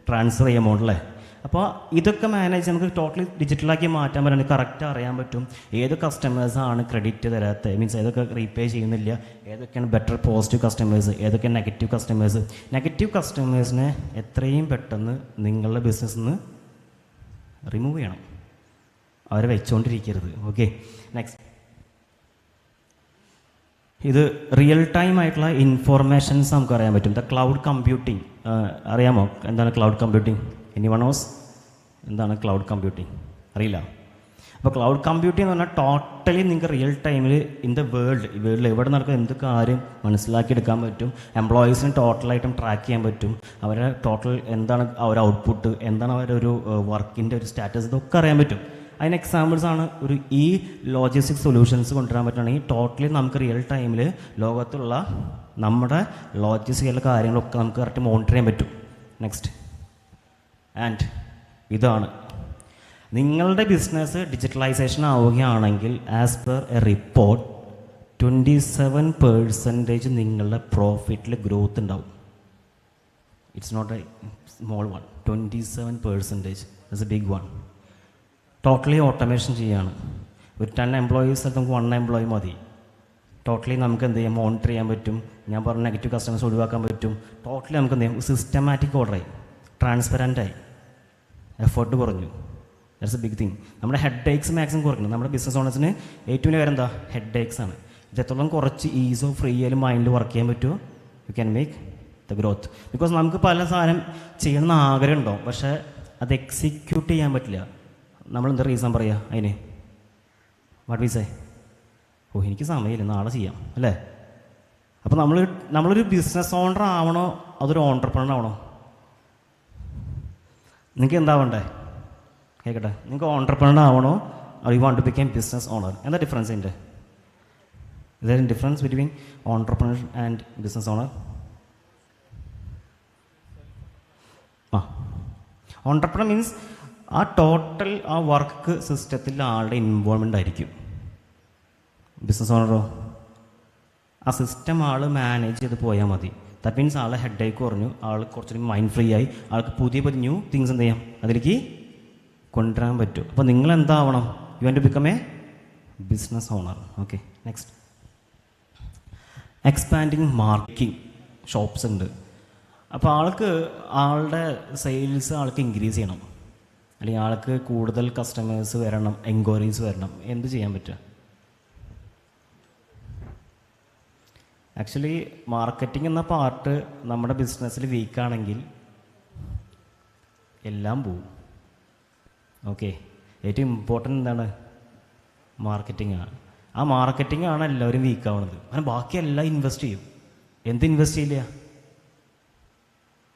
ട്രാൻസ്ഫർ ചെയ്യാൻ അല്ലേ. അപ്പോൾ ഇതൊക്കെ മാനേജ് നമുക്ക് ടോട്ടലി ഡിജിറ്റലാക്കി മാറ്റാൻ പറ്റുന്നത് കറക്റ്റ് അറിയാൻ പറ്റും. ഏത് കസ്റ്റമേഴ്സാണ് ക്രെഡിറ്റ് തരാത്ത, മീൻസ് ഏതൊക്കെ റീപേ ചെയ്യുന്നില്ല, ഏതൊക്കെയാണ് ബെറ്റർ പോസിറ്റീവ് കസ്റ്റമേഴ്സ്, ഏതൊക്കെയാണ് നെഗറ്റീവ് കസ്റ്റമേഴ്സ്. നെഗറ്റീവ് കസ്റ്റമേഴ്സിനെ എത്രയും പെട്ടെന്ന് നിങ്ങളുടെ ബിസിനസ്സിൽ നിന്ന് റിമൂവ് ചെയ്യണം, അവരെ വെച്ചുകൊണ്ടിരിക്കരുത്. Okay, next. ഇത് റിയൽ ടൈം ആയിട്ടുള്ള ഇൻഫോർമേഷൻസ് നമുക്ക് അറിയാൻ പറ്റും. ദ ക്ലൗഡ് കമ്പ്യൂട്ടിങ് അറിയാമോ? എന്താണ് ക്ലൗഡ് കമ്പ്യൂട്ടിങ്? എനിവൺ നോസ് എന്താണ് ക്ലൗഡ് കമ്പ്യൂട്ടിങ്? അറിയില്ല. അപ്പോൾ ക്ലൗഡ് കമ്പ്യൂട്ടിംഗ് എന്ന് പറഞ്ഞാൽ ടോട്ടലി നിങ്ങൾക്ക് റിയൽ ടൈമിൽ ഇൻ ദ വേൾഡിൽ എവിടെ നടക്കുന്ന എന്ത് കാര്യം മനസ്സിലാക്കിയെടുക്കാൻ പറ്റും. എംപ്ലോയീസിന് ടോട്ടലായിട്ടും ട്രാക്ക് ചെയ്യാൻ പറ്റും. അവരുടെ ടോട്ടൽ എന്താണ് അവരുടെ ഔട്ട്പുട്ട്, എന്താണ് അവരുടെ ഒരു വർക്കിൻ്റെ ഒരു സ്റ്റാറ്റസ്, ഇതൊക്കെ അറിയാൻ പറ്റും. അതിന് എക്സാമ്പിൾസാണ് ഒരു ഈ ലോജിസ്റ്റിക് സൊല്യൂഷൻസ് കൊണ്ടുവരാൻ പറ്റുകയാണെങ്കിൽ ടോട്ടലി നമുക്ക് റിയൽ ടൈമിൽ ലോകത്തുള്ള നമ്മുടെ ലോജിസ്റ്റിക്കൽ കാര്യങ്ങളൊക്കെ നമുക്ക് കറക്റ്റ് മോണിറ്റർ ചെയ്യാൻ പറ്റും. നെക്സ്റ്റ്. ആൻഡ് ഇതാണ് നിങ്ങളുടെ ബിസിനസ് ഡിജിറ്റലൈസേഷൻ ആവുകയാണെങ്കിൽ ആസ് പെർ എ റിപ്പോർട്ട് 27% നിങ്ങളുടെ പ്രോഫിറ്റിൽ ഗ്രോത്ത് ഉണ്ടാവും. It's not a small one. 27% it's a big one. Totally automation ചെയ്യുകയാണ്. ഒരു 10 എംപ്ലോയീസ് നമുക്ക് 1 എംപ്ലോയി മതി. ടോട്ടലി നമുക്ക് എന്ത് ചെയ്യാം, മോണിറ്റർ ചെയ്യാൻ പറ്റും. ഞാൻ പറഞ്ഞ നെഗറ്റീവ് കസ്റ്റമേഴ്സ് ഒഴിവാക്കാൻ പറ്റും. ടോട്ടലി നമുക്ക് എന്ത് ചെയ്യാം, സിസ്റ്റമാറ്റിക് ഓർഡറായി, ട്രാൻസ്പെറൻ്റായി, എഫേർട്ട് കുറഞ്ഞു. That's a big thing. നമ്മുടെ ഹെഡ് ഏക്സ് മാക്സിമം കുറയ്ക്കണം. നമ്മുടെ ബിസിനസ് ഓണേഴ്സിന് ഏറ്റവും വലിയ കാര്യം എന്താ, ഹെഡ് ഏക്സ് ആണ്. ഇതെത്തോളം കുറച്ച് ഈസോ ഫ്രീ ആയാലും മൈൻഡിൽ വർക്ക് ചെയ്യാൻ പറ്റുമോ, you can make the growth. Because നമുക്ക് പല സാധനം ചെയ്യണമെന്ന് ആഗ്രഹം ഉണ്ടാവും, പക്ഷേ അത് എക്സിക്യൂട്ട് ചെയ്യാൻ പറ്റില്ല. നമ്മളെന്താ റീസൺ പറയുക അതിന്? വാട്ട് വി സേ, ഓ എനിക്ക് സമയമില്ല, നാളെ ചെയ്യാം അല്ലേ. അപ്പോൾ നമ്മളൊരു ബിസിനസ് ഓണർ ആവണോ അതൊരു ഓണ്ടർപ്രണർ ആവണോ? നിങ്ങൾക്ക് എന്താവണ്ടേ? കേൾക്കട്ടെ, നിങ്ങൾക്ക് ഓണ്ടർപ്രണർ ആവണോ or you want to become business owner? എന്താ ഡിഫറൻസ് ഇതിൻ്റെ? Is there a difference between entrepreneur and business owner? Entrepreneur means ആ ടോട്ടൽ ആ വർക്ക് സിസ്റ്റത്തിൽ ആളുടെ ഇൻവോൾവ്മെൻ്റ് ആയിരിക്കും. ബിസിനസ് ഓണറോ ആ സിസ്റ്റം ആൾ മാനേജ് ചെയ്ത് പോയാൽ മതി. ദാറ്റ് മീൻസ് ആളെ ഹെഡ് ഏക്ക് കുറഞ്ഞു, ആൾ കുറച്ചുകൂടി മൈൻഡ് ഫ്രീ ആയി, ആൾക്ക് പുതിയ പുതിയ ന്യൂ തിങ്സ് എന്ത് ചെയ്യാം, അതിലേക്ക് കൊണ്ടുവരാൻ പറ്റും. അപ്പോൾ നിങ്ങൾ എന്താവണം, you want to become a business owner. Okay, next. Expanding marketing shops ഉണ്ട്. അപ്പോൾ ആളുടെ സെയിൽസ് ആൾക്ക് ഇൻക്രീസ് ചെയ്യണം, അല്ലെങ്കിൽ ആൾക്ക് കൂടുതൽ കസ്റ്റമേഴ്സ് വരണം, എൻക്വയറീസ് വരണം. എന്ത് ചെയ്യാൻ പറ്റുക? ആക്ച്വലി മാർക്കറ്റിംഗ് എന്ന പാർട്ട് നമ്മുടെ ബിസിനസ്സിൽ വീക്കാണെങ്കിൽ എല്ലാം പോവും. ഓക്കെ, ഏറ്റവും ഇമ്പോർട്ടൻ്റ് എന്താണ്? മാർക്കറ്റിംഗ് ആണ്. ആ മാർക്കറ്റിംഗ് ആണ് എല്ലാവരും വീക്കാവുന്നത്. അങ്ങനെ ബാക്കി എല്ലാം ഇൻവെസ്റ്റ് ചെയ്യും. എന്ത് ഇൻവെസ്റ്റ് ചെയ്യില്ല?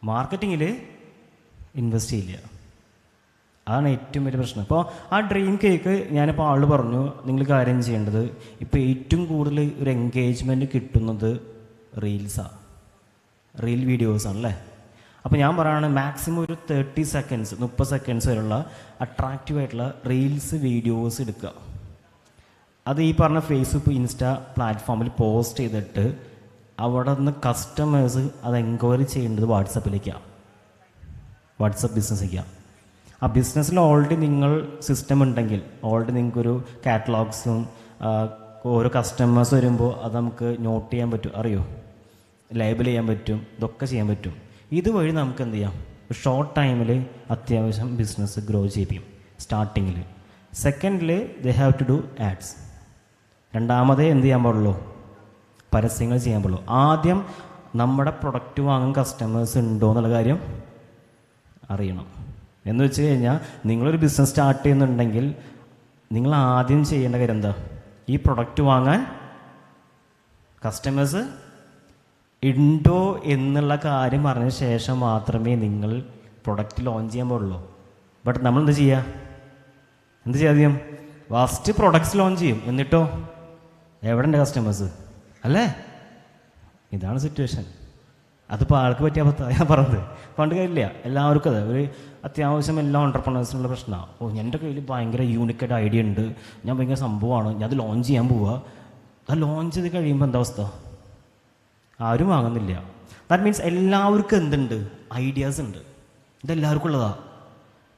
മാർക്കറ്റിങ്ങിൽ ഇൻവെസ്റ്റ് ചെയ്യില്ല. അതാണ് ഏറ്റവും വലിയ പ്രശ്നം. ഇപ്പോൾ ആ ഡ്രീം കേക്ക് ഞാനിപ്പോൾ ആൾ പറഞ്ഞു, നിങ്ങൾ കാര്യം ചെയ്യേണ്ടത് ഇപ്പോൾ ഏറ്റവും കൂടുതൽ ഒരു എൻഗേജ്മെൻറ്റ് കിട്ടുന്നത് റീൽസാണ്, റീൽ വീഡിയോസാണല്ലേ. അപ്പോൾ ഞാൻ പറയുകയാണ് മാക്സിമം ഒരു 30 സെക്കൻഡ്സ് 30 സെക്കൻഡ്സ് വരെയുള്ള അട്രാക്റ്റീവായിട്ടുള്ള റീൽസ് വീഡിയോസ് എടുക്കുക. അത് ഈ പറഞ്ഞ ഫേസ്ബുക്ക് ഇൻസ്റ്റാ പ്ലാറ്റ്ഫോമിൽ പോസ്റ്റ് ചെയ്തിട്ട് അവിടെ നിന്ന് കസ്റ്റമേഴ്സ് അത് എൻക്വയറി ചെയ്യേണ്ടത് വാട്സപ്പിലേക്കാണ്, വാട്സപ്പ് ബിസിനസ്സിലേക്കാണ്. ആ ബിസിനസ്സിൽ ഓൾറെഡി നിങ്ങൾ സിസ്റ്റം ഉണ്ടെങ്കിൽ ഓൾറെഡി നിങ്ങൾക്കൊരു കാറ്റലോഗ്സും ഓരോ കസ്റ്റമേഴ്സ് വരുമ്പോൾ അത് നമുക്ക് നോട്ട് ചെയ്യാൻ പറ്റും, അറിയോ, ലേബിൾ ചെയ്യാൻ പറ്റും, ഇതൊക്കെ ചെയ്യാൻ പറ്റും. ഇതുവഴി നമുക്ക് എന്ത് ചെയ്യാം, ഷോർട്ട് ടൈമിൽ അത്യാവശ്യം ബിസിനസ് ഗ്രോ ചെയ്യും സ്റ്റാർട്ടിങ്ങിൽ. സെക്കൻഡിൽ they have to do ads. രണ്ടാമതേ എന്ത് ചെയ്യാൻ പാടുള്ളൂ, പരസ്യങ്ങൾ ചെയ്യാൻ പാടുള്ളൂ. ആദ്യം നമ്മുടെ പ്രൊഡക്റ്റ് വാങ്ങുന്ന കസ്റ്റമേഴ്സ് ഉണ്ടോ എന്നുള്ള കാര്യം അറിയണം. എന്ന് വെച്ച് കഴിഞ്ഞാൽ നിങ്ങളൊരു ബിസിനസ് സ്റ്റാർട്ട് ചെയ്യുന്നുണ്ടെങ്കിൽ നിങ്ങൾ ആദ്യം ചെയ്യേണ്ട കാര്യം എന്താ, ഈ പ്രൊഡക്റ്റ് വാങ്ങാൻ കസ്റ്റമേഴ്സ് ഉണ്ടോ എന്നുള്ള കാര്യം അറിഞ്ഞ ശേഷം മാത്രമേ നിങ്ങൾ പ്രൊഡക്റ്റ് ലോഞ്ച് ചെയ്യാൻ പാടുള്ളൂ. ബട്ട് നമ്മൾ എന്ത് ചെയ്യാം, ഫസ്റ്റ് പ്രൊഡക്ട്സ് ലോഞ്ച് ചെയ്യും, എന്നിട്ടോ എവിടെ ഉണ്ട് കസ്റ്റമേഴ്സ്, അല്ലേ? ഇതാണ് സിറ്റുവേഷൻ. അതിപ്പോൾ ആൾക്ക് പറ്റിയ അബദ്ധമാണ് ഞാൻ പറഞ്ഞത്. പണ്ട് കാര്യമില്ല, എല്ലാവർക്കും അതെ. ഒരു അത്യാവശ്യം എല്ലാ ഓണ്ടർപ്രണേഴ്സിനുള്ള പ്രശ്നമാണ്. എൻ്റെ കയ്യിൽ ഭയങ്കര യൂണിക്കായിട്ട് ഐഡിയ ഉണ്ട്, ഞാൻ ഭയങ്കര സംഭവമാണ്, ഞാൻ അത് ലോഞ്ച് ചെയ്യാൻ പോവുക. അത് ലോഞ്ച് ചെയ്ത് കഴിയുമ്പോൾ എന്താ അവസ്ഥ? ആരും വാങ്ങുന്നില്ല. ദാറ്റ് മീൻസ് എല്ലാവർക്കും എന്തുണ്ട്? ഐഡിയാസ് ഉണ്ട്, ഇതെല്ലാവർക്കും ഉള്ളതാണ്.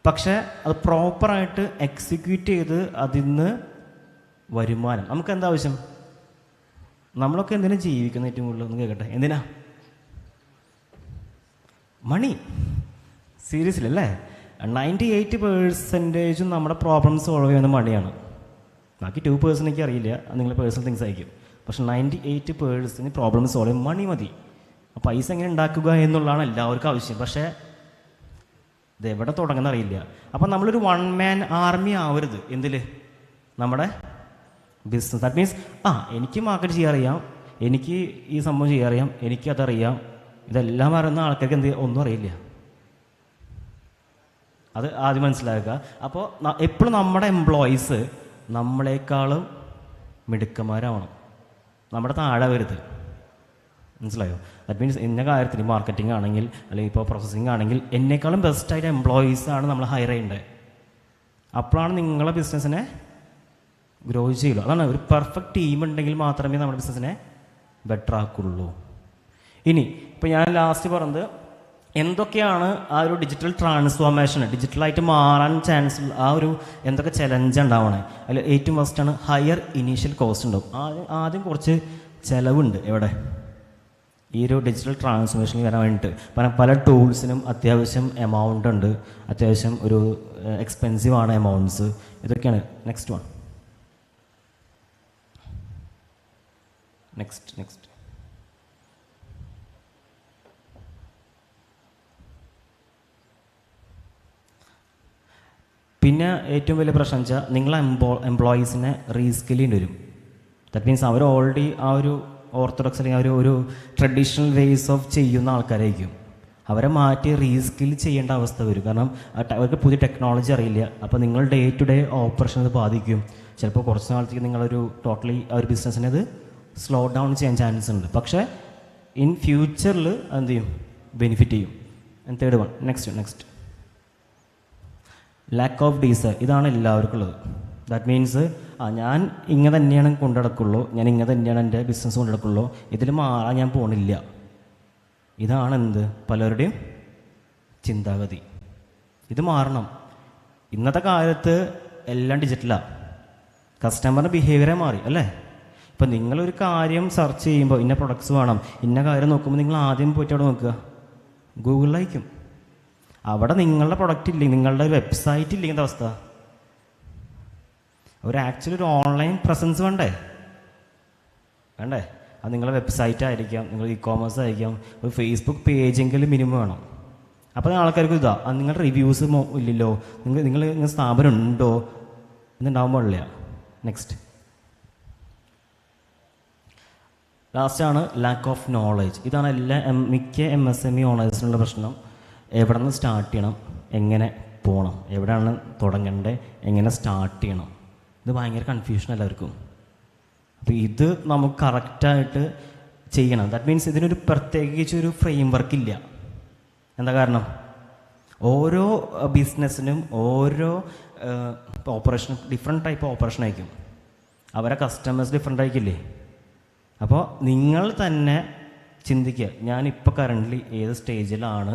പക്ഷേ അത് പ്രോപ്പറായിട്ട് എക്സിക്യൂട്ട് ചെയ്ത് അതിൽ നിന്ന് വരുമാനം. നമുക്ക് എന്താ ആവശ്യം? നമ്മളൊക്കെ എന്തിനാ ജീവിക്കുന്നത്? ഏറ്റവും കൂടുതൽ ഒന്ന് കേൾക്കട്ടെ, എന്തിനാ? മണി. സീരിയസ്ലി അല്ലേ? 98% നമ്മുടെ പ്രോബ്ലം സോൾവ് ചെയ്യുന്നത് മണിയാണ്. ബാക്കി 2% എനിക്ക് അറിയില്ല, നിങ്ങൾ പേഴ്സണൽ തിങ്സ് ആയിരിക്കും. പക്ഷെ 98% പ്രോബ്ലം സോൾവ് ചെയ്യാൻ മണി മതി. പൈസ എങ്ങനെ ഉണ്ടാക്കുക എന്നുള്ളതാണ് എല്ലാവർക്കും ആവശ്യം. പക്ഷേ ഇതെവിടെ തുടങ്ങുന്ന അറിയില്ല. അപ്പം നമ്മളൊരു 1 man ആർമി ആവരുത്. എന്തിൽ? നമ്മുടെ ബിസിനസ്. ദാറ്റ് മീൻസ് എനിക്ക് മാർക്കറ്റ് ചെയ്യാൻ അറിയാം, എനിക്ക് ഈ സംഭവം ചെയ്യാൻ അറിയാം, എനിക്കതറിയാം, ഇതെല്ലാം അറിയുന്ന ആൾക്കാർക്ക് ഒന്നും അറിയില്ല. അത് ആദ്യം മനസ്സിലാക്കുക. അപ്പോൾ എപ്പോഴും നമ്മുടെ എംപ്ലോയീസ് നമ്മളെക്കാളും മിടുക്കന്മാരാവണം, നമ്മുടെ താഴെ വരുത്. മനസ്സിലായോ? ദാറ്റ് മീൻസ് ഇന്ന കാര്യത്തിൽ മാർക്കറ്റിംഗ് ആണെങ്കിൽ അല്ലെങ്കിൽ ഇപ്പോൾ പ്രോസസ്സിംഗ് ആണെങ്കിൽ എന്നെക്കാളും ബെസ്റ്റായിട്ട് എംപ്ലോയീസാണ് നമ്മൾ ഹയർ ചെയ്യേണ്ടത്. അപ്പോഴാണ് നിങ്ങളെ ബിസിനസ്സിനെ ഗ്രോ ചെയ്യുള്ളൂ. അതാണ്, ഒരു പെർഫെക്റ്റ് ടീം ഉണ്ടെങ്കിൽ മാത്രമേ നമ്മുടെ ബിസിനസ്സിനെ ബെറ്റർ ആക്കുള്ളൂ. ഇനി ഇപ്പോൾ ഞാൻ ലാസ്റ്റ് പറഞ്ഞത് എന്തൊക്കെയാണ് ആ ഒരു ഡിജിറ്റൽ ട്രാൻസ്ഫോർമേഷൻ, ഡിജിറ്റലായിട്ട് മാറാൻ ചാൻസ് ആ ഒരു എന്തൊക്കെ ചലഞ്ച് ഉണ്ടാവണേ. അതിൽ ഏറ്റവും ഫസ്റ്റാണ് ഹയർ ഇനീഷ്യൽ കോസ്റ്റ് ഉണ്ടാവും. ആദ്യം കുറച്ച് ചിലവുണ്ട്. എവിടെ? ഈ ഒരു ഡിജിറ്റൽ ട്രാൻസ്ഫോർമേഷനിൽ വരാൻ വേണ്ടിയിട്ട് പല ടൂൾസിനും അത്യാവശ്യം എമൗണ്ട് ഉണ്ട്, അത്യാവശ്യം ഒരു എക്സ്പെൻസീവ് ആണ് എമൗണ്ട്സ്. ഇതൊക്കെയാണ്. Next one. നെക്സ്റ്റ് പിന്നെ ഏറ്റവും വലിയ പ്രശ്നം വെച്ചാൽ നിങ്ങളെ എംപ്ലോയീസിനെ റീസ്കിൽ ചെയ്യേണ്ടി വരും. ദാറ്റ് മീൻസ് അവർ ഓൾറെഡി ആ ഒരു ഓർത്തഡോക്സ് അല്ലെങ്കിൽ ഒരു ട്രഡീഷണൽ വേസ് ഓഫ് ചെയ്യുന്ന ആൾക്കാരായിരിക്കും. അവരെ മാറ്റി റീസ്കിൽ ചെയ്യേണ്ട അവസ്ഥ വരും. കാരണം അവർക്ക് പുതിയ ടെക്നോളജി അറിയില്ല. അപ്പോൾ നിങ്ങൾ ഡേ ടു ഡേ ഓപ്പറേഷൻ അത് ബാധിക്കും. ചിലപ്പോൾ കുറച്ച് നാളത്തേക്ക് നിങ്ങളൊരു ടോട്ടലി ആ ഒരു ബിസിനസ്സിനെ അത് സ്ലോ ഡൗൺ ചെയ്യാൻ ചാൻസ് ഉണ്ട്. പക്ഷേ ഇൻ ഫ്യൂച്ചറിൽ എന്ത് ചെയ്യും? ബെനിഫിറ്റ് ചെയ്യും. Third one. Next lack of diesel. ഇതാണ് എല്ലാവർക്കും ഉള്ളത്. ദാറ്റ് മീൻസ് ഞാൻ ഇങ്ങനെ തന്നെയാണ് കൊണ്ടുനടക്കുള്ളൂ, ഞാൻ ഇങ്ങനെ തന്നെയാണ് എൻ്റെ ബിസിനസ് കൊണ്ടുനടക്കുള്ളൂ, ഇതിൽ മാറാൻ ഞാൻ പോണില്ല. ഇതാണ് എന്ത് പലരുടെയും ചിന്താഗതി. ഇത് മാറണം. ഇന്നത്തെ കാലത്ത് എല്ലാം ഡിജിറ്റലാണ്. കസ്റ്റമറിൻ്റെ ബിഹേവിയറെ മാറി അല്ലേ? ഇപ്പം നിങ്ങളൊരു കാര്യം സെർച്ച് ചെയ്യുമ്പോൾ ഇന്ന പ്രൊഡക്ട്സ് വേണം, ഇന്ന കാര്യം നോക്കുമ്പോൾ നിങ്ങൾ ആദ്യം പോയിട്ട് അവിടെ നോക്കുക, ഗൂഗിളിലായിരിക്കും. അവിടെ നിങ്ങളുടെ പ്രൊഡക്റ്റ് ഇല്ലെങ്കിൽ, നിങ്ങളുടെ ഒരു വെബ്സൈറ്റ് ഇല്ലെങ്കിൽ അവസ്ഥ. ആക്ച്വലി ഒരു ഓൺലൈൻ പ്രസൻസ് വേണ്ടേ? അത് നിങ്ങളുടെ വെബ്സൈറ്റ് ആയിരിക്കാം, നിങ്ങൾ ഇ-കോമേഴ്സ് ആയിരിക്കാം, ഒരു ഫേസ്ബുക്ക് പേജെങ്കിലും മിനിമം വേണം. അപ്പോൾ ആൾക്കാർക്ക് നിങ്ങളുടെ റിവ്യൂസ് ഇല്ലല്ലോ, നിങ്ങൾ സ്ഥാപനം ഉണ്ടോ എന്നുണ്ടാവാൻ പാടില്ല. നെക്സ്റ്റ് ലാസ്റ്റാണ് ലാക്ക് ഓഫ് നോളേജ്. ഇതാണ് മിക്ക MSME ഓണേഴ്സിനുള്ള പ്രശ്നം. എവിടെ നിന്ന് സ്റ്റാർട്ട് ചെയ്യണം, എങ്ങനെ പോകണം, എവിടെയാണ് തുടങ്ങേണ്ടത്, എങ്ങനെ സ്റ്റാർട്ട് ചെയ്യണം, ഇത് ഭയങ്കര കൺഫ്യൂഷൻ എല്ലാവർക്കും. അപ്പോൾ ഇത് നമുക്ക് കറക്റ്റായിട്ട് ചെയ്യണം. ദാറ്റ് മീൻസ് ഇതിനൊരു പ്രത്യേകിച്ചൊരു ഫ്രെയിം വർക്ക് ഇല്ല. എന്താ കാരണം? ഓരോ ബിസിനസ്സിനും ഓരോ ഓപ്പറേഷനും ഡിഫറെൻറ്റ് ടൈപ്പ് ഓപ്പറേഷൻ ആയിരിക്കും. അവരെ കസ്റ്റമേഴ്സ് ഡിഫറെൻ്റ് ആയിരിക്കില്ലേ? അപ്പോൾ നിങ്ങൾ തന്നെ ചിന്തിക്കുക, ഞാനിപ്പോൾ കറൻ്റ്ലി ഏത് സ്റ്റേജിലാണ്,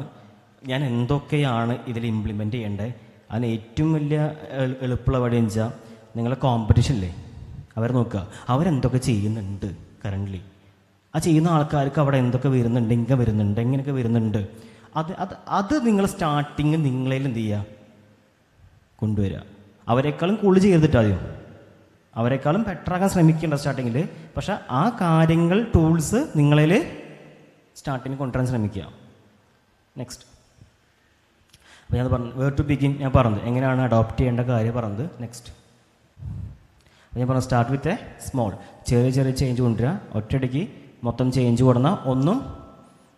ഞാൻ എന്തൊക്കെയാണ് ഇതിൽ ഇംപ്ലിമെൻറ്റ് ചെയ്യേണ്ടത്. അതിന് ഏറ്റവും വലിയ എളുപ്പമുള്ള വഴി എന്ന് വെച്ചാൽ നിങ്ങളെ കോമ്പറ്റീഷനില്ലേ, അവരെ നോക്കുക, അവരെന്തൊക്കെ ചെയ്യുന്നുണ്ട് കറൻ്റ്ലി, ആ ചെയ്യുന്ന ആൾക്കാർക്ക് അവിടെ എന്തൊക്കെ വരുന്നുണ്ട്, ഇങ്ങനെ വരുന്നുണ്ട്, എങ്ങനെയൊക്കെ വരുന്നുണ്ട്, അത് നിങ്ങൾ സ്റ്റാർട്ടിങ് നിങ്ങളിൽ എന്ത് ചെയ്യുക, കൊണ്ടുവരിക. അവരെക്കാളും കൂടുതൽ ചെയ്തിട്ടാദ്യം അവരെക്കാളും ബെറ്ററാക്കാൻ ശ്രമിക്കേണ്ട സ്റ്റാർട്ടിങ്ങിൽ. പക്ഷേ ആ കാര്യങ്ങൾ ടൂൾസ് നിങ്ങളിൽ സ്റ്റാർട്ടിങ് കൊണ്ടുവരാൻ ശ്രമിക്കുക. നെക്സ്റ്റ് അപ്പോൾ ഞാൻ പറഞ്ഞു വേർ ടു ബിഗിൻ. ഞാൻ പറഞ്ഞത് എങ്ങനെയാണ് അഡോപ്റ്റ് ചെയ്യേണ്ട കാര്യം പറഞ്ഞത്. നെക്സ്റ്റ് ഞാൻ പറഞ്ഞു സ്റ്റാർട്ട് വിത്ത് എ സ്മോൾ. ചെറിയ ചെറിയ ചേഞ്ച് കൊണ്ടുവരിക. ഒറ്റയടിക്ക് മൊത്തം ചേഞ്ച് കൊടുന്നാൽ ഒന്നും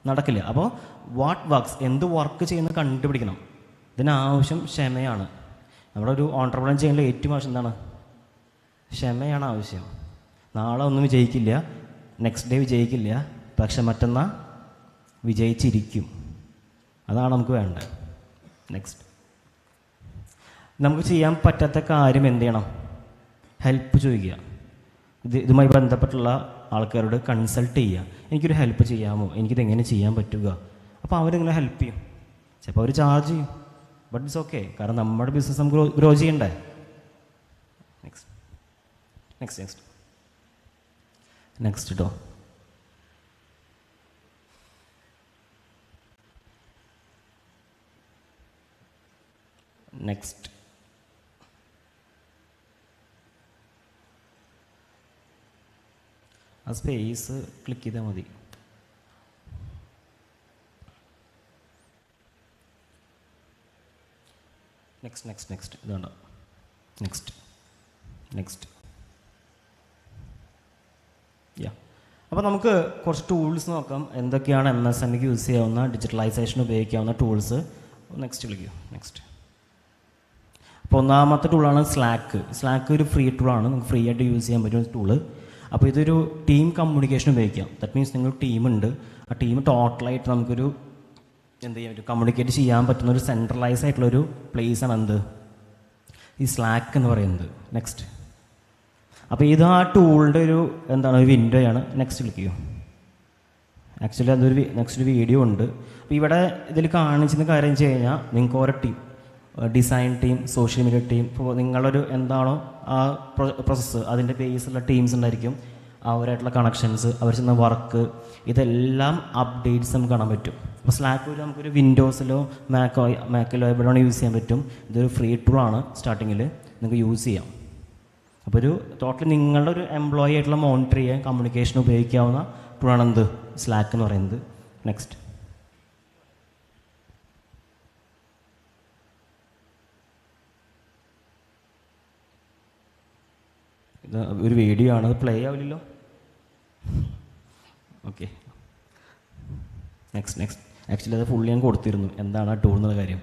നടക്കില്ല. അപ്പോൾ വാട്ട് വർക്ക്സ്, എന്ത് വർക്ക് ചെയ്യുന്നത് കണ്ടുപിടിക്കണം. ഇതിനാവശ്യം ക്ഷമയാണ്. നമ്മുടെ ഒരു ഓൺട്രപ്രണർ ചെയ്യേണ്ട ഏറ്റവും ആവശ്യം എന്താണ്? ക്ഷമയാണ് ആവശ്യം. നാളെ ഒന്നും വിജയിക്കില്ല, നെക്സ്റ്റ് ഡേ വിജയിക്കില്ല, പക്ഷെ മറ്റന്നാൾ വിജയിച്ചിരിക്കും. അതാണ് നമുക്ക് വേണ്ടത്. നെക്സ്റ്റ്, നമുക്ക് ചെയ്യാൻ പറ്റാത്ത കാര്യം എന്ത് ചെയ്യണം? ഹെൽപ്പ് ചോദിക്കുക. ഇതുമായി ബന്ധപ്പെട്ടുള്ള ആൾക്കാരോട് കൺസൾട്ട് ചെയ്യുക. എനിക്കൊരു ഹെൽപ്പ് ചെയ്യാമോ, എനിക്കിതെങ്ങനെ ചെയ്യാൻ പറ്റുക? അപ്പോൾ അവരിങ്ങനെ ഹെൽപ്പ് ചെയ്യും. ചിലപ്പോൾ അവർ ചാർജ് ചെയ്യും, ബട്ട് ഇറ്റ്സ് ഓക്കെ. കാരണം നമ്മുടെ ബിസിനസ് നമുക്ക് ഗ്രോ ചെയ്യണ്ടേ. നെക്സ്റ്റ് നെക്സ്റ്റ് നെക്സ്റ്റ് നെക്സ്റ്റ് കേട്ടോ. നെക്സ്റ്റ്, ആ സ്പേസ് ക്ലിക്ക് ചെയ്താൽ മതി. നെക്സ്റ്റ് നെക്സ്റ്റ് നെക്സ്റ്റ് ഇതുണ്ടോ. നെക്സ്റ്റ് നെക്സ്റ്റ് യാ. അപ്പോൾ നമുക്ക് കുറച്ച് ടൂൾസ് നോക്കാം. എന്തൊക്കെയാണ് MSMEക്ക് യൂസ് ചെയ്യാവുന്ന, ഡിജിറ്റലൈസേഷൻ ഉപയോഗിക്കാവുന്ന ടൂൾസ്. നെക്സ്റ്റ് വിളിക്കൂ. നെക്സ്റ്റ്. അപ്പോൾ ഒന്നാമത്തെ ടൂളാണ് സ്ലാക്ക്. സ്ലാക്ക് ഒരു ഫ്രീ ടൂളാണ്, നമുക്ക് ഫ്രീ ആയിട്ട് യൂസ് ചെയ്യാൻ പറ്റുന്ന ടൂള്. അപ്പോൾ ഇതൊരു ടീം കമ്മ്യൂണിക്കേഷൻ ഉപയോഗിക്കാം. ദാറ്റ് മീൻസ് നിങ്ങൾ ടീമുണ്ട്, ആ ടീം ടോട്ടലായിട്ട് നമുക്കൊരു എന്ത് ചെയ്യാൻ പറ്റും, കമ്മ്യൂണിക്കേറ്റ് ചെയ്യാൻ പറ്റുന്ന ഒരു സെൻട്രലൈസ് ആയിട്ടുള്ളൊരു പ്ലേസാണ് എന്ത്, ഈ സ്ലാക്ക് എന്ന് പറയുന്നത്. നെക്സ്റ്റ്. അപ്പോൾ ഇത് ആ ടൂളിൻ്റെ ഒരു എന്താണ്, ഒരു വിൻഡോയാണ്. നെക്സ്റ്റ് ക്ലിക്ക് ചെയ്യും. ആക്ച്വലി അതൊരു നെക്സ്റ്റ് ഒരു വീഡിയോ ഉണ്ട്. അപ്പോൾ ഇവിടെ ഇതിൽ കാണിച്ചിരുന്ന കാര്യം വെച്ച് കഴിഞ്ഞാൽ നിങ്ങൾക്ക് ഓരോ team, design team, social media team, ഇപ്പോൾ നിങ്ങളൊരു എന്താണോ ആ പ്രോസസ്സ്, അതിൻ്റെ ബേസിലുള്ള ടീംസ് ഉണ്ടായിരിക്കും. അവരായിട്ടുള്ള കണക്ഷൻസ്, അവർ ചെയ്യുന്ന വർക്ക്, ഇതെല്ലാം അപ്ഡേറ്റ്സ് നമുക്ക് കാണാൻ പറ്റും. അപ്പോൾ സ്ലാക്ക് ഒരു നമുക്കൊരു വിൻഡോസിലോ മാക്കിലോ എവിടെയാണോ യൂസ് ചെയ്യാൻ പറ്റും. ഇതൊരു ഫ്രീ ടൂളാണ്, സ്റ്റാർട്ടിങ്ങിൽ നിങ്ങൾക്ക് യൂസ് ചെയ്യാം. അപ്പോൾ ഒരു ടോട്ടലി നിങ്ങളുടെ ഒരു എംപ്ലോയി ആയിട്ടുള്ള മോണിറ്റർ ചെയ്യാൻ, കമ്മ്യൂണിക്കേഷൻ ഉപയോഗിക്കാവുന്ന ടൂളാണ് എന്ത്, സ്ലാക്ക് എന്ന് പറയുന്നത്. നെക്സ്റ്റ്. ഇത് ഒരു വീഡിയോ ആണ്, അത് പ്ലേ ആവില്ലല്ലോ. ഓക്കെ. Next next. ആക്ച്വലി അത് ഫുള്ളി ഞാൻ കൊടുത്തിരുന്നു, എന്താണ് ആ ടൂൾ എന്നുള്ള കാര്യം.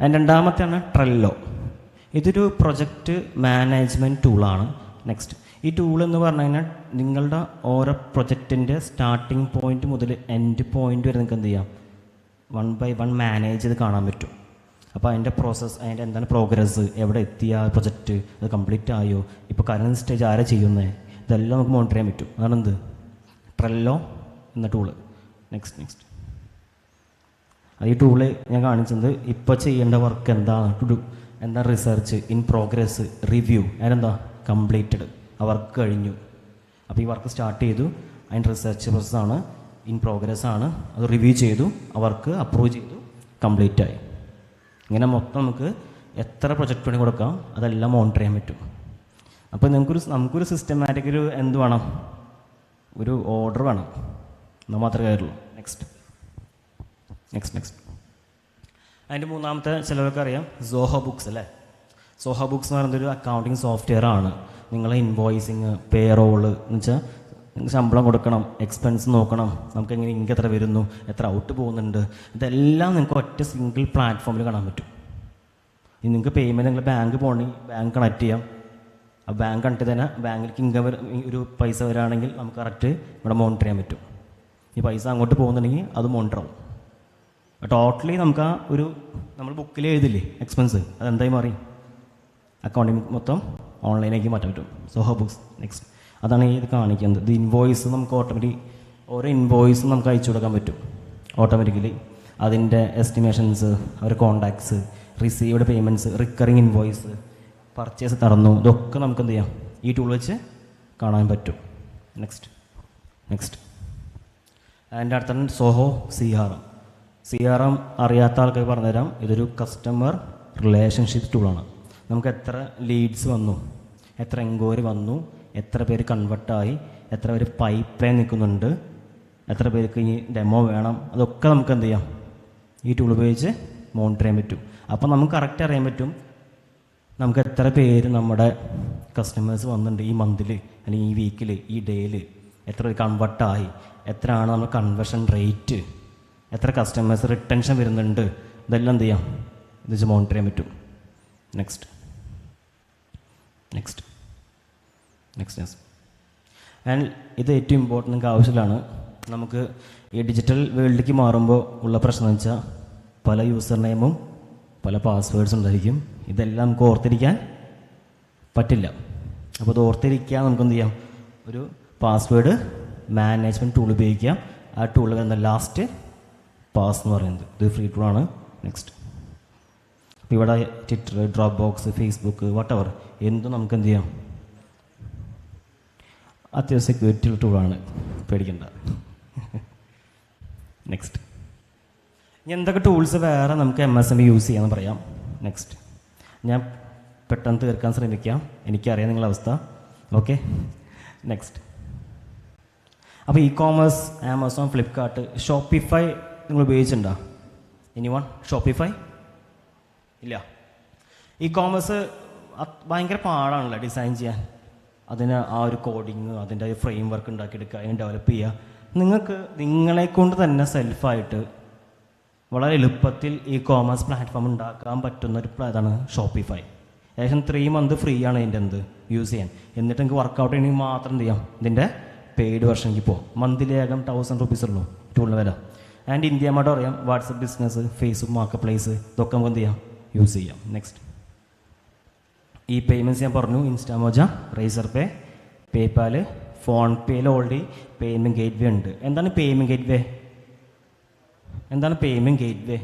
രണ്ടാമത്തെയാണ് ട്രെല്ലോ. ഇതൊരു പ്രൊജക്റ്റ് മാനേജ്മെൻറ്റ് ടൂളാണ്. നെക്സ്റ്റ്. ഈ ടൂൾ എന്ന് പറഞ്ഞു കഴിഞ്ഞാൽ നിങ്ങളുടെ ഓരോ പ്രൊജക്റ്റിൻ്റെ സ്റ്റാർട്ടിങ് പോയിന്റ് മുതൽ എൻഡ് പോയിന്റ് വരെ നിങ്ങൾക്ക് എന്ത് ചെയ്യാം, 1 by 1 മാനേജ് ചെയ്ത് കാണാൻ പറ്റും. അപ്പോൾ അതിൻ്റെ പ്രോസസ്സ്, അതിൻ്റെ എന്താണ് പ്രോഗ്രസ്, എവിടെ എത്തിയ പ്രൊജക്റ്റ്, അത് കംപ്ലീറ്റ് ആയോ, ഇപ്പോൾ കറണ്ട് സ്റ്റേജ് ആരാ ചെയ്യുന്നത്, ഇതെല്ലാം നമുക്ക് മോണിറ്റർ ചെയ്യാൻ പറ്റും. അതാണ് എന്ത്, ട്രെല്ലോ എന്ന ടൂള്. Next next. ഈ ടൂള് ഞാൻ കാണിച്ചത് ഇപ്പോൾ ചെയ്യേണ്ട വർക്ക് എന്താണ്, ടു ഡു, എന്താ റിസർച്ച്, ഇൻ പ്രോഗ്രസ്, റിവ്യൂ, അതിനെന്താ കംപ്ലീറ്റഡ്, ആ വർക്ക് കഴിഞ്ഞു. അപ്പോൾ ഈ വർക്ക് സ്റ്റാർട്ട് ചെയ്തു, അതിൻ്റെ റിസർച്ച് പ്രോസസ്സാണ്, ഇൻ പ്രോഗ്രസ് ആണ്, അത് റിവ്യൂ ചെയ്തു, ആ വർക്ക് അപ്രൂവ് ചെയ്തു, കംപ്ലീറ്റ് ആയി. ഇങ്ങനെ മൊത്തം നമുക്ക് എത്ര പ്രൊജക്റ്റ് പണി കൊടുക്കാം, അതെല്ലാം മോണിറ്റർ ചെയ്യാൻ പറ്റും. അപ്പോൾ നമുക്കൊരു സിസ്റ്റമാറ്റിക് ഒരു എന്ത് വേണം, ഒരു ഓർഡർ വേണം, എന്നാൽ മാത്രമേ കാര്യമുള്ളൂ. Next next next. അതിൻ്റെ മൂന്നാമത്തെ ചിലവർക്ക് അറിയാം, സോഹോ ബുക്സ് അല്ലേ. സോഹോ ബുക്സ് എന്ന് പറയുന്നതൊരു അക്കൗണ്ടിങ് സോഫ്റ്റ്വെയർ ആണ്. നിങ്ങളെ ഇൻവോയ്സിങ്, പേ റോള് എന്ന് വെച്ചാൽ ശമ്പളം കൊടുക്കണം, എക്സ്പെൻസ് നോക്കണം, നമുക്ക് എങ്ങനെ ഇൻകം എത്ര വരുന്നു, എത്ര ഔട്ട് പോകുന്നുണ്ട്, ഇതെല്ലാം നിങ്ങൾക്ക് ഒറ്റ സിംഗിൾ പ്ലാറ്റ്ഫോമിൽ കാണാൻ പറ്റും. ഇനി നിങ്ങൾക്ക് പേയ്മെൻറ്റ് നിങ്ങൾ ബാങ്ക് പോകണമെങ്കിൽ ബാങ്ക് കണക്ട് ചെയ്യാം. ആ ബാങ്ക് കണക്ട് തന്നെ ബാങ്കിലേക്ക് ഇൻകം ഒരു പൈസ വരികയാണെങ്കിൽ നമുക്ക് കറക്റ്റ് ഇവിടെ മോണിറ്റർ ചെയ്യാൻ പറ്റും. ഈ പൈസ അങ്ങോട്ട് പോകുന്നുണ്ടെങ്കിൽ അത് മോണിറ്റർ ആവും. ടോട്ടലി നമുക്ക് ആ ഒരു നമ്മൾ ബുക്കിൽ എഴുതില്ലേ എക്സ്പെൻസ്, അതെന്തായി മാറി, അക്കൗണ്ടിങ് മൊത്തം ഓൺലൈനിലേക്ക് മാറ്റാൻ പറ്റും. സോഹോ ബുക്സ്. നെക്സ്റ്റ്. അതാണ് ഇത് കാണിക്കുന്നത്. ഇത് ഇൻവോയ്സ് നമുക്ക് ഓട്ടോമാറ്റിക്, ഓരോ ഇൻവോയ്സും നമുക്ക് അയച്ചു കൊടുക്കാൻ പറ്റും ഓട്ടോമാറ്റിക്കലി. അതിൻ്റെ എസ്റ്റിമേഷൻസ്, അവരുടെ contacts, received payments, recurring invoice, purchase നടന്നു, ഇതൊക്കെ നമുക്ക് എന്ത് ചെയ്യാം, ഈ ടൂൾ വെച്ച് കാണാൻ പറ്റും. Next next. അതിൻ്റെ അടുത്താണ് സോഹോ CRM. CRM അറിയാത്ത ആൾക്കാർ പറഞ്ഞുതരാം. ഇതൊരു കസ്റ്റമർ റിലേഷൻഷിപ്പ് ടൂളാണ്. നമുക്ക് എത്ര ലീഡ്സ് വന്നു, എത്ര എൻക്വയറി വന്നു, എത്ര പേര് കൺവെർട്ടായി, എത്ര പേര് പൈപ്പ് ലൈൻ നിൽക്കുന്നുണ്ട്, എത്ര പേർക്ക് ഇനി ഡെമോ വേണം, അതൊക്കെ നമുക്ക് എന്ത് ചെയ്യാം, ഈ ടൂൾ ഉപയോഗിച്ച് മോണിറ്റർ ചെയ്യാൻ പറ്റും. അപ്പോൾ നമുക്ക് കറക്റ്റ് അറിയാൻ പറ്റും നമുക്ക് എത്ര പേര് നമ്മുടെ കസ്റ്റമേഴ്സ് വന്നിട്ടുണ്ട് ഈ മന്തിൽ, അല്ലെങ്കിൽ ഈ വീക്കിൽ, ഈ ഡേയിൽ, എത്ര പേര് കൺവെർട്ടായി, എത്രയാണ് നമ്മൾ കൺവേർഷൻ റേറ്റ്, എത്ര കസ്റ്റമേഴ്സ് റിട്ടൻഷൻ വരുന്നുണ്ട്, ഇതെല്ലാം എന്ത് ചെയ്യാം, ഇത് വെച്ച് മോണിറ്റർ ചെയ്യാൻ പറ്റും. Next next next next. And ഇത് ഏറ്റവും ഇമ്പോർട്ടൻ്റ്, നിങ്ങൾക്ക് ആവശ്യമാണ് നമുക്ക് ഈ ഡിജിറ്റൽ വേൾഡിലേക്ക് മാറുമ്പോൾ ഉള്ള പ്രശ്നം എന്ന് വെച്ചാൽ പല യൂസർ നെയിമും പല പാസ്വേഡ്സ് ഉണ്ടായിരിക്കും. ഇതെല്ലാം നമുക്ക് ഓർത്തിരിക്കാൻ പറ്റില്ല. അപ്പോൾ അത് ഓർത്തിരിക്കാൻ നമുക്ക് എന്ത് ചെയ്യാം, ഒരു പാസ്വേഡ് മാനേജ്മെൻറ്റ് ടൂൾ ഉപയോഗിക്കാം. ആ ടൂൾ വരുന്ന ലാസ്റ്റ് പാസ് എന്ന് പറയുന്നത് ഇത് ഫ്രീ ടൂളാണ്. നെക്സ്റ്റ്, അപ്പോൾ ഇവിടെ ട്വിറ്റർ, ഡ്രോപ്പ് ബോക്സ്, ഫേസ്ബുക്ക്, വട്ടവർ എന്തും നമുക്ക് എന്ത് ചെയ്യാം, അത്യാവശ്യം സെക്യൂരിറ്റി ടൂളാണ്, പേടിക്കണ്ട. നെക്സ്റ്റ്, ഇനി എന്തൊക്കെ ടൂൾസ് വേറെ നമുക്ക് MSME യൂസ് ചെയ്യാമെന്ന് പറയാം. നെക്സ്റ്റ്, ഞാൻ പെട്ടെന്ന് തീർക്കാൻ ശ്രമിക്കാം, എനിക്കറിയാം നിങ്ങളുടെ അവസ്ഥ. Okay, next. അപ്പോൾ ഇ-കോമേഴ്സ്, ആമസോൺ, ഫ്ലിപ്കാർട്ട്, ഷോപ്പിഫൈ നിങ്ങൾ ഉപയോഗിച്ചിട്ടുണ്ടോ? Anyone Shopify? ഇല്ല. ഇ-കോമേഴ്സ് ഭയങ്കര പാടാണല്ലോ ഡിസൈൻ ചെയ്യാൻ. അതിന് ആ ഒരു കോഡിങ്, അതിൻ്റെ ഒരു ഫ്രെയിം വർക്ക് ഉണ്ടാക്കിയെടുക്കുക, അതിനെ ഡെവലപ്പ് ചെയ്യുക. നിങ്ങൾക്ക് നിങ്ങളെക്കൊണ്ട് തന്നെ സെൽഫായിട്ട് വളരെ എളുപ്പത്തിൽ ഇ-കോമേഴ്സ് പ്ലാറ്റ്ഫോം ഉണ്ടാക്കാൻ പറ്റുന്ന ഒരു ഇതാണ് ഷോപ്പിഫൈ. ഏകദേശം 3 മന്ത് ഫ്രീ ആണ് ഇതിൻ്റെ യൂസ് ചെയ്യാൻ. എന്നിട്ട് നിങ്ങൾക്ക് വർക്കൗട്ട് ചെയ്യണമെങ്കിൽ മാത്രം എന്ത് ചെയ്യാം, ഇതിൻ്റെ പെയ്ഡ് വെർഷനിലേക്ക് പോകും. മന്ത്ലി ഏകം 1000 റുപ്പീസ് ഉള്ളൂ ടൂളിന് വില. ആൻഡ് ഇന്ത്യമായിട്ട് അറിയാം, WhatsApp business, Facebook market place, ഇതൊക്കെ നമുക്ക് എന്ത് ചെയ്യാം, യൂസ് ചെയ്യാം. നെക്സ്റ്റ്, ഈ പേയ്മെൻറ്റ്സ് ഞാൻ പറഞ്ഞു, ഇൻസ്റ്റാമോജ, റേസർ പേ, പേപാൽ, ഫോൺ പേയിൽ ഓൾറെഡി പേയ്മെൻറ്റ് ഗേറ്റ് വേ ഉണ്ട്. എന്താണ് പേയ്മെൻറ്റ് ഗേറ്റ് വേ? എന്താണ് പേയ്മെൻറ്റ് ഗേറ്റ് വേ?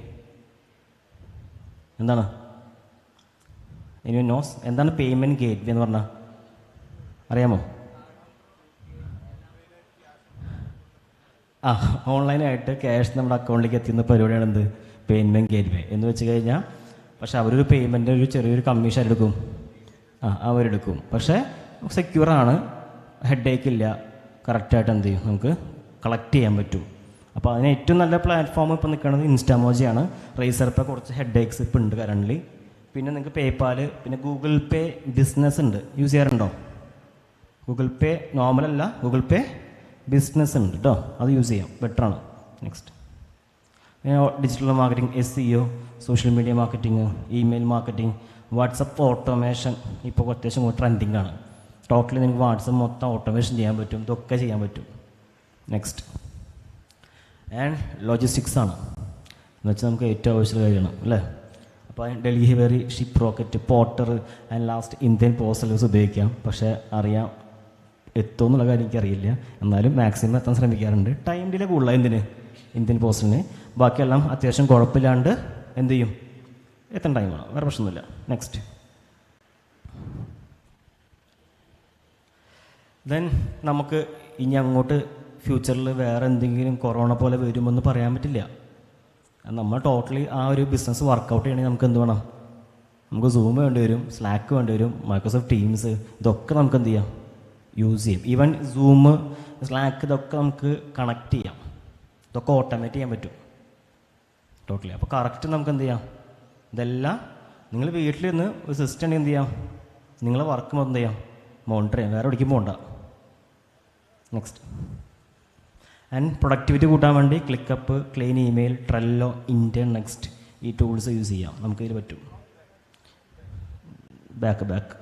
എന്താണ് നോസ്? എന്താണ് പേയ്മെൻറ്റ് ഗേറ്റ് വേ എന്ന് പറഞ്ഞാൽ അറിയാമോ? ഓൺലൈനായിട്ട് ക്യാഷ് നമ്മുടെ അക്കൗണ്ടിലേക്ക് എത്തുന്ന പരിപാടിയാണ് എന്ത്, പേയ്മെൻറ്റ് ഗേറ്റ് വേ എന്ന് വെച്ച് കഴിഞ്ഞാൽ. പക്ഷേ അവരൊരു പേയ്മെൻറ്റ് ഒരു ചെറിയൊരു കമ്മീഷൻ എടുക്കും, അവരെടുക്കും. പക്ഷേ സെക്യൂറാണ്, ഹെഡേക്ക് ഇല്ല, കറക്റ്റായിട്ട് എന്ത് ചെയ്യും, നമുക്ക് കളക്ട് ചെയ്യാൻ പറ്റും. അപ്പോൾ അതിന് ഏറ്റവും നല്ല പ്ലാറ്റ്ഫോം ഇപ്പോൾ നിൽക്കുന്നത് ഇൻസ്റ്റാമോജയാണ്. റേസർ പേ കുറച്ച് ഹെഡേക്സ് ഇപ്പോൾ ഉണ്ട് കറൻ്റ്. പിന്നെ നിങ്ങൾക്ക് പേപാൽ, പിന്നെ ഗൂഗിൾ പേ ബിസിനസ് ഉണ്ട്, യൂസ് ചെയ്യാറുണ്ടോ? ഗൂഗിൾ പേ നോർമലല്ല, ഗൂഗിൾ പേ ബിസിനസ് ഉണ്ട് കേട്ടോ, അത് യൂസ് ചെയ്യാം, ബെറ്ററാണ്. Next, digital marketing, SEO, social media marketing, email marketing, WhatsApp automation ഇപ്പോൾ അത്യാവശ്യം ട്രെൻഡിങ് ആണ്. ടോട്ടലി നിങ്ങൾക്ക് വാട്സപ്പ് മൊത്തം ഓട്ടോമേഷൻ ചെയ്യാൻ പറ്റും, ഇതൊക്കെ ചെയ്യാൻ പറ്റും. നെക്സ്റ്റ്, ആൻഡ് ലോജിസ്റ്റിക്സ് ആണ് എന്ന് വെച്ചാൽ നമുക്ക് ഏറ്റവും ആവശ്യമുള്ള കാര്യമാണ് അല്ലേ. അപ്പോൾ delivery, ship rocket, Porter and last Indian post service ഉപയോഗിക്കാം. പക്ഷേ അറിയാം എത്തുമെന്നുള്ള കാര്യം എനിക്കറിയില്ല, എന്നാലും മാക്സിമം എത്താൻ ശ്രമിക്കാറുണ്ട്. ടൈം ഡിലേ കൂടുതലാണ് എന്തിന്, ഇന്ത്യൻ പോസ്റ്റിന്. ബാക്കിയെല്ലാം അത്യാവശ്യം കുഴപ്പമില്ലാണ്ട് എന്ത് ചെയ്യും, എത്താൻ ടൈമാണ്, വേറെ പ്രശ്നമൊന്നുമില്ല. നെക്സ്റ്റ്, ദെൻ നമുക്ക് ഇനി അങ്ങോട്ട് ഫ്യൂച്ചറിൽ വേറെ എന്തെങ്കിലും കൊറോണ പോലെ വരുമെന്ന് പറയാൻ പറ്റില്ല. നമ്മൾ ടോട്ടലി ആ ഒരു ബിസിനസ് വർക്കൗട്ട് ചെയ്യണമെങ്കിൽ നമുക്ക് എന്ത് വേണം, നമുക്ക് സൂം വേണ്ടി വരും, സ്ലാക്ക് വേണ്ടി വരും, മൈക്രോസോഫ്റ്റ് ടീംസ്, ഇതൊക്കെ നമുക്ക് എന്ത് ചെയ്യാം, യൂസ് ചെയ്യും. ഈവൻ സൂം, സ്ലാക്ക്, ഇതൊക്കെ നമുക്ക് കണക്ട് ചെയ്യാം, ഇതൊക്കെ ഓട്ടോമേറ്റ് ചെയ്യാൻ പറ്റും ടോട്ടലി. അപ്പോൾ കറക്റ്റ് നമുക്ക് എന്ത് ചെയ്യാം, ഇതെല്ലാം നിങ്ങൾ വീട്ടിലിരുന്ന് ഒരു സിസ്റ്റം ഉണ്ടെങ്കിൽ എന്ത് ചെയ്യാം, നിങ്ങളെ വർക്ക് എന്ത് ചെയ്യാം, മോണിറ്റർ ചെയ്യാം, വേറെ എവിടേക്കും പോകണ്ട. നെക്സ്റ്റ്, ആൻഡ് പ്രൊഡക്ടിവിറ്റി കൂട്ടാൻ വേണ്ടി ClickUp, clean email, Trello, intern, next ഈ ടൂൾസ് യൂസ് ചെയ്യാം, നമുക്കിതിൽ പറ്റും. ബാക്ക്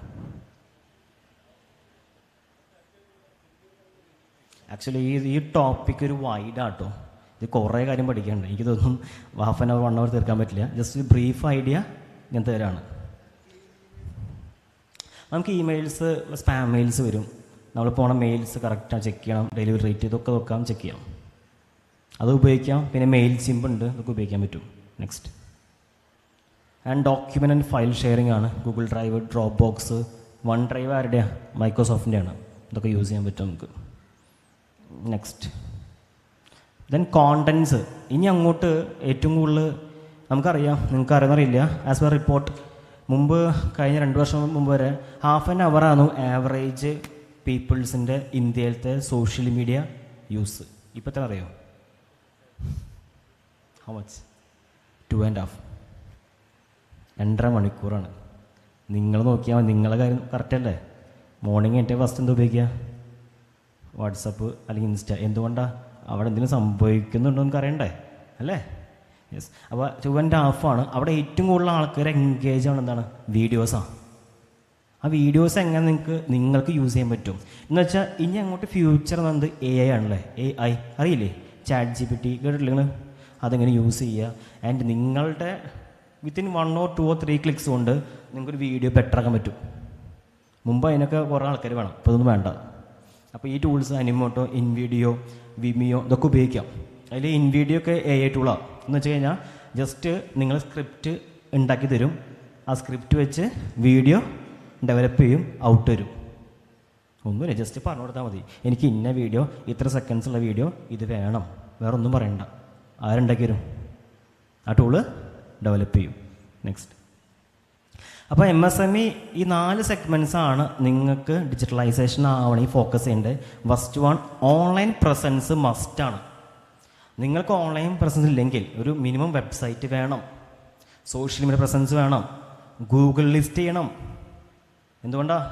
ആക്ച്വലി ഈ ടോപ്പിക് ഒരു വൈഡാട്ടോ, ഇത് കുറേ കാര്യം പഠിക്കാനുണ്ട്. എനിക്കിതൊന്നും ഹാഫ് ആൻ അവർ 1 അവർ തീർക്കാൻ പറ്റില്ല. ജസ്റ്റ് ബ്രീഫ് ഐഡിയ ഞാൻ തരാണ്. നമുക്ക് ഇമെയിൽസ്, സ്പാം മെയിൽസ് വരും, നമ്മൾ പോണ മെയിൽസ് കറക്റ്റാണ് ചെക്ക് ചെയ്യണം, ഡെലിവറി റേറ്റ് ഇതൊക്കെ നോക്കാം, ചെക്ക് ചെയ്യാം, അത് ഉപയോഗിക്കാം. പിന്നെ മെയിൽ സിമ്പ് ഉണ്ട്, ഇതൊക്കെ ഉപയോഗിക്കാൻ പറ്റും. Next, and document and file sharing ആണ്. Google drive, Dropbox, OneDrive ആരുടെയാണ്, മൈക്രോസോഫ്റ്റിൻ്റെയാണ്, ഇതൊക്കെ യൂസ് ചെയ്യാൻ പറ്റും നമുക്ക്. Next, then contents. ഇനി അങ്ങോട്ട് ഏറ്റവും കൂടുതൽ നമുക്കറിയാം, നിങ്ങൾക്ക് അറിയുന്നറിയില്ല, ആസ് പെർ റിപ്പോർട്ട് മുമ്പ് കഴിഞ്ഞ 2 വർഷം മുമ്പ് വരെ ഹാഫ് ആൻ അവറാണ് ആവറേജ് പീപ്പിൾസിൻ്റെ ഇന്ത്യയിലത്തെ സോഷ്യൽ മീഡിയ യൂസ്. ഇപ്പോൾ എത്ര അറിയോ? How much? 2.5 2.5 മണിക്കൂറാണ്. നിങ്ങൾ നോക്കിയാൽ നിങ്ങളെ കാര്യം കറക്റ്റല്ലേ? മോർണിംഗ് എൻ്റെ ഫസ്റ്റ് എന്താ ഉപയോഗിക്കുക? വാട്സപ്പ് അല്ലെങ്കിൽ ഇൻസ്റ്റ. എന്തുകൊണ്ടാണ്? അവിടെ എന്തെങ്കിലും സംഭവിക്കുന്നുണ്ടോ നമുക്ക് അറിയണ്ടേ അല്ലേ? യെസ്. അപ്പോൾ 2.5 അവിടെ ഏറ്റവും കൂടുതൽ ആൾക്കാർ എൻഗേജ് ആണ് എന്താണ്, വീഡിയോസാണ്. ആ വീഡിയോസ് എങ്ങനെ നിങ്ങൾക്ക് യൂസ് ചെയ്യാൻ പറ്റും എന്ന് വെച്ചാൽ ഇനി അങ്ങോട്ട് ഫ്യൂച്ചർ എന്നത് AI ആണല്ലേ, AI അറിയില്ലേ, ChatGPT കേട്ടിട്ടില്ല നിങ്ങൾ? അതെങ്ങനെ യൂസ് ചെയ്യുക, ആൻഡ് നിങ്ങളുടെ വിത്തിൻ 1 or 2 or 3 ക്ലിക്സ് കൊണ്ട് നിങ്ങൾക്കൊരു വീഡിയോ ബെറ്റർ ആക്കാൻ പറ്റും. മുമ്പ് അതിനൊക്കെ കുറേ ആൾക്കാർ വേണം, ഇപ്പോൾ ഇതൊന്നും വേണ്ട. അപ്പോൾ ഈ ടൂൾസ് അനിമോട്ടോ, ഇൻവീഡിയോ, വിമിയോ ഇതൊക്കെ ഉപയോഗിക്കാം. അതിൽ ഇൻവീഡിയോ ഒക്കെ AI ടൂളാണ്. എന്ന് വെച്ച് കഴിഞ്ഞാൽ ജസ്റ്റ് നിങ്ങൾ സ്ക്രിപ്റ്റ് ഉണ്ടാക്കി തരും, ആ സ്ക്രിപ്റ്റ് വെച്ച് വീഡിയോ ഡെവലപ്പ് ചെയ്യും, ഔട്ട് വരും. ഒന്നുമില്ല, ജസ്റ്റ് പറഞ്ഞു കൊടുത്താൽ മതി, എനിക്ക് ഇന്ന വീഡിയോ, ഇത്ര സെക്കൻഡ്സുള്ള വീഡിയോ ഇത് വേണം, വേറെ ഒന്നും പറയണ്ട. ആരുണ്ടാക്കി തരും? ആ ടൂള് ഡെവലപ്പ് ചെയ്യും. നെക്സ്റ്റ്, അപ്പോൾ MSME ഈ 4 സെഗ്മെൻറ്റ്സാണ് നിങ്ങൾക്ക് ഡിജിറ്റലൈസേഷൻ ആവണമെങ്കിൽ ഫോക്കസ് ചെയ്യേണ്ടത്. ഫസ്റ്റ് വൺ, ഓൺലൈൻ പ്രസൻസ് മസ്റ്റാണ്. നിങ്ങൾക്ക് ഓൺലൈൻ പ്രസൻസ് ഇല്ലെങ്കിൽ ഒരു മിനിമം വെബ്സൈറ്റ് വേണം, സോഷ്യൽ മീഡിയ പ്രസൻസ് വേണം, ഗൂഗിൾ ലിസ്റ്റ് ചെയ്യണം. എന്തുകൊണ്ടാണ്?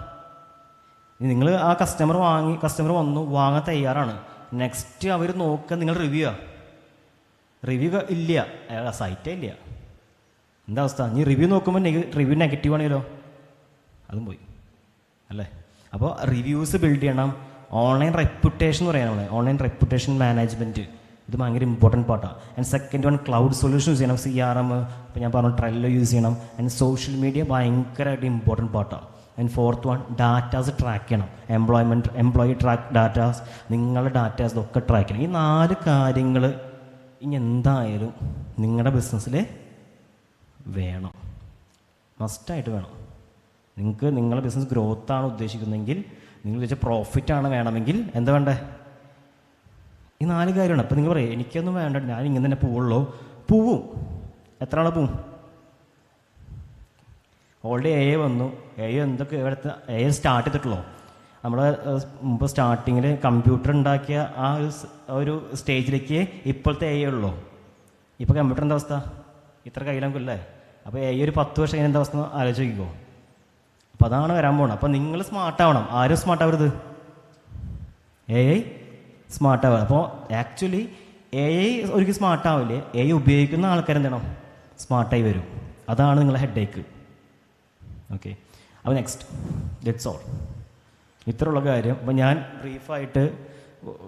നിങ്ങൾ ആ കസ്റ്റമർ വന്നു വാങ്ങാൻ തയ്യാറാണ്, നെക്സ്റ്റ് അവർ നോക്കുക നിങ്ങൾ റിവ്യൂ ഇല്ല, സൈറ്റേ ഇല്ല, എന്താ അവസ്ഥ? നീ റിവ്യൂ നോക്കുമ്പോൾ റിവ്യൂ നെഗറ്റീവ് ആണെങ്കിലോ അതും പോയി അല്ലേ? അപ്പോൾ റിവ്യൂസ് ബിൽഡ് ചെയ്യണം. ഓൺലൈൻ റെപ്യൂട്ടേഷൻ എന്ന് പറയാനുള്ളത്, ഓൺലൈൻ റെപ്യൂട്ടേഷൻ മാനേജ്മെൻറ്റ്, ഇത് ഭയങ്കര ഇമ്പോർട്ടൻറ്റ് പാർട്ടാണ്. And second one, cloud solution use ചെയ്യണം, CRM, ഇപ്പോൾ ഞാൻ പറഞ്ഞു ട്രെല്ലോ യൂസ് ചെയ്യണം. ആൻഡ് സോഷ്യൽ മീഡിയ ഭയങ്കരമായിട്ട് ഇമ്പോർട്ടൻറ്റ് പാർട്ടാണ്. And fourth one, datas track ചെയ്യണം, എംപ്ലോയി ട്രാക്ക് ഡാറ്റാസ്, നിങ്ങളുടെ ഡാറ്റാസ് ഇതൊക്കെ ട്രാക്ക് ചെയ്യണം. ഈ 4 കാര്യങ്ങൾ ഇനി എന്തായാലും നിങ്ങളുടെ ബിസിനസ്സിൽ വേണം, മസ്റ്റായിട്ട് വേണം. നിങ്ങൾക്ക് നിങ്ങളുടെ ബിസിനസ് ഗ്രോത്താണ് ഉദ്ദേശിക്കുന്നതെങ്കിൽ, നിങ്ങൾ ഉദ്ദേശിച്ച പ്രോഫിറ്റാണ് വേണമെങ്കിൽ എന്താ വേണ്ടേ? ഈ 4 കാര്യമാണ്. അപ്പോൾ നിങ്ങൾ പറയും എനിക്കൊന്നും വേണ്ട, ഞാൻ ഇങ്ങനെ തന്നെ പോവുള്ളൂ. പോവും. എത്ര ആൾ പോവും? ഓൾറെഡി AI വന്നു. AI എന്തൊക്കെ ഇവിടുത്തെ AI സ്റ്റാർട്ട് ചെയ്തിട്ടുള്ളൂ. നമ്മൾ മുമ്പ് സ്റ്റാർട്ടിങ്ങിൽ കമ്പ്യൂട്ടർ ഉണ്ടാക്കിയ ആ ഒരു സ്റ്റേജിലേക്ക് ഇപ്പോഴത്തെ AI ഉള്ളൂ. ഇപ്പോൾ കമ്പ്യൂട്ടറിൻ്റെ അവസ്ഥ ഇത്ര കയ്യിലാകുമല്ലേ? അപ്പോൾ AI ഒരു 10 വർഷം കഴിഞ്ഞ എന്താ അവസ്ഥ ആലോചിക്കുമോ? അപ്പോൾ അതാണ് വരാൻ പോകുന്നത്. അപ്പോൾ നിങ്ങൾ സ്മാർട്ടാവണം. ആരും സ്മാർട്ടാവരുത്, AI സ്മാർട്ടാവുക. അപ്പോൾ ആക്ച്വലി AI ഒരിക്കലും സ്മാർട്ടാവില്ലേ, AI ഉപയോഗിക്കുന്ന ആൾക്കാരെന്താണ് സ്മാർട്ടായി വരും. അതാണ് നിങ്ങളുടെ ഹെഡേക്ക്. ഓക്കെ, അപ്പോൾ നെക്സ്റ്റ്, ദറ്റ്സ് ഓൾ. ഇത്രയുള്ള കാര്യം. അപ്പോൾ ഞാൻ ബ്രീഫായിട്ട്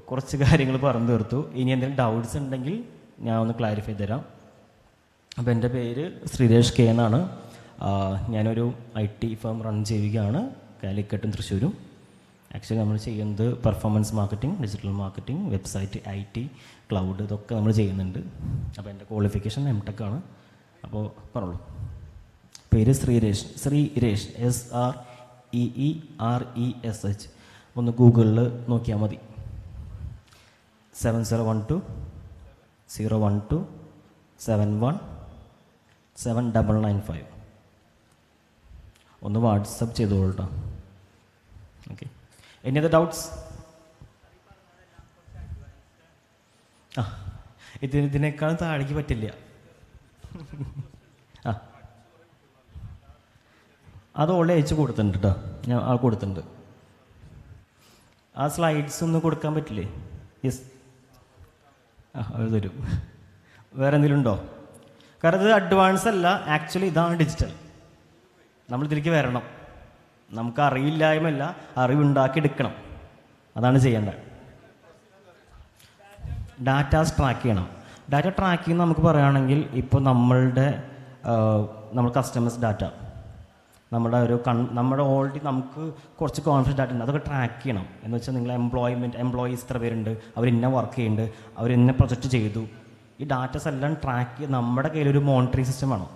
കുറച്ച് കാര്യങ്ങൾ പറഞ്ഞു തീർത്തു. ഇനി എന്തെങ്കിലും ഡൗട്ട്സ് ഉണ്ടെങ്കിൽ ഞാൻ ഒന്ന് ക്ലാരിഫൈ തരാം. അപ്പോൾ എൻ്റെ പേര് ശ്രീരേഷ് K എന്നാണ്. ഞാനൊരു IT ഫേം റൺ ചെയ്യുകയാണ്, കാലിക്കട്ടും തൃശ്ശൂരും. ആക്ച്വലി നമ്മൾ ചെയ്യുന്നത് performance marketing, digital marketing, website, IT, cloud ഇതൊക്കെ നമ്മൾ ചെയ്യുന്നുണ്ട്. അപ്പോൾ എൻ്റെ ക്വാളിഫിക്കേഷൻ M.Tech ആണ്. അപ്പോൾ പറഞ്ഞോളൂ. പേര് ശ്രീരേഷ്, SREERESH. ഒന്ന് ഗൂഗിളിൽ നോക്കിയാൽ മതി. 7012-012-71-7995. ഒന്ന് വാട്സപ്പ് ചെയ്തോളൂ കേട്ടോ. Okay, any other doubts? ഇതിനേക്കാളും താഴേക്ക് പറ്റില്ല. അത് ഓൾറെഡി അയച്ചു കൊടുത്തിട്ടുണ്ട് കേട്ടോ, ഞാൻ കൊടുത്തിട്ടുണ്ട്. ആ സ്ലൈഡ്സ് ഒന്ന് കൊടുക്കാൻ പറ്റില്ലേ? യെസ്, അത് തരും. വേറെ എന്തെങ്കിലും ഉണ്ടോ? കാരണം ഇത് അഡ്വാൻസ് അല്ല, ആക്ച്വലി ഇതാണ് ഡിജിറ്റൽ. നമ്മളിതിലേക്ക് വരണം. നമുക്ക് അറിവില്ലായ്മല്ല, അറിവുണ്ടാക്കിയെടുക്കണം. അതാണ് ചെയ്യേണ്ടത്. ഡാറ്റാസ് ട്രാക്ക് ചെയ്യണം. ഡാറ്റ ട്രാക്ക് ചെയ്യുന്ന നമുക്ക് പറയുകയാണെങ്കിൽ ഇപ്പോൾ നമ്മൾ കസ്റ്റമേഴ്സ് ഡാറ്റ, നമ്മുടെ ഓൾറെഡി നമുക്ക് കുറച്ച് കോൺഫിഡൻസ് ഡാറ്റ ഉണ്ട്, അതൊക്കെ ട്രാക്ക് ചെയ്യണം. എന്ന് വെച്ചാൽ നിങ്ങൾ എംപ്ലോയീസ് ഇത്ര പേരുണ്ട്, അവർ ഇന്ന വർക്ക് ചെയ്യുന്നുണ്ട്, അവർ ഇന്ന പ്രൊജക്റ്റ് ചെയ്തു. ഈ ഡാറ്റാസ് എല്ലാം ട്രാക്ക് ചെയ്ത് നമ്മുടെ കയ്യിലൊരു മോണിറ്ററിങ് സിസ്റ്റം വേണം.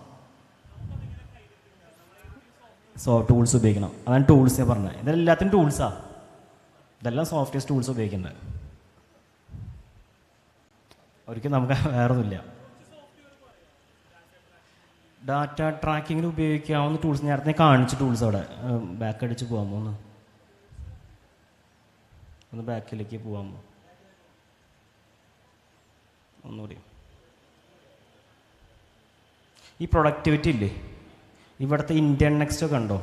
ടൂൾസ് ഉപയോഗിക്കണം. അതാണ് ടൂൾസ് ഞാൻ പറഞ്ഞത്. ഇതെല്ലാത്തിനും ടൂൾസാണ്, ഇതെല്ലാം സോഫ്റ്റ്വെയർ ടൂൾസ് ഉപയോഗിക്കേണ്ടത്. ഒരിക്കലും നമുക്ക് വേറൊന്നുമില്ല. ഡാറ്റ ട്രാക്കിങ്ങിന് ഉപയോഗിക്കാവുന്ന ടൂൾസ് നേരത്തെ കാണിച്ച ടൂൾസ് അവിടെ ബാക്ക് അടിച്ച് പോകാമോ? ഒന്ന് ബാക്കിലേക്ക് പോകാമോ? ഒന്നുകൂടി. ഈ പ്രൊഡക്ടിവിറ്റി ഇല്ലേ, ഇവിടുത്തെ ഇന്ത്യൻ നെക്സ്റ്റ് ഒക്കെ ഉണ്ടോ?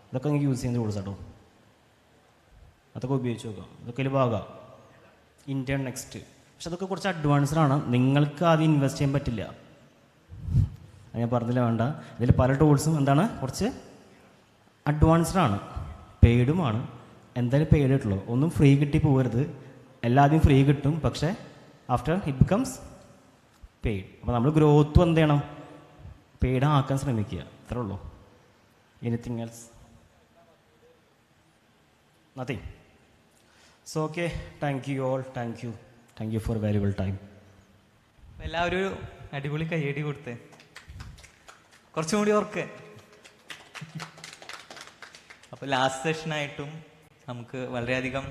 ഇതൊക്കെ നിങ്ങൾക്ക് യൂസ് ചെയ്യുന്ന ടൂൾസ് കേട്ടോ, അതൊക്കെ ഉപയോഗിച്ച് നോക്കാം. ഇതൊക്കെ ഒരു ഭാഗമാണ് ഇന്ത്യൻ നെക്സ്റ്റ്. പക്ഷെ അതൊക്കെ കുറച്ച് അഡ്വാൻസ്ഡ് ആണ്, നിങ്ങൾക്ക് ആദ്യം ഇൻവെസ്റ്റ് ചെയ്യാൻ പറ്റില്ല. ഞാൻ പറഞ്ഞില്ല വേണ്ട. ഇതിൽ പല ടൂൾസും എന്താണ് കുറച്ച് അഡ്വാൻസ്ഡ് ആണ്, പെയ്ഡുമാണ്. എന്തായാലും പെയ്ഡ് കിട്ടുള്ളൂ. ഒന്നും ഫ്രീ കിട്ടി പോകരുത്. എല്ലാദ്യം ഫ്രീ കിട്ടും, പക്ഷേ ആഫ്റ്റർ ഇറ്റ് ബിക്കംസ് പെയ്ഡ്. അപ്പോൾ നമ്മൾ ഗ്രോത്തും എന്ത് ചെയ്യണം, പെയ്ഡ് ആക്കാൻ ശ്രമിക്കുക. അത്രേ ഉള്ളൂ. Anything else? Nothing. So okay, thank you all. Thank you for valuable time. എല്ലാവരും ഒരു അടിപൊളി കയ്യടി കൊടുത്തേ, കുറച്ചും കൂടി ഓർക്കേ. അപ്പോൾ ലാസ്റ്റ് സെഷനായിട്ടും നമുക്ക് വളരെയധികം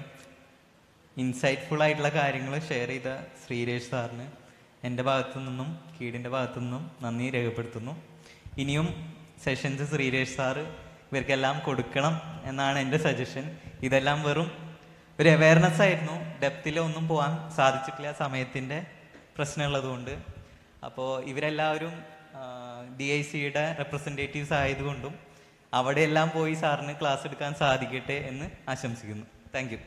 ഇൻസൈറ്റ്ഫുൾ ആയിട്ടുള്ള കാര്യങ്ങൾ ഷെയർ ചെയ്ത ശ്രീരേഷ് സാറിന് എൻ്റെ ഭാഗത്തു നിന്നും കീടിൻ്റെ ഭാഗത്തു നിന്നും നന്ദി രേഖപ്പെടുത്തുന്നു. ഇനിയും സെഷൻസ് ശ്രീരേഷ് സാറ് ഇവർക്കെല്ലാം കൊടുക്കണം എന്നാണ് എൻ്റെ സജഷൻ. ഇതെല്ലാം വെറും ഒരു അവയർനെസ് ആയിരുന്നു, ഡെപ്തിലൊന്നും പോകാൻ സാധിച്ചിട്ടില്ല സമയത്തിൻ്റെ പ്രശ്നമുള്ളതുകൊണ്ട്. അപ്പോൾ ഇവരെല്ലാവരും DICയുടെ റെപ്രസെൻറ്റേറ്റീവ്സ് ആയതുകൊണ്ടും അവിടെയെല്ലാം പോയി സാറിന് ക്ലാസ് എടുക്കാൻ സാധിക്കട്ടെ എന്ന് ആശംസിക്കുന്നു. Thank you.